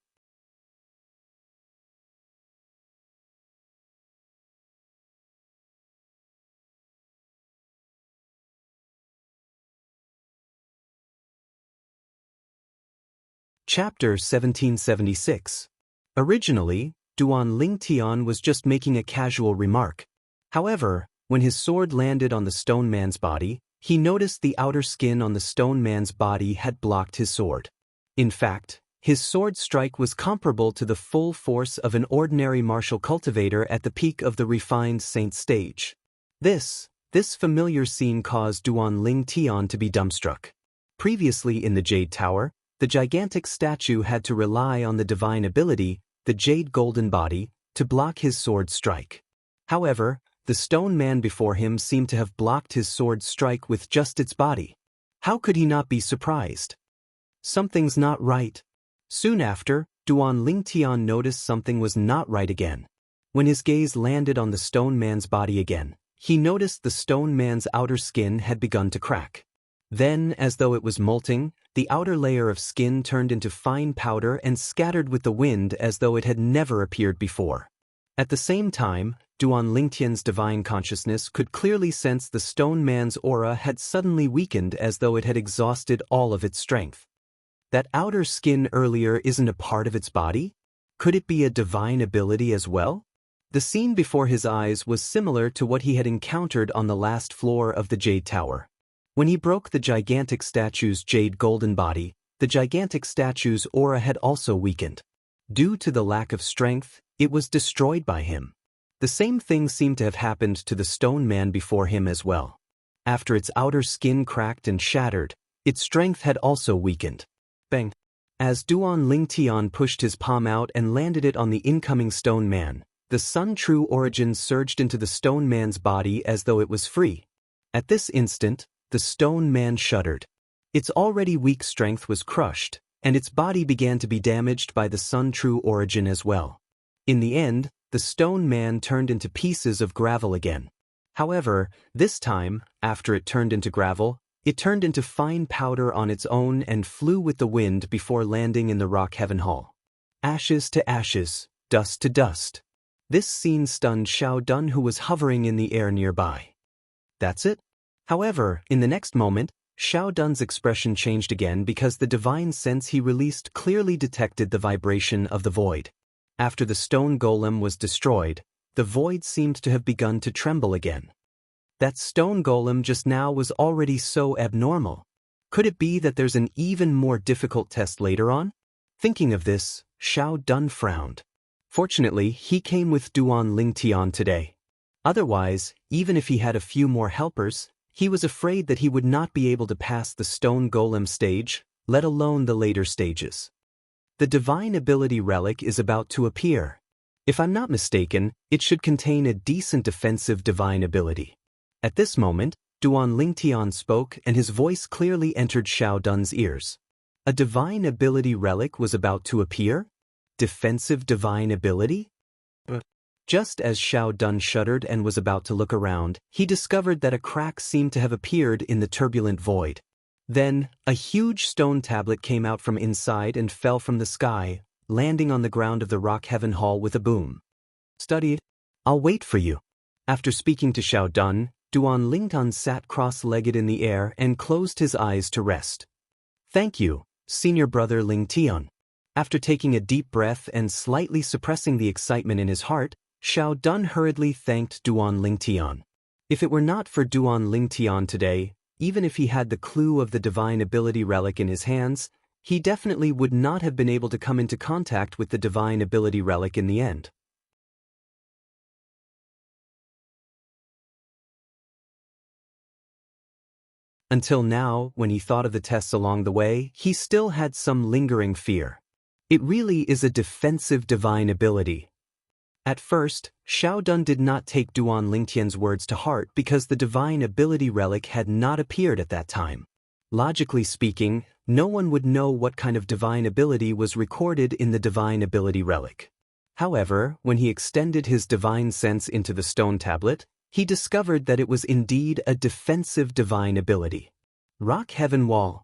Chapter 1776. Originally, Duan Lingtian was just making a casual remark. However, when his sword landed on the stone man's body, he noticed the outer skin on the stone man's body had blocked his sword. In fact, his sword strike was comparable to the full force of an ordinary martial cultivator at the peak of the refined saint stage. This familiar scene caused Duan Lingtian to be dumbstruck. Previously in the Jade Tower, the gigantic statue had to rely on the divine ability, the Jade Golden Body, to block his sword strike. However, the stone man before him seemed to have blocked his sword strike with just its body. How could he not be surprised? Something's not right. Soon after, Duan Lingtian noticed something was not right again. When his gaze landed on the stone man's body again, he noticed the stone man's outer skin had begun to crack. Then, as though it was molting, the outer layer of skin turned into fine powder and scattered with the wind as though it had never appeared before. At the same time, Duan Lingtian's divine consciousness could clearly sense the stone man's aura had suddenly weakened as though it had exhausted all of its strength. That outer skin earlier isn't a part of its body? Could it be a divine ability as well? The scene before his eyes was similar to what he had encountered on the last floor of the Jade Tower. When he broke the gigantic statue's jade golden body, the gigantic statue's aura had also weakened. Due to the lack of strength, it was destroyed by him. The same thing seemed to have happened to the stone man before him as well. After its outer skin cracked and shattered, its strength had also weakened. Bang! As Duan Lingtian pushed his palm out and landed it on the incoming stone man, the Sun True Origin surged into the stone man's body as though it was free. At this instant, the stone man shuddered. Its already weak strength was crushed, and its body began to be damaged by the Sun True Origin as well. In the end, the stone man turned into pieces of gravel again. However, this time, after it turned into gravel, it turned into fine powder on its own and flew with the wind before landing in the Rock Heaven Hall. Ashes to ashes, dust to dust. This scene stunned Xiao Dun, who was hovering in the air nearby. That's it? However, in the next moment, Xiao Dun's expression changed again because the divine sense he released clearly detected the vibration of the void. After the stone golem was destroyed, the void seemed to have begun to tremble again. That stone golem just now was already so abnormal. Could it be that there's an even more difficult test later on? Thinking of this, Xiao Dun frowned. Fortunately, he came with Duan Lingtian today. Otherwise, even if he had a few more helpers, he was afraid that he would not be able to pass the stone golem stage, let alone the later stages. The divine ability relic is about to appear. If I'm not mistaken, it should contain a decent defensive divine ability. At this moment, Duan Lingtian spoke and his voice clearly entered Xiao Dun's ears. A divine ability relic was about to appear? Defensive divine ability? Just as Xiao Dun shuddered and was about to look around, he discovered that a crack seemed to have appeared in the turbulent void. Then, a huge stone tablet came out from inside and fell from the sky, landing on the ground of the Rock Heaven Hall with a boom. Studied. I'll wait for you. After speaking to Xiao Dun, Duan Lingtian sat cross-legged in the air and closed his eyes to rest. Thank you, senior brother Lingtian. After taking a deep breath and slightly suppressing the excitement in his heart, Xiao Dun hurriedly thanked Duan Lingtian. If it were not for Duan Lingtian today, even if he had the clue of the divine ability relic in his hands, he definitely would not have been able to come into contact with the divine ability relic in the end. Until now, when he thought of the tests along the way, he still had some lingering fear. It really is a defensive divine ability. At first, Xiao Dun did not take Duan Lingtian's words to heart because the divine ability relic had not appeared at that time. Logically speaking, no one would know what kind of divine ability was recorded in the divine ability relic. However, when he extended his divine sense into the stone tablet, he discovered that it was indeed a defensive divine ability. Rock Heaven Wall.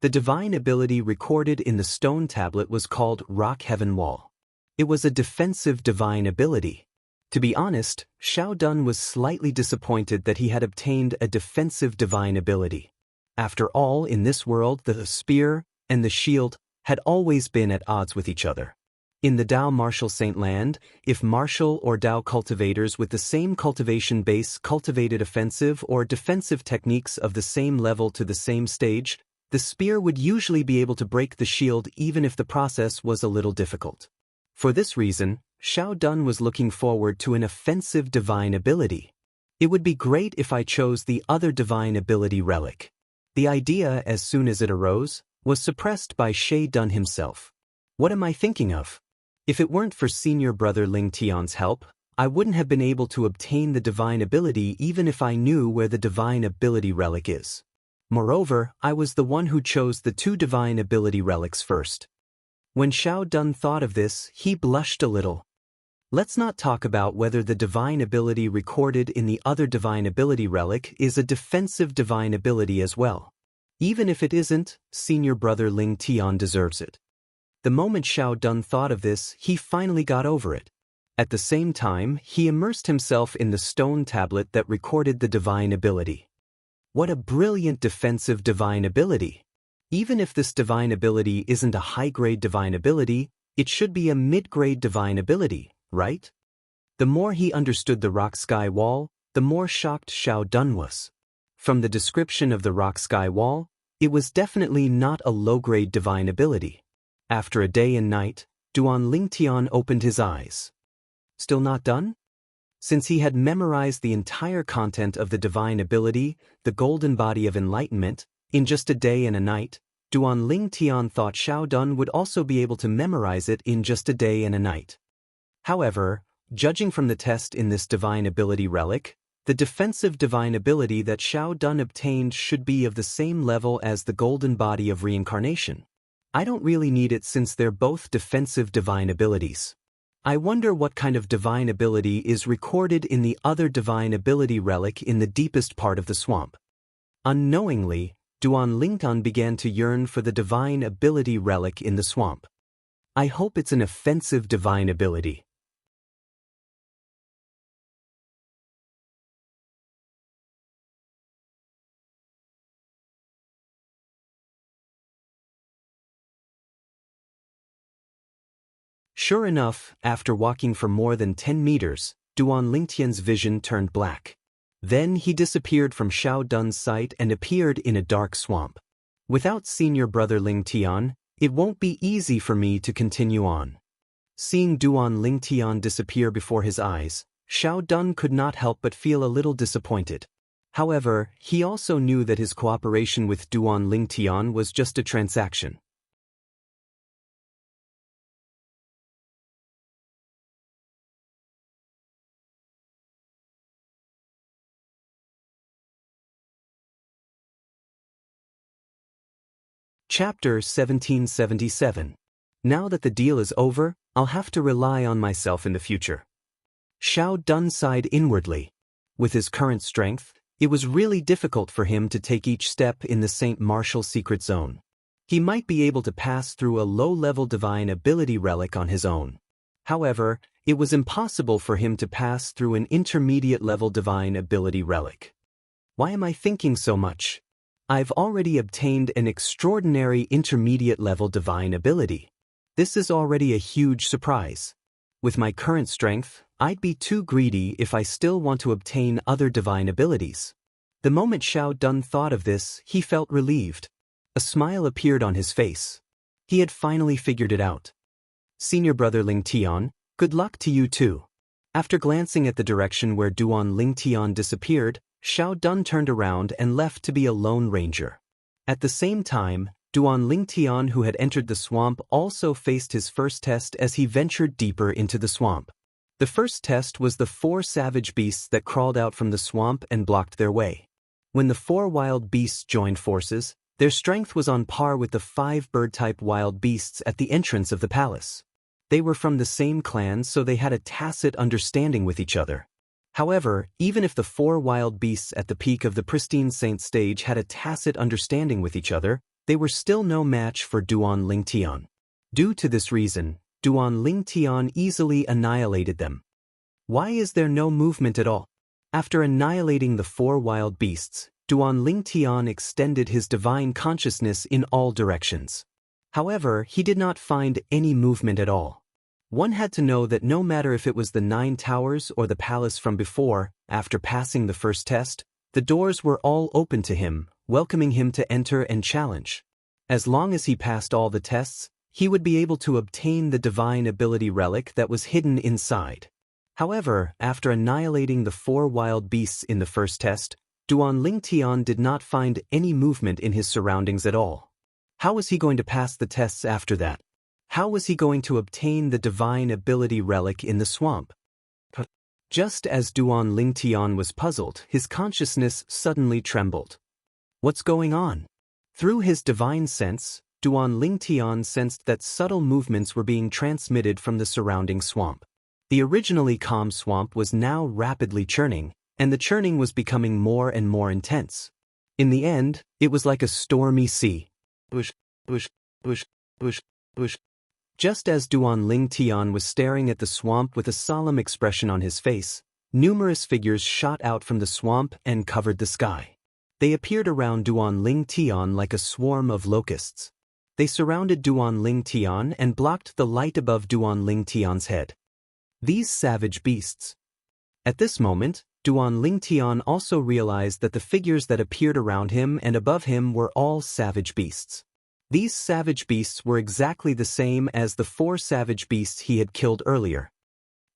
The divine ability recorded in the stone tablet was called Rock Heaven Wall. It was a defensive divine ability. To be honest, Xiao Dun was slightly disappointed that he had obtained a defensive divine ability. After all, in this world, the spear and the shield had always been at odds with each other. In the Dao Martial Saint Land, if martial or Dao cultivators with the same cultivation base cultivated offensive or defensive techniques of the same level to the same stage, the spear would usually be able to break the shield even if the process was a little difficult. For this reason, Xiao Dun was looking forward to an offensive divine ability. It would be great if I chose the other divine ability relic. The idea, as soon as it arose, was suppressed by Xiao Dun himself. What am I thinking of? If it weren't for senior brother Lingtian's help, I wouldn't have been able to obtain the divine ability even if I knew where the divine ability relic is. Moreover, I was the one who chose the two divine ability relics first. When Xiao Dun thought of this, he blushed a little. Let's not talk about whether the divine ability recorded in the other divine ability relic is a defensive divine ability as well. Even if it isn't, senior brother Lingtian deserves it. The moment Xiao Dun thought of this, he finally got over it. At the same time, he immersed himself in the stone tablet that recorded the divine ability. What a brilliant defensive divine ability! Even if this divine ability isn't a high-grade divine ability, it should be a mid-grade divine ability, right? The more he understood the rock sky wall, the more shocked Xiao Dun was. From the description of the rock sky wall, it was definitely not a low-grade divine ability. After a day and night, Duan Lingtian opened his eyes. Still not done? Since he had memorized the entire content of the divine ability, the golden body of enlightenment, in just a day and a night, Duan Lingtian thought Xiao Dun would also be able to memorize it in just a day and a night. However, judging from the test in this divine ability relic, the defensive divine ability that Xiao Dun obtained should be of the same level as the golden body of reincarnation. I don't really need it since they're both defensive divine abilities. I wonder what kind of divine ability is recorded in the other divine ability relic in the deepest part of the swamp. Unknowingly, Duan Lingtan began to yearn for the divine ability relic in the swamp. I hope it's an offensive divine ability. Sure enough, after walking for more than 10 meters, Duan Lingtian's vision turned black. Then he disappeared from Xiao Dun's sight and appeared in a dark swamp. Without senior brother Lingtian, it won't be easy for me to continue on. Seeing Duan Lingtian disappear before his eyes, Xiao Dun could not help but feel a little disappointed. However, he also knew that his cooperation with Duan Lingtian was just a transaction. Chapter 1777. Now that the deal is over, I'll have to rely on myself in the future. Xiao Dun sighed inwardly. With his current strength, it was really difficult for him to take each step in the St. Martial secret zone. He might be able to pass through a low-level divine ability relic on his own. However, it was impossible for him to pass through an intermediate-level divine ability relic. Why am I thinking so much? I've already obtained an extraordinary intermediate-level divine ability. This is already a huge surprise. With my current strength, I'd be too greedy if I still want to obtain other divine abilities. The moment Xiao Dun thought of this, he felt relieved. A smile appeared on his face. He had finally figured it out. Senior brother Lingtian, good luck to you too. After glancing at the direction where Duan Lingtian disappeared, Xiao Dun turned around and left to be a lone ranger. At the same time, Duan Lingtian, who had entered the swamp, also faced his first test as he ventured deeper into the swamp. The first test was the 4 savage beasts that crawled out from the swamp and blocked their way. When the 4 wild beasts joined forces, their strength was on par with the 5 bird-type wild beasts at the entrance of the palace. They were from the same clan, so they had a tacit understanding with each other. However, even if the 4 wild beasts at the peak of the pristine saint stage had a tacit understanding with each other, they were still no match for Duan Lingtian. Due to this reason, Duan Lingtian easily annihilated them. Why is there no movement at all? After annihilating the 4 wild beasts, Duan Lingtian extended his divine consciousness in all directions. However, he did not find any movement at all. One had to know that no matter if it was the 9 towers or the palace from before, after passing the first test, the doors were all open to him, welcoming him to enter and challenge. As long as he passed all the tests, he would be able to obtain the divine ability relic that was hidden inside. However, after annihilating the 4 wild beasts in the first test, Duan Lingtian did not find any movement in his surroundings at all. How was he going to pass the tests after that? How was he going to obtain the divine ability relic in the swamp? Just as Duan Lingtian was puzzled, his consciousness suddenly trembled. What's going on? Through his divine sense, Duan Lingtian sensed that subtle movements were being transmitted from the surrounding swamp. The originally calm swamp was now rapidly churning, and the churning was becoming more and more intense. In the end, it was like a stormy sea. Bush, bush, bush, bush, bush. Just as Duan Lingtian was staring at the swamp with a solemn expression on his face, numerous figures shot out from the swamp and covered the sky. They appeared around Duan Lingtian like a swarm of locusts. They surrounded Duan Lingtian and blocked the light above Duan Lingtian's head. These savage beasts. At this moment, Duan Lingtian also realized that the figures that appeared around him and above him were all savage beasts. These savage beasts were exactly the same as the 4 savage beasts he had killed earlier.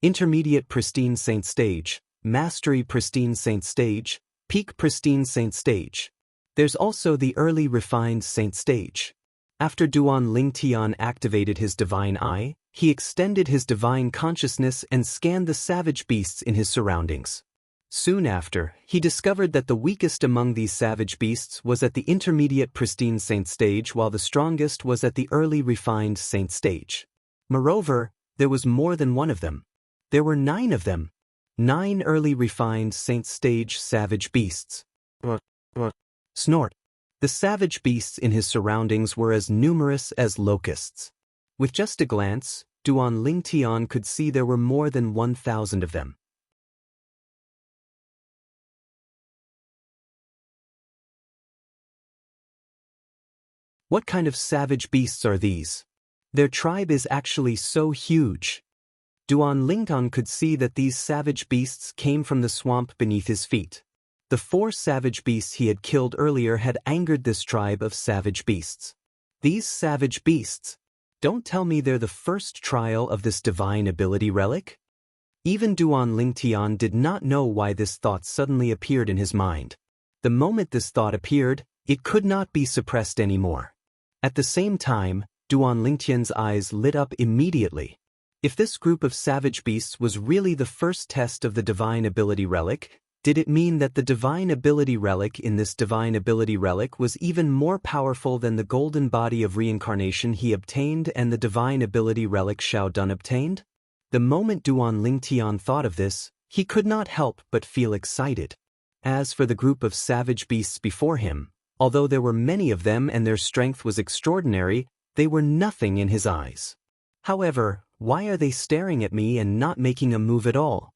Intermediate Pristine Saint Stage, Mastery Pristine Saint Stage, Peak Pristine Saint Stage. There's also the Early Refined Saint Stage. After Duan Lingtian activated his divine eye, he extended his divine consciousness and scanned the savage beasts in his surroundings. Soon after, he discovered that the weakest among these savage beasts was at the Intermediate Pristine Saint Stage while the strongest was at the Early Refined Saint Stage. Moreover, there was more than one of them. There were 9 of them. 9 Early Refined Saint Stage savage beasts. Snort. The savage beasts in his surroundings were as numerous as locusts. With just a glance, Duan Lingtian could see there were more than 1,000 of them. What kind of savage beasts are these? Their tribe is actually so huge. Duan Lingtian could see that these savage beasts came from the swamp beneath his feet. The 4 savage beasts he had killed earlier had angered this tribe of savage beasts. These savage beasts? Don't tell me they're the first trial of this divine ability relic? Even Duan Lingtian did not know why this thought suddenly appeared in his mind. The moment this thought appeared, it could not be suppressed anymore. At the same time, Duan Lingtian's eyes lit up immediately. If this group of savage beasts was really the first test of the divine ability relic, did it mean that the divine ability relic in this divine ability relic was even more powerful than the golden body of reincarnation he obtained and the divine ability relic Xiao Dun obtained? The moment Duan Lingtian thought of this, he could not help but feel excited. As for the group of savage beasts before him, although there were many of them and their strength was extraordinary, they were nothing in his eyes. However, why are they staring at me and not making a move at all?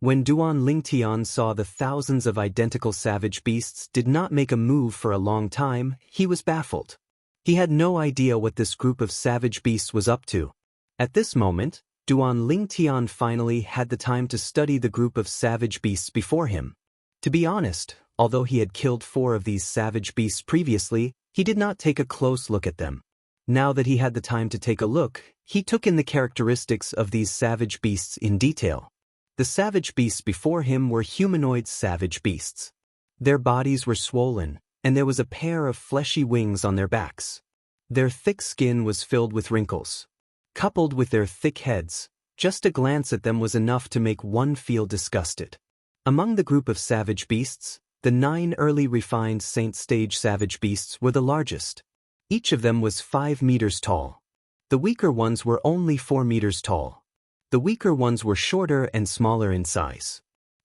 When Duan Lingtian saw the thousands of identical savage beasts did not make a move for a long time, he was baffled. He had no idea what this group of savage beasts was up to. At this moment, Duan Lingtian finally had the time to study the group of savage beasts before him. To be honest, although he had killed 4 of these savage beasts previously, he did not take a close look at them. Now that he had the time to take a look, he took in the characteristics of these savage beasts in detail. The savage beasts before him were humanoid savage beasts. Their bodies were swollen, and there was a pair of fleshy wings on their backs. Their thick skin was filled with wrinkles. Coupled with their thick heads, just a glance at them was enough to make one feel disgusted. Among the group of savage beasts, the 9 Early Refined Saint Stage savage beasts were the largest. Each of them was 5 meters tall. The weaker ones were only 4 meters tall. The weaker ones were shorter and smaller in size.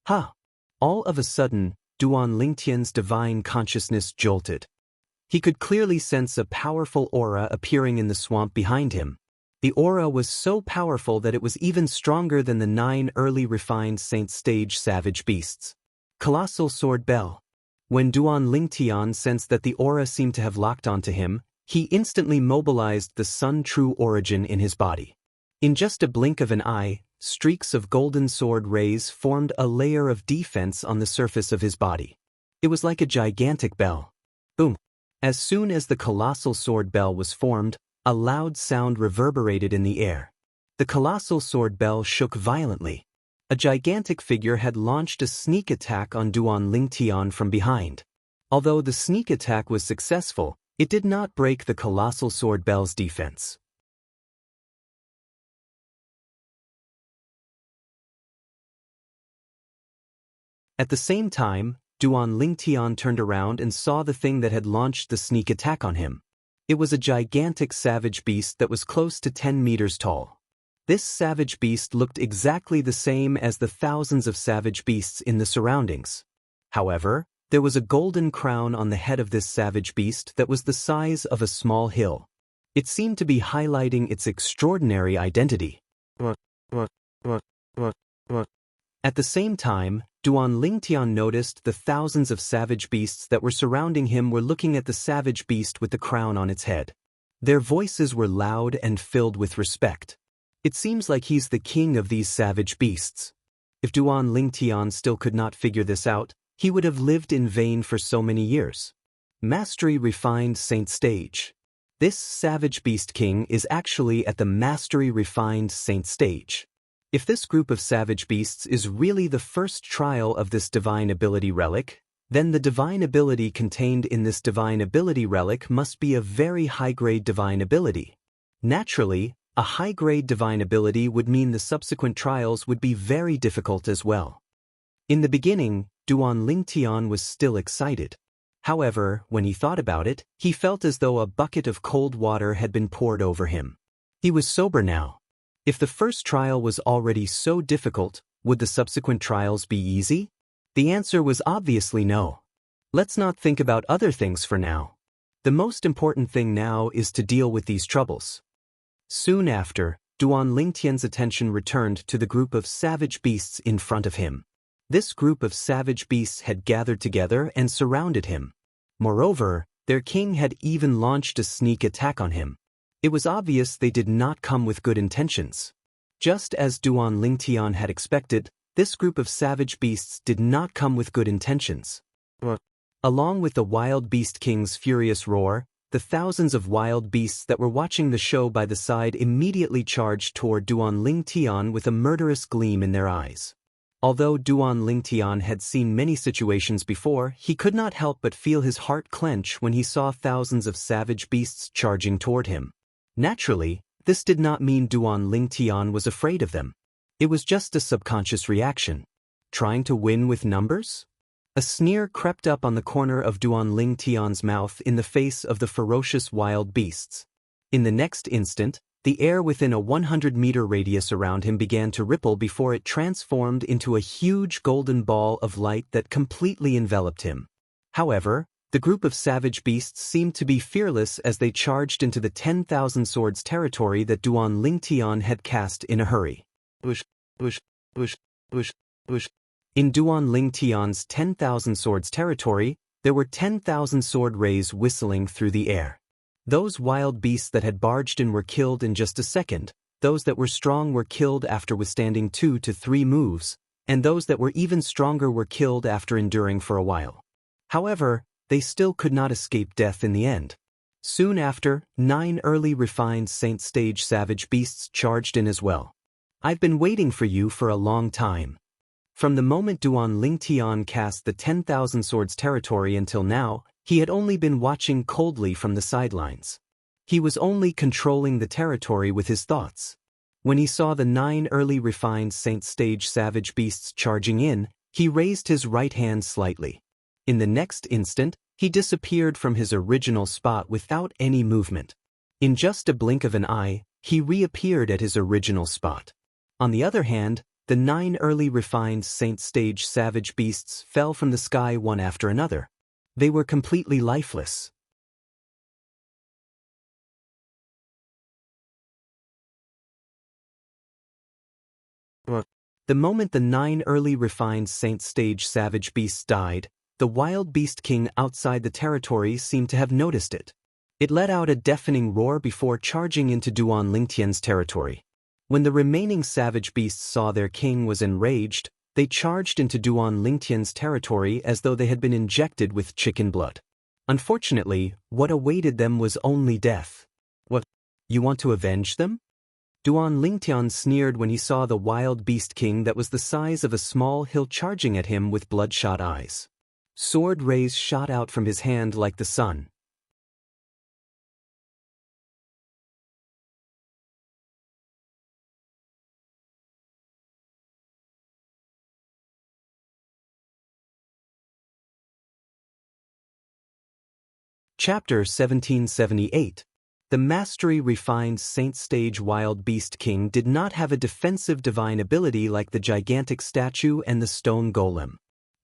All of a sudden, Duan Lingtian's divine consciousness jolted. He could clearly sense a powerful aura appearing in the swamp behind him. The aura was so powerful that it was even stronger than the 9 Early Refined Saint Stage savage beasts. Colossal Sword Bell. When Duan Lingtian sensed that the aura seemed to have locked onto him, he instantly mobilized the Sun True Origin in his body. In just a blink of an eye, streaks of golden sword rays formed a layer of defense on the surface of his body. It was like a gigantic bell. Boom! As soon as the colossal sword bell was formed, a loud sound reverberated in the air. The colossal sword bell shook violently. A gigantic figure had launched a sneak attack on Duan Lingtian from behind. Although the sneak attack was successful, it did not break the colossal sword bell's defense. At the same time, Duan Lingtian turned around and saw the thing that had launched the sneak attack on him. It was a gigantic savage beast that was close to 10 meters tall. This savage beast looked exactly the same as the thousands of savage beasts in the surroundings. However, there was a golden crown on the head of this savage beast that was the size of a small hill. It seemed to be highlighting its extraordinary identity. At the same time, Duan Lingtian noticed the thousands of savage beasts that were surrounding him were looking at the savage beast with the crown on its head. Their voices were loud and filled with respect. It seems like he's the king of these savage beasts. If Duan Lingtian still could not figure this out, he would have lived in vain for so many years. Mastery Refined Saint stage. This savage beast king is actually at the Mastery Refined Saint stage. If this group of savage beasts is really the first trial of this divine ability relic, then the divine ability contained in this divine ability relic must be a very high-grade divine ability. Naturally, a high-grade divine ability would mean the subsequent trials would be very difficult as well. In the beginning, Duan Lingtian was still excited. However, when he thought about it, he felt as though a bucket of cold water had been poured over him. He was sober now. If the first trial was already so difficult, would the subsequent trials be easy? The answer was obviously no. Let's not think about other things for now. The most important thing now is to deal with these troubles. Soon after, Duan Lingtian's attention returned to the group of savage beasts in front of him. This group of savage beasts had gathered together and surrounded him. Moreover, their king had even launched a sneak attack on him. It was obvious they did not come with good intentions. Just as Duan Lingtian had expected, this group of savage beasts did not come with good intentions. Along with the wild beast king's furious roar, the thousands of wild beasts that were watching the show by the side immediately charged toward Duan Lingtian with a murderous gleam in their eyes. Although Duan Lingtian had seen many situations before, he could not help but feel his heart clench when he saw thousands of savage beasts charging toward him. Naturally, this did not mean Duan Lingtian was afraid of them. It was just a subconscious reaction. Trying to win with numbers? A sneer crept up on the corner of Duan Lingtian's mouth in the face of the ferocious wild beasts. In the next instant, the air within a 100-meter radius around him began to ripple before it transformed into a huge golden ball of light that completely enveloped him. However, the group of savage beasts seemed to be fearless as they charged into the 10,000 swords territory that Duan Lingtian had cast in a hurry. Bush, bush, bush, bush, bush. In Duan Lingtian's 10,000 swords territory, there were 10,000 sword rays whistling through the air. Those wild beasts that had barged in were killed in just a second, those that were strong were killed after withstanding 2 to 3 moves, and those that were even stronger were killed after enduring for a while. However, they still could not escape death in the end. Soon after, 9 early refined Saint Stage savage beasts charged in as well. I've been waiting for you for a long time. From the moment Duan Lingtian cast the 10,000 swords territory until now, he had only been watching coldly from the sidelines. He was only controlling the territory with his thoughts. When he saw the 9 early refined Saint Stage savage beasts charging in, he raised his right hand slightly. In the next instant, he disappeared from his original spot without any movement. In just a blink of an eye, he reappeared at his original spot. On the other hand, the 9 early refined Saint Stage savage beasts fell from the sky one after another. They were completely lifeless. The moment the 9 early refined Saint Stage savage beasts died, the wild beast king outside the territory seemed to have noticed it. It let out a deafening roar before charging into Duan Lingtian's territory. When the remaining savage beasts saw their king was enraged, they charged into Duan Lingtian's territory as though they had been injected with chicken blood. Unfortunately, what awaited them was only death. What? You want to avenge them? Duan Lingtian sneered when he saw the wild beast king that was the size of a small hill charging at him with bloodshot eyes. Sword rays shot out from his hand like the sun. Chapter 1778. The Mastery Refined Saint Stage Wild Beast King did not have a defensive divine ability like the gigantic statue and the stone golem.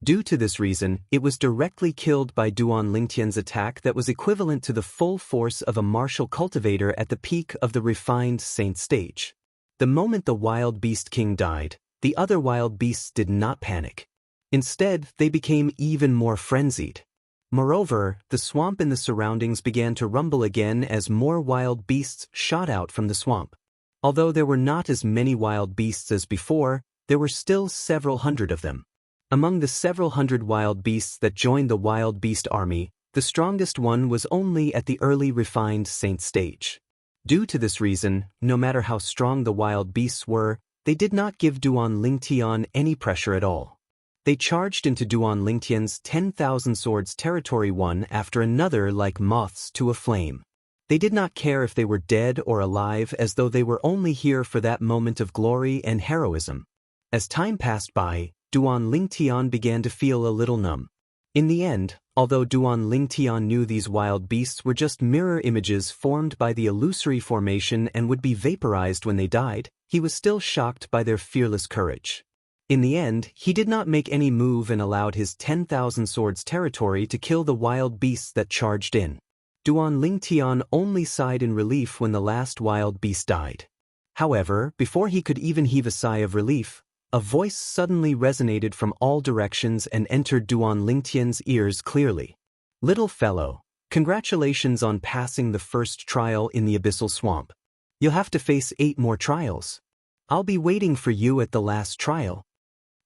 Due to this reason, it was directly killed by Duan Lingtian's attack that was equivalent to the full force of a martial cultivator at the peak of the refined Saint Stage. The moment the Wild Beast King died, the other wild beasts did not panic. Instead, they became even more frenzied. Moreover, the swamp in the surroundings began to rumble again as more wild beasts shot out from the swamp. Although there were not as many wild beasts as before, there were still several hundred of them. Among the several hundred wild beasts that joined the wild beast army, the strongest one was only at the early refined saint stage. Due to this reason, no matter how strong the wild beasts were, they did not give Duan Lingtian any pressure at all. They charged into Duan Lingtian's 10,000 swords territory one after another like moths to a flame. They did not care if they were dead or alive, as though they were only here for that moment of glory and heroism. As time passed by, Duan Lingtian began to feel a little numb. In the end, although Duan Lingtian knew these wild beasts were just mirror images formed by the illusory formation and would be vaporized when they died, he was still shocked by their fearless courage. In the end, he did not make any move and allowed his 10,000 swords territory to kill the wild beasts that charged in. Duan Lingtian only sighed in relief when the last wild beast died. However, before he could even heave a sigh of relief, a voice suddenly resonated from all directions and entered Duan Lingtian's ears clearly. "Little fellow, congratulations on passing the first trial in the Abyssal Swamp. You'll have to face 8 more trials. I'll be waiting for you at the last trial."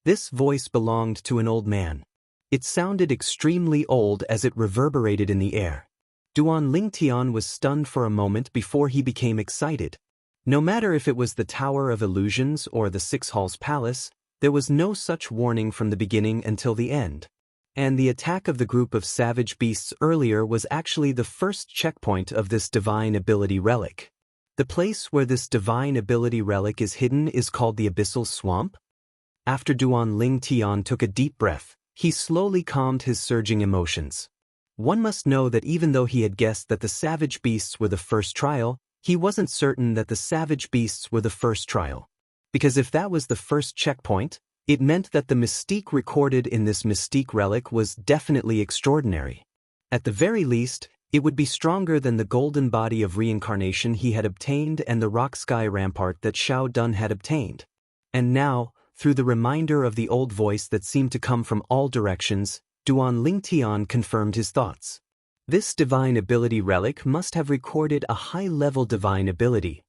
This voice belonged to an old man. It sounded extremely old as it reverberated in the air. Duan Lingtian was stunned for a moment before he became excited. No matter if it was the Tower of Illusions or the Six Halls Palace, there was no such warning from the beginning until the end. And the attack of the group of savage beasts earlier was actually the first checkpoint of this divine ability relic. The place where this divine ability relic is hidden is called the Abyssal Swamp. After Duan Lingtian took a deep breath, he slowly calmed his surging emotions. One must know that even though he had guessed that the savage beasts were the first trial, he wasn't certain that the savage beasts were the first trial. Because if that was the first checkpoint, it meant that the mystique recorded in this mystique relic was definitely extraordinary. At the very least, it would be stronger than the golden body of reincarnation he had obtained and the rock sky rampart that Xiao Dun had obtained. And now, through the reminder of the old voice that seemed to come from all directions, Duan Lingtian confirmed his thoughts. This divine ability relic must have recorded a high-level divine ability.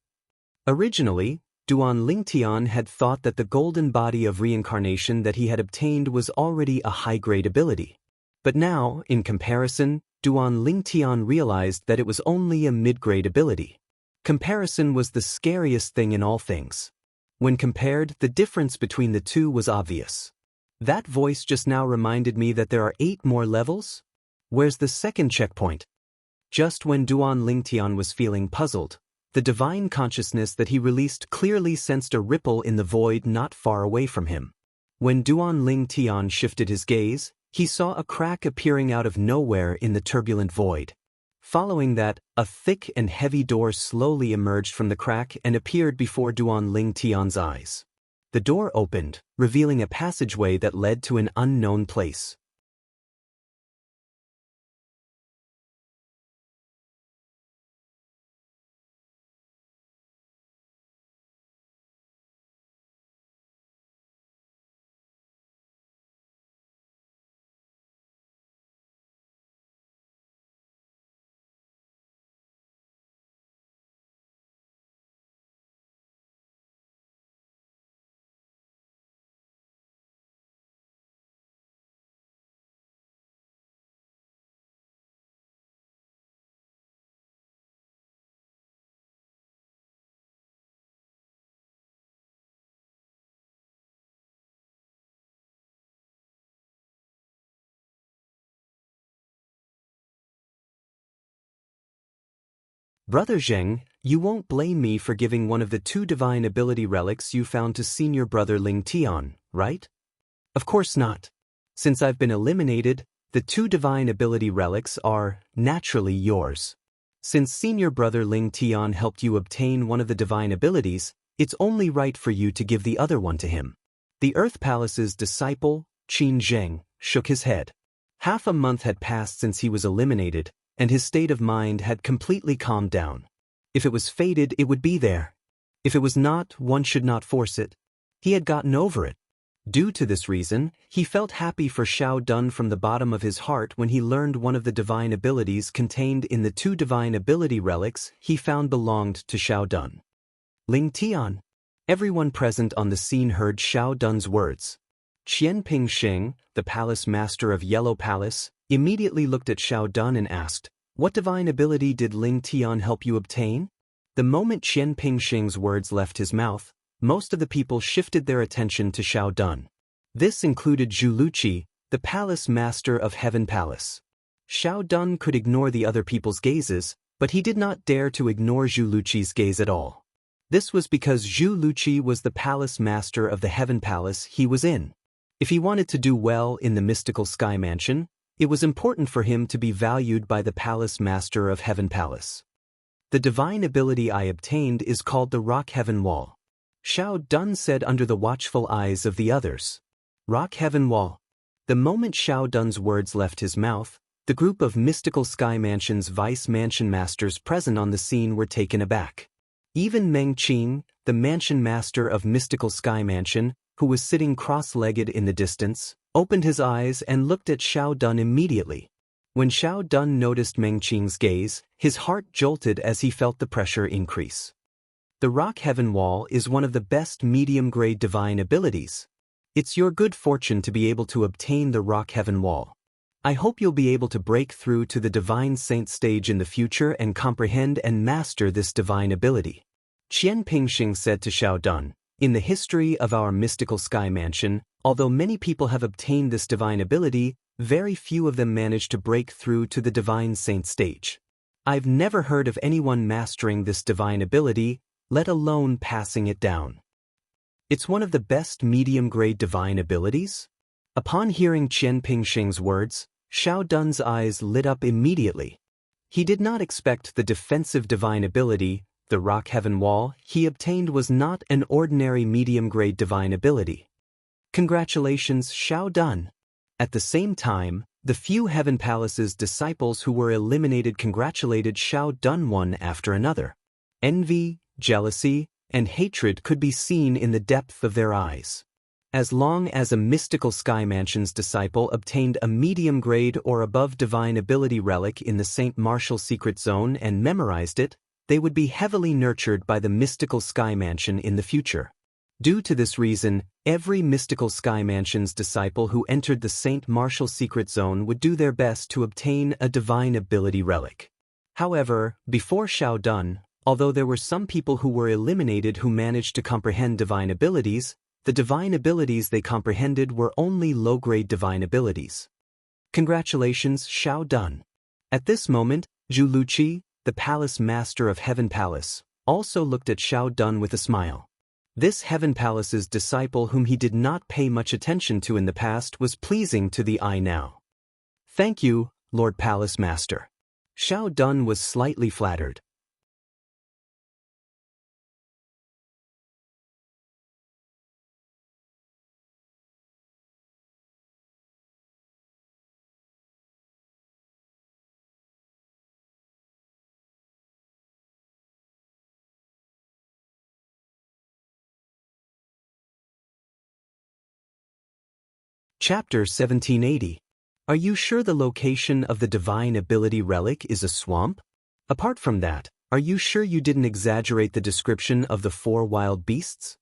Originally, Duan Lingtian had thought that the golden body of reincarnation that he had obtained was already a high-grade ability. But now, in comparison, Duan Lingtian realized that it was only a mid-grade ability. Comparison was the scariest thing in all things. When compared, the difference between the two was obvious. That voice just now reminded me that there are 8 more levels? Where's the second checkpoint? Just when Duan Lingtian was feeling puzzled, the divine consciousness that he released clearly sensed a ripple in the void not far away from him. When Duan Lingtian shifted his gaze, he saw a crack appearing out of nowhere in the turbulent void. Following that, a thick and heavy door slowly emerged from the crack and appeared before Duan Lingtian's eyes. The door opened, revealing a passageway that led to an unknown place. Brother Zheng, you won't blame me for giving one of the 2 divine ability relics you found to senior brother Lingtian, right? Of course not. Since I've been eliminated, the 2 divine ability relics are, naturally, yours. Since senior brother Lingtian helped you obtain one of the divine abilities, it's only right for you to give the other one to him. The Earth Palace's disciple, Qin Zheng, shook his head. Half a month had passed since he was eliminated, and his state of mind had completely calmed down. If it was fated, it would be there. If it was not, one should not force it. He had gotten over it. Due to this reason, he felt happy for Xiao Dun from the bottom of his heart when he learned one of the divine abilities contained in the 2 divine ability relics he found belonged to Xiao Dun. Lingtian. Everyone present on the scene heard Xiao Dun's words. Qianping Sheng, the palace master of Yellow Palace, immediately looked at Xiao Dun and asked, "What divine ability did Ling Tian help you obtain?" The moment Qianping Sheng's words left his mouth, most of the people shifted their attention to Xiao Dun. This included Zhu Luqi, the palace master of Heaven Palace. Xiao Dun could ignore the other people's gazes, but he did not dare to ignore Zhu Luqi's gaze at all. This was because Zhu Luqi was the palace master of the Heaven Palace he was in. If he wanted to do well in the mystical sky mansion, it was important for him to be valued by the palace master of Heaven Palace. The divine ability I obtained is called the Rock Heaven Wall. Xiao Dun said under the watchful eyes of the others. Rock Heaven Wall. The moment Xiao Dun's words left his mouth, the group of mystical sky mansion's vice mansion masters present on the scene were taken aback. Even Meng Qing, the mansion master of mystical sky mansion, who was sitting cross-legged in the distance, opened his eyes and looked at Xiao Dun immediately. When Xiao Dun noticed Meng Qing's gaze, his heart jolted as he felt the pressure increase. The Rock Heaven Wall is one of the best medium-grade divine abilities. It's your good fortune to be able to obtain the Rock Heaven Wall. I hope you'll be able to break through to the Divine Saint stage in the future and comprehend and master this divine ability. Qian Pingxing said to Xiao Dun, "In the history of our mystical sky mansion, although many people have obtained this divine ability, very few of them manage to break through to the Divine Saint stage. I've never heard of anyone mastering this divine ability, let alone passing it down. It's one of the best medium-grade divine abilities?" Upon hearing Qian Pingxing's words, Xiao Dun's eyes lit up immediately. He did not expect the defensive divine ability, the Rock Heaven Wall, he obtained was not an ordinary medium-grade divine ability. Congratulations, Xiao Dun. At the same time, the few Heaven Palace's disciples who were eliminated congratulated Xiao Dun one after another. Envy, jealousy, and hatred could be seen in the depth of their eyes. As long as a mystical sky mansion's disciple obtained a medium grade or above divine ability relic in the St. Martial secret zone and memorized it, they would be heavily nurtured by the mystical sky mansion in the future. Due to this reason, every mystical sky mansion's disciple who entered the St. Martial secret zone would do their best to obtain a divine ability relic. However, before Xiao Dun, although there were some people who were eliminated who managed to comprehend divine abilities, the divine abilities they comprehended were only low-grade divine abilities. Congratulations, Xiao Dun. At this moment, Zhu Luqi, the palace master of Heaven Palace, also looked at Xiao Dun with a smile. This Heaven Palace's disciple whom he did not pay much attention to in the past was pleasing to the eye now. Thank you, Lord Palace Master. Xiao Dun was slightly flattered. Chapter 1780. Are you sure the location of the divine ability relic is a swamp? Apart from that, are you sure you didn't exaggerate the description of the 4 wild beasts?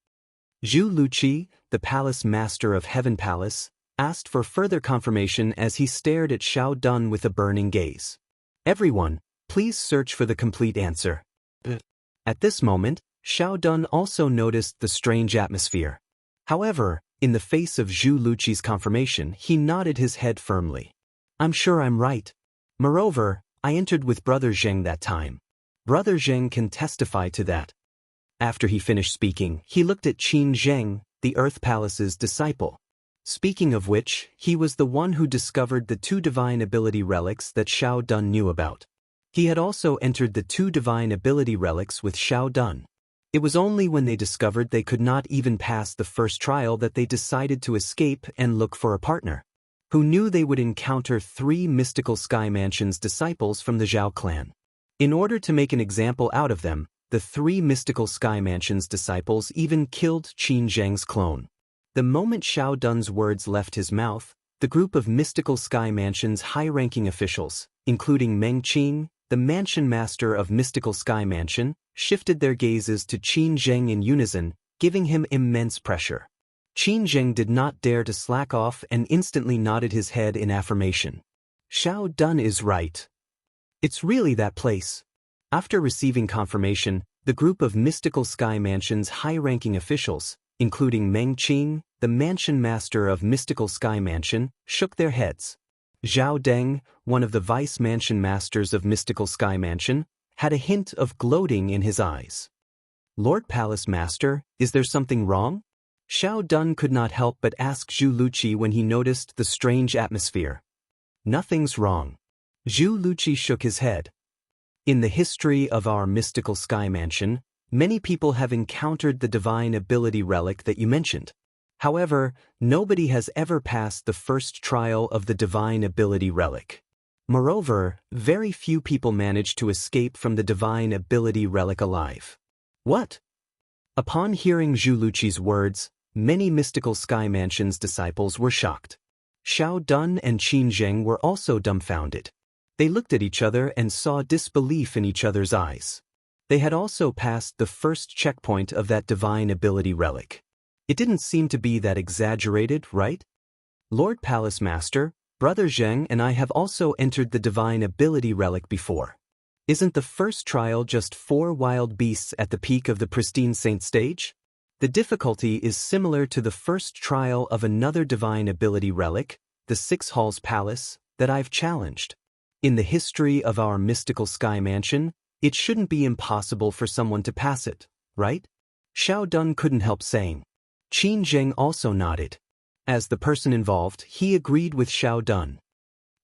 Zhu Luqi, the palace master of Heaven Palace, asked for further confirmation as he stared at Xiao Dun with a burning gaze. Everyone, please search for the complete answer. At this moment, Xiao Dun also noticed the strange atmosphere. However, in the face of Zhu Luqi's confirmation, he nodded his head firmly. I'm sure I'm right. Moreover, I entered with Brother Zheng that time. Brother Zheng can testify to that. After he finished speaking, he looked at Qin Zheng, the Earth Palace's disciple. Speaking of which, he was the one who discovered the 2 divine ability relics that Xiao Dun knew about. He had also entered the 2 divine ability relics with Xiao Dun. It was only when they discovered they could not even pass the first trial that they decided to escape and look for a partner, who knew they would encounter 3 mystical sky mansion's disciples from the Zhao clan. In order to make an example out of them, the 3 mystical sky mansion's disciples even killed Qin Zheng's clone. The moment Xiao Dun's words left his mouth, the group of mystical sky mansion's high-ranking officials, including Meng Qing, the mansion master of mystical sky mansion, shifted their gazes to Qin Zheng in unison, giving him immense pressure. Qin Zheng did not dare to slack off and instantly nodded his head in affirmation. Xiao Dun is right. It's really that place. After receiving confirmation, the group of Mystical Sky Mansion's high-ranking officials, including Meng Qing, the mansion master of Mystical Sky Mansion, shook their heads. Zhao Deng, one of the vice mansion masters of Mystical Sky Mansion, had a hint of gloating in his eyes. Lord Palace Master, is there something wrong? Xiao Dun could not help but ask Zhu Luqi when he noticed the strange atmosphere. Nothing's wrong. Zhu Luqi shook his head. In the history of our Mystical Sky Mansion, many people have encountered the divine ability relic that you mentioned. However, nobody has ever passed the first trial of the divine ability relic. Moreover, very few people manage to escape from the divine ability relic alive. What? Upon hearing Zhu Luqi's words, many Mystical Sky Mansion's disciples were shocked. Xiao Dun and Qin Zheng were also dumbfounded. They looked at each other and saw disbelief in each other's eyes. They had also passed the first checkpoint of that divine ability relic. It didn't seem to be that exaggerated, right? Lord Palace Master, Brother Zheng and I have also entered the divine ability relic before. Isn't the first trial just 4 wild beasts at the peak of the pristine saint stage? The difficulty is similar to the first trial of another divine ability relic, the 6 Halls Palace, that I've challenged. In the history of our Mystical Sky Mansion, it shouldn't be impossible for someone to pass it, right? Xiao Dun couldn't help saying. Qin Zheng also nodded. As the person involved, he agreed with Xiao Dun.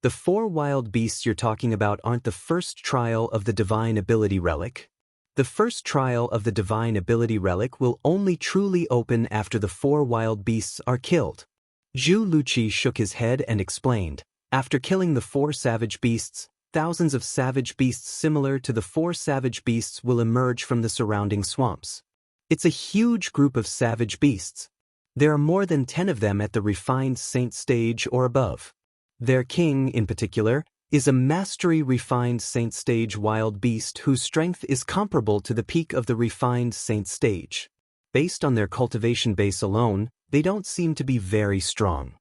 The 4 wild beasts you're talking about aren't the first trial of the divine ability relic. The first trial of the divine ability relic will only truly open after the 4 wild beasts are killed. Zhu Luqi shook his head and explained. After killing the 4 savage beasts, thousands of savage beasts similar to the 4 savage beasts will emerge from the surrounding swamps. It's a huge group of savage beasts. There are more than 10 of them at the refined saint stage or above. Their king, in particular, is a mastery refined saint stage wild beast whose strength is comparable to the peak of the refined saint stage. Based on their cultivation base alone, they don't seem to be very strong.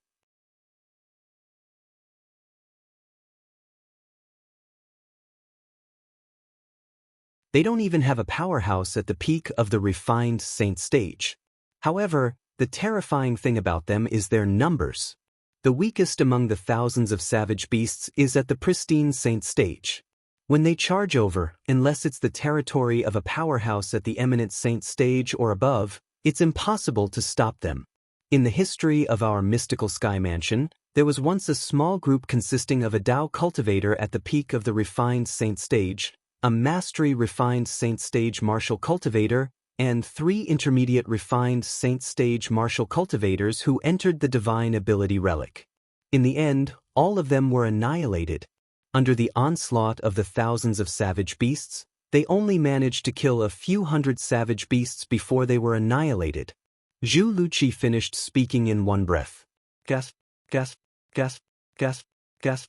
They don't even have a powerhouse at the peak of the refined saint stage. However, the terrifying thing about them is their numbers. The weakest among the thousands of savage beasts is at the pristine saint stage. When they charge over, unless it's the territory of a powerhouse at the eminent saint stage or above, it's impossible to stop them. In the history of our Mystical Sky Mansion, there was once a small group consisting of a Dao cultivator at the peak of the refined saint stage, a mastery refined saint stage martial cultivator, and 3 intermediate refined saint stage martial cultivators who entered the divine ability relic. In the end, all of them were annihilated. Under the onslaught of the thousands of savage beasts, they only managed to kill a few hundred savage beasts before they were annihilated. Zhu Luqi finished speaking in one breath. Gasp, gasp, gasp, gasp, gasp.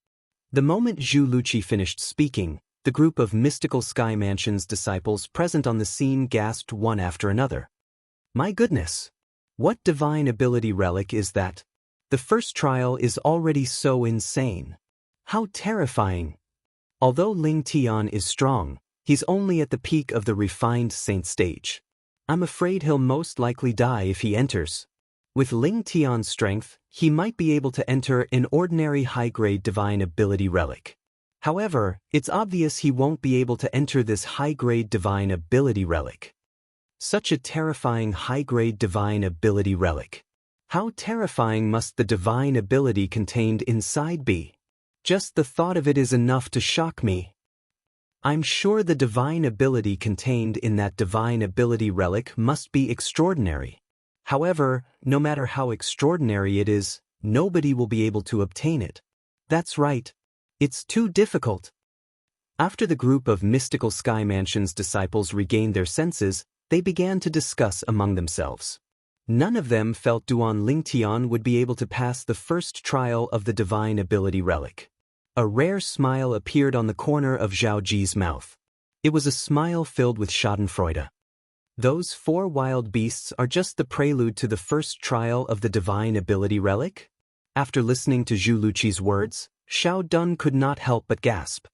The moment Zhu Luqi finished speaking, the group of Mystical Sky Mansion's disciples present on the scene gasped one after another. My goodness! What divine ability relic is that? The first trial is already so insane. How terrifying! Although Ling Tian is strong, he's only at the peak of the refined saint stage. I'm afraid he'll most likely die if he enters. With Ling Tian's strength, he might be able to enter an ordinary high-grade divine ability relic. However, it's obvious he won't be able to enter this high-grade divine ability relic. Such a terrifying high-grade divine ability relic. How terrifying must the divine ability contained inside be? Just the thought of it is enough to shock me. I'm sure the divine ability contained in that divine ability relic must be extraordinary. However, no matter how extraordinary it is, nobody will be able to obtain it. That's right. It's too difficult. After the group of Mystical Sky Mansion's disciples regained their senses, they began to discuss among themselves. None of them felt Duan Lingtian would be able to pass the first trial of the divine ability relic. A rare smile appeared on the corner of Zhao Ji's mouth. It was a smile filled with schadenfreude. Those 4 wild beasts are just the prelude to the first trial of the divine ability relic? After listening to Zhu Luqi's words, Xiao Dun could not help but gasp.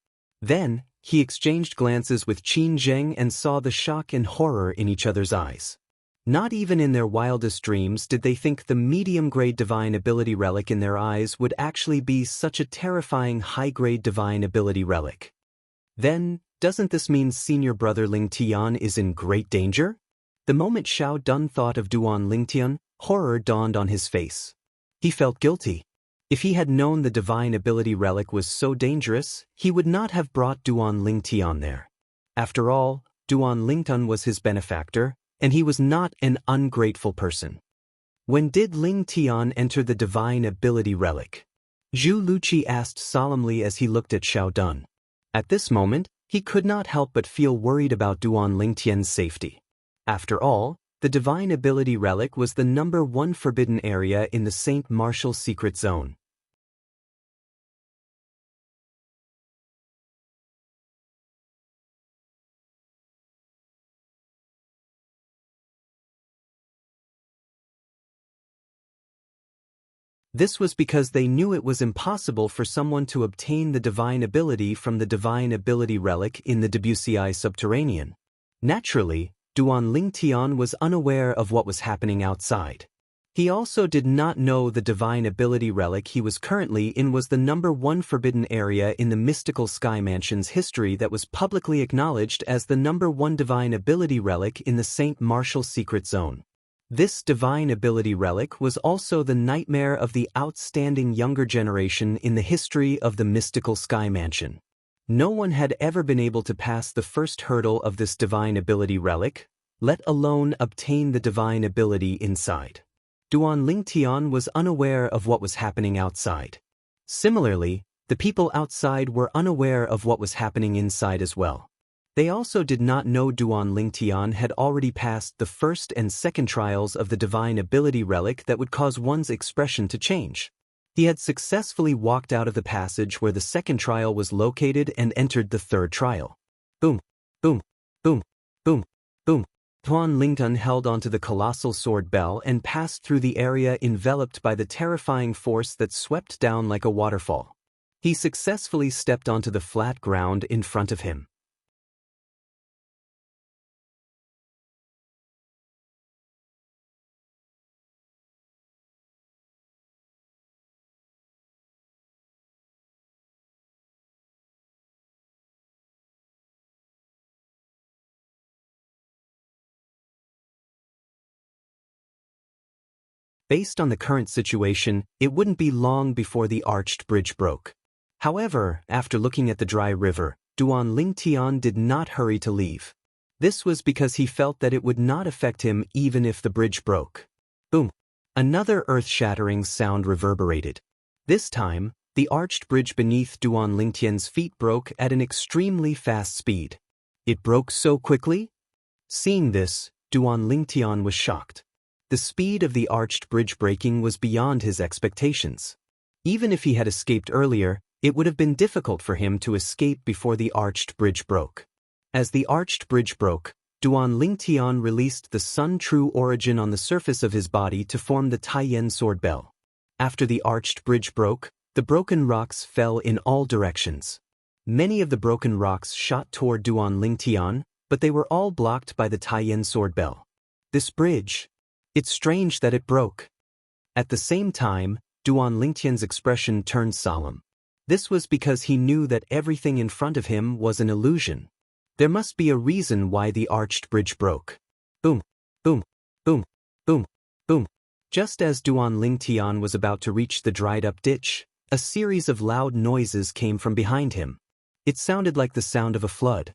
Then, he exchanged glances with Qin Zheng and saw the shock and horror in each other's eyes. Not even in their wildest dreams did they think the medium-grade divine ability relic in their eyes would actually be such a terrifying high-grade divine ability relic. Then, doesn't this mean senior brother Ling Tian is in great danger? The moment Xiao Dun thought of Duan Lingtian, horror dawned on his face. He felt guilty. If he had known the divine ability relic was so dangerous, he would not have brought Duan Lingtian there. After all, Duan Lingtian was his benefactor, and he was not an ungrateful person. When did Ling Tian enter the divine ability relic? Zhu Luqi asked solemnly as he looked at Xiao Dun. At this moment, he could not help but feel worried about Duan Lingtian's safety. After all, the divine ability relic was the #1 forbidden area in the Saint Martial Secret Zone. This was because they knew it was impossible for someone to obtain the divine ability from the divine ability relic in the Debussy subterranean. Naturally, Duan Lingtian was unaware of what was happening outside. He also did not know the divine ability relic he was currently in was the #1 forbidden area in the mystical Sky Mansion's history that was publicly acknowledged as the #1 divine ability relic in the Saint Martial Secret Zone. This divine ability relic was also the nightmare of the outstanding younger generation in the history of the mystical Sky Mansion. No one had ever been able to pass the first hurdle of this divine ability relic, let alone obtain the divine ability inside. Duan Lingtian was unaware of what was happening outside. Similarly, the people outside were unaware of what was happening inside as well. They also did not know Duan Lingtian had already passed the first and second trials of the divine ability relic that would cause one's expression to change. He had successfully walked out of the passage where the second trial was located and entered the third trial. Boom, boom, boom, boom, boom. Duan Lingtian held onto the colossal sword bell and passed through the area enveloped by the terrifying force that swept down like a waterfall. He successfully stepped onto the flat ground in front of him. Based on the current situation, it wouldn't be long before the arched bridge broke. However, after looking at the dry river, Duan Lingtian did not hurry to leave. This was because he felt that it would not affect him even if the bridge broke. Boom! Another earth-shattering sound reverberated. This time, the arched bridge beneath Duan Lingtian's feet broke at an extremely fast speed. It broke so quickly? Seeing this, Duan Lingtian was shocked. The speed of the arched bridge breaking was beyond his expectations. Even if he had escaped earlier, it would have been difficult for him to escape before the arched bridge broke. As the arched bridge broke, Duan Lingtian released the Sun True Origin on the surface of his body to form the Taiyan sword bell. After the arched bridge broke, the broken rocks fell in all directions. Many of the broken rocks shot toward Duan Lingtian, but they were all blocked by the Taiyan sword bell. This bridge... It's strange that it broke. At the same time, Duan Lingtian's expression turned solemn. This was because he knew that everything in front of him was an illusion. There must be a reason why the arched bridge broke. Boom, boom, boom, boom, boom. Just as Duan Lingtian was about to reach the dried-up ditch, a series of loud noises came from behind him. It sounded like the sound of a flood.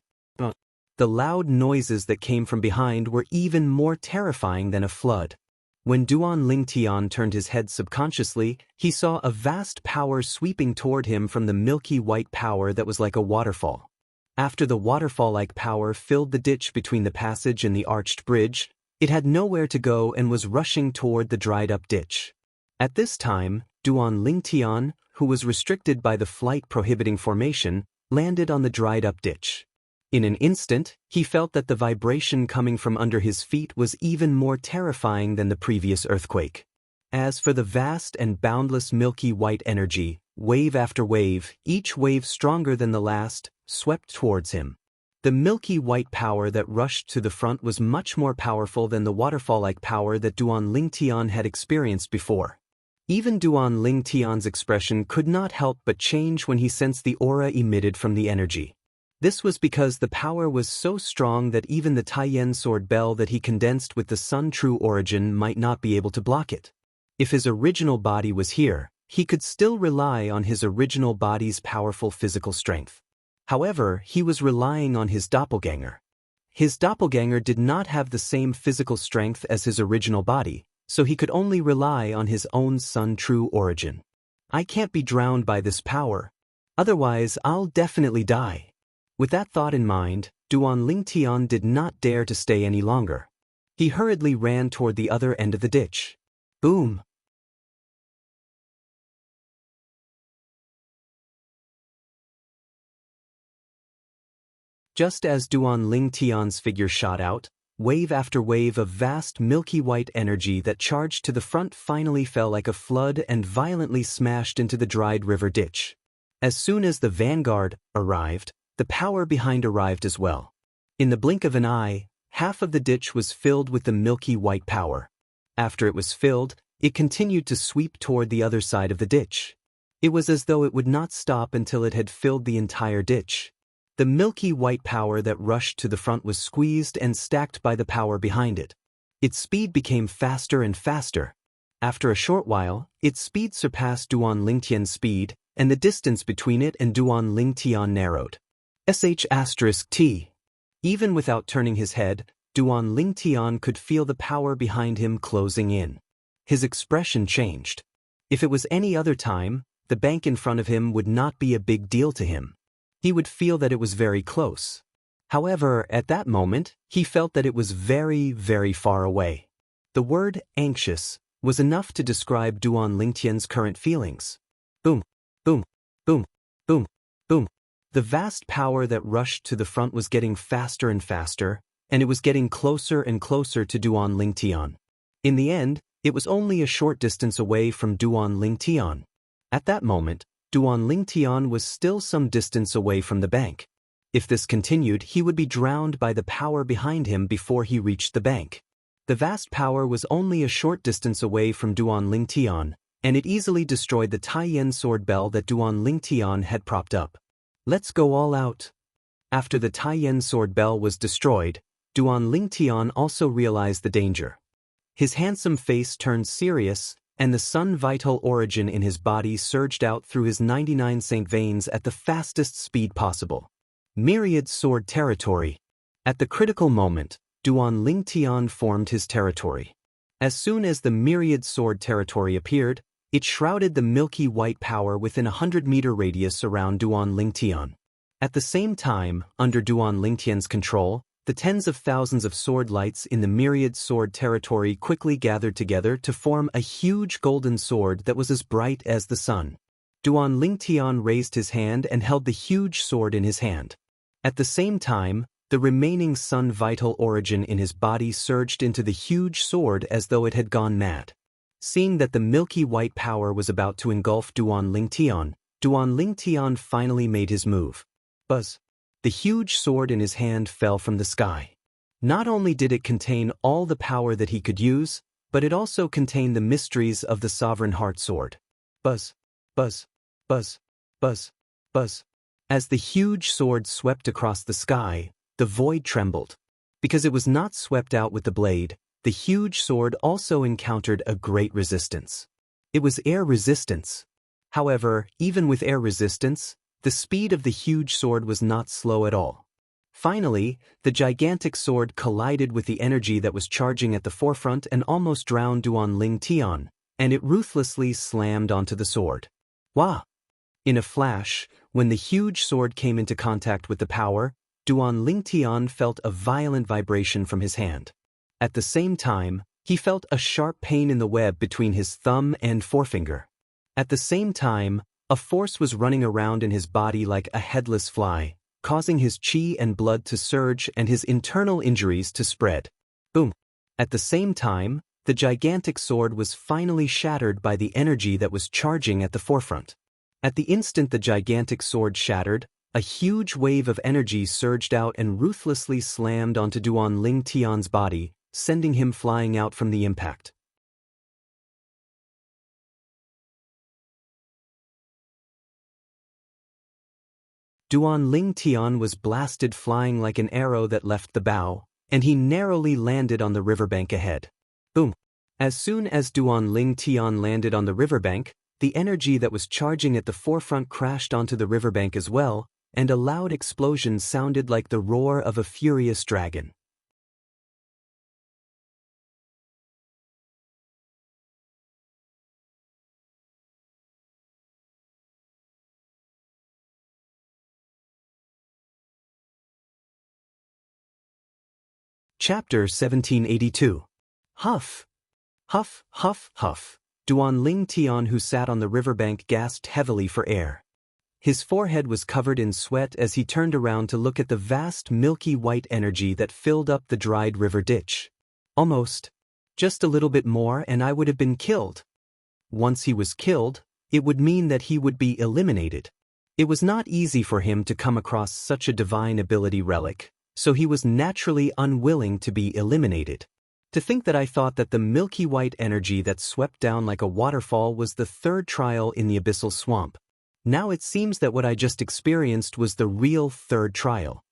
The loud noises that came from behind were even more terrifying than a flood. When Duan Lingtian turned his head subconsciously, he saw a vast power sweeping toward him from the milky white power that was like a waterfall. After the waterfall-like power filled the ditch between the passage and the arched bridge, it had nowhere to go and was rushing toward the dried-up ditch. At this time, Duan Lingtian, who was restricted by the flight-prohibiting formation, landed on the dried-up ditch. In an instant, he felt that the vibration coming from under his feet was even more terrifying than the previous earthquake. As for the vast and boundless milky white energy, wave after wave, each wave stronger than the last, swept towards him. The milky white power that rushed to the front was much more powerful than the waterfall-like power that Duan Lingtian had experienced before. Even Duan Lingtian's expression could not help but change when he sensed the aura emitted from the energy. This was because the power was so strong that even the Taiyan sword bell that he condensed with the Sun True Origin might not be able to block it. If his original body was here, he could still rely on his original body's powerful physical strength. However, he was relying on his doppelganger. His doppelganger did not have the same physical strength as his original body, so he could only rely on his own Sun True Origin. I can't be drowned by this power. Otherwise, I'll definitely die. With that thought in mind, Duan Lingtian did not dare to stay any longer. He hurriedly ran toward the other end of the ditch. Boom! Just as Duan Lingtian's figure shot out, wave after wave of vast milky white energy that charged to the front finally fell like a flood and violently smashed into the dried river ditch. As soon as the vanguard arrived, the power behind arrived as well. In the blink of an eye, half of the ditch was filled with the milky white power. After it was filled, it continued to sweep toward the other side of the ditch. It was as though it would not stop until it had filled the entire ditch. The milky white power that rushed to the front was squeezed and stacked by the power behind it. Its speed became faster and faster. After a short while, its speed surpassed Duan Lingtian's speed, and the distance between it and Duan Lingtian narrowed. *T. Even without turning his head, Duan Lingtian could feel the power behind him closing in. His expression changed. If it was any other time, the bank in front of him would not be a big deal to him. He would feel that it was very close. However, at that moment, he felt that it was very, very far away. The word anxious was enough to describe Duan Lingtian's current feelings. Boom, boom, boom, boom, boom. The vast power that rushed to the front was getting faster and faster, and it was getting closer and closer to Duan Lingtian. In the end, it was only a short distance away from Duan Lingtian. At that moment, Duan Lingtian was still some distance away from the bank. If this continued, he would be drowned by the power behind him before he reached the bank. The vast power was only a short distance away from Duan Lingtian, and it easily destroyed the Taiyan sword bell that Duan Lingtian had propped up. Let's go all out. After the Taiyan sword bell was destroyed, Duan Lingtian also realized the danger. His handsome face turned serious, and the Sun Vital Origin in his body surged out through his 99 Saint veins at the fastest speed possible. Myriad Sword Territory. At the critical moment, Duan Lingtian formed his territory. As soon as the Myriad Sword Territory appeared, it shrouded the milky white power within a 100-meter radius around Duan Lingtian. At the same time, under Duan Lingtian's control, the tens of thousands of sword lights in the Myriad Sword Territory quickly gathered together to form a huge golden sword that was as bright as the sun. Duan Lingtian raised his hand and held the huge sword in his hand. At the same time, the remaining Sun Vital Origin in his body surged into the huge sword as though it had gone mad. Seeing that the milky white power was about to engulf Duan Lingtian finally made his move. Buzz! The huge sword in his hand fell from the sky. Not only did it contain all the power that he could use, but it also contained the mysteries of the Sovereign Heart Sword. Buzz! Buzz! Buzz! Buzz! Buzz! As the huge sword swept across the sky, the void trembled. Because it was not swept out with the blade, the huge sword also encountered a great resistance. It was air resistance. However, even with air resistance, the speed of the huge sword was not slow at all. Finally, the gigantic sword collided with the energy that was charging at the forefront and almost drowned Duan Lingtian, and it ruthlessly slammed onto the sword. Wah! In a flash, when the huge sword came into contact with the power, Duan Lingtian felt a violent vibration from his hand. At the same time, he felt a sharp pain in the web between his thumb and forefinger. At the same time, a force was running around in his body like a headless fly, causing his qi and blood to surge and his internal injuries to spread. Boom. At the same time, the gigantic sword was finally shattered by the energy that was charging at the forefront. At the instant the gigantic sword shattered, a huge wave of energy surged out and ruthlessly slammed onto Duan Ling Tian's body, sending him flying out from the impact. Duan Ling Tian was blasted flying like an arrow that left the bow, and he narrowly landed on the riverbank ahead. Boom! As soon as Duan Ling Tian landed on the riverbank, the energy that was charging at the forefront crashed onto the riverbank as well, and a loud explosion sounded like the roar of a furious dragon. Chapter 1782. Huff! Huff, huff, huff. Duan Ling Tian, who sat on the riverbank, gasped heavily for air. His forehead was covered in sweat as he turned around to look at the vast milky white energy that filled up the dried river ditch. Almost. Just a little bit more and I would have been killed. Once he was killed, it would mean that he would be eliminated. It was not easy for him to come across such a divine ability relic, so he was naturally unwilling to be eliminated. To think that I thought that the milky white energy that swept down like a waterfall was the third trial in the abyssal swamp. Now it seems that what I just experienced was the real third trial.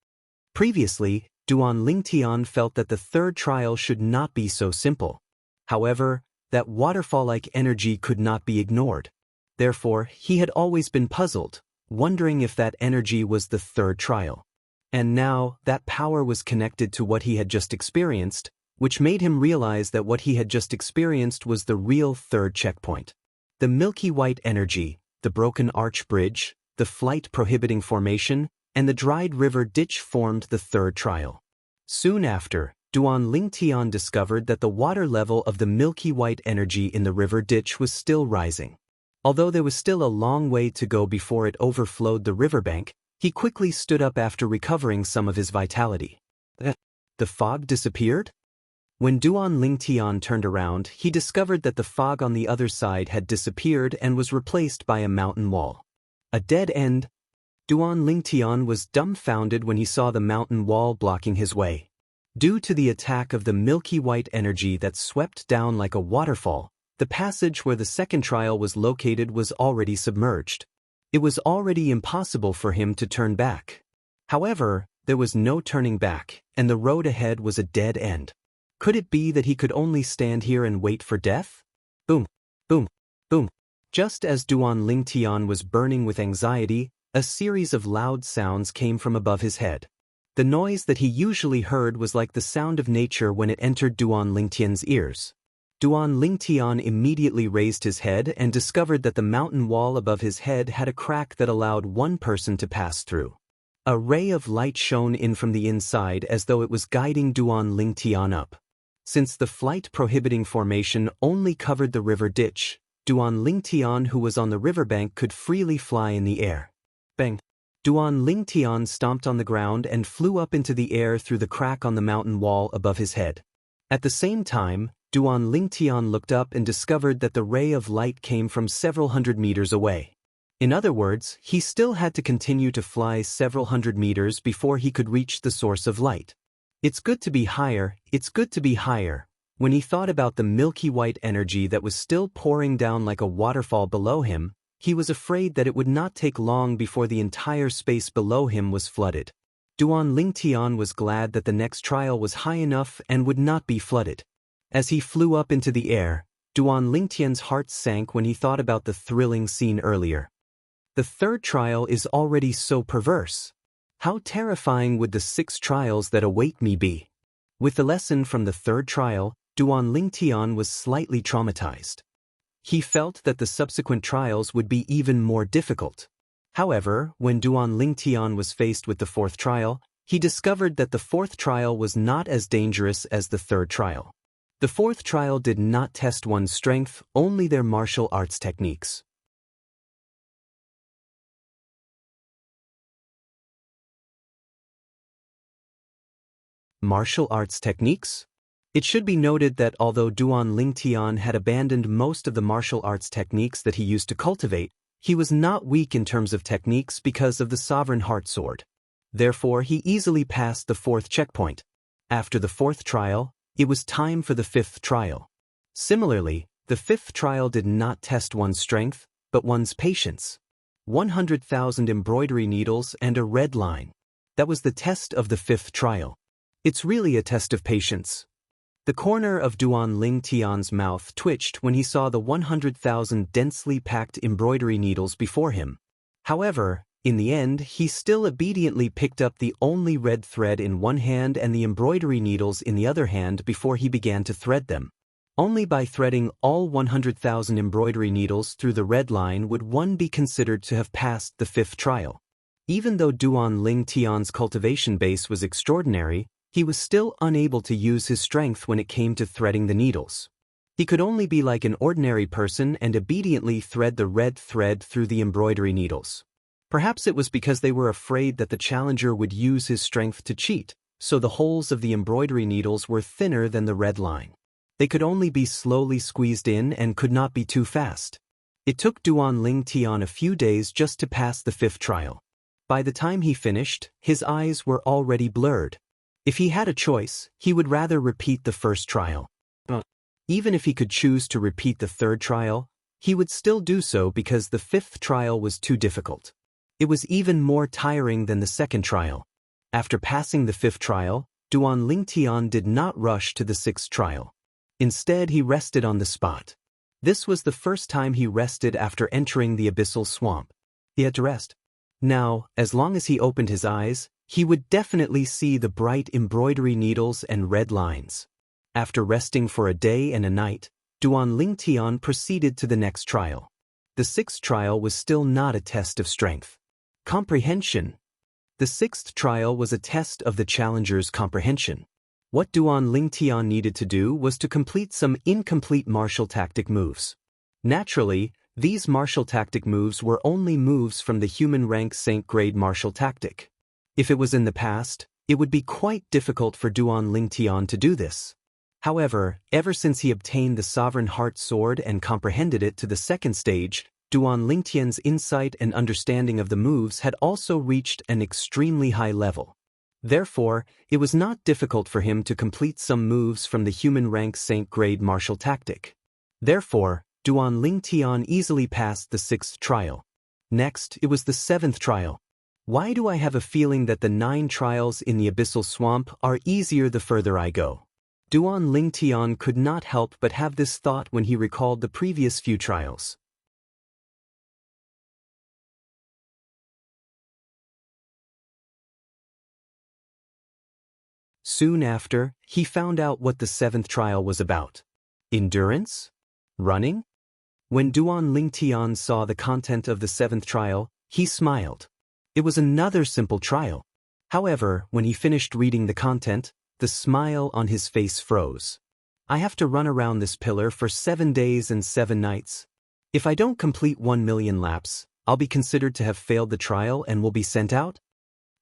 Previously, Duan Ling Tian felt that the third trial should not be so simple. However, that waterfall-like energy could not be ignored. Therefore, he had always been puzzled, wondering if that energy was the third trial. And now, that power was connected to what he had just experienced, which made him realize that what he had just experienced was the real third checkpoint. The milky white energy, the broken arch bridge, the flight-prohibiting formation, and the dried river ditch formed the third trial. Soon after, Duan Ling Tian discovered that the water level of the milky white energy in the river ditch was still rising. Although there was still a long way to go before it overflowed the riverbank, he quickly stood up after recovering some of his vitality. The fog disappeared? When Duan Ling Tian turned around, he discovered that the fog on the other side had disappeared and was replaced by a mountain wall. A dead end? Duan Ling Tian was dumbfounded when he saw the mountain wall blocking his way. Due to the attack of the milky white energy that swept down like a waterfall, the passage where the second trial was located was already submerged. It was already impossible for him to turn back. However, there was no turning back, and the road ahead was a dead end. Could it be that he could only stand here and wait for death? Boom, boom, boom. Just as Duan Ling Tian was burning with anxiety, a series of loud sounds came from above his head. The noise that he usually heard was like the sound of nature when it entered Duan Ling Tian's ears. Duan Ling Tian immediately raised his head and discovered that the mountain wall above his head had a crack that allowed one person to pass through. A ray of light shone in from the inside as though it was guiding Duan Ling Tian up. Since the flight-prohibiting formation only covered the river ditch, Duan Ling Tian, who was on the riverbank, could freely fly in the air. Bang! Duan Ling Tian stomped on the ground and flew up into the air through the crack on the mountain wall above his head. At the same time, Duan Ling Tian looked up and discovered that the ray of light came from several hundred meters away. In other words, he still had to continue to fly several hundred meters before he could reach the source of light. It's good to be higher, it's good to be higher. When he thought about the milky white energy that was still pouring down like a waterfall below him, he was afraid that it would not take long before the entire space below him was flooded. Duan Ling Tian was glad that the next trial was high enough and would not be flooded. As he flew up into the air, Duan Ling Tian's heart sank when he thought about the thrilling scene earlier. The third trial is already so perverse. How terrifying would the 6 trials that await me be? With the lesson from the third trial, Duan Ling Tian was slightly traumatized. He felt that the subsequent trials would be even more difficult. However, when Duan Ling Tian was faced with the 4th trial, he discovered that the 4th trial was not as dangerous as the 3rd trial. The 4th trial did not test one's strength, only their martial arts techniques. Martial arts techniques? It should be noted that although Duan Lingtian had abandoned most of the martial arts techniques that he used to cultivate, he was not weak in terms of techniques because of the Sovereign Heart Sword. Therefore, he easily passed the 4th checkpoint. After the 4th trial, it was time for the 5th trial. Similarly, the 5th trial did not test one's strength, but one's patience. 100,000 embroidery needles and a red line. That was the test of the 5th trial. It's really a test of patience. The corner of Duan Lingtian's mouth twitched when he saw the 100,000 densely packed embroidery needles before him. However, in the end, he still obediently picked up the only red thread in one hand and the embroidery needles in the other hand before he began to thread them. Only by threading all 100,000 embroidery needles through the red line would one be considered to have passed the 5th trial. Even though Duan Lingtian's cultivation base was extraordinary, he was still unable to use his strength when it came to threading the needles. He could only be like an ordinary person and obediently thread the red thread through the embroidery needles. Perhaps it was because they were afraid that the challenger would use his strength to cheat, so the holes of the embroidery needles were thinner than the red line. They could only be slowly squeezed in and could not be too fast. It took Duan Lingtian a few days just to pass the 5th trial. By the time he finished, his eyes were already blurred. If he had a choice, he would rather repeat the 1st trial. Even if he could choose to repeat the 3rd trial, he would still do so because the 5th trial was too difficult. It was even more tiring than the 2nd trial. After passing the 5th trial, Duan Lingtian did not rush to the 6th trial. Instead, he rested on the spot. This was the first time he rested after entering the abyssal swamp. He had to rest. Now, as long as he opened his eyes, he would definitely see the bright embroidery needles and red lines. After resting for a day and a night, Duan Lingtian proceeded to the next trial. The 6th trial was still not a test of strength. Comprehension. The 6th trial was a test of the challenger's comprehension. What Duan Lingtian needed to do was to complete some incomplete martial tactic moves. Naturally, these martial tactic moves were only moves from the human rank Saint grade martial tactic. If it was in the past, it would be quite difficult for Duan Lingtian to do this. However, ever since he obtained the Sovereign Heart Sword and comprehended it to the 2nd stage, Duan Lingtian's insight and understanding of the moves had also reached an extremely high level. Therefore, it was not difficult for him to complete some moves from the human rank Saint grade martial tactic. Therefore, Duan Lingtian easily passed the 6th trial. Next, it was the 7th trial. Why do I have a feeling that the 9 trials in the abyssal swamp are easier the further I go? Duan Lingtian could not help but have this thought when he recalled the previous few trials. Soon after, he found out what the 7th trial was about. Endurance? Running? When Duan Lingtian saw the content of the 7th trial, he smiled. It was another simple trial. However, when he finished reading the content, the smile on his face froze. I have to run around this pillar for 7 days and 7 nights. If I don't complete 1 million laps, I'll be considered to have failed the trial and will be sent out?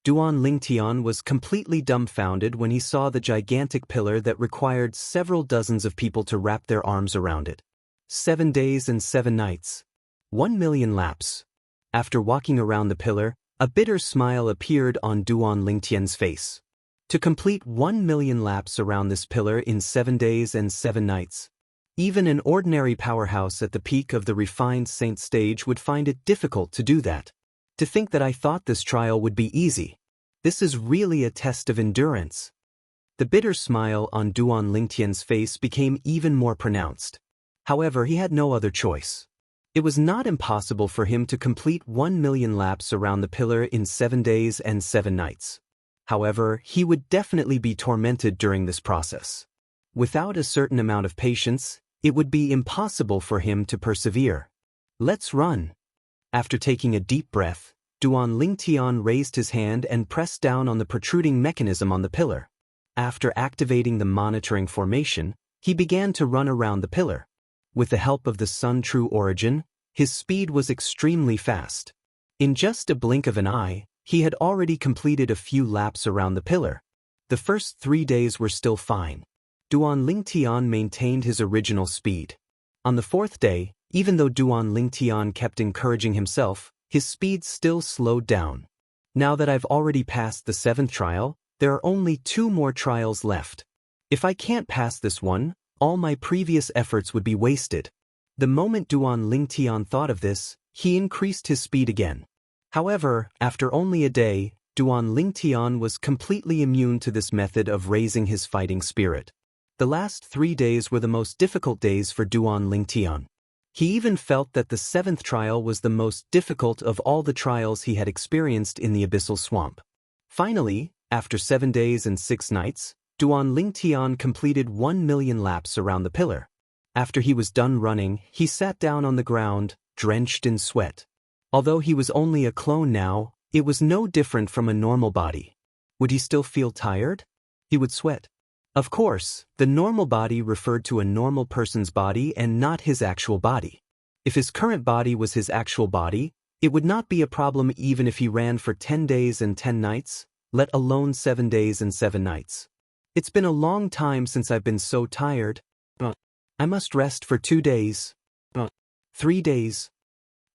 Duan Lingtian was completely dumbfounded when he saw the gigantic pillar that required several dozens of people to wrap their arms around it. 7 days and 7 nights. 1 million laps. After walking around the pillar, a bitter smile appeared on Duan Lingtian's face. To complete 1 million laps around this pillar in 7 days and 7 nights. Even an ordinary powerhouse at the peak of the refined saint stage would find it difficult to do that. To think that I thought this trial would be easy. This is really a test of endurance. The bitter smile on Duan Lingtian's face became even more pronounced. However, he had no other choice. It was not impossible for him to complete 1 million laps around the pillar in 7 days and 7 nights. However, he would definitely be tormented during this process. Without a certain amount of patience, it would be impossible for him to persevere. Let's run. After taking a deep breath, Duan Lingtian raised his hand and pressed down on the protruding mechanism on the pillar. After activating the monitoring formation, he began to run around the pillar. With the help of the Sun True Origin, his speed was extremely fast. In just a blink of an eye, he had already completed a few laps around the pillar. The first 3 days were still fine. Duan Lingtian maintained his original speed. On the 4th day, even though Duan Lingtian kept encouraging himself, his speed still slowed down. Now that I've already passed the 7th trial, there are only 2 more trials left. If I can't pass this one, all my previous efforts would be wasted. The moment Duan Lingtian thought of this, he increased his speed again. However, after only a day, Duan Lingtian was completely immune to this method of raising his fighting spirit. The last 3 days were the most difficult days for Duan Lingtian. He even felt that the 7th trial was the most difficult of all the trials he had experienced in the Abyssal Swamp. Finally, after 7 days and 6 nights, Duan Lingtian completed 1 million laps around the pillar. After he was done running, he sat down on the ground, drenched in sweat. Although he was only a clone now, it was no different from a normal body. Would he still feel tired? He would sweat. Of course, the normal body referred to a normal person's body and not his actual body. If his current body was his actual body, it would not be a problem even if he ran for 10 days and 10 nights, let alone 7 days and 7 nights. It's been a long time since I've been so tired. I must rest for 2 days. 3 days.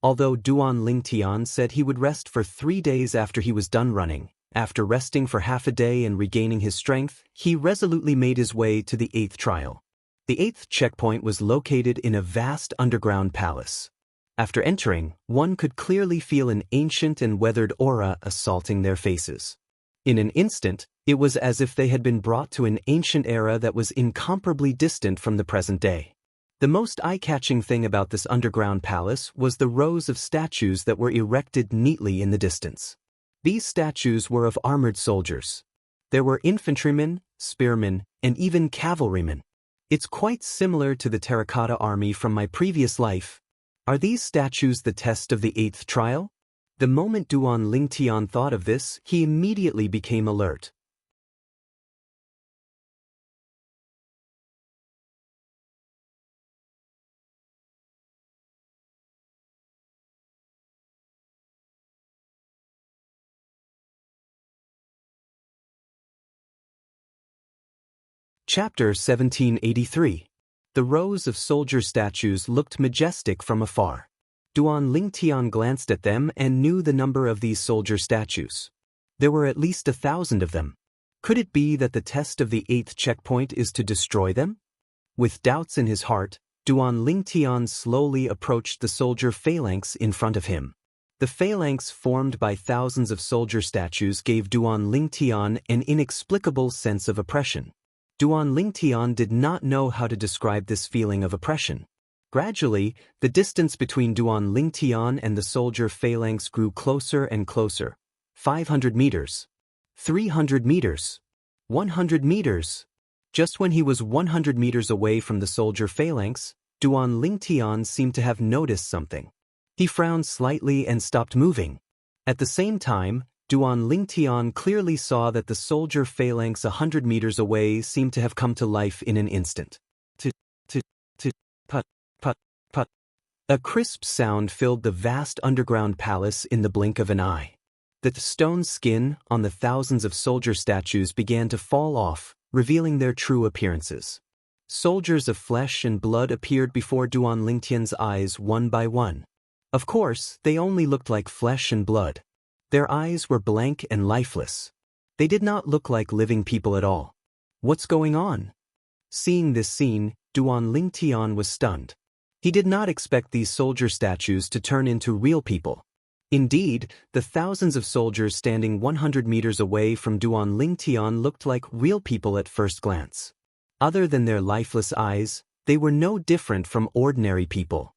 Although Duan Lingtian said he would rest for 3 days after he was done running, after resting for half a day and regaining his strength, he resolutely made his way to the 8th trial. The 8th checkpoint was located in a vast underground palace. After entering, one could clearly feel an ancient and weathered aura assaulting their faces. In an instant, it was as if they had been brought to an ancient era that was incomparably distant from the present day. The most eye-catching thing about this underground palace was the rows of statues that were erected neatly in the distance. These statues were of armored soldiers. There were infantrymen, spearmen, and even cavalrymen. It's quite similar to the terracotta army from my previous life. Are these statues the test of the 8th trial? The moment Duan Lingtian thought of this, he immediately became alert. Chapter 1783. The rows of soldier statues looked majestic from afar. Duan Lingtian glanced at them and knew the number of these soldier statues. There were at least 1,000 of them. Could it be that the test of the 8th checkpoint is to destroy them? With doubts in his heart, Duan Lingtian slowly approached the soldier phalanx in front of him. The phalanx formed by thousands of soldier statues gave Duan Lingtian an inexplicable sense of oppression. Duan Lingtian did not know how to describe this feeling of oppression. Gradually, the distance between Duan Lingtian and the soldier phalanx grew closer and closer. 500 meters. 300 meters. 100 meters. Just when he was 100 meters away from the soldier phalanx, Duan Lingtian seemed to have noticed something. He frowned slightly and stopped moving. At the same time, Duan Lingtian clearly saw that the soldier phalanx 100 meters away seemed to have come to life in an instant. Put, put, put. A crisp sound filled the vast underground palace in the blink of an eye. The stone skin on the thousands of soldier statues began to fall off, revealing their true appearances. Soldiers of flesh and blood appeared before Duan Lingtian's eyes one by one. Of course, they only looked like flesh and blood. Their eyes were blank and lifeless. They did not look like living people at all. What's going on? Seeing this scene, Duan Lingtian was stunned. He did not expect these soldier statues to turn into real people. Indeed, the thousands of soldiers standing 100 meters away from Duan Lingtian looked like real people at first glance. Other than their lifeless eyes, they were no different from ordinary people.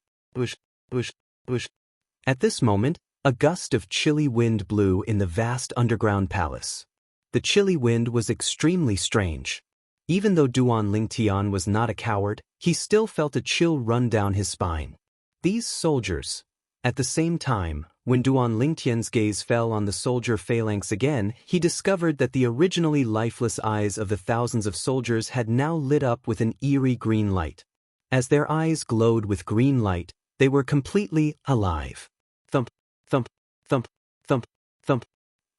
At this moment, a gust of chilly wind blew in the vast underground palace. The chilly wind was extremely strange. Even though Duan Lingtian was not a coward, he still felt a chill run down his spine. These soldiers. At the same time, when Duan Lingtian's gaze fell on the soldier phalanx again, he discovered that the originally lifeless eyes of the thousands of soldiers had now lit up with an eerie green light. As their eyes glowed with green light, they were completely alive. Thump, thump, thump, thump, thump.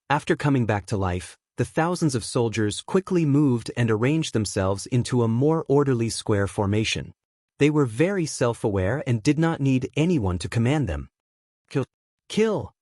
After coming back to life, the thousands of soldiers quickly moved and arranged themselves into a more orderly square formation. They were very self-aware and did not need anyone to command them. Kill! Kill!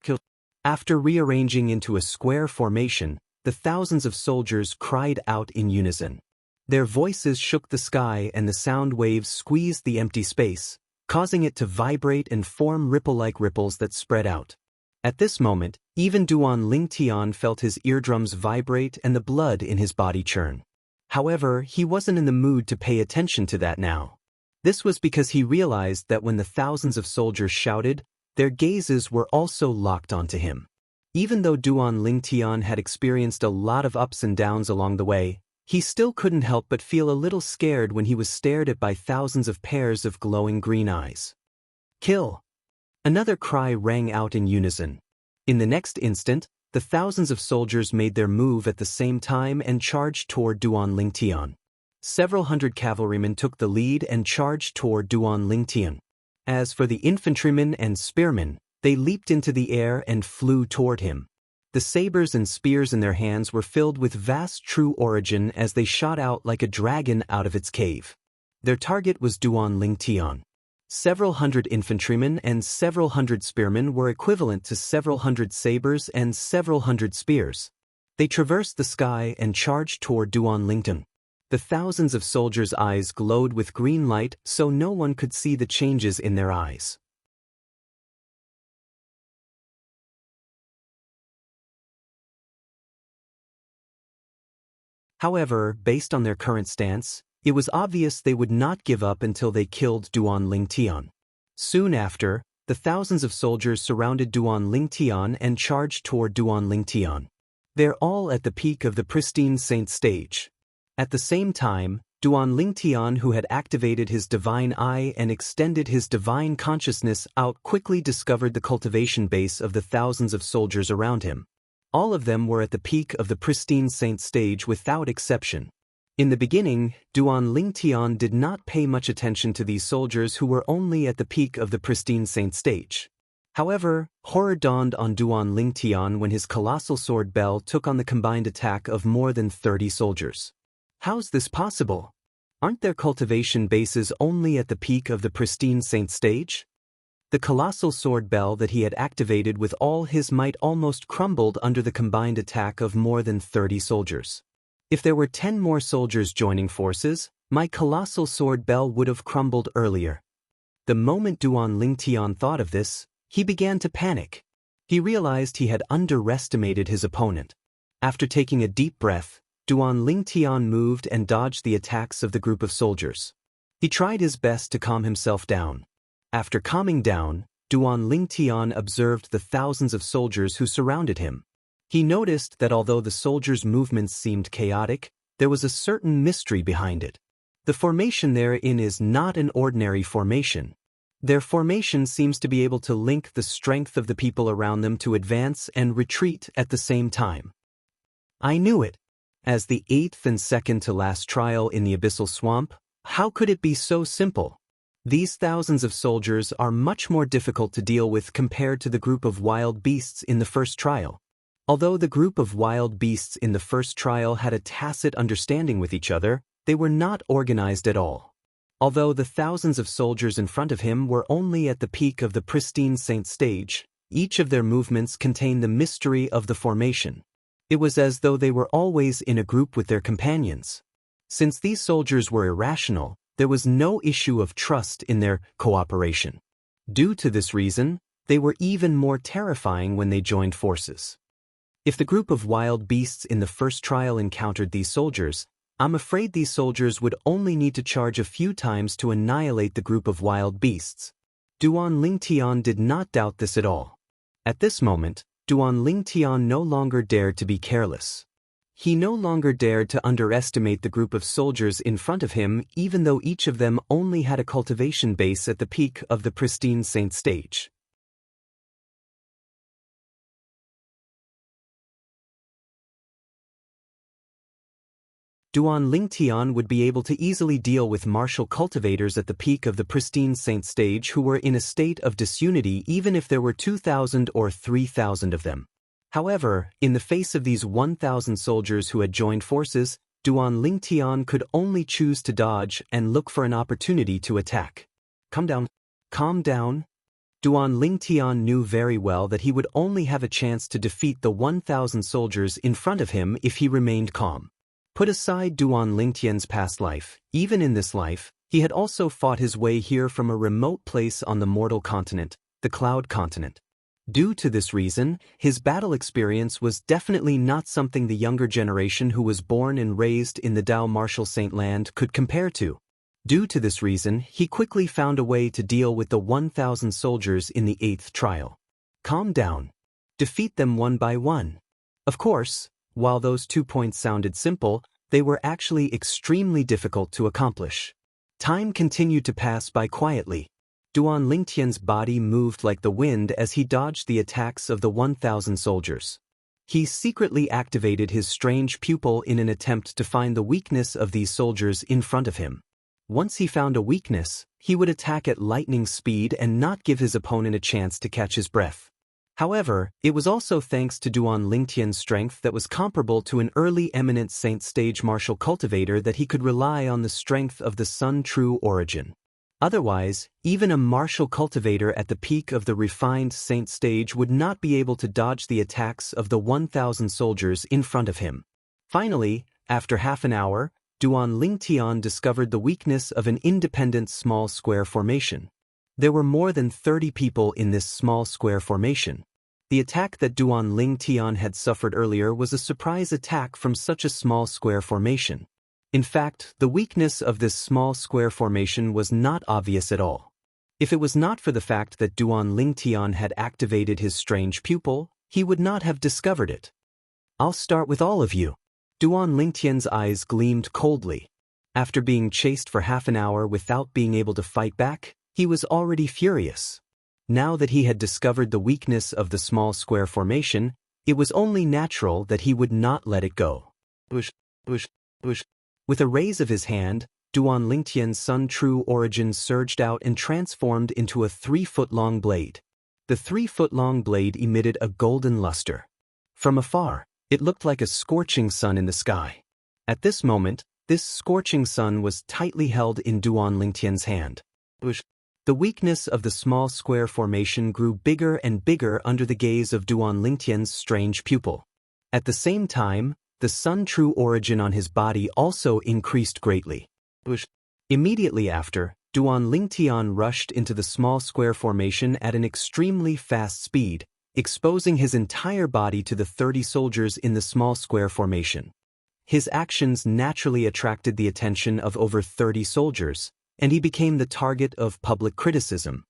Kill! After rearranging into a square formation, the thousands of soldiers cried out in unison. Their voices shook the sky and the sound waves squeezed the empty space, causing it to vibrate and form ripple-like ripples that spread out. At this moment, even Duan Lingtian felt his eardrums vibrate and the blood in his body churn. However, he wasn't in the mood to pay attention to that now. This was because he realized that when the thousands of soldiers shouted, their gazes were also locked onto him. Even though Duan Lingtian had experienced a lot of ups and downs along the way, he still couldn't help but feel a little scared when he was stared at by thousands of pairs of glowing green eyes. Kill! Another cry rang out in unison. In the next instant, the thousands of soldiers made their move at the same time and charged toward Duan Lingtian. Several hundred cavalrymen took the lead and charged toward Duan Lingtian. As for the infantrymen and spearmen, they leaped into the air and flew toward him. The sabers and spears in their hands were filled with vast true origin as they shot out like a dragon out of its cave. Their target was Duan Lingtian. Several hundred infantrymen and several hundred spearmen were equivalent to several hundred sabers and several hundred spears. They traversed the sky and charged toward Duan Lingtian. The thousands of soldiers' eyes glowed with green light so no one could see the changes in their eyes. However, based on their current stance, it was obvious they would not give up until they killed Duan Lingtian. Soon after, the thousands of soldiers surrounded Duan Lingtian and charged toward Duan Lingtian. They're all at the peak of the pristine saint stage. At the same time, Duan Lingtian, who had activated his divine eye and extended his divine consciousness out, quickly discovered the cultivation base of the thousands of soldiers around him. All of them were at the peak of the pristine saint stage without exception. In the beginning, Duan Lingtian did not pay much attention to these soldiers who were only at the peak of the pristine saint stage. However, horror dawned on Duan Lingtian when his colossal sword bell took on the combined attack of more than 30 soldiers. How's this possible? Aren't their cultivation bases only at the peak of the pristine saint stage? The colossal sword bell that he had activated with all his might almost crumbled under the combined attack of more than 30 soldiers. If there were 10 more soldiers joining forces, my colossal sword bell would have crumbled earlier. The moment Duan Lingtian thought of this, he began to panic. He realized he had underestimated his opponent. After taking a deep breath, Duan Lingtian moved and dodged the attacks of the group of soldiers. He tried his best to calm himself down. After calming down, Duan Lingtian observed the thousands of soldiers who surrounded him. He noticed that although the soldiers' movements seemed chaotic, there was a certain mystery behind it. The formation therein is not an ordinary formation. Their formation seems to be able to link the strength of the people around them to advance and retreat at the same time. I knew it. As the 8th and second to last trial in the Abyssal Swamp, how could it be so simple? These thousands of soldiers are much more difficult to deal with compared to the group of wild beasts in the first trial. Although the group of wild beasts in the first trial had a tacit understanding with each other, they were not organized at all. Although the thousands of soldiers in front of him were only at the peak of the pristine saint stage, each of their movements contained the mystery of the formation. It was as though they were always in a group with their companions. Since these soldiers were irrational, there was no issue of trust in their cooperation. Due to this reason, they were even more terrifying when they joined forces. If the group of wild beasts in the first trial encountered these soldiers, I'm afraid these soldiers would only need to charge a few times to annihilate the group of wild beasts. Duan Lingtian did not doubt this at all. At this moment, Duan Lingtian no longer dared to be careless. He no longer dared to underestimate the group of soldiers in front of him, even though each of them only had a cultivation base at the peak of the pristine saint stage. Duan Lingtian would be able to easily deal with martial cultivators at the peak of the pristine saint stage who were in a state of disunity even if there were 2,000 or 3,000 of them. However, in the face of these 1,000 soldiers who had joined forces, Duan Lingtian could only choose to dodge and look for an opportunity to attack. Calm down. Calm down. Duan Lingtian knew very well that he would only have a chance to defeat the 1,000 soldiers in front of him if he remained calm. Put aside Duan Lingtian's past life, even in this life, he had also fought his way here from a remote place on the mortal continent, the Cloud Continent. Due to this reason, his battle experience was definitely not something the younger generation who was born and raised in the Dao Martial Saint Land could compare to. Due to this reason, he quickly found a way to deal with the 1,000 soldiers in the 8th trial. Calm down. Defeat them one by one. Of course, while those 2 points sounded simple, they were actually extremely difficult to accomplish. Time continued to pass by quietly. Duan Lingtian's body moved like the wind as he dodged the attacks of the 1,000 soldiers. He secretly activated his strange pupil in an attempt to find the weakness of these soldiers in front of him. Once he found a weakness, he would attack at lightning speed and not give his opponent a chance to catch his breath. However, it was also thanks to Duan Lingtian's strength that was comparable to an early eminent saint stage martial cultivator that he could rely on the strength of the Sun True origin. Otherwise, even a martial cultivator at the peak of the refined saint stage would not be able to dodge the attacks of the 1,000 soldiers in front of him. Finally, after half an hour, Duan Lingtian discovered the weakness of an independent small square formation. There were more than 30 people in this small square formation. The attack that Duan Lingtian had suffered earlier was a surprise attack from such a small square formation. In fact, the weakness of this small square formation was not obvious at all. If it was not for the fact that Duan Lingtian had activated his strange pupil, he would not have discovered it. I'll start with all of you. Duan Lingtian's eyes gleamed coldly. After being chased for half an hour without being able to fight back, he was already furious. Now that he had discovered the weakness of the small square formation, it was only natural that he would not let it go. Bush, bush, bush. With a raise of his hand, Duan Lingtian's Sun True origin surged out and transformed into a 3-foot-long blade. The 3-foot-long blade emitted a golden luster. From afar, it looked like a scorching sun in the sky. At this moment, this scorching sun was tightly held in Duan Lingtian's hand. The weakness of the small square formation grew bigger and bigger under the gaze of Duan Lingtian's strange pupil. At the same time, the Sun True origin on his body also increased greatly. Immediately after, Duan Lingtian rushed into the small square formation at an extremely fast speed, exposing his entire body to the 30 soldiers in the small square formation. His actions naturally attracted the attention of over 30 soldiers, and he became the target of public criticism.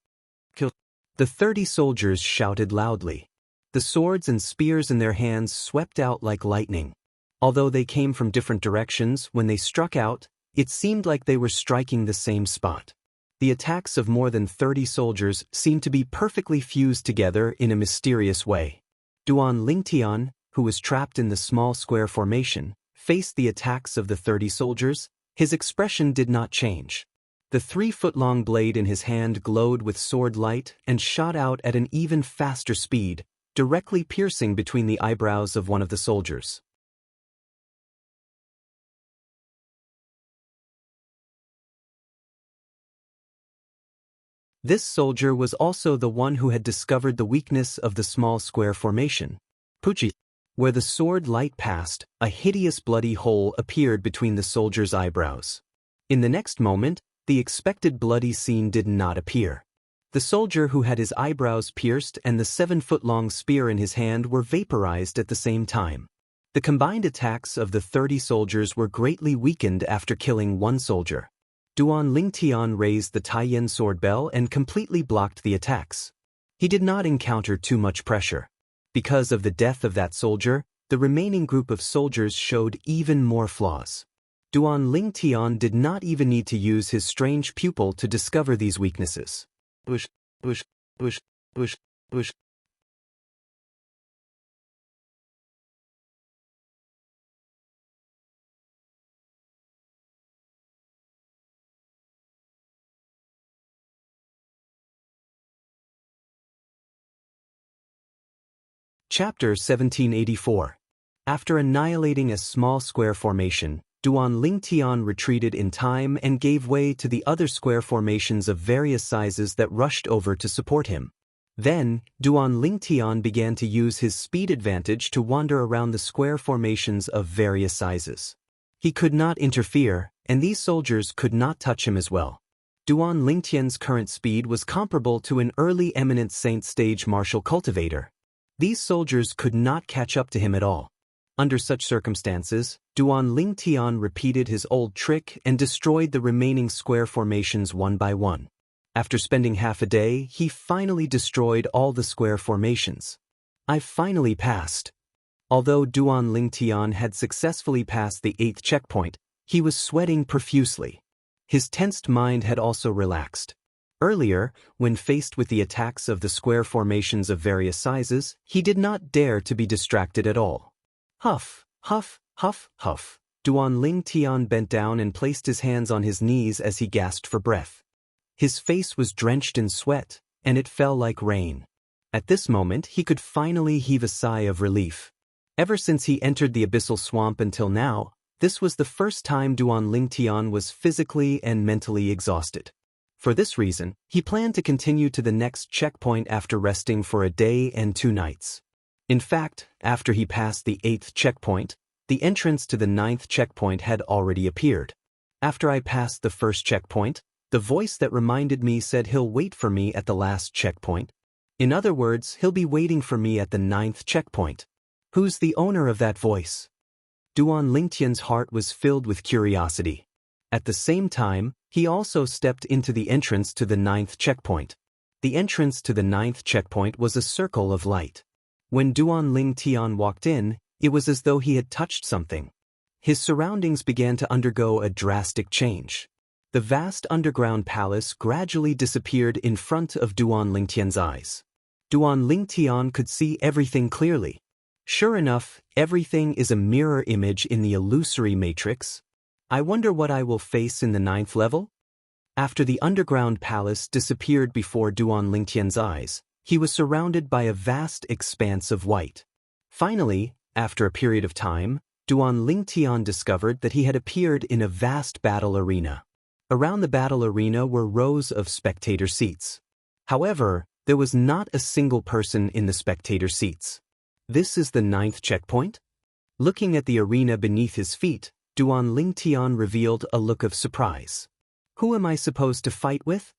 The 30 soldiers shouted loudly. The swords and spears in their hands swept out like lightning. Although they came from different directions, when they struck out, it seemed like they were striking the same spot. The attacks of more than 30 soldiers seemed to be perfectly fused together in a mysterious way. Duan Lingtian, who was trapped in the small square formation, faced the attacks of the 30 soldiers. His expression did not change. The 3-foot-long blade in his hand glowed with sword light and shot out at an even faster speed, directly piercing between the eyebrows of one of the soldiers. This soldier was also the one who had discovered the weakness of the small square formation. Puchi. Where the sword light passed, a hideous bloody hole appeared between the soldier's eyebrows. In the next moment, the expected bloody scene did not appear. The soldier who had his eyebrows pierced and the 7-foot-long spear in his hand were vaporized at the same time. The combined attacks of the 30 soldiers were greatly weakened after killing one soldier. Duan Lingtian raised the Taiyan sword bell and completely blocked the attacks. He did not encounter too much pressure. Because of the death of that soldier, the remaining group of soldiers showed even more flaws. Duan Lingtian did not even need to use his strange pupil to discover these weaknesses. Bush, bush, bush, bush, bush. Chapter 1784. After annihilating a small square formation, Duan Lingtian retreated in time and gave way to the other square formations of various sizes that rushed over to support him. Then, Duan Lingtian began to use his speed advantage to wander around the square formations of various sizes. He could not interfere, and these soldiers could not touch him as well. Duan Lingtian's current speed was comparable to an early eminent saint stage martial cultivator. These soldiers could not catch up to him at all. Under such circumstances, Duan Lingtian repeated his old trick and destroyed the remaining square formations one by one. After spending half a day, he finally destroyed all the square formations. I finally passed. Although Duan Lingtian had successfully passed the 8th checkpoint, he was sweating profusely. His tensed mind had also relaxed. Earlier, when faced with the attacks of the square formations of various sizes, he did not dare to be distracted at all. Huff, huff, huff, huff. Duan Lingtian bent down and placed his hands on his knees as he gasped for breath. His face was drenched in sweat, and it fell like rain. At this moment, he could finally heave a sigh of relief. Ever since he entered the abyssal swamp until now, this was the first time Duan Lingtian was physically and mentally exhausted. For this reason, he planned to continue to the next checkpoint after resting for a day and 2 nights. In fact, after he passed the 8th checkpoint, the entrance to the 9th checkpoint had already appeared. After I passed the 1st checkpoint, the voice that reminded me said he'll wait for me at the last checkpoint. In other words, he'll be waiting for me at the 9th checkpoint. Who's the owner of that voice? Duan Lingtian's heart was filled with curiosity. At the same time, he also stepped into the entrance to the 9th checkpoint. The entrance to the 9th checkpoint was a circle of light. When Duan Lingtian walked in, it was as though he had touched something. His surroundings began to undergo a drastic change. The vast underground palace gradually disappeared in front of Duan Lingtian's eyes. Duan Lingtian could see everything clearly. Sure enough, everything is a mirror image in the illusory matrix. I wonder what I will face in the 9th level? After the underground palace disappeared before Duan Lingtian's eyes, he was surrounded by a vast expanse of white. Finally, after a period of time, Duan Lingtian discovered that he had appeared in a vast battle arena. Around the battle arena were rows of spectator seats. However, there was not a single person in the spectator seats. This is the 9th checkpoint? Looking at the arena beneath his feet, Duan Lingtian revealed a look of surprise. Who am I supposed to fight with?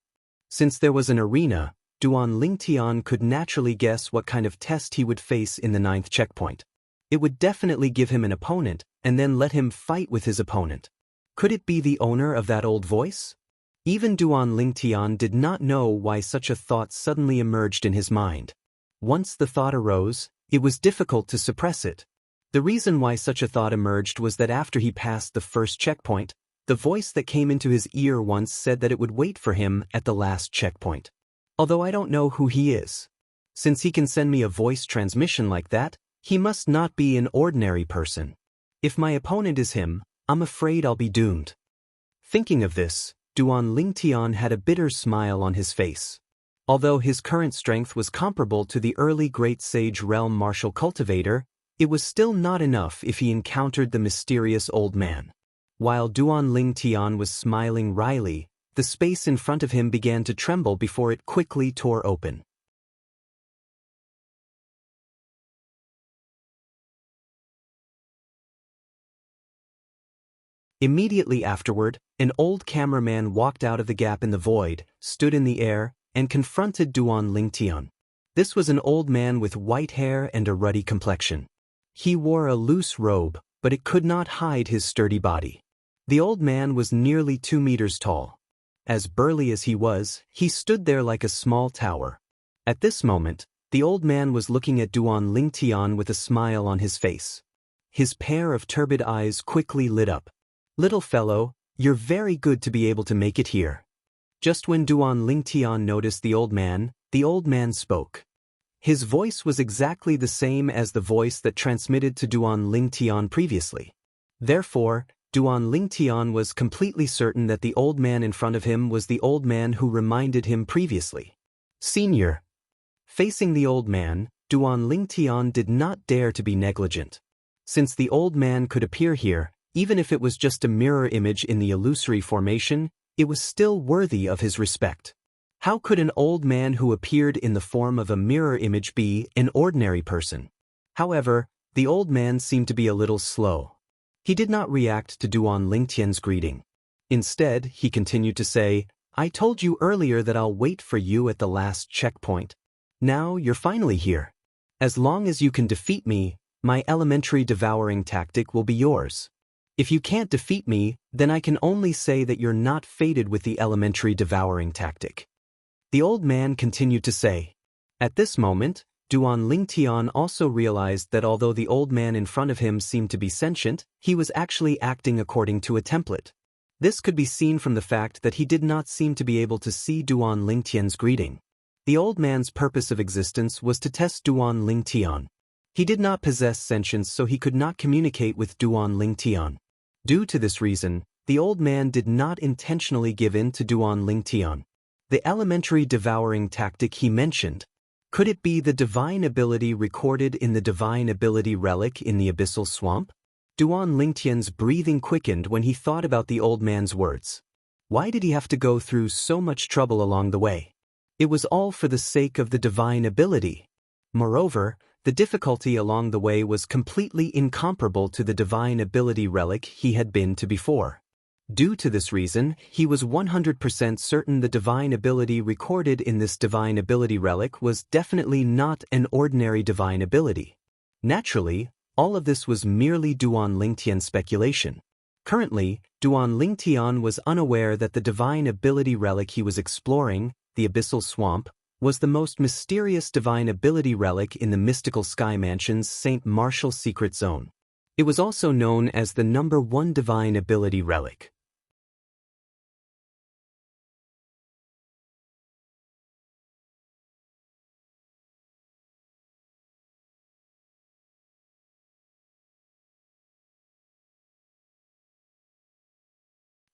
Since there was an arena, Duan Lingtian could naturally guess what kind of test he would face in the 9th checkpoint. It would definitely give him an opponent, and then let him fight with his opponent. Could it be the owner of that old voice? Even Duan Lingtian did not know why such a thought suddenly emerged in his mind. Once the thought arose, it was difficult to suppress it. The reason why such a thought emerged was that after he passed the 1st checkpoint, the voice that came into his ear once said that it would wait for him at the last checkpoint. Although I don't know who he is. Since he can send me a voice transmission like that, he must not be an ordinary person. If my opponent is him, I'm afraid I'll be doomed. Thinking of this, Duan Lingtian had a bitter smile on his face. Although his current strength was comparable to the early Great Sage Realm martial cultivator, it was still not enough if he encountered the mysterious old man. While Duan Lingtian was smiling wryly, the space in front of him began to tremble before it quickly tore open. Immediately afterward, an old cameraman walked out of the gap in the void, stood in the air, and confronted Duan Lingtian. This was an old man with white hair and a ruddy complexion. He wore a loose robe, but it could not hide his sturdy body. The old man was nearly 2 meters tall. As burly as he was, he stood there like a small tower. At this moment, the old man was looking at Duan Lingtian with a smile on his face. His pair of turbid eyes quickly lit up. "Little fellow, you're very good to be able to make it here." Just when Duan Lingtian noticed the old man spoke. His voice was exactly the same as the voice that transmitted to Duan Lingtian previously. Therefore, Duan Lingtian was completely certain that the old man in front of him was the old man who reminded him previously. "Senior." Facing the old man, Duan Lingtian did not dare to be negligent. Since the old man could appear here, even if it was just a mirror image in the illusory formation, it was still worthy of his respect. How could an old man who appeared in the form of a mirror image be an ordinary person? However, the old man seemed to be a little slow. He did not react to Duan Lingtian's greeting. Instead, he continued to say, "I told you earlier that I'll wait for you at the last checkpoint. Now you're finally here. As long as you can defeat me, my elementary devouring tactic will be yours. If you can't defeat me, then I can only say that you're not fated with the elementary devouring tactic." The old man continued to say. At this moment, Duan Lingtian also realized that although the old man in front of him seemed to be sentient, he was actually acting according to a template. This could be seen from the fact that he did not seem to be able to see Duan Lingtian's greeting. The old man's purpose of existence was to test Duan Lingtian. He did not possess sentience, so he could not communicate with Duan Lingtian. Due to this reason, the old man did not intentionally give in to Duan Lingtian. The elementary devouring tactic he mentioned. Could it be the divine ability recorded in the divine ability relic in the abyssal swamp? Duan Lingtian's breathing quickened when he thought about the old man's words. Why did he have to go through so much trouble along the way? It was all for the sake of the divine ability. Moreover, the difficulty along the way was completely incomparable to the divine ability relic he had been to before. Due to this reason, he was 100% certain the divine ability recorded in this divine ability relic was definitely not an ordinary divine ability. Naturally, all of this was merely Duan Lingtian's speculation. Currently, Duan Lingtian was unaware that the divine ability relic he was exploring, the Abyssal Swamp, was the most mysterious divine ability relic in the mystical Sky Mansion's St. Martial Secret Zone. It was also known as the #1 divine ability relic.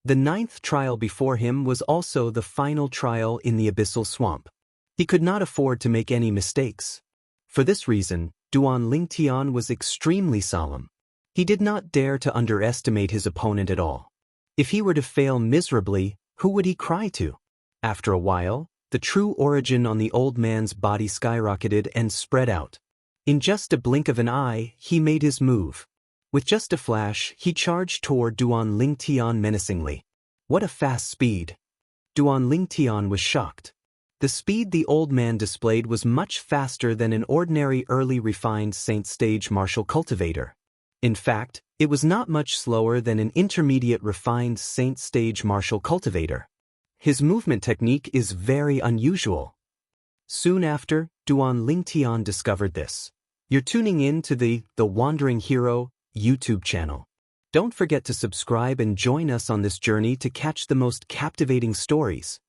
The 9th trial before him was also the final trial in the Abyssal Swamp. He could not afford to make any mistakes. For this reason, Duan Lingtian was extremely solemn. He did not dare to underestimate his opponent at all. If he were to fail miserably, who would he cry to? After a while, the true origin on the old man's body skyrocketed and spread out. In just a blink of an eye, he made his move. With just a flash, he charged toward Duan Lingtian menacingly. What a fast speed! Duan Lingtian was shocked. The speed the old man displayed was much faster than an ordinary early refined Saint Stage martial cultivator. In fact, it was not much slower than an intermediate refined Saint Stage martial cultivator. His movement technique is very unusual. Soon after, Duan Lingtian discovered this. You're tuning in to the Wandering Hero YouTube channel. Don't forget to subscribe and join us on this journey to catch the most captivating stories.